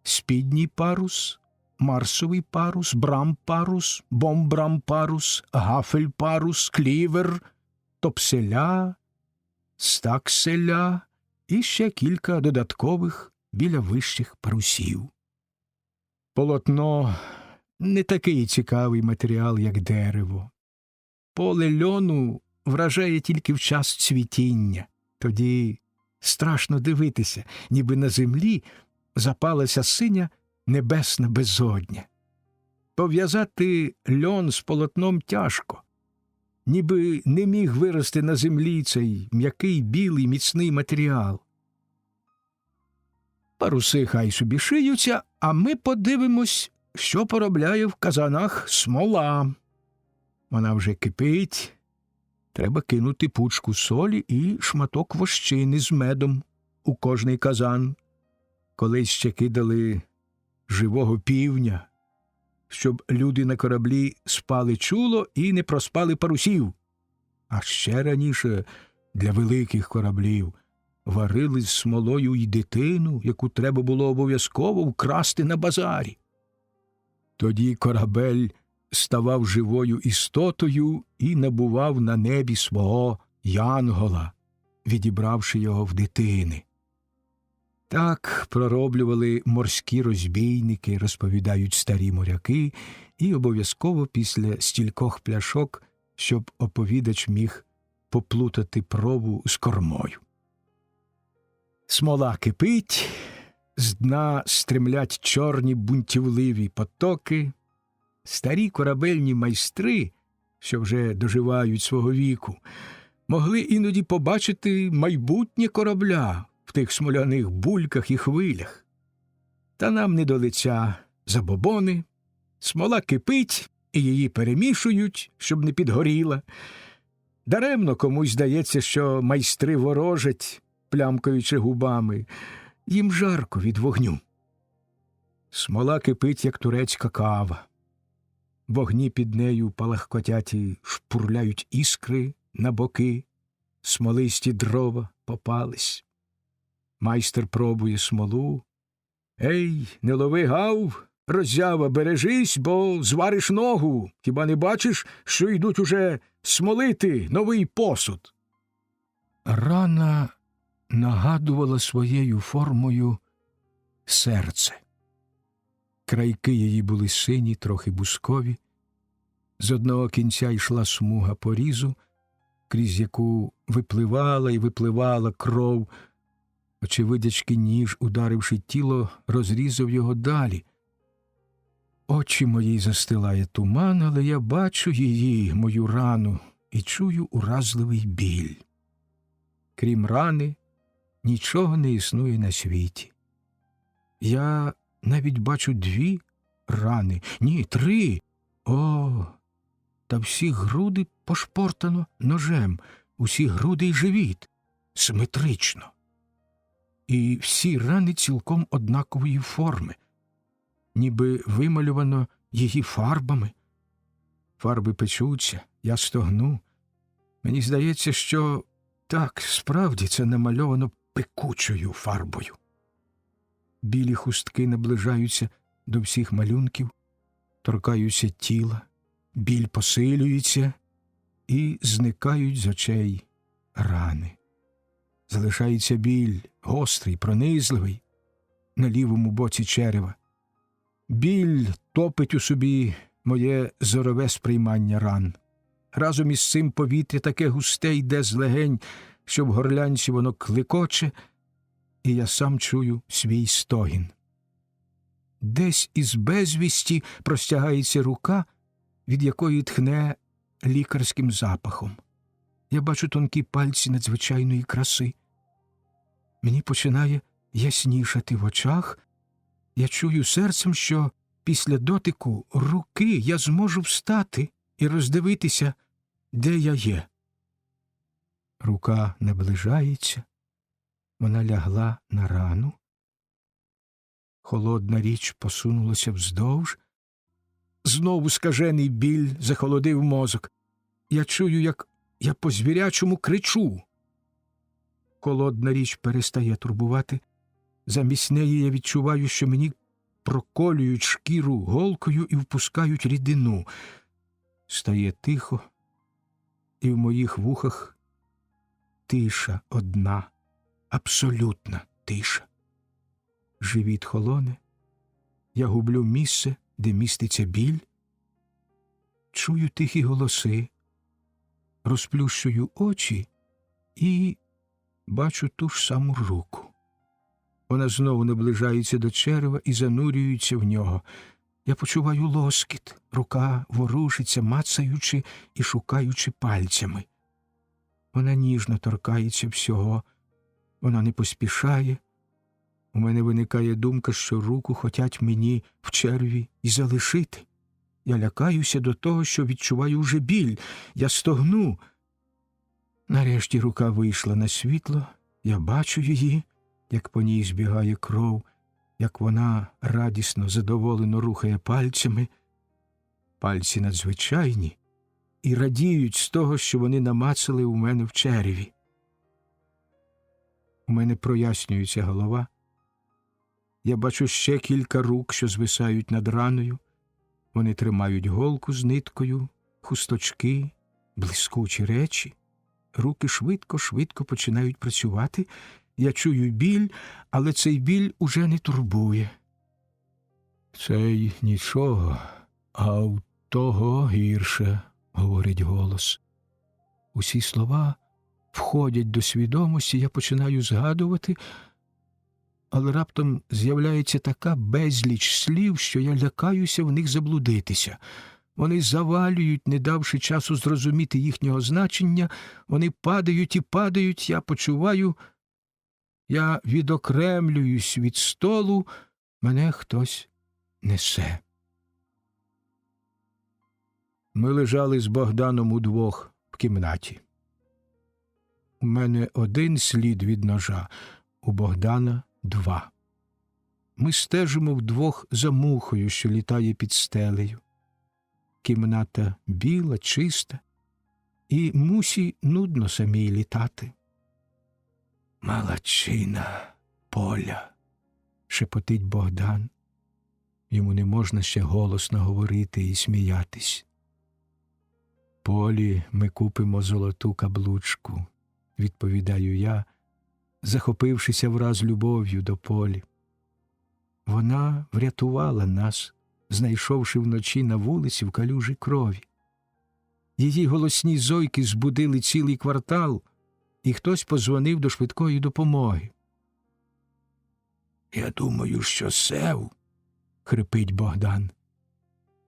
S1: Спідній парус, марсовий парус, брам-парус, бомбрам-парус, гафель-парус, клівер, топселя, стакселя і ще кілька додаткових біля вищих парусів. Полотно не такий цікавий матеріал, як дерево. Поле льону вражає тільки в час цвітіння. Тоді страшно дивитися, ніби на землі запалася синя небесна безодня. Пов'язати льон з полотном тяжко. Ніби не міг вирости на землі цей м'який, білий, міцний матеріал. Паруси хай собі шиються, а ми подивимось, що поробляє в казанах смола. Вона вже кипить. Треба кинути пучку солі і шматок вощини з медом у кожний казан. Колись ще кидали живого півня, щоб люди на кораблі спали чуло і не проспали парусів. А ще раніше для великих кораблів варили з смолою й дитину, яку треба було обов'язково вкрасти на базарі. Тоді корабель ставав живою істотою і набував на небі свого янгола, відібравши його в дитини. Так пророблювали морські розбійники, розповідають старі моряки, і обов'язково після стількох пляшок, щоб оповідач міг поплутати пробу з кормою. Смола кипить, з дна стремлять чорні бунтівливі потоки. Старі корабельні майстри, що вже доживають свого віку, могли іноді побачити майбутнє корабля в тих смоляних бульках і хвилях. Та нам не до лиця забобони, смола кипить, і її перемішують, щоб не підгоріла. Даремно комусь здається, що майстри ворожать, плямкаючи губами. Їм жарко від вогню. Смола кипить, як турецька кава. Вогні під нею палахкотять і шпурляють іскри на боки. Смолисті дрова попались. Майстер пробує смолу. Ей, не лови гав, роззява, бережись, бо звариш ногу. Хіба не бачиш, що йдуть уже смолити новий посуд? Рана нагадувала своєю формою серце. Крайки її були сині, трохи бускові. З одного кінця йшла смуга порізу, крізь яку випливала і випливала кров. Очевидячки ніж, ударивши тіло, розрізав його далі. Очі мої застилає туман, але я бачу її, мою рану, і чую уразливий біль. Крім рани, нічого не існує на світі. Я навіть бачу 2 рани, ні, 3. О, та всі груди пошпортано ножем, усі груди й живіт, симетрично. І всі рани цілком однакової форми, ніби вималювано її фарбами. Фарби печуться, я стогну. Мені здається, що так, справді це намальовано пекучою фарбою. Білі хустки наближаються до всіх малюнків, торкаються тіла, біль посилюється і зникають з очей рани. Залишається біль, гострий, пронизливий, на лівому боці черева. Біль топить у собі моє зорове сприймання ран. Разом із цим повітря таке густе йде з легень, що в горлянці воно клекоче, і я сам чую свій стогін. Десь із безвісті простягається рука, від якої тхне лікарським запахом. Я бачу тонкі пальці надзвичайної краси. Мені починає яснішати в очах. Я чую серцем, що після дотику руки я зможу встати і роздивитися, де я є. Рука наближається. Вона лягла на рану. Холодна річ посунулася вздовж. Знову скажений біль захолодив мозок. Я чую, як я по-звірячому кричу. Холодна річ перестає турбувати. Замість неї я відчуваю, що мені проколюють шкіру голкою і впускають рідину. Стає тихо, і в моїх вухах тиша одна, абсолютна тиша. Живіт холоне, я гублю місце, де міститься біль. Чую тихі голоси, розплющую очі і бачу ту ж саму руку. Вона знову наближається до черева і занурюється в нього. Я почуваю лоскіт, рука ворушиться, мацаючи і шукаючи пальцями. Вона ніжно торкається всього, вона не поспішає. У мене виникає думка, що руку хотять мені в черві і залишити. Я лякаюся до того, що відчуваю вже біль. Я стогну. Нарешті рука вийшла на світло. Я бачу її, як по ній збігає кров, як вона радісно, задоволено рухає пальцями. Пальці надзвичайні і радіють з того, що вони намацали у мене в череві. У мене прояснюється голова. Я бачу ще кілька рук, що звисають над раною. Вони тримають голку з ниткою, хусточки, блискучі речі. Руки швидко починають працювати. Я чую біль, але цей біль уже не турбує. «Цей нічого, а в того гірше», – говорить голос. Усі слова входять до свідомості, я починаю згадувати, але раптом з'являється така безліч слів, що я лякаюся в них заблудитися. Вони завалюють, не давши часу зрозуміти їхнього значення, вони падають і падають, я почуваю, Я відокремлююсь від столу, мене хтось несе. Ми лежали з Богданом удвох в кімнаті. У мене один слід від ножа, у Богдана два. Ми стежимо вдвох за мухою, що літає під стелею. Кімната біла, чиста, і мусі нудно самій літати. «Малачина, Поля», – шепотить Богдан. Йому не можна ще голосно говорити і сміятись. «Полі ми купимо золоту каблучку», – відповідаю я, захопившися враз любов'ю до Полі. Вона врятувала нас, знайшовши вночі на вулиці в калюжі крові. Її голосні зойки збудили цілий квартал, і хтось подзвонив до швидкої допомоги. «Я думаю, що Сев», – хрипить Богдан.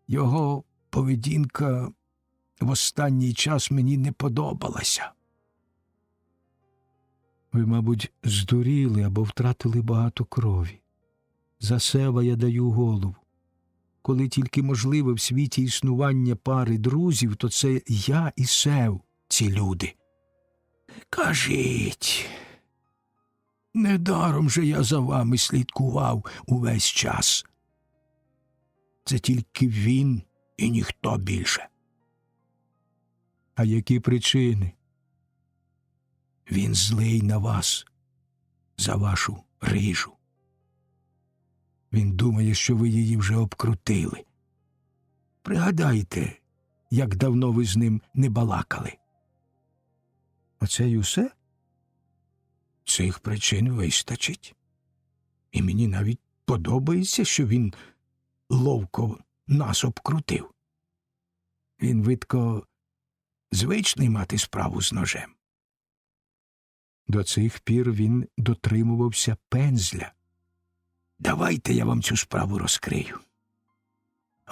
S1: «Його поведінка в останній час мені не подобалася». Ви, мабуть, здуріли або втратили багато крові. За Сева я даю голову. Коли тільки можливе в світі існування пари друзів, то це я і Сев, ці люди. Кажіть, недаром же я за вами слідкував увесь час. Це тільки він і ніхто більше. А які причини? Він злий на вас за вашу рижу. Він думає, що ви її вже обкрутили. Пригадайте, як давно ви з ним не балакали. Оце й усе? Цих причин вистачить. І мені навіть подобається, що він ловко нас обкрутив. Він, видко, звичний мати справу з ножем. До цих пір він дотримувався пензля. Давайте я вам цю справу розкрию.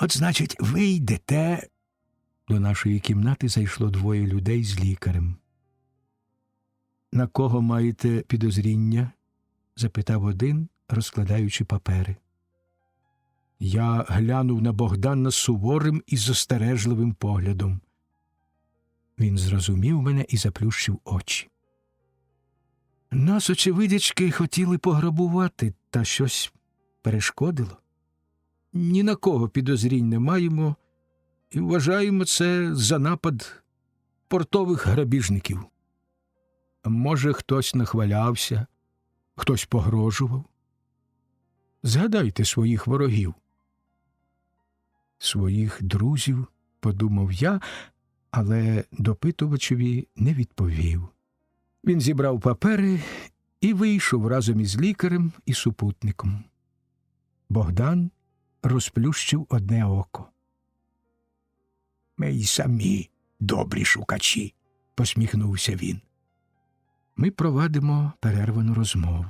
S1: От, значить, ви йдете. До нашої кімнати зайшло двоє людей з лікарем. На кого маєте підозріння? Запитав один, розкладаючи папери. Я глянув на Богдана суворим і застережливим поглядом. Він зрозумів мене і заплющив очі. Нас, очевидячки, хотіли пограбувати, та щось перешкодило. Ні на кого підозрінь не маємо і вважаємо це за напад портових грабіжників. Може, хтось нахвалявся, хтось погрожував. Згадайте своїх ворогів. Своїх друзів, подумав я, але допитувачеві не відповів. Він зібрав папери і вийшов разом із лікарем і супутником. Богдан розплющив одне око. «Ми й самі добрі шукачі», – посміхнувся він. Ми провадимо перервану розмову.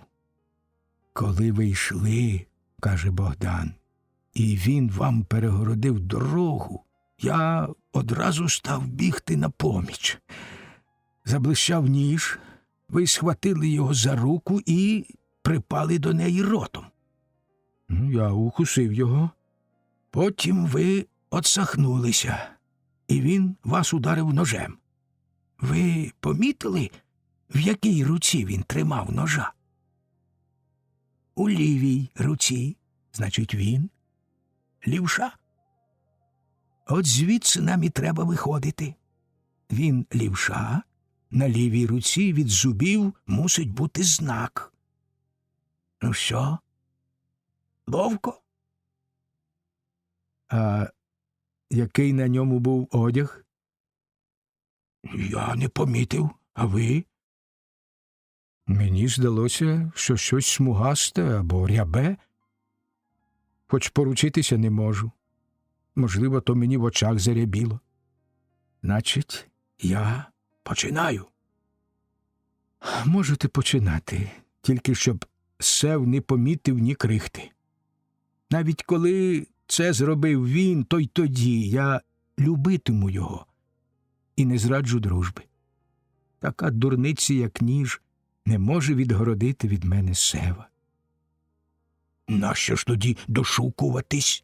S1: «Коли ви йшли, – каже Богдан, – і він вам перегородив дорогу, я одразу став бігти на поміч. Заблищав ніж, ви схватили його за руку і припали до неї ротом. Я укусив його. Потім ви отсахнулися, і він вас ударив ножем. Ви помітили, в якій руці він тримав ножа? У лівій руці, значить, він лівша. От звідси нам і треба виходити. Він лівша, на лівій руці від зубів мусить бути знак. Ну що? Ловко? А який на ньому був одяг? Я не помітив, а ви? Мені здалося, що щось смугасте або рябе. Хоч поручитися не можу. Можливо, то мені в очах зарябіло. Значить, я починаю. Можете починати, тільки щоб Сев не помітив ні крихти. Навіть коли це зробив він, то й тоді я любитиму його і не зраджу дружби. Така дурниця, як ніж, не може відгородити від мене Сева. Нащо ж тоді дошукуватись?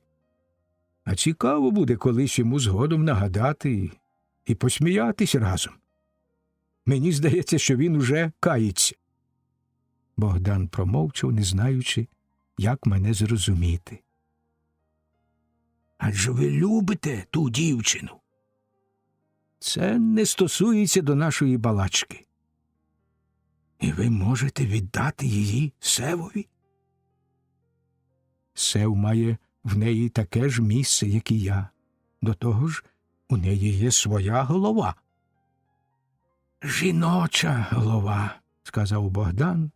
S1: А цікаво буде колись йому згодом нагадати і посміятись разом. Мені здається, що він уже кається. Богдан промовчав, не знаючи, як мене зрозуміти. Адже ви любите ту дівчину. Це не стосується до нашої балачки. І ви можете віддати її Севові? Сев має в неї таке ж місце, як і я. До того ж, у неї є своя голова. Жіноча голова, сказав Богдан.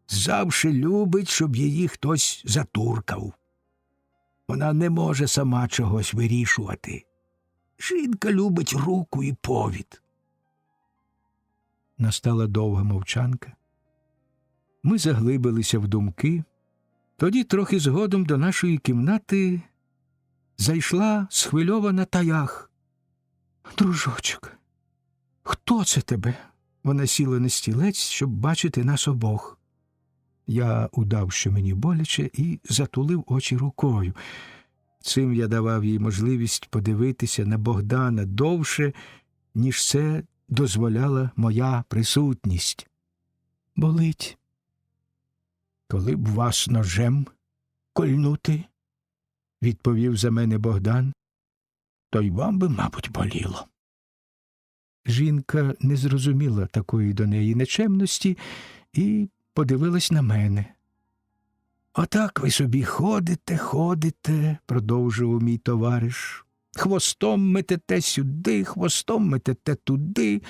S1: Завше любить, щоб її хтось затуркав. Вона не може сама чогось вирішувати. Жінка любить руку і повід. Настала довга мовчанка. Ми заглибилися в думки. Тоді трохи згодом до нашої кімнати зайшла схвильована Таях. «Дружочок, хто це тебе?» Вона сіла на стілець, щоб бачити нас обох. Я удав, що мені боляче, і затулив очі рукою. Цим я давав їй можливість подивитися на Богдана довше, ніж це дозволяла моя присутність. «Болить. Коли б вас ножем кольнути, – відповів за мене Богдан, – то й вам би, мабуть, боліло». Жінка не зрозуміла такої до неї нечемності і подивилась на мене. «Отак ви собі ходите, – продовжував мій товариш. Хвостом метете сюди, хвостом метете туди,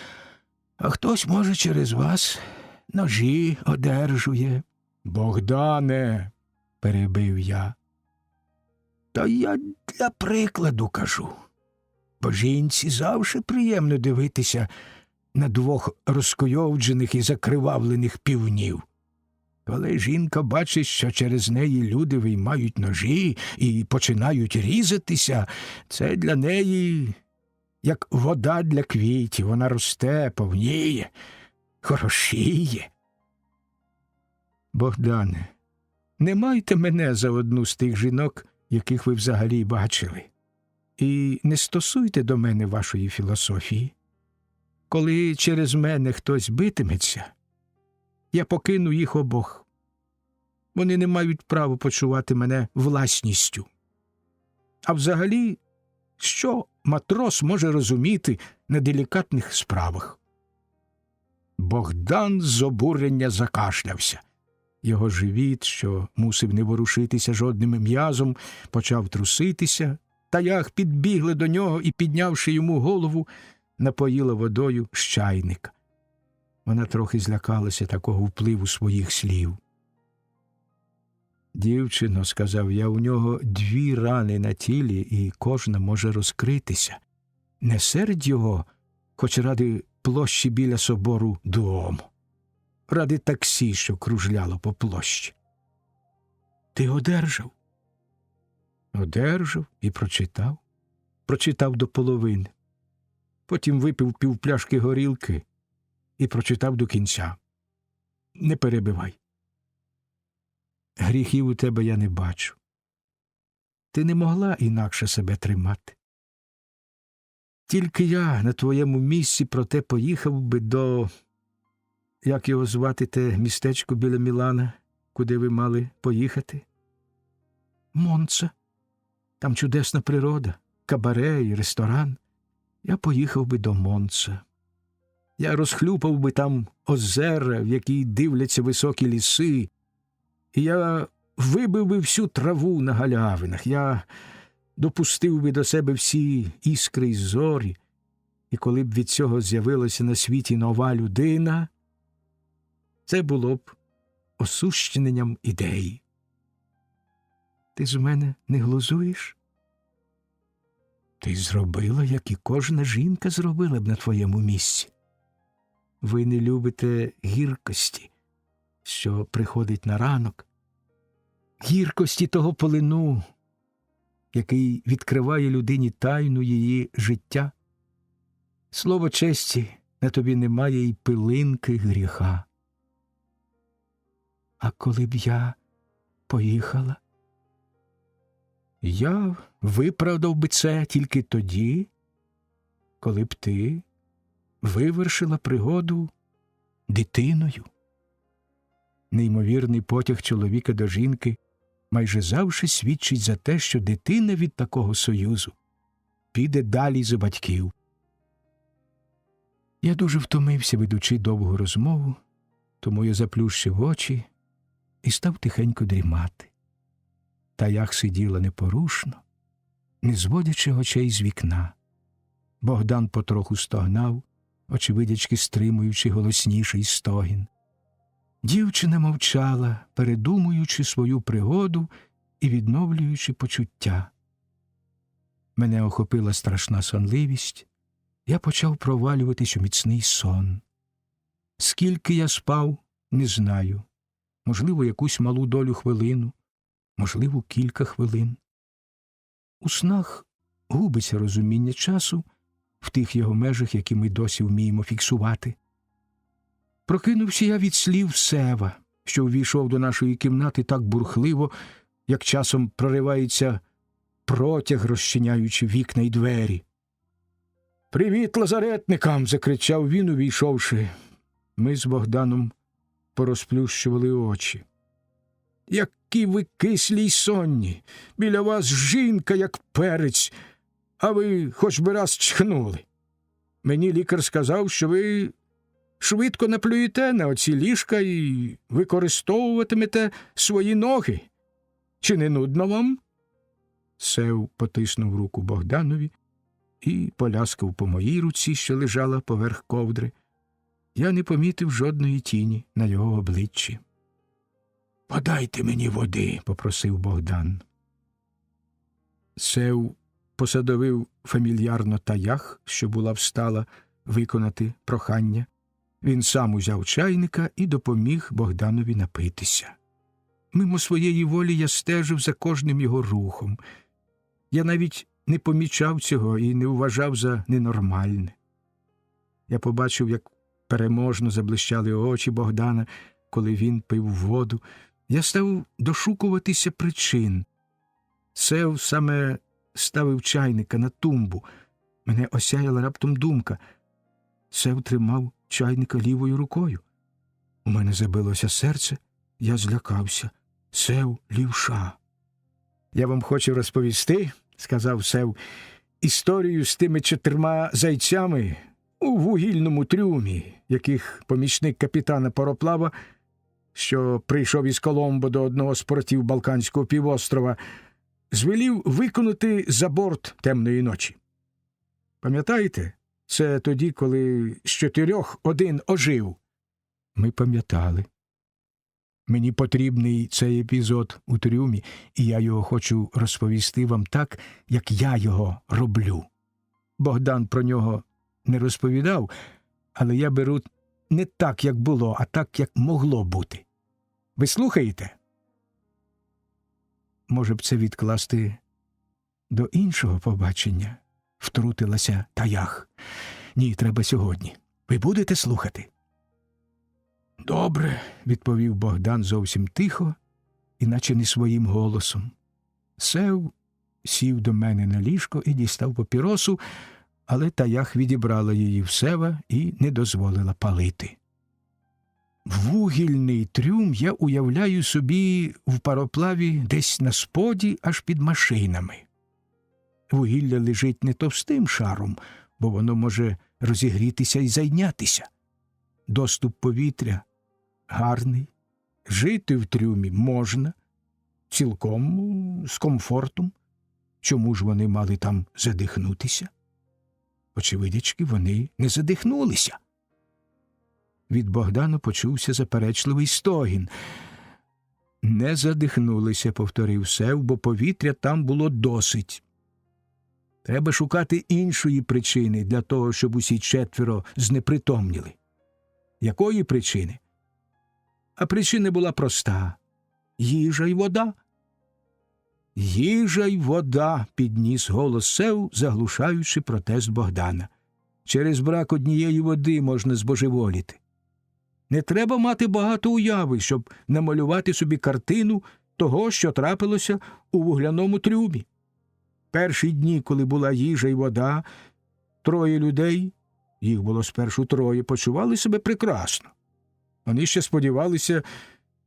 S1: а хтось, може, через вас ножі одержує». «Богдане!» – перебив я. «Та я для прикладу кажу. Бо жінці завжди приємно дивитися на двох розкойовджених і закривавлених півнів. Коли жінка бачить, що через неї люди виймають ножі і починають різатися, це для неї як вода для квітів. Вона росте, повніє, хорошіє». «Богдане, не майте мене за одну з тих жінок, яких ви взагалі бачили. І не стосуйте до мене вашої філософії. Коли через мене хтось битиметься, я покину їх обох. Вони не мають права почувати мене власністю. А взагалі, що матрос може розуміти на делікатних справах?» Богдан з обурення закашлявся. Його живіт, що мусив не ворушитися жодним м'язом, почав труситися. Таях підбігла до нього і, піднявши йому голову, напоїла водою з чайника. Вона трохи злякалася такого впливу своїх слів. «Дівчино, – сказав я, – у нього 2 рани на тілі, і кожна може розкритися. Не сердь його, хоч ради площі біля собору Дуому. Ради таксі, що кружляло по площі». «Ти одержав?» «Одержав і прочитав. Прочитав до половини. Потім випив півпляшки горілки і прочитав до кінця. Не перебивай. Гріхів у тебе я не бачу. Ти не могла інакше себе тримати. Тільки я на твоєму місці проте поїхав би до... Як його звати те містечко біля Мілана, куди ви мали поїхати?» «Монца. Там чудесна природа, кабаре і ресторан. Я поїхав би до Монца. Я розхлюпав би там озера, в які дивляться високі ліси. І я вибив би всю траву на галявинах. Я допустив би до себе всі іскри й зорі. І коли б від цього з'явилася на світі нова людина, це було б осущенням ідеї. Ти з мене не глузуєш? Ти зробила, як і кожна жінка зробила б на твоєму місці. Ви не любите гіркості, що приходить на ранок, гіркості того полину, який відкриває людині тайну її життя. Слово честі, на тобі немає й пилинки гріха. А коли б я поїхала? Я виправдав би це тільки тоді, коли б ти вивершила пригоду дитиною. Неймовірний потяг чоловіка до жінки майже завжди свідчить за те, що дитина від такого союзу піде далі за батьків. Я дуже втомився, ведучи довгу розмову, тому я заплющив очі і став тихенько дрімати. Таях сиділа непорушно, не зводячи очей з вікна. Богдан потроху стогнав, очевидячки стримуючи голосніший стогін. Дівчина мовчала, передумуючи свою пригоду і відновлюючи почуття. Мене охопила страшна сонливість, я почав провалюватись у міцний сон. Скільки я спав, не знаю. Можливо, якусь малу долю хвилину, можливо, кілька хвилин. У снах губиться розуміння часу в тих його межах, які ми досі вміємо фіксувати. Прокинувся я від слів Сева, що увійшов до нашої кімнати так бурхливо, як часом проривається протяг, розчиняючи вікна й двері. «Привіт лазаретникам!» – закричав він, увійшовши. Ми з Богданом порозплющували очі. «Які ви кислі й сонні! Біля вас жінка, як перець, а ви хоч би раз чхнули. Мені лікар сказав, що ви швидко наплюєте на оці ліжка і використовуватимете свої ноги. Чи не нудно вам?» Сев потиснув руку Богданові і поляскав по моїй руці, що лежала поверх ковдри. Я не помітив жодної тіні на його обличчі. «Подайте мені води», – попросив Богдан. Сев посадовив фамільярно Таях, що була встала виконати прохання. Він сам узяв чайника і допоміг Богданові напитися. Мимо своєї волі я стежив за кожним його рухом. Я навіть не помічав цього і не вважав за ненормальне. Я побачив, як переможно заблищали очі Богдана, коли він пив воду. Я став дошукуватися причин. Сев саме ставив чайника на тумбу. Мене осяяла раптом думка. Сев тримав чайника лівою рукою. У мене забилося серце, я злякався. Сев – лівша. «Я вам хочу розповісти, – сказав Сев, – історію з тими 4 зайцями у вугільному трюмі, яких помічник капітана пароплава, що прийшов із Коломбо до одного з портів Балканського півострова, звелів виконати за борт темної ночі. Пам'ятаєте? Це тоді, коли з 4 один ожив». Ми пам'ятали. Мені потрібний цей епізод у трюмі, і я його хочу розповісти вам так, як я його роблю. Богдан про нього не розповідав, але я беру не так, як було, а так, як могло бути. Ви слухаєте? Може б це відкласти до іншого побачення? Втрутилася Таях. Ні, треба сьогодні. Ви будете слухати? «Добре», – відповів Богдан зовсім тихо, іначе не своїм голосом. Сев сів до мене на ліжко і дістав папіросу, але Таях відібрала її в Сева і не дозволила палити. Вугільний трюм я уявляю собі в пароплаві десь на споді, аж під машинами. Вугілля лежить не товстим шаром, бо воно може розігрітися і зайнятися. Доступ повітря гарний, жити в трюмі можна, цілком з комфортом. Чому ж вони мали там задихнутися? Очевидячки, вони не задихнулися. Від Богдана почувся заперечливий стогін. «Не задихнулися», – повторив Сев, – «бо повітря там було досить. Треба шукати іншої причини для того, щоб усі 4 знепритомніли». Якої причини? А причина була проста – їжа й вода. «Їжа й вода», – підніс голос Сев, заглушаючи протест Богдана. «Через брак однієї води можна збожеволіти. Не треба мати багато уяви, щоб намалювати собі картину того, що трапилося у вугляному трюмі. Перші дні, коли була їжа і вода, троє людей, їх було спершу троє, почували себе прекрасно. Вони ще сподівалися,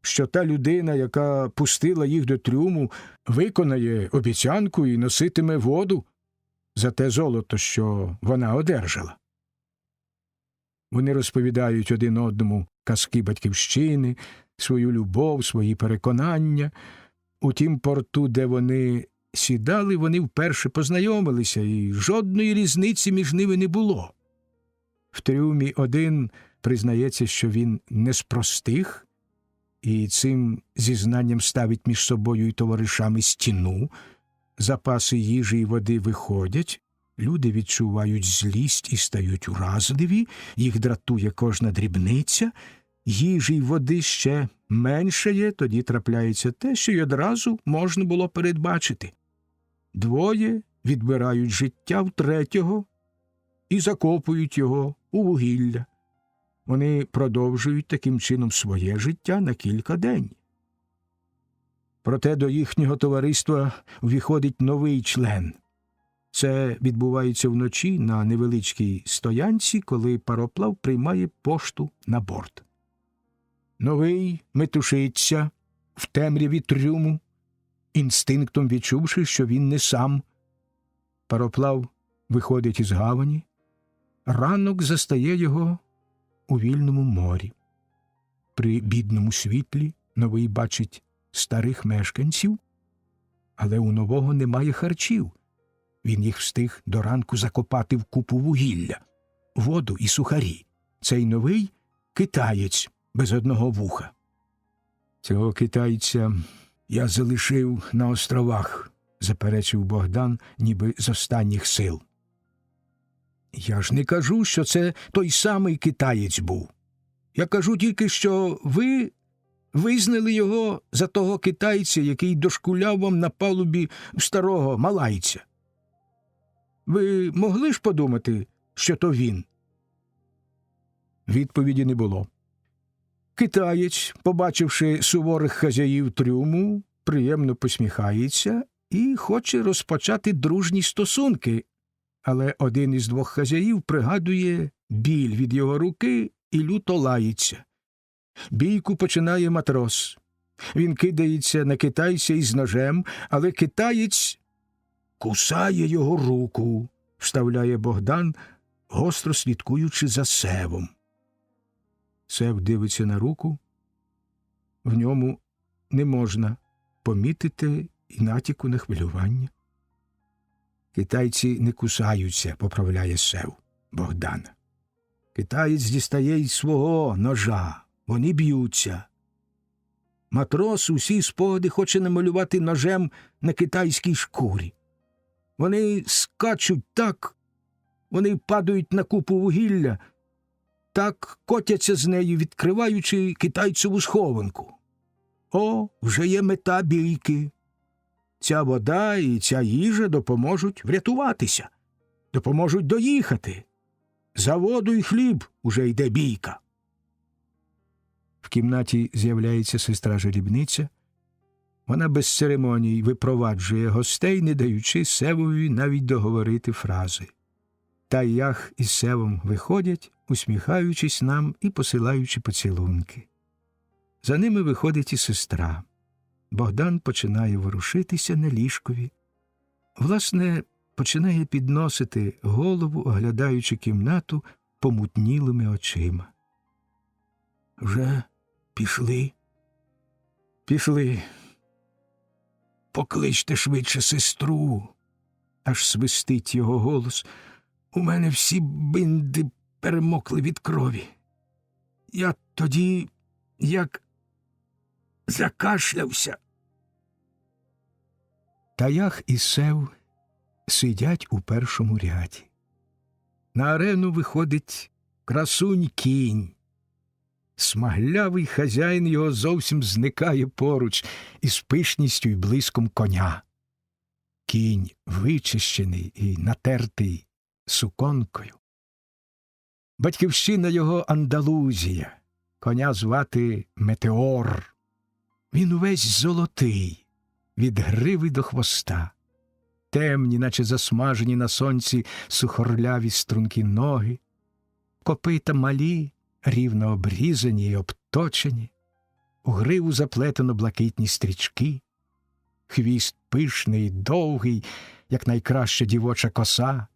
S1: що та людина, яка пустила їх до трюму, виконає обіцянку і носитиме воду за те золото, що вона одержала. Вони розповідають один одному казки батьківщини, свою любов, свої переконання. У тім порту, де вони сідали, вони вперше познайомилися, і жодної різниці між ними не було. В трюмі один признається, що він не з простих, і цим зізнанням ставить між собою і товаришами стіну. Запаси їжі і води виходять, люди відчувають злість і стають уразливі, їх дратує кожна дрібниця, їжі й води ще меншає, тоді трапляється те, що й одразу можна було передбачити. Двоє відбирають життя в третього і закопують його у вугілля. Вони продовжують таким чином своє життя на кілька день. Проте до їхнього товариства виходить новий член. Це відбувається вночі на невеличкій стоянці, коли пароплав приймає пошту на борт. Новий метушиться в темряві трюму, інстинктом відчувши, що він не сам. Пароплав виходить із гавані. Ранок застає його у вільному морі. При бідному світлі новий бачить старих мешканців, але у нового немає харчів. Він їх встиг до ранку закопати в купу вугілля, воду і сухарі. Цей новий – китаєць без одного вуха. Цього китайця я залишив на островах, заперечив Богдан, ніби з останніх сил. Я ж не кажу, що це той самий китаєць був. Я кажу тільки, що ви визнали його за того китайця, який дошкуляв вам на палубі старого малайця. Ви могли ж подумати, що то він? Відповіді не було. Китаєць, побачивши суворих хазяїв трюму, приємно посміхається і хоче розпочати дружні стосунки, але один із двох хазяїв пригадує біль від його руки і люто лається. Бійку починає матрос. Він кидається на китайця із ножем, але китаєць кусає його руку, вставляє Богдан, гостро слідкуючи за Севом. Сев дивиться на руку. В ньому не можна помітити і натяку на хвилювання. Китайці не кусаються, поправляє Сев Богдана. Китаєць дістає із свого ножа. Вони б'ються. Матрос усі спогади хоче намалювати ножем на китайській шкурі. Вони скачуть так, вони падають на купу вугілля, так котяться з нею, відкриваючи китайцеву схованку. О, вже є мета бійки. Ця вода і ця їжа допоможуть врятуватися, допоможуть доїхати. За воду і хліб уже йде бійка. В кімнаті з'являється сестра-жалібниця. Вона без церемоній випроваджує гостей, не даючи Севові навіть договорити фрази. Таях із Севом виходять, усміхаючись нам і посилаючи поцілунки. За ними виходить і сестра. Богдан починає ворушитися на ліжкові. Власне, починає підносити голову, оглядаючи кімнату помутнілими очима. Вже пішли? Пішли. Покличте швидше сестру. Аж свистить його голос. У мене всі бинди перемокли від крові. Я тоді, як закашлявся. Таях і Сев сидять у першому ряді. На арену виходить красунь-кінь. Смаглявий хазяїн його зовсім зникає поруч із пишністю й блиском коня. Кінь вичищений і натертий суконкою. Батьківщина його Андалузія, Коня звати Метеор. Він увесь золотий, від гриви до хвоста. Темні, наче засмажені на сонці сухорляві стрункі ноги, копита малі, рівно обрізані й обточені, у гриву заплетено блакитні стрічки, хвіст пишний й довгий, як найкраща дівоча коса,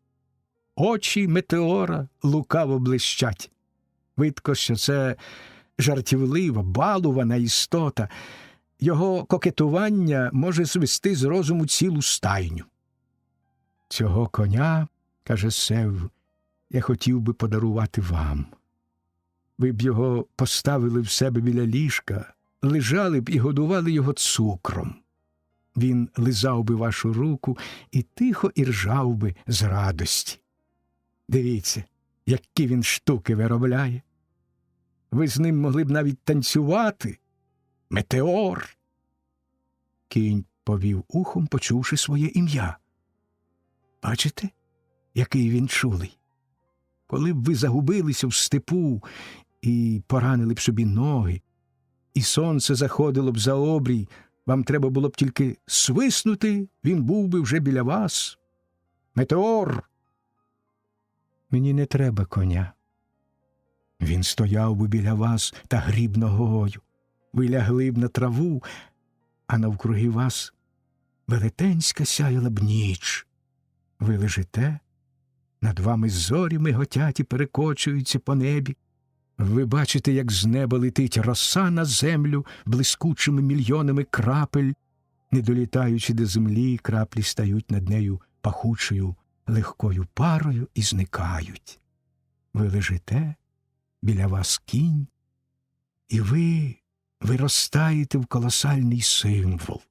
S1: очі Метеора лукаво блищать. Видко, що це жартівлива, балувана істота. Його кокетування може звести з розуму цілу стайню. Цього коня, каже Сев, я хотів би подарувати вам. Ви б його поставили в себе біля ліжка, лежали б і годували його цукром. Він лизав би вашу руку і тихо іржав би з радості. Дивіться, які він штуки виробляє. Ви з ним могли б навіть танцювати. Метеор! Кінь повів ухом, почувши своє ім'я. Бачите, який він чулий? Коли б ви загубилися в степу і поранили б собі ноги, і сонце заходило б за обрій, вам треба було б тільки свиснути, він був би вже біля вас. Метеор! Мені не треба коня. Він стояв би біля вас та гріб ногою. Ви лягли б на траву, а навкруги вас велетенська сяяла б ніч. Ви лежите, над вами зорі миготять і перекочуються по небі. Ви бачите, як з неба летить роса на землю блискучими мільйонами крапель. Не долітаючи до землі, краплі стають над нею пахучою легкою парою і зникають. Ви лежите, біля вас кінь, і ви виростаєте в колосальний символ.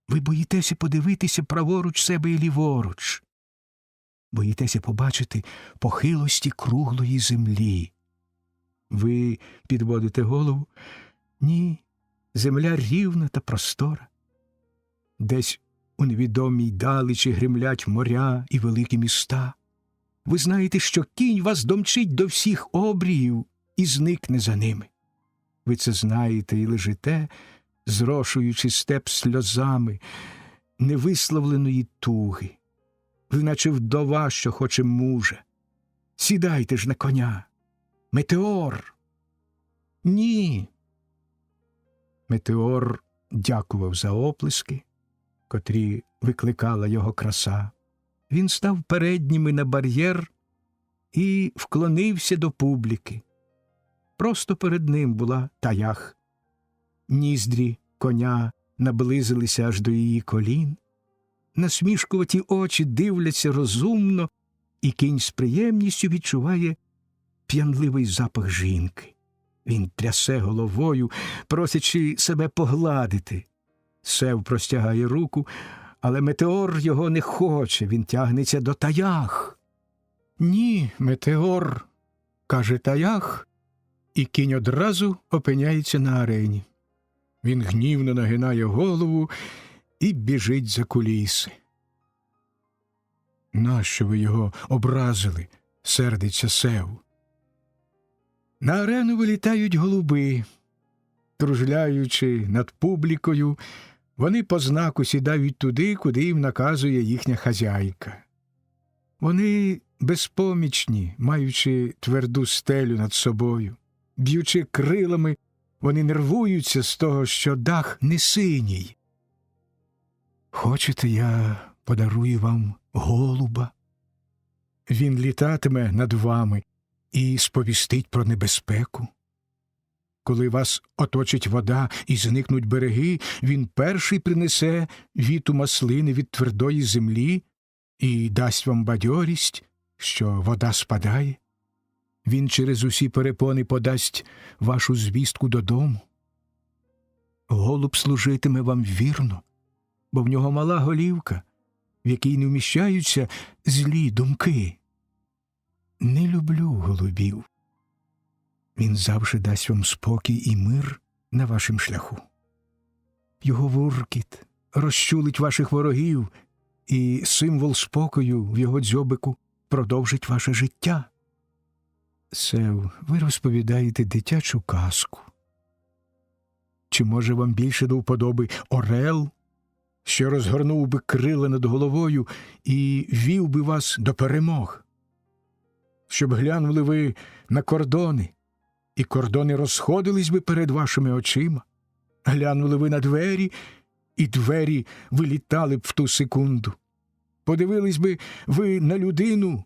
S1: Ви боїтеся подивитися праворуч себе і ліворуч. Боїтеся побачити похилості круглої землі. Ви підводите голову? Ні, земля рівна та простора. Десь у невідомій далечі гримлять моря і великі міста. Ви знаєте, що кінь вас домчить до всіх обріїв і зникне за ними. Ви це знаєте і лежите, зрошуючи степ сльозами невисловленої туги. Ви наче вдова, що хоче мужа. Сідайте ж на коня. Метеор! Ні. Метеор дякував за оплески, котрі викликала його краса. Він став передніми на бар'єр і вклонився до публіки. Просто перед ним була Таях. Ніздрі коня наблизилися аж до її колін. Насмішкуваті очі дивляться розумно, і кінь з приємністю відчуває п'янливий запах жінки. Він трясе головою, просячи себе погладити. Сев простягає руку, але Метеор його не хоче, він тягнеться до Таях. Ні, Метеор, каже Таях, і кінь одразу опиняється на арені. Він гнівно нагинає голову і біжить за куліси. Нащо ви його образили? Сердиться Сев. На арену вилітають голуби. Кружляючи над публікою, вони по знаку сідають туди, куди їм наказує їхня хазяйка. Вони безпомічні, маючи тверду стелю над собою. Б'ючи крилами, вони нервуються з того, що дах не синій. Хочете, я подарую вам голуба? Він літатиме над вами і сповістить про небезпеку. Коли вас оточить вода і зникнуть береги, він перший принесе віту маслини від твердої землі і дасть вам бадьорість, що вода спадає. Він через усі перепони подасть вашу звістку додому. Голуб служитиме вам вірно, бо в нього мала голівка, в якій не вміщаються злі думки. Не люблю голубів. Він завжди дасть вам спокій і мир на вашім шляху. Його вуркіт розчулить ваших ворогів, і символ спокою в його дзьобику продовжить ваше життя. Сев, ви розповідаєте дитячу казку. Чи, може, вам більше до вподоби орел, що розгорнув би крила над головою і вів би вас до перемог? Щоб глянули ви на кордони, і кордони розходились би перед вашими очима. Глянули ви на двері, і двері вилітали б в ту секунду. Подивились би ви на людину,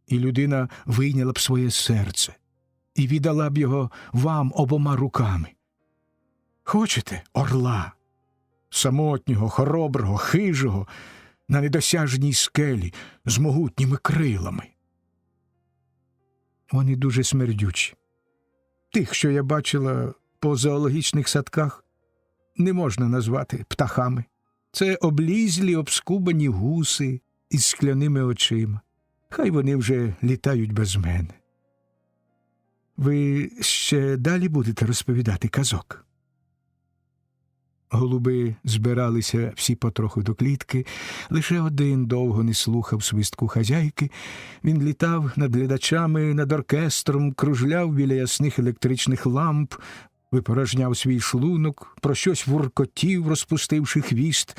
S1: і людина вийняла б своє серце і віддала б його вам обома руками. Хочете орла, самотнього, хороброго, хижого, на недосяжній скелі з могутніми крилами? Вони дуже смердючі. Тих, що я бачила по зоологічних садках, не можна назвати птахами. Це облізлі, обскубані гуси із скляними очима. Хай вони вже літають без мене. Ви ще далі будете розповідати казок? Голуби збиралися всі потроху до клітки. Лише один довго не слухав свистку хазяйки. Він літав над глядачами, над оркестром, кружляв біля ясних електричних ламп, випорожняв свій шлунок, про щось вуркотів, розпустивши хвіст.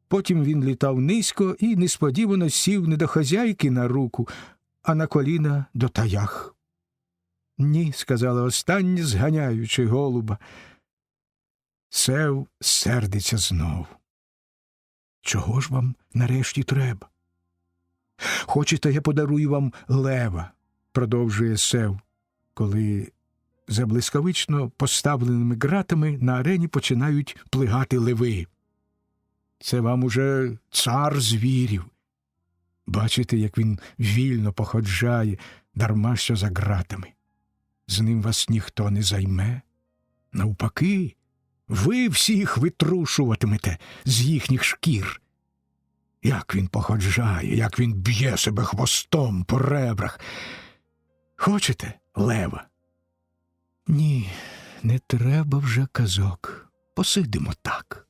S1: Потім він літав низько і несподівано сів не до хазяйки на руку, а на коліна до таях. «Ні», – сказала остання, зганяючи голуба. Сев сердиться знов. «Чого ж вам нарешті треба?» «Хочете, я подарую вам лева», – продовжує Сев, коли за блискавично поставленими ґратами на арені починають плигати леви. «Це вам уже цар звірів. Бачите, як він вільно походжає, дарма що за ґратами. З ним вас ніхто не займе. Навпаки, ви всіх витрушуватимете з їхніх шкір. Як він походжає, як він б'є себе хвостом по ребрах. Хочете лева?» «Ні, не треба вже казок. Посидимо так».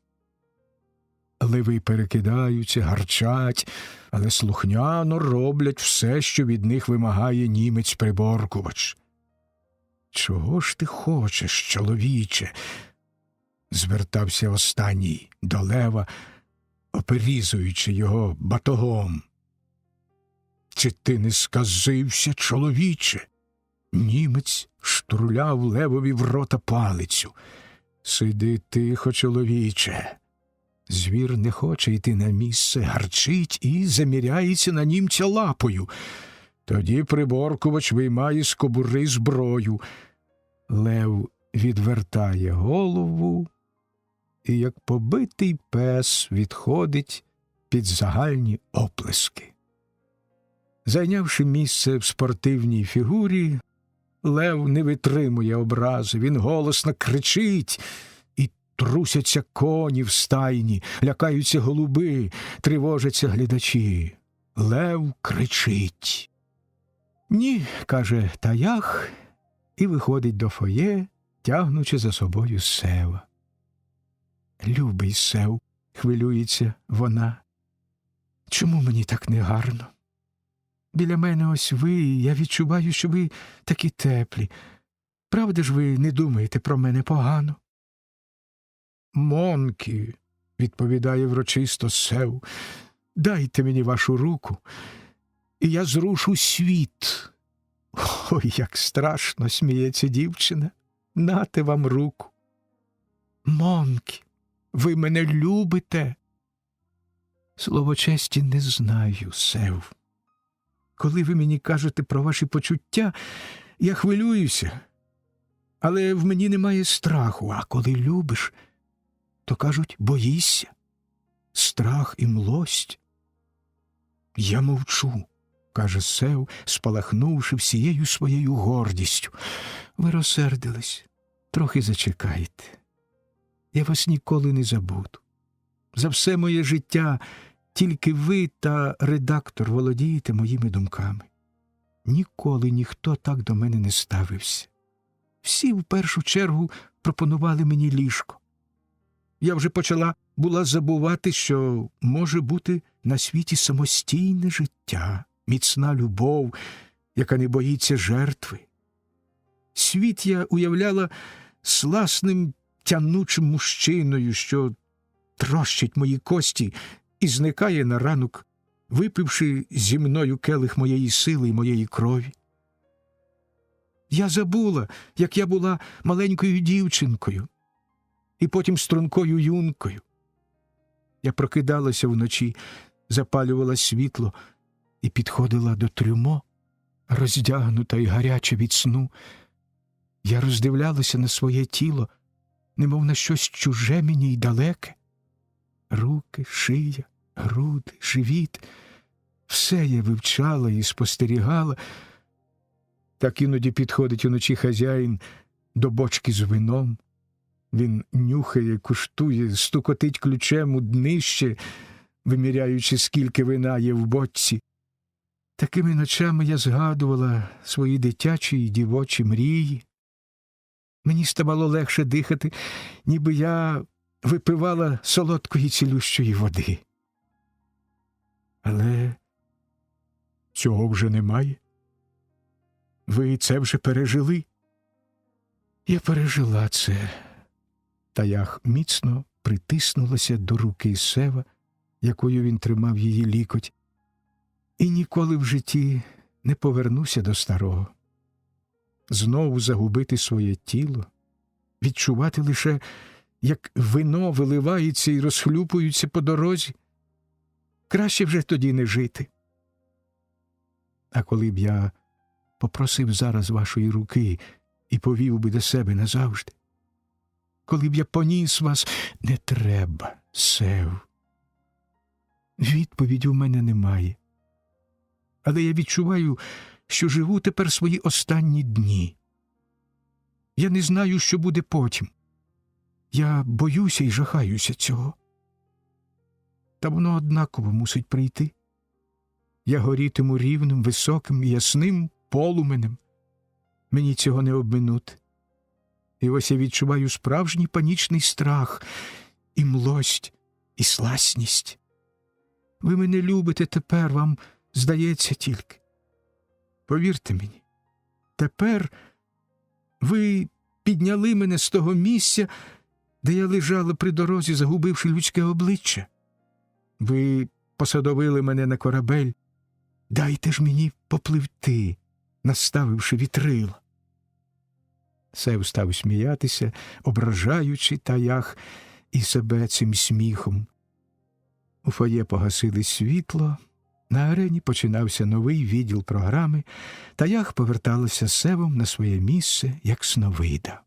S1: Леви перекидаються, гарчать, але слухняно роблять все, що від них вимагає німець-приборкувач. «Чого ж ти хочеш, чоловіче?» – звертався останній до лева, оперізуючи його батогом. «Чи ти не сказився, чоловіче?» Німець штурляв левові в рота палицю. «Сиди тихо, чоловіче». Звір не хоче йти на місце, гарчить і заміряється на німця лапою. Тоді приборкувач виймає з кобури зброю. Лев відвертає голову і, як побитий пес, відходить під загальні оплески. Зайнявши місце в спортивній фігурі, лев не витримує образи, він голосно кричить, і трусяться коні в стайні, лякаються голуби, тривожаться глядачі. Лев кричить. «Ні», – каже таях, і виходить до фоє, тягнучи за собою Сева. «Любий Сев», – хвилюється вона, – «чому мені так негарно? Біля мене ось ви, і я відчуваю, що ви такі теплі. Правда ж ви не думаєте про мене погано?» «Монкі», – відповідає врочисто Сев, – «дайте мені вашу руку, і я зрушу світ». «Ой, як страшно», – сміється дівчина, – «нате вам руку». «Монкі, ви мене любите?» «Слово честі не знаю, Сев. Коли ви мені кажете про ваші почуття, я хвилююся, але в мені немає страху, а коли любиш, то, кажуть, боїшся. Страх і млость». «Я мовчу», – каже Сев, спалахнувши всією своєю гордістю. «Ви розсердились. Трохи зачекайте. Я вас ніколи не забуду. За все моє життя тільки ви та редактор володієте моїми думками. Ніколи ніхто так до мене не ставився. Всі в першу чергу пропонували мені ліжко. Я вже почала була забувати, що може бути на світі самостійне життя, міцна любов, яка не боїться жертви. Світ я уявляла сласним тянучим мужчиною, що трощить мої кості і зникає на ранок, випивши зі мною келих моєї сили і моєї крові. Я забула, як я була маленькою дівчинкою і потім стрункою юнкою. Я прокидалася вночі, запалювала світло і підходила до трюмо, роздягнута й гаряча від сну. Я роздивлялася на своє тіло, немов на щось чуже мені й далеке. Руки, шия, груди, живіт – все я вивчала і спостерігала. Так іноді підходить уночі хазяїн до бочки з вином. Він нюхає, куштує, стукотить ключем у днище, виміряючи, скільки вина є в бочці. Такими ночами я згадувала свої дитячі й дівочі мрії. Мені ставало легше дихати, ніби я випивала солодкої цілющої води. Але цього вже немає. Ви це вже пережили? Я пережила це. Таях міцно притиснулася до руки Сева, якою він тримав її лікоть, і ніколи в житті не повернуся до старого. Знову загубити своє тіло, відчувати лише, як вино виливається і розхлюпується по дорозі. Краще вже тоді не жити. А коли б я попросив зараз вашої руки і повів би до себе назавжди, коли б я поніс вас, не треба, Сев. Відповіді у мене немає. Але я відчуваю, що живу тепер свої останні дні. Я не знаю, що буде потім. Я боюся і жахаюся цього. Та воно однаково мусить прийти. Я горітиму рівним, високим, ясним полуменем. Мені цього не обминути. І ось я відчуваю справжній панічний страх, і млость, і сласність. Ви мене любите тепер, вам здається тільки. Повірте мені, тепер ви підняли мене з того місця, де я лежала при дорозі, загубивши людське обличчя. Ви посадовили мене на корабель. Дайте ж мені попливти, наставивши вітрила. Сев став сміятися, ображаючи Таях і себе цим сміхом. У фоє погасили світло, на арені починався новий відділ програми, Таях поверталася з Севом на своє місце, як сновида.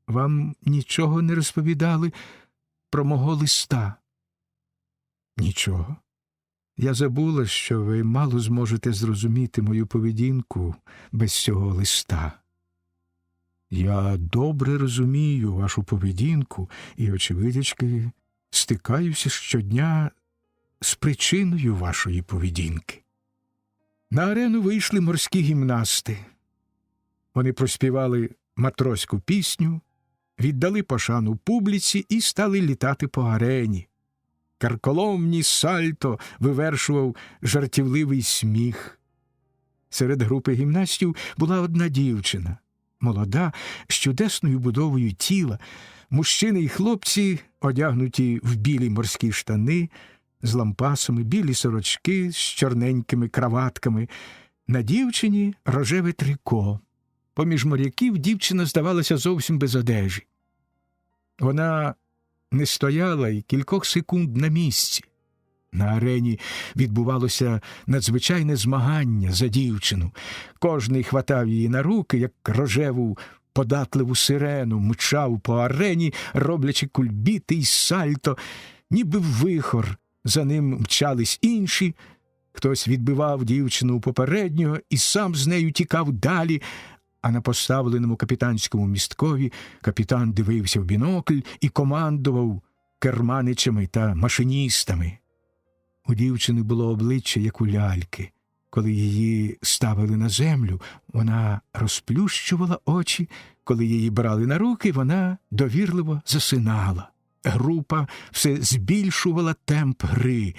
S1: «Вам нічого не розповідали про мого листа?» «Нічого. Я забула, що ви мало зможете зрозуміти мою поведінку без цього листа. Я добре розумію вашу поведінку і, очевидячки, стикаюся щодня з причиною вашої поведінки». На арену вийшли морські гімнасти. Вони проспівали матроську пісню, віддали пошану публіці і стали літати по арені. Карколомні сальто вивершував жартівливий сміх. Серед групи гімнастів була одна дівчина, молода, з чудесною будовою тіла. Мужчини й хлопці, одягнуті в білі морські штани, з лампасами, білі сорочки з чорненькими краватками. На дівчині рожеве трико. Поміж моряків дівчина здавалася зовсім без одежі. Вона не стояла й кількох секунд на місці. На арені відбувалося надзвичайне змагання за дівчину. Кожний хватав її на руки, як рожеву податливу сирену, мчав по арені, роблячи кульбіти й сальто, ніби вихор. За ним мчались інші. Хтось відбивав дівчину у попереднього і сам з нею тікав далі, а на поставленому капітанському місткові капітан дивився в бінокль і командував керманичами та машиністами. У дівчини було обличчя, як у ляльки. Коли її ставили на землю, вона розплющувала очі. Коли її брали на руки, вона довірливо засинала. Група все збільшувала темп гри.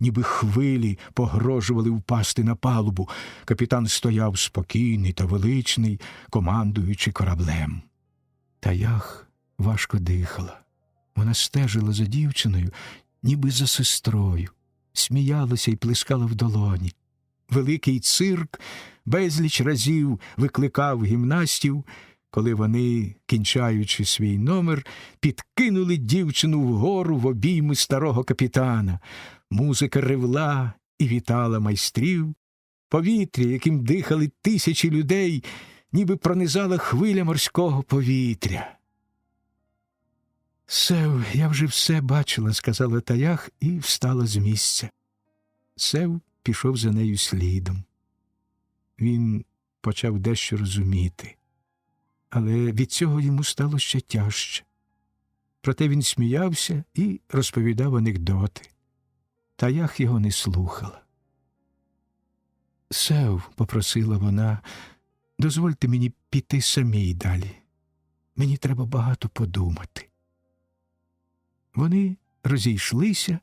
S1: ніби хвилі погрожували впасти на палубу. Капітан стояв спокійний та величний, командуючи кораблем. Таях важко дихала. Вона стежила за дівчиною, ніби за сестрою, сміялася й плескала в долоні. Великий цирк безліч разів викликав гімнастів, коли вони, кінчаючи свій номер, підкинули дівчину вгору в обійми старого капітана. Музика ревла і вітала майстрів. Повітря, яким дихали тисячі людей, ніби пронизала хвиля морського повітря. «Сев, я вже все бачила», – сказала Таях і встала з місця. Сев пішов за нею слідом. Він почав дещо розуміти, але від цього йому стало ще тяжче. Проте він сміявся і розповідав анекдоти. Таях його не слухала. «Сев», – попросила вона, – «дозвольте мені піти самій далі. Мені треба багато подумати». Вони розійшлися,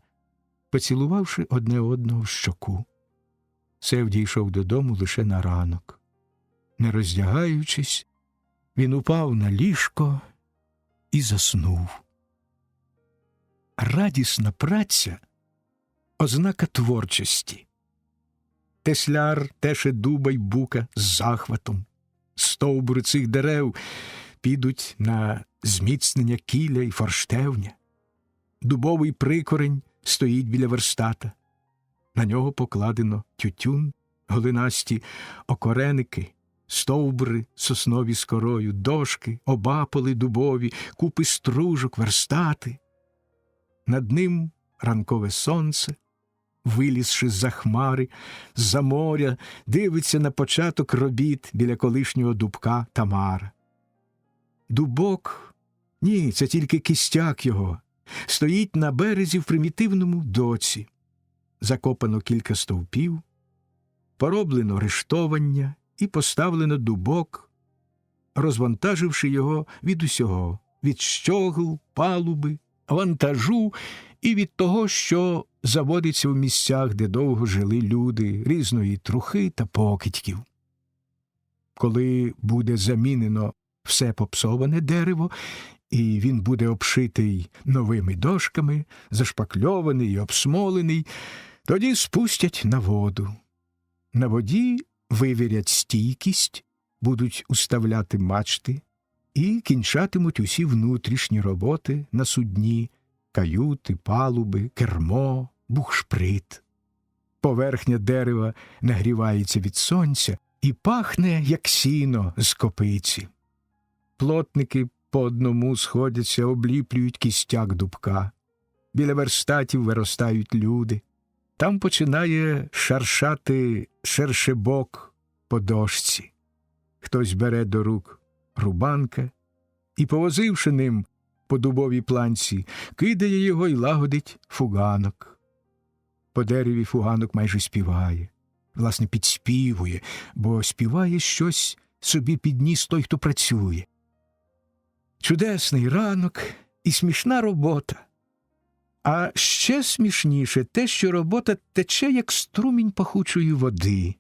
S1: поцілувавши одне одного в щоку. Сев дійшов додому лише на ранок. Не роздягаючись, він упав на ліжко і заснув. Радісна праця – ознака творчості. Тесляр теше дуба й бука з захватом. Стовбури цих дерев підуть на зміцнення кіля й форштевня. Дубовий прикорень стоїть біля верстата. На нього покладено тютюн, голинасті окореники, стовбури соснові з корою, дошки, обаполи дубові, купи стружок, верстати. Над ним ранкове сонце, вилізши з-за хмари, з-за моря, дивиться на початок робіт біля колишнього дубка Тамара. Дубок – ні, це тільки кістяк його – стоїть на березі в примітивному доці. Закопано кілька стовпів, пороблено рештовання і поставлено дубок, розвантаживши його від усього – від щогл, палуби, вантажу і від того, що заводиться в місцях, де довго жили люди, різної трухи та покидьків. Коли буде замінено все попсоване дерево, і він буде обшитий новими дошками, зашпакльований і обсмолений, тоді спустять на воду. На воді вивірять стійкість, будуть уставляти мачти і кінчатимуть усі внутрішні роботи на судні, каюти, палуби, кермо, бухшприт. Поверхня дерева нагрівається від сонця і пахне, як сіно з копиці. Плотники по одному сходяться, обліплюють кістяк дубка. Біля верстатів виростають люди. Там починає шаршати шершебок по дошці. Хтось бере до рук рубанка і, повозивши ним по дубовій планці, кидає його й лагодить фуганок. По дереві фуганок майже співає. Власне, підспівує, бо співає щось собі під ніс той, хто працює. Чудесний ранок і смішна робота. А ще смішніше те, що робота тече, як струмінь пахучої води.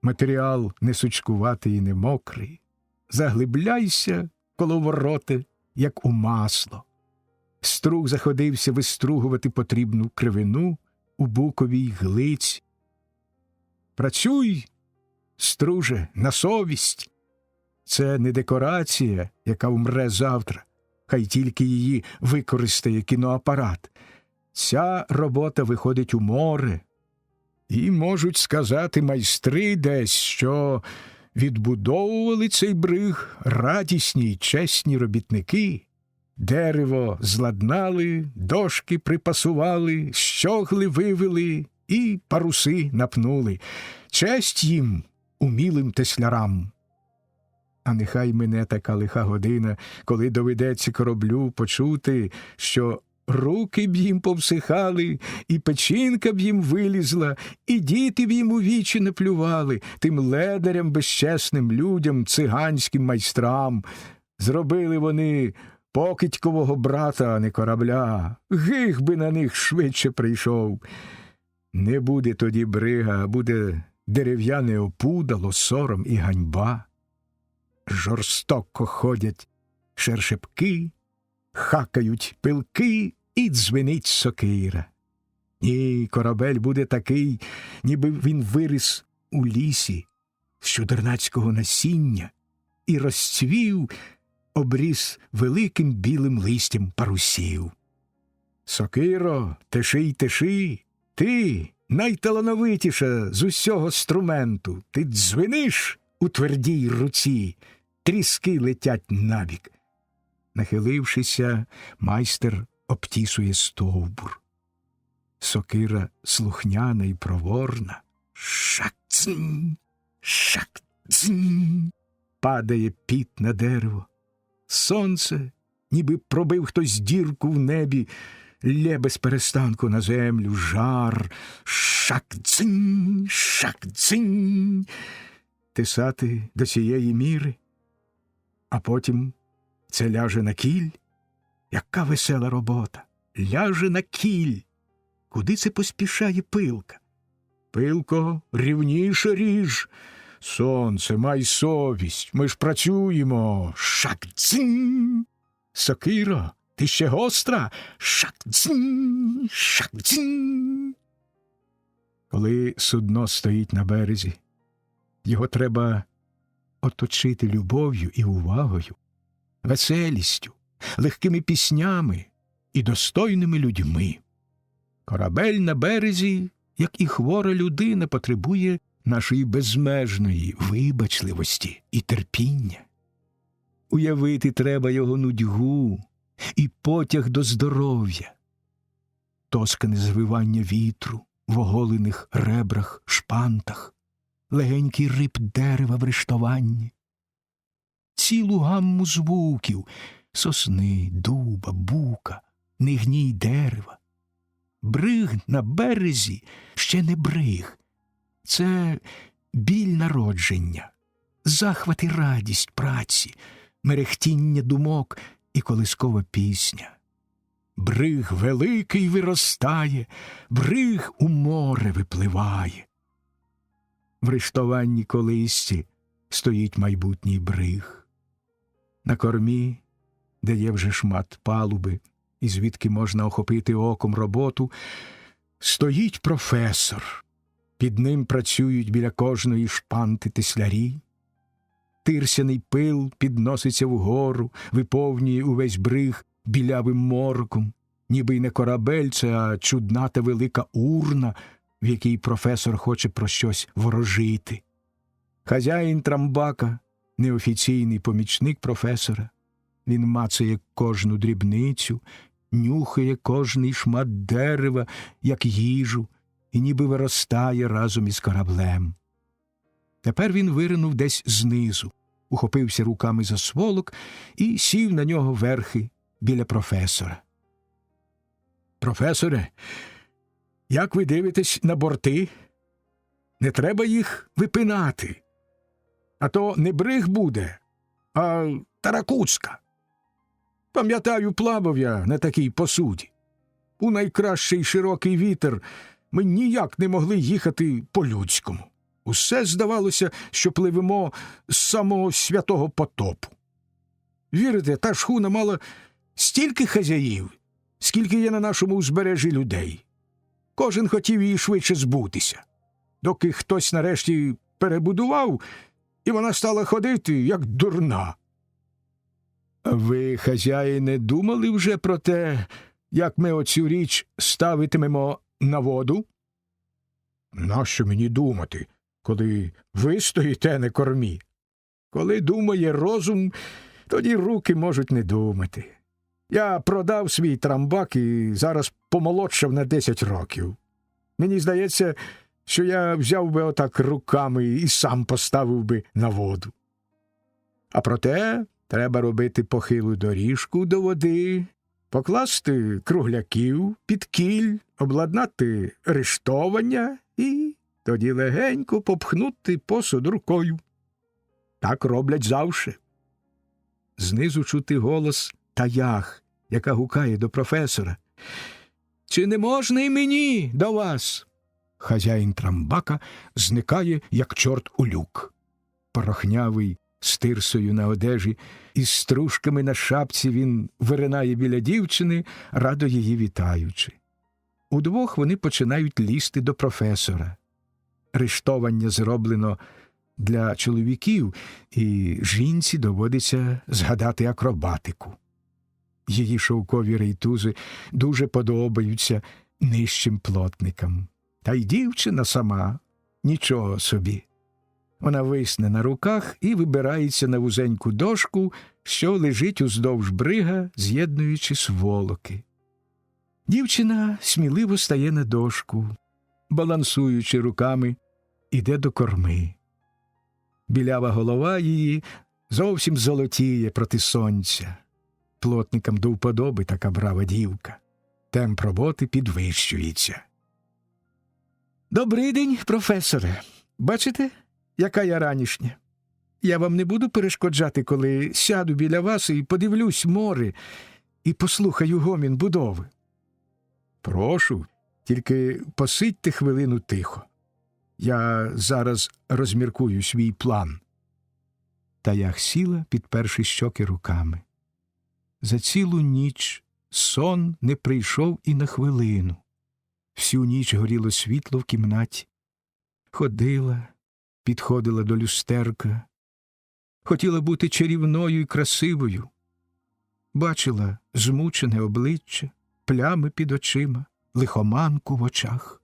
S1: Матеріал не сучкуватий і не мокрий. Заглибляйся коло вороти, як у масло. Струг заходився вистругувати потрібну кривину у буковій глиці. Працюй, струже, на совість. Це не декорація, яка вмре завтра, хай тільки її використає кіноапарат. Ця робота виходить у море. І можуть сказати майстри десь, що відбудовували цей бриг радісні й чесні робітники. Дерево зладнали, дошки припасували, щогли вивели і паруси напнули. Честь їм, умілим теслярам. А нехай мине така лиха година, коли доведеться кораблю почути, що руки б їм повсихали, і печінка б їм вилізла, і діти б їм у вічі наплювали, тим ледарям, безчесним людям, циганським майстрам. Зробили вони покидькового брата, а не корабля. Гих би на них швидше прийшов. Не буде тоді брига, а буде дерев'яне опудало, сором і ганьба. Жорстоко ходять шершепки, хакають пилки і дзвенить сокира. Ні, корабель буде такий, ніби він виріс у лісі з чудернацького насіння і розцвів, обріс великим білим листям парусів. Сокиро, тиши й тиши, ти найталановитіша з усього струменту, ти дзвениш у твердій руці, тріски летять набік. Нахилившися, майстер обтісує стовбур. Сокира слухняна і проворна. Шак-цнь, шак-цнь. Падає піт на дерево. Сонце, ніби пробив хтось дірку в небі, лє без перестанку на землю, жар. Шак-цнь, шак-цнь. Тисати до цієї міри, а потім це ляже на кіль. Яка весела робота! Ляже на кіль. Куди це поспішає пилка? Пилко, рівніше ріж. Сонце, май совість, ми ж працюємо. Шак-цінь. Сокиро, ти ще гостра? Шак-цінь, шак-цінь. Коли судно стоїть на березі, його треба оточити любов'ю і увагою, веселістю, легкими піснями і достойними людьми. Корабель на березі, як і хвора людина, потребує нашої безмежної вибачливості і терпіння. Уявити треба його нудьгу і потяг до здоров'я, тоскане звивання вітру в оголених ребрах, шпантах, легенький рип дерева в рештуванні, цілу гамму звуків сосни, дуба, бука, нигній дерева. Бриг на березі ще не бриг. Це біль народження, захват і радість праці, мерехтіння думок і колискова пісня. Бриг великий виростає, бриг у море випливає. В рештуванні колисці стоїть майбутній бриг. На кормі, де є вже шмат палуби, і звідки можна охопити оком роботу, стоїть професор. Під ним працюють біля кожної шпанти теслярі. Тирсяний пил підноситься вгору, виповнює увесь бриг білявим морком, ніби й не корабель це, а чудна та велика урна, в якій професор хоче про щось ворожити. Хазяїн трамбака, неофіційний помічник професора. Він мацає кожну дрібницю, нюхає кожний шмат дерева, як їжу, і ніби виростає разом із кораблем. Тепер він виринув десь знизу, ухопився руками за сволок і сів на нього верхи біля професора. «Професоре, як ви дивитесь на борти? Не треба їх випинати. А то не бриг буде, а таракуцька. Пам'ятаю, плавав я на такій посуді. У найкращий широкий вітер ми ніяк не могли їхати по-людському. Усе здавалося, що пливемо з самого святого потопу. Вірите, та шхуна мала стільки хазяїв, скільки є на нашому узбережжі людей. Кожен хотів її швидше збутися. Доки хтось нарешті перебудував, і вона стала ходити, як дурна. Ви, хазяїне, думали вже про те, як ми оцю річ ставитимемо на воду? Нащо мені думати, коли ви стоїте на кормі? Коли думає розум, тоді руки можуть не думати. Я продав свій трамбак і зараз помолодшав на 10 років. Мені здається, що я взяв би отак руками і сам поставив би на воду. А проте треба робити похилу доріжку до води, покласти кругляків під кіль, обладнати рештовання і тоді легенько попхнути посуд рукою. Так роблять завше. Знизу чути голос Таях, яка гукає до професора. «Чи не можна й мені до вас? хазяїн трамбака зникає, як чорт у люк. Порохнявий, з тирсою на одежі, із стружками на шапці він виринає біля дівчини, радо її вітаючи. Удвох вони починають лізти до професора. Рештовання зроблено для чоловіків, і жінці доводиться згадати акробатику. Її шовкові рейтузи дуже подобаються нижчим плотникам. Та й дівчина сама нічого собі. Вона висне на руках і вибирається на вузеньку дошку, що лежить уздовж брига, з'єднуючи сволоки. Дівчина сміливо стає на дошку, балансуючи руками, іде до корми. Білява голова її зовсім золотіє проти сонця. Плотникам до вподоби така брава дівка. Темп роботи підвищується. «Добрий день, професоре. Бачите, яка я ранішня? Я вам не буду перешкоджати, коли сяду біля вас і подивлюсь море і послухаю гомін будови. Прошу, тільки посидьте хвилину тихо. Я зараз розміркую свій план». Таях сіла, підперши щоки руками. За цілу ніч сон не прийшов і на хвилину. Всю ніч горіло світло в кімнаті. Ходила, підходила до люстерка. Хотіла бути чарівною і красивою. Бачила змучене обличчя, плями під очима, лихоманку в очах.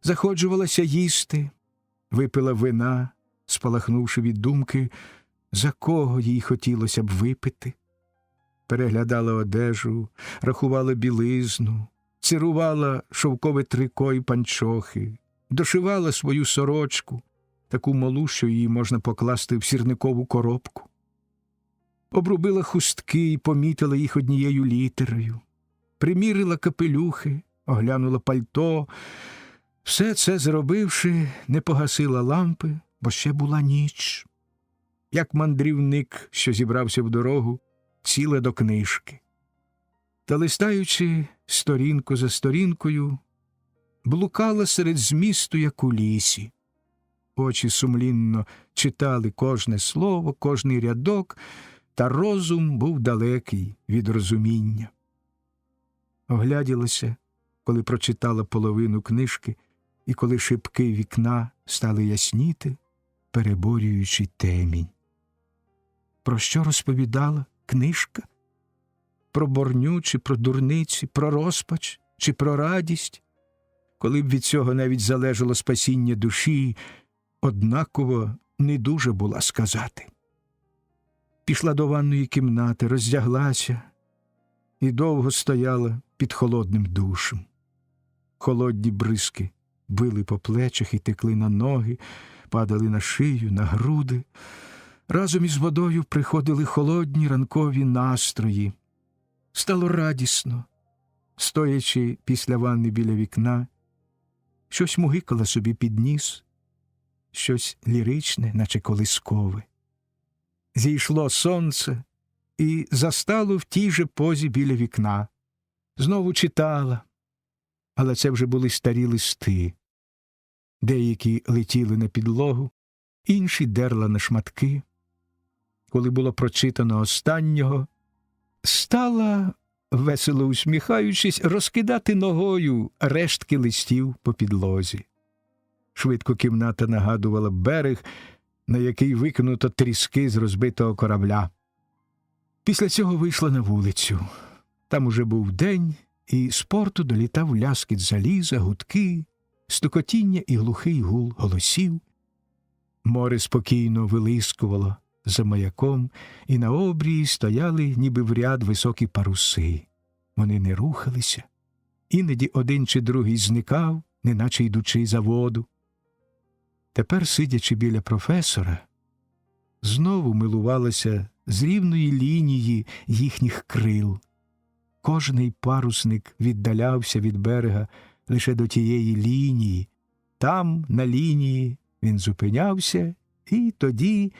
S1: Заходжувалася їсти, випила вина, спалахнувши від думки, за кого їй хотілося б випити. Переглядала одежу, рахувала білизну, цирувала шовкове трико й панчохи, дошивала свою сорочку, таку малу, що її можна покласти в сірникову коробку. Обрубила хустки і помітила їх однією літерою. Примірила капелюхи, оглянула пальто. Все це зробивши, не погасила лампи, бо ще була ніч. Як мандрівник, що зібрався в дорогу, сіла до книжки. Та, листаючи сторінку за сторінкою, блукала серед змісту, як у лісі. Очі сумлінно читали кожне слово, кожний рядок, та розум був далекий від розуміння. Огляділася, коли прочитала половину книжки, і коли шибки вікна стали ясніти, переборюючи темінь. Про що розповідала книжка? Про борню чи про дурниці, про розпач чи про радість? Коли б від цього навіть залежало спасіння душі, однаково не дуже була сказати. Пішла до ванної кімнати, роздяглася і довго стояла під холодним душем. Холодні бризки били по плечах і текли на ноги, падали на шию, на груди. Разом із водою приходили холодні ранкові настрої. Стало радісно. Стоячи після ванни біля вікна, щось мугикала собі під ніс, щось ліричне, наче колискове. Зійшло сонце і застало в тій же позі біля вікна. Знову читала, але це вже були старі листи. Деякі летіли на підлогу, інші дерла на шматки. Коли було прочитано останнього, стала, весело усміхаючись, розкидати ногою рештки листів по підлозі. Швидко кімната нагадувала берег, на який викинуто тріски з розбитого корабля. Після цього вийшла на вулицю. Там уже був день, і з порту долітав ляскіт заліза, гудки, стукотіння і глухий гул голосів. Море спокійно вилискувало за маяком, і на обрії стояли ніби в ряд високі паруси. Вони не рухалися. Іноді один чи другий зникав, неначе йдучи за воду. Тепер, сидячи біля професора, знову милувалася з рівної лінії їхніх крил. Кожний парусник віддалявся від берега лише до тієї лінії. Там, на лінії, він зупинявся, і тоді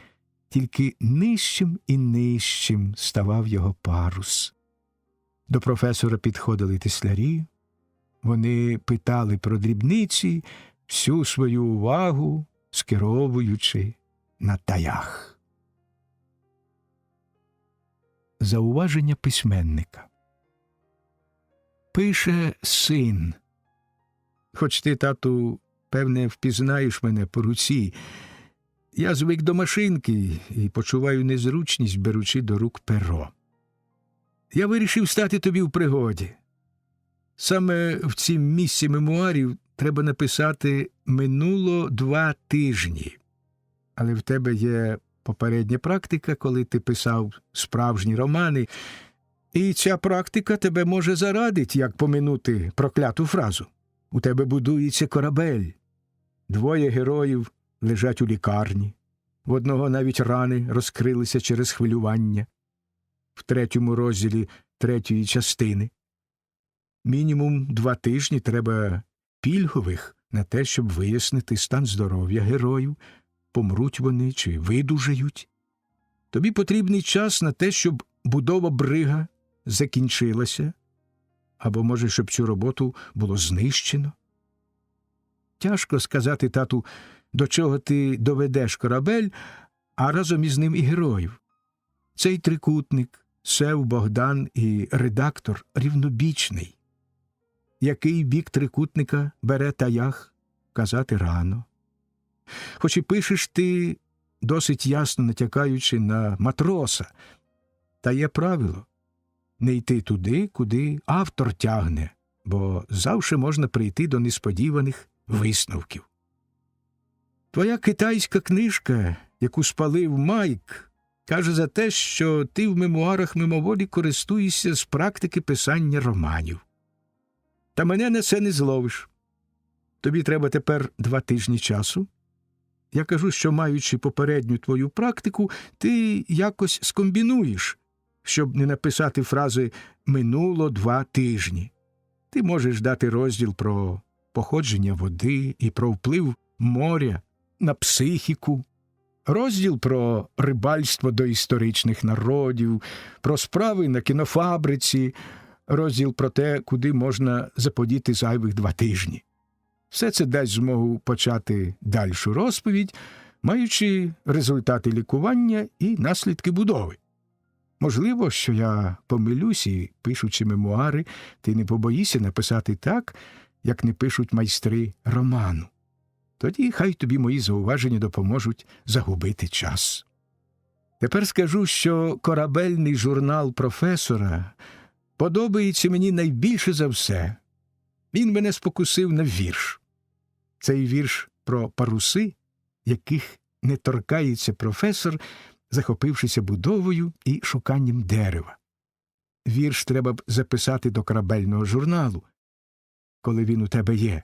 S1: тільки нижчим і нижчим ставав його парус. До професора підходили теслярі, Вони питали про дрібниці, всю свою увагу скеровуючи на таях. Зауваження письменника. Пише син. Хоч ти, тату, певне, впізнаєш мене по руці. Я звик до машинки і почуваю незручність, беручи до рук перо. Я вирішив стати тобі в пригоді. Саме в цім місці мемуарів треба написати «минуло 2 тижні». Але в тебе є попередня практика, коли ти писав справжні романи, і ця практика тебе може зарадить, як поминути прокляту фразу. У тебе будується корабель. 2 героїв лежать у лікарні. В одного навіть рани розкрилися через хвилювання. В 3-му розділі 3-ї частини. Мінімум 2 тижні треба пільгових на те, щоб вияснити стан здоров'я героїв, помруть вони чи видужають. Тобі потрібний час на те, щоб будова брига закінчилася, або, може, щоб цю роботу було знищено. Тяжко сказати, тату, до чого ти доведеш корабель, а разом із ним і героїв. Цей трикутник, Сев, Богдан і редактор рівнобічний. Який бік трикутника бере таях, казати рано. Хоч і пишеш ти, досить ясно натякаючи на матроса, та є правило – не йти туди, куди автор тягне, бо завжди можна прийти до несподіваних висновків. Твоя китайська книжка, яку спалив Майк, каже за те, що ти в мемуарах мимоволі користуєшся з практики писання романів. Та мене на це не зловиш. Тобі треба тепер 2 тижні часу. Я кажу, що, маючи попередню твою практику, ти якось скомбінуєш, щоб не написати фрази «минуло 2 тижні». Ти можеш дати розділ про походження води і про вплив моря на психіку, розділ про рибальство доісторичних народів, про справи на кінофабриці, розділ про те, куди можна заподіти зайвих 2 тижні. Все це дасть змогу почати дальшу розповідь, маючи результати лікування і наслідки будови. Можливо, що я помилюсь і, пишучи мемуари, ти не побоїшся написати так, як не пишуть майстри роману. Тоді хай тобі мої зауваження допоможуть загубити час. Тепер скажу, що корабельний журнал професора подобається мені найбільше за все. Він мене спокусив на вірш. Цей вірш про паруси, яких не торкається професор, захопившися будовою і шуканням дерева. Вірш треба б записати до корабельного журналу, коли він у тебе є.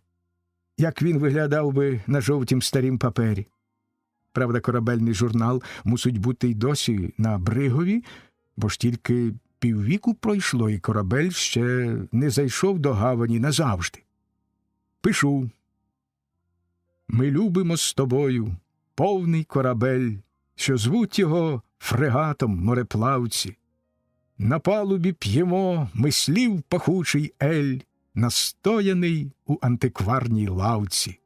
S1: Як він виглядав би на жовтім старім папері. Правда, корабельний журнал мусить бути й досі на бригові, бо ж тільки піввіку пройшло, і корабель ще не зайшов до гавані назавжди. Пишу. Ми любимо з тобою повний корабель, що звуть його фрегатом мореплавці. На палубі п'ємо ми слів пахучий ель, настояний у антикварній лавці.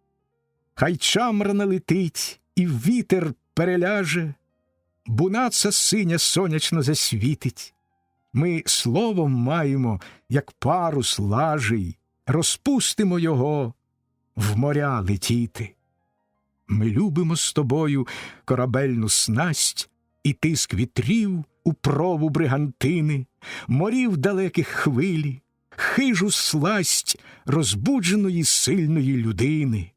S1: Хай чамра налетить і вітер переляже, бунаца синя сонячно засвітить. Ми словом маємо, як парус лажий, розпустимо його, в моря летіти. Ми любимо з тобою корабельну снасть і тиск вітрів у прову бригантини, морів далеких хвилі, хижу сласть розбудженої сильної людини.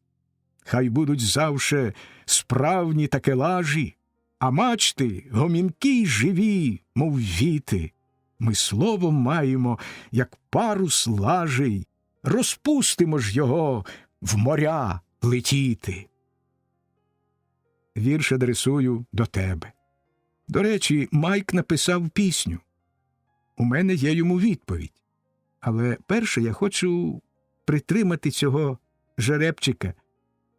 S1: Хай будуть завше справні такелажі, а мачти гомінкі й живі, мов віти. Ми словом маємо, як парус лажий, розпустимо ж його, в моря летіти. Вірш адресую до тебе. До речі, Майк написав пісню. У мене є йому відповідь. Але перше я хочу притримати цього жеребчика,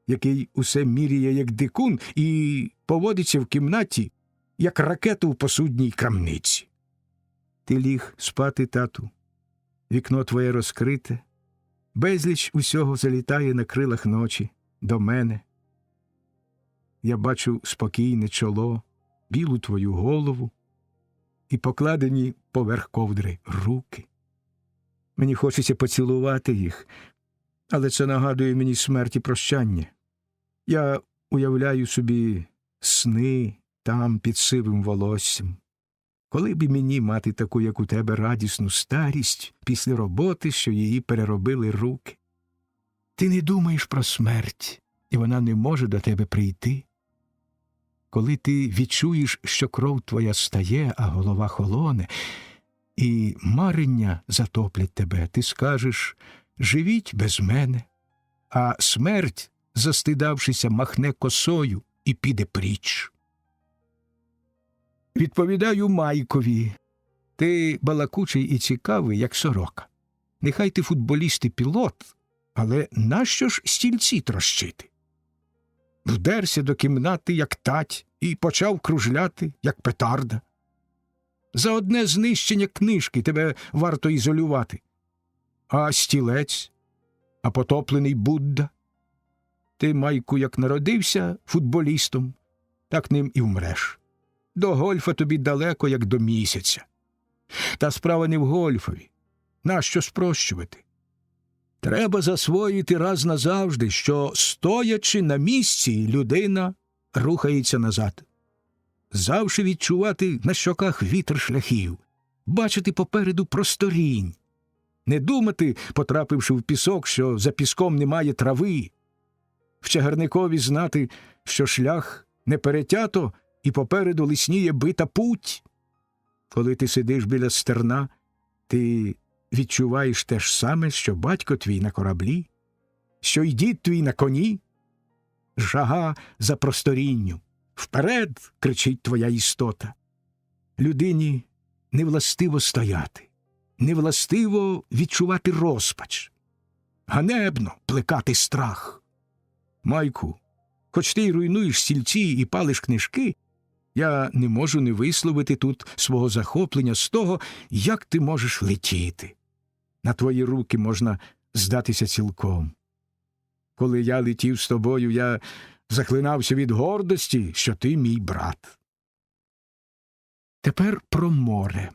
S1: який усе міряє як дикун і поводиться в кімнаті, як ракету в посудній крамниці. Ти ліг спати, тату. Вікно твоє розкрите. Безліч усього залітає на крилах ночі до мене. Я бачу спокійне чоло, білу твою голову і покладені поверх ковдри руки. Мені хочеться поцілувати їх, але це нагадує мені смерть і прощання. Я уявляю собі сни там під сивим волоссям. Коли б і мені мати таку, як у тебе, радісну старість після роботи, що її переробили руки? Ти не думаєш про смерть, і вона не може до тебе прийти. Коли ти відчуєш, що кров твоя стає, а голова холоне, і марення затоплять тебе, ти скажеш: «Живіть без мене», а смерть, застидавшися, махне косою і піде пріч. Відповідаю Майкові: ти балакучий і цікавий, як сорока. Нехай ти футболіст і пілот, але нащо ж стільці трощити? Вдерся до кімнати, як тать, і почав кружляти, як петарда. За одне знищення книжки тебе варто ізолювати. А стілець, а потоплений Будда? Ти, Майку, як народився футболістом, так ним і вмреш. До гольфа тобі далеко, як до місяця. Та справа не в гольфові. Нащо спрощувати? Треба засвоїти раз назавжди, що, стоячи на місці, людина рухається назад. Завжди відчувати на щоках вітер шляхів, бачити попереду просторінь. Не думати, потрапивши в пісок, що за піском немає трави. В чагарникові знати, що шлях не перетято і попереду лисніє бита путь. Коли ти сидиш біля стерна, ти відчуваєш те ж саме, що батько твій на кораблі, що й дід твій на коні. Жага за просторінню. Вперед, кричить твоя істота. Людині невластиво стояти, невластиво відчувати розпач, ганебно плекати страх. Майку, хоч ти й руйнуєш стільці і палиш книжки, я не можу не висловити тут свого захоплення з того, як ти можеш летіти. На твої руки можна здатися цілком. Коли я летів з тобою, я захлинався від гордості, що ти мій брат. Тепер про море.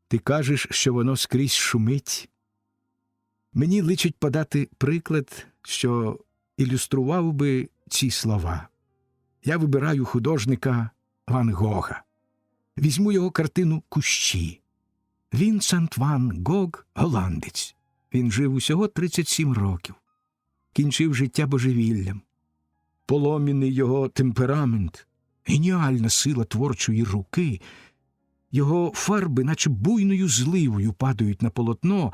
S1: Ти кажеш, що воно скрізь шумить. Мені личить подати приклад, що ілюстрував би ці слова. Я вибираю художника Ван Гога. Візьму його картину «Кущі». Вінсент Ван Гог – голландець. Він жив усього 37 років. Кінчив життя божевіллям. Полом'яний його темперамент, геніальна сила творчої руки, його фарби наче буйною зливою падають на полотно,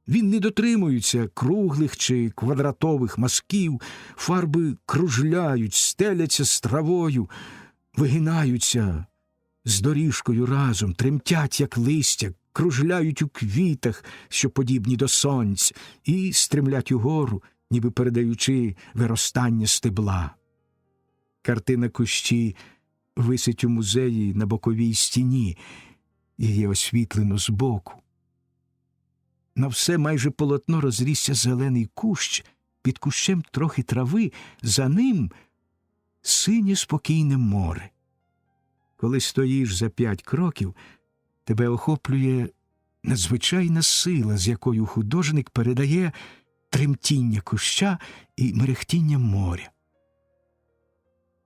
S1: він не дотримується круглих чи квадратових мазків, фарби кружляють, стеляться з травою, вигинаються з доріжкою разом, тремтять, як листя, кружляють у квітах, що подібні до сонця, і стремлять угору, ніби передаючи виростання стебла. Картина «Кущі» висить у музеї на боковій стіні, її освітлено збоку. На все майже полотно розрісся зелений кущ, під кущем трохи трави, за ним синє спокійне море. Коли стоїш за 5 кроків, тебе охоплює надзвичайна сила, з якою художник передає тремтіння куща і мерехтіння моря.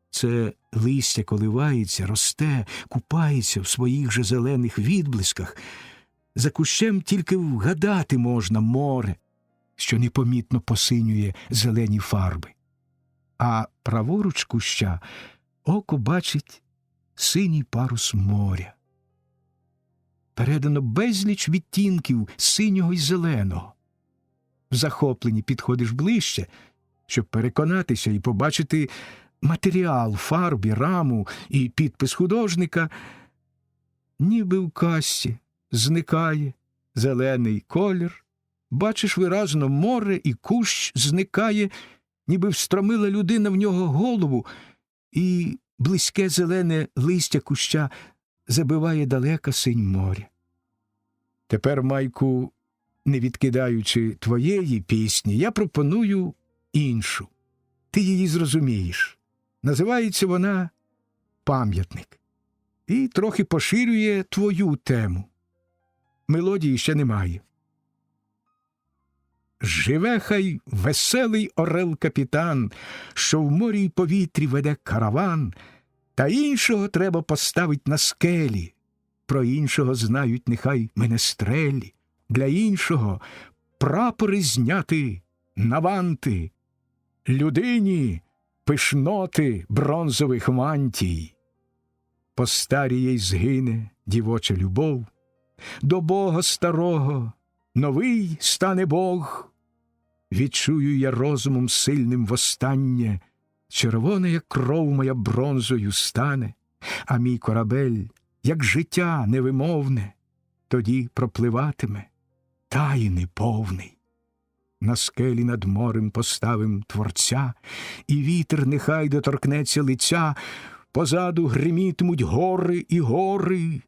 S1: Це листя коливається, росте, купається в своїх же зелених відблисках. За кущем тільки вгадати можна море, що непомітно посинює зелені фарби. А праворуч куща око бачить синій парус моря. Передано безліч відтінків синього й зеленого. В захопленні підходиш ближче, щоб переконатися і побачити матеріал, фарби, раму і підпис художника. Ніби в касті зникає зелений колір, бачиш виразно море, і кущ зникає, ніби встромила людина в нього голову, і близьке зелене листя куща забиває далека синь моря. Тепер, Майку, не відкидаючи твоєї пісні, я пропоную іншу. Ти її зрозумієш. Називається вона «Пам'ятник» і трохи поширює твою тему. Мелодії ще немає. Живе хай веселий орел-капітан, що в морі й повітрі веде караван, та іншого треба поставить на скелі, про іншого знають нехай менестрелі, для іншого прапори зняти на ванти, людині пишноти бронзових мантій. Постаріє й згине дівоча любов, до Бога старого новий стане Бог. Відчую я розумом сильним востаннє, червона, як кров моя бронзою стане, а мій корабель, як життя невимовне, тоді пропливатиме тайни повний. На скелі над морем поставим Творця, і вітер нехай доторкнеться лиця, позаду гримітимуть гори і гори,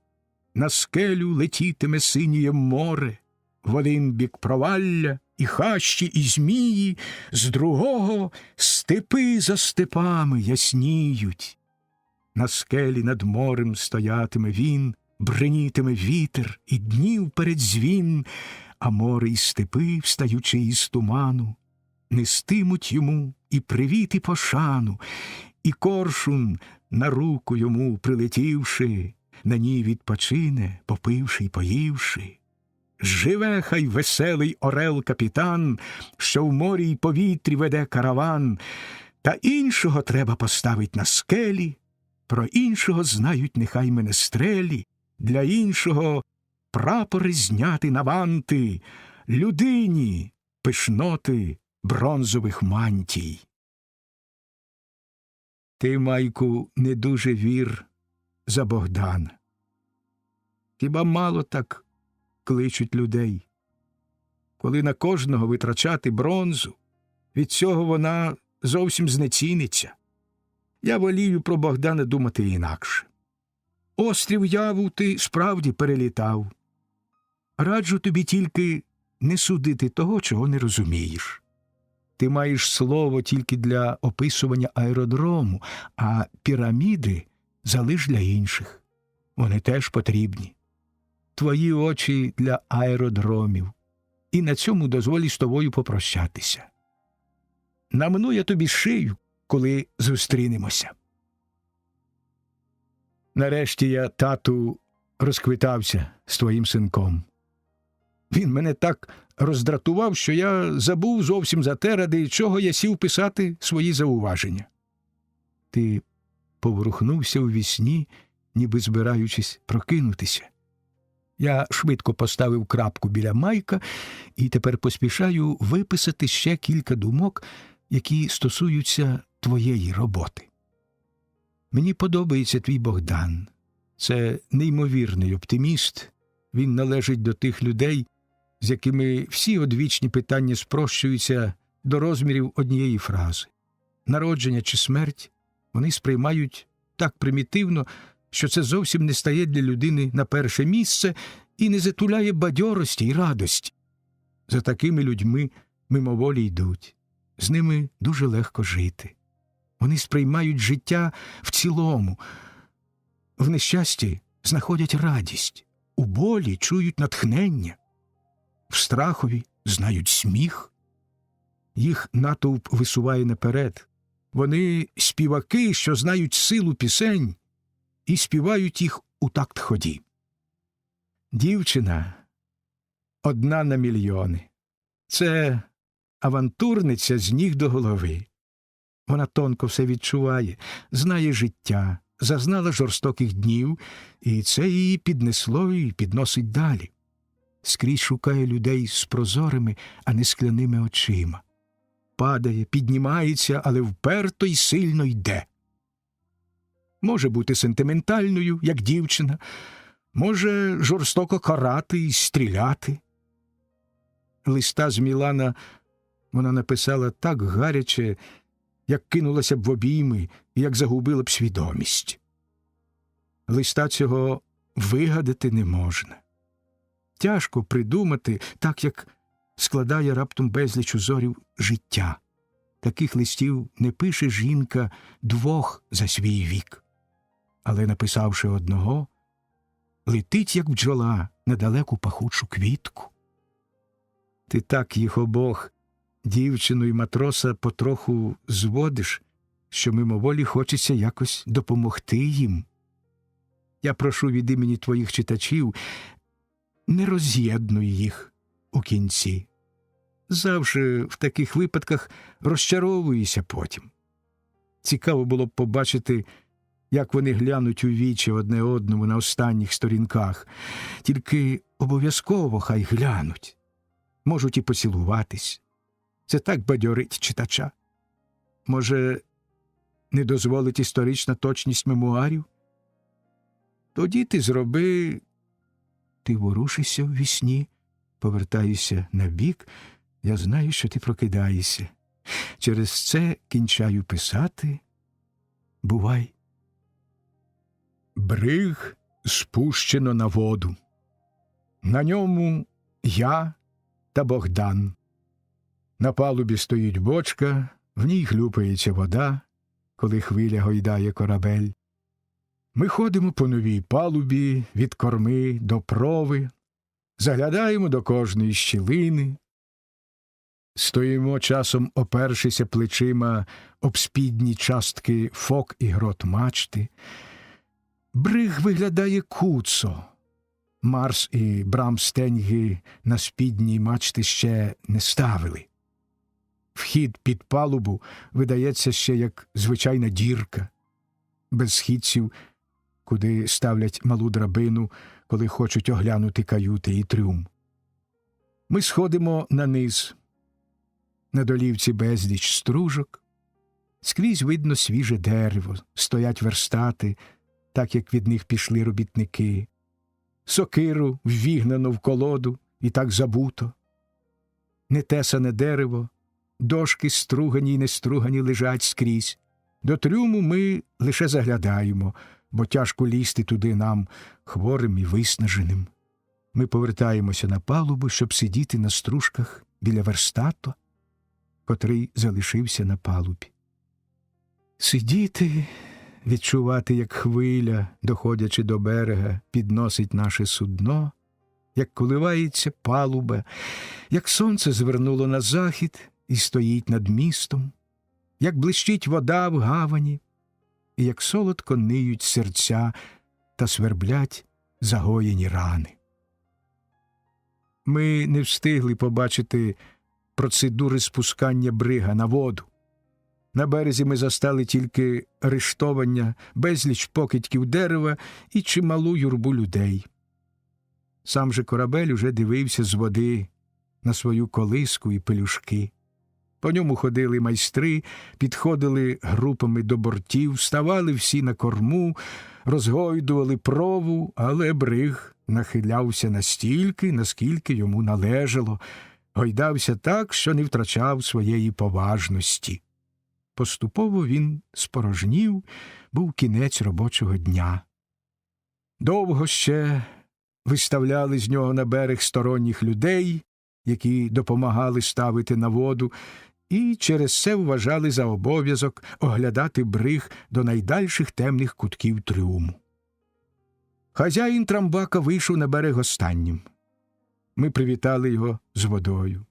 S1: на скелю летітиме синє море, в один бік провалля і хащі, і змії, з другого степи за степами ясніють. На скелі над морем стоятиме він, бринітиме вітер і днів передзвін, а море і степи, встаючи із туману, нестимуть йому і привіт, і пошану, і коршун, на руку йому прилетівши, на ній відпочине, попивши й поївши. Живе хай веселий орел-капітан, що в морі й повітрі веде караван, та іншого треба поставить на скелі, про іншого знають нехай менестрелі, для іншого прапори зняти на ванти, людині пишноти бронзових мантій. Ти, Майку, не дуже вір за Богдана. Хіба мало так кличуть людей? Коли на кожного витрачати бронзу, від цього вона зовсім знеціниться. Я волію про Богдана думати інакше. Острів Яву ти справді перелітав. Раджу тобі тільки не судити того, чого не розумієш. Ти маєш слово тільки для описування аеродрому, а піраміди залиш для інших. Вони теж потрібні. Твої очі для аеродромів. І на цьому дозволі з тобою попрощатися. Намну я тобі шию, коли зустрінемося. Нарешті я, тату, розквитався з твоїм синком. Він мене так роздратував, що я забув зовсім за те, ради чого я сів писати свої зауваження. Ти поворухнувся у вісні, ніби збираючись прокинутися. Я швидко поставив крапку біля Майка і тепер поспішаю виписати ще кілька думок, які стосуються твоєї роботи. Мені подобається твій Богдан. Це неймовірний оптиміст. Він належить до тих людей, з якими всі одвічні питання спрощуються до розмірів однієї фрази. Народження чи смерть вони сприймають так примітивно, що це зовсім не стає для людини на перше місце і не затуляє бадьорості й радості. За такими людьми мимоволі йдуть. З ними дуже легко жити. Вони сприймають життя в цілому. В нещасті знаходять радість, у болі чують натхнення, в страхові знають сміх. Їх натовп висуває наперед. Вони співаки, що знають силу пісень і співають їх у такт ході. Дівчина одна на мільйони. Це авантурниця з ніг до голови. Вона тонко все відчуває, знає життя, зазнала жорстоких днів, і це її піднесло і підносить далі. Скрізь шукає людей з прозорими, а не скляними очима. Падає, піднімається, але вперто й сильно йде. Може бути сентиментальною, як дівчина, може жорстоко карати і стріляти. Листа з Мілана вона написала так гаряче, як кинулася б в обійми і як загубила б свідомість. Листа цього вигадати не можна. Тяжко придумати, так як складає раптом безліч узорів життя. Таких листів не пише жінка двох за свій вік. Але, написавши одного, летить, як бджола, на далеку пахучу квітку. Ти так їх обох, дівчину і матроса, потроху зводиш, що мимоволі хочеться якось допомогти їм. Я прошу від імені твоїх читачів, не роз'єднуй їх у кінці. Завжди в таких випадках розчаровуюся потім. Цікаво було б побачити, як вони глянуть у вічі одне одному на останніх сторінках. Тільки обов'язково хай глянуть. Можуть і поцілуватись. Це так бадьорить читача. Може, не дозволить історична точність мемуарів? Тоді ти зроби... Ти ворушишся в вісні, повертаюся набік, я знаю, що ти прокидаєшся. Через це кінчаю писати. Бувай. Бриг спущено на воду. На ньому я та Богдан. На палубі стоїть бочка, в ній хлюпається вода, коли хвиля гойдає корабель. Ми ходимо по новій палубі від корми до прови, заглядаємо до кожної щілини, стоїмо часом, опершися плечима об спідні частки фок і грот мачти. Бриг виглядає куцо. Марс і брамстеньги на спідній мачти ще не ставили. Вхід під палубу видається ще як звичайна дірка, без східців, куди ставлять малу драбину, коли хочуть оглянути каюти і трюм. Ми сходимо на низ. На долівці безліч стружок. Скрізь видно свіже дерево, стоять верстати, так як від них пішли робітники. Сокиру ввігнано в колоду і так забуто. Нетесане дерево, дошки стругані й нестругані лежать скрізь. До трюму ми лише заглядаємо, бо тяжко лізти туди нам, хворим і виснаженим. Ми повертаємося на палубу, щоб сидіти на стружках біля верстату, котрий залишився на палубі. Сидіти, відчувати, як хвиля, доходячи до берега, підносить наше судно, як коливається палуба, як сонце звернуло на захід і стоїть над містом, як блищить вода в гавані, і як солодко ниють серця та сверблять загоєні рани. Ми не встигли побачити процедури спускання брига на воду. На березі ми застали тільки рештовання, безліч покидьків дерева і чималу юрбу людей. Сам же корабель уже дивився з води на свою колиску і пелюшки. По ньому ходили майстри, підходили групами до бортів, ставали всі на корму, розгойдували прову, але бриг нахилявся настільки, наскільки йому належало, гойдався так, що не втрачав своєї поважності. Поступово він спорожнів, був кінець робочого дня. Довго ще виставляли з нього на берег сторонніх людей, які допомагали ставити на воду, і через це вважали за обов'язок оглядати бриг до найдальших темних кутків трюму. Хазяїн Трамбака вийшов на берег останнім. Ми привітали його з водою.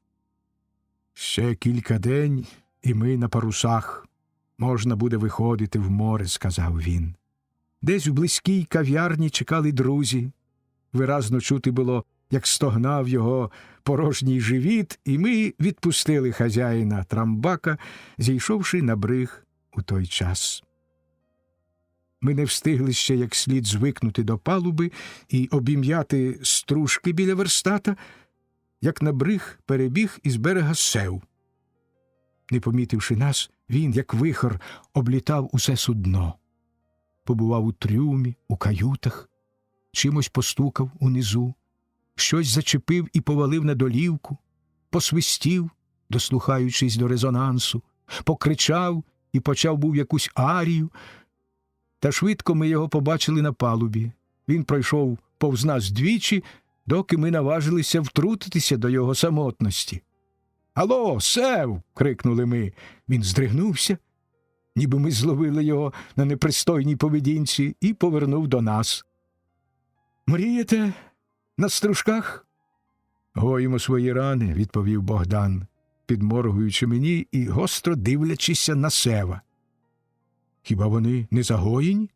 S1: «Ще кілька день, і ми на парусах. Можна буде виходити в море», – сказав він. Десь в близькій кав'ярні чекали друзі. Виразно чути було, як стогнав його порожній живіт, і ми відпустили хазяїна Трамбака, зійшовши на бриг у той час. Ми не встигли ще як слід звикнути до палуби і обім'яти стружки біля верстата, як на бриг перебіг із берега сев. Не помітивши нас, він, як вихор, облітав усе судно. Побував у трюмі, у каютах, чимось постукав унизу, щось зачепив і повалив на долівку, посвистів, дослухаючись до резонансу, покричав і почав був якусь арію. Та швидко ми його побачили на палубі. Він пройшов повз нас двічі, доки ми наважилися втрутитися до його самотності. «Алло, Сев!» – крикнули ми. Він здригнувся, ніби ми зловили його на непристойній поведінці, і повернув до нас. «Мрієте на стружках?» «Гоїмо свої рани», – відповів Богдан, підморгуючи мені і гостро дивлячися на Сева. «Хіба вони не загоєні?»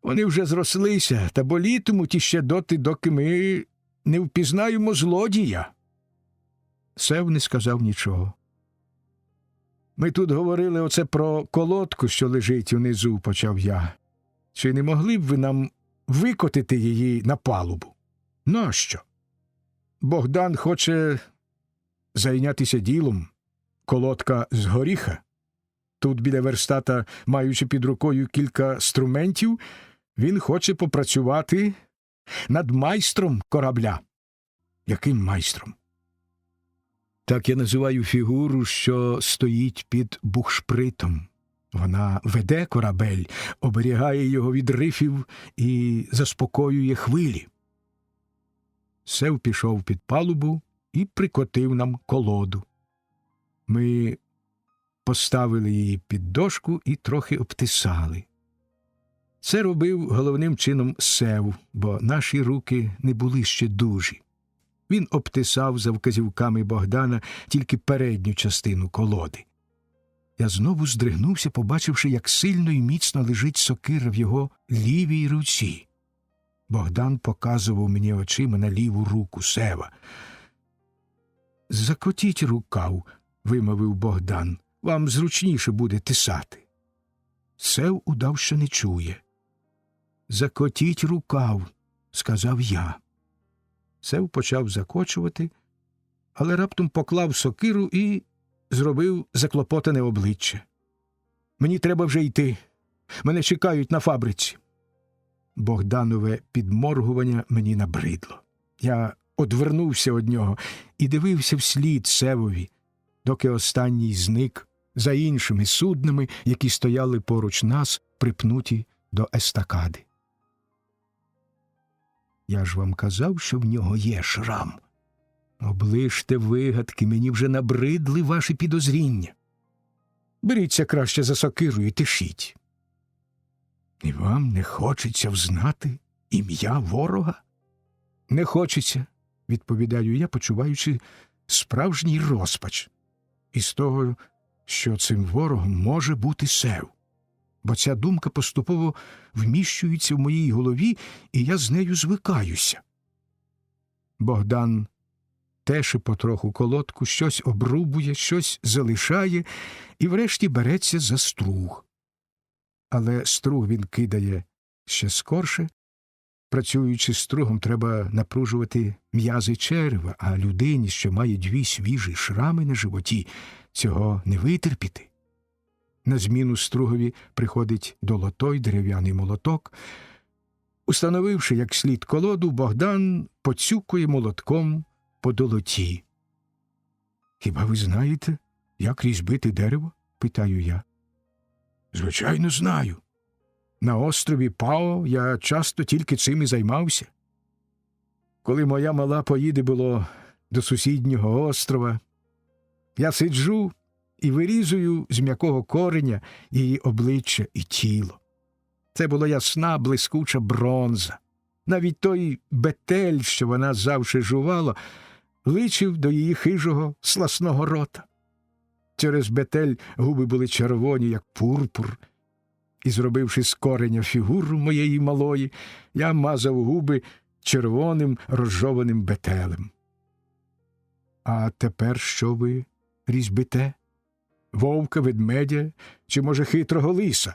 S1: «Вони вже зрослися, та болітимуть іще доти, доки ми не впізнаємо злодія». Сев не сказав нічого. «Ми тут говорили оце про колодку, що лежить унизу», – почав я. «Чи не могли б ви нам викотити її на палубу?» «Нащо?» «Богдан хоче зайнятися ділом. Колодка з горіха. Тут біля верстата, маючи під рукою кілька струментів, він хоче попрацювати над майстром корабля». «Яким майстром?» «Так я називаю фігуру, що стоїть під бухшпритом. Вона веде корабель, оберігає його від рифів і заспокоює хвилі». Сев пішов під палубу і прикотив нам колоду. Ми поставили її під дошку і трохи обтисали. Це робив головним чином Сев, бо наші руки не були ще дужі. Він обтисав за вказівками Богдана тільки передню частину колоди. Я знову здригнувся, побачивши, як сильно і міцно лежить сокира в його лівій руці. Богдан показував мені очима на ліву руку Сева. «Закотіть рукав», – вимовив Богдан. «Вам зручніше буде тисати». Сев удав, що не чує. «Закотіть рукав», – сказав я. Сев почав закочувати, але раптом поклав сокиру і зробив заклопотане обличчя. «Мені треба вже йти. Мене чекають на фабриці». Богданове підморгування мені набридло. Я одвернувся від нього і дивився вслід Севові, доки останній зник за іншими суднами, які стояли поруч нас, припнуті до естакади. «Я ж вам казав, що в нього є шрам. Оближте вигадки, мені вже набридли ваші підозріння. Беріться краще за сокиру і тишіть». «І вам не хочеться взнати ім'я ворога?» «Не хочеться», – відповідаю я, почуваючи справжній розпач із того, що цим ворогом може бути Сев. Бо ця думка поступово вміщується в моїй голові, і я з нею звикаюся. Богдан теше потроху колодку, щось обрубує, щось залишає і врешті береться за струг. Але струг він кидає ще скорше. Працюючи стругом, треба напружувати м'язи черева, а людині, що має 2 свіжі шрами на животі, цього не витерпіти. На зміну стругові приходить долотой, дерев'яний молоток. Установивши як слід колоду, Богдан поцюкує молотком по долоті. «Хіба ви знаєте, як різьбити дерево?» – питаю я. «Звичайно, знаю. На острові Пао я часто тільки цим і займався. Коли моя мала поїде було до сусіднього острова, я сиджу і вирізую з м'якого кореня її обличчя і тіло. Це була ясна, блискуча бронза. Навіть той бетель, що вона завше жувала, личив до її хижого, сласного рота. Через бетель губи були червоні, як пурпур, і, зробивши з кореня фігуру моєї малої, я мазав губи червоним розжованим бетелем. А тепер що ви різьбите? Вовка, ведмедя чи, може, хитрого лиса?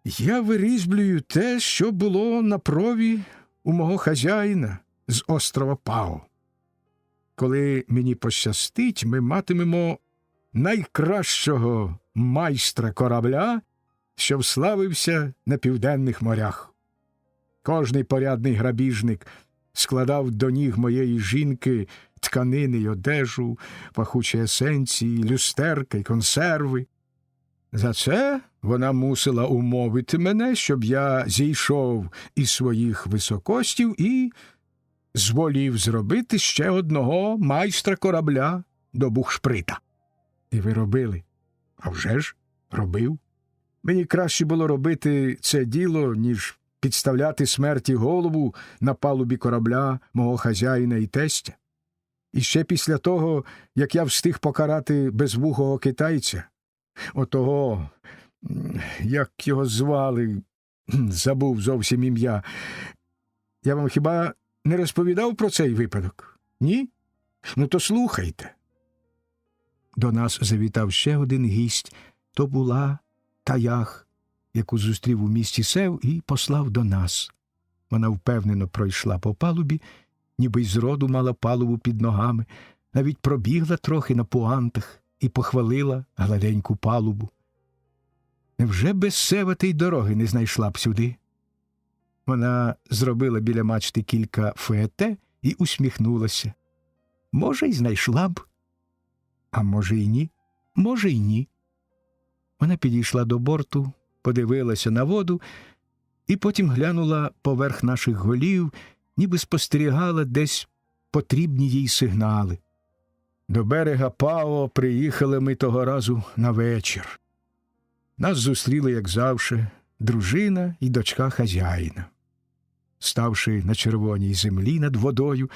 S1: Я вирізблюю те, що було на прові у мого хазяїна з острова Пао. Коли мені пощастить, ми матимемо найкращого майстра корабля, що вславився на південних морях. Кожний порядний грабіжник складав до ніг моєї жінки тканини й одежу, пахучі есенції, люстерка й консерви. За це вона мусила умовити мене, щоб я зійшов із своїх високостів і зволів зробити ще одного майстра корабля до бухшприта. І ви робили? А вже ж, робив. Мені краще було робити це діло, ніж підставляти смерті голову на палубі корабля мого хазяїна і тестя. І ще після того, як я встиг покарати безвухого китайця, отого, як його звали, забув зовсім ім'я. Я вам хіба не розповідав про цей випадок? Ні? Ну то слухайте. До нас завітав ще один гість. То була Таях, яку зустрів у місті Сев і послав до нас. Вона впевнено пройшла по палубі, ніби й зроду мала палубу під ногами, навіть пробігла трохи на пуантах і похвалила гладеньку палубу. Невже без Сева ти й дороги не знайшла б сюди? Вона зробила біля мачти кілька фуете і усміхнулася. Може, й знайшла б. А може, й ні? Може, й ні. Вона підійшла до борту, подивилася на воду і потім глянула поверх наших голів, ніби спостерігала десь потрібні їй сигнали. До берега Пао приїхали ми того разу на вечір. Нас зустріли, як завше, дружина і дочка хазяїна. Ставши на червоній землі над водою,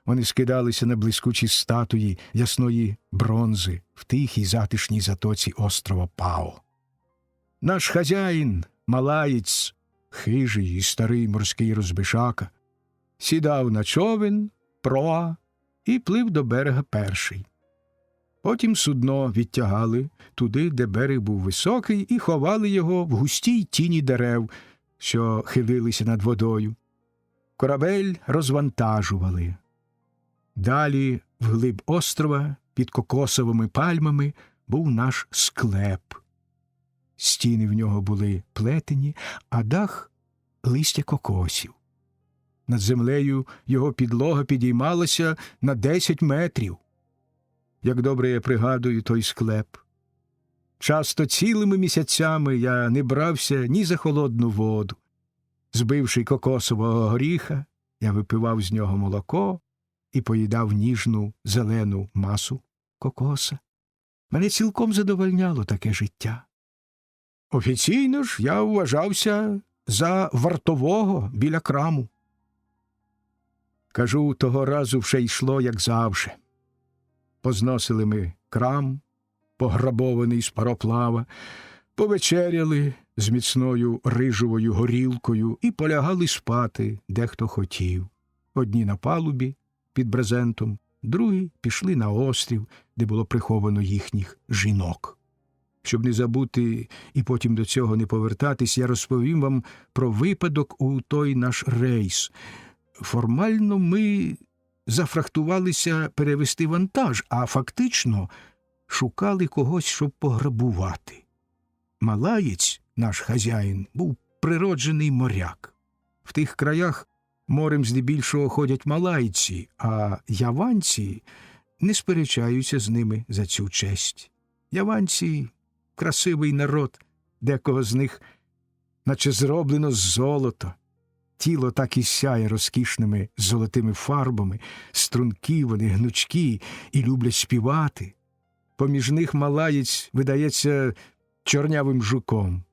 S1: вони скидалися на блискучі статуї ясної бронзи в тихій затишній затоці острова Пао. Наш хазяїн, малаєць, хижий і старий морський розбишака, сідав на човен, проа, і плив до берега перший. Потім судно відтягали туди, де берег був високий, і ховали його в густій тіні дерев, що хилилися над водою. Корабель розвантажували. Далі, вглиб острова, під кокосовими пальмами, був наш склеп. Стіни в нього були плетені, а дах – листя кокосів. Над землею його підлога підіймалася на 10 метрів. Як добре я пригадую той склеп. Часто цілими місяцями я не брався ні за холодну воду. Збивши кокосового горіха, я випивав з нього молоко і поїдав ніжну зелену масу кокоса. Мене цілком задовольняло таке життя. Офіційно ж я вважався за вартового біля краму. Кажу, того разу все йшло, як завше. Позносили ми крам, пограбований з пароплава, повечеряли з міцною рижовою горілкою і полягали спати, де хто хотів. Одні на палубі під брезентом, другі пішли на острів, де було приховано їхніх жінок. Щоб не забути і потім до цього не повертатись, я розповім вам про випадок у той наш рейс. Формально ми зафрахтувалися перевести вантаж, а фактично шукали когось, щоб пограбувати. Малаєць, наш хазяїн, був природжений моряк. В тих краях морем здебільшого ходять малайці, а яванці не сперечаються з ними за цю честь. Яванці – красивий народ, декого з них наче зроблено з золота. Тіло так і сяє розкішними золотими фарбами, стрункі вони, гнучкі і люблять співати. Поміж них малаєць видається чорнявим жуком.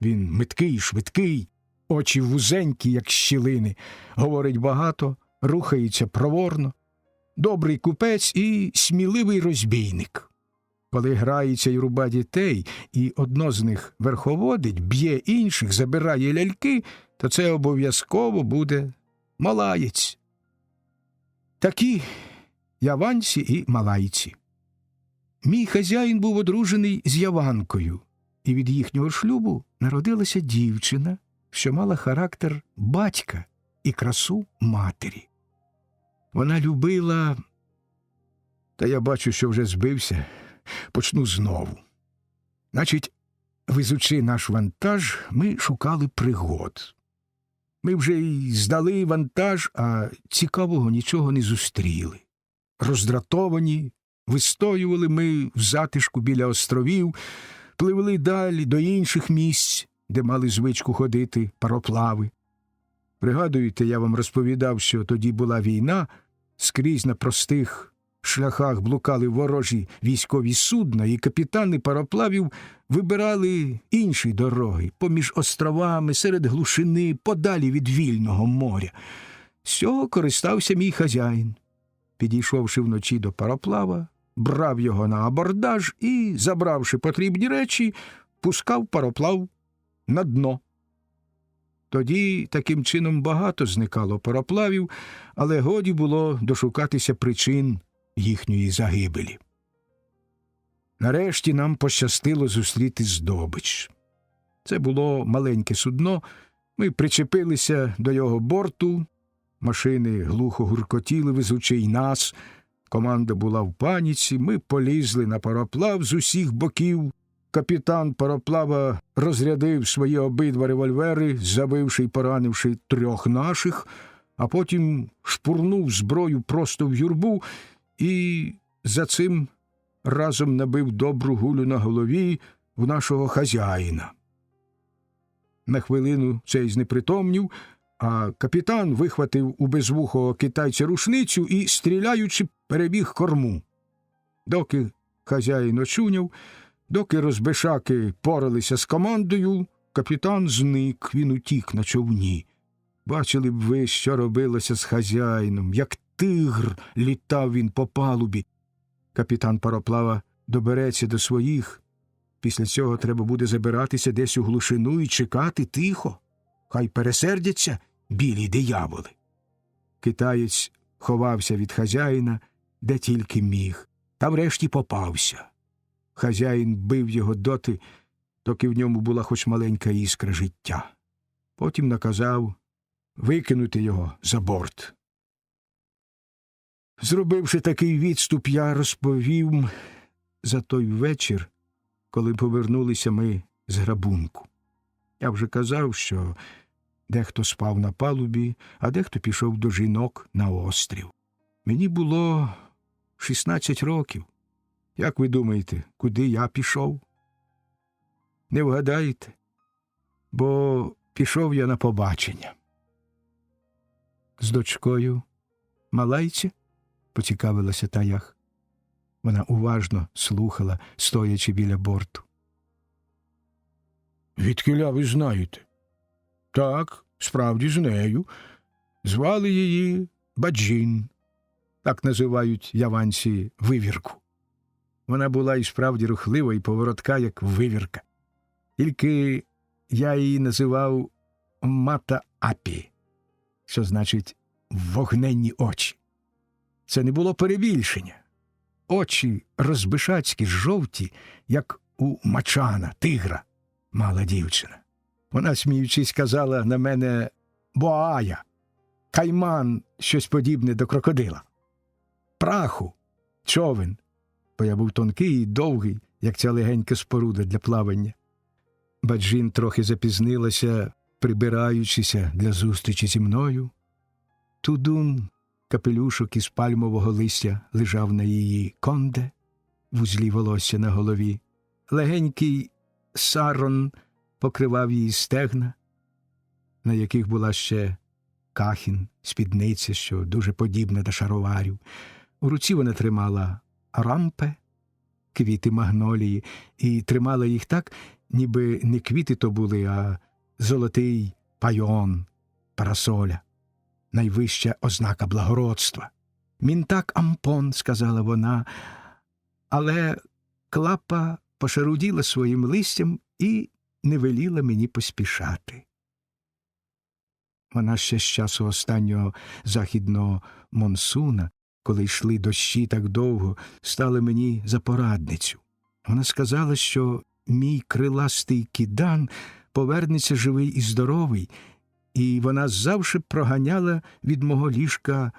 S1: Він миткий, швидкий, очі вузенькі, як щілини, говорить багато, рухається проворно, добрий купець і сміливий розбійник. Коли грається й руба дітей, і одно з них верховодить, б'є інших, забирає ляльки, то це обов'язково буде малаєць. Такі яванці і малайці. Мій хазяїн був одружений з яванкою, і від їхнього шлюбу народилася дівчина, що мала характер батька і красу матері. Вона любила, та я бачу, що вже збився, почну знову. Значить, везучи наш вантаж, ми шукали пригод. Ми вже й здали вантаж, а цікавого нічого не зустріли. Роздратовані, вистоювали ми в затишку біля островів, пливли далі до інших місць, де мали звичку ходити пароплави. Пригадуєте, я вам розповідав, що тоді була війна, скрізь на простих шляхах блукали ворожі військові судна, і капітани пароплавів вибирали інші дороги, поміж островами, серед глушини, подалі від вільного моря. З цього користався мій хазяїн. Підійшовши вночі до пароплава, брав його на абордаж і, забравши потрібні речі, пускав пароплав на дно. Тоді таким чином багато зникало пароплавів, але годі було дошукатися причин їхньої загибелі. Нарешті нам пощастило зустріти здобич. Це було маленьке судно, ми причепилися до його борту, машини глухо гуркотіли, везучи й нас, команда була в паніці, ми полізли на пароплав з усіх боків. Капітан пароплава розрядив свої обидва револьвери, забивши й поранивши 3 наших, а потім шпурнув зброю просто в юрбу і за цим разом набив добру гулю на голові в нашого хазяїна. На хвилину цей знепритомнів, а капітан вихватив у безвухого китайця рушницю і, стріляючи, перебіг корму. Доки хазяїн очуняв, доки розбишаки поралися з командою, капітан зник, він утік на човні. Бачили б ви, що робилося з хазяїном, як тигр літав він по палубі. Капітан пароплава добереться до своїх. Після цього треба буде забиратися десь у глушину і чекати тихо. Хай пересердяться білі дияволи. Китаєць ховався від хазяїна, де тільки міг, та врешті попався. Хазяїн бив його доти, доки в ньому була хоч маленька іскра життя. Потім наказав викинути його за борт. Зробивши такий відступ, я розповів за той вечір, коли повернулися ми з грабунку. Я вже казав, що дехто спав на палубі, а дехто пішов до жінок на острів. Мені було 16 років. Як ви думаєте, куди я пішов? Не вгадаєте, бо пішов я на побачення. З дочкою Малайці? Поцікавилася Таях. Вона уважно слухала, стоячи біля борту. Відкіля ви знаєте? Так, справді з нею. Звали її Баджін. Так називають яванці вивірку. Вона була і справді рухлива і поворотка, як вивірка. Тільки я її називав Мата-Апі, що значить «вогненні очі». Це не було перебільшення. Очі розбишацькі, жовті, як у мачана, тигра, мала дівчина. Вона, сміючись, казала на мене «боая», кайман, щось подібне до крокодила. Праху, човен, бо я був тонкий і довгий, як ця легенька споруда для плавання. Баджін трохи запізнилася, прибираючися для зустрічі зі мною. Тудун, капелюшок із пальмового листя, лежав на її конде, вузлі волосся на голові. Легенький сарон покривав її стегна, на яких була ще кахін, спідниця, що дуже подібна до шароварів. У руці вона тримала рампе, квіти магнолії, і тримала їх так, ніби не квіти то були, а золотий пайон, парасоля, найвища ознака благородства. «Мінтак ампон», – сказала вона, але клапа пошаруділа своїм листям і не веліла мені поспішати. Вона ще з часу останнього західного монсуна, коли йшли дощі так довго, стала мені за порадницю. Вона сказала, що мій криластий кідан повернеться живий і здоровий, і вона завжди проганяла від мого ліжка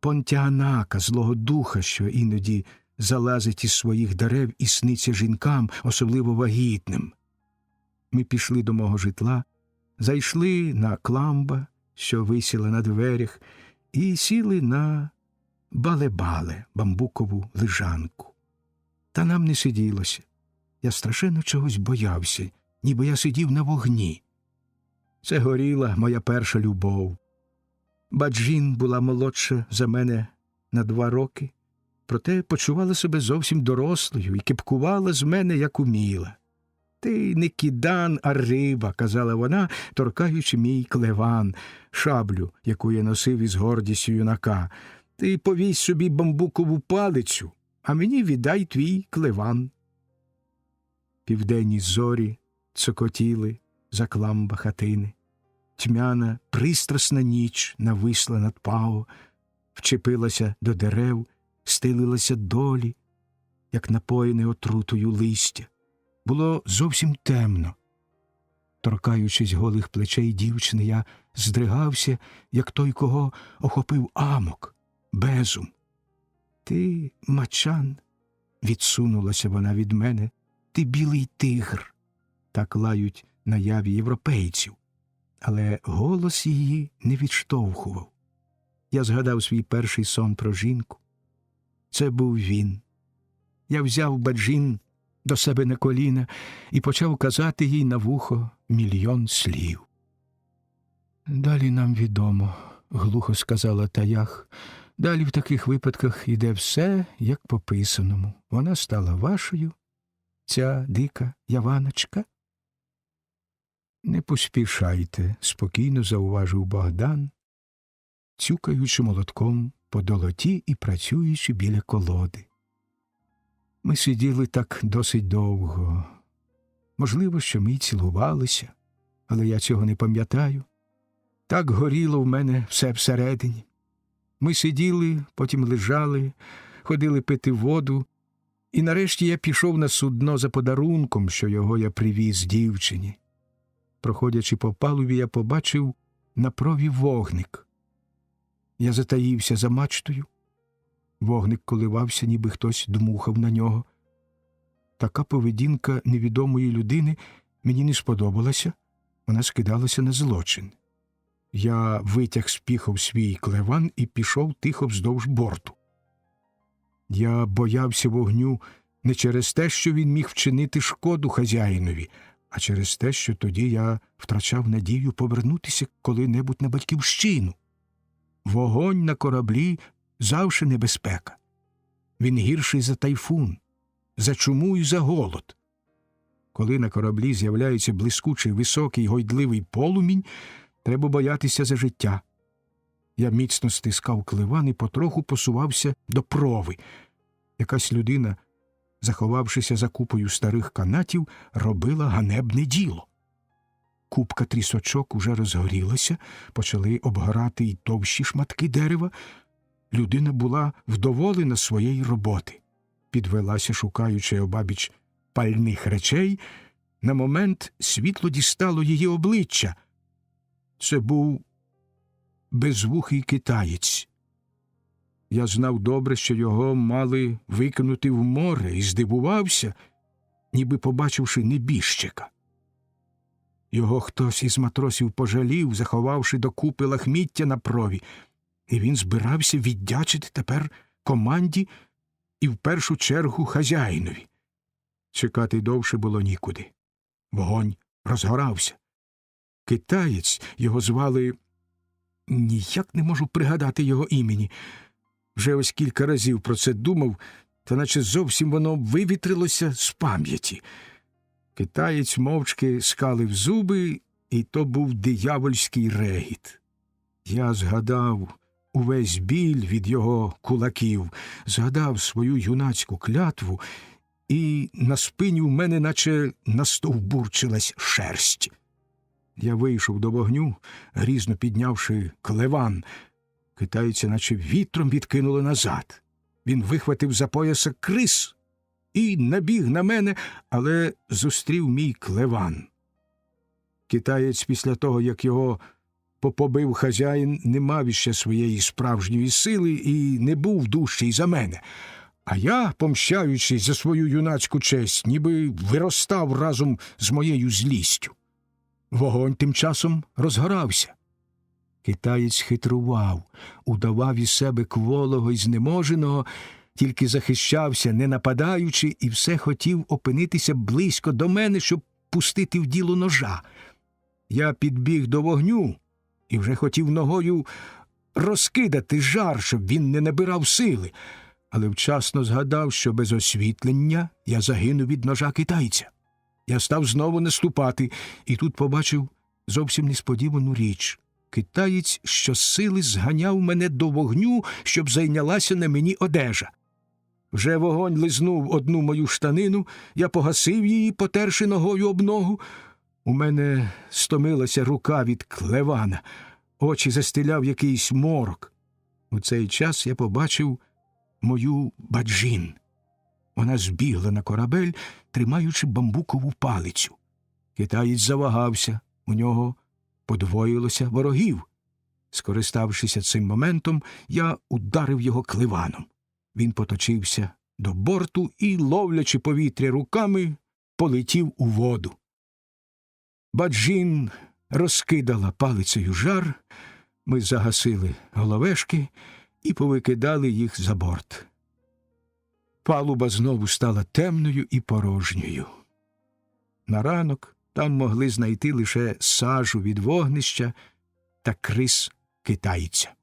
S1: Понтіанака, злого духа, що іноді залазить із своїх дерев і сниться жінкам, особливо вагітним. Ми пішли до мого житла, зайшли на кламба, що висіла на дверях, і сіли на бале-бале, бамбукову лежанку. Та нам не сиділося. Я страшенно чогось боявся, ніби я сидів на вогні. Це горіла моя перша любов. Баджін була молодша за мене на 2 роки, проте почувала себе зовсім дорослою і кепкувала з мене, як уміла. «Ти не кидан, а риба», – казала вона, торкаючи мій клеван, шаблю, яку я носив із гордістю юнака. «Ти повісь собі бамбукову палицю, а мені віддай твій клеван». Південні зорі цокотіли за кламба хатини. Тьмяна, пристрасна ніч нависла над Пао, вчепилася до дерев, стелилася долі, як напоєне отрутою листя. Було зовсім темно. Торкаючись голих плечей дівчини, я здригався, як той, кого охопив амок, безум. «Ти, мачан», – відсунулася вона від мене, – «ти білий тигр», – так лають наяві європейців. Але голос її не відштовхував. Я згадав свій перший сон про жінку. Це був він. Я взяв Баджін до себе на коліна і почав казати їй на вухо мільйон слів. «Далі нам відомо», – глухо сказала Таях. «Далі в таких випадках іде все, як по писаному. Вона стала вашою, ця дика Яваночка». «Не поспішайте», – спокійно зауважив Богдан, цюкаючи молотком по долоті і працюючи біля колоди. Ми сиділи так досить довго. Можливо, що ми й цілувалися, але я цього не пам'ятаю. Так горіло в мене все всередині. Ми сиділи, потім лежали, ходили пити воду, і нарешті я пішов на судно за подарунком, що його я привіз дівчині. Проходячи по палубі, я побачив на прові вогник. Я затаївся за мачтою. Вогник коливався, ніби хтось дмухав на нього. Така поведінка невідомої людини мені не сподобалася, вона скидалася на злочин. Я витяг з піхов свій клеван і пішов тихо вздовж борту. Я боявся вогню не через те, що він міг вчинити шкоду хазяїнові, а через те, що тоді я втрачав надію повернутися коли-небудь на батьківщину. Вогонь на кораблі завжди небезпека. Він гірший за тайфун, за чуму і за голод. Коли на кораблі з'являється блискучий, високий, гойдливий полумінь, треба боятися за життя. Я міцно стискав клеван і потроху посувався до прови. Якась людина, заховавшися за купою старих канатів, робила ганебне діло. Купка трісочок уже розгорілася, почали обгорати й товщі шматки дерева. Людина була вдоволена своєї роботи. Підвелася, шукаючи обабіч пальних речей. На момент світло дістало її обличчя. Це був безвухий китаєць. Я знав добре, що його мали викинути в море, і здивувався, ніби побачивши небіжчика. Його хтось із матросів пожалів, заховавши докупи лахміття на прові, і він збирався віддячити тепер команді і в першу чергу хазяїнові. Чекати довше було нікуди. Вогонь розгорався. Китаєць, його звали... Ніяк не можу пригадати його імені. Вже ось кілька разів про це думав, та наче зовсім воно вивітрилося з пам'яті. Китаєць мовчки скалив зуби, і то був диявольський регіт. Я згадав увесь біль від його кулаків, згадав свою юнацьку клятву, і на спині в мене наче настовбурчилась шерсть. Я вийшов до вогню, грізно піднявши клеван. Китайця наче вітром відкинуло назад. Він вихватив за пояса крис і набіг на мене, але зустрів мій клеван. Китаєць після того, як його попобив хазяїн, не мав іще своєї справжньої сили і не був дужчий за мене. А я, помщаючись за свою юнацьку честь, ніби виростав разом з моєю злістю. Вогонь тим часом розгорався. Китаєць хитрував, удавав із себе кволого й знеможеного, тільки захищався, не нападаючи, і все хотів опинитися близько до мене, щоб пустити в діло ножа. Я підбіг до вогню і вже хотів ногою розкидати жар, щоб він не набирав сили, але вчасно згадав, що без освітлення я загину від ножа китайця. Я став знову наступати, і тут побачив зовсім несподівану річ. Китаєць щосили зганяв мене до вогню, щоб зайнялася на мені одежа. Вже вогонь лизнув одну мою штанину, я погасив її, потерши ногою об ногу. У мене стомилася рука від клевана, очі застеляв якийсь морок. У цей час я побачив мою Баджін. Вона збігла на корабель, тримаючи бамбукову палицю. Китаєць завагався, у нього подвоїлося ворогів. Скориставшися цим моментом, я ударив його кливаном. Він поточився до борту і, ловлячи повітря руками, полетів у воду. Баджін розкидала палицею жар, ми загасили головешки і повикидали їх за борт. Палуба знову стала темною і порожньою. На ранок там могли знайти лише сажу від вогнища та крис китайця.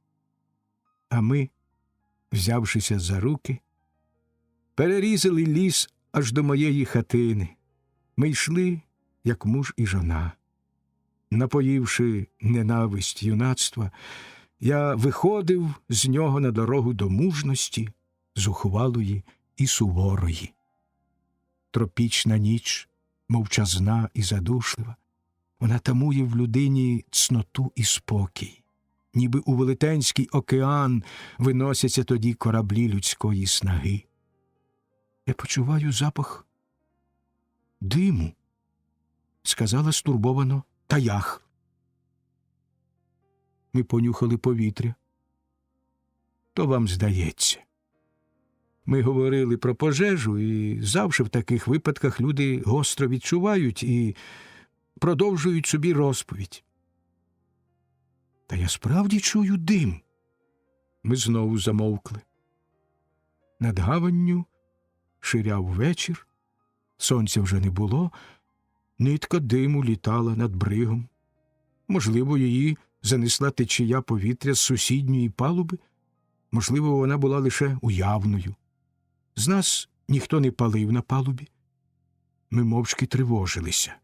S1: А ми, взявшися за руки, перерізали ліс аж до моєї хатини. Ми йшли, як муж і жона. Напоївши ненависть юнацтва, я виходив з нього на дорогу до мужності, зухвалої і суворої. Тропічна ніч, мовчазна і задушлива, вона тамує в людині цноту і спокій. Ніби у велетенський океан виносяться тоді кораблі людської снаги. Я почуваю запах диму, сказала стурбовано Таях. Ми понюхали повітря. То вам здається. Ми говорили про пожежу, і завжди в таких випадках люди гостро відчувають і продовжують собі розповідь. Та я справді чую дим. Ми знову замовкли. Над гаванню ширяв вечір, сонця вже не було, нитка диму літала над бригом. Можливо, її занесла течія повітря з сусідньої палуби, можливо, вона була лише уявною. З нас ніхто не палив на палубі. Ми мовчки тривожилися.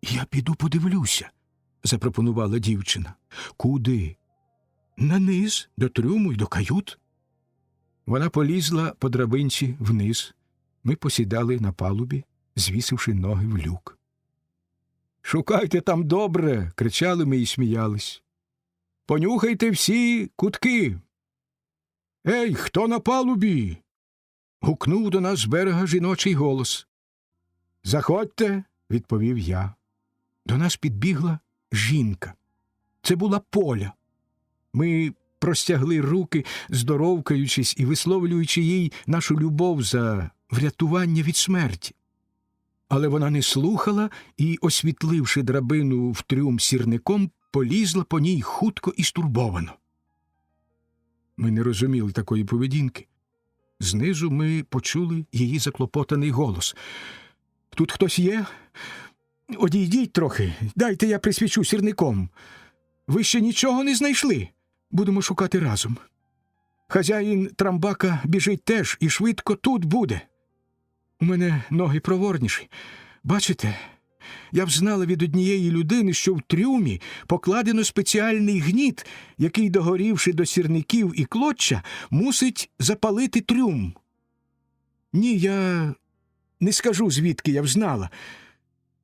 S1: «Я піду подивлюся», – запропонувала дівчина. «Куди?» «На низ, до трюму й до кают». Вона полізла по драбинці вниз. Ми посідали на палубі, звісивши ноги в люк. «Шукайте там добре!» – кричали ми і сміялись. «Понюхайте всі кутки!» «Ей, хто на палубі?» – гукнув до нас з берега жіночий голос. «Заходьте!» – відповів я. До нас підбігла жінка. Це була Поля. Ми простягли руки, здоровкаючись і висловлюючи їй нашу любов за врятування від смерті. Але вона не слухала і, освітливши драбину в трюм сірником, полізла по ній хутко і стурбовано. Ми не розуміли такої поведінки. Знизу ми почули її заклопотаний голос. «Тут хтось є? Одійдіть трохи, дайте я присвічу сірником. Ви ще нічого не знайшли? Будемо шукати разом. Хазяїн Трамбака біжить теж і швидко тут буде. У мене ноги проворніші. Бачите, я взнала від однієї людини, що в трюмі покладено спеціальний гніт, який, догорівши до сірників і клоччя, мусить запалити трюм. Ні, я не скажу, звідки я взнала.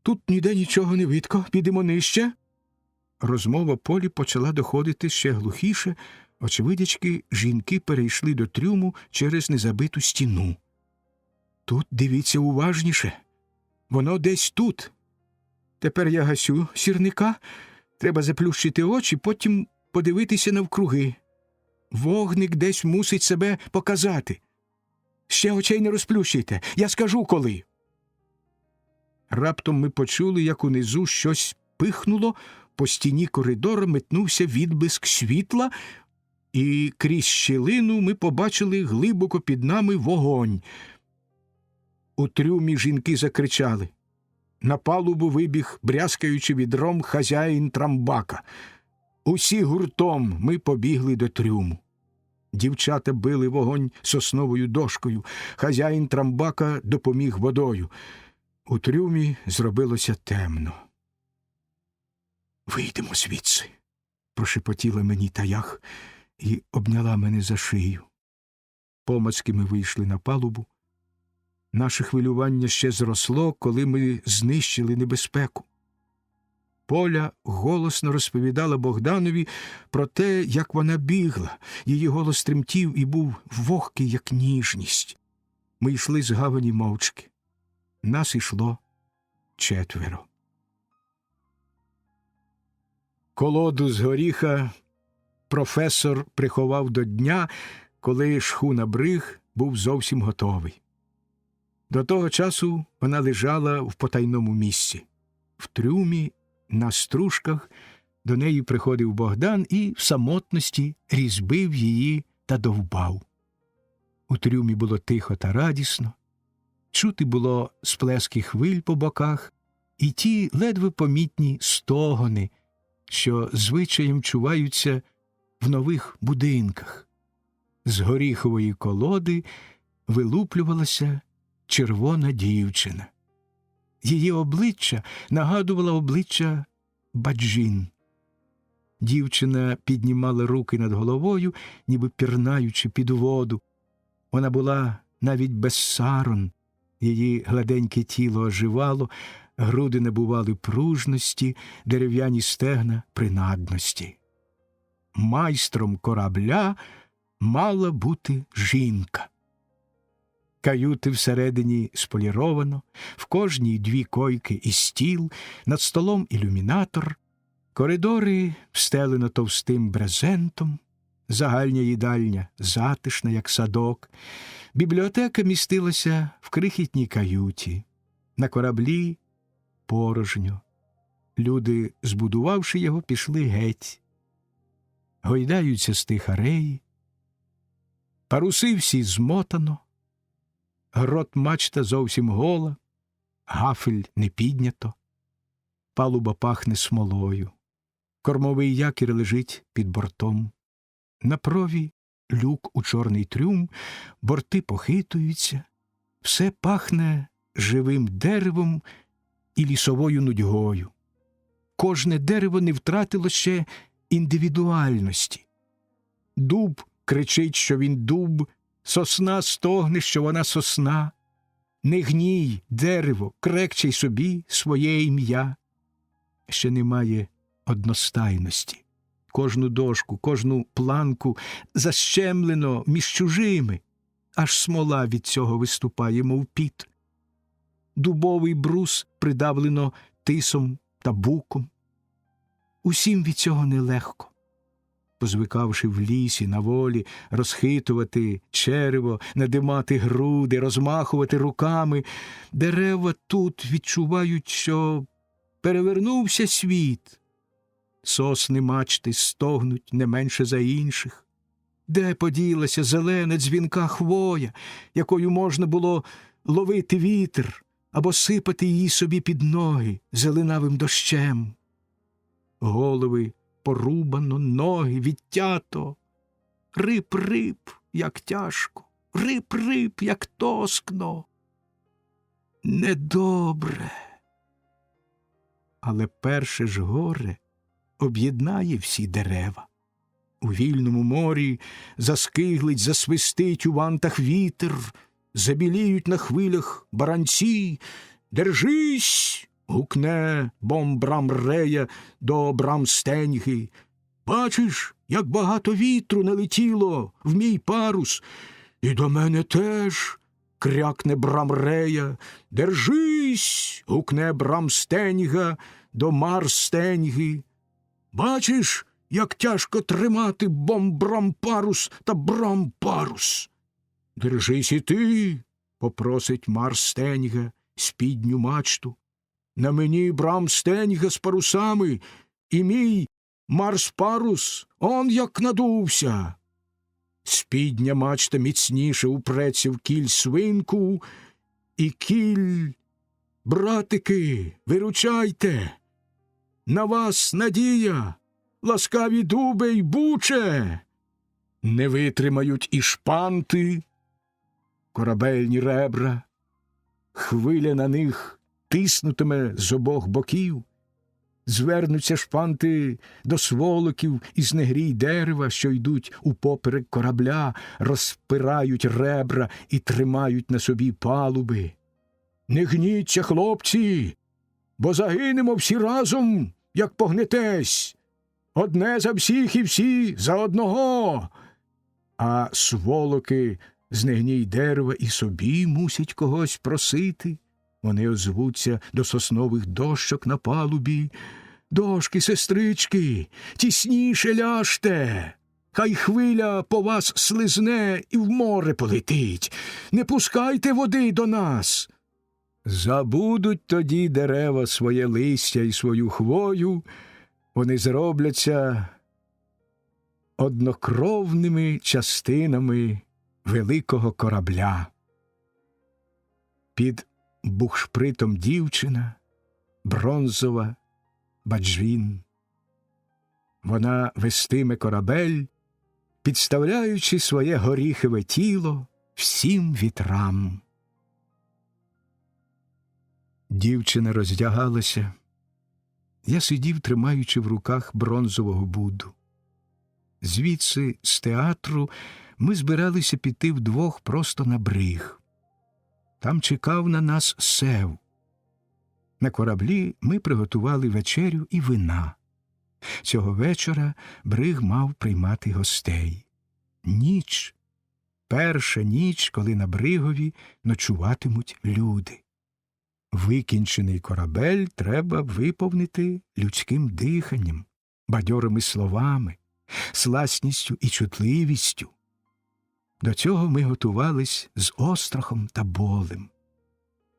S1: Тут ніде нічого не видко, підемо нижче». Розмова Полі почала доходити ще глухіше. Очевидячки, жінки перейшли до трюму через незабиту стіну. «Тут дивіться уважніше. Воно десь тут. Тепер я гасю сірника. Треба заплющити очі, потім подивитися навкруги. Вогник десь мусить себе показати. Ще очей не розплющуйте. Я скажу, коли». Раптом ми почули, як унизу щось пихнуло, по стіні коридору метнувся відблиск світла, і крізь щілину ми побачили глибоко під нами вогонь. У трюмі жінки закричали. На палубу вибіг, брязкаючи відром, хазяїн Трамбака. Усі гуртом ми побігли до трюму. Дівчата били вогонь сосновою дошкою, хазяїн трамбака допоміг водою. У трюмі зробилося темно. «Вийдемо звідси», – прошепотіла мені Таях і обняла мене за шию. Помацьки ми вийшли на палубу. Наше хвилювання ще зросло, коли ми знищили небезпеку. Поля голосно розповідала Богданові про те, як вона бігла. Її голос тремтів і був вогкий, як ніжність. Ми йшли з гавані мовчки. Нас ішло 4. Колоду з горіха професор приховав до дня, коли шхуна «Бриг» був зовсім готовий. До того часу вона лежала в потайному місці. В трюмі, на стружках, до неї приходив Богдан і в самотності різьбив її та довбав. У трюмі було тихо та радісно, чути було сплески хвиль по боках і ті ледве помітні стогони, що звичаєм чуваються в нових будинках. З горіхової колоди вилуплювалася червона дівчина. Її обличчя нагадувало обличчя Баджін. Дівчина піднімала руки над головою, ніби пірнаючи під воду. Вона була навіть без сарон. Її гладеньке тіло оживало, груди набували пружності, дерев'яні стегна – принадності. Майстром корабля мала бути жінка. Каюти всередині споліровано, в кожній 2 койки і стіл, над столом ілюмінатор, коридори встелено товстим брезентом, загальня їдальня затишна, як садок, бібліотека містилася в крихітній каюті, на кораблі порожньо. Люди, збудувавши його, пішли геть. Гойдаються стиха реї, паруси всі змотано, грот-мачта зовсім гола, гафель не піднято, палуба пахне смолою, кормовий якір лежить під бортом. На прові люк у чорний трюм, борти похитуються, все пахне живим деревом і лісовою нудьгою. Кожне дерево не втратило ще індивідуальності. Дуб кричить, що він дуб, сосна стогне, що вона сосна. Не гній, дерево, крекче й собі своє ім'я. Ще немає одностайності. Кожну дошку, кожну планку защемлено між чужими, аж смола від цього виступає, мов піт. Дубовий брус придавлено тисом та буком. Усім від цього нелегко. Позвикавши в лісі, на волі, розхитувати черево, надимати груди, розмахувати руками, дерева тут відчувають, що перевернувся світ. Сосни мачти стогнуть не менше за інших. Де поділася зелена дзвінка хвоя, якою можна було ловити вітер або сипати її собі під ноги зеленавим дощем? Голови порубано, ноги відтято. Рип-рип, як тяжко, рип-рип, як тоскно. Недобре. Але перше ж горе об'єднає всі дерева. У вільному морі заскиглить, засвистить у вантах вітер, забіліють на хвилях баранці. «Держись!» – гукне Бом-Брам-Рея до Брамстеньги. «Бачиш, як багато вітру налетіло в мій парус, і до мене теж!» – крякне Брамрея. «Держись!» – гукне Брамстеньга до Марстеньги. «Бачиш, як тяжко тримати Бом-Брам-парус та Брам-парус!» «Держись і ти!» – попросить Марстеньга спідню мачту. «На мені Брамстеньга з парусами, і мій Марс-парус он як надувся!» Спідня мачта міцніше упреться в кіль свинку, і кіль... «Братики, виручайте! На вас надія! ласкаві дуби й буче! Не витримають і шпанти, корабельні ребра, хвиля на них тиснутиме з обох боків, звернуться шпанти до сволоків із негрій дерева, що йдуть упоперек корабля, розпирають ребра і тримають на собі палуби. Не гніться, хлопці, бо загинемо всі разом, як погнетесь. Одне за всіх і всі за одного. А сволоки з негній дерева і собі мусять когось просити. Вони озвуться до соснових дощок на палубі. Дошки, сестрички, тісніше ляжте. Хай хвиля по вас слизне і в море полетить. Не пускайте води до нас. Забудуть тоді дерева своє листя і свою хвою. Вони зробляться однокровними частинами великого корабля. Під бухшпритом дівчина, бронзова, баджвін. Вона вестиме корабель, підставляючи своє горіхове тіло всім вітрам. Дівчина роздягалася. Я сидів, тримаючи в руках бронзового Будду. Звідси, з театру, ми збиралися піти вдвох просто на бриг. Там чекав на нас Сев. На кораблі ми приготували вечерю і вина. Цього вечора бриг мав приймати гостей. Ніч. Перша ніч, коли на бригові ночуватимуть люди. Викінчений корабель треба виповнити людським диханням, бадьорими словами, сласністю і чутливістю. До цього ми готувались з острахом та болем.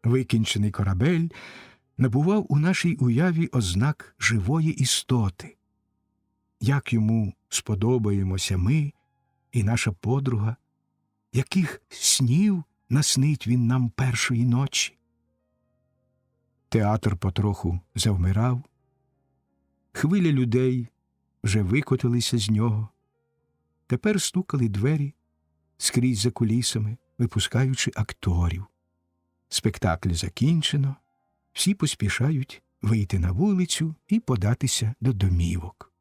S1: Викінчений корабель набував у нашій уяві ознак живої істоти. Як йому сподобаємося ми і наша подруга, яких снів наснить він нам першої ночі. Театр потроху завмирав. Хвиля людей вже викотилися з нього. Тепер стукали двері скрізь за кулісами, випускаючи акторів. Спектакль закінчено. Всі поспішають вийти на вулицю і податися до домівок.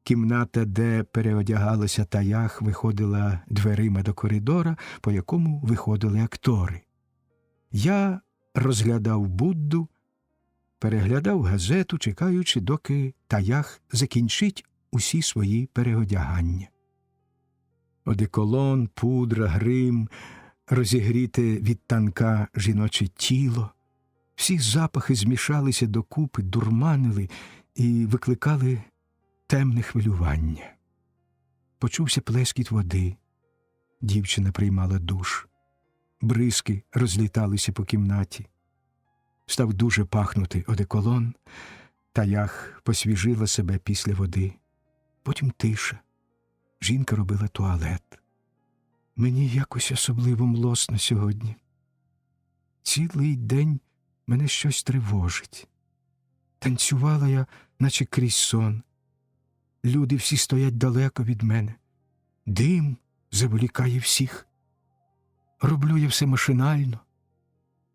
S1: Кімната, де переодягалася Таях, виходила дверима до коридора, по якому виходили актори. Я розглядав Будду, переглядав газету, чекаючи, доки Таях закінчить усі свої переодягання. Одеколон, пудра, грим, розігріте від танка жіноче тіло. Всі запахи змішалися докупи, дурманили і викликали темне хвилювання. Почувся плескіт води. Дівчина приймала душ. Бризки розліталися по кімнаті. Став дуже пахнути одеколон. Таях посвіжила себе після води. Потім тиша. Жінка робила туалет. Мені якось особливо млосно сьогодні. Цілий день мене щось тривожить. Танцювала я, наче крізь сон. Люди всі стоять далеко від мене. Дим заволікає всіх. Роблю я все машинально.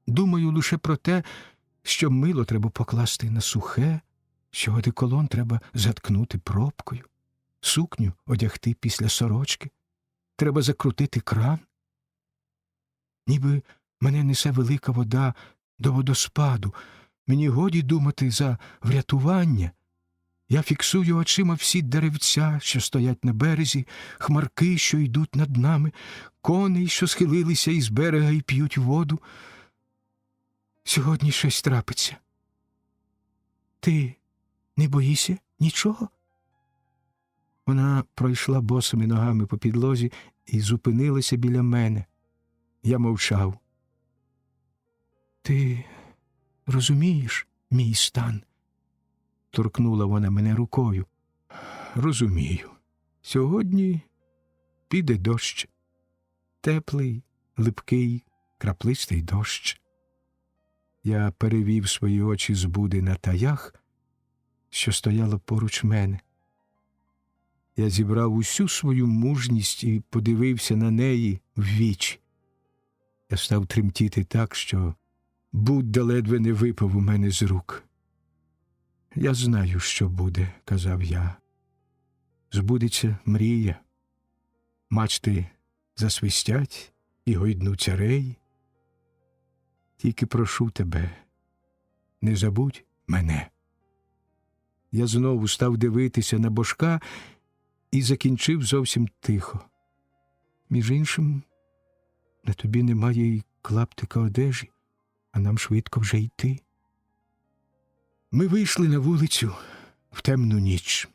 S1: Думаю лише про те, що мило треба покласти на сухе, що одеколон треба заткнути пробкою, сукню одягти після сорочки, треба закрутити кран. Ніби мене несе велика вода до водоспаду, мені годі думати за врятування. Я фіксую очима всі деревця, що стоять на березі, хмарки, що йдуть над нами, коней, що схилилися із берега і п'ють воду. Сьогодні щось трапиться. Ти не боїшся нічого? Вона пройшла босими ногами по підлозі і зупинилася біля мене. Я мовчав. Ти розумієш мій стан? Торкнула вона мене рукою. Розумію. Сьогодні піде дощ. Теплий, липкий, краплистий дощ. Я перевів свої очі з Буди на Таях, що стояла поруч мене. Я зібрав усю свою мужність і подивився на неї ввічі. Я став тремтіти так, що Будда ледве не випав у мене з рук. «Я знаю, що буде», – казав я. «Збудеться мрія. Мачти засвистять і гойднуться реї. Тільки прошу тебе, не забудь мене». Я знову став дивитися на Божка і закінчив зовсім тихо. «Між іншим, на тобі немає й клаптика одежі, а нам швидко вже йти». Ми вийшли на вулицю в темну ніч.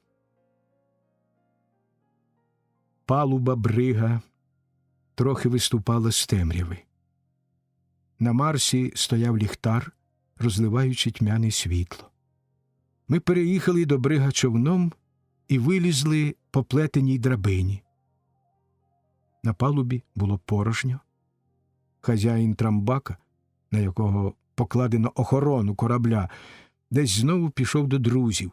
S1: Палуба брига трохи виступала з темряви. На Марсі стояв ліхтар, розливаючи тьмяне світло. Ми переїхали до брига човном і вилізли по плетеній драбині. На палубі було порожньо. Хазяїн трамбака, на якого покладено охорону корабля, десь знову пішов до друзів.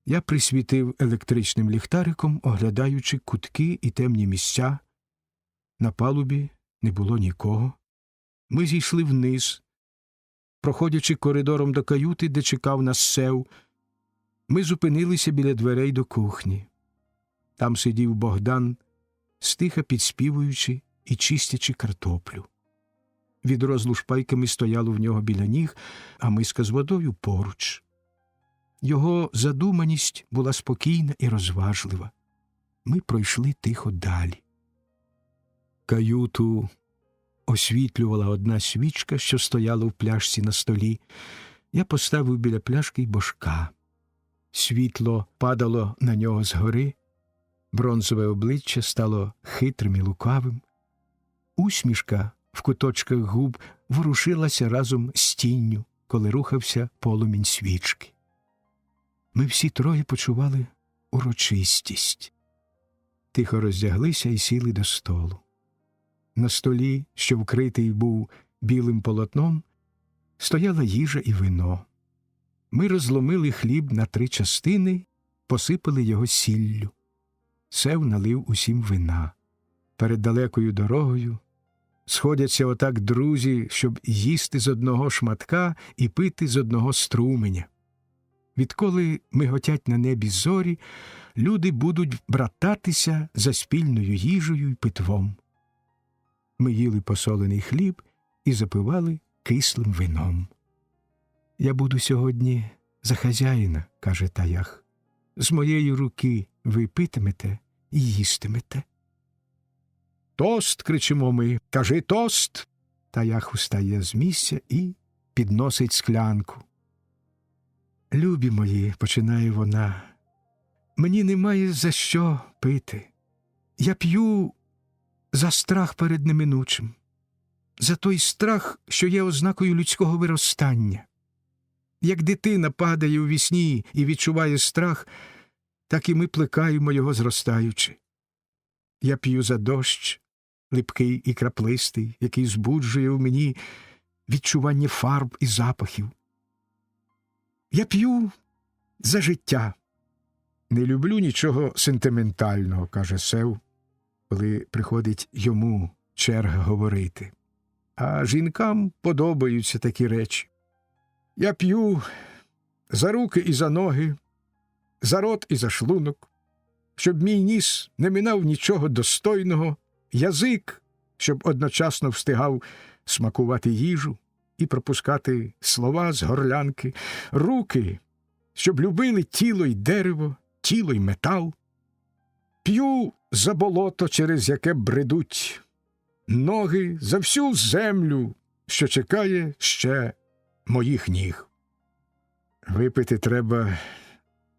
S1: Я присвітив електричним ліхтариком, оглядаючи кутки і темні місця. На палубі не було нікого. Ми зійшли вниз. Проходячи коридором до каюти, де чекав нас Сев, ми зупинилися біля дверей до кухні. Там сидів Богдан, стиха підспівуючи і чистячи картоплю. Відро з лушпайками стояло в нього біля ніг, а миска з водою поруч. Його задуманість була спокійна і розважлива. Ми пройшли тихо далі. Каюту освітлювала одна свічка, що стояла в пляшці на столі. Я поставив біля пляшки й Божка. Світло падало на нього згори, бронзове обличчя стало хитрим і лукавим. Усмішка в куточках губ ворушилася разом з тінню, коли рухався полумінь свічки. Ми всі троє почували урочистість. Тихо роздяглися і сіли до столу. На столі, що вкритий був білим полотном, стояла їжа і вино. Ми розломили хліб на 3 частини, посипали його сіллю. Сев налив усім вина. Перед далекою дорогою сходяться отак друзі, щоб їсти з одного шматка і пити з одного струменя. Відколи миготять на небі зорі, люди будуть брататися за спільною їжею й питвом. Ми їли посолений хліб і запивали кислим вином. «Я буду сьогодні за хазяїна», – каже Таях. «З моєї руки ви питимете і їстимете». «Тост!» – кричимо ми. «Кажи тост!» Таях устає з місця і підносить склянку. «Любі мої», – починає вона, – «мені немає за що пити. Я п'ю за страх перед неминучим, за той страх, що є ознакою людського виростання. Як дитина падає у вісні і відчуває страх, так і ми плекаємо його зростаючи. Я п'ю за дощ, липкий і краплистий, який збуджує у мені відчування фарб і запахів. Я п'ю за життя». «Не люблю нічого сентиментального», – каже Сев, коли приходить йому черга говорити. «А жінкам подобаються такі речі. Я п'ю за руки і за ноги, за рот і за шлунок, щоб мій ніс не минав нічого достойного, язик, щоб одночасно встигав смакувати їжу і пропускати слова з горлянки, руки, щоб любили тіло й дерево, тіло й метал. П'ю за болото, через яке бредуть ноги, за всю землю, що чекає ще моїх ніг. Випити треба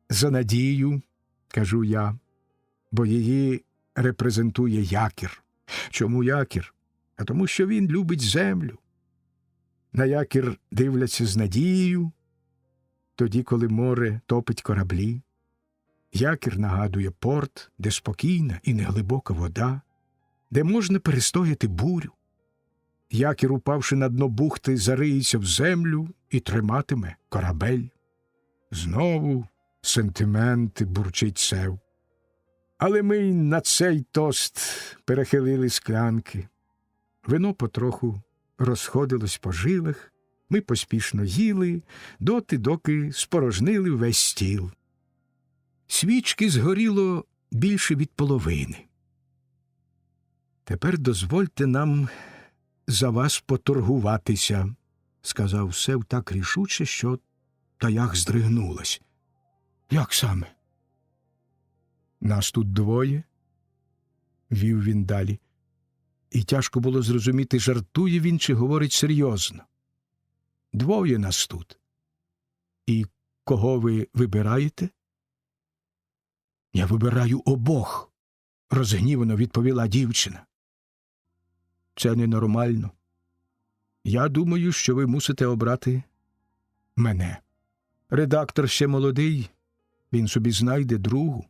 S1: за надію», – кажу я, – «бо її репрезентує якір». Чому якір? А тому, що він любить землю. На якір дивляться з надією, тоді, коли море топить кораблі. Якір нагадує порт, де спокійна і неглибока вода, де можна перестояти бурю. Якір, упавши на дно бухти, зариється в землю і триматиме корабель. Знову сентименти, бурчить Сев. Але ми й на цей тост перехилили склянки. Вино потроху розходилось по жилах, ми поспішно їли, доки спорожнили весь стіл. Свічки згоріло більше від половини. «Тепер дозвольте нам за вас поторгуватися», – сказав Сев так рішуче, що Таях здригнулась. «Як саме?» «Нас тут двоє», – вів він далі. І тяжко було зрозуміти, жартує він чи говорить серйозно. «Двоє нас тут. І кого ви вибираєте?» «Я вибираю обох», – розгнівано відповіла дівчина. «Це ненормально. Я думаю, що ви мусите обрати мене. Редактор ще молодий, він собі знайде другу.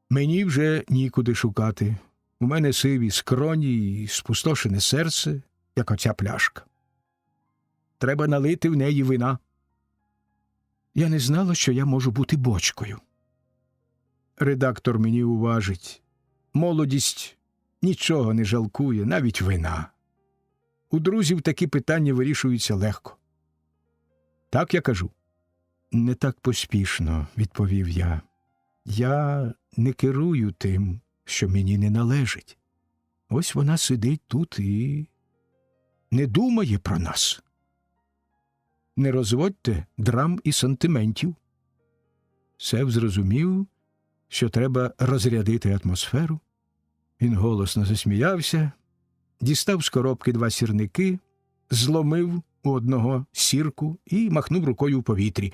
S1: Мені вже нікуди шукати. У мене сиві скроні і спустошене серце, як оця пляшка. Треба налити в неї вина». Я не знала, що я можу бути бочкою. Редактор мені уважить. Молодість нічого не жалкує, навіть вина. У друзів такі питання вирішуються легко. Так я кажу? Не так поспішно, відповів я. Я не керую тим, що мені не належить. Ось вона сидить тут і не думає про нас. Не розводьте драм і сантиментів. Сев зрозумів, що треба розрядити атмосферу. Він голосно засміявся, дістав з коробки 2 сірники, зломив у одного сірку і махнув рукою в повітрі.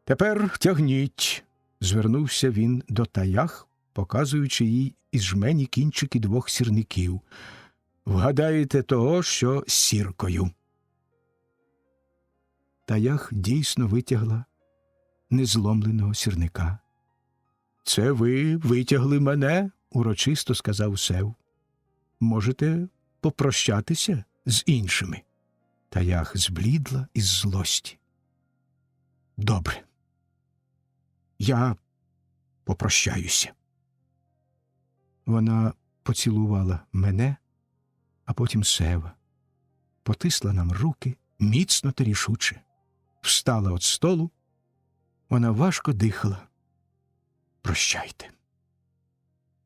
S1: «Тепер тягніть», – звернувся він до Таях, показуючи їй із жмені кінчики 2 сірників. «Вгадаєте того, що з сіркою». Таях дійсно витягла незломленого сірника. «Це ви витягли мене», – урочисто сказав Сев. «Можете попрощатися з іншими». Таях зблідла із злості. «Добре. Я попрощаюся». Вона поцілувала мене, а потім Сева. Потисла нам руки, міцно та рішуче. Встала від столу. Вона важко дихала. «Прощайте».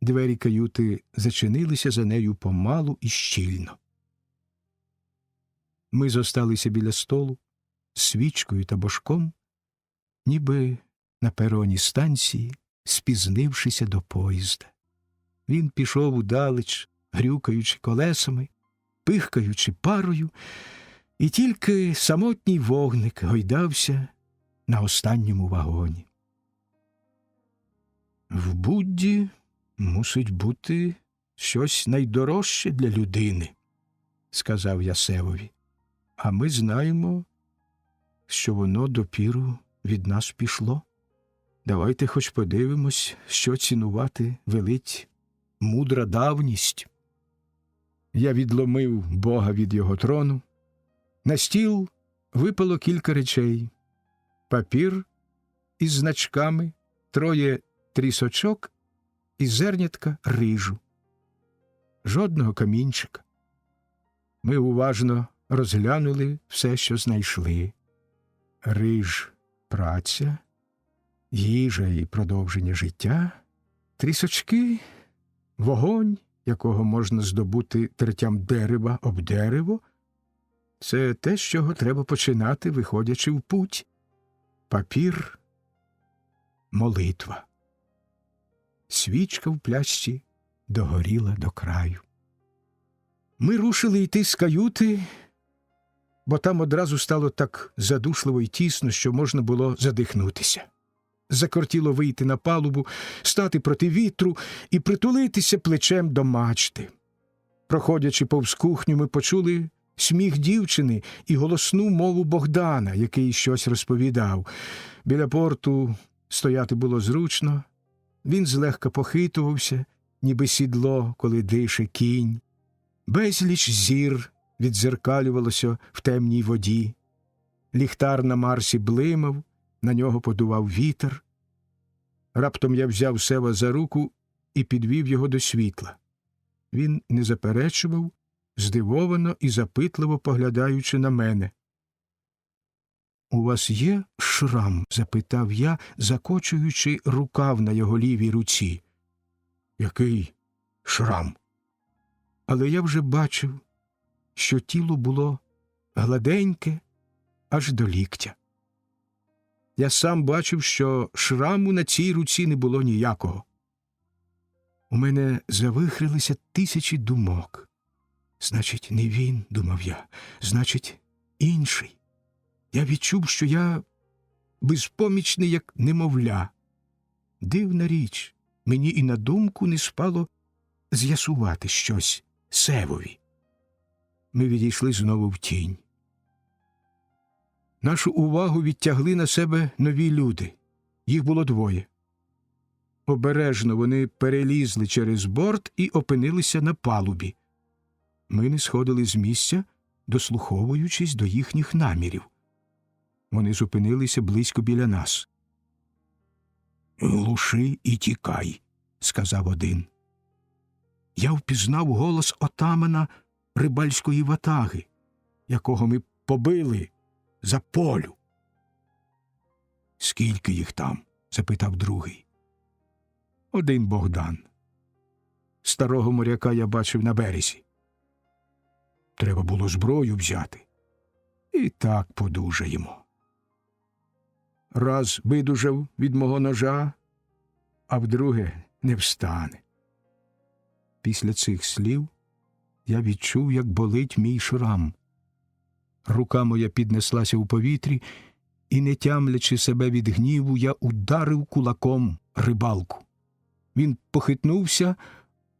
S1: Двері каюти зачинилися за нею помалу і щільно. Ми зосталися біля столу, з свічкою та божком, ніби на пероні станції, спізнившися до поїзда. Він пішов удалеч, грюкаючи колесами, пихкаючи парою, і тільки самотній вогник гойдався на останньому вагоні. В Будді мусить бути щось найдорожче для людини, сказав я Севові, а ми знаємо, що воно допіру від нас пішло. Давайте хоч подивимось, що цінувати велить мудра давність. Я відломив Бога від його трону. На стіл випало кілька речей. Папір із значками, 3 трісочок і зернятка рижу. Жодного камінчика. Ми уважно розглянули все, що знайшли. Риж – праця, їжа і продовження життя, трісочки – вогонь, якого можна здобути тертям дерева об дерево. Це те, з чого треба починати, виходячи в путь. Папір – молитва. Свічка в пляшці догоріла до краю. Ми рушили йти з каюти, бо там одразу стало так задушливо й тісно, що можна було задихнутися. Закортіло вийти на палубу, стати проти вітру і притулитися плечем до мачти. Проходячи повз кухню, ми почули сміх дівчини і голосну мову Богдана, який щось розповідав. Біля порту стояти було зручно. Він злегка похитувався, ніби сідло, коли дише кінь. Безліч зір віддзеркалювалося в темній воді. Ліхтар на Марсі блимав, на нього подував вітер. Раптом я взяв Сева за руку і підвів його до світла. Він не заперечував, здивовано і запитливо поглядаючи на мене. «У вас є шрам?» – запитав я, закочуючи рукав на його лівій руці. «Який шрам?» Але я вже бачив, що тіло було гладеньке аж до ліктя. Я сам бачив, що шраму на цій руці не було ніякого. У мене завихрилися тисячі думок. Значить, не він, думав я, значить, інший. Я відчув, що я безпомічний, як немовля. Дивна річ, мені і на думку не спало з'ясувати щось Севові. Ми відійшли знову в тінь. Нашу увагу відтягли на себе нові люди. Їх було двоє. Обережно вони перелізли через борт і опинилися на палубі. Ми не сходили з місця, дослуховуючись до їхніх намірів. Вони зупинилися близько біля нас. «Глуши і тікай», – сказав один. Я впізнав голос отамана рибальської ватаги, якого ми побили за полю. «Скільки їх там?» – запитав другий. «Один Богдан. Старого моряка я бачив на березі. Треба було зброю взяти. І так подужаємо. Раз видужав від мого ножа, а вдруге не встане». Після цих слів я відчув, як болить мій шрам. Рука моя піднеслася у повітрі, і, не тямлячи себе від гніву, я ударив кулаком рибалку. Він похитнувся,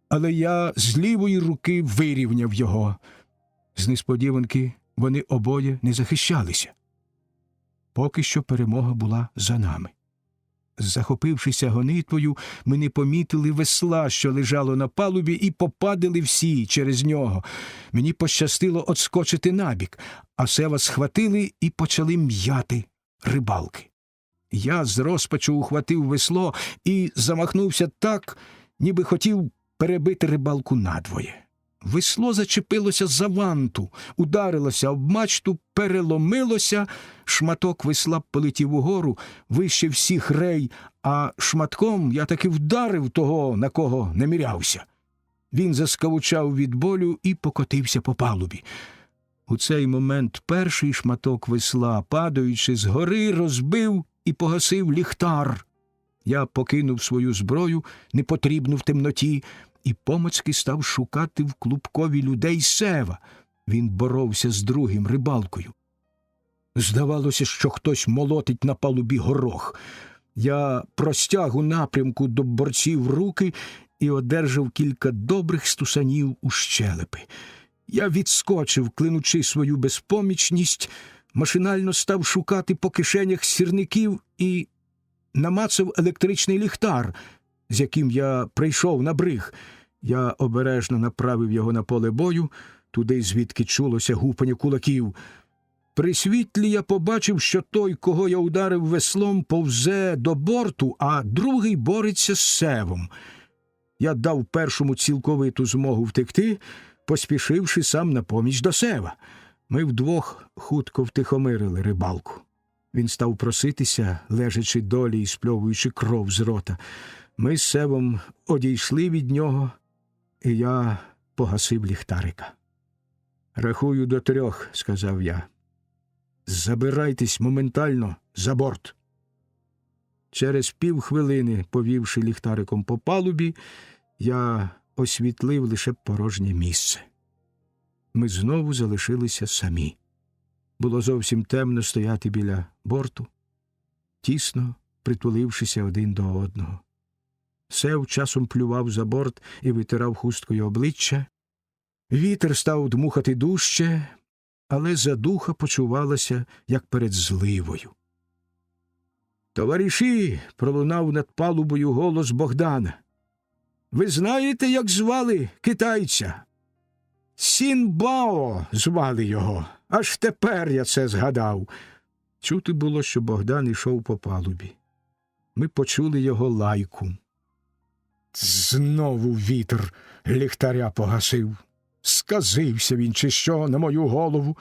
S1: але я з лівої руки вирівняв його. З несподіванки вони обоє не захищалися. Поки що перемога була за нами. Захопившися гонитвою, ми не помітили весла, що лежало на палубі, і попадали всі через нього. Мені пощастило отскочити набік, а Сева схватили і почали м'яти рибалки. Я з розпачу ухватив весло і замахнувся так, ніби хотів перебити рибалку надвоє. Весло зачепилося за ванту, ударилося об мачту, переломилося, шматок весла полетів угору, вище всіх рей, а шматком я таки вдарив того, на кого намірявся. Він заскавучав від болю і покотився по палубі. У цей момент перший шматок весла, падаючи з гори, розбив і погасив ліхтар. Я покинув свою зброю, непотрібну в темноті, і помацьки став шукати в клубкові людей Сева. Він боровся з другим рибалкою. Здавалося, що хтось молотить на палубі горох. Я простяг у напрямку до борців руки і одержав кілька добрих стусанів у щелепи. Я відскочив, клинучи свою безпомічність, машинально став шукати по кишенях сірників і намацав електричний ліхтар, з яким я прийшов на бриг. Я обережно направив його на поле бою, туди, звідки чулося гупання кулаків. При світлі я побачив, що той, кого я ударив веслом, повзе до борту, а другий бореться з Севом. Я дав першому цілковиту змогу втекти, поспішивши сам на поміч до Сева. Ми вдвох хутко втихомирили рибалку. Він став проситися, лежачи долі і спльовуючи кров з рота. Ми з Севом одійшли від нього, і я погасив ліхтарика. «Рахую до 3», – сказав я. «Забирайтесь моментально за борт». Через півхвилини, повівши ліхтариком по палубі, я освітлив лише порожнє місце. Ми знову залишилися самі. Було зовсім темно стояти біля борту, тісно притулившися один до одного. Сев часом плював за борт і витирав хусткою обличчя. Вітер став дмухати дужче, але задуха почувалася, як перед зливою. «Товариші!» – пролунав над палубою голос Богдана. «Ви знаєте, як звали китайця?» «Сінбао» звали його. Аж тепер я це згадав. Чути було, що Богдан ішов по палубі. ми почули його лайку. Знову вітер ліхтаря погасив. Сказився він, чи що, на мою голову.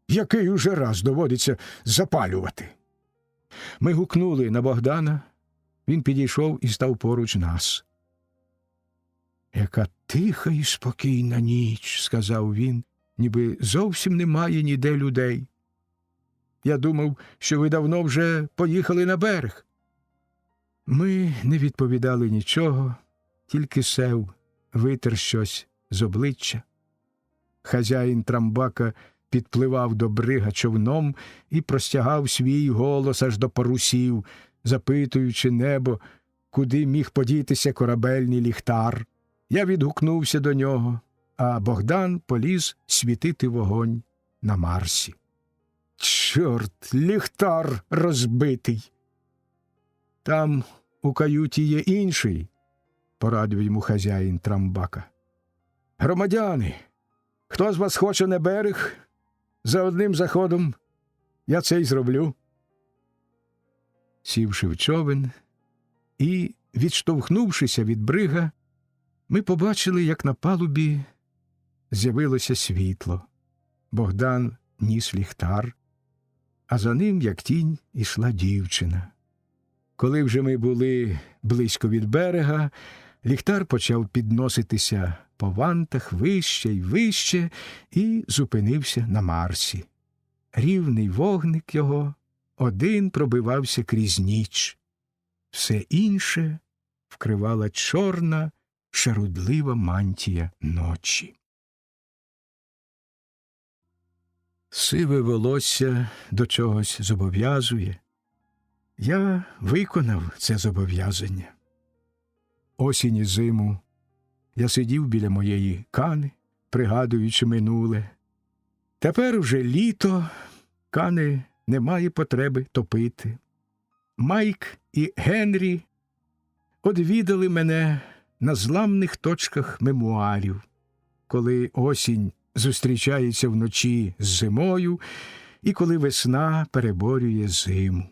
S1: Який уже раз доводиться запалювати. Ми гукнули на Богдана. Він підійшов і став поруч нас. «Яка тиха і спокійна ніч», – сказав він, – «ніби зовсім немає ніде людей. Я думав, що ви давно вже поїхали на берег». Ми не відповідали нічого, тільки Сев витер щось з обличчя. Хазяїн Трамбака підпливав до брига човном і простягав свій голос аж до парусів, запитуючи небо, куди міг подітися корабельний ліхтар. Я відгукнувся до нього, а Богдан поліз світити вогонь на Марсі. «Чорт, ліхтар розбитий!» «Там у каюті є інший», – порадив йому хазяїн Трамбака. «Громадяни, хто з вас хоче на берег? За одним заходом я це й зроблю». Сівши в човен і, відштовхнувшися від брига, ми побачили, як на палубі з'явилося світло. Богдан ніс ліхтар, а за ним, як тінь, ішла дівчина. Коли вже ми були близько від берега, ліхтар почав підноситися по вантах вище й вище і зупинився на Марсі. Рівний вогник його один пробивався крізь ніч. Все інше вкривала чорна, шарудлива мантія ночі. Сиве волосся до чогось зобов'язує. Я виконав це зобов'язання. Осінь і зиму я сидів біля моєї кани, пригадуючи минуле. Тепер уже літо, кани немає потреби топити. Майк і Генрі одвідали мене на зламних точках мемуарів, коли осінь зустрічається вночі з зимою і коли весна переборює зиму.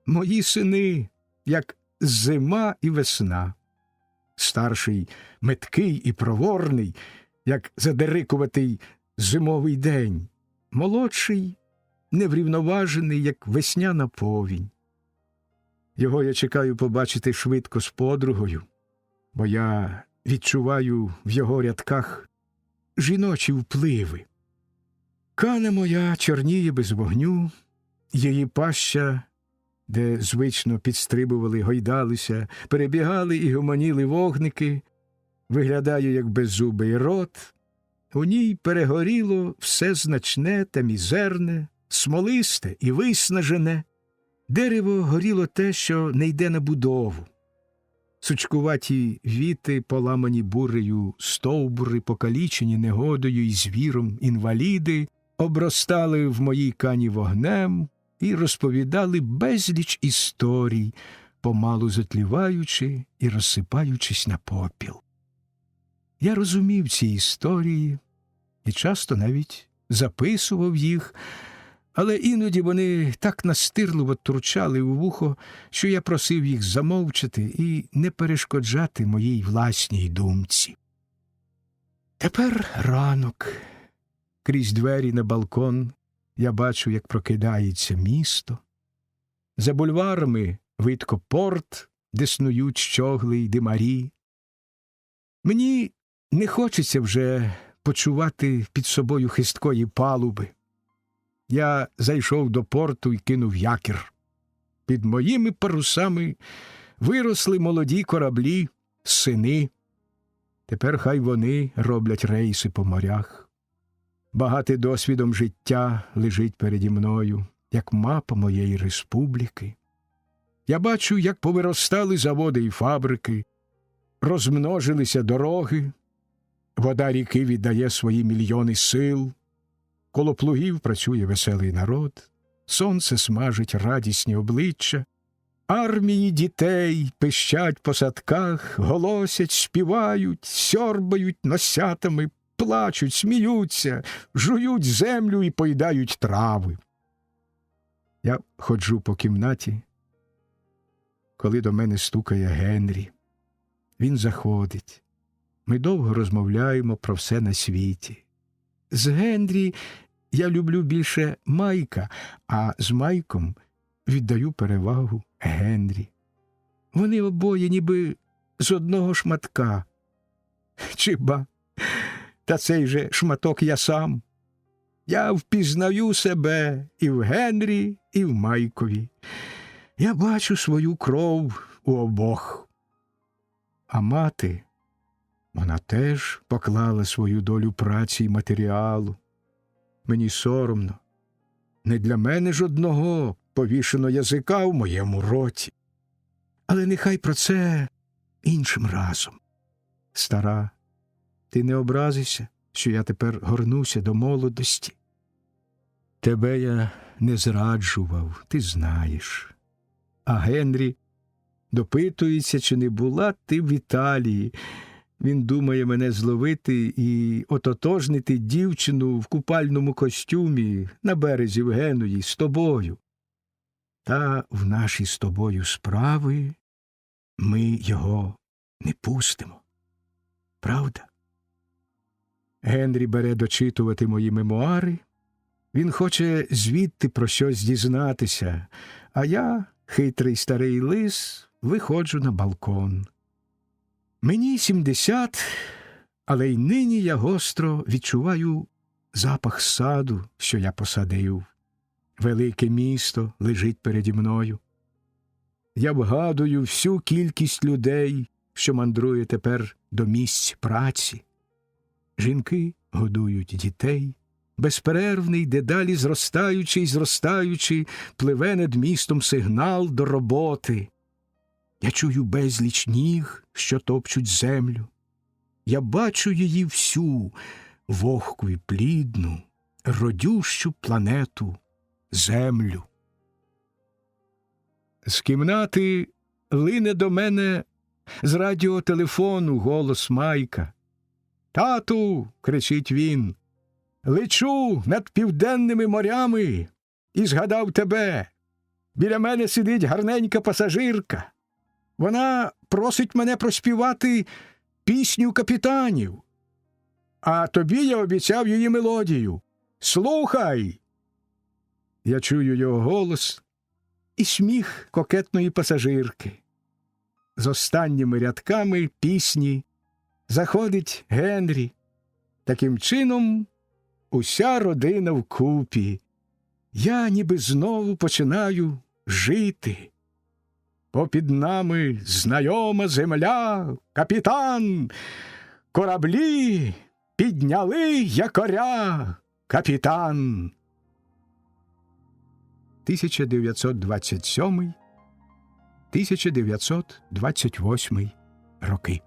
S1: Мої сини, як зима і весна. Старший меткий і проворний, як задерикуватий зимовий день. Молодший неврівноважений, як весняна повінь. Його я чекаю побачити швидко з подругою, бо я відчуваю в його рядках жіночі впливи. Кана моя чорніє без вогню, її паща, де звично підстрибували, гойдалися, перебігали і гомоніли вогники, виглядає, як беззубий рот. У ній перегоріло все значне та мізерне, смолисте і виснажене. Дерево горіло те, що не йде на будову. Сучкуваті віти, поламані бурею стовбури, покалічені негодою і звіром інваліди, обростали в моїй кані вогнем і розповідали безліч історій, помалу затліваючи і розсипаючись на попіл. Я розумів ці історії і часто навіть записував їх, але іноді вони так настирливо тручали у вухо, що я просив їх замовчати і не перешкоджати моїй власній думці. Тепер ранок. Крізь двері на балкон я бачу, як прокидається місто. За бульварами видко порт, де снують щогли й димарі. Мені не хочеться вже почувати під собою хисткої палуби. Я зайшов до порту і кинув якір. Під моїми парусами виросли молоді кораблі, сини. Тепер хай вони роблять рейси по морях. Багатий досвідом життя лежить переді мною, як мапа моєї республіки. Я бачу, як повиростали заводи і фабрики, розмножилися дороги, вода ріки віддає свої мільйони сил, коло плугів працює веселий народ, сонце смажить радісні обличчя, армії дітей пищать по садках, голосять, співають, сьорбають носятами, плачуть, сміються, жують землю і поїдають трави. Я ходжу по кімнаті, коли до мене стукає Генрі. Він заходить. Ми довго розмовляємо про все на світі. З Генрі я люблю більше Майка, а з Майком віддаю перевагу Генрі. Вони обоє ніби з одного шматка. Чи ба, та цей же шматок я сам. Я впізнаю себе і в Генрі, і в Майкові. Я бачу свою кров у обох. А мати, вона теж поклала свою долю праці й матеріалу. Мені соромно. Не для мене ж одного повішено язика в моєму роті. Але нехай про це іншим разом. Стара, ти не образишся, що я тепер горнуся до молодості? Тебе я не зраджував, ти знаєш. А Генрі допитується, чи не була ти в Італії. Він думає мене зловити і ототожнити дівчину в купальному костюмі на березі в Генуї з тобою. Та в наші з тобою справи ми його не пустимо. Правда? Генрі бере дочитувати мої мемуари. Він хоче звідти про щось дізнатися, а я, хитрий старий лис, виходжу на балкон. Мені 70, але й нині я гостро відчуваю запах саду, що я посадив. Велике місто лежить переді мною. Я вгадую всю кількість людей, що мандрує тепер до місць праці. Жінки годують дітей. Безперервний, дедалі зростаючий, пливе над містом сигнал до роботи. Я чую безліч ніг, що топчуть землю. Я бачу її всю, вогку й плідну, родющу планету Землю. З кімнати лине до мене з радіотелефону голос Майка. «Тату!» – кричить він. «Лечу над південними морями і згадав тебе. Біля мене сидить гарненька пасажирка. Вона просить мене проспівати пісню капітанів. А тобі я обіцяв її мелодію. Слухай!» Я чую його голос і сміх кокетної пасажирки. З останніми рядками пісні заходить Генрі. Таким чином уся родина вкупі. Я ніби знову починаю жити. Попід нами знайома земля, капітан, кораблі підняли якоря, капітан. 1927-1928 роки.